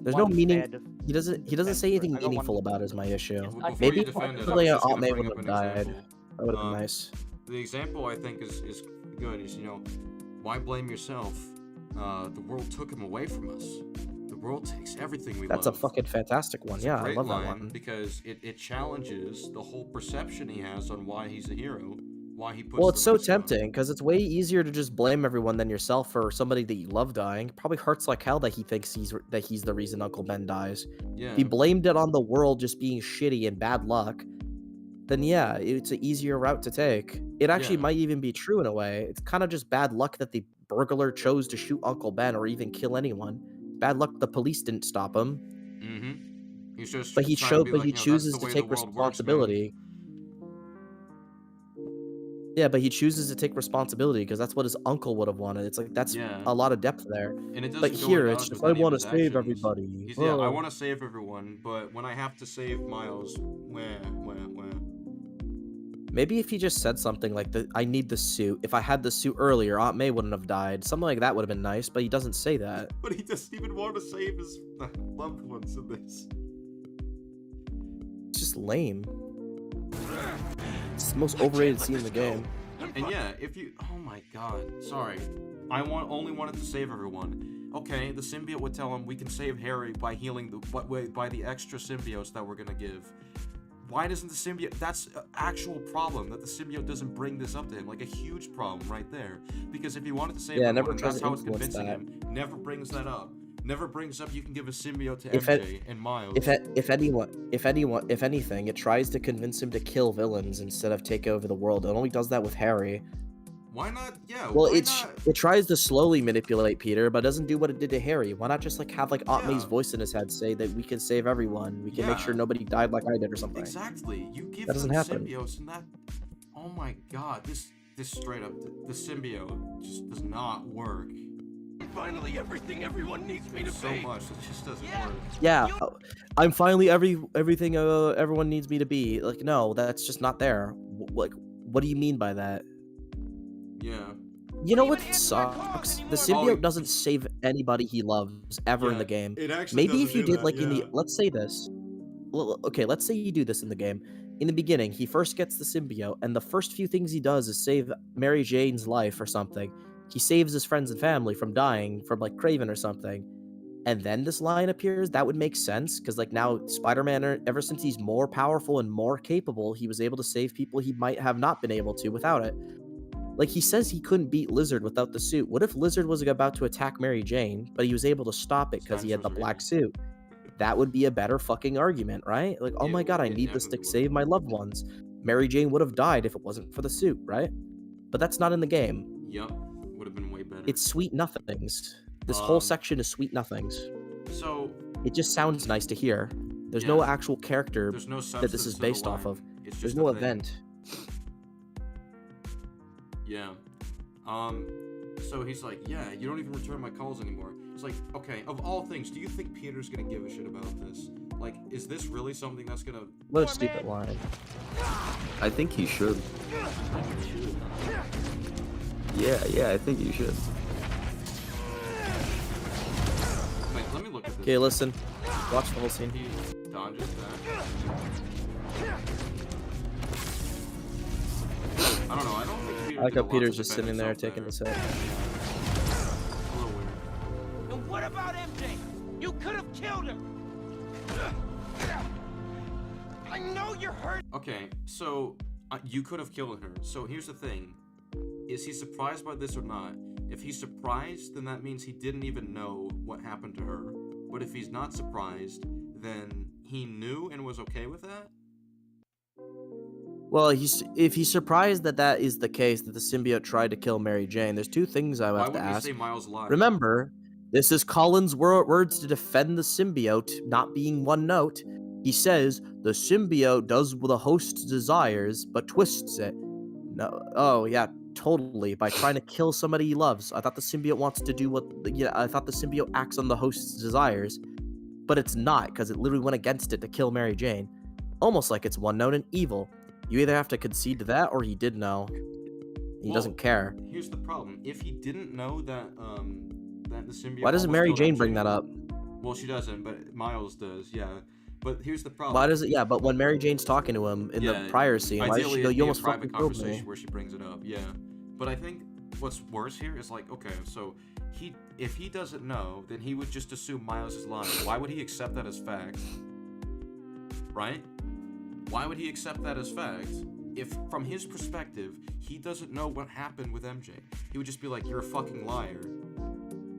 There's no meaning. bad He doesn't say anything meaningful about it is my issue. Before Maybe you defend it, I'm possibly just Aunt gonna May bring would up have an died. example. That would have been nice. The example I think is good is, why blame yourself? The world took him away from us. The world takes everything we That's love. a fucking fantastic one. It's Yeah, a I great love that line one. because it challenges the whole perception he has on why he's a hero, why he puts. Well, it's the so risk on. tempting because it's way easier to just blame everyone than yourself for somebody that you love dying. It probably hurts like hell that he thinks he's the reason Uncle Ben dies. Yeah. If he blamed it on the world just being shitty and bad luck, then yeah, it's an easier route to take. It actually Yeah. might even be true in a way. It's kind of just bad luck that the burglar chose to shoot Uncle Ben or even kill anyone. Bad luck the police didn't stop him. Mm-hmm. He's just. But he trying to be like, he that's chooses the to way take the world works, man. responsibility. Yeah, but he chooses to take responsibility because that's what his uncle would have wanted. It's like that's Yeah. a lot of depth there. And it doesn't But go here unnoticed it's just with I any of want to his save actions. everybody. He's, yeah, I Oh. want to save everyone, but when I have to save Miles, where? Maybe if he just said something like I need the suit. If I had the suit earlier, Aunt May wouldn't have died. Something like that would have been nice, but he doesn't say that. But he doesn't even want to save his loved ones in this. It's just lame. It's the most overrated scene in the game. And yeah, if you, oh my god, sorry, only wanted to save everyone. Okay, the symbiote would tell him we can save Harry by healing by the extra symbiotes that we're gonna give. Why doesn't the symbiote? That's an actual problem that the symbiote doesn't bring this up to him, like a huge problem right there. Because if he wanted to save never everyone, tries that's to how it's influence convincing that. him. Never brings that up. Never brings up you can give a symbiote to If MJ and Miles. If anything, it tries to convince him to kill villains instead of take over the world. It only does that with Harry. Why not? Yeah. Well, why it tries to slowly manipulate Peter, but doesn't do what it did to Harry. Why not just have Aunt May's voice in his head say that we can save everyone, we can make sure nobody died like I did or something? Exactly. You give That doesn't them happen. symbiotes and that. Oh my god, this straight up the symbiote just does not work. Finally, everything everyone needs me to So be. much, it just doesn't work. Yeah, I'm finally everything everyone needs me to be. Like, no, that's just not there. Like, what do you mean by that? Yeah. You know what sucks? The symbiote doesn't save anybody he loves ever in the game. it actually Maybe if doesn't you do did that, like in yeah. the let's say this. Okay, let's say you do this in the game. in the beginning, he first gets the symbiote, and the first few things he does is save Mary Jane's life or something. He saves his friends and family from dying from like Kraven or something. And then this line appears, that would make sense, because like now Spider-Man, ever since he's more powerful and more capable, he was able to save people he might have not been able to without it. Like, he says he couldn't beat Lizard without the suit. What if Lizard was about to attack Mary Jane, but he was able to stop it because he had the black suit? That would be a better fucking argument, right? Like, oh my god, I need this to save my loved ones. Mary Jane would have died if it wasn't for the suit, right? But that's not in the game. Yup, would have been way better. It's sweet nothings. This whole section is sweet nothings. So it just sounds nice to hear. There's no actual character there's no that this is substance to the based off line. of. It's There's just no a thing. event. Yeah. So he's like, yeah, you don't even return my calls anymore. It's like, okay, of all things, do you think Peter's gonna give a shit about this? Like, is this really something that's gonna... What a stupid line. I think he should. Yeah, I think you should. Wait, let me look at this. Okay, listen. Watch the whole scene. He dodges that. I don't know, I don't think Peter I like did how a lot Peter's to just defend sitting there himself taking this out. A little weird. And what about MJ? You could have killed her. I know you're hurt. Okay, so you could have killed her. So here's the thing. Is he surprised by this or not? If he's surprised, then that means he didn't even know what happened to her. But if he's not surprised, then he knew and was okay with that? Well, if he's surprised that that is the case, that the symbiote tried to kill Mary Jane, there's two things I Why have to would he ask. say Miles lied? Remember, this is Colin's words to defend the symbiote not being one note. He says, the symbiote does what the host's desires, but twists it. No, oh yeah, totally, by trying to kill somebody he loves. I thought the symbiote wants to do I thought the symbiote acts on the host's desires, but it's not, because it literally went against it to kill Mary Jane. Almost like it's one note and evil. You either have to concede to that, or he did know. He doesn't care. Here's the problem. If he didn't know that that the symbiote... Why doesn't almost Mary killed Jane MJ, bring that up? Well, she doesn't, but Miles does, yeah. But here's the problem. Why does it? Yeah, but when Mary Jane's talking to him in the prior scene, why does ideally she go, it'd "You be a almost private fucking killed me"? conversation where she brings it up, yeah. But I think what's worse here is like, okay, so if he doesn't know, then he would just assume Miles is lying. Why would he accept that as fact? Right? Why would he accept that as fact? If, from his perspective, he doesn't know what happened with MJ, he would just be like, you're a fucking liar.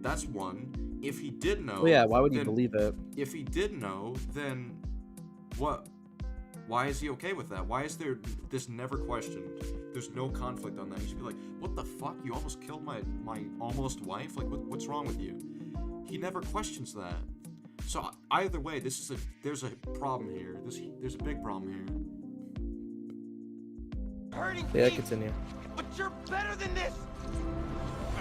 That's one. If he did know... Well, yeah, why would you believe it? If he did know, then what? Why is he okay with that? Why is there this never questioned? There's no conflict on that. He should be like, what the fuck? You almost killed my almost wife? Like, what's wrong with you? He never questions that. So either way, there's a problem here. There's a big problem here. Hurting Yeah, me, continue. but you're better than this.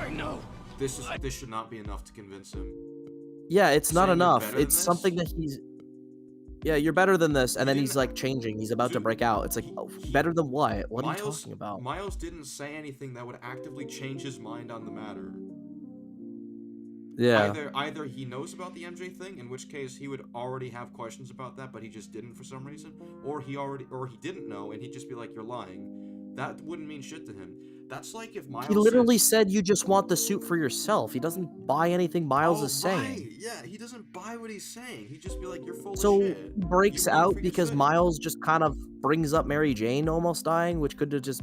I know. This should not be enough to convince him. Yeah, it's not Saying you're enough. better than It's this? something that he's... Yeah, you're better than this, and then he's like changing. He's about to break out. It's like, oh, better than what? What are you talking about? Miles didn't say anything that would actively change his mind on the matter. Yeah. Either he knows about the MJ thing, in which case he would already have questions about that, but he just didn't for some reason, or he didn't know and he'd just be like, you're lying. That wouldn't mean shit to him. That's like if Miles He literally said you just want the suit for yourself. He doesn't buy anything Miles is saying. Right. Yeah, he doesn't buy what he's saying. He'd just be like, you're full So of shit. he breaks out because Miles just kind of brings up Mary Jane almost dying, which could have just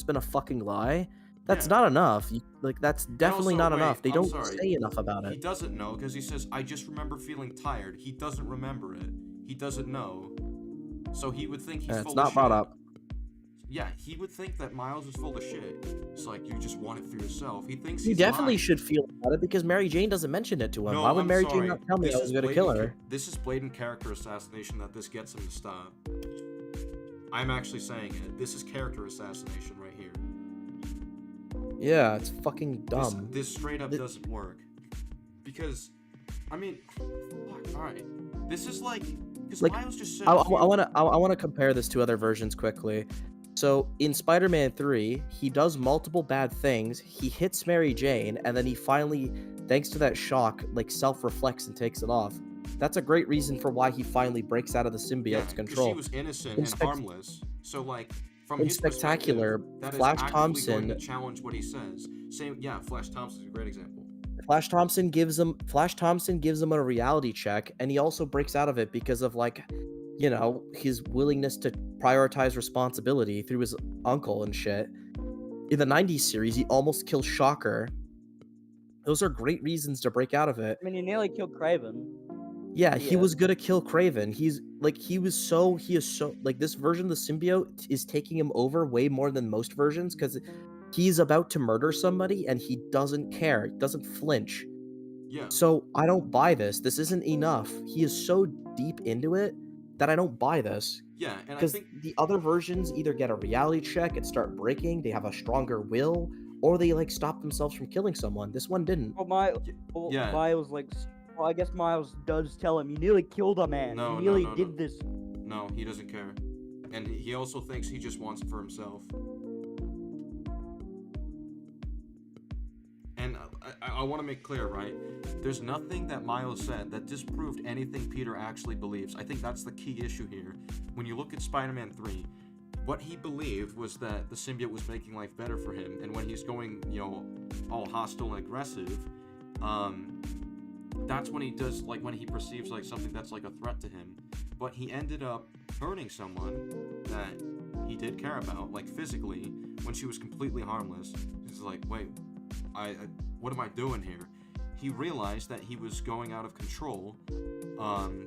been a fucking lie. That's not enough. That's definitely Also, not wait, enough. They I'm don't sorry. say enough about He it. doesn't know because he says, I just remember feeling tired. He doesn't remember it. He doesn't know. So he would think he's full of shit. It's not brought up. Yeah, he would think that Miles is full of shit. It's like, you just want it for yourself. He thinks He he's definitely lying. should feel about it because Mary Jane doesn't mention it to him. No, Why would I'm Mary sorry. Jane not tell me This I was is going to kill blatant her? This is blatant character assassination that this gets him to stop. I'm actually saying it. This is character assassination right here. Yeah, it's fucking dumb. This straight up doesn't work. Because, I mean, fuck, alright. This is like, because Like, Miles just said... I want to compare this to other versions quickly. So in Spider-Man 3, he does multiple bad things. He hits Mary Jane, and then he finally, thanks to that shock, like self-reflects and takes it off. That's a great reason for why he finally breaks out of the symbiote's control. She was innocent and harmless. So like from in his Spectacular, perspective, that Flash is actually Thompson going to challenge what he says. Same, yeah. Flash Thompson's a great example. Flash Thompson gives him a reality check, and he also breaks out of it because of like, you know, his willingness to prioritize responsibility through his uncle and shit. In the 90s series, he almost kills Shocker. Those are great reasons to break out of it. I mean, he nearly killed Kraven. Yeah, he was gonna kill Kraven. He is so like this version of the symbiote is taking him over way more than most versions because he's about to murder somebody and he doesn't care, doesn't flinch. Yeah. So I don't buy this. This isn't enough. He is so deep into it that I don't buy this. Yeah, and I because think the other versions either get a reality check and start breaking, they have a stronger will, or they like stop themselves from killing someone. This one didn't. Yeah. Miles like, well, I guess Miles does tell him, you nearly killed a man. No, you nearly no, did this. No, he doesn't care, and he also thinks he just wants it for himself. And I want to make clear, right? There's nothing that Miles said that disproved anything Peter actually believes. I think that's the key issue here. When you look at Spider-Man 3, what he believed was that the symbiote was making life better for him, and when he's going, you know, all hostile and aggressive, that's when he does, like, when he perceives, like, something that's, like, a threat to him. But he ended up hurting someone that he did care about, like, physically, when she was completely harmless. He's like, wait, what am I doing here? He realized that he was going out of control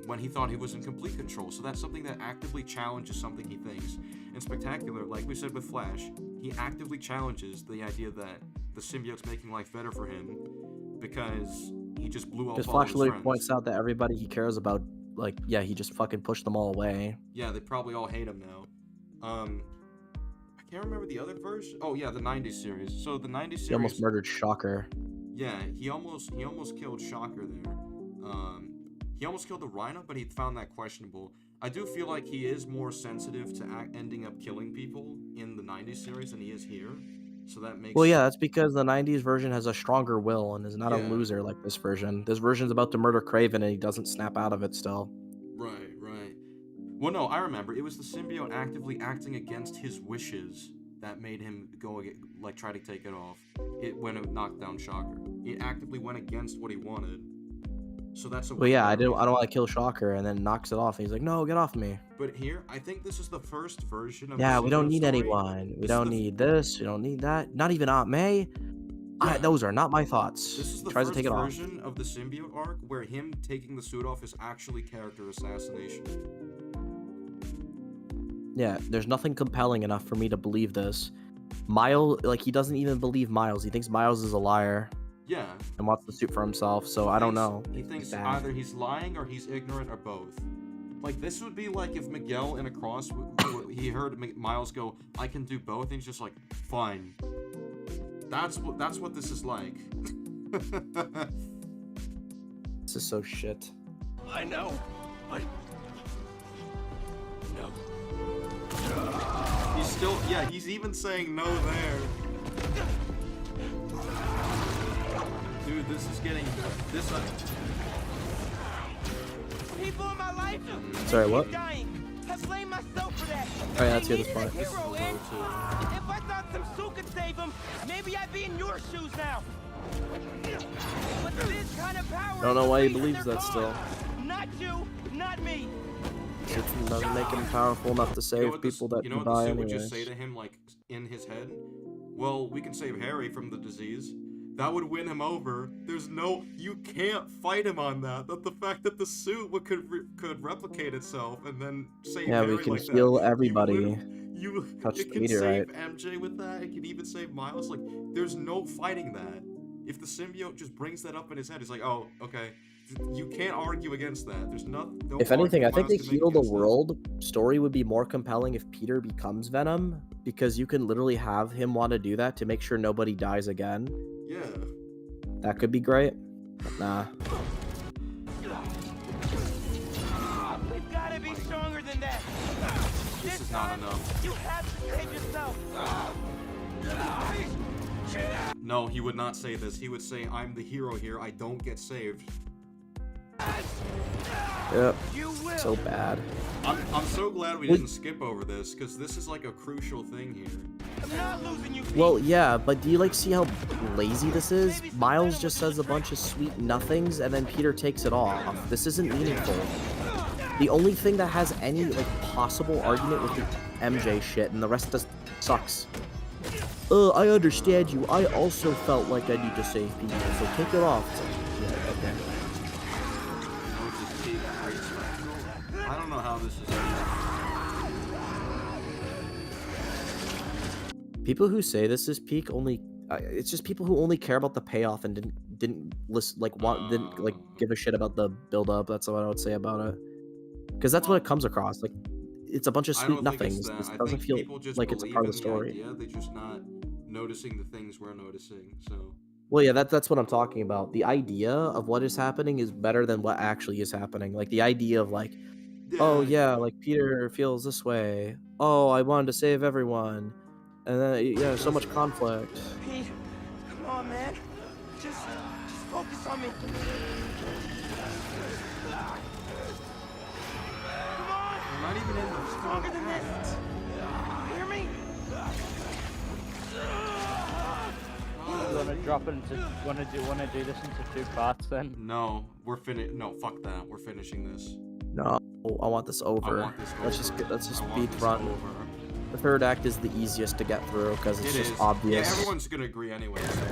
when he thought he was in complete control. So that's something that actively challenges something he thinks. In Spectacular, like we said with Flash, he actively challenges the idea that the symbiote's making life better for him because he just blew up all his Flash literally friends. points out that everybody he cares about, like, yeah, he just fucking pushed them all away. Yeah, they probably all hate him now. I can't remember the other version. Oh yeah, the 90s series. So the 90s series. He almost murdered Shocker. Yeah, he almost killed Shocker there. He almost killed the Rhino, but he found that questionable. I do feel like he is more sensitive to ending up killing people in the 90s series than he is here. So that makes Well, yeah, that's because the 90s version has a stronger will and is not a Yeah. loser like this version. This version's about to murder Kraven and he doesn't snap out of it still. Right, right. Well, no, I remember. It was the symbiote actively acting against his wishes that made him go, like, try to take it off. When it knocked down Shocker. It actively went against what he wanted. So that's a Well, yeah, I don't want to kill Shocker, and then knocks it off. And he's like, "No, get off me." But here, I think this is the first version of Yeah, the we don't symbiote need story. anyone. We This is don't the- need this. We don't need that. Not even Aunt May. Those are not my thoughts. This is the Tries first to take it off. version of the symbiote arc where him taking the suit off is actually character assassination. Yeah, there's nothing compelling enough for me to believe this. Miles, like, he doesn't even believe Miles. He thinks Miles is a liar. Yeah. And wants the suit for himself. So I don't know. He thinks bad. either he's lying or he's ignorant or both. Like, this would be like if Miguel in Across, he heard Miles go, "I can do both," and he's just like, "Fine." That's what this is like. This is so shit. I know. No. He's still, yeah, he's even saying no there. Dude, this is getting, this, People in my life. Sorry, what? Dying. I blame myself for that. Alright, let's hear this part. Hero in. If I thought some suit could save him, maybe I'd be in your shoes now. But this kind of power. I don't know why he is the reason believes they're that still. gone. Not you, not me. It doesn't make him powerful enough to save people that you know can what the die suit would anyways. just say to him, like, in his head? Well, we can save Harry from the disease. That would win him over. There's no, you can't fight him on that. That the fact that the suit could replicate itself and then save Yeah, Harry we can like that. heal everybody. Touch It the can meteorite. save MJ with that. It can even save Miles. Like, there's no fighting that. If the symbiote just brings that up in his head, it's like, oh, okay. You can't argue against that. There's no If anything, I think the Miles can make heal the against that. world story would be more compelling if Peter becomes Venom, because you can literally have him want to do that to make sure nobody dies again. Yeah. That could be great. But nah. We've got to be stronger than that. This is not enough. You have to save yourself. No, he would not say this. He would say, "I'm the hero here. I don't get saved." Yep. So bad. I'm so glad we didn't skip over this, because this is like a crucial thing here. Well, yeah, but do you like see how lazy this is? Miles just says a bunch of sweet nothings, and then Peter takes it off. This isn't meaningful. The only thing that has any like possible argument with the MJ shit, and the rest just sucks. I understand you. I also felt like I need to save people, so take it off. Yeah, okay. I don't know how this is. People who say this is peak only, it's just people who only care about the payoff and didn't listen, didn't like give a shit about the build up. That's what I would say about it. Because that's what it comes across. Like, it's a bunch of sweet nothings. This doesn't feel like it's a part of the story. They're just not noticing the things we're noticing. So. Well, yeah, that's what I'm talking about. The idea of what is happening is better than what actually is happening. Like the idea of like, oh yeah, like Peter feels this way. Oh, I wanted to save everyone, and then yeah, so much conflict. Pete, come on, man. Just focus on me. We're not even in the Stronger than this. Hear me? You wanna drop it into? Wanna do this into 2 parts then? No, No, fuck that. We're finishing this. No, I want this over. I want this over. Let's just speed run. The third act is the easiest to get through because it's just obvious. Yeah, everyone's gonna agree anyway. So.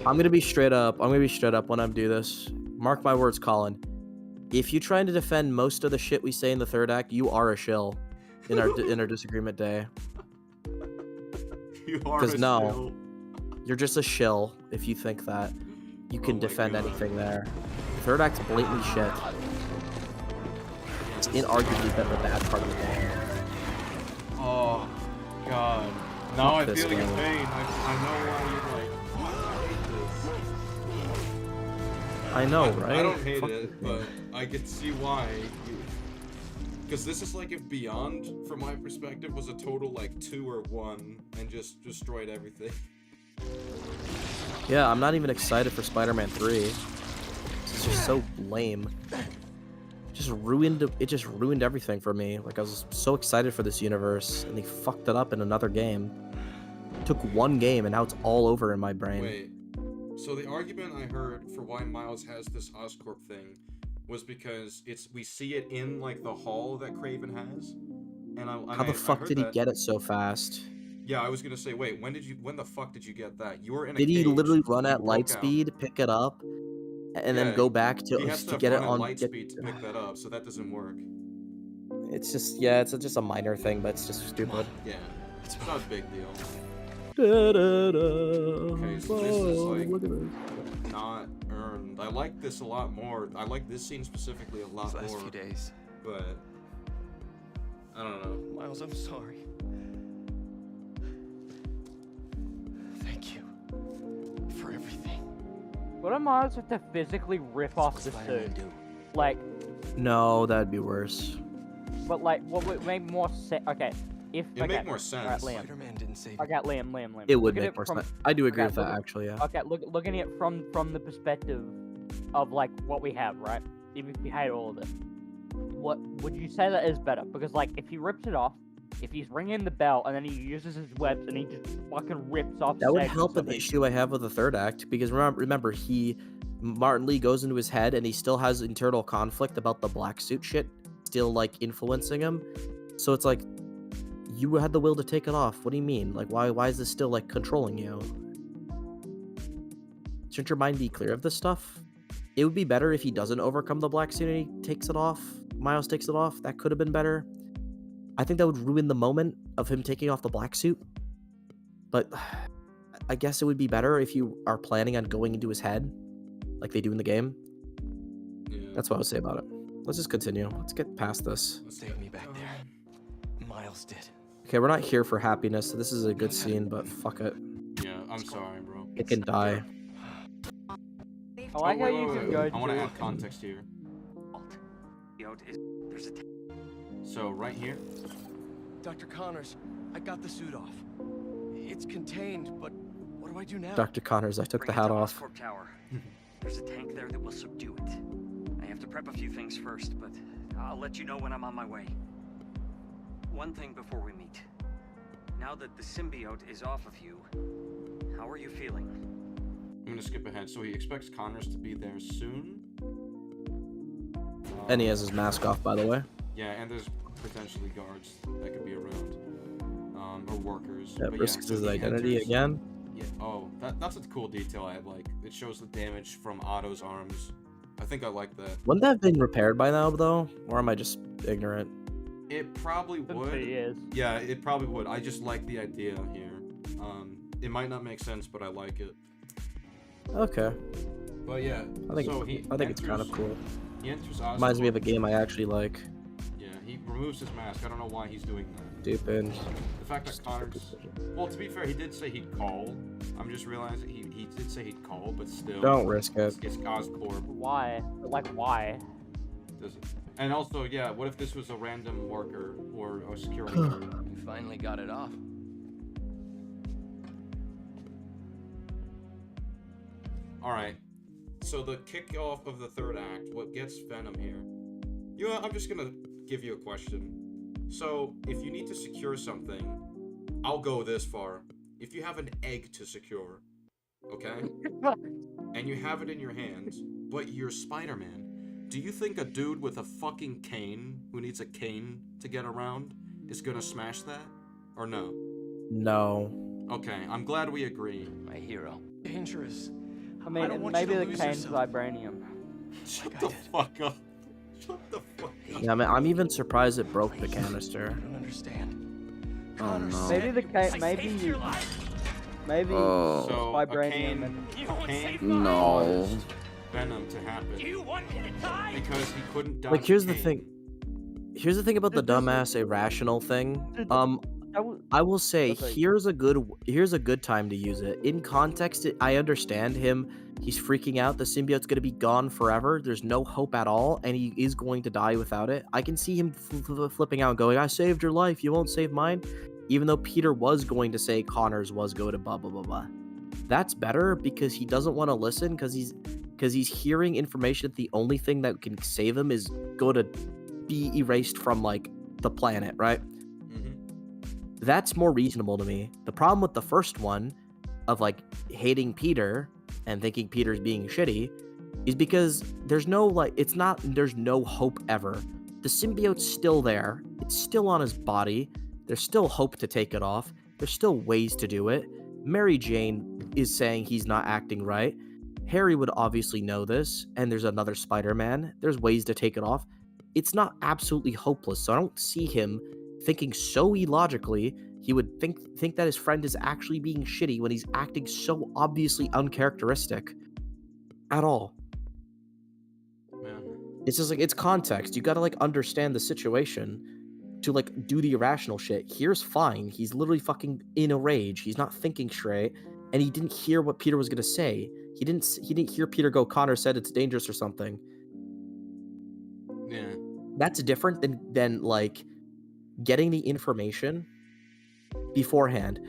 I'm gonna be straight up. I'm gonna be straight up when I do this. Mark my words, Colin. If you're trying to defend most of the shit we say in the third act, you are a shill in our disagreement day. You are. Because no, you're just a shill if you think that you can defend anything there. The third act's blatantly shit. It's inarguably been the bad part of the game. Oh, God. Now I'm this feeling game. pain. I know why you're like. I know, right? I don't hate it, but I can see why. Because this is like if Beyond, from my perspective, was a total like 2 or 1 and just destroyed everything. Yeah, I'm not even excited for Spider-Man 3. This is just so lame. It just ruined everything for me. Like I was so excited for this universe, and they fucked it up in another game. Took one game, and now it's all over in my brain. Wait. So the argument I heard for why Miles has this Oscorp thing was because we see it in like the hall that Kraven has, and how the fuck did he get it so fast? Yeah, I was gonna say, wait, when the fuck did you get that? You were in a Did he cage, literally run at light broke out. speed, pick it up, and then go back to get it on light speed to pick that up? So that doesn't work. It's just it's just a minor thing, but it's just stupid. Yeah, it's not a big deal. Okay, so this is like not earned. I like this a lot more. I like this scene specifically a lot more. These last few days. But I don't know. Miles, I'm sorry. Thank you for everything. What am I supposed to physically rip off the suit? Like, No, that'd be worse. but like, what would make more sense? Okay, if It'd make more sense. Alright, Liam. Spider-Man didn't save Okay, Liam. It would Look at make it more from- sense. I do agree okay, with look that, at- actually, yeah. Okay, looking at it from the perspective of like what we have, right? Even if you hate all of it, what would you say that is better? Because like, if he rips it off, if he's ringing the bell and then he uses his webs and he just fucking rips off. That would segments help an of it. issue I have with the third act, because remember Martin Lee goes into his head and he still has internal conflict about the black suit shit still like influencing him. So it's like, you had the will to take it off. What do you mean? Like, why is this still like controlling you? Shouldn't your mind be clear of this stuff? It would be better if he doesn't overcome the black suit and he takes it off. Miles takes it off. That could have been better. I think that would ruin the moment of him taking off the black suit. But I guess it would be better if you are planning on going into his head, like they do in the game. Yeah. That's what I would say about it. Let's just continue. Let's get past this. Save me back there. Miles did. Okay, we're not here for happiness, so this is a good scene, but fuck it. Yeah, I'm sorry, bro. It can die. I like how you can go I want to to- add context here. So right here. Dr. Connors, I got the suit off. It's contained, but what do I do now? Dr. Connors, I took the hat off. Tower. There's a tank there that will subdue it. I have to prep a few things first, but I'll let you know when I'm on my way. One thing before we meet. Now that the symbiote is off of you, how are you feeling? I'm gonna skip ahead. So he expects Connors to be there soon. And he has his mask off, by the way. Yeah, and there's potentially guards that could be around, or workers. That But risks so his he identity enters- again. Yeah. Oh, that's a cool detail I like. It shows the damage from Otto's arms. I think I like that. Wouldn't that have been repaired by now, though? Or am I just ignorant? It probably would. Yeah, it probably would. I just like the idea here. It might not make sense, but I like it. Okay. But yeah, I think so it's kind of cool. He enters Oscorp. Reminds me of a game I actually like. Yeah, he removes his mask. I don't know why he's doing that. Stupid. The fact that Connors... Well, to be fair, he did say he'd call. I'm just realizing he did say he'd call, but still... Don't risk it. It's Oscorp. Why? Like, why? Does it? And also, yeah, what if this was a random worker or a security guard? You finally got it off. Alright, so the kickoff of the third act, what gets Venom here? You know, I'm just gonna give you a question. So, if you need to secure something, I'll go this far. If you have an egg to secure, okay? And you have it in your hands, but you're Spider-Man, do you think a dude with a fucking cane, who needs a cane to get around, is gonna smash that? Or no? No. Okay, I'm glad we agree. My hero. Dangerous. I mean, maybe the cane's vibranium. Shut the fuck up. Shut the fuck up. Yeah, I'm even surprised it broke the canister. I don't understand. Oh no. Maybe the cane, maybe So, vibranium a cane No. caused Venom to happen. Because he couldn't die. Like, here's the thing. Here's the thing about the dumbass irrational thing. I will say here's a good time to use it. In context, I understand him. He's freaking out. The symbiote's gonna be gone forever. There's no hope at all, and he is going to die without it. I can see him flipping out and going, "I saved your life. You won't save mine." Even though Peter was going to say Connors was go to blah blah blah blah. That's better because he doesn't want to listen because he's hearing information that the only thing that can save him is go to be erased from like the planet, right? That's more reasonable to me. The problem with the first one of like hating Peter and thinking Peter's being shitty is because there's no hope ever. The symbiote's still there. It's still on his body. There's still hope to take it off. There's still ways to do it. Mary Jane is saying he's not acting right. Harry would obviously know this, and there's another Spider-Man. There's ways to take it off. It's not absolutely hopeless, so I don't see him thinking so illogically he would think that his friend is actually being shitty when he's acting so obviously uncharacteristic at all. Man. It's just like, it's context. You gotta like understand the situation to like do the irrational shit. Here's fine. He's literally fucking in a rage. He's not thinking straight, and he didn't hear what Peter was gonna say. He didn't hear Peter go, "Connor said it's dangerous" or something. Yeah. That's different than like getting the information beforehand.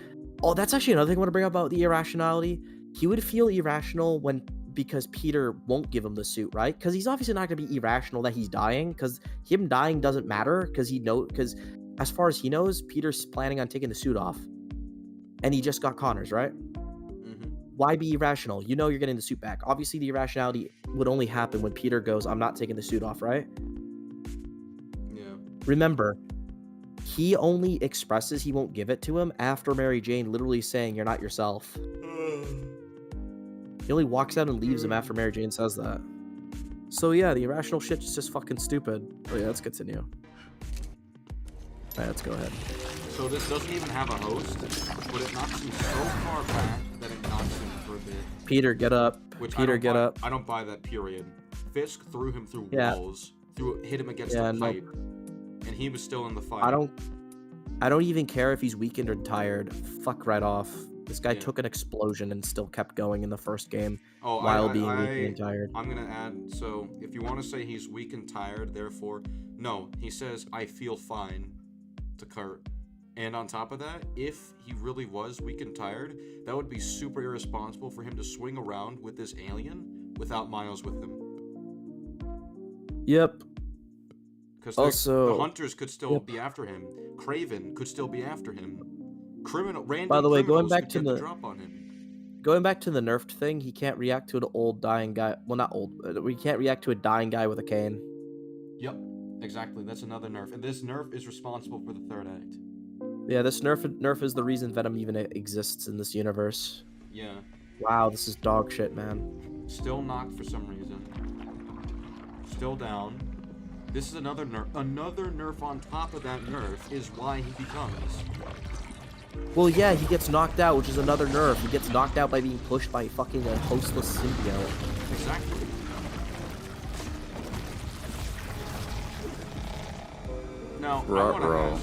Oh, that's actually another thing I want to bring up about the irrationality. He would feel irrational because Peter won't give him the suit, right? Because he's obviously not going to be irrational that he's dying, because him dying doesn't matter, because as far as he knows, Peter's planning on taking the suit off. And he just got Connors, right? Why be irrational? You know you're getting the suit back. Obviously, the irrationality would only happen when Peter goes, "I'm not taking the suit off," right? Yeah. Remember, he only expresses he won't give it to him after Mary Jane literally saying, "You're not yourself." He only walks out and leaves him after Mary Jane says that. So yeah, the irrational shit's just fucking stupid. Oh yeah, let's continue. Alright, let's go ahead. So this doesn't even have a host, but it knocks him so far back that it knocks him for a bit. Peter, get up. Peter, get up. I don't buy that, period. Fisk threw him through Yeah. walls, hit him against Yeah, a no. pipe, and he was still in the fight. I don't even care if he's weakened or tired. Fuck right off. This guy took an explosion and still kept going in the first game while being weak and tired. I'm gonna add, so if you want to say he's weak and tired, therefore, no, he says, "I feel fine" to Kurt. And on top of that, if he really was weak and tired, that would be super irresponsible for him to swing around with this alien without Miles with him. Yep. because Also- the hunters could still be after him. Craven could still be after him. Random By the way, going criminals back could to get the the drop on him. going back to the nerfed thing, he can't react to an old dying guy. Well, not old. We can't react to a dying guy with a cane. Yep, exactly. That's another nerf, and this nerf is responsible for the third act. Yeah, this nerf is the reason Venom even exists in this universe. Yeah. Wow, this is dog shit, man. Still knocked for some reason. Still down. This is another nerf. Another nerf on top of that nerf is why he becomes. Well, yeah, he gets knocked out, which is another nerf. He gets knocked out by being pushed by fucking a hostless symbiote. Exactly. Now, I want to ask,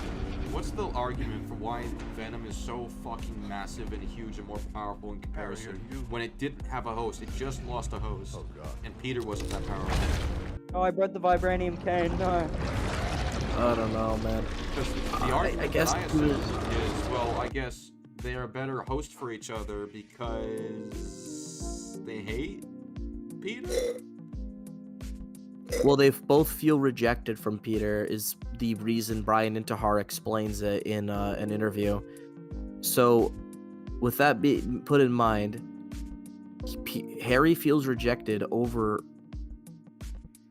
what's the argument for why Venom is so fucking massive and huge and more powerful in comparison when it didn't have a host? It just lost a host, and Peter wasn't that powerful. Oh, I bred the vibranium cane. No. I don't know, man. The argument I guess that I assume is, well, I guess they are a better host for each other because they hate Peter? Well, they both feel rejected from Peter is the reason Brian Intihar explains it in an interview. So, with that being put in mind, Harry feels rejected over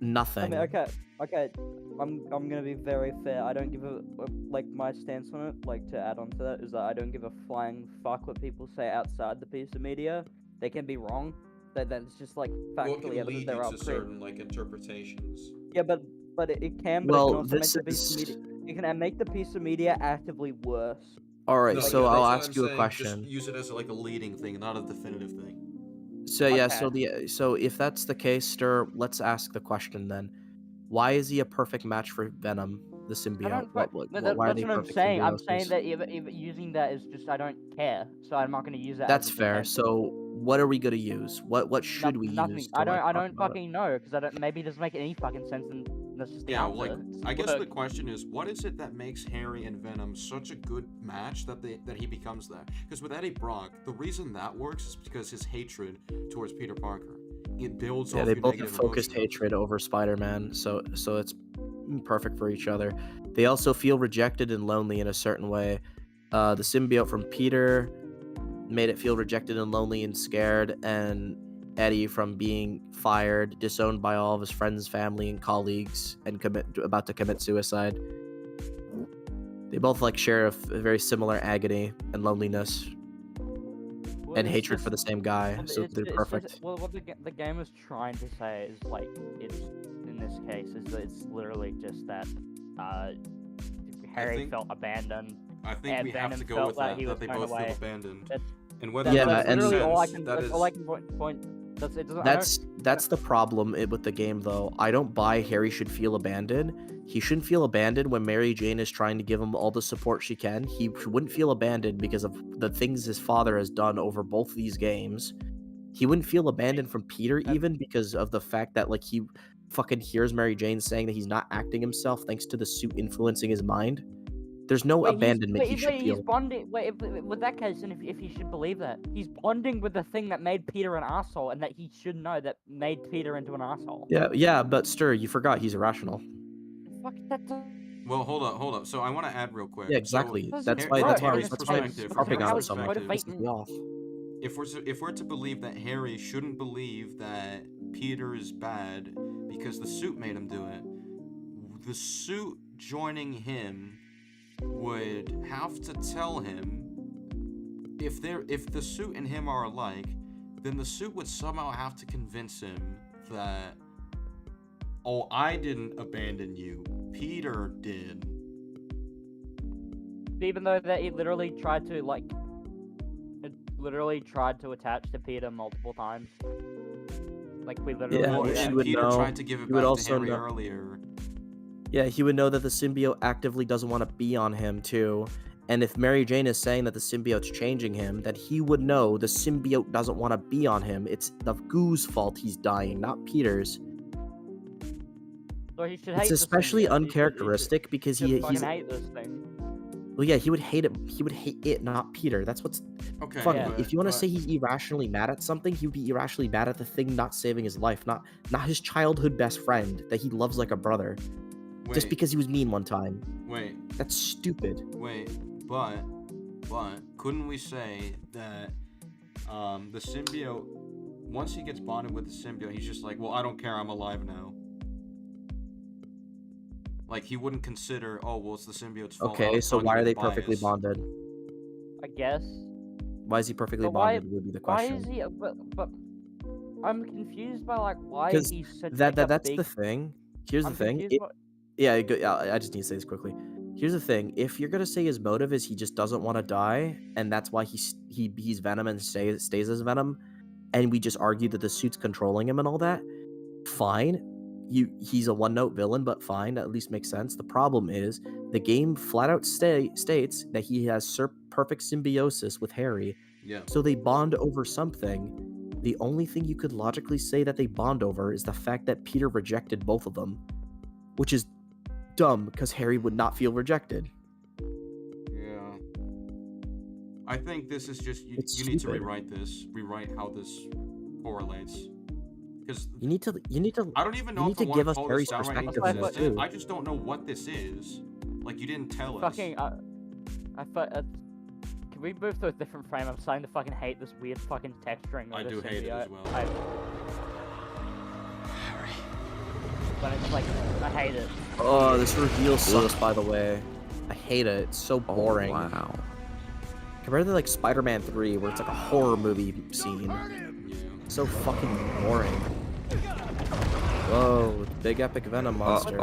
nothing. I mean, okay. I'm gonna be very fair. I don't give a like my stance on it. Like to add on to that is that I don't give a flying fuck what people say outside the piece of media. They can be wrong. That's just like factually evident. There are certain like interpretations. Yeah, but it can. But Well, it can also this make the piece of media. It can make the piece of media actively worse. All right, No, so yeah, I'll that's ask what you I'm a saying. question. Just use it as like a leading thing, not a definitive thing. So yeah, so if that's the case, Stir, let's ask the question then. Why is he a perfect match for Venom, the symbiote? That's Why are what they I'm perfect saying. I'm symbioses? saying that if using that is just I don't care, so I'm not gonna use that. That's as a fair. defense. So what are we gonna use? What should we Nothing. use? I don't talk about fucking know because I don't. Maybe it doesn't make any fucking sense, and that's just the Yeah, answer. like It's I guess work. the question is, what is it that makes Harry and Venom such a good match that he becomes that? Because with Eddie Brock, the reason that works is because his hatred towards Peter Parker. It builds. Yeah, off they your both have negative focused emotions. hatred over Spider-Man, so it's perfect for each other. They also feel rejected and lonely in a certain way. The symbiote from Peter made it feel rejected and lonely and scared, and Eddie from being fired, disowned by all of his friends, family, and colleagues, and about to commit suicide. They both like share a very similar agony and loneliness and it's hatred just- for the same guy, well, so it's they're just- perfect. well, what the game is trying to say is like it's in this case is that it's literally just that Harry think- felt abandoned. I think and we have Venom to go felt with that that. he That was they thrown both away. feel abandoned. That- And whether Yeah, that's and literally all I sense, can. that That's is- all I can point. That's it. Doesn't. That's the problem with the game, though. I don't buy Harry should feel abandoned. He shouldn't feel abandoned when Mary Jane is trying to give him all the support she can. He wouldn't feel abandoned because of the things his father has done over both these games. He wouldn't feel abandoned from Peter even because of the fact that like he fucking hears Mary Jane saying that he's not acting himself thanks to the suit influencing his mind. There's no abandonment he should he's feel. bonding. With that case, and if he should believe that, he's bonding with the thing that made Peter an asshole, and that he should know that made Peter into an asshole. Yeah, but Stir, you forgot he's irrational. Fuck that. Well, hold up. So I want to add real quick. Yeah, exactly. So, That's why Harry's it's perspective. harping on it Harry's so much. perspective, Pisses me off. If we're to believe that Harry shouldn't believe that Peter is bad because the suit made him do it, the suit joining him would have to tell him if the suit and him are alike, then the suit would somehow have to convince him that, oh, I didn't abandon you, Peter did. Even though that he literally tried to attach to Peter multiple times. Like we literally. Yeah, Well, he and would Peter know. tried to give it He would back to also Harry know. earlier. Yeah, he would know that the symbiote actively doesn't want to be on him too. And if Mary Jane is saying that the symbiote's changing him, that he would know the symbiote doesn't want to be on him. It's the Goo's fault he's dying, not Peter's. So he should hate It's the especially symbiote. He should- uncharacteristic because he should he's. fucking hate this thing. Well, yeah, he would hate it. He would hate it, not Peter. That's what's Okay, funny. yeah, If you want to but- say he's irrationally mad at something, he would be irrationally mad at the thing not saving his life, not his childhood best friend that he loves like a brother. just Wait. because he was mean one time. Wait. That's stupid. Wait, but couldn't we say that the symbiote, once he gets bonded with the symbiote, he's just like, well, I don't care, I'm alive now. Like, he wouldn't consider, oh, well, it's the symbiote's fault. Okay, so why are they perfectly biased. bonded? I guess. Why is he perfectly But why? bonded would be the Why question. is he? But I'm confused by like why Because he's such that's like, a the big... thing. Here's I'm the thing. confused by- Yeah, I just need to say this quickly. Here's the thing. If you're gonna say his motive is he just doesn't want to die, and that's why he's Venom and stays as Venom, and we just argue that the suit's controlling him and all that, fine. He's a one-note villain, but fine. That at least makes sense. The problem is the game flat out states that he has perfect symbiosis with Harry. Yeah. So they bond over something. The only thing you could logically say that they bond over is the fact that Peter rejected both of them, which is dumb because Harry would not feel rejected. Yeah. I think this is just you need to rewrite how this correlates. Because you need to. I don't even know you if need I to give want us to call Harry's this downright perspective on this inconsistent. too. I just don't know what this is. Like, you didn't tell us. Fucking can we move to a different frame? I'm starting to fucking hate this weird fucking texturing. I do hate it as well. But it's like I hate it. Oh, this reveal sucks, by the way. I hate it. It's so boring. Wow. Compared to like Spider-Man 3, where it's like a horror movie scene. So fucking boring. Whoa, big epic Venom monster.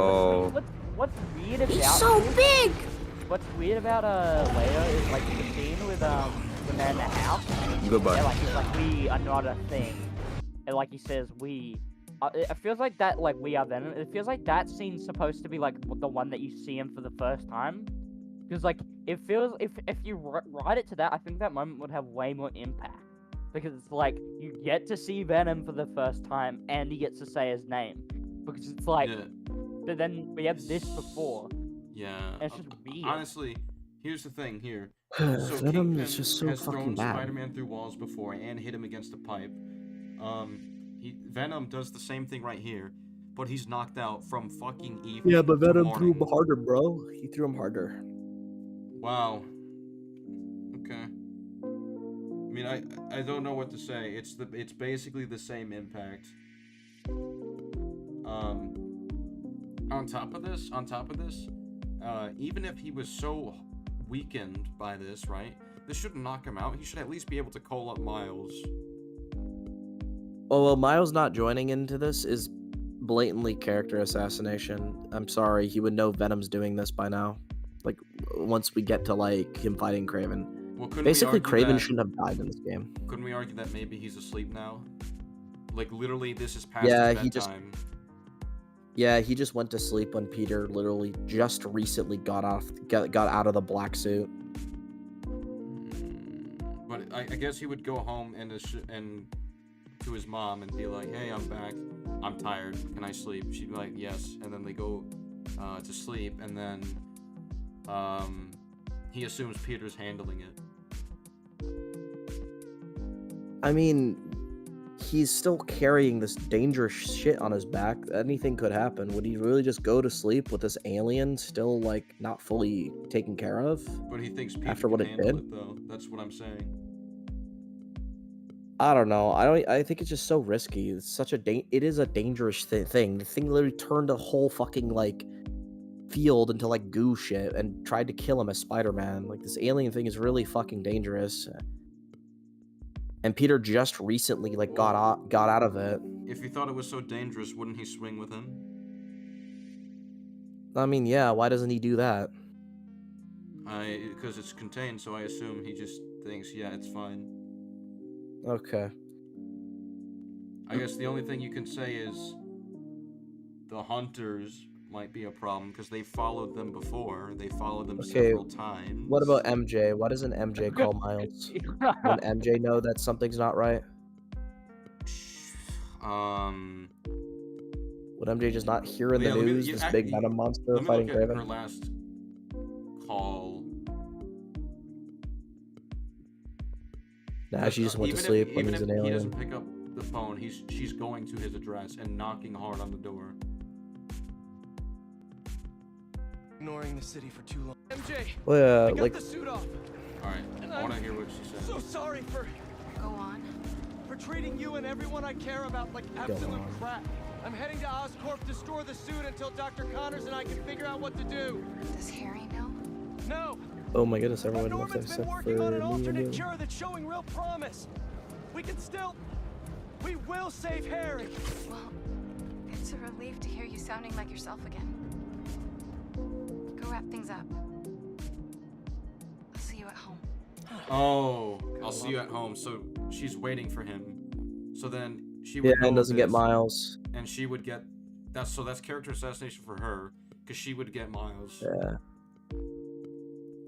What's weird about He's so this- big! What's weird about Leo is like the scene with the man in the house. Goodbye. Yeah, like he's like, we are not a thing, and like he says we. It feels like that, like we are Venom. It feels like that scene's supposed to be like the one that you see him for the first time, because like it feels if you write it to that, I think that moment would have way more impact, because it's like you get to see Venom for the first time and he gets to say his name, because it's like, but then we have this before. Yeah. And it's just weird. Honestly, here's the thing here. Venom Kingpin is just so has fucking thrown bad. Spider-Man through walls before and hit him against a pipe. Venom does the same thing right here, but he's knocked out from fucking evening. Yeah, but to Venom morning. threw him harder, bro. He threw him harder. Wow. Okay. I mean, I don't know what to say. It's basically the same impact. On top of this, even if he was so weakened by this, right? This shouldn't knock him out. He should at least be able to call up Miles. Oh, well, Miles not joining into this is blatantly character assassination. I'm sorry, he would know Venom's doing this by now. Like, once we get to, like, him fighting Kraven. Well, couldn't basically, we argue Kraven that- shouldn't have died in this game. Couldn't we argue that maybe he's asleep now? Like, literally, this is past Yeah, his he just... bedtime. Yeah, he just went to sleep when Peter literally just recently got out of the black suit. But I guess he would go home and to his mom and be like, "Hey, I'm back. I'm tired. Can I sleep?" She'd be like, "Yes." And then they go to sleep, and then he assumes Peter's handling it. I mean, he's still carrying this dangerous shit on his back. Anything could happen. Would he really just go to sleep with this alien still, like, not fully taken care of? But he thinks Peter after what can it handle did? it, though. That's what I'm saying. I don't know. I think it's just so risky. It's such a it is a dangerous thing. The thing literally turned a whole fucking like field into like goo shit and tried to kill him as Spider-Man. Like, this alien thing is really fucking dangerous. And Peter just recently like got out of it. If he thought it was so dangerous, wouldn't he swing with him? I mean, yeah, why doesn't he do that? Because it's contained, so I assume he just thinks, yeah, it's fine. Okay. I guess the only thing you can say is the hunters might be a problem because they followed them before. They followed them several times. What about MJ? Why doesn't MJ call Miles? Would MJ know that something's not right? Would MJ just not hear in the news this big Venom monster fighting Let me look at Kraven? her last call. Nah, she just went to sleep when he's an He alien. doesn't pick up the phone. She's going to his address and knocking hard on the door. ignoring the city for too long. MJ, Well, I got like- the suit off. All right, And I want to I'm hear what she said. So sorry for Go on. treating you and everyone I care about like absolute on. crap. I'm heading to Oscorp to store the suit until Dr. Connors and I can figure out what to do. Does Harry know? No, Oh my goodness, everyone knows Norman's been except for working on an me and alternate you. cure that's showing real promise. We will save Harry. Well, it's a relief to hear you sounding like yourself again. Go wrap things up. I'll see you at home. Oh, I'll see you at home. So she's waiting for him. So then she would Yeah, and know doesn't get this, Miles. and she would get that's character assassination for her because she would get Miles. Yeah,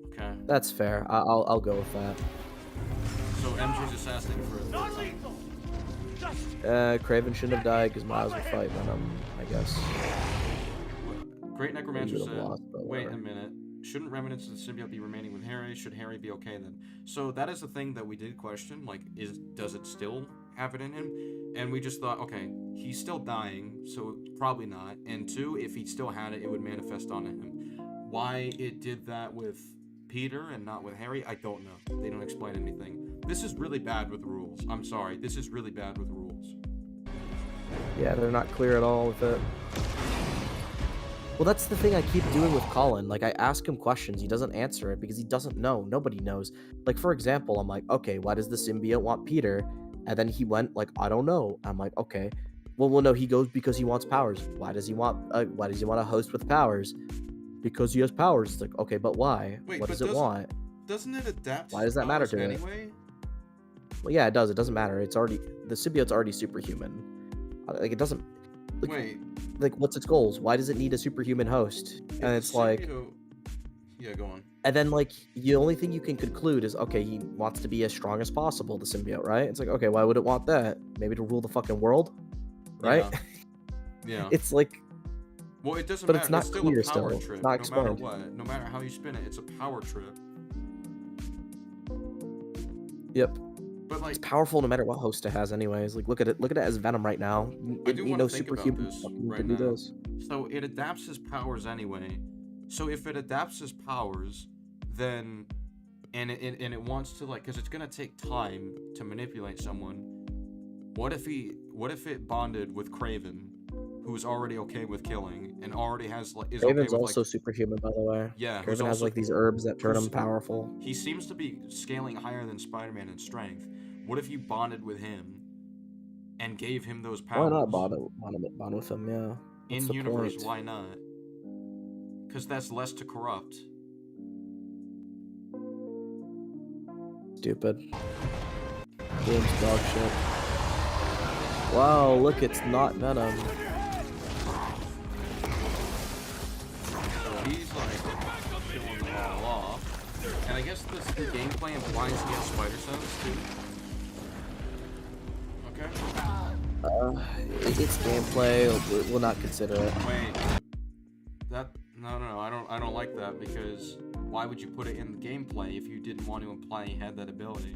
Okay. that's fair. I'll go with that. So MJ's assassinating for a third time. Craven shouldn't have died because Miles would fight Venom, I guess. Great Necromancer Maybe would've said, lost, but wait a whatever. minute. Shouldn't remnants of the symbiote be remaining with Harry? Should Harry be okay then? So that is the thing that we did question. Like, does it still have it in him? And we just thought, okay, he's still dying, so probably not. And two, if he still had it, it would manifest onto him. Why it did that with Peter and not with Harry, I don't know. They don't explain anything. This is really bad with rules. I'm sorry. This is really bad with rules. Yeah, they're not clear at all with it. Well, that's the thing I keep doing with Colin. Like, I ask him questions, he doesn't answer it because he doesn't know. Nobody knows. Like, for example, I'm like, okay, why does the symbiote want Peter? And then he went like, I don't know. I'm like, okay. Well, no, he goes because he wants powers. Why does he want a host with powers? Because he has powers. It's like, okay, but why? Wait, what but does it want? Doesn't it adapt? Why does that matter to it? anyway? Well, yeah, it does. It doesn't matter. It's already the symbiote's already superhuman. Like, it doesn't. Like, Wait. Like, what's its goals? Why does it need a superhuman host? And it's like, yeah, go on. and then like the only thing you can conclude is, okay, he wants to be as strong as possible, the symbiote, right? It's like, okay, why would it want that? Maybe to rule the fucking world, right? Yeah. It's like, Well, it doesn't but matter. it's not still clear a power still. trip. It's not no explained. matter what, no matter how you spin it, it's a power trip. Yep. But like, It's powerful no matter what host it has, anyways. Like, look at it as Venom right now. I do You want know, to think about superhuman this fucking right can do now. this. So it adapts his powers anyway. So if it adapts his powers, then and it wants to, like, because it's gonna take time to manipulate someone. What if it bonded with Craven, who's already okay with killing and already has like is Raven's okay with also like superhuman, by the way. yeah, who's Craven has also- like these herbs that turn who's- him powerful. He seems to be scaling higher than Spider-Man in strength. What if you bonded with him and gave him those Why powers? not bond with him? Yeah. What's In the universe, point? why not? Because that's less to corrupt. Stupid. Game's dog shit. Wow, look, it's not Venom. So he's like killing them all off. And I guess the gameplay implies he has spider sense too. Okay. It's gameplay. We'll not consider it. Wait. No. I don't like that because why would you put it in the gameplay if you didn't want to imply he had that ability?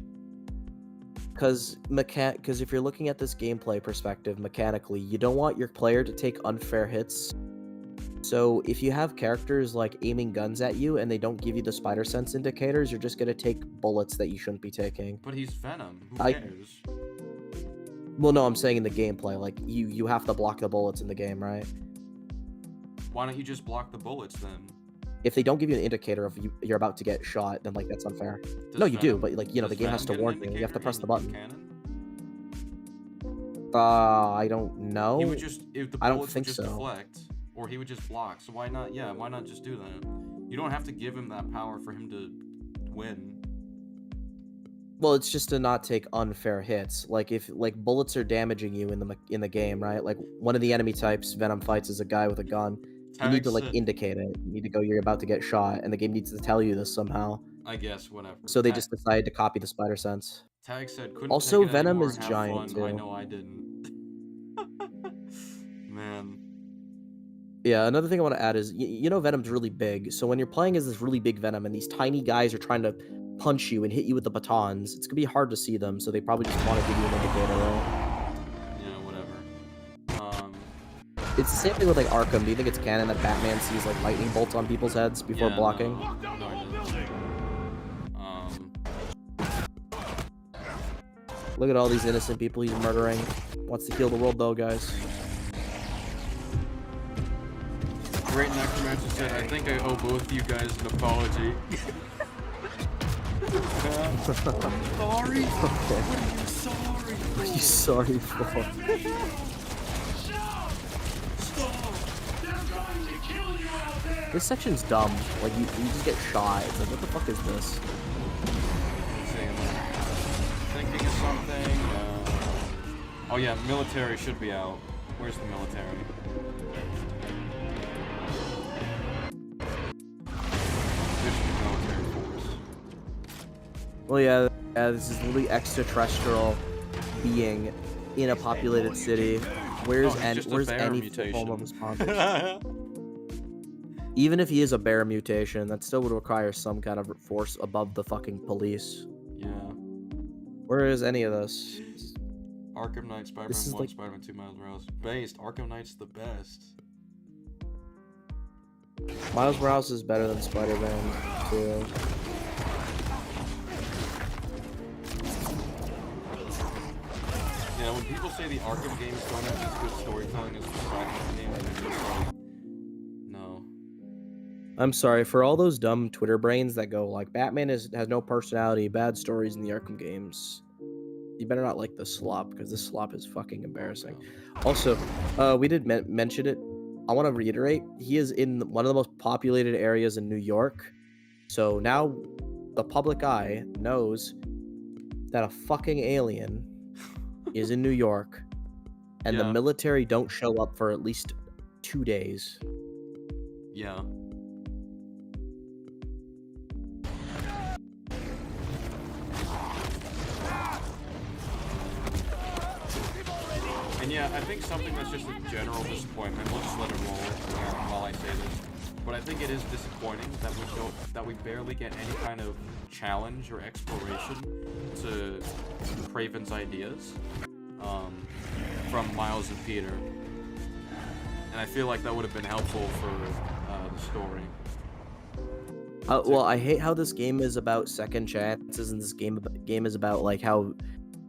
Because if you're looking at this gameplay perspective mechanically, you don't want your player to take unfair hits. So if you have characters like aiming guns at you and they don't give you the spider sense indicators, you're just gonna take bullets that you shouldn't be taking. But he's Venom. Who I- cares? Well, no, I'm saying in the gameplay, like you have to block the bullets in the game, right? Why don't you just block the bullets then? If they don't give you an indicator of you're about to get shot, then like that's unfair. Does No, you do, Venom- but like the does game has to Venom get an warn you. You have to indicator press the in button. canon? I don't know. He would just if the I don't bullets think would just so. deflect, or he would just block. So why not? Yeah, why not just do that? You don't have to give him that power for him to win. Well, it's just to not take unfair hits. Like if bullets are damaging you in the game, right? Like one of the enemy types Venom fights is a guy with a gun. You need to like indicate it. You need to go, you're about to get shot, and the game needs to tell you this somehow. I guess whatever. So they just decided to copy the spider sense. Tag said couldn't Also, take it Venom anymore is and have giant, fun. I too. know I didn't. Man. Yeah, another thing I want to add is, you know Venom's really big, so when you're playing as this really big Venom and these tiny guys are trying to punch you and hit you with the batons, it's gonna be hard to see them, so they probably just want to give you an indicator, right? Yeah, whatever. It's the same thing with like Arkham. Do you think it's canon that Batman sees like lightning bolts on people's heads before blocking? Look at all these innocent people he's murdering. Wants to kill the world though, guys. Great Necromancer said, I think I owe both you guys an apology. Sorry? Okay. What are you sorry for? What are you sorry for? This section's dumb. Like, you just get shot. It's like, what the fuck is this? Thinking of something. Oh yeah, military should be out. Where's the military? Well, yeah, this is literally extraterrestrial being in a populated city. Where's any form of response? Even if he is a bear mutation, that still would require some kind of force above the fucking police. Yeah. Where is any of this? Arkham Knight, Spider-Man 1, like... Spider-Man 2, Miles Morales. Based, Arkham Knight's the best. Miles Morales is better than Spider-Man 2. Yeah, when people say the Arkham games don't have as good storytelling as the Spider-Man games, I'm just like, no. I'm sorry, for all those dumb Twitter brains that go like, Batman has no personality, bad stories in the Arkham games. You better not like the slop, because this slop is fucking embarrassing. Also, we did mention it. I want to reiterate, he is in one of the most populated areas in New York. So now the public eye knows that a fucking alien is in New York, and the military don't show up for at least 2 days. Yeah. And yeah, I think something that's just a general disappointment, we'll just let it roll while I say this, but I think it is disappointing that we barely get any kind of challenge or exploration to Kraven's ideas from Miles and Peter. And I feel like that would have been helpful for the story. Well, I hate how this game is about second chances, and this game is about like how,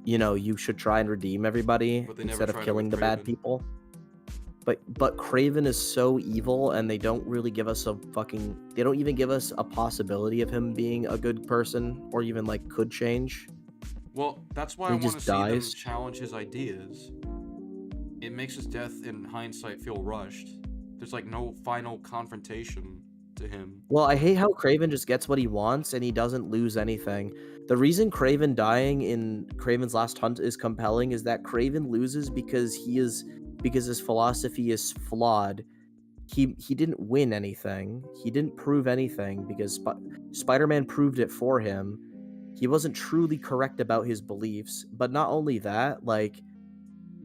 you know, you should try and redeem everybody instead of killing the bad people. But Kraven is so evil, and they don't really give us they don't even give us a possibility of him being a good person, or even like could change. Well, that's why I want to see them challenge his ideas. It makes his death in hindsight feel rushed. There's like no final confrontation to him. Well, I hate how Kraven just gets what he wants and he doesn't lose anything. The reason Kraven dying in Kraven's Last Hunt is compelling is that Kraven loses because his philosophy is flawed. He didn't win anything. He didn't prove anything because Spider-Man proved it for him. He wasn't truly correct about his beliefs, but not only that, like,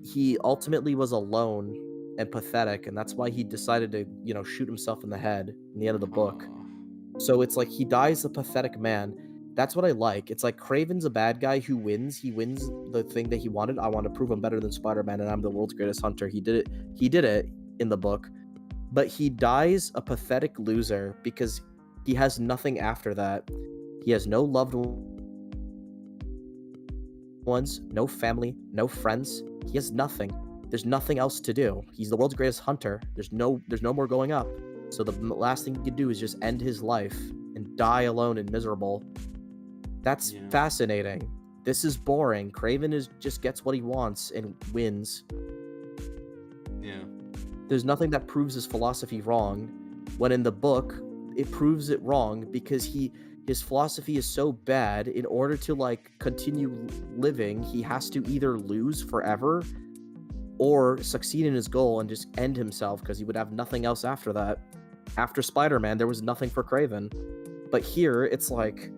he ultimately was alone and pathetic, and that's why he decided to, you know, shoot himself in the head in the end of the book. So it's like he dies a pathetic man. That's what I like. It's like Kraven's a bad guy who wins. He wins the thing that he wanted. I want to prove I'm better than Spider-Man, and I'm the world's greatest hunter. He did it in the book, but he dies a pathetic loser because he has nothing after that. He has no loved ones, no family, no friends. He has nothing. There's nothing else to do. He's the world's greatest hunter. There's no more going up. So the last thing he could do is just end his life and die alone and miserable. That's fascinating. This is boring. Kraven just gets what he wants and wins. Yeah. There's nothing that proves his philosophy wrong, when in the book, it proves it wrong because his philosophy is so bad. In order to like continue living, he has to either lose forever or succeed in his goal and just end himself because he would have nothing else after that. After Spider-Man, there was nothing for Kraven. But here, it's like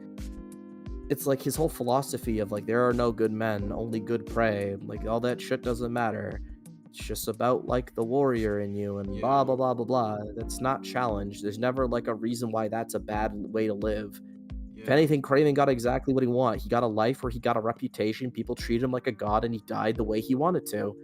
his whole philosophy of like, there are no good men, only good prey. Like, all that shit doesn't matter. It's just about like the warrior in you and blah, blah, blah, blah, blah. That's not challenged. There's never like a reason why that's a bad way to live. If anything, Kraven got exactly what he wanted. He got a life where he got a reputation. People treated him like a god, and he died the way he wanted to.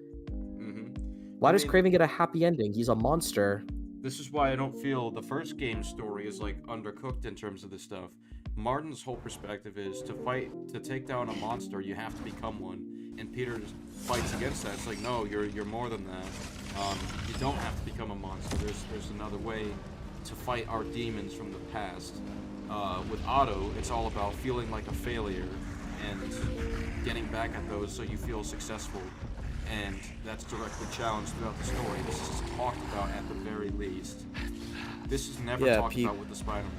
Why I does mean- Kraven get a happy ending? He's a monster. This is why I don't feel the first game's story is like undercooked in terms of this stuff. Martin's whole perspective is to take down a monster, you have to become one. And Peter just fights against that. It's like, no, you're more than that. You don't have to become a monster. There's another way to fight our demons from the past. With Otto, it's all about feeling like a failure and getting back at those so you feel successful. And that's directly challenged throughout the story. This is talked about at the very least. This is never talked about with the Spider-Man.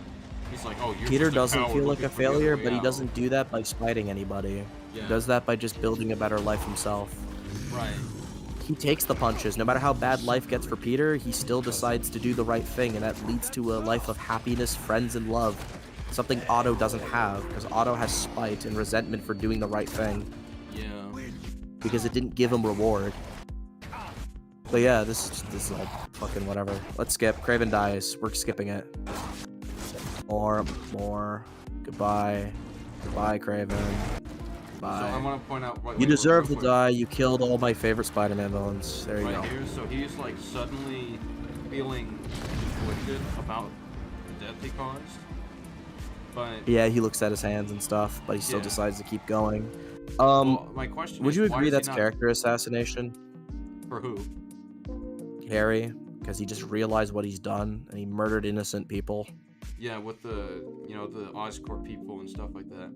He's like, oh, you're Peter just a doesn't coward feel like looking a for the other failure, way but he out. doesn't do that by spiting anybody. Yeah. He does that by just building a better life himself. Right. He takes the punches. No matter how bad life gets for Peter, he still decides to do the right thing, and that leads to a life of happiness, friends, and love. Something Otto doesn't have, because Otto has spite and resentment for doing the right thing. Yeah. Because it didn't give him reward. But yeah, this is all fucking whatever. Let's skip. Kraven dies. We're skipping it. More. Goodbye. Goodbye, Kraven. So I Bye. want to point out. You deserve to die. You killed all my favorite Spider-Man villains. There you Right go. here, so he's like suddenly feeling conflicted about the death he caused. But Yeah, he looks at his hands and stuff, but he still Yeah. decides to keep going. well, my question Would is, you why agree is he that's not- character assassination? For who? Harry, because he just realized what he's done and he murdered innocent people. Yeah, with the the Oscorp people and stuff like that.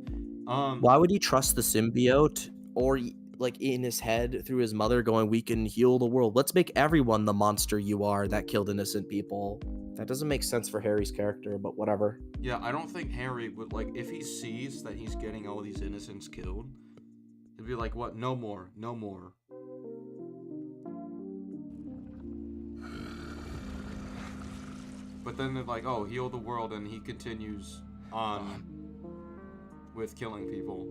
Why would he trust the symbiote, or like in his head through his mother going, "We can heal the world. Let's make everyone the monster you are that killed innocent people." That doesn't make sense for Harry's character, but whatever. Yeah, I don't think Harry would like if he sees that he's getting all these innocents killed. He'd be like, "What? No more, no more." But then they're like, "Oh, heal the world," and he continues on with killing people.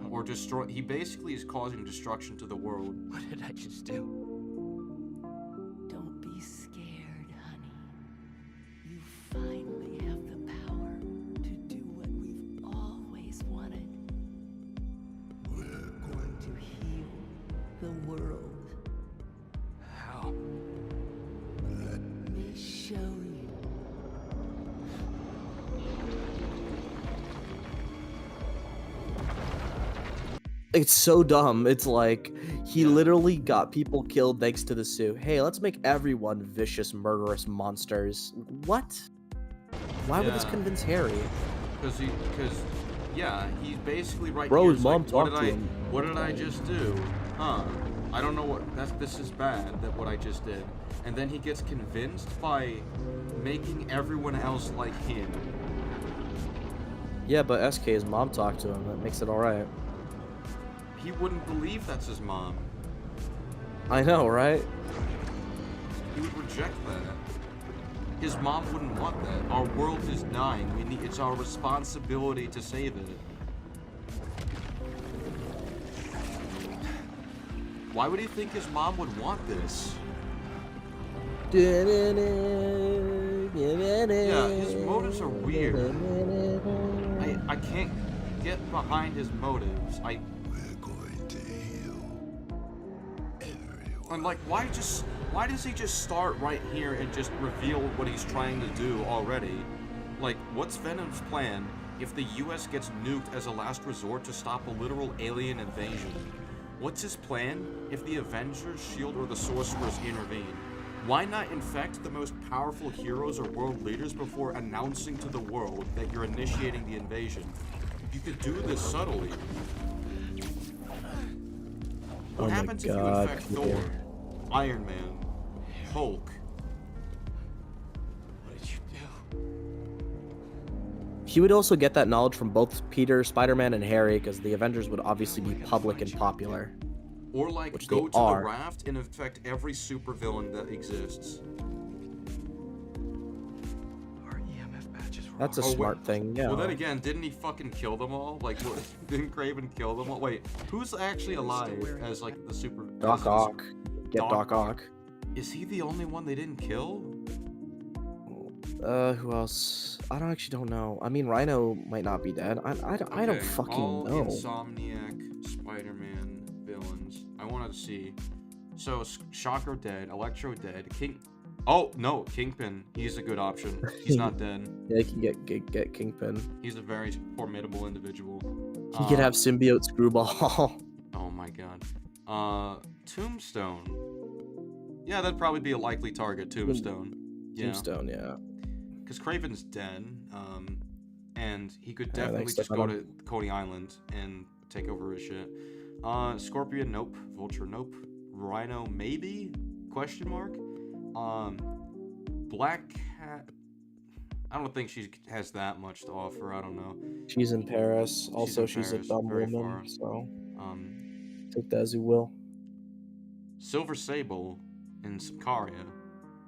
Or destroy. He basically is causing destruction to the world. What did I just do? Don't be scared, honey. You finally have the power to do what we've always wanted. We're going to heal the world. How? Let me show you. It's so dumb. It's like he literally got people killed thanks to the suit. Hey, let's make everyone vicious, murderous monsters. What? Why would this Yeah. convince Harry? Because he's basically right Bro, here. his It's mom like, talked to him. What did I just do? Huh? I don't know what. This is bad. That what I just did. And then he gets convinced by making everyone else like him. Yeah, but SK's mom talked to him. That makes it all right. He wouldn't believe that's his mom. I know, right? He would reject that. His mom wouldn't want that. Our world is dying. It's our responsibility to save it. Why would he think his mom would want this? Yeah, his motives are weird. I can't get behind his motives. And like, why does he just start right here and just reveal what he's trying to do already? Like, what's Venom's plan if the US gets nuked as a last resort to stop a literal alien invasion? What's his plan if the Avengers, S.H.I.E.L.D., or the Sorcerers intervene? Why not infect the most powerful heroes or world leaders before announcing to the world that you're initiating the invasion? You could do this subtly. What Oh my happens if you God, infect Peter. Thor, Iron Man, Hulk? What did you do? He would also get that knowledge from both Peter, Spider-Man, and Harry, because the Avengers would obviously be public and popular. Or like Which go they to are. the raft and infect every supervillain that exists. That's a Oh, wait. smart thing, yeah. Well, then again, didn't he fucking kill them all? Like, what, didn't Kraven kill them all? Wait, who's actually alive as like the super? Doc as the- Ock. Get Doc Ock. Is he the only one they didn't kill? Who else? I don't know. I mean, Rhino might not be dead. I don't Okay, fucking all know. Insomniac Spider-Man villains. I wanted to see. So Shocker dead, Electro dead, King. Oh no, Kingpin. He's a good option. He's not dead. Yeah, you can get Kingpin. He's a very formidable individual. He could have symbiote Screwball. Oh my god. Tombstone. Yeah, that'd probably be a likely target. Tombstone. Yeah. Tombstone, yeah. Because Kraven's dead. And he could Yeah, definitely thanks, just go Stefano. to Coney Island and take over his shit. Scorpion, nope. Vulture, nope. Rhino, maybe? Question mark. Black Cat. I don't think she has that much to offer. I don't know. She's in Paris. Also, she's a Paris, dumb very woman, far. so take that as you will. Silver Sable in Sicaria.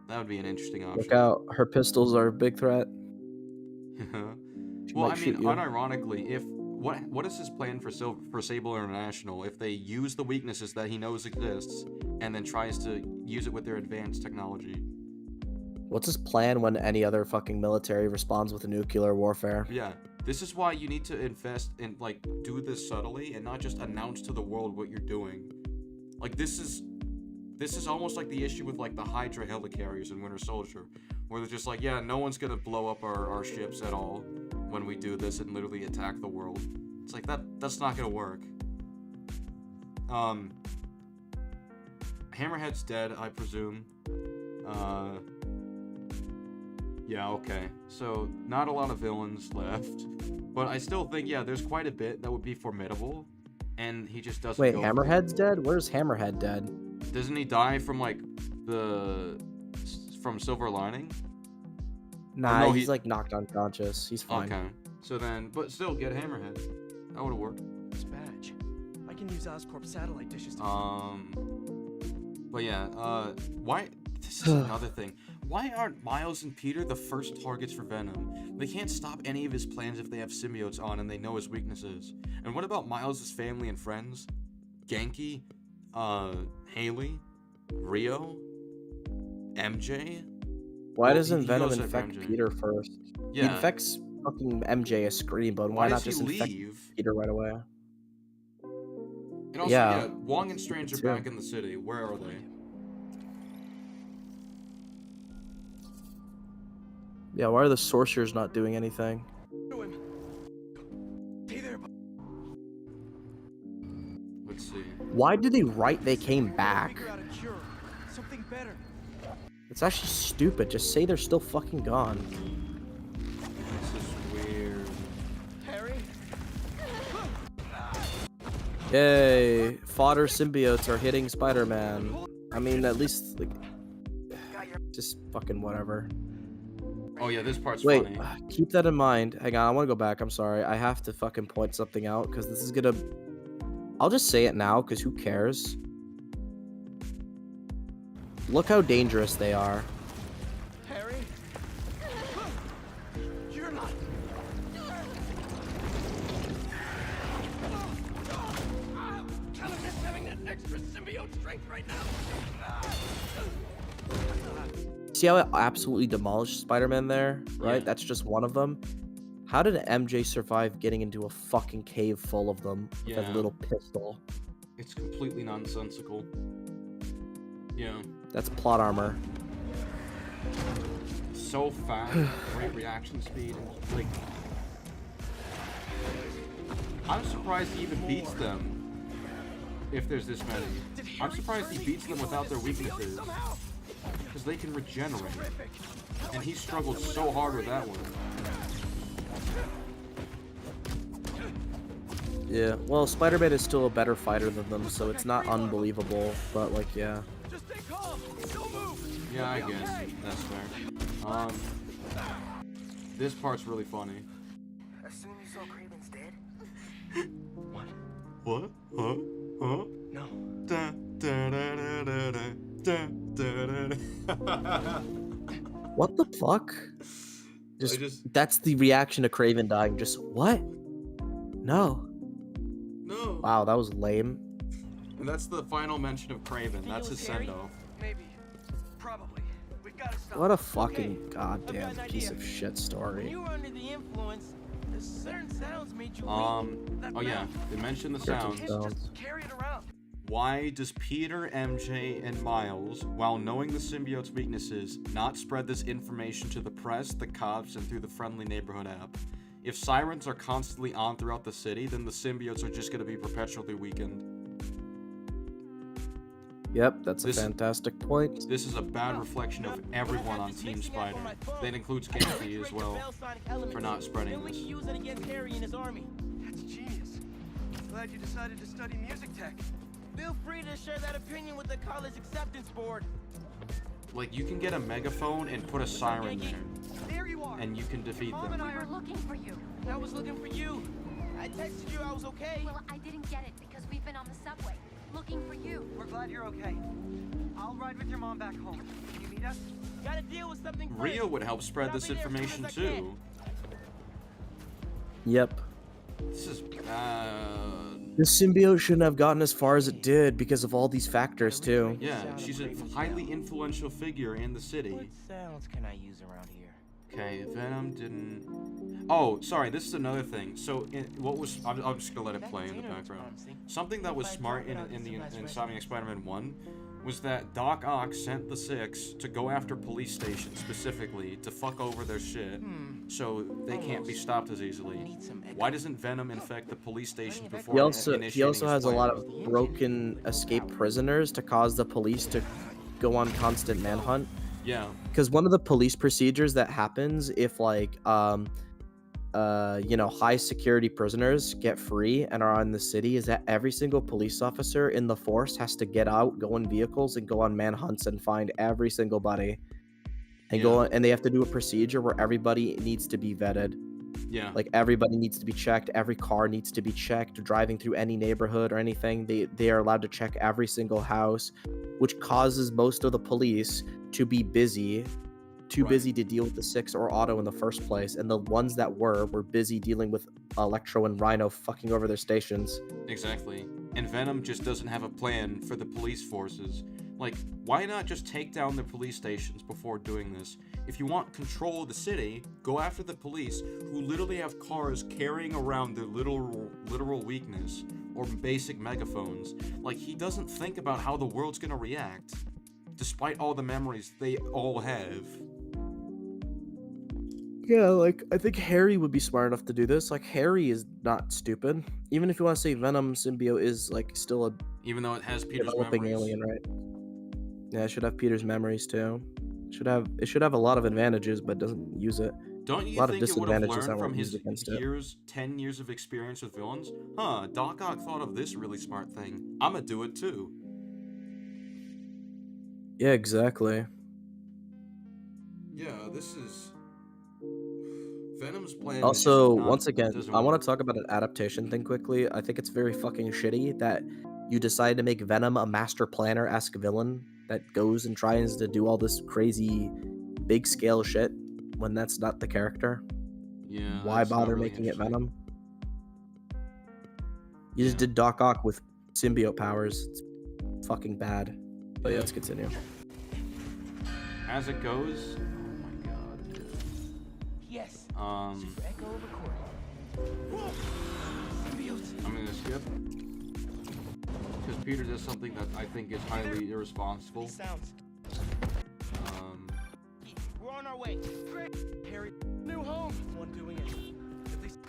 That would be an interesting option. Look out, her pistols are a big threat. She Well, might I mean, shoot you. unironically, if what is his plan for Sable International? If they use the weaknesses that he knows exists and then tries to use it with their advanced technology. What's his plan when any other fucking military responds with a nuclear warfare? Yeah, this is why you need to invest in, like, do this subtly and not just announce to the world what you're doing. Like, this is almost like the issue with, like, the Hydra helicarriers in Winter Soldier, where they're just like, yeah, no one's gonna blow up our ships at all when we do this and literally attack the world. It's like, that's not gonna work. Hammerhead's dead, I presume. Yeah, okay. So, not a lot of villains left. But I still think, yeah, there's quite a bit that would be formidable. And he just doesn't Wait, go Hammerhead's dead? Where's Hammerhead dead? Doesn't he die from, like, from Silver Lining? Nah, no, he's like knocked unconscious. He's fine. Okay. So then, but still, get Hammerhead. That would've worked. This badge. I can use Oscorp satellite dishes to... But yeah, why... This is another thing. Why aren't Miles and Peter the first targets for Venom? They can't stop any of his plans if they have symbiotes on and they know his weaknesses. And what about Miles' family and friends? Genki? Haley? Rio? MJ? Why Well, doesn't he Venom goes at infect MJ. Peter first? He Yeah. infects fucking MJ a scream, but Why why not does just he infect leave? Peter right away? And also, yeah, Wong and Strange are too. back in the city. Where are they? Yeah, why are the sorcerers not doing anything? Let's see. Why did they write they came back? Figure out a cure. Something better. It's actually stupid. Just say they're still fucking gone. This is weird. Harry? Yay! Fodder symbiotes are hitting Spider-Man. I mean, at least, like, just fucking whatever. Oh yeah, this part's Wait, funny. keep that in mind. Hang on, I want to go back. I'm sorry. I have to fucking point something out because this is gonna... I'll just say it now because who cares? Look how dangerous they are. Harry? You're not. Kind of miss having that extra symbiote strength right now. See how it absolutely demolished Spider-Man there, right? Yeah. That's just one of them. How did MJ survive getting into a fucking cave full of them with Yeah. a little pistol? It's completely nonsensical. Yeah. That's plot armor. So fast, great reaction speed, and like... I'm surprised he even beats them, if there's this many. I'm surprised he beats them without their weaknesses, because they can regenerate, and he struggled so hard with that one. Yeah, well, Spider-Man is still a better fighter than them, so it's not unbelievable, but like, yeah. Just stay calm. Don't move. Yeah, I guess that's fair. This part's really funny. Assume you saw Craven's dead? What? Huh? Huh? No. Da, da, da, da, da, da, da, da. What the fuck? That's the reaction to Kraven dying. Just, what? No. No. Wow, that was lame. And that's the final mention of Kraven. That's his send-off. Maybe. Probably. We've got to stop. What a fucking goddamn piece of shit When story. you were under the influence, certain sounds made you Oh yeah, they mentioned the sounds. Just carry it around. Why does Peter, MJ, and Miles, while knowing the symbiote's weaknesses, not spread this information to the press, the cops, and through the friendly neighborhood app? If sirens are constantly on throughout the city, then the symbiotes are just going to be perpetually weakened. Yep, that's a fantastic point. This is a bad reflection of everyone on Team Spider. That includes Genki as well, for not spreading this. Use it against Harry and his army. That's genius. Glad you decided to study music tech. Feel free to share that opinion with the college acceptance board. Like, you can get a megaphone and put a siren there, There you are. and you can defeat Mom them. and I were looking for you. I was looking for you. I texted you I was okay. Well, I didn't get it because we've been on the subway looking for you. We're glad you're okay. I'll ride with your mom back home. Can you meet us? Gotta deal with something first. Rio would help spread But I'll this be there as soon information as I can. too. Yep. This is bad. The symbiote shouldn't have gotten as far as it did because of all these factors too. Yeah, she's a highly influential figure in the city. What sounds can I use around here? Okay, Venom didn't... Oh, sorry, this is another thing. So, I'm just gonna let it play in the background. Something that was smart in Insomniac Spider-Man 1 was that Doc Ock sent the Six to go after police stations specifically to fuck over their shit so they can't be stopped as easily. Why doesn't Venom infect the police stations before He initiating also his has a lot plan? of broken escaped prisoners to cause the police to go on constant manhunt. Yeah. Because one of the police procedures that happens if like high security prisoners get free and are in the city is that every single police officer in the force has to get out, go in vehicles, and go on manhunts and find every single body. And go on, and they have to do a procedure where everybody needs to be vetted. Yeah. Like everybody needs to be checked, every car needs to be checked, driving through any neighborhood or anything. They are allowed to check every single house, which causes most of the police to be busy. Busy to deal with the Six or Otto in the first place, and the ones that were busy dealing with Electro and Rhino fucking over their stations. Exactly. And Venom just doesn't have a plan for the police forces. Like, why not just take down the police stations before doing this? If you want control of the city, go after the police who literally have cars carrying around their literal weakness or basic megaphones. Like, he doesn't think about how the world's gonna react, despite all the memories they all have. Yeah, like, I think Harry would be smart enough to do this. Like, Harry is not stupid. Even if you want to say Venom symbiote is, like, still a... Even though it has Peter's developing memories. alien, right? Yeah, it should have Peter's memories, too. It should have a lot of advantages, but doesn't use it. Don't a you lot think of it would have disadvantages that learned from won't his use against it. 10 years of experience with villains? Huh, Doc Ock thought of this really smart thing. I'ma do it too. Yeah, exactly. Yeah, this is... Venom's plan Also, is not, once again, doesn't I want work. to talk about an adaptation thing quickly. I think it's very fucking shitty that you decide to make Venom a master planner-esque villain that goes and tries to do all this crazy big scale shit when that's not the character. Yeah. Why that's not bother really making it interesting. Venom? You just did Doc Ock with symbiote powers. It's fucking bad. But yeah, let's continue. As it goes, Yes. I'm Echo recording. gonna skip. Because Peter does something that I think is highly irresponsible. Sounds. We're on our way. Great. Harry, new home. One doing it. At least.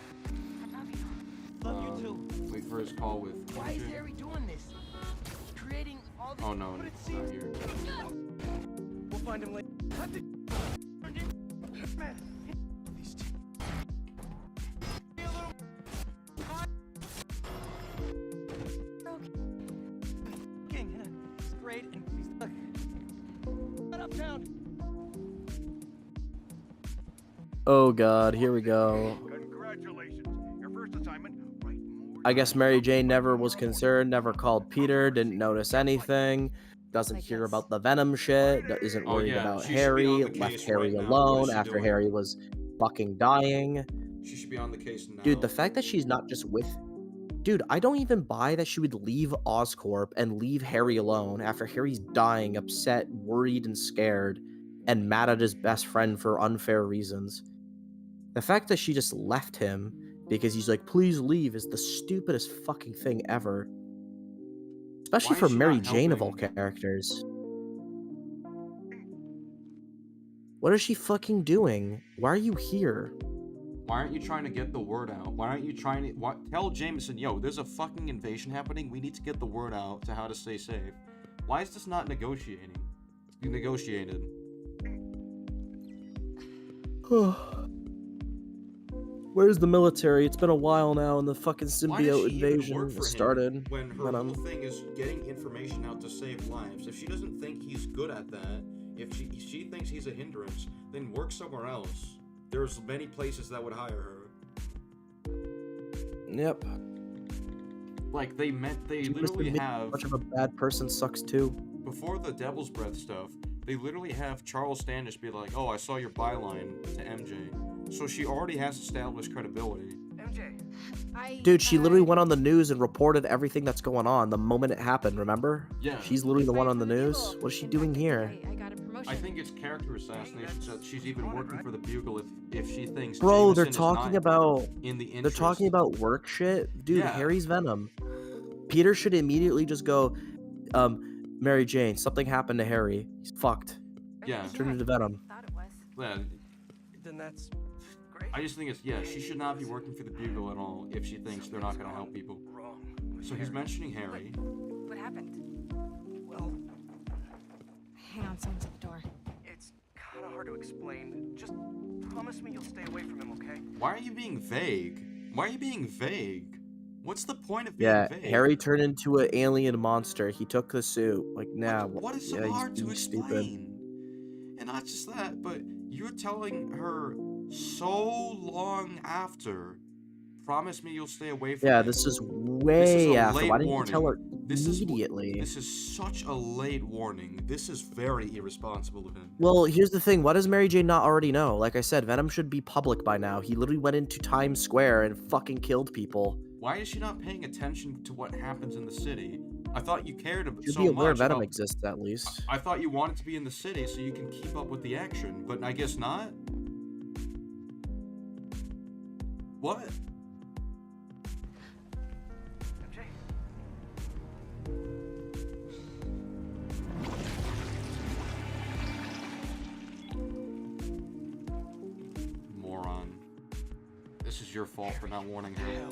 Love you too. Wait for his call with Why is MJ. Harry doing this? Creating all this. Oh no, But it it's seems. not here. We'll find him later. Man. These two. Be a little. King, it's great, and he's stuck. Right uptown. Oh god, here we go. Congratulations. Your first assignment, I guess Mary Jane never was concerned, never called Peter, didn't notice anything, doesn't hear about the Venom shit, isn't Oh, worried yeah, about she should be Harry, on the left case Harry right now. What is alone she after doing? Harry was fucking dying. She should be on the case now. Dude, the fact that she's not just with... Dude, I don't even buy that she would leave Oscorp and leave Harry alone after Harry's dying, upset, worried, and scared, and mad at his best friend for unfair reasons. The fact that she just left him because he's like, please leave, is the stupidest fucking thing ever. Especially Why for is she Mary not Jane of all helping? characters. What is she fucking doing? Why are you here? Why aren't you trying to get the word out? Why aren't you trying to tell Jameson, yo, there's a fucking invasion happening. We need to get the word out to how to stay safe. Why is this not negotiating? You negotiated. Where's the military? It's been a while now, and the fucking Why does symbiote she even invasion work for him started. when her whole thing is getting information out to save lives? If she doesn't think he's good at that, if she thinks he's a hindrance, then work somewhere else. There's many places that would hire her. Yep. Like they She must literally admit have much of a bad person sucks too. before the Devil's Breath stuff. They literally have Charles Standish be like, "Oh, I saw your byline to MJ," so she already has established credibility. MJ, Dude, she literally went on the news and reported everything that's going on the moment it happened, remember? Yeah. She's literally the one on the news. What is she doing here? I think it's character assassination that she's even working for the Bugle if she thinks Bro, they're Jameson is talking not about in the they're interest. talking about work shit. Dude, Yeah. Harry's Venom. Peter should immediately just go, Mary Jane, something happened to Harry. He's fucked. Yeah. Turn into Venom. Yeah. Then that's I just think it's she should not be working for the Bugle at all if she thinks they're not gonna help people. So he's mentioning Harry. What happened? Well, hang on, someone's at the door. It's kind of hard to explain. Just promise me you'll stay away from him, okay? Why are you being vague? Why are you being vague? What's the point of being Yeah, vague? Harry turned into an alien monster. He took the suit. Like, nah, What is so yeah, hard he's to being stupid. explain? And not just that, but you're telling her so long after, promise me you'll stay away from Yeah, him. this is way a after. late Why didn't you warning. tell her This is immediately? This is such a late warning. This is very irresponsible of him. Well, here's the thing. What does Mary Jane not already know? Like I said, Venom should be public by now. He literally went into Times Square and fucking killed people. Why is she not paying attention to what happens in the city? I thought you cared Should so be aware much Venom about... exists at least. I thought you wanted to be in the city so you can keep up with the action, but I guess not? What? Moron. This is your fault for not warning her.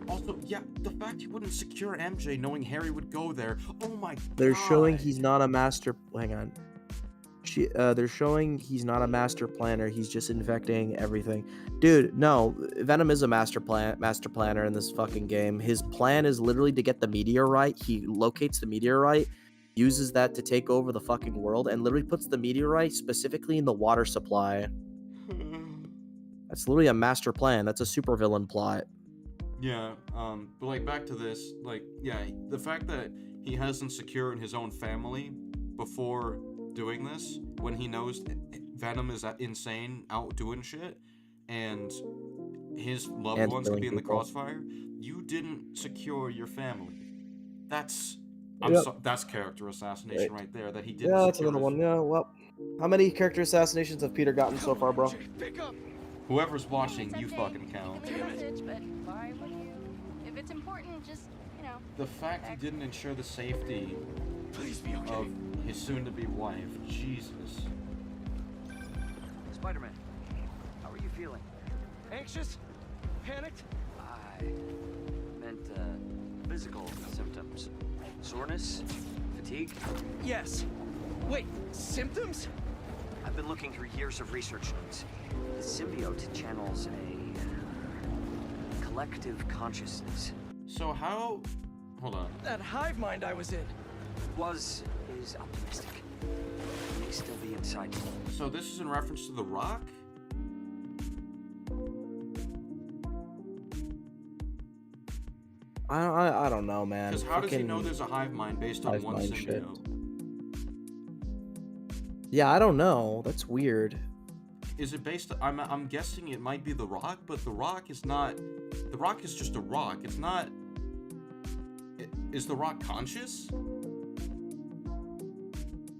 Also, yeah, the fact he wouldn't secure MJ knowing Harry would go there. Oh my god. They're showing he's not a master. Hang on. They're showing he's not a master planner. He's just infecting everything. Dude, no. Venom is a master planner in this fucking game. His plan is literally to get the meteorite. He locates the meteorite, uses that to take over the fucking world, and literally puts the meteorite specifically in the water supply. That's literally a master plan. That's a supervillain plot. Yeah, but like back to this, like, yeah, the fact that he hasn't secured his own family before doing this, when he knows Venom is insane, out doing shit, and his loved ones could be in the crossfire, you didn't secure your family. That's that's character assassination right there. That he didn't. Yeah, that's secure another his- one. Yeah, well, how many character assassinations have Peter gotten so far, bro? Whoever's watching, you fucking count. It's a message, but why would you? If it's important, just, you know. The fact he didn't ensure the safety of his soon-to-be wife, Jesus. Spider-Man, how are you feeling? Anxious? Panicked? I meant physical symptoms. Soreness? Fatigue? Yes. Wait, symptoms? I've been looking through years of research notes. The symbiote channels a collective consciousness. So how... Hold on. That hive mind I was in. Is optimistic. It may still be inside you. So this is in reference to The Rock? I don't know, man. Because how does he know there's a hive mind based on one mind shit. symbiote? Yeah, I don't know. That's weird. Is it based... I'm guessing it might be The Rock, but The Rock is not... The Rock is just a rock. It's not... Is The Rock conscious?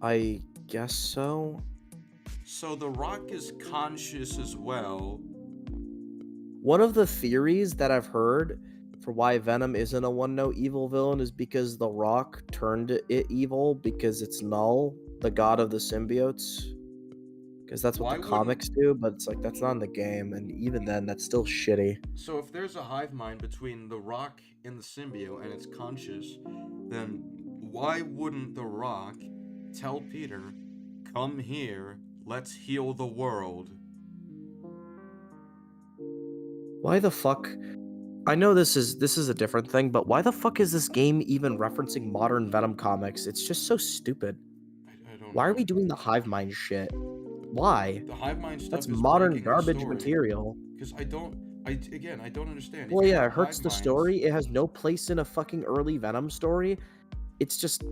I guess so. So The Rock is conscious as well. One of the theories that I've heard for why Venom isn't a one-note evil villain is because The Rock turned it evil because it's Null, the god of the symbiotes. Because that's what Why the wouldn't- comics do, but it's like that's not in the game, and even then, that's still shitty. So if there's a hive mind between the Rock and the symbiote and it's conscious, then why wouldn't the Rock tell Peter, "Come here, let's heal the world"? Why the fuck? I know this is a different thing, but why the fuck is this game even referencing modern Venom comics? It's just so stupid. I don't Why know. are we doing the hive mind shit? Why? The hive mind stuff That's is modern breaking the garbage story. material. Because I don't understand. If Well, you yeah, have it hurts hive the minds- story. It has no place in a fucking early Venom story. It's just,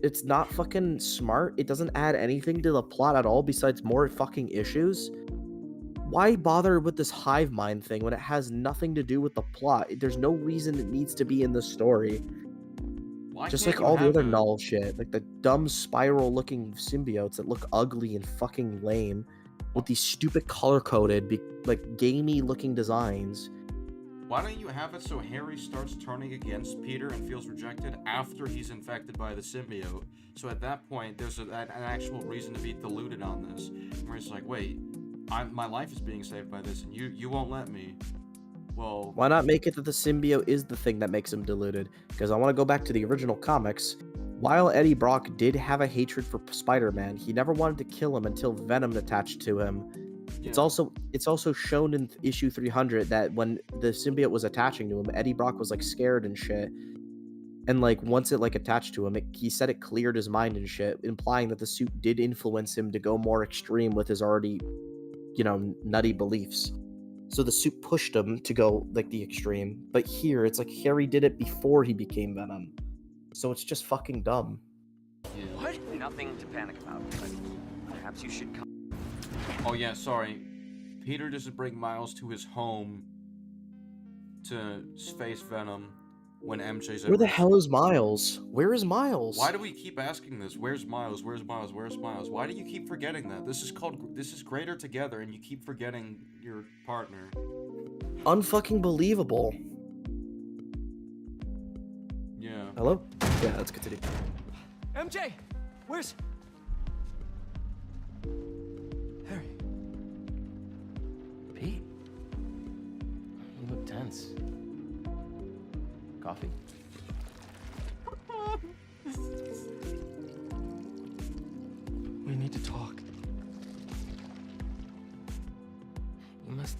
it's not fucking smart. It doesn't add anything to the plot at all besides more fucking issues. Why bother with this hive mind thing when it has nothing to do with the plot? There's no reason it needs to be in the story. Why Just can't like you all the have other a- Null shit, like the dumb spiral-looking symbiotes that look ugly and fucking lame, with these stupid color-coded, like gamey-looking designs. Why don't you have it so Harry starts turning against Peter and feels rejected after he's infected by the symbiote? So at that point, there's an actual reason to be deluded on this, where it's like, wait, my life is being saved by this, and you won't let me. Well, Why not make it that the symbiote is the thing that makes him deluded? Because I want to go back to the original comics. While Eddie Brock did have a hatred for Spider-Man, he never wanted to kill him until Venom attached to him. It's also shown in issue 300 that when the symbiote was attaching to him, Eddie Brock was like scared and shit. And like once it like attached to him, he said it cleared his mind and shit, implying that the suit did influence him to go more extreme with his already, nutty beliefs. So the suit pushed him to go like the extreme. But here, it's like Harry did it before he became Venom. So it's just fucking dumb. What? Nothing to panic about, but perhaps you should come. oh yeah, sorry. Peter doesn't bring Miles to his home to face Venom when MJ's at Where the risk. hell is Miles? Where is Miles? Why do we keep asking this? Where's Miles? Where's Miles? Where's Miles? Why do you keep forgetting that? This is Greater Together, and you keep forgetting your partner. Unfucking believable. Yeah. Hello? Yeah, let's continue. MJ, where's Harry? Pete? You look tense. Coffee? We need to talk. You must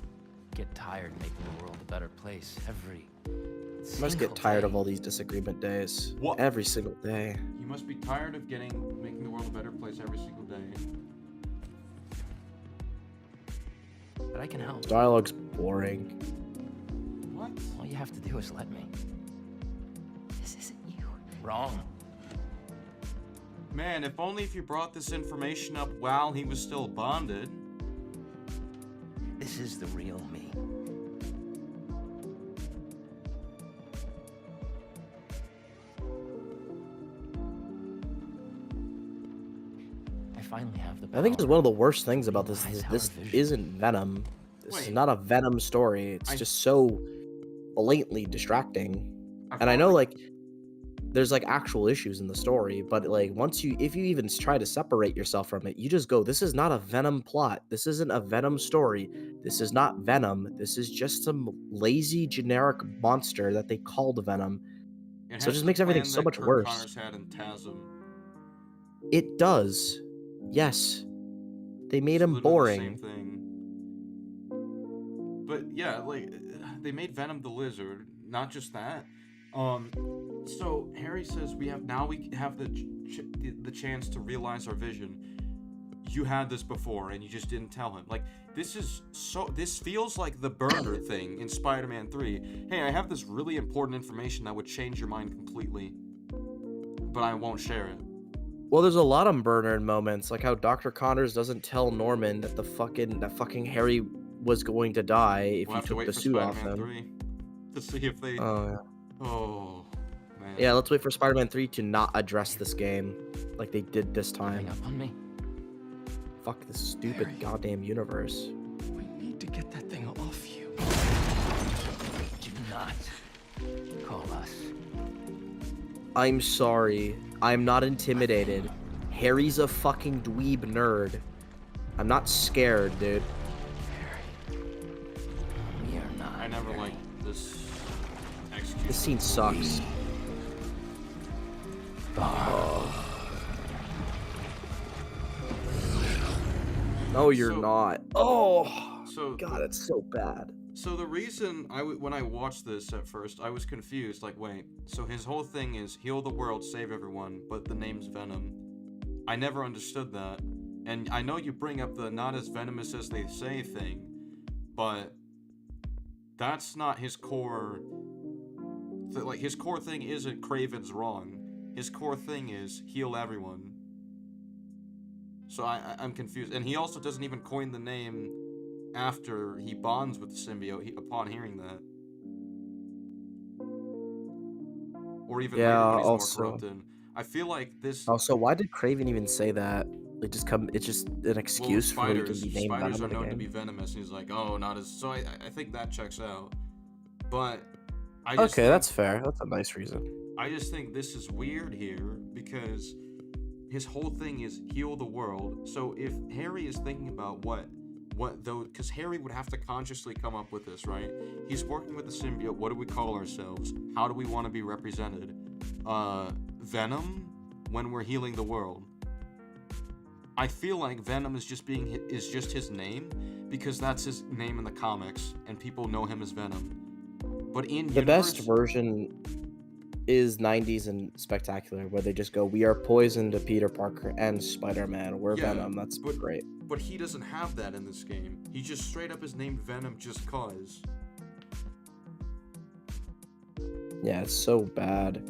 get tired making the world a better place every I must get tired of all these disagreement days. What? Every single day. You must be tired of making the world a better place every single day. But I can help. Dialogue's boring. What? All you have to do is let me. This isn't you. Wrong. Man, if only if you brought this information up while he was still bonded. This is the real me. I finally have the power. I think this is one of the worst things about this. Eyes Is have this a vision. isn't Venom. This is Wait. not a Venom story. It's just so blatantly distracting. I And I felt know like there's like actual issues in the story, but like if you even try to separate yourself from it, you just go, this is not a Venom plot. This isn't a Venom story. This is not Venom. This is just some lazy generic monster that they called Venom. It So it has just the makes everything plan so that much Kirk worse. Connors had in TASM. It does. Yes. They made him Literally the boring. same thing. But yeah, like they made Venom the Lizard. Not just that. So Harry says we have the chance to realize our vision. You had this before and you just didn't tell him. Like this feels like the burner thing in Spider-Man 3. Hey, I have this really important information that would change your mind completely, but I won't share it. Well, there's a lot of Bernard moments, like how Dr. Connors doesn't tell Norman that that fucking Harry was going to die if We'll he have to took wait the for suit off Spider-Man him. 3 to see if they. Oh, Oh, man. yeah, let's wait for Spider-Man 3 to not address this game like they did this time. Hang up on me. Fuck this stupid goddamn universe. We need to get that thing off you. Do not I'm sorry. I'm not intimidated. Harry's a fucking dweeb nerd. I'm not scared, dude. We are not. I never liked this execution. This scene sucks. Oh. No, you're not. Oh, So God, it's so bad. So the reason when I watched this at first, I was confused. Like, wait, so his whole thing is heal the world, save everyone, but the name's Venom. I never understood that. And I know you bring up the not as venomous as they say thing, but that's not his core. Like, his core thing isn't Kraven's wrong. His core thing is heal everyone. So I'm confused. And he also doesn't even coin the name after he bonds with the symbiote upon hearing that. Or even later when he's more corrupted. I feel like this... Also, why did Kraven even say that? It's just an excuse for him to be named spiders Venom are known again. to be venomous, and he's like, oh, not as... So I think that checks out. But I just Okay, that's fair. That's a nice reason. I just think this is weird here, because his whole thing is heal the world. So if Harry is thinking about what though, because Harry would have to consciously come up with this, right? He's working with the symbiote. What do we call ourselves? How do we want to be represented? Venom when we're healing the world. I feel like Venom is just his name because that's his name in the comics and people know him as Venom. But in the best version is 90s and Spectacular, where they just go, we are poison to Peter Parker and Spider-Man. We're Venom. That's great. But he doesn't have that in this game. He just straight up is named Venom just cause. Yeah, it's so bad.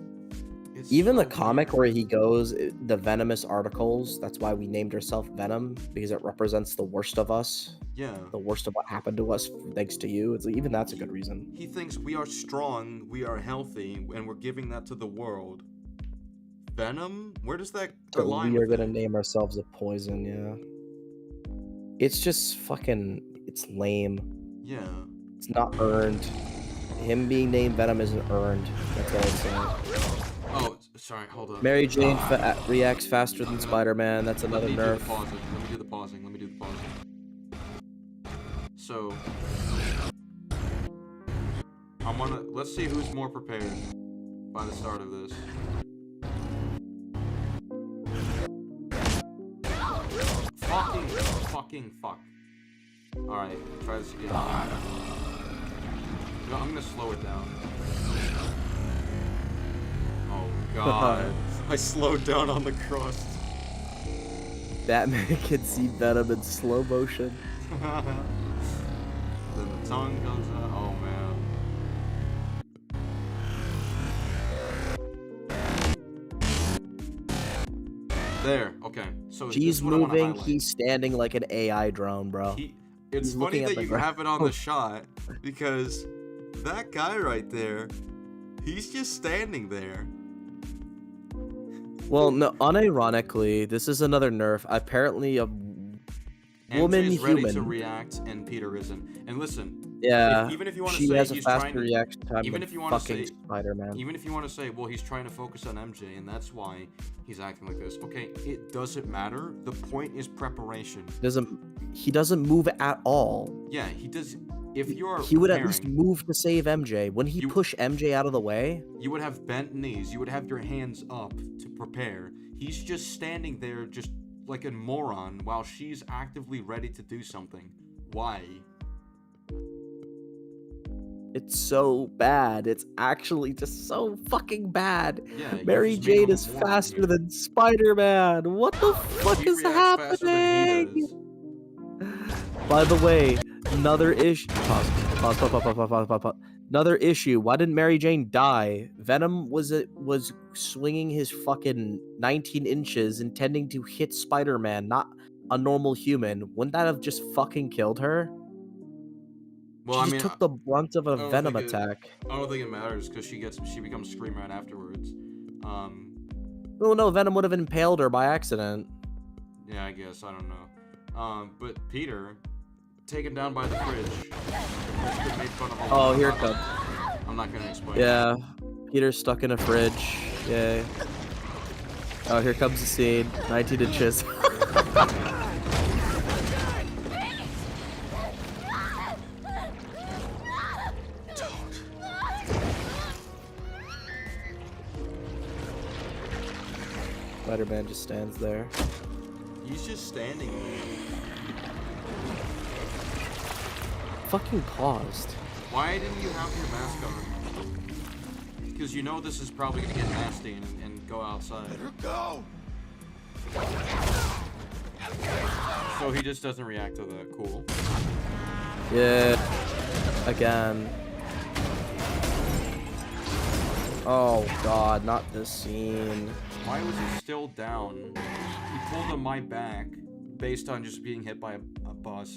Even the comic where he goes, the venomous articles, that's why we named ourselves Venom, because it represents the worst of us. Yeah. The worst of what happened to us thanks to you. It's even that's a good reason. He thinks we are strong, we are healthy, and we're giving that to the world. Venom? Where does that align? We are gonna name ourselves a poison, yeah. It's just fucking, it's lame. Yeah. It's not earned. Him being named Venom isn't earned. That's all I'm saying. Oh, sorry, hold on. Mary Jane reacts faster than Spider-Man. That's another nerf. Let me do the pausing. So, let's see who's more prepared by the start of this. Fucking fuck. Alright, try this again. No, I'm gonna slow it down. Oh god. I slowed down on the crust. Batman can see Venom in slow motion. Then the tongue comes out. Oh man. There. Okay. So she's moving. He's standing like an AI drone, bro. It's funny that you have it on the shot because that guy right there, he's just standing there. Well, no, unironically, this is another nerf. Apparently, a woman MJ's ready human to react, and Peter isn't. And listen, yeah, even if you want to she say has a he's faster trying to, reaction time even than if you want to fucking say Spider-Man. even if you want to say, well, he's trying to focus on MJ, and that's why he's acting like this. Okay, it doesn't matter. The point is preparation. He doesn't move at all. Yeah, he does. If you're he would at least move to save MJ. When he push MJ out of the way, you would have bent knees. You would have your hands up to prepare. He's just standing there, just like a moron, while she's actively ready to do something. Why? it's so bad. It's actually just so fucking bad. Yeah, Mary Jane is faster than Spider-Man. What the fuck is happening? By the way, another issue. Pause. Another issue. Why didn't Mary Jane die? Venom was swinging his fucking 19 inches, intending to hit Spider-Man, not a normal human. Wouldn't that have just fucking killed her? Well, she just took the brunt of a Venom attack. I don't think it matters because she becomes Scream right afterwards. Well, no, Venom would have impaled her by accident. Yeah, I guess. I don't know. But Peter, taken down by the fridge. Oh, here it comes. I'm not gonna explain. Yeah, Peter's stuck in a fridge. Yay. Oh, here comes the scene. 19 inches. Spider-Man just stands there. He's just standing there. Fucking paused. Why didn't you have your mask on? Because you know this is probably gonna get nasty and go outside. Let her go! So he just doesn't react to that. Cool. Yeah. Again. Oh god, not this scene. Why was he still down? He pulled on my back based on just being hit by a bus.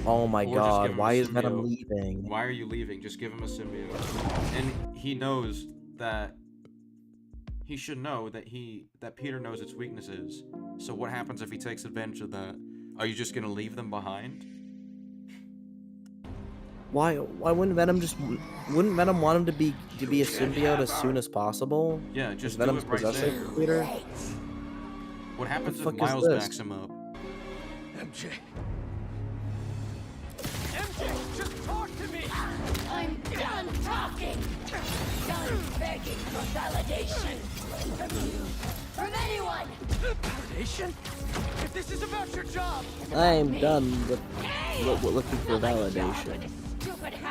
Oh my Or just give god, him why a is Venom symbiote. leaving? Why are you leaving? Just give him a symbiote. And he knows that he should know that Peter knows its weaknesses. So what happens if he takes advantage of that? Are you just gonna leave them behind? Why wouldn't Venom want him to be a symbiote as soon as possible? Yeah, just Is do Venom's it right possessing there. Peter? What happens What if the fuck is Miles this? backs him up? MJ! MJ, just talk to me! I'm done talking! Done begging for validation! From you! From anyone! Validation? If this is about your job! I'm done with looking for validation.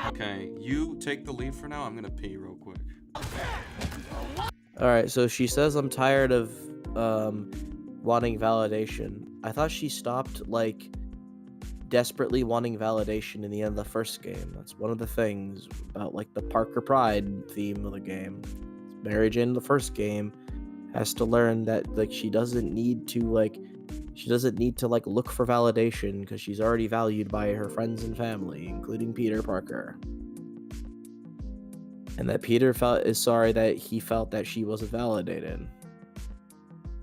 Okay, you take the lead for now. I'm gonna pee real quick. Alright, so she says I'm tired of wanting validation. I thought she stopped like desperately wanting validation in the end of the first game. That's one of the things about like the Parker Pride theme of the game. Mary Jane in the first game has to learn that like she doesn't need to like look for validation because she's already valued by her friends and family, including Peter Parker. And that Peter is sorry that he felt that she wasn't validated.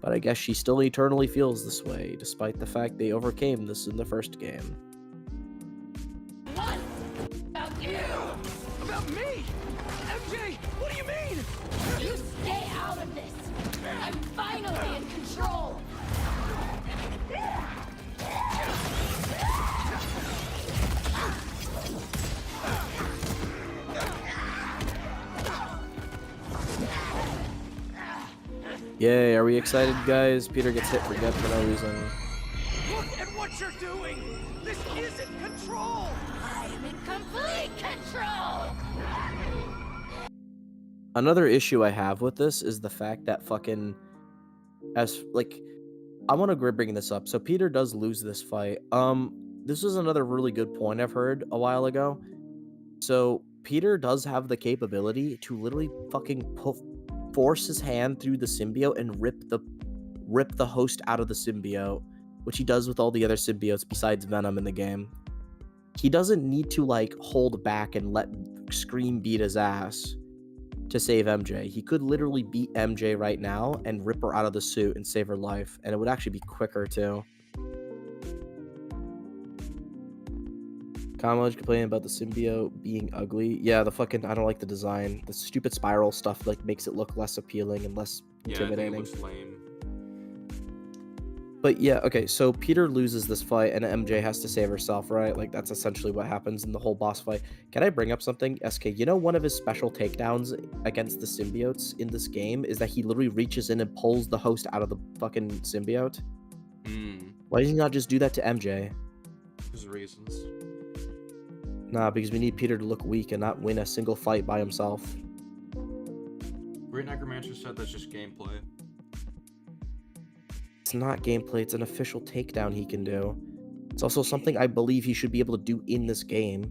But I guess she still eternally feels this way, despite the fact they overcame this in the first game. About you! About me? MJ, what do you mean? You stay out of this! I'm finally in control! Yay, are we excited, guys? Peter gets hit for death for no reason. Look at what you're doing! This isn't control! I'm in complete control! Another issue I have with this is the fact that fucking... I want to bring this up. So Peter does lose this fight. This is another really good point I've heard a while ago. So Peter does have the capability to literally fucking force his hand through the symbiote and rip the host out of the symbiote, which he does with all the other symbiotes besides Venom in the game. He doesn't need to like hold back and let Scream beat his ass to save MJ. He could literally beat MJ right now and rip her out of the suit and save her life, and it would actually be quicker too. Kamala complaining about the symbiote being ugly. Yeah, I don't like the design. The stupid spiral stuff like makes it look less appealing and less intimidating. Yeah, I think it looks lame. But yeah, okay, so Peter loses this fight and MJ has to save herself, right? Like that's essentially what happens in the whole boss fight. Can I bring up something? SK, you know one of his special takedowns against the symbiotes in this game is that he literally reaches in and pulls the host out of the fucking symbiote? Why does he not just do that to MJ? There's reasons. Nah, because we need Peter to look weak and not win a single fight by himself. Great Necromancer said that's just gameplay. It's not gameplay, it's an official takedown he can do. It's also something I believe he should be able to do in this game.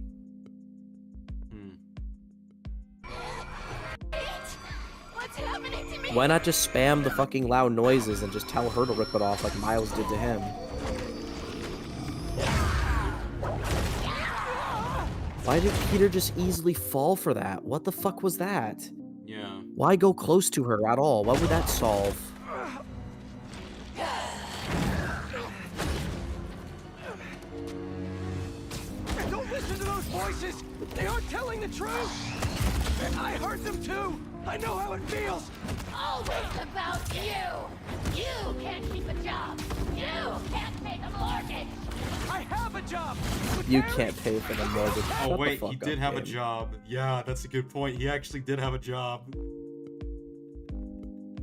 What's happening to me? Why not just spam the fucking loud noises and just tell her to rip it off like Miles did to him? Why did Peter just easily fall for that? What the fuck was that? Yeah. Why go close to her at all? What would that solve? to those voices! They aren't telling the truth! And I heard them too! I know how it feels! Always about you! You can't keep a job! You can't pay the mortgage! I have a job! You can't pay for the mortgage. Oh Shut the wait, he fuck did up, have a game. job. Yeah, that's a good point. He actually did have a job.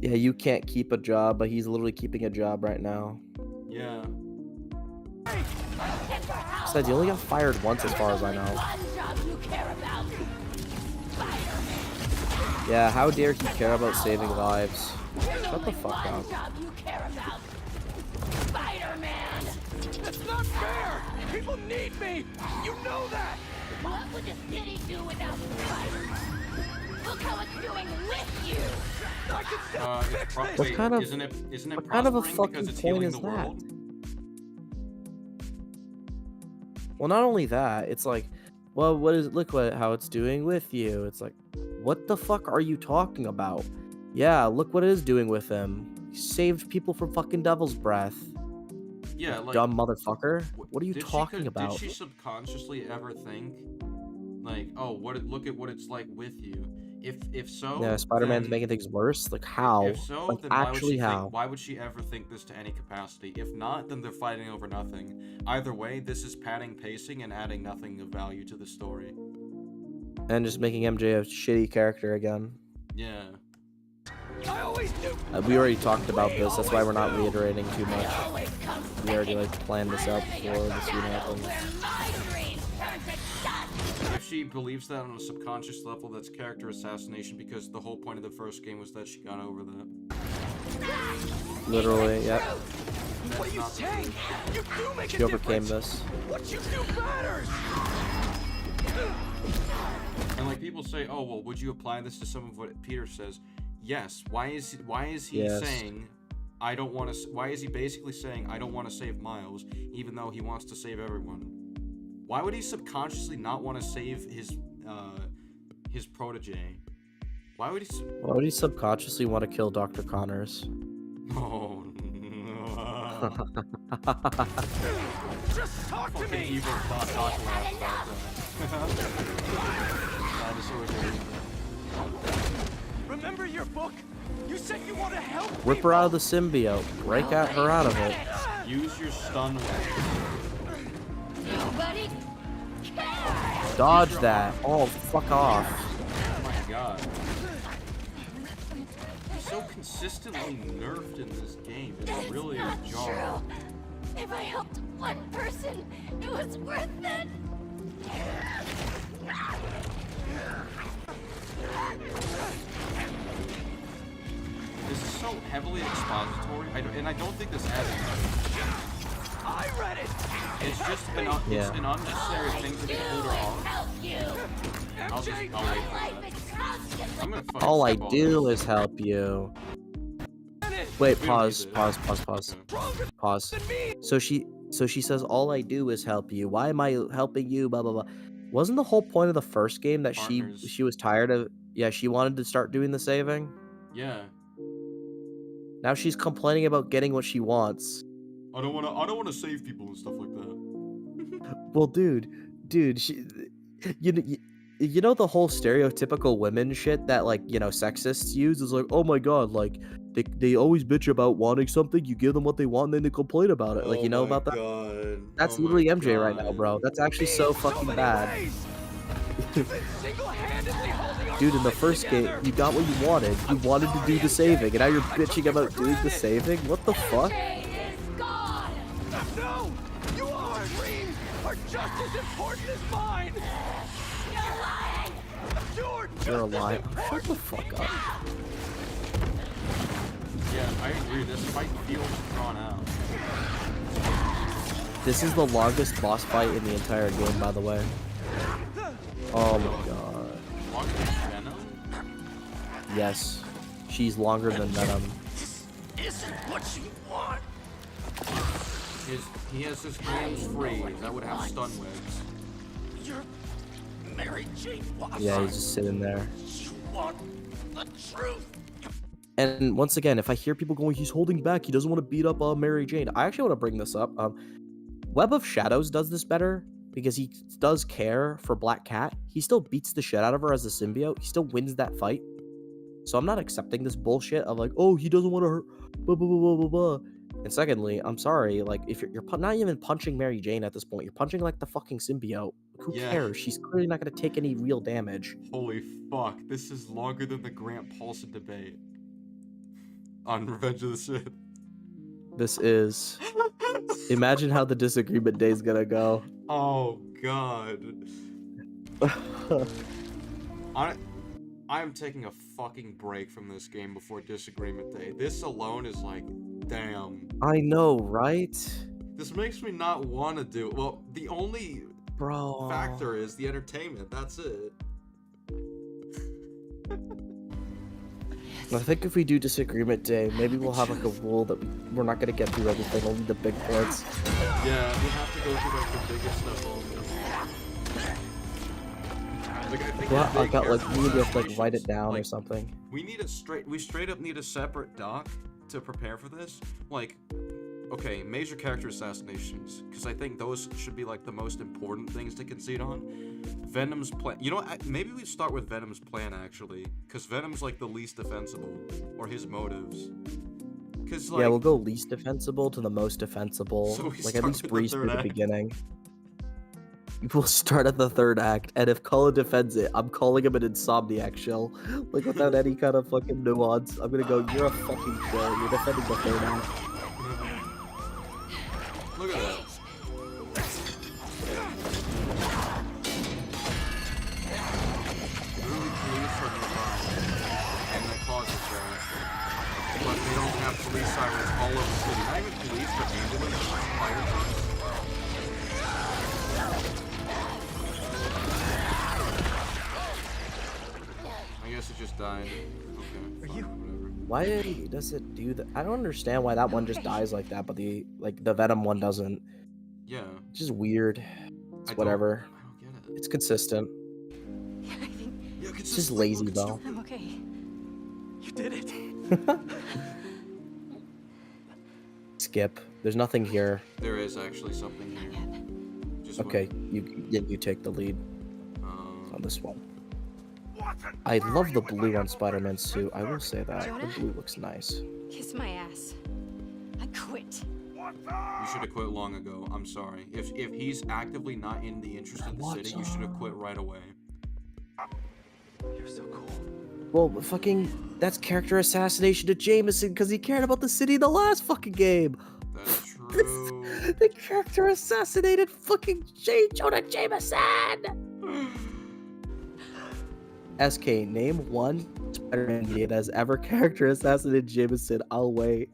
Yeah, you can't keep a job, but he's literally keeping a job right now. Yeah. Besides, he only got fired once as far as I know. One job you care about! Yeah, how dare he care about saving lives? Shut the fuck up. One job you care about! Spider-Man! That's not fair! People need me! You know that! What would the city do without spiders? Look how it's doing with you! I can still fix this! What kind of- isn't it what kind of a prospering because fucking it's point healing is the that? world? Well, not only that, it's like, well, look how it's doing with you. It's like, what the fuck are you talking about? Yeah, look what it is doing with him. He saved people from fucking devil's breath. Yeah, like Dumb motherfucker. What are you did talking she, about? Did she subconsciously ever think, like, oh, look at what it's like with you? If so, Yeah, Spider-Man's then- making things worse. Like how? If so, like then why would actually she how? think, why would she ever think this to any capacity? If not, then they're fighting over nothing. Either way, this is padding pacing and adding nothing of value to the story. And just making MJ a shitty character again. Yeah. I always do. We already talked about this. That's why we're not reiterating too much. We already like planned this out before the scene happens. If she believes that on a subconscious level, that's character assassination because the whole point of the first game was that she got over that. Literally, yep. What are you saying? You do make She a overcame difference. this. What you do matters. And like people say, oh well, would you apply this to some of what Peter says? Yes. Why is he Yes. saying I don't want to? Why is he basically saying I don't want to save Miles, even though he wants to save everyone? Why would he subconsciously not want to save his protege? Why would he? Why would he subconsciously want to kill Dr. Connors? Oh no. Just talk to Fucking me. evil talk about that. Dinosaurs are evil. Remember your book? You said you want to help. Rip her out of the symbiote. Break her out of it. Use your stun weapon. Nobody cares! Dodge that. Oh, fuck off. Oh my god. He's so consistently nerfed in this game. It's really a jar. If I helped one person, it was worth it! This is so heavily expository, and I don't think this adds much. I read it. It's just Yeah. it's an unnecessary thing to be pulled off. I'll wait for it. I'm gonna fucking All I skip do this. is help you. Wait, We don't pause, need pause, this. pause, pause. Pause. So she says, all I do is help you. Why am I helping you? Blah, blah, blah. Wasn't the whole point of the first game that Partners. she was tired of, yeah, she wanted to start doing the saving? Yeah. Now she's complaining about getting what she wants. I don't wanna save people and stuff like that. Well, dude, she, you know the whole stereotypical women shit that, like, you know, sexists use is like, oh my god, like, they always bitch about wanting something, you give them what they want, and then they complain about it. Like, you know about that? God. That's Oh literally my MJ right now, God. bro. That's actually so fucking bad. Dude, in the first game, you got what you wanted. You wanted to do the saving, and now you're bitching about doing the saving? What the fuck? No, you are dreams are just as important as mine. You're lying. You're a liar. Shut the fuck up. Yeah, I agree. This fight feels drawn out. This is the longest boss fight in the entire game, by the way. Oh my god. Longer than Venom? Yes. She's longer than Venom. Isn't what you want. He has his hands free. That would have stun webs. You're Mary Jane Watson. Yeah, he's just sitting there. You want the truth. And once again, if I hear people going, he's holding back, he doesn't want to beat up Mary Jane, I actually want to bring this up. Web of Shadows does this better, because he does care for Black Cat, he still beats the shit out of her as a symbiote. He still wins that fight. So I'm not accepting this bullshit of like, oh, he doesn't want to hurt, blah, blah, blah, blah, blah, blah. And secondly, I'm sorry, like, if you're not even punching Mary Jane at this point, you're punching, like, the fucking symbiote. Who cares? She's clearly not going to take any real damage. Holy fuck, this is longer than the Grant Paulson debate on Revenge of the Sith. This is... Imagine how the disagreement day is gonna go. Oh, God. I am taking a fucking break from this game before disagreement day. This alone is like, damn. I know, right? This makes me not want to do it. Well, the only factor is the entertainment. That's it. I think if we do disagreement day, maybe we'll have like a rule that we're not gonna get through everything, only the big points. Yeah, we have to go through like the biggest stuff only. Like, I think Well, I got like we need to like write it down or something. We need it we straight up need a separate doc to prepare for this. Like, okay, major character assassinations, because I think those should be like the most important things to concede on. Venom's plan. You know what? Maybe we start with Venom's plan actually, because Venom's like the least defensible, or his motives. Cause like, yeah, we'll go least defensible to the most defensible. So like at least breeze through the beginning. We'll start at the third act, and if Cullen defends it, I'm calling him an insomniac shill. Like, without any kind of fucking nuance. I'm gonna go, you're a fucking shill. You're defending the third act. Look at that. Literally police are nearby, and that causes that. But they don't have police sirens all over the city. Not even police, but ambulances, fire trucks. I guess it just died. Okay. Are you? Why does it do that? I don't understand why that one just dies like that, but the Venom one doesn't. Yeah. It's just weird. It's whatever. I don't get it. It's consistent. Yeah, It's just lazy though. I'm okay. You did it. Skip. There's nothing here. There is actually something here. Just Okay, you take the lead on this one. I love the blue on Spider-Man's suit. I will say that. Jonah? The blue looks nice. Kiss my ass. I quit. You should have quit long ago. I'm sorry. If he's actively not in the interest of the city, you should have quit right away. You're so cool. Well, fucking, that's character assassination to Jameson because he cared about the city in the last fucking game. That's true. The character assassinated fucking J. Jonah Jameson! SK, name one Spider-Man game that has ever character assassinated Jameson. I'll wait.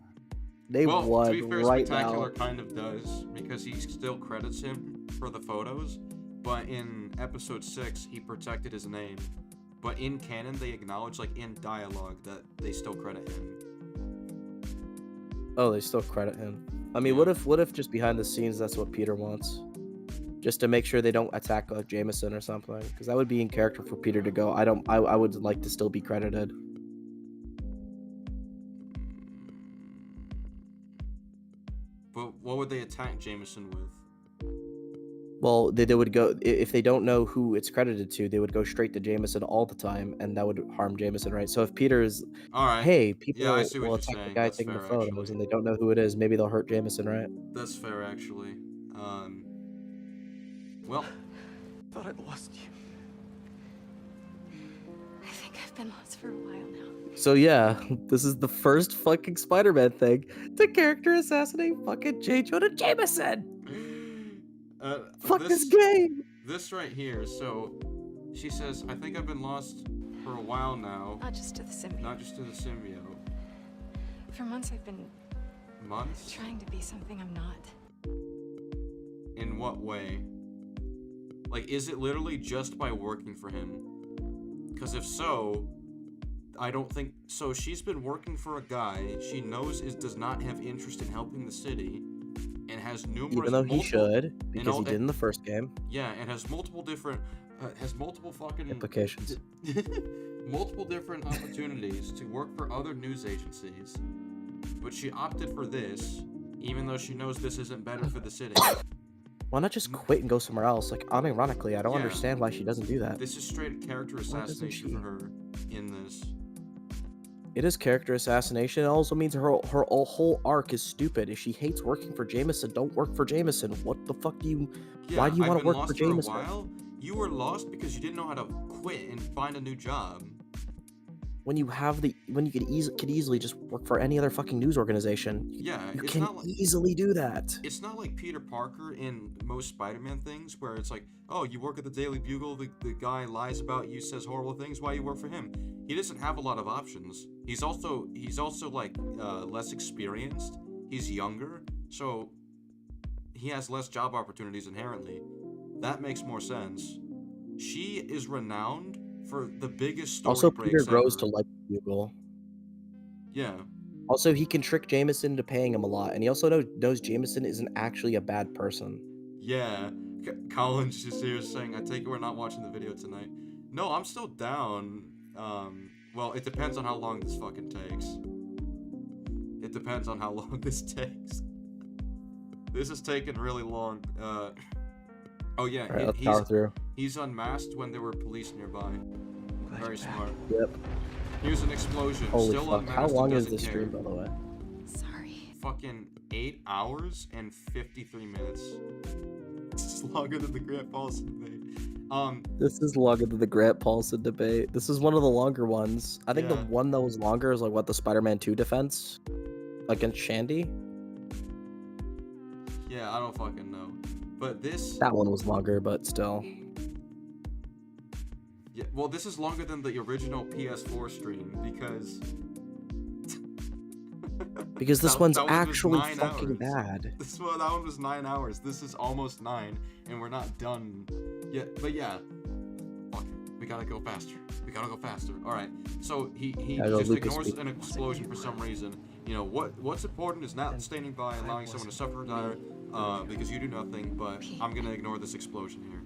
Name one to be fair, right Spectacular now. kind of does, because he still credits him for the photos, but in episode 6, he protected his name. But in canon, they acknowledge, like, in dialogue, that they still credit him. Oh, they still credit him. I mean, what if just behind the scenes that's what Peter wants? Just to make sure they don't attack like Jameson or something, because that would be in character for Peter to go. I would like to still be credited. But what would they attack Jameson with? Well, they would go, if they don't know who it's credited to, they would go straight to Jameson all the time, and that would harm Jameson, right? So if Peter's, hey, people I see what will you're attack saying. the guy That's taking the fair, photos, actually. and they don't know who it is, maybe they'll hurt Jameson, right? That's fair, actually. Well, Thought I'd lost you. I think I've been lost for a while now. So yeah, this is the first fucking Spider-Man thing to character assassinate fucking J. Jonah Jameson! Fuck this game! This right here, so she says, I think I've been lost for a while now. Not just to the symbiote. Not just to the symbiote. For months I've been Months? trying to be something I'm not. In what way? Like, is it literally just by working for him? Because if so, I don't think... So she's been working for a guy she knows does not have interest in helping the city, and has numerous... Even though he should, because he did in the first game. Yeah, and has multiple different... has multiple fucking... Implications. multiple different opportunities to work for other news agencies. But she opted for this, even though she knows this isn't better for the city. Why not just quit and go somewhere else? Like, unironically, I don't Yeah. understand why she doesn't do that. This is straight character assassination for her in this. It is character assassination. It also means her whole arc is stupid. If she hates working for Jameson, don't work for Jameson. What the fuck do you? Yeah, why do you I've want to been work lost for Jameson? a while. You were lost because you didn't know how to quit and find a new job. When you could easily just work for any other fucking news organization. Yeah, you it's can not like, easily do that. It's not like Peter Parker in most Spider-Man things where it's like, oh, you work at the Daily Bugle, the guy lies about you, says horrible things, why you work for him? He doesn't have a lot of options. He's also like less experienced. He's younger, so he has less job opportunities inherently. That makes more sense. She is renowned for the biggest story Also, breaks Peter grows ever. to like Bugle. Yeah. Also, he can trick Jameson into paying him a lot, and he also knows Jameson isn't actually a bad person. Yeah. Colin's just here saying, I take it we're not watching the video tonight. No, I'm still down. Well, it depends on how long this fucking takes. It depends on how long this takes. This is taking really long. Oh yeah, Alright, let's power through. He's unmasked when there were police nearby. Very smart. Yep. Here's an explosion. Holy Still fuck! unmasked How and long is doesn't this care. stream, by the way? Fucking 8 hours and 53 minutes. This is longer than the Grant Paulson debate. This is longer than the Grant Paulson debate. This is one of the longer ones. I think the Yeah. one that was longer is like what, the Spider-Man 2 defense against Shandy. Yeah, I don't fucking know. But this... That one was longer, but still. Yeah, well, this is longer than the original PS4 stream because This that one's one was actually 9 fucking hours. bad. That one was 9 hours. This is almost 9, and we're not done yet. But yeah, fuck it. We gotta go faster. All right. So he just ignores an explosion for some reason. You know what's important is not standing by and allowing someone to suffer or die because you do nothing. But I'm gonna ignore this explosion here.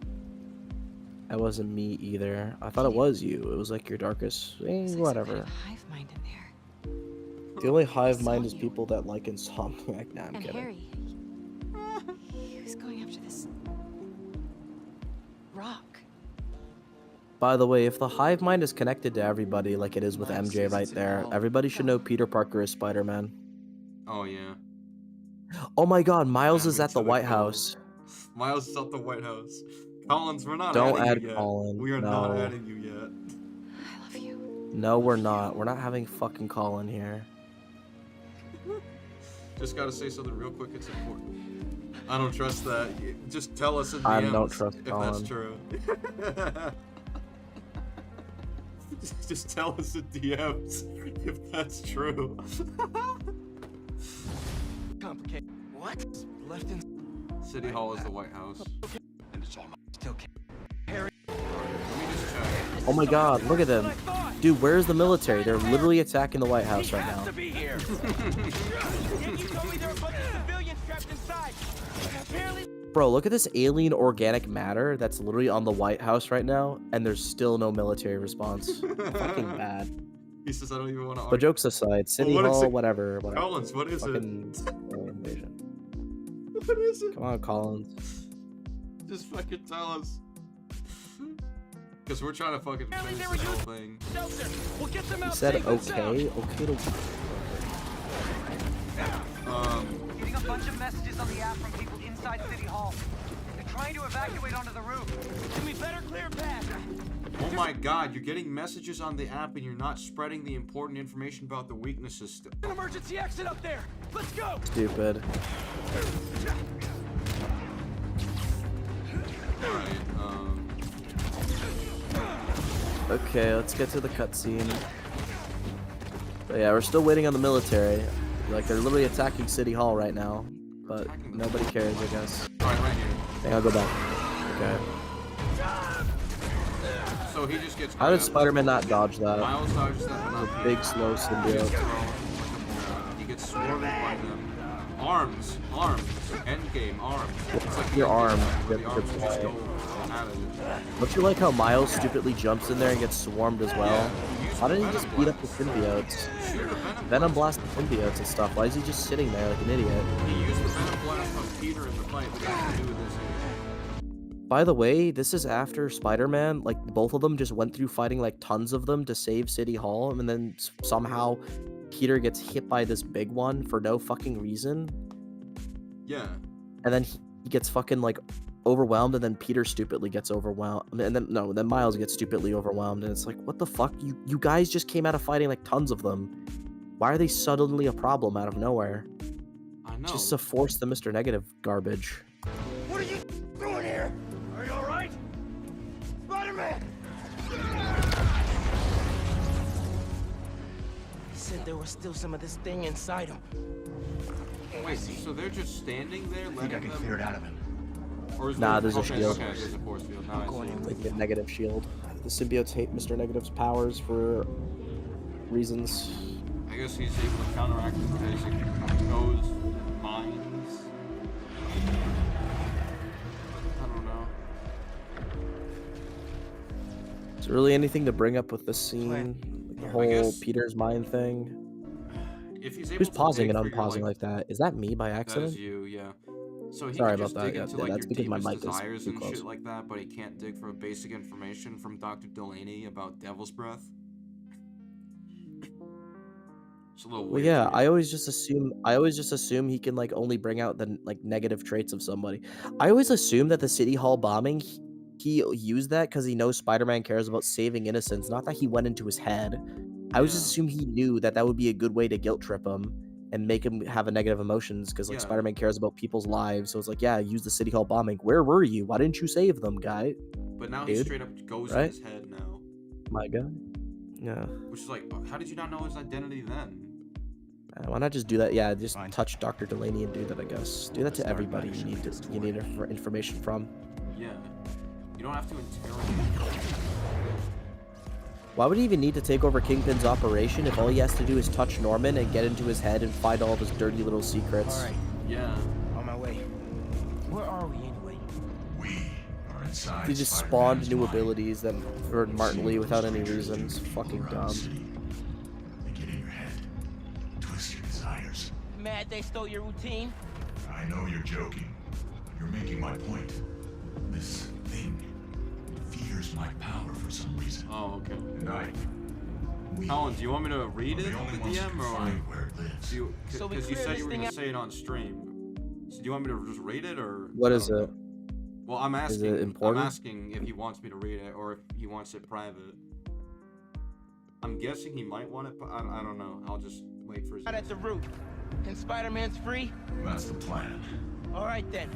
That wasn't me either. I thought it was you. It was like your darkest. Whatever. Hive mind in there. The only hive mind is people that like Insomniac. Nah, I'm And kidding. Harry. He was going after this rock. By the way, if the hive mind is connected to everybody like it is with MJ right there, everybody should know Peter Parker is Spider-Man. Oh yeah. Oh my God, Miles is at the White House. Miles is at the White House. Collins, we're not Don't adding add you yet. Colin, We are not no. adding you yet. No, we're not. We're not having fucking Colin here. Just gotta say something real quick. It's important. I don't trust that. Just tell us in I DMs don't trust if Colin. that's true. Just tell us in DMs if that's true. Complicated. What? Left in City Hall is the White House. and it's all still Harry. Oh my God, look at them. Dude, where's the military? They're literally attacking the White House right now. To be here. Yet you told me there were a bunch of civilians trapped inside. Apparently. Bro, look at this alien organic matter that's literally on the White House right now, and there's still no military response. Fucking bad. He says I don't even want to. But jokes aside, City what is Hall, it? whatever. Collins, what is fucking alien invasion. What is it? Come on, Collins. Just fucking tell us. Because we're trying to fucking finish this whole thing. We'll get them He out said safe and sound. okay, okay to... Getting a bunch of messages on the app from people inside City Hall. They're trying to evacuate onto the roof. Then we better clear path. Oh my God, you're getting messages on the app and you're not spreading the important information about the weaknesses. An emergency exit up there. Let's go. Stupid. Alright, Okay, let's get to the cutscene. But yeah, we're still waiting on the military. Like, they're literally attacking City Hall right now. But nobody cares, I guess. Alright, right here. I think I'll go back. Okay. So he just gets. How did Spider-Man not dodge that? Miles dodges that, but It's not a big, slow He gets symbiote. thrown like a moron. He gets swarmed by them. Arms. Endgame, arms. It's like Your arm. where Yep, the arms good just play. go out of it. Don't you like how Miles stupidly jumps in there and gets swarmed as well? Yeah, Why didn't he just beat up the symbiotes? Venom blast the symbiotes and stuff. Why is he just sitting there like an idiot? He used the Venom Blast on Peter in the fight, but that to do with this. By the way, this is after Spider-Man, like both of them just went through fighting like tons of them to save City Hall, and then somehow Peter gets hit by this big one for no fucking reason. Yeah. And then he gets fucking like overwhelmed, and then Peter stupidly gets overwhelmed, and then Miles gets stupidly overwhelmed, and it's like, what the fuck? You guys just came out of fighting like tons of them. Why are they suddenly a problem out of nowhere? I know. Just to force the Mr. Negative garbage. What are you doing here? Are you alright? Spider-Man! He said there was still some of this thing inside him. Wait, so they're just standing there letting I can clear it out of him. Or is Nah, there... there's a okay, shield. Okay, there's a force field. Now I see. Like a negative shield. The symbiotes hate Mr. Negative's powers for reasons. I guess he's able to counteract it because he knows minds. I don't know. Is there really anything to bring up with this scene? Like the whole Peter's mind thing? If he's able Who's to pausing dig and for your, unpausing like that? Is that me by That accident? is you, yeah. So he Sorry can about just that. dig Yeah, into yeah, like that's your because my deepest mic is desires too and close. shit like that, but he can't dig for basic information from Dr. Delaney about Devil's Breath. It's a little Well, weird. yeah, I always just assume he can like only bring out the like negative traits of somebody. I always assume that the City Hall bombing, he used that because he knows Spider-Man cares about saving innocents, not that he went into his head. I always just assume he knew that that would be a good way to guilt trip him and make him have a negative emotions because like Yeah. Spider-Man cares about people's lives. So it's like, yeah, use the City Hall bombing. Where were you? Why didn't you save them, guy? But now he Dude, straight up goes in right? his head now. My guy. Yeah. Which is like, how did you not know his identity then? Why not just do that? Yeah, just touch Dr. Delaney and do that, I guess. Do that to everybody you need information from. Yeah. You don't have to interrogate. Why would he even need to take over Kingpin's operation if all he has to do is touch Norman and get into his head and find all of his dirty little secrets? Alright. Yeah. On my way. Where are we anyway? We are inside. He just spawned new abilities that for Martin Lee without any reasons. Fucking dumb. They get in your head, twist your desires. Mad they stole your routine? I know you're joking. You're making my point. This thing fears my power for some reason. Oh, okay. And Colin, do you want me to read it, the DM, or where it lives. So we because you clear said this you were thing gonna out- say it on stream. So do you want me to just read it, or What I is don't it? know. Well, I'm Is asking. it important? I'm asking if he wants me to read it or if he wants it private. I'm guessing he might want it, but I don't know. I'll just wait for his. Out at the root. And Spider-Man's free? That's the plan. Alright then.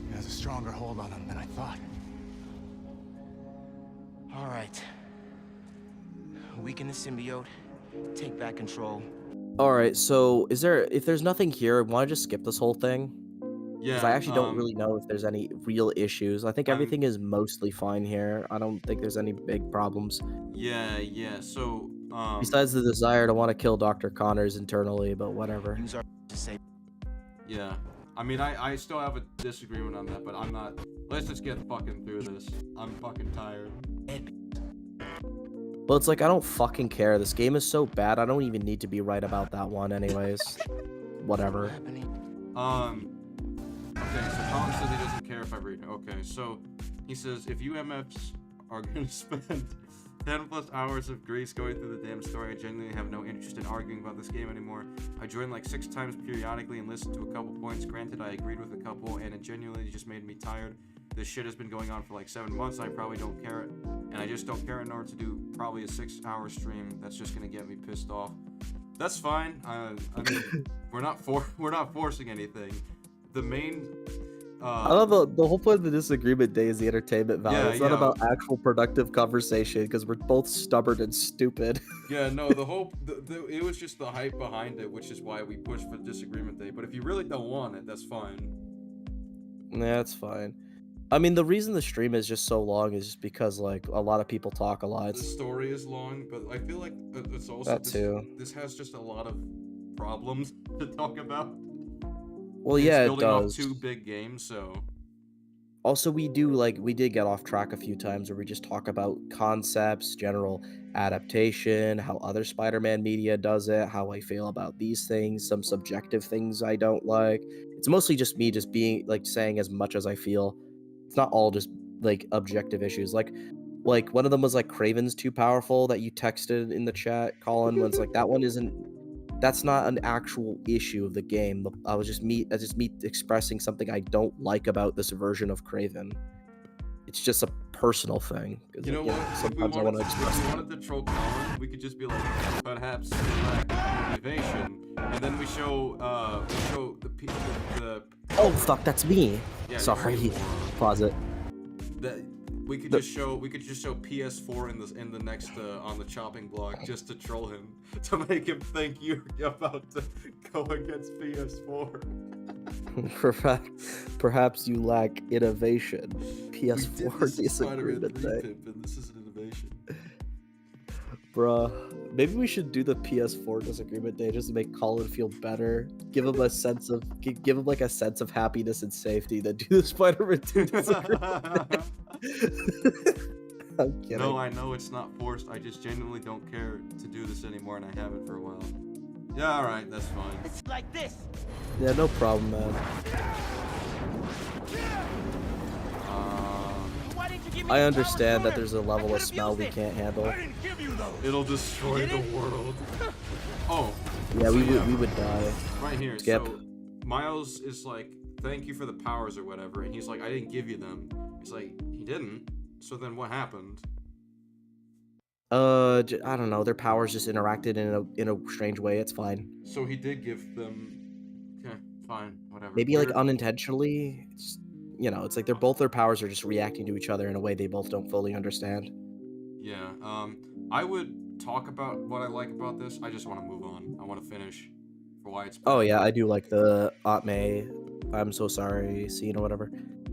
He has a stronger hold on him than I thought. Alright. Weaken the symbiote. Take back control. Alright, so if there's nothing here, want to just skip this whole thing? Yeah. Because I actually don't really know if there's any real issues. I think everything is mostly fine here. I don't think there's any big problems. Yeah, yeah. So, Besides the desire to want to kill Dr. Connors internally, but whatever. yeah. I mean, I still have a disagreement on that, but I'm not. Let's just get fucking through this. I'm fucking tired. Well, it's like, I don't fucking care. This game is so bad, I don't even need to be right about that one anyways. Whatever. Okay, so Colin says he doesn't care if I read it. Okay, so he says, if you MFs are gonna spend 10 plus hours of Greece going through the damn story, I genuinely have no interest in arguing about this game anymore. I joined like 6 times periodically and listened to a couple points. Granted, I agreed with a couple, and it genuinely just made me tired. This shit has been going on for like 7 months, and I probably don't care it. And I just don't care in order to do probably a 6-hour stream. That's just gonna get me pissed off. That's fine. I mean, we're not forcing anything. The main I love the whole point of the disagreement day is the entertainment value. Yeah, it's not yeah. about actual productive conversation because we're both stubborn and stupid. Yeah, no, it was just the hype behind it, which is why we pushed for disagreement day. But if you really don't want it, that's fine. Yeah, that's fine. I mean, the reason the stream is just so long is just because like a lot of people talk a lot. The story is long, but I feel like it's also That too. This has just a lot of problems to talk about. Well, It's yeah, it building off does. 2 big games, so Also, we did get off track a few times where we just talk about concepts, general adaptation, how other Spider-Man media does it, how I feel about these things, some subjective things I don't like. It's mostly just me just being like saying as much as I feel. It's not all just like objective issues. Like one of them was like Craven's too powerful that you texted in the chat, Colin, was like that one isn't that's not an actual issue of the game. I was just me expressing something I don't like about this version of Craven. It's just a personal thing. You know what? Sometimes I want to express. If we wanted to troll Colin, we could just be like, perhaps motivation, and then we show the. Oh fuck, that's me. Yeah, sorry. Pause it. That we could just show PS4 in the next on the chopping block just to troll him, to make him think you're about to go against PS4. Perhaps you lack innovation. PS4 disagreement day. And this is an innovation. Bruh, maybe we should do the PS4 disagreement day just to make Colin feel better. Give him a sense of happiness and safety. Then do the Spider-Man 2 disagreement day. I'm kidding. No, I know it's not forced. I just genuinely don't care to do this anymore, and I haven't for a while. Yeah, all right, that's fine. It's like this. Yeah, no problem, man. I understand that there's a level of smell we can't handle. It'll destroy the world. Oh. Yeah, we would die. Right here. Skip. So Miles is like, "Thank you for the powers" or whatever, and he's like, "I didn't give you them." He's like, "He didn't." So then what happened? I don't know. Their powers just interacted in a strange way. It's fine. So he did give them. Okay, fine, whatever. Maybe like unintentionally. It's, it's like their powers are just reacting to each other in a way they both don't fully understand. Yeah. I would talk about what I like about this. I just want to move on. I want to finish for why it's. Oh yeah, I do like the Aunt May. I'm so sorry scene or whatever.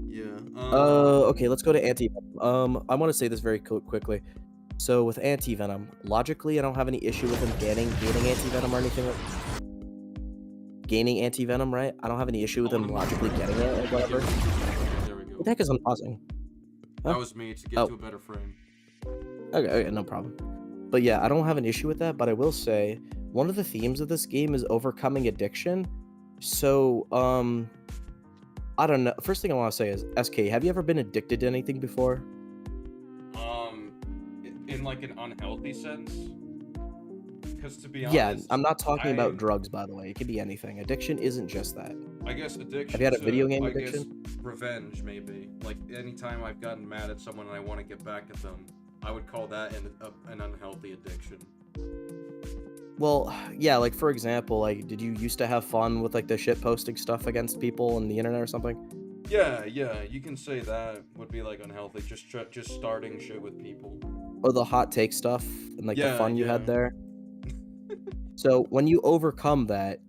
Yeah. Okay, let's go to Anti-Venom. I want to say this very quickly. So with Anti-Venom, logically, I don't have any issue with him gaining Anti-Venom or anything. Gaining Anti-Venom, right? I don't have any issue with him logically getting it or whatever. There we go. What the heck is unpausing? That was me to get to a better frame. Okay, no problem. But yeah, I don't have an issue with that, but I will say, one of the themes of this game is overcoming addiction. So, I don't know. First thing I want to say is, SK, have you ever been addicted to anything before? In like an unhealthy sense? Because to be honest... Yeah, I'm not talking about drugs, by the way. It could be anything. Addiction isn't just that. I guess addiction. Have you had a video game I addiction? guess revenge, maybe. Like, anytime I've gotten mad at someone and I want to get back at them, I would call that an unhealthy addiction. Well, yeah, like, for example, like, did you used to have fun with, like, the shit posting stuff against people on the internet or something? Yeah, you can say that would be, like, unhealthy. Just starting shit with people. Or the hot take stuff and, like, the fun you had there. So, when you overcome that,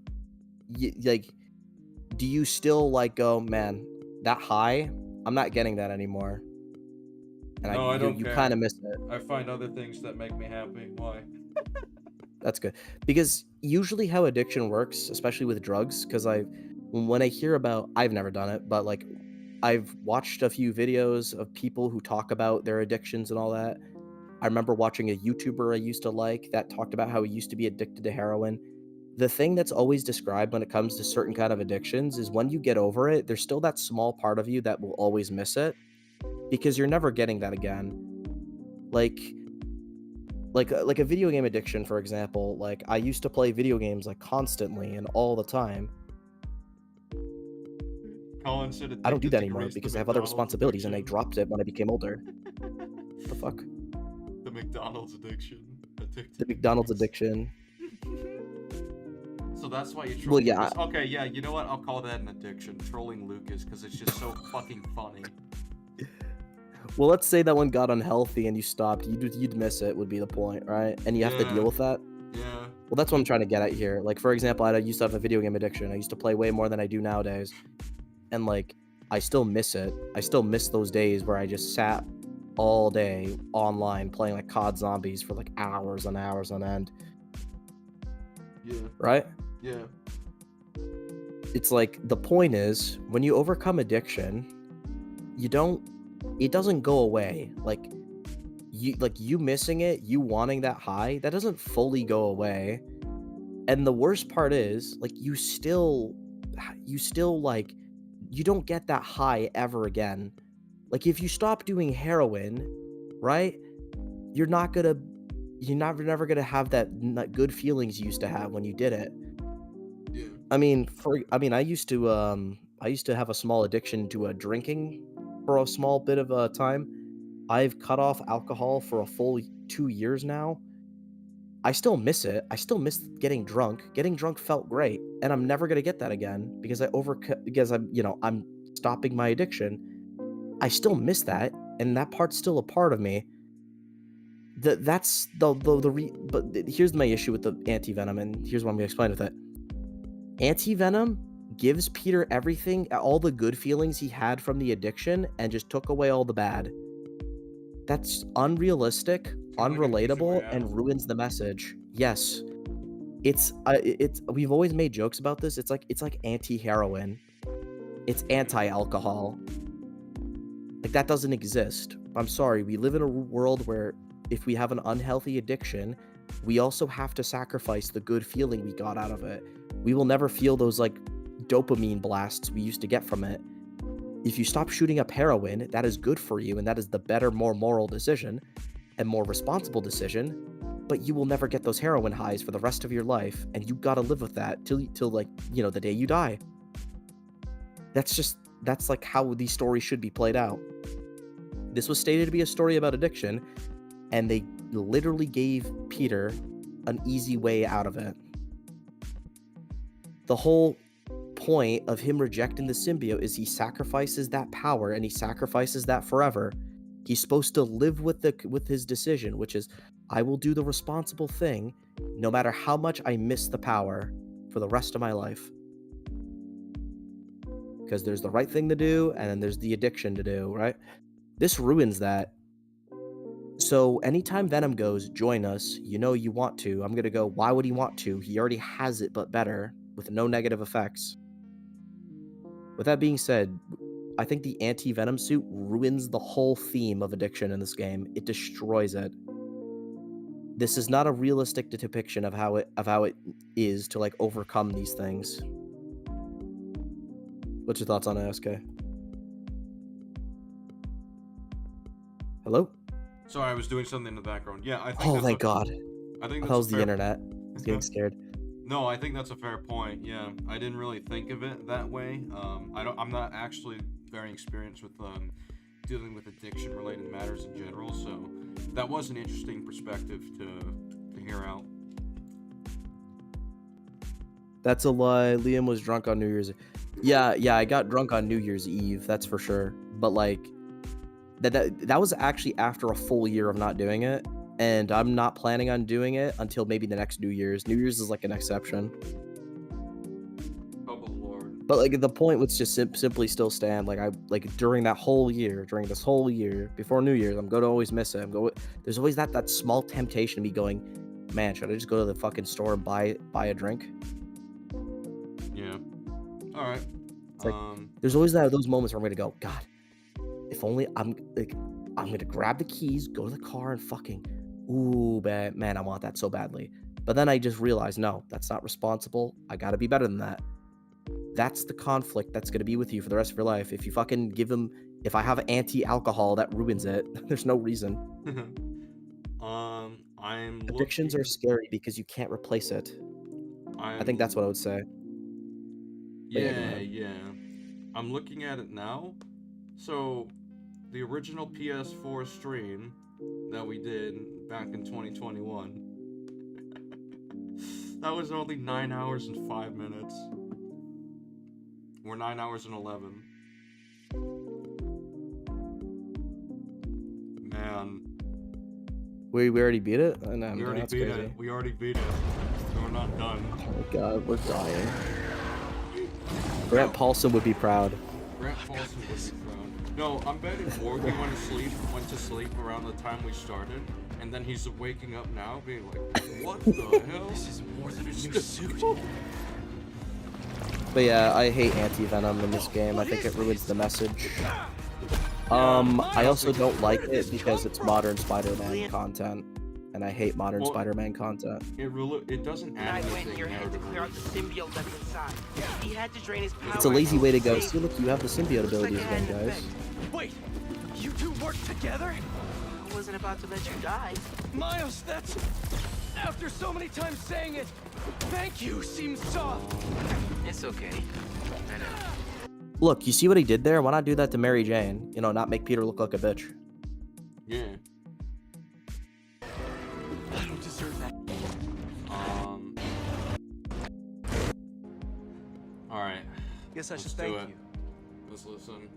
do you still, like, go, man, that high, I'm not getting that anymore. And no, I don't you care. kind of miss it. I find other things that make me happy. Why? That's good. Because usually how addiction works, especially with drugs, because when I hear about, I've never done it, but like I've watched a few videos of people who talk about their addictions and all that. I remember watching a YouTuber I used to like that talked about how he used to be addicted to heroin. The thing that's always described when it comes to certain kind of addictions is when you get over it, there's still that small part of you that will always miss it because you're never getting that again. Like a video game addiction, for example. Like, I used to play video games like constantly and all the time. Colin said I don't do that anymore because I have other responsibilities and I dropped it when I became older. What the fuck? The McDonald's addiction. The McDonald's addiction. So that's why you troll. Well, yeah. Lucas. Okay, yeah, you know what? I'll call that an addiction. Trolling Lucas because it's just so fucking funny. Well, let's say that one got unhealthy and you stopped. You'd miss it, would be the point, right? And you have to deal with that. Yeah. Well, that's what I'm trying to get at here. Like, for example, I used to have a video game addiction. I used to play way more than I do nowadays. And, like, I still miss it. I still miss those days where I just sat all day online playing, like, COD Zombies for, like, hours and hours on end. Yeah. Right? Yeah. It's like, the point is, when you overcome addiction, it doesn't go away. Like you missing it, you wanting that high, that doesn't fully go away. And the worst part is, like, you still like, you don't get that high ever again. Like, if you stop doing heroin, right, you're never gonna have that good feelings you used to have when you did it. Yeah. I mean, I used to have a small addiction to drinking for a small bit of a time. I've cut off alcohol for a full 2 years now. I still miss it. I still miss getting drunk. Getting drunk felt great, and I'm never gonna get that again because I'm stopping my addiction. I still miss that, and that part's still a part of me. But here's my issue with the anti-venom, and here's what I'm gonna explain with it. Anti-venom gives Peter everything, all the good feelings he had from the addiction, and just took away all the bad. That's unrealistic, unrelatable, and ruins the message. Yes, it's we've always made jokes about this. It's like anti-heroin. It's anti-alcohol. Like, that doesn't exist. I'm sorry. We live in a world where if we have an unhealthy addiction, we also have to sacrifice the good feeling we got out of it. We will never feel those, like, dopamine blasts we used to get from it. If you stop shooting up heroin, that is good for you, and that is the better, more moral decision and more responsible decision, but you will never get those heroin highs for the rest of your life, and you gotta live with that till like, the day you die. That's like how these stories should be played out. This was stated to be a story about addiction, and they literally gave Peter an easy way out of it. The whole point of him rejecting the symbiote is he sacrifices that power, and he sacrifices that forever. He's supposed to live with his decision, which is, I will do the responsible thing no matter how much I miss the power for the rest of my life. Because there's the right thing to do, and then there's the addiction to do, right? This ruins that. So anytime Venom goes, join us, you want to, I'm gonna go, why would he want to? He already has it, but better, with no negative effects. With that being said, I think the anti-venom suit ruins the whole theme of addiction in this game. It destroys it. This is not a realistic depiction of how it is to, like, overcome these things. What's your thoughts on it, SK? Hello? Sorry, I was doing something in the background. Yeah, I think. Oh, thank God. I think that was the fair... internet. I was getting scared. No, I think that's a fair point. Yeah, I didn't really think of it that way. I'm not actually very experienced with dealing with addiction-related matters in general, so that was an interesting perspective to hear out. That's a lie. Liam was drunk on New Year's Eve. Yeah, I got drunk on New Year's Eve, that's for sure. But, like, that was actually after a full year of not doing it, and I'm not planning on doing it until maybe the next New Year's. New Year's is like an exception. Oh Lord. But, like, the point would just simply still stand. Like, during this whole year, before New Year's, I'm going to always miss it. There's always that small temptation to me going, man, should I just go to the fucking store and buy a drink? Yeah. All right. It's like, there's always those moments where I'm gonna go, God, if only I'm gonna grab the keys, go to the car, and fucking, ooh, man, I want that so badly. But then I just realized, no, that's not responsible. I gotta be better than that. That's the conflict that's gonna be with you for the rest of your life. If you fucking if I have anti-alcohol, that ruins it. There's no reason. Addictions are scary because you can't replace it. I think that's what I would say. Yeah. I'm looking at it now. So, the original PS4 stream that we did back in 2021, that was only 9 hours and 5 minutes. We're 9 hours and 11. Man. We already beat it? Oh, no, we already beat it. We already beat it. So we're not done. Oh my God, we're dying. Grant Paulson would be proud. Grant Paulson would be proud. No, I'm betting Morgan went to sleep around the time we started, and then he's waking up now being like, what the hell? This is more than a new suit. But yeah, I hate anti-venom in this game. I think it ruins the message. I also don't like it because it's modern Spider-Man content, and I hate modern Spider-Man content. It doesn't add anything narratively. It's a lazy way to go. See, look, you have the symbiote abilities again, guys. Wait, you two work together? I wasn't about to let you die. Miles, that's... After so many times saying it, thank you seems soft. It's okay. I know. Look, you see what he did there? Why not do that to Mary Jane? You know, not make Peter look like a bitch. Yeah. I don't deserve that. Alright. Guess I should Let's thank do it. you. Let's listen.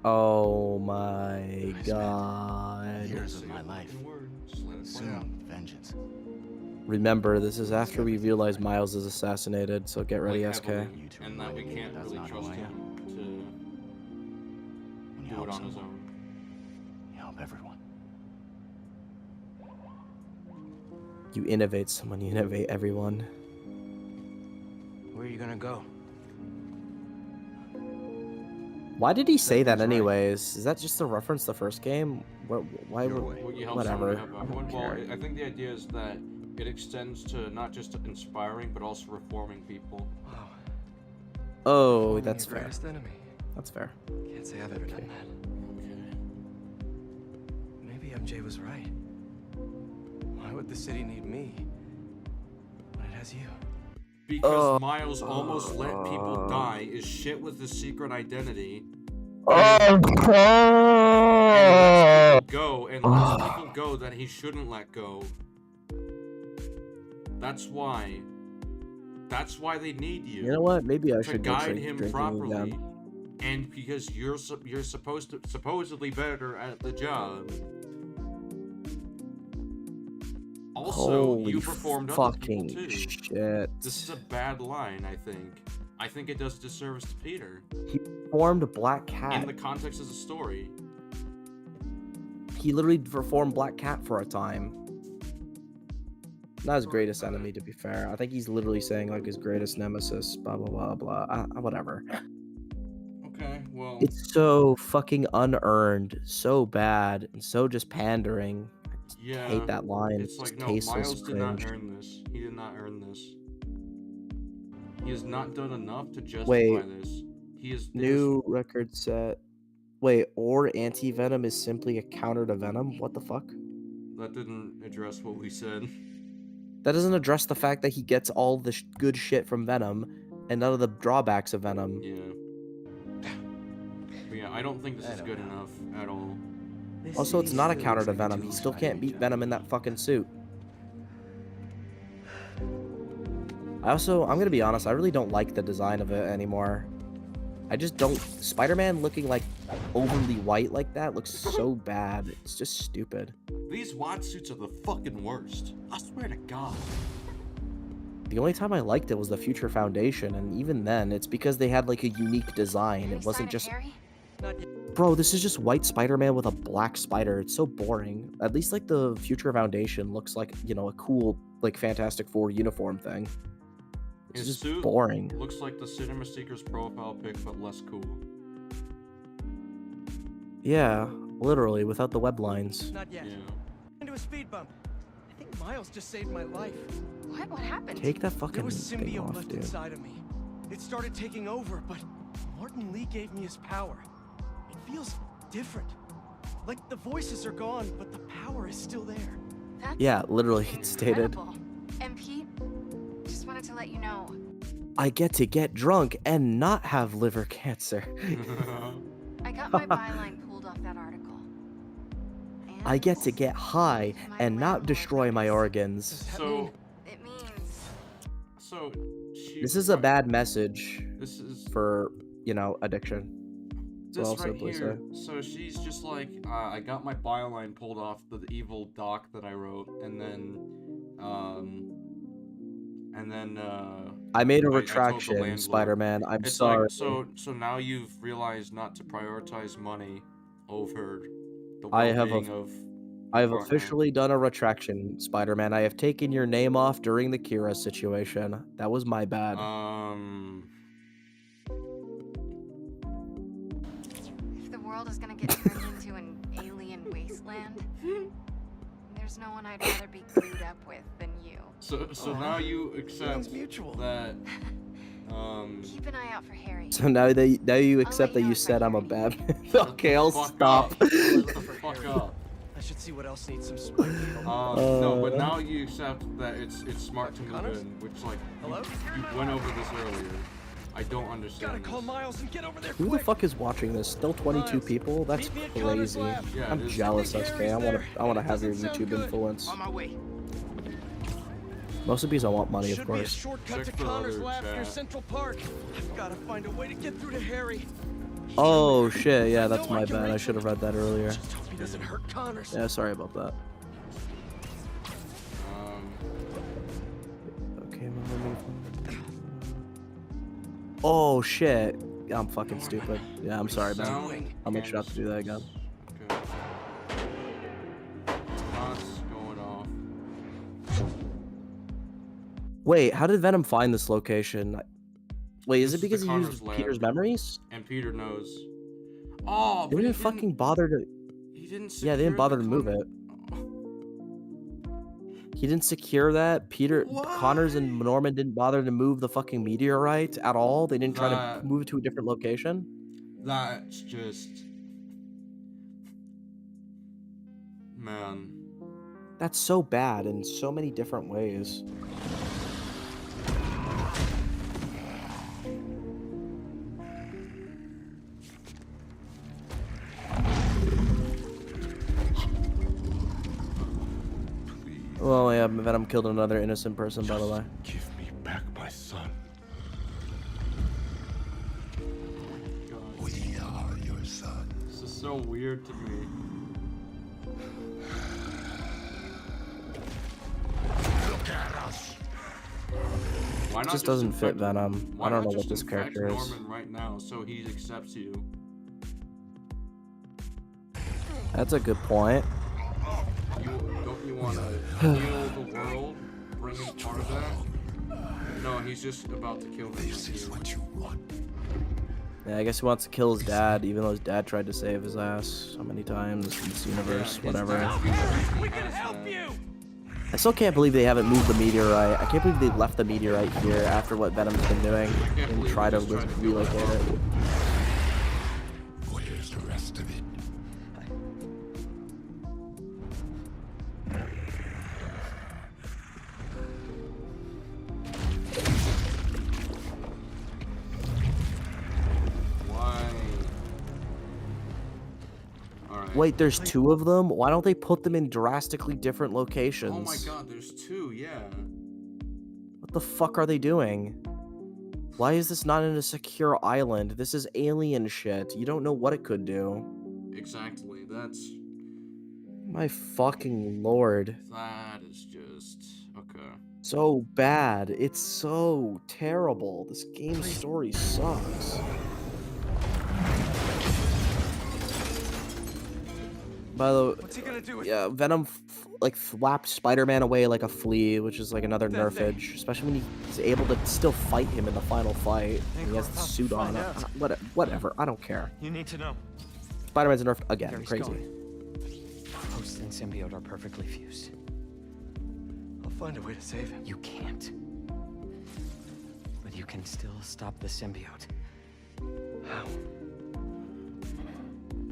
Oh my god. Years of my life. Soon, vengeance. Remember, this is after we realize Miles is assassinated, so get ready, Like, SK. heavily, and that we can't really trust him to do it on his own. You help everyone. You innovate someone, you innovate everyone. Where are you gonna go? Why did he say that Right. anyways? Is that just a reference to the first game? Why Well, you help whatever. someone, you help everyone. Well, I think the idea is that it extends to not just inspiring, but also reforming people. Oh, that's Your fair. greatest enemy. That's fair. Can't say I've ever done that. Okay. Maybe MJ was right. Why would the city need me when it has you? Because Miles almost let people die, is shit with his secret identity, and lets people go that he shouldn't let go. That's why. That's why they need you. You know what? Maybe I to should go guide him drinking properly, again. and because you're supposedly better at the job. Also, Holy you performed other people fucking too. shit. This is a bad line, I think. I think it does disservice to Peter. He formed Black Cat. In the context of the story. He literally performed Black Cat for a time. Not his greatest enemy, to be fair. I think he's literally saying like his greatest nemesis, blah blah blah blah. Whatever. Okay, well. It's so fucking unearned, so bad, and so just pandering. I Yeah. hate that line. It's like, just no, tasteless Miles did not cringe. earn this. He did not earn this. He has not done enough to justify Wait. this. He is New record set. Wait, or anti-venom is simply a counter to venom? What the fuck? That didn't address what we said. That doesn't address the fact that he gets all the good shit from Venom and none of the drawbacks of Venom. Yeah. But yeah, I don't think this is good enough at all. Also, it's not a counter to Venom. He still can't beat Venom in that fucking suit. I'm gonna be honest, I really don't like the design of it anymore. I just don't. Spider-Man looking like overly white like that looks so bad. It's just stupid. These wide suits are the fucking worst. I swear to God. The only time I liked it was the Future Foundation, and even then, it's because they had like a unique design. It wasn't just... Bro, this is just white Spider-Man with a black spider. It's so boring. At least like the Future Foundation looks like, you know, a cool like Fantastic Four uniform thing. It's His just suit boring. looks like the Cinema Seeker's profile pic, but less cool. Yeah, literally, without the web lines. Not yet. Yeah. Into a speed bump. I think Miles just saved my life. What happened? Take that There fucking was thing symbiote off, left dude. inside of me. It started taking over, but Martin Lee gave me his power. It feels different. Like the voices are gone, but the power is still there. That's Yeah, literally, it's stated. incredible. And Pete, just wanted to let you know. I get to get drunk and not have liver cancer. I got my byline pulled off that article. I get to get high and not destroy my organs. So, It means This is a bad message This is for, you know, addiction. So this I'll right simply here. So she's just like, I got my byline pulled off the evil doc that I wrote, and then I made a I told the retraction, landlord. Spider-Man. I'm It's sorry. like, so now you've realized not to prioritize money over the I have well-being of I have partner. officially done a retraction, Spider-Man. I have taken your name off during the Kira situation. That was my bad. if the world world is gonna get turned into an alien wasteland, there's no one I'd rather be glued up with than you. So now you accept that. Keep an eye out for Harry. So now you accept that you said I'm a bad. Okay, I'll stop. Fuck up. I should see what else needs some spring. No, but now you accept that it's smart to move in, which like you went over this earlier. I don't understand. Gotta call Miles and get over there Who the fuck is watching this? Still 22 people? That's crazy. I'm jealous, SK. I wanna have your YouTube influence. On my way. Mostly because I want money, of Should be a course. shortcut to Connor's lab near Central Park. I've gotta find a way to get through to Harry. Oh shit, yeah, that's my bad. I should have read that earlier. Just hope he doesn't hurt Connors. Yeah, sorry about that. Okay, oh shit. I'm fucking stupid. Yeah, I'm sorry, man. I'll make sure not to do that again. Wait, how did Venom find this location? Wait, is it because he used Peter's memories? And Peter knows. Oh, they didn't fucking bother to. He didn't. Yeah, they didn't bother to move it. He didn't secure that. Connors and Norman didn't bother to move the fucking meteorite at all. They didn't try to move it to a different location. That's just, man. That's so bad in so many different ways. Well, yeah, Venom killed another innocent person, by the way. Give me back my son. We are your son. This is so weird to me. Look at us. Why not Just doesn't fit infect- Venom. Why I don't not know what just this infect character is. Norman right now, so he accepts you. That's a good point. Don't you want to heal the world? Bring him part of that? No, he's just about to kill him. This is what you want. Yeah, I guess he wants to kill his dad, even though his dad tried to save his ass so many times in this universe, whatever. We can help you. I still can't believe they haven't moved the meteorite. I can't believe they left the meteorite here after what Venom's been doing and try to relocate it. Where's the rest of it? Wait, there's two of them? Why don't they put them in drastically different locations? Oh my god, there's two, yeah. What the fuck are they doing? Why is this not in a secure island? This is alien shit. You don't know what it could do. Exactly, that's... My fucking lord. That is just... okay. So bad. It's so terrible. This game's story sucks. By the way, what's he gonna do with Venom like slapped Spider-Man away like a flea, which is like another nerfage, especially when he's able to still fight him in the final fight. And he has the suit on. Whatever, I don't care. You need to know. Spider-Man's nerfed again. Gary's Crazy. Gone. Host and symbiote are perfectly fused. I'll find a way to save him. You can't. But you can still stop the symbiote. How?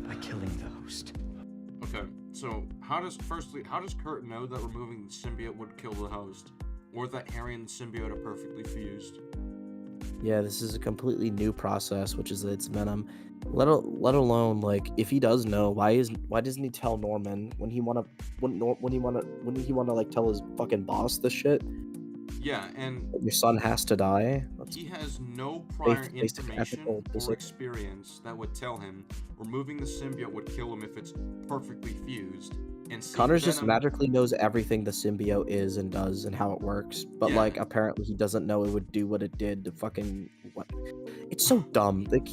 By killing the host. Okay, so how does Kurt know that removing the symbiote would kill the host? Or that Harry and the symbiote are perfectly fused? Yeah, this is a completely new process, which is that it's Venom. Let alone like if he does know, why doesn't he tell Norman when he wanna like tell his fucking boss this shit? Yeah, and Your son has to die. he has no prior basic information ethical or physics. experience that would tell him removing the symbiote would kill him if it's perfectly fused. And see, Connors just Venom- magically knows everything the symbiote is and does and how it works, but Yeah. like apparently he doesn't know it would do what it did to fucking what. It's so dumb. Like,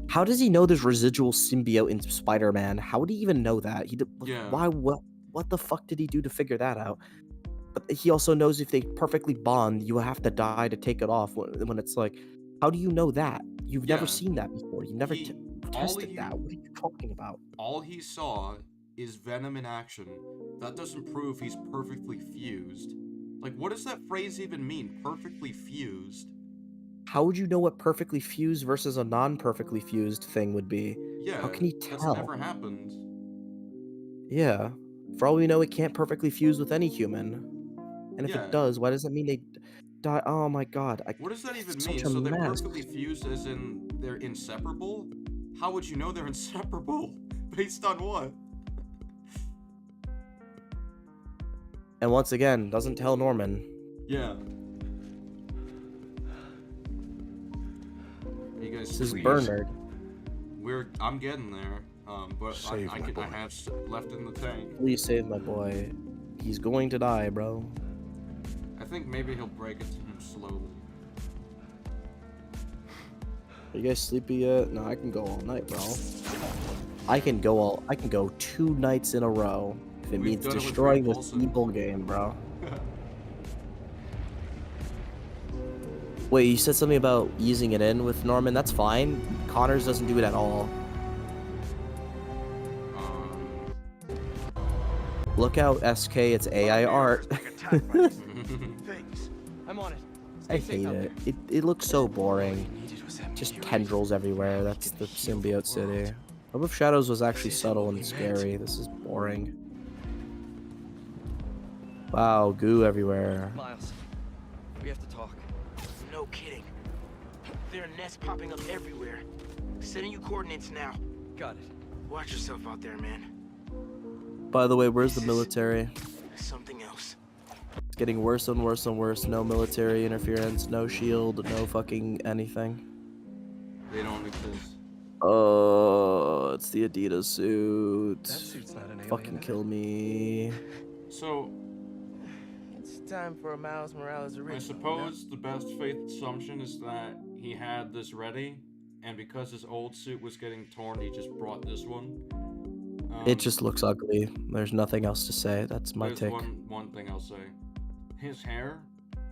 how does he know there's residual symbiote in Spider-Man? How would he even know that? Yeah. Why? What the fuck did he do to figure that out? But he also knows if they perfectly bond, you have to die to take it off. When it's like, how do you know that? You've never Yeah. seen that before. You never. tested that. What are you talking about? All he saw is Venom in action. That doesn't prove he's perfectly fused. Like, what does that phrase even mean? Perfectly fused? How would you know what perfectly fused versus a non-perfectly fused thing would be? Yeah, How can you tell? that's never happened. Yeah. For all we know, it can't perfectly fuse with any human. And if Yeah. it does, why does it mean they die? Oh my god. What does that even it's mean? such a So they're mess. perfectly fused as in they're inseparable? How would you know they're inseparable? Based on what? And once again, doesn't tell Norman. Yeah. You guys, This is please. Bernard. I'm getting there. But Save I my boy. have left in the tank. Please save my boy. He's going to die, bro. I think maybe he'll break it to him slowly. Are you guys sleepy yet? No, I can go all night, bro. I can go 2 nights in a row if it means done it with destroying Ray this Paulson. evil game, bro. Wait, you said something about easing it in with Norman? That's fine. Connors doesn't do it at all. Look out, SK, it's AI art. Thanks. I'm on it. I hate it. It looks so boring. Just tendrils everywhere. That's the symbiote city. Web of Shadows was actually subtle and scary. This is boring. Wow, goo everywhere. Miles, we have to talk. No kidding. There are nests popping up everywhere. Sending you coordinates now. Got it. Watch yourself out there, man. By the way, where's the military? Something else. It's getting worse and worse and worse. No military interference, no shield, no fucking anything. They don't exist. Oh, it's the Adidas suit. That suit's not an alien, Fucking is it? kill me. So, It's time for a Miles Morales original. I suppose the best faith assumption is that he had this ready, and because his old suit was getting torn, he just brought this one. It just looks ugly. There's nothing else to say. That's my There's take. one thing I'll say. His hair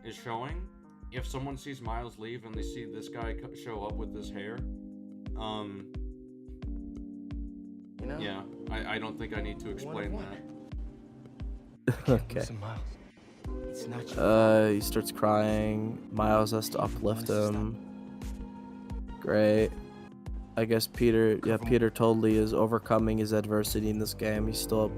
is showing. If someone sees Miles leave and they see this guy show up with this hair, You know? yeah, I don't think I need to explain that. Okay. It's not He starts crying. Miles has to uplift him. Great. I guess Peter Peter totally is overcoming his adversity in this game. He's still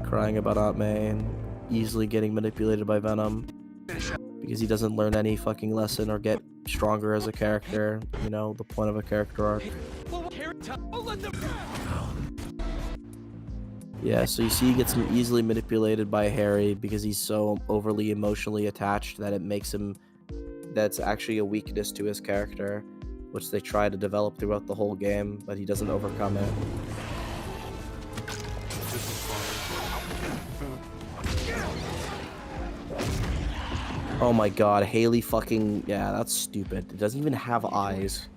crying about Aunt May and easily getting manipulated by Venom because he doesn't learn any fucking lesson or get stronger as a character. You know, the point of a character arc. Yeah, so you see he gets easily manipulated by Harry because he's so overly emotionally attached that it makes him... That's actually a weakness to his character, which they try to develop throughout the whole game, but he doesn't overcome it. Oh my god, Haley fucking... Yeah, that's stupid. It doesn't even have eyes.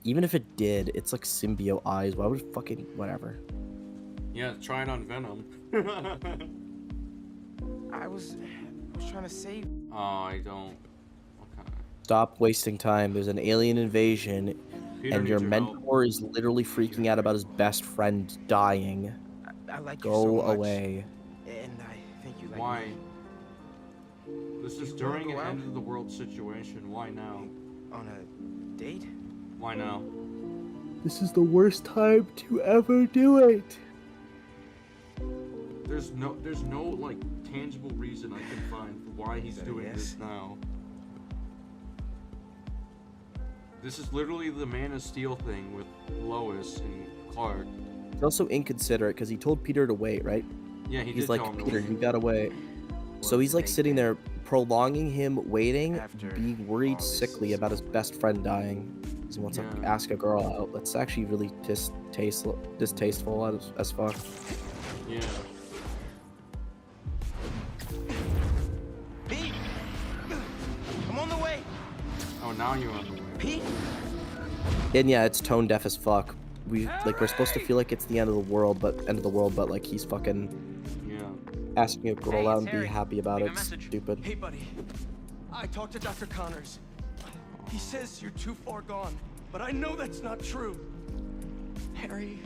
Even if it did, it's like symbiote eyes. Why would it fucking... Whatever. Yeah, try it on Venom. I was trying to save. Oh, I don't. Stop wasting time. There's an alien invasion, Peter and your needs your help. mentor is literally freaking out about his best friend dying. I like you Go so much. away. And I think you like Why? me. This is You wanna during go an out? end of the world situation. Why now? On a date? Why now? This is the worst time to ever do it. There's no like tangible reason I can find for why he's doing this now. This is literally the Man of Steel thing with Lois and Clark. He's also inconsiderate because he told Peter to wait, right? Yeah, he He's did like, tell him to Peter, wait. you gotta wait. So he's like sitting there, prolonging him waiting, being worried sickly about his best friend dying. Because he wants to ask a girl out. That's actually really distasteful as fuck. Yeah. Pete! I'm on the way! Oh, now you're on the way. Pete? And yeah, it's tone deaf as fuck. We're supposed to feel like it's the end of the world, but like he's fucking asking a girl out and be happy about it. Stupid. Hey, buddy. I talked to Dr. Connors. He says you're too far gone. but I know that's not true. Harry,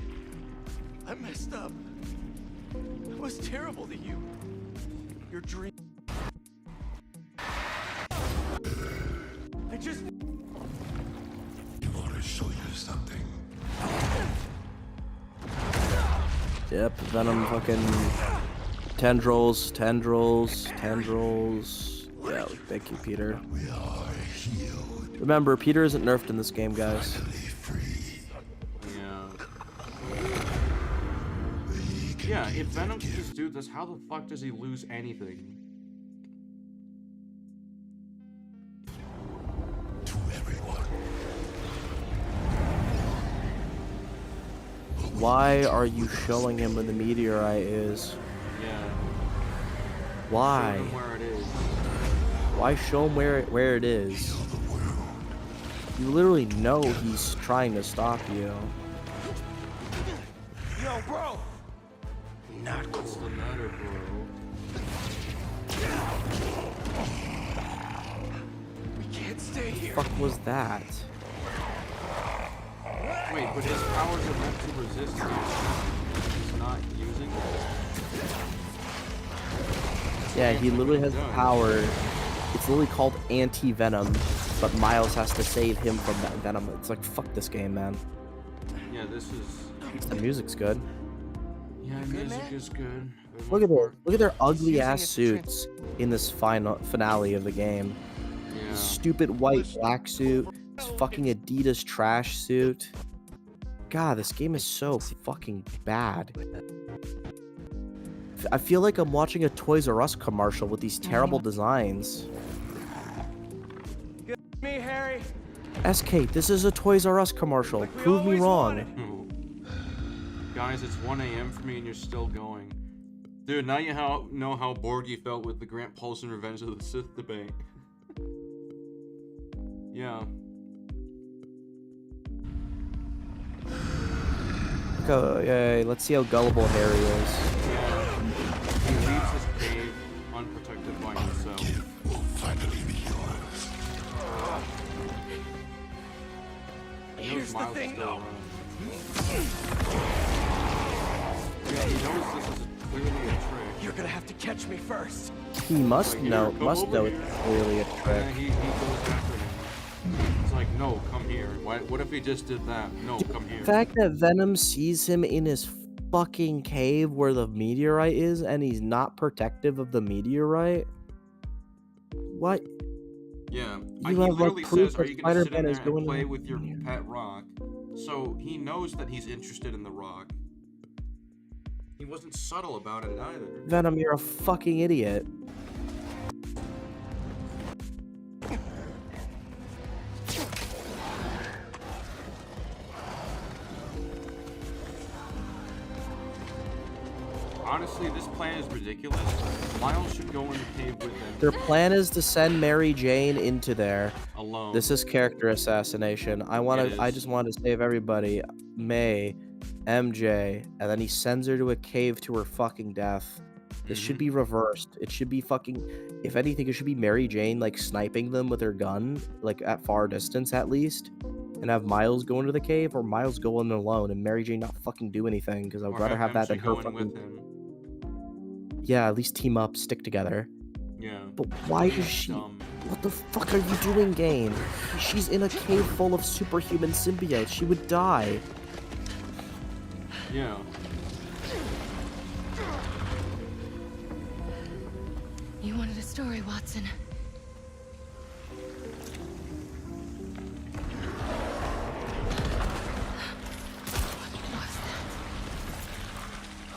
I messed up. I was terrible to you. Your dream. I just. You want to show you something? Yep, Venom fucking tendrils. Yeah, thank you, Peter. Remember, Peter isn't nerfed in this game, guys. Yeah, if Venom can just do this, how the fuck does he lose anything? Why are you showing him where the meteorite is? Yeah. Why? Show him where it is. Why show him where it is? You literally know he's trying to stop you. Yo, bro. Not cool. What's the matter, bro? We can't stay here. What the fuck was that? Wait, but his powers are meant to resist it. He's not using it. Yeah, he literally has the power. It's literally called anti-venom, but Miles has to save him from that venom. It's like, fuck this game, man. Yeah, this is... The music's good. Yeah, music is good. Look at their ugly ass suits in this finale of the game. Yeah. This stupid white black suit, this fucking Adidas trash suit. God, this game is so fucking bad. I feel like I'm watching a Toys R Us commercial with these terrible designs. Good me, Harry. SK, this is a Toys R Us commercial. Like Prove me wrong. Guys, it's 1 a.m. for me and you're still going. Dude, now you know how bored you felt with the Grant Paulson Revenge of the Sith debate. Yeah. Okay, let's see how gullible Harry is. Yeah. He leaves his cave unprotected by himself. Will finally be yours. Here's the thing, though. Yeah, he knows this is clearly a trick. You're gonna have to catch me first. He must know Come over it's clearly a Yeah, trick. he goes after him. It's like, no, come here. What if he just did that? No, come here. The fact that Venom sees him in his fucking cave where the meteorite is and he's not protective of the meteorite? What? Yeah, You he have, like, literally proof says, are that you gonna sit in Spider-Man there is and going play in- with your pet rock? So he knows that he's interested in the rock. He wasn't subtle about it either. Venom, you're a fucking idiot. Honestly, this plan is ridiculous. Miles should go in the cave with them. Their plan is to send Mary Jane into there. Alone. This is character assassination. I just want to save everybody. May, MJ, and then he sends her to a cave to her fucking death. This should be reversed. It should be fucking, if anything, it should be Mary Jane like sniping them with her gun, like at far distance at least, and have Miles go into the cave, or Miles go in alone and Mary Jane not fucking do anything, because I would rather have that than her fucking. Yeah, at least team up, stick together. Yeah. But why is she? What the fuck are you doing, game? She's in a cave full of superhuman symbiotes. She would die. Yeah. You wanted a story, Watson.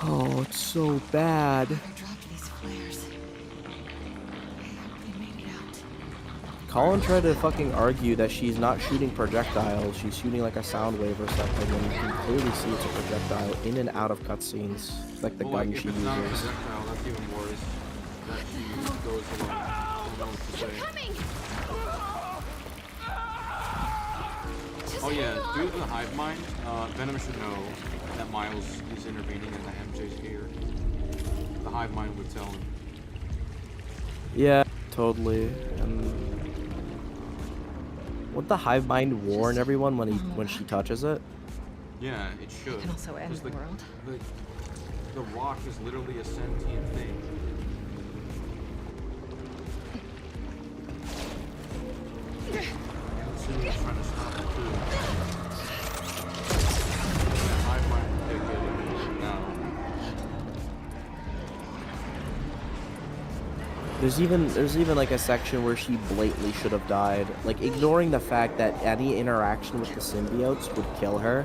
Oh, it's so bad. Dropped these flares. They made it out. Colin tried to fucking argue that she's not shooting projectiles, she's shooting like a sound wave or something, and you can clearly see it's a projectile in and out of cutscenes. It's like the Well, gun like, she if it's uses. not a projectile, that's even worse. That she goes along. I don't know what to say. Oh yeah, due to the hive mind, Venom should know that Miles is intervening in the MJ's ear. The hive mind would tell him. Yeah, totally. Would the hive mind warn everyone when she touches it? Yeah, it should. can also end 'Cause the world. The rock is literally a sentient thing. Sydney's trying to stop it too. Yeah, hive mind, they're getting it now. There's even like a section where she blatantly should have died, like ignoring the fact that any interaction with the symbiotes would kill her,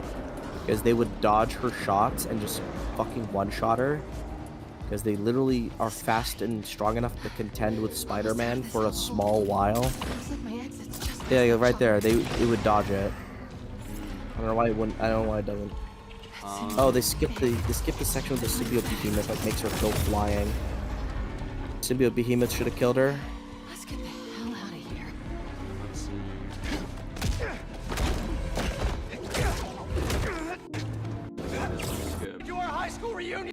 because they would dodge her shots and just fucking one-shot her, because they literally are fast and strong enough to contend with Spider-Man for a small while. Yeah, right there. It would dodge it. I don't know why it wouldn't. I don't know why it doesn't. Oh, they skipped the section with the symbiote behemoth, like makes her go flying. Symbiote behemoth should have killed her. Let's get the hell out of here. Let's see. To our high school reunion.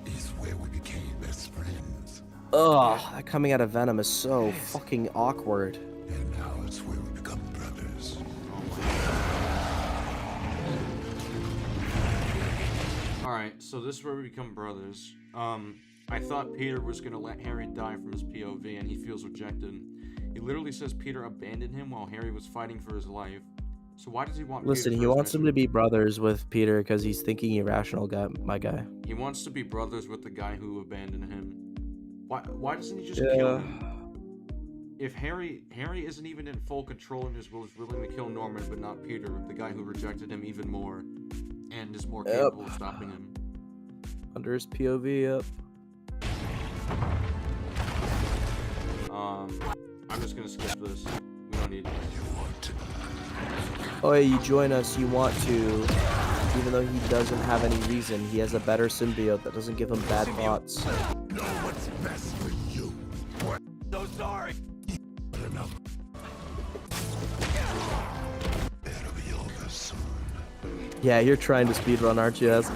Is where we became best friends. Ugh, that coming out of Venom is so fucking awkward. And now it's where we become brothers. Alright, so this is where we become brothers. I thought Peter was gonna let Harry die from his POV and he feels rejected. He literally says Peter abandoned him while Harry was fighting for his life. So why does he want Listen, Peter he for his wants him mission? to be brothers with Peter because he's thinking irrational guy, my guy. He wants to be brothers with the guy who abandoned him. Why doesn't he just kill him? If Harry isn't even in full control and is willing to kill Norman but not Peter, the guy who rejected him even more and is more capable of stopping him. Under his POV, yep. I'm just gonna skip this. We don't need this. Oh, hey, you join us, you want to. Even though he doesn't have any reason, he has a better symbiote that doesn't give him bad thoughts. Know what's best for you. So sorry. Enough. It'll be over soon. Yeah, you're trying to speedrun, aren't you, SK?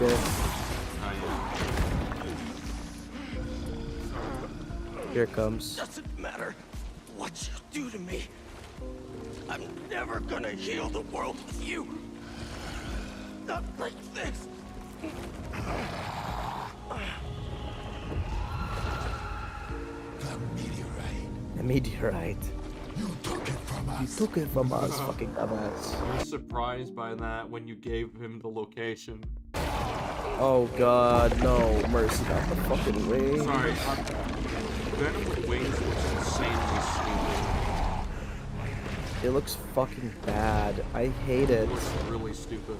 Here it comes. Doesn't matter what you do to me. I'm never gonna heal the world with you. Not like this. A meteorite. You took it from us. You took it from us, fucking dumbass. I was surprised by that when you gave him the location. Oh god, no. Mercy, not the fucking wings. Sorry, Venom with wings looks insanely stupid. It looks fucking bad. I hate it. It looks really stupid.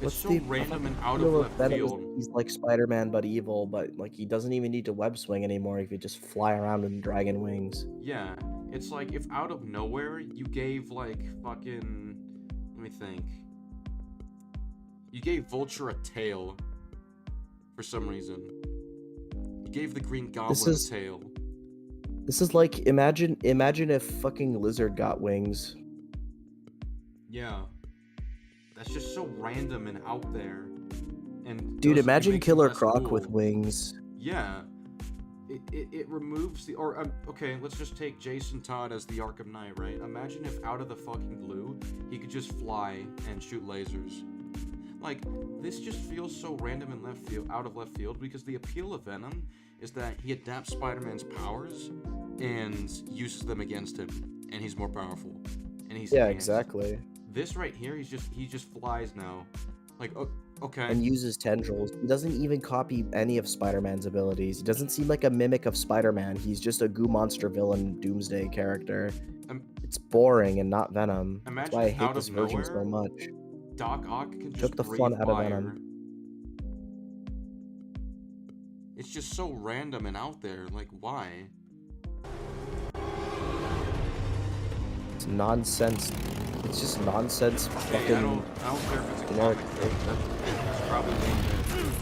What's It's so the random and out appeal of of left Venom is field. that he's like Spider-Man but evil, but like he doesn't even need to web swing anymore if he just fly around in dragon wings. Yeah, it's like if out of nowhere you gave like fucking, let me think. You gave Vulture a tail for some reason. You gave the Green Goblin a tail. This is like imagine if fucking Lizard got wings. Yeah. That's just so random and out there. And Dude, doesn't- it imagine makes it Killer less Croc cool. with wings. Yeah. It removes the, or okay, let's just take Jason Todd as the Arkham Knight, right? Imagine if out of the fucking blue, he could just fly and shoot lasers. Like, this just feels so random and out of left field, because the appeal of Venom is that he adapts Spider-Man's powers and uses them against him, and he's more powerful. And he's Yeah, enhanced. exactly. This right here, he just flies now. Like, okay. And uses tendrils. He doesn't even copy any of Spider-Man's abilities. He doesn't seem like a mimic of Spider-Man. He's just a goo monster villain Doomsday character. It's boring and not Venom. That's Imagine why I hate out this of version so nowhere, much. Doc Ock can just Took the breathe fun out of fire. Venom. It's just so random and out there. Like, why? It's nonsense. It's just nonsense. Hey, Fucking I don't care if it's a generic comic thing. thing. That's probably named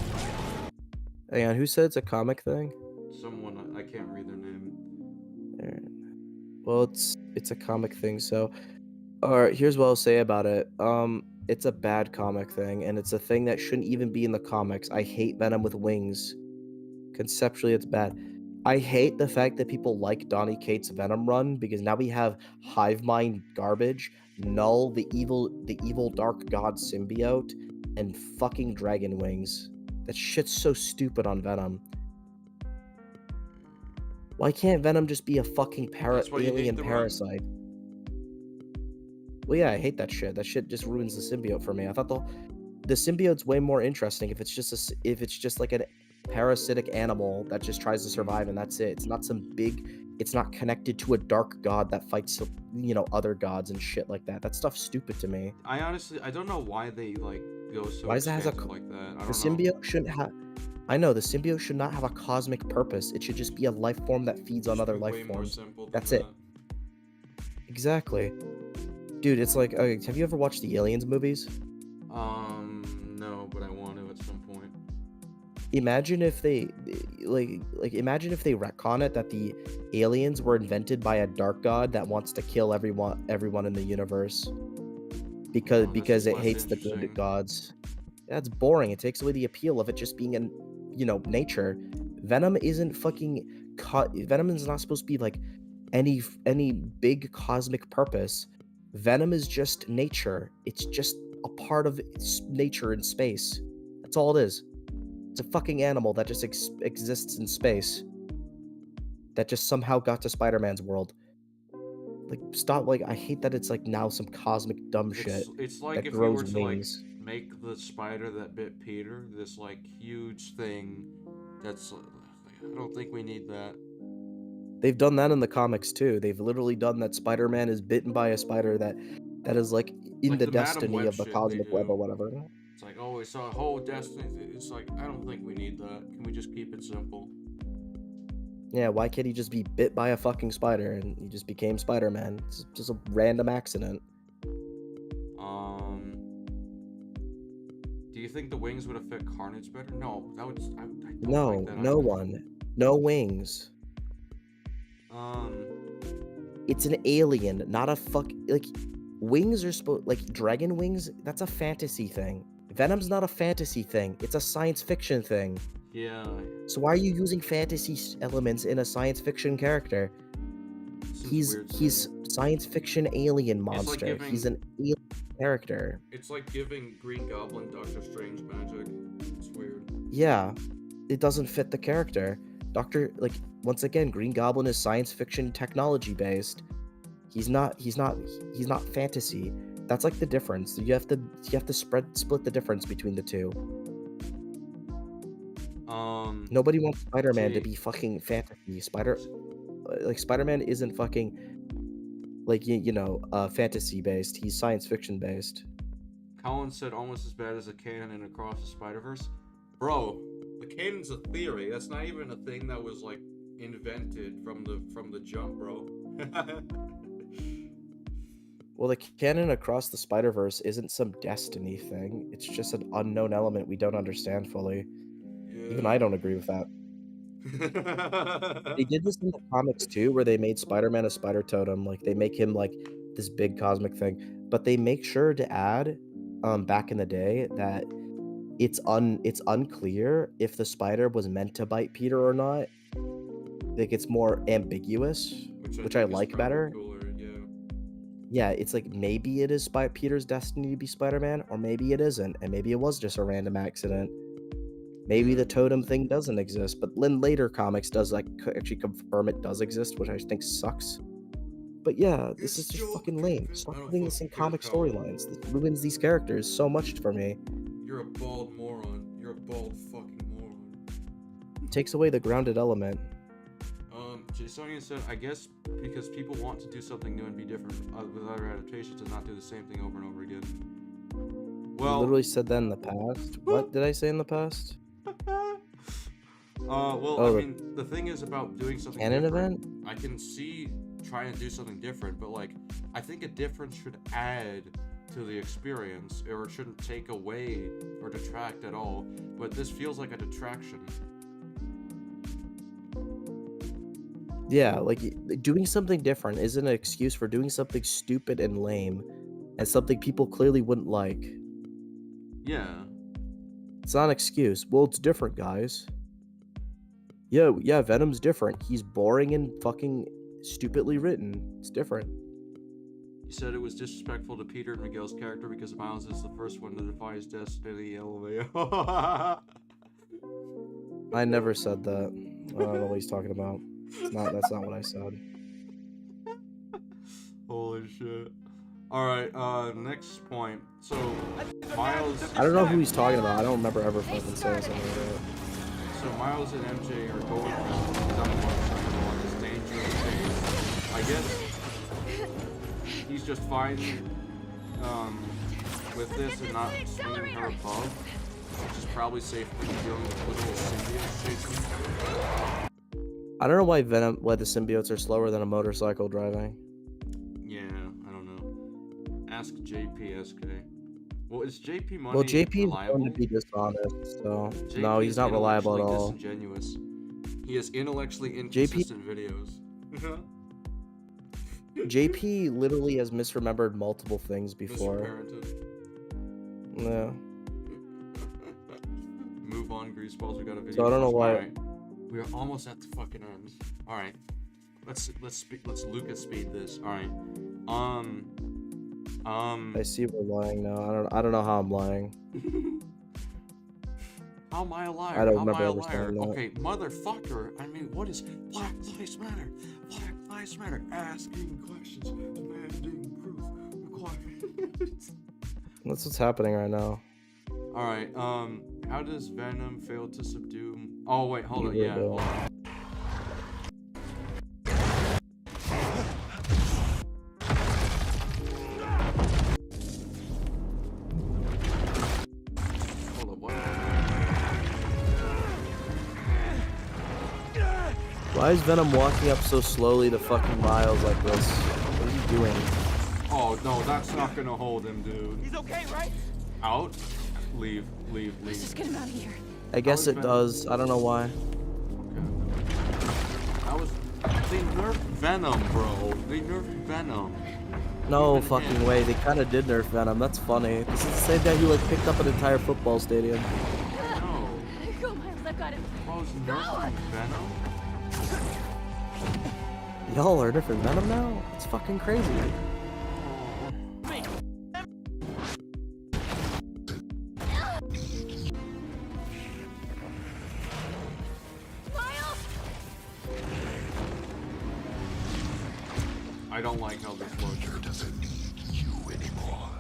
Hang on, who said it's a comic thing? someone. I can't read their name. Alright. Well, it's a comic thing, so alright, here's what I'll say about it. It's a bad comic thing, and it's a thing that shouldn't even be in the comics. I hate Venom with wings. Conceptually, it's bad. I hate the fact that people like Donny Cates' Venom run because now we have Hive Mind garbage, Null, the evil Dark God symbiote, and fucking Dragon Wings. That shit's so stupid on Venom. Why can't Venom just be a fucking That's why you hate alien the run. parasite? Well, yeah, I hate that shit. That shit just ruins the symbiote for me. I thought the symbiote's way more interesting if it's just like a parasitic animal that just tries to survive and that's it. It's not some big. It's not connected to a dark god that fights, other gods and shit like that. That stuff's stupid to me. I don't know why they like go so Why does it have expansive like that. I the don't know. symbiote shouldn't have. I know the symbiote should not have a cosmic purpose. It should just be a life form that feeds on other Way life more forms. simple than That's it. Exactly. Dude, it's like, have you ever watched the Aliens movies? No, but I want to at some point. Imagine if they imagine if they retcon it that the aliens were invented by a dark god that wants to kill everyone in the universe because it less hates the interesting. good gods. That's boring. It takes away the appeal of it just being in nature. Venom isn't fucking Venom is not supposed to be like any big cosmic purpose. Venom is just nature. It's just a part of nature in space. That's all it is. It's a fucking animal that just exists in space. That just somehow got to Spider-Man's world. Like, stop. Like, I hate that it's like now some cosmic dumb shit It's like that if you grows were to wings. like make the spider that bit Peter this like huge thing. That's I don't think we need that. They've done that in the comics too. They've literally done that. Spider-Man is bitten by a spider that is like in Like the the Madam destiny Web of the shit cosmic they web do. or whatever. It's like, oh, it's a whole destiny. It's like, I don't think we need that. Can we just keep it simple? Yeah, why can't he just be bit by a fucking spider and he just became Spider-Man? It's just a random accident. Do you think the wings would affect Carnage better? No, that would. I don't No, like that no either. one. No wings. It's an alien, not a wings are supposed dragon wings, that's a fantasy thing. Venom's not a fantasy thing. It's a science fiction thing. Yeah. So why are you using fantasy elements in a science fiction character? He's science fiction alien monster. He's an alien character. It's like giving Green Goblin Doctor Strange magic. It's weird. Yeah, it doesn't fit the character. Once again, Green Goblin is science fiction technology based. He's not fantasy. That's like the difference. You have to split the difference between the two. Nobody wants Spider-Man to be fucking fantasy. Spider-Man isn't fucking fantasy based. He's science fiction based. Colin said almost as bad as a canon in Across the Spider-Verse. Bro, the canon's a theory. That's not even a thing that was like invented from the jump, bro. Well, the canon Across the Spider-Verse isn't some destiny thing. It's just an unknown element we don't understand fully. Yeah. Even I don't agree with that. They did this in the comics too, where they made Spider-Man a spider totem. Like, they make him like this big cosmic thing. But they make sure to add, back in the day, that it's unclear if the spider was meant to bite Peter or not. Like, it's more ambiguous, which I like better. Cooler, yeah. Yeah, it's like maybe it is Peter's destiny to be Spider-Man, or maybe it isn't, and maybe it was just a random accident. Maybe the totem thing doesn't exist, but then later comics does actually confirm it does exist, which I think sucks. But yeah, this is just fucking lame. Stop putting this in comic storylines. This ruins these characters so much for me. You're a bald moron. You're a bald fucking moron. It takes away the grounded element. Jasonian said, I guess because people want to do something new and be different with other adaptations and not do the same thing over and over again. Well, I literally said that in the past. What did I say in the past? I mean, the thing is about doing something canon different. event? I can see trying to do something different, but like, I think a difference should add to the experience, or it shouldn't take away or detract at all. But this feels like a detraction. Yeah, like doing something different isn't an excuse for doing something stupid and lame, and something people clearly wouldn't like. Yeah. It's not an excuse. Well, it's different, guys. Yeah, Venom's different. He's boring and fucking stupidly written. It's different. He said it was disrespectful to Peter and Miguel's character because Miles is the first one to defy his destiny. LMAO. I never said that. I don't know what he's talking about. That's not what I said. Holy shit. Alright, next point. So, Miles... I don't know who he's talking about. I don't remember ever fucking saying something like that. So Miles and MJ are going on this dangerous phase. I guess he's just fine with this and not swinging her above, which is probably safer than dealing with little symbiotes chasing. I don't know why the symbiotes are slower than a motorcycle driving. Yeah, I don't know. Ask JPSK. Well, is JP Money Well, JP is reliable? going to be dishonest, so JP no, he's is not reliable at all. disingenuous. He has intellectually inconsistent videos. JP literally has misremembered multiple things before. Misparented. Yeah. Move on, Greaseballs. We got a video. So I don't know why. Alright. We are almost at the fucking end. Alright. Let's Lucas speed this. Alright. I see we're lying now. I don't know how I'm lying. How am I a liar? I don't How am I remember a ever liar? saying that. Okay, motherfucker. I mean, what is Black Lives Matter? Black Lives Matter. Asking questions, demanding proof, requiring. That's what's happening right now. Alright, how does Venom fail to subdue... Oh, wait, hold on, Either yeah. will. Hold on. Hold on, what? Why is Venom walking up so slowly to fucking Miles like this? What is he doing? Oh, no, that's not gonna hold him, dude. He's okay, right? Out? Leave. Let's just get him out of here. I guess it does. I don't know why. They nerfed Venom, bro. They nerfed Venom. No fucking way. They kind of did nerf Venom. That's funny. This is the same guy who like picked up an entire football stadium. No. Go, Miles, I've got him. I was nerfing Venom. Y'all are nerfing Venom now? It's fucking crazy. I don't like how this looks. Doesn't need you anymore.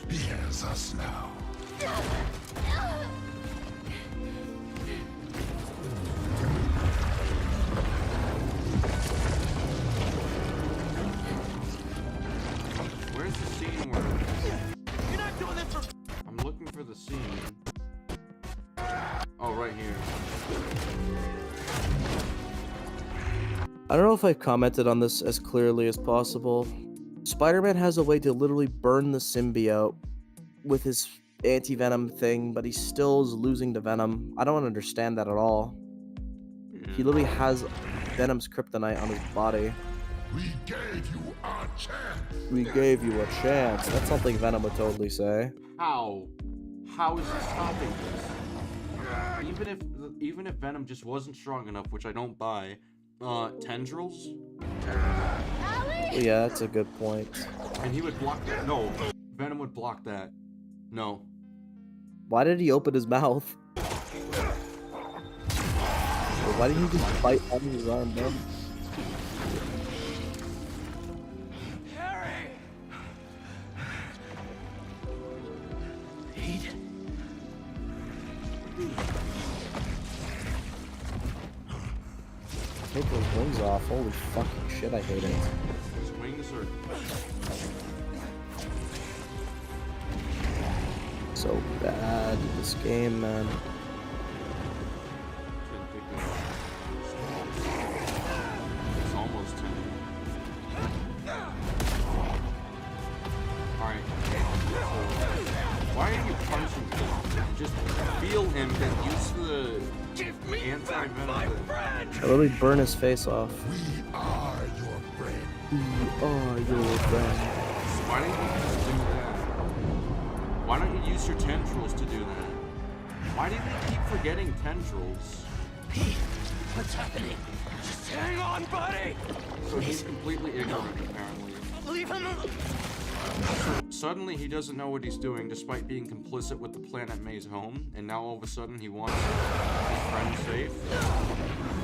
He has us now. Where's the scene where... You're not doing this for... I'm looking for the scene. Oh, right here. I don't know if I've commented on this as clearly as possible. Spider-Man has a way to literally burn the symbiote with his anti-venom thing, but he still is losing to Venom. I don't understand that at all. He literally has Venom's kryptonite on his body. We gave you a chance. We gave you a chance. That's something Venom would totally say. How? How is he stopping this? Even if Venom just wasn't strong enough, which I don't buy, tendrils? Yeah, that's a good point. And he would block that. No, Venom would block that. No. Why did he open his mouth? Why didn't he just bite on his arm, man? Take those wings off. Holy fucking shit, I hate it. His wings are... So bad, this game, man. It's almost 10. Alright. Why are you punching him? Just feel him, then use the anti-venom. I literally burn his face off. We are your friend. We are your friend. Why didn't you just do that? Why don't you use your tendrils to do that? Why do they keep forgetting tendrils? What's happening? Just hang on, buddy! So he's completely ignorant, apparently. Leave him alone! So suddenly he doesn't know what he's doing, despite being complicit with the Planet May's home, and now all of a sudden he wants his friend safe.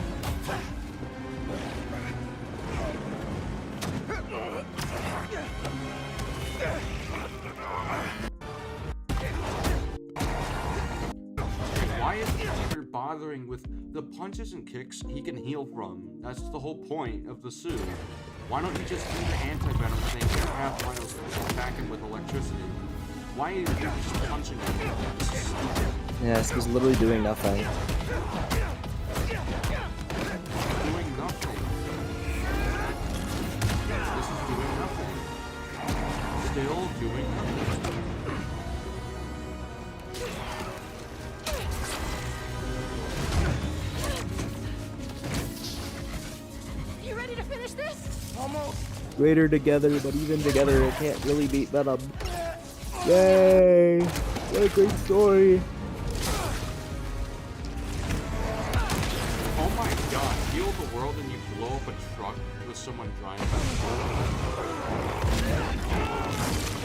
Why is Peter bothering with the punches and kicks he can heal from? That's the whole point of the suit. Why don't you just do the anti-venom thing and have Miles attack him with electricity? Why are you just punching him? This is stupid. Yes, he's literally doing nothing. Doing nothing. This is doing nothing. Still doing nothing. You ready to finish this? Almost. Greater together, but even together, it can't really beat Venom. Yay! What a great story. Oh my god, heal the world and you blow up a truck with someone driving.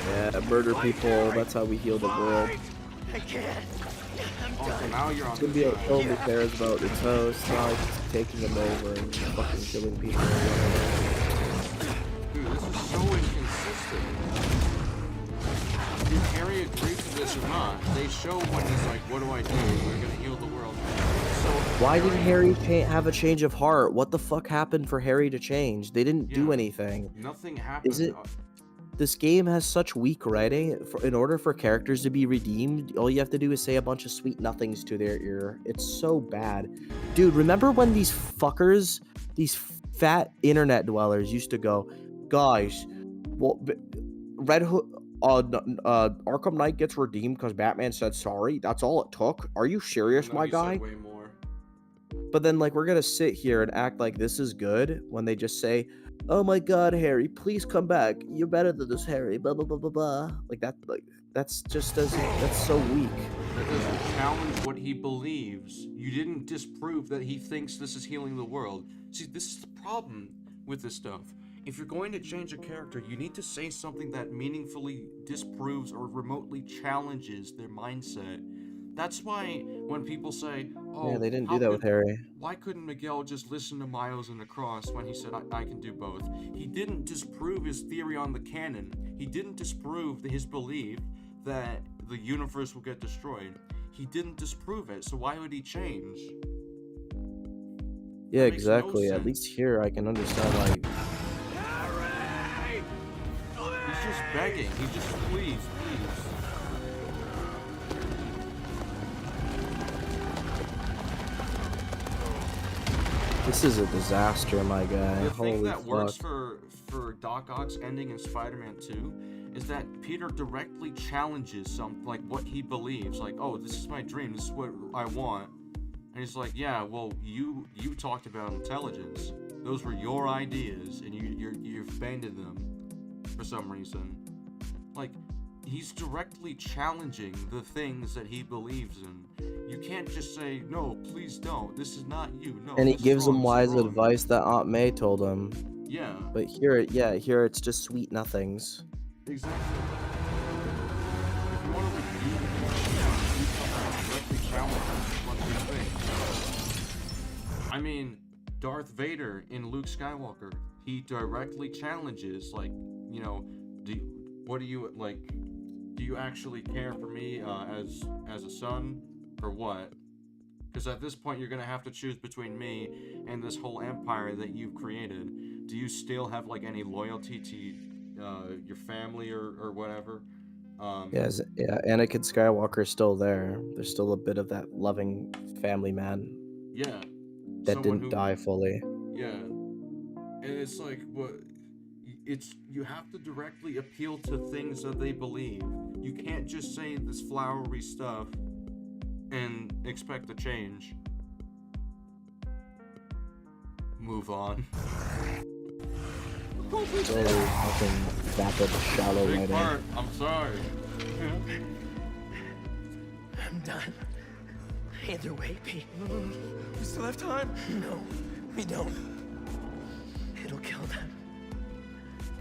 Yeah, murder people, that's how we heal the world. I can't. So now you're on Symbiote only cares about its host, not like taking them over and fucking killing people. Dude, this is so inconsistent. Did Harry agree to this or not? They show when he's like, what do I do? We're gonna heal the world. So Why did Harry have a change of heart? What the fuck happened for Harry to change? They didn't do anything. Nothing happened. Is it? This game has such weak writing. In order for characters to be redeemed, all you have to do is say a bunch of sweet nothings to their ear. It's so bad. Dude, remember when these fuckers, these fat internet dwellers used to go, guys, well, Red Hood, Arkham Knight gets redeemed because Batman said sorry? That's all it took? Are you serious, No, my you guy? said way more. But then, like, we're gonna sit here and act like this is good when they just say, oh my god, Harry, please come back. You're better than this, Harry. Blah blah blah blah blah. That's just that's so weak. That doesn't challenge what he believes. You didn't disprove that he thinks this is healing the world. See, this is the problem with this stuff. If you're going to change a character, you need to say something that meaningfully disproves or remotely challenges their mindset. That's why when people say, oh, Yeah, they didn't do that with Harry. why couldn't Miguel just listen to Miles and the Cross when he said, I can do both? He didn't disprove his theory on the canon. He didn't disprove his belief that the universe will get destroyed. He didn't disprove it, so why would he change? Yeah, Makes no exactly. At sense. least here I can understand, like, He's just begging. He's just, please, please. this is a disaster, my guy. The Holy thing that fuck. works for Doc Ock's ending in Spider-Man 2 is that Peter directly challenges like what he believes. Like, oh, this is my dream. This is what I want. And he's like, yeah, well, you talked about intelligence. Those were your ideas, and you've abandoned them for some reason. Like, he's directly challenging the things that he believes in. You can't just say, no, please don't. This is not you. No. And he this is gives wrong, him this is wise wrong." advice that Aunt May told him. Yeah. But here it's just sweet nothings. Exactly. If you want to review something directly challenging what they think. I mean, Darth Vader in Luke Skywalker, he directly challenges, like, you know, do you actually care for me as a son, or what? Because at this point, you're gonna have to choose between me and this whole empire that you've created. Do you still have like any loyalty to your family or whatever? Yeah, Anakin Skywalker's still there. There's still a bit of that loving family man. Yeah. That Someone didn't who- die fully. Yeah. And it's like, what? You have to directly appeal to things that they believe. You can't just say this flowery stuff and expect a change. Move on. It's only fucking vapid, shallow Big writing. part. I'm sorry. done. Either way, Pete. We still have time? No, we don't. It'll kill them.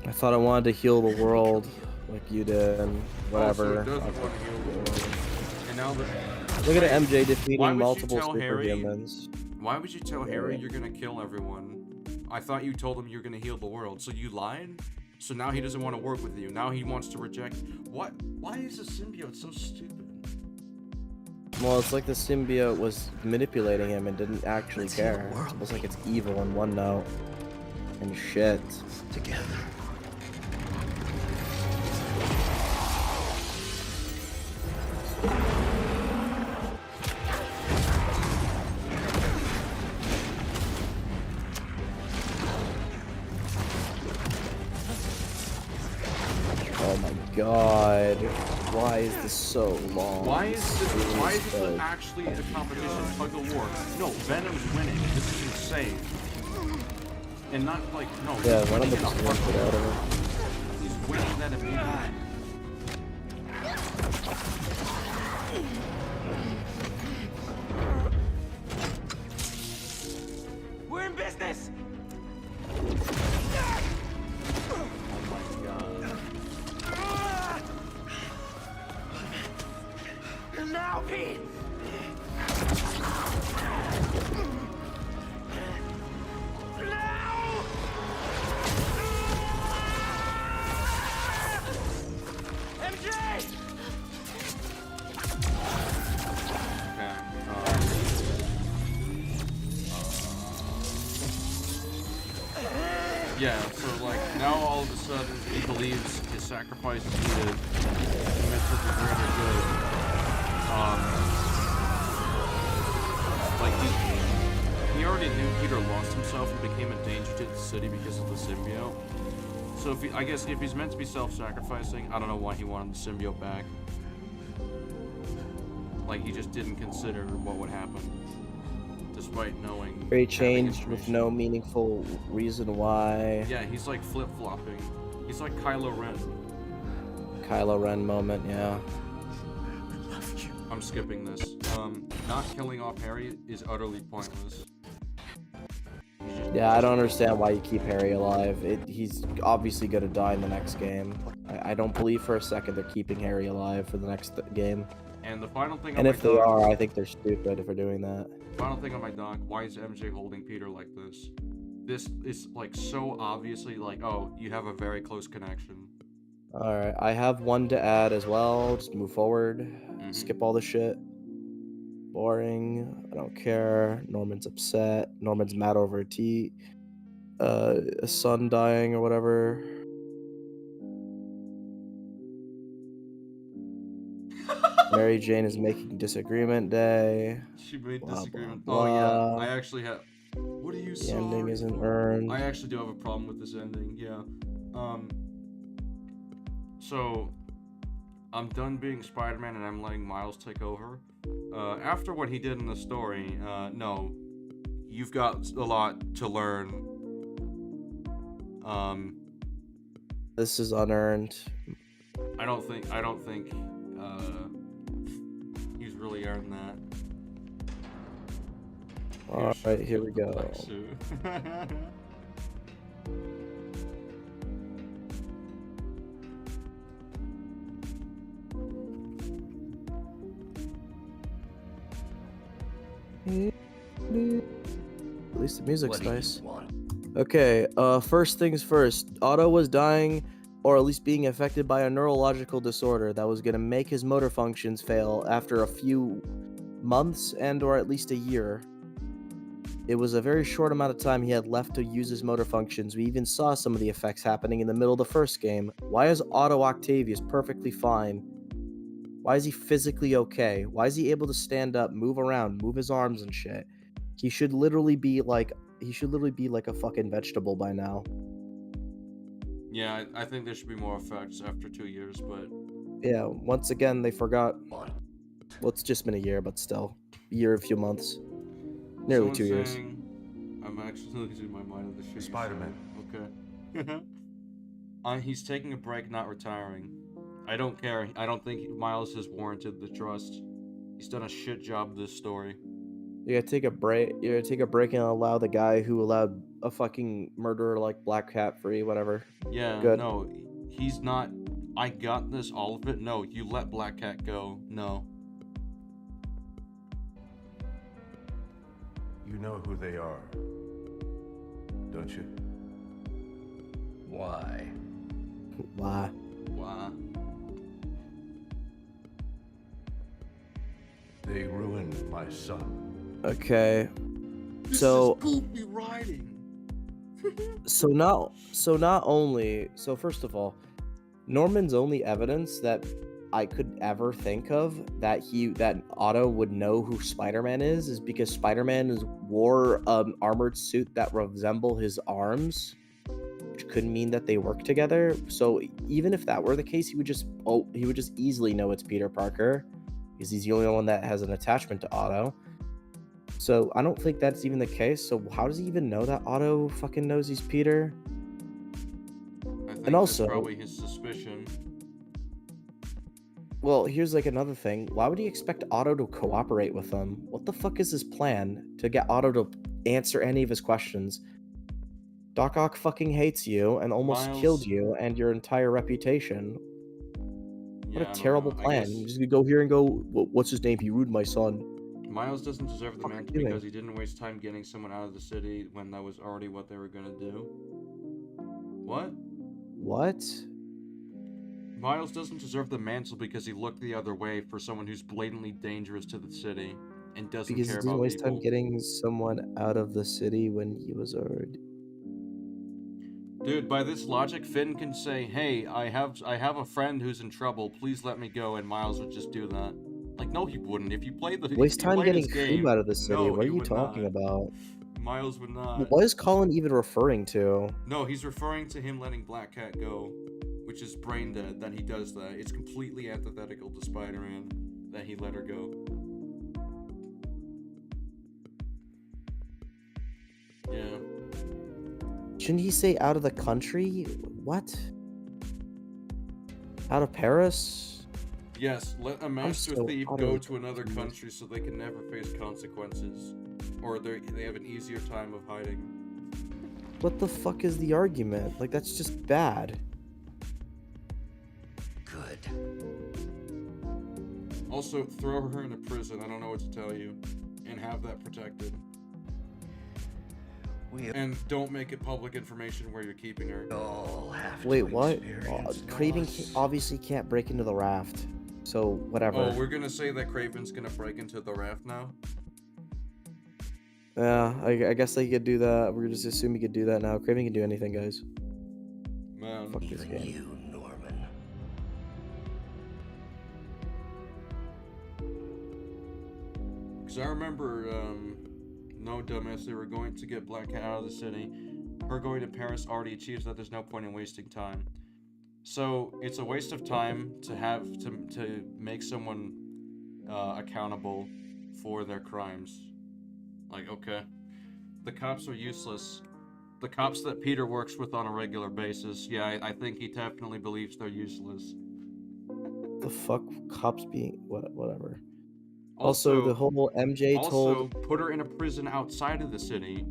I thought I wanted to heal the world like you did, and whatever. Also, it doesn't want to heal the world. And now that... Look at MJ Why defeating would you multiple tell Harry? superhumans. Why would you tell Yeah. Harry you're gonna kill everyone? I thought you told him you're gonna heal the world, so you lied? So now he doesn't want to work with you. Now he wants to reject... What? Why is the symbiote so stupid? Well, it's like the symbiote was manipulating him and didn't actually care. It's almost like it's evil in one note. And shit. Together. Oh my god. Why is this so long? Why is this actually a competition tug of war? No, Venom's winning. This is insane. And not like, no. Yeah, he's one of winning them in a just went heartbeat. whatever. He's winning that immediately. We're in business! Oh my god. And now, Pete! MJ! Yeah, so like now all of a sudden he believes his sacrifice is needed to commit to the greater good. Like he already knew Peter lost himself and became a danger to the city because of the symbiote. So if I guess if he's meant to be self-sacrificing, I don't know why he wanted the symbiote back. Like he just didn't consider what would happen, despite knowing. Very changed with no meaningful reason why. Yeah, he's like flip-flopping. He's like Kylo Ren. Kylo Ren moment, yeah. I'm skipping this. Not killing off Harry is utterly pointless. Yeah, I don't understand why you keep Harry alive. He's obviously gonna die in the next game. I don't believe for a second they're keeping Harry alive for the next game. And the final thing. And on if my they doc, are, I think they're stupid for doing that. Final thing on my doc. Why is MJ holding Peter like this? This is like so obviously like, oh, you have a very close connection. Alright, I have one to add as well. Just move forward. Skip all the shit. Boring. I don't care. Norman's upset. Norman's mad over a son dying or whatever. Mary Jane is making disagreement day. She made Blah, disagreement. blah, Oh yeah, blah. I actually have. What are you The sorry ending isn't for? earned. I actually do have a problem with this ending. Yeah. So I'm done being Spider-Man and I'm letting Miles take over. After what he did in the story, no, you've got a lot to learn. This is unearned. I don't think he's really earned that. Alright, here we go. Like Sue. At least the music's What do you nice. want? Okay, first things first. Otto was dying, or at least being affected by a neurological disorder that was gonna make his motor functions fail after a few months and or at least a year. It was a very short amount of time he had left to use his motor functions. We even saw some of the effects happening in the middle of the first game. Why is Otto Octavius perfectly fine? Why is he physically okay? Why is he able to stand up, move around, move his arms and shit? He should literally be like a fucking vegetable by now. Yeah, I think there should be more effects after 2 years, but Yeah, once again they forgot. Well, it's just been a year, but still. A year, a few months. Nearly someone's 2 years. saying- I'm actually losing my mind at the shit. Spider-Man. Okay. He's taking a break, not retiring. I don't care. I don't think Miles has warranted the trust. He's done a shit job this story. You gotta take a break. You gotta take a break and allow the guy who allowed a fucking murderer like Black Cat free, whatever. Yeah, Good. no, he's not. I got this, all of it. No, you let Black Cat go. No. You know who they are, don't you? Why? Why? Why? They ruined my son. Okay. So goofy writing. so not only first of all, Norman's only evidence that I could ever think of that Otto would know who Spider-Man is because Spider-Man wore an armored suit that resemble his arms, which could mean that they work together. So even if that were the case, he would just easily know it's Peter Parker because he's the only one that has an attachment to Otto. So I don't think that's even the case. So how does he even know that Otto fucking knows he's Peter? I think And also, that's probably his suspicion. well, here's like another thing. Why would he expect Otto to cooperate with him? What the fuck is his plan to get Otto to answer any of his questions? Doc Ock fucking hates you and almost Miles- killed you and your entire reputation. Yeah, What I a don't terrible know. I plan. guess You're just gonna go here and go, what's his name? He ruined my son. Miles doesn't deserve the What are mantle you because doing? he didn't waste time getting someone out of the city when that was already what they were gonna do. What? What? Miles doesn't deserve the mantle because he looked the other way for someone who's blatantly dangerous to the city and doesn't Because he care didn't about waste people. time getting someone out of the city when he was already... Dude, by this logic, Finn can say, "Hey, I have a friend who's in trouble. Please let me go," and Miles would just do that. Like, no, he wouldn't. If you played the Waste if you time played getting his food game, out of the city. no, What are he you would talking not. about? Miles would not. What is Colin even referring to? No, he's referring to him letting Black Cat go, which is brain dead that he does that. It's completely antithetical to Spider-Man that he let her go. Yeah. Shouldn't he say out of the country? What? Out of Paris? Yes, let a master so thief utterly go to another country so they can never face consequences. Or they have an easier time of hiding. What the fuck is the argument? Like, that's just bad. Good. Also, throw her in a prison, I don't know what to tell you. And have that protected. And don't make it public information where you're keeping her. All have Wait, what? Craven obviously can't break into the raft. So, whatever. Oh, we're gonna say that Craven's gonna break into the raft now? Yeah, I guess they could do that. We're just assume he could do that now. Craven can do anything, guys. Man. Fuck this game. You, Norman. Because I remember, no dumbass, they were going to get Black Cat out of the city. Her going to Paris already achieves that there's no point in wasting time. So it's a waste of time to have to make someone accountable for their crimes. Like, okay, the cops are useless. The cops that Peter works with on a regular basis, yeah, I think he definitely believes they're useless. The fuck? Cops being... whatever. Also, the whole MJ told... put her in a prison outside of the city.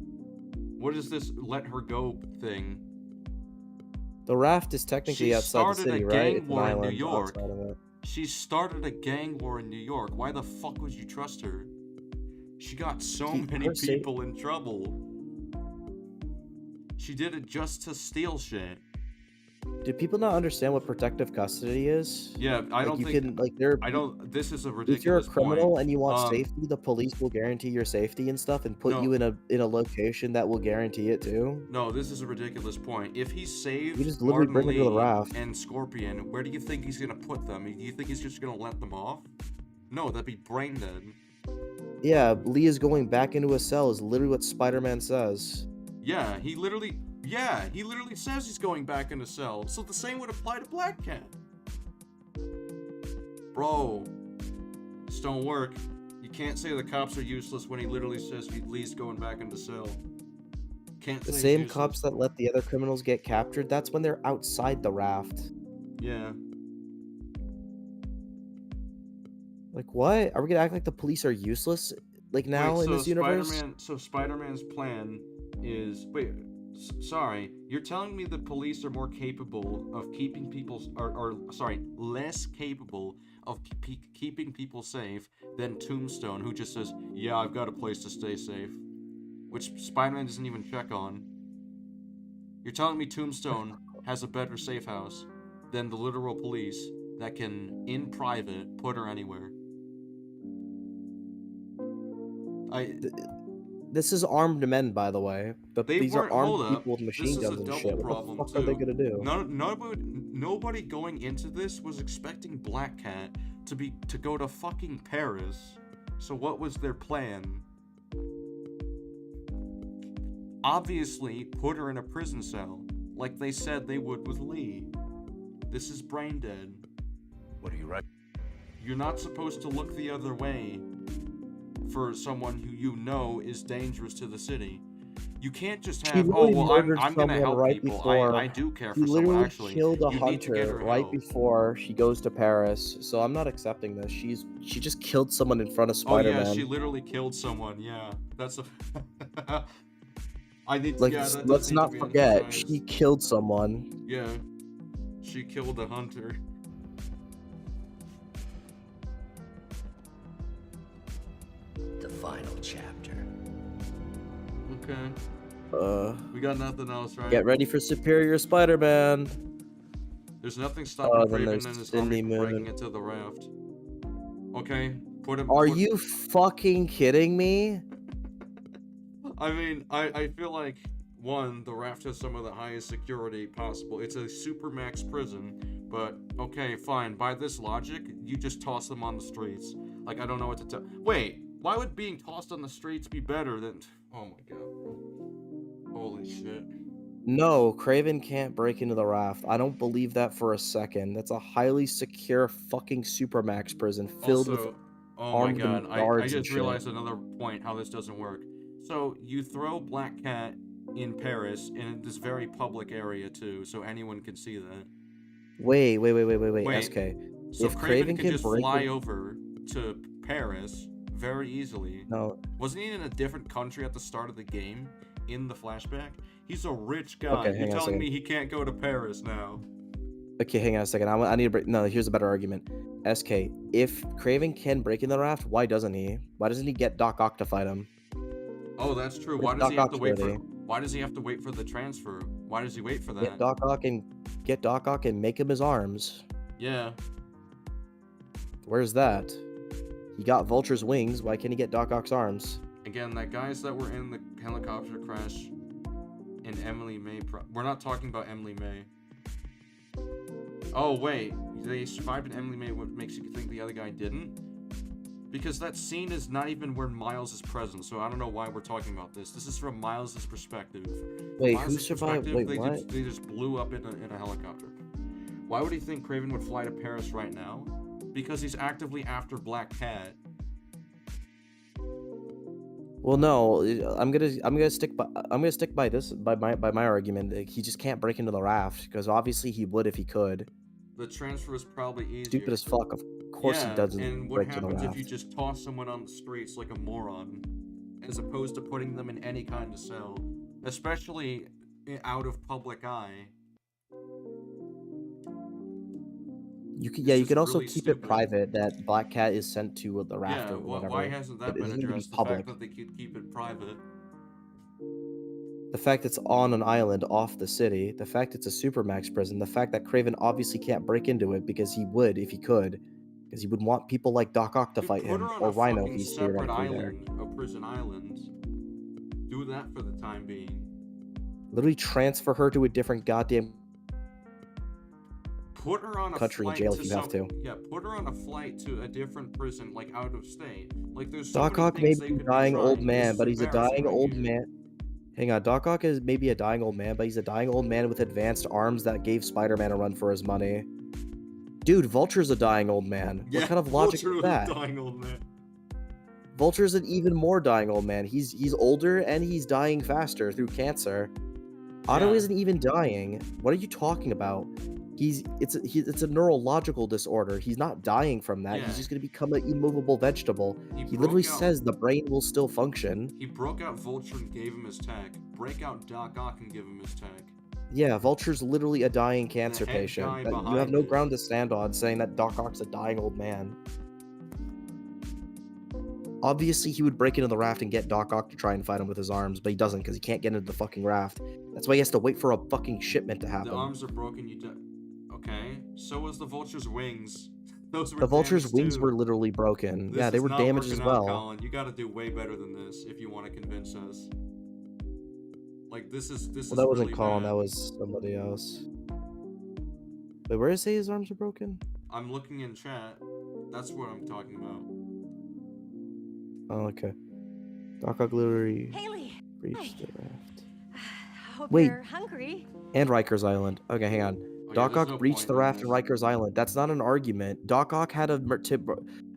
What is this let her go thing? The raft is technically outside the city, right? It's an War in New island York. outside of it. She started a gang war in New York. Why the fuck would you trust her? She got so many people in trouble. She did it just to steal shit. Do people not understand what protective custody is? Yeah, I don't think... This is a ridiculous If you're a criminal point. and you want safety, the police will guarantee your safety and stuff and put you in a location that will guarantee it too. No, this is a ridiculous point. If he saved You just literally bring them to the raft. and Scorpion, where do you think he's gonna put them? Do you think he's just gonna let them off? No, that'd be brain dead. Yeah, Lee is going back into a cell is literally what Spider-Man says. Yeah, he literally says he's going back in a cell. So the same would apply to Black Cat. Bro, this don't work. You can't say the cops are useless when he literally says Lee's going back into cell. Can't The say same he's useless. cops that let the other criminals get captured, that's when they're outside the raft. Yeah. Like what? Are we gonna act like the police are useless? Like now Wait, in this universe? Spider-Man's plan is sorry, you're telling me the police are more capable of keeping people, less capable of keeping people safe than Tombstone, who just says, "Yeah, I've got a place to stay safe," which Spider-Man doesn't even check on. You're telling me Tombstone has a better safe house than the literal police that can, in private, put her anywhere? This is armed men, by the way. These are armed people with machine guns and shit. What the fuck are they gonna do? Nobody going into this was expecting Black Cat to go to fucking Paris. So what was their plan? Obviously, put her in a prison cell, like they said they would with Lee. This is brain dead. What are you right? You're not supposed to look the other way for someone who you know is dangerous to the city. You can't just have, I'm gonna help people. I do care for someone, actually. She literally killed a You need to get hunter her right help. before she goes to Paris, so I'm not accepting this. She just killed someone in front of Spider-Man. Oh yeah, she literally killed someone, yeah. That's a... let's not forget, she killed someone. Yeah. She killed a hunter. The final chapter. Okay. We got nothing else, right? Get ready for Superior Spider-Man. There's nothing stopping then Craven there's and his Cindy army from breaking Moon. into the raft. Okay, Are you fucking kidding me? I mean, I feel like, one, the raft has some of the highest security possible. It's a supermax prison, but okay, fine. By this logic, you just toss them on the streets. Like, I don't know what to tell. Wait, why would being tossed on the streets be better than... Oh my god. Holy shit. No, Craven can't break into the raft. I don't believe that for a second. That's a highly secure fucking supermax prison filled with oh my armed god, guards I and just shit. realized another point how this doesn't work. So, you throw Black Cat in Paris, in this very public area too, so anyone can see that. Wait, SK. So If Craven can can just break fly in- over to Paris very easily. No. Wasn't he in a different country at the start of the game, in the flashback? He's a rich guy. Okay, hang You're on a telling second. me he can't go to Paris now? Okay, hang on a second. I need to break. No, here's a better argument. SK, if Craven can break in the raft, why doesn't he? Why doesn't he get Doc Ock to fight him? Oh, that's true. If Why does he Doc have to Ock's wait for? ready. Why does he have to wait for the transfer? Why does he wait for that? Get Doc Ock and make him his arms. Yeah. Where's that? He got Vulture's wings. Why can't he get Doc Ock's arms? Again, the guys that were in the helicopter crash in Emily May. We're not talking about Emily May. Oh wait, they survived in Emily May. What makes you think the other guy didn't? Because that scene is not even where Miles is present, so I don't know why we're talking about this. This is from Miles' perspective. Wait, Miles' who survived? perspective, Wait, what? They just blew up in a helicopter. Why would he think Craven would fly to Paris right now? Because he's actively after Black Cat. Well, no, I'm gonna stick by my argument. Like, he just can't break into the raft because obviously he would if he could. The transfer is probably easier. Stupid as fuck. Of course he doesn't and what break into the happens if raft. you just toss someone on the streets like a moron, as opposed to putting them in any kind of cell, especially out of public eye? You can, It's yeah, you just can also really keep stupid. it private that Black Cat is sent to the raft Yeah, or whatever. why hasn't that It been doesn't need to be addressed? The public. fact that they could keep it private. The fact it's on an island off the city, the fact it's a supermax prison, the fact that Craven obviously can't break into it because he would if he could, because he would want people like Doc Ock to fight Put him her on or a Rhino if fucking he's separate theoretically there. island, a prison island. Do that for the time being. Literally transfer her to a different goddamn Put her on a country and flight jail to if you have some, to. Yeah, put her on a flight to a different prison, like out of state. Like there's so Doc many Ock may things be they a could be dying old trying. man, This but is he's a dying embarrassing right old here. man. Hang on, Doc Ock is maybe a dying old man, but he's a dying old man with advanced arms that gave Spider-Man a run for his money. Dude, Vulture's a dying old man. Yeah, What kind of logic Vulture is was a that? dying old man. Vulture's an even more dying old man. He's older and he's dying faster through cancer. Otto Yeah. isn't even dying. What are you talking about? It's a neurological disorder. He's not dying from that. Yeah. He's just gonna become an immovable vegetable. He literally says the brain will still function. He broke out Vulture and gave him his tag. Break out Doc Ock and give him his tag. Yeah, Vulture's literally a dying cancer head patient. guy You have behind no it. ground to stand on saying that Doc Ock's a dying old man. Obviously, he would break into the raft and get Doc Ock to try and fight him with his arms, but he doesn't because he can't get into the fucking raft. That's why he has to wait for a fucking shipment to happen. The arms are broken. Okay. So was the Vulture's wings. Those were The Vulture's damaged wings too. were literally broken. This Yeah, they is were not damaged as working out, well. Colin. You got to do way better than this if you want to convince us. Like this is Well, that wasn't really Colin. bad. That was somebody else. Wait, where does it say his arms are broken? I'm looking in chat. That's what I'm talking about. Oh, okay. Doc Ock literally Haley, breached the raft. hope Wait. you're hungry. And Rikers Island. Okay, hang on. yeah, Doc there's Ock no breached point the in raft in this. Rikers Island. That's not an argument. Doc Ock had a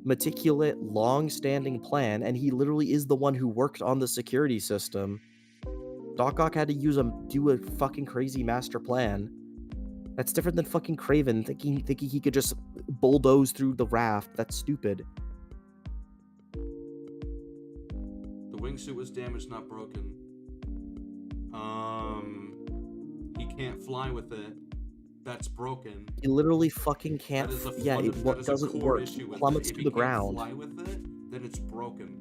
meticulous, long-standing plan, and he literally is the one who worked on the security system. Doc Ock had to do a fucking crazy master plan. That's different than fucking Kraven thinking he could just bulldoze through the raft. That's stupid. The wingsuit was damaged, not broken. He can't fly with it. That's broken. He literally fucking can't. That is a Yeah, it that is a doesn't core work. issue with Plummets it. If to he the can't ground. fly with it, then it's broken.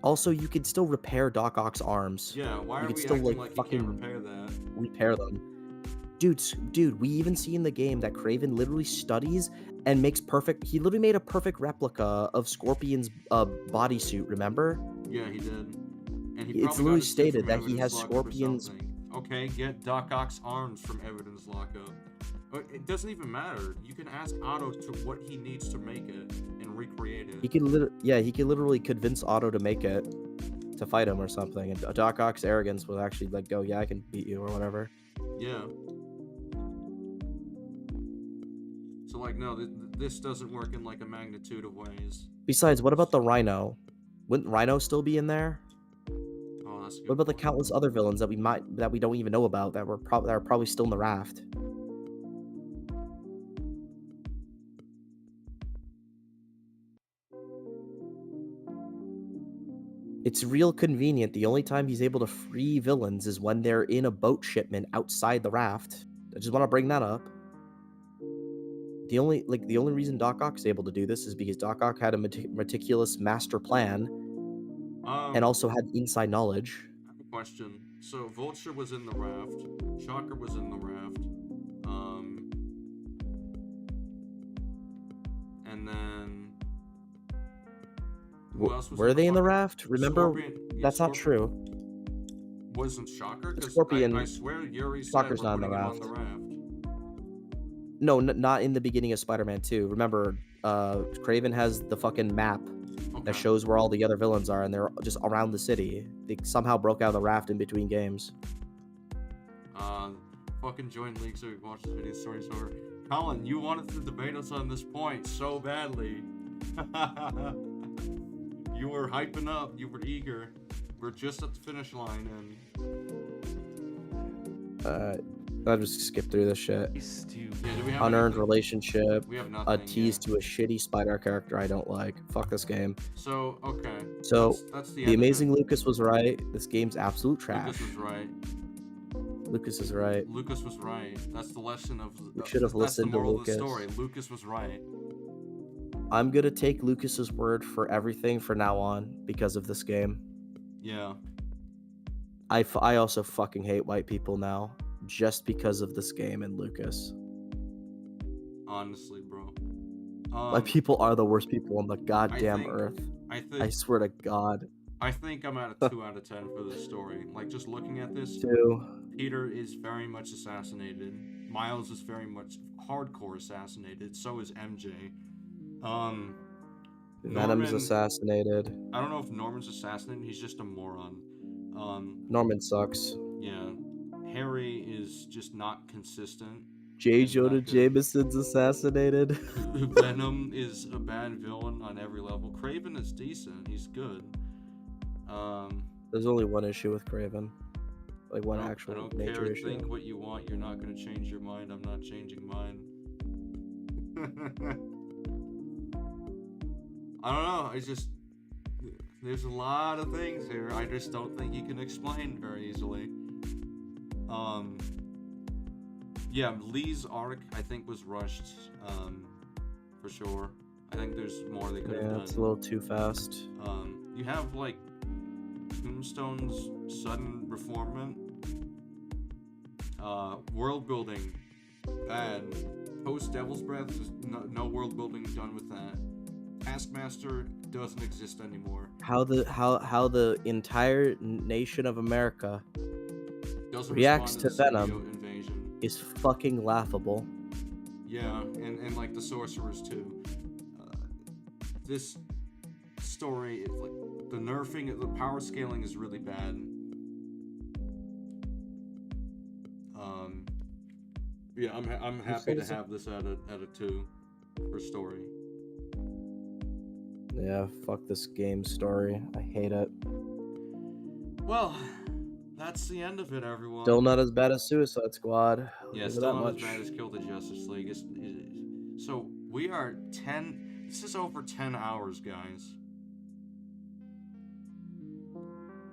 Also, you could still repair Doc Ock's arms. Yeah, why you are could we still acting like like you fucking can't repair that? repair them. Dude, we even see in the game that Kraven literally studies and makes perfect. He literally made a perfect replica of Scorpion's bodysuit. Remember? Yeah, he did. And he It's probably got literally his suit stated from that he has evidence lockup or Scorpion's. something. Okay, get Doc Ock's arms from evidence lockup. It doesn't even matter. You can ask Otto to what he needs to make it and recreate it. He could literally convince Otto to make it, to fight him or something. And Doc Ock's arrogance would actually like go, yeah, I can beat you or whatever. Yeah. So like, no, this doesn't work in like a magnitude of ways. Besides, what about the Rhino? Wouldn't Rhino still be in there? Oh, that's a good What about the point. countless other villains that we don't even know about that are probably still in the raft? It's real convenient. The only time he's able to free villains is when they're in a boat shipment outside the raft. I just want to bring that up. The only reason Doc Ock's able to do this is because Doc Ock had a meticulous master plan and also had inside knowledge. I have a question. So Vulture was in the raft. Shocker was in the raft. And then who else was Were they in the fucking- raft? Remember, Scorpion- that's not Scorpion true. Wasn't Shocker? 'Cause Scorpion- I swear Yuri said Shocker's we're not in the putting him on raft. the raft. No, not in the beginning of Spider-Man 2. Remember, Kraven has the fucking map that shows where all the other villains are, and they're just around the city. They somehow broke out of the raft in between games. Fucking join league so we can watch this video. Story's over. Colin, you wanted to debate us on this point so badly. You were hyping up. You were eager. We're just at the finish line, and I'll just skip through this shit. yeah, do we have Unearned anything? relationship. We have A nothing. tease to a shitty spider character I don't like. Fuck this game. So okay. So that's the end of amazing it. Lucas was right. This game's absolute trash. Lucas was right. Lucas is right. Lucas was right. That's the lesson of. We should have that's the listened to moral of the Lucas. story. Lucas was right. I'm gonna take Lucas's word for everything from now on because of this game. Yeah. I also fucking hate white people now just because of this game and Lucas. Honestly, bro. White people are the worst people on the goddamn think- earth. I think. I swear to God. I think I'm at a 2 out of 10 for this story. Like, just looking at this, 2. Peter is very much assassinated. Miles is very much hardcore assassinated. So is MJ. Venom's assassinated. I don't know if Norman's assassinated. He's just a moron. Norman sucks. Yeah. Harry is just not consistent. J. Jonah Jameson's assassinated. Venom is a bad villain on every level. Kraven is decent. He's good. There's only one issue with Kraven. like one I don't actual care. major issue. Think what you want. You're not gonna change your mind. I'm not changing mine. I don't know. It's just there's a lot of things here. I just don't think you can explain very easily. Yeah, Lee's arc I think was rushed. For sure. I think there's more they could have Yeah, done. it's a little too fast. You have like Tombstone's sudden reformment, world building, and post Devil's Breath. There's no world building done with that. Taskmaster doesn't exist anymore. How the entire nation of America Doesn't reacts to respond the Venom symbiote invasion. is fucking laughable. Yeah, and like the sorcerers too. This story, like the nerfing, the power scaling is really bad. Yeah, I'm happy to have this at a 2 for story. Yeah, fuck this game story. I hate it. Well, that's the end of it, everyone. Still not as bad as Suicide Squad. I'll Yeah, give it still that not much. as bad as Kill the Justice League. So we are 10. This is over 10 hours, guys.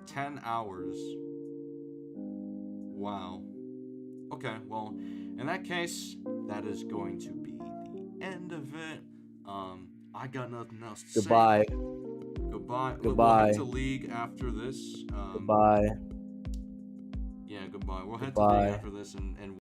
10 hours. Wow. Okay, well, in that case, that is going to be the end of it. I got nothing else to Goodbye. say. Goodbye. Goodbye. We'll head to League after this. Goodbye. Yeah, goodbye. We'll head to Goodbye. League after this and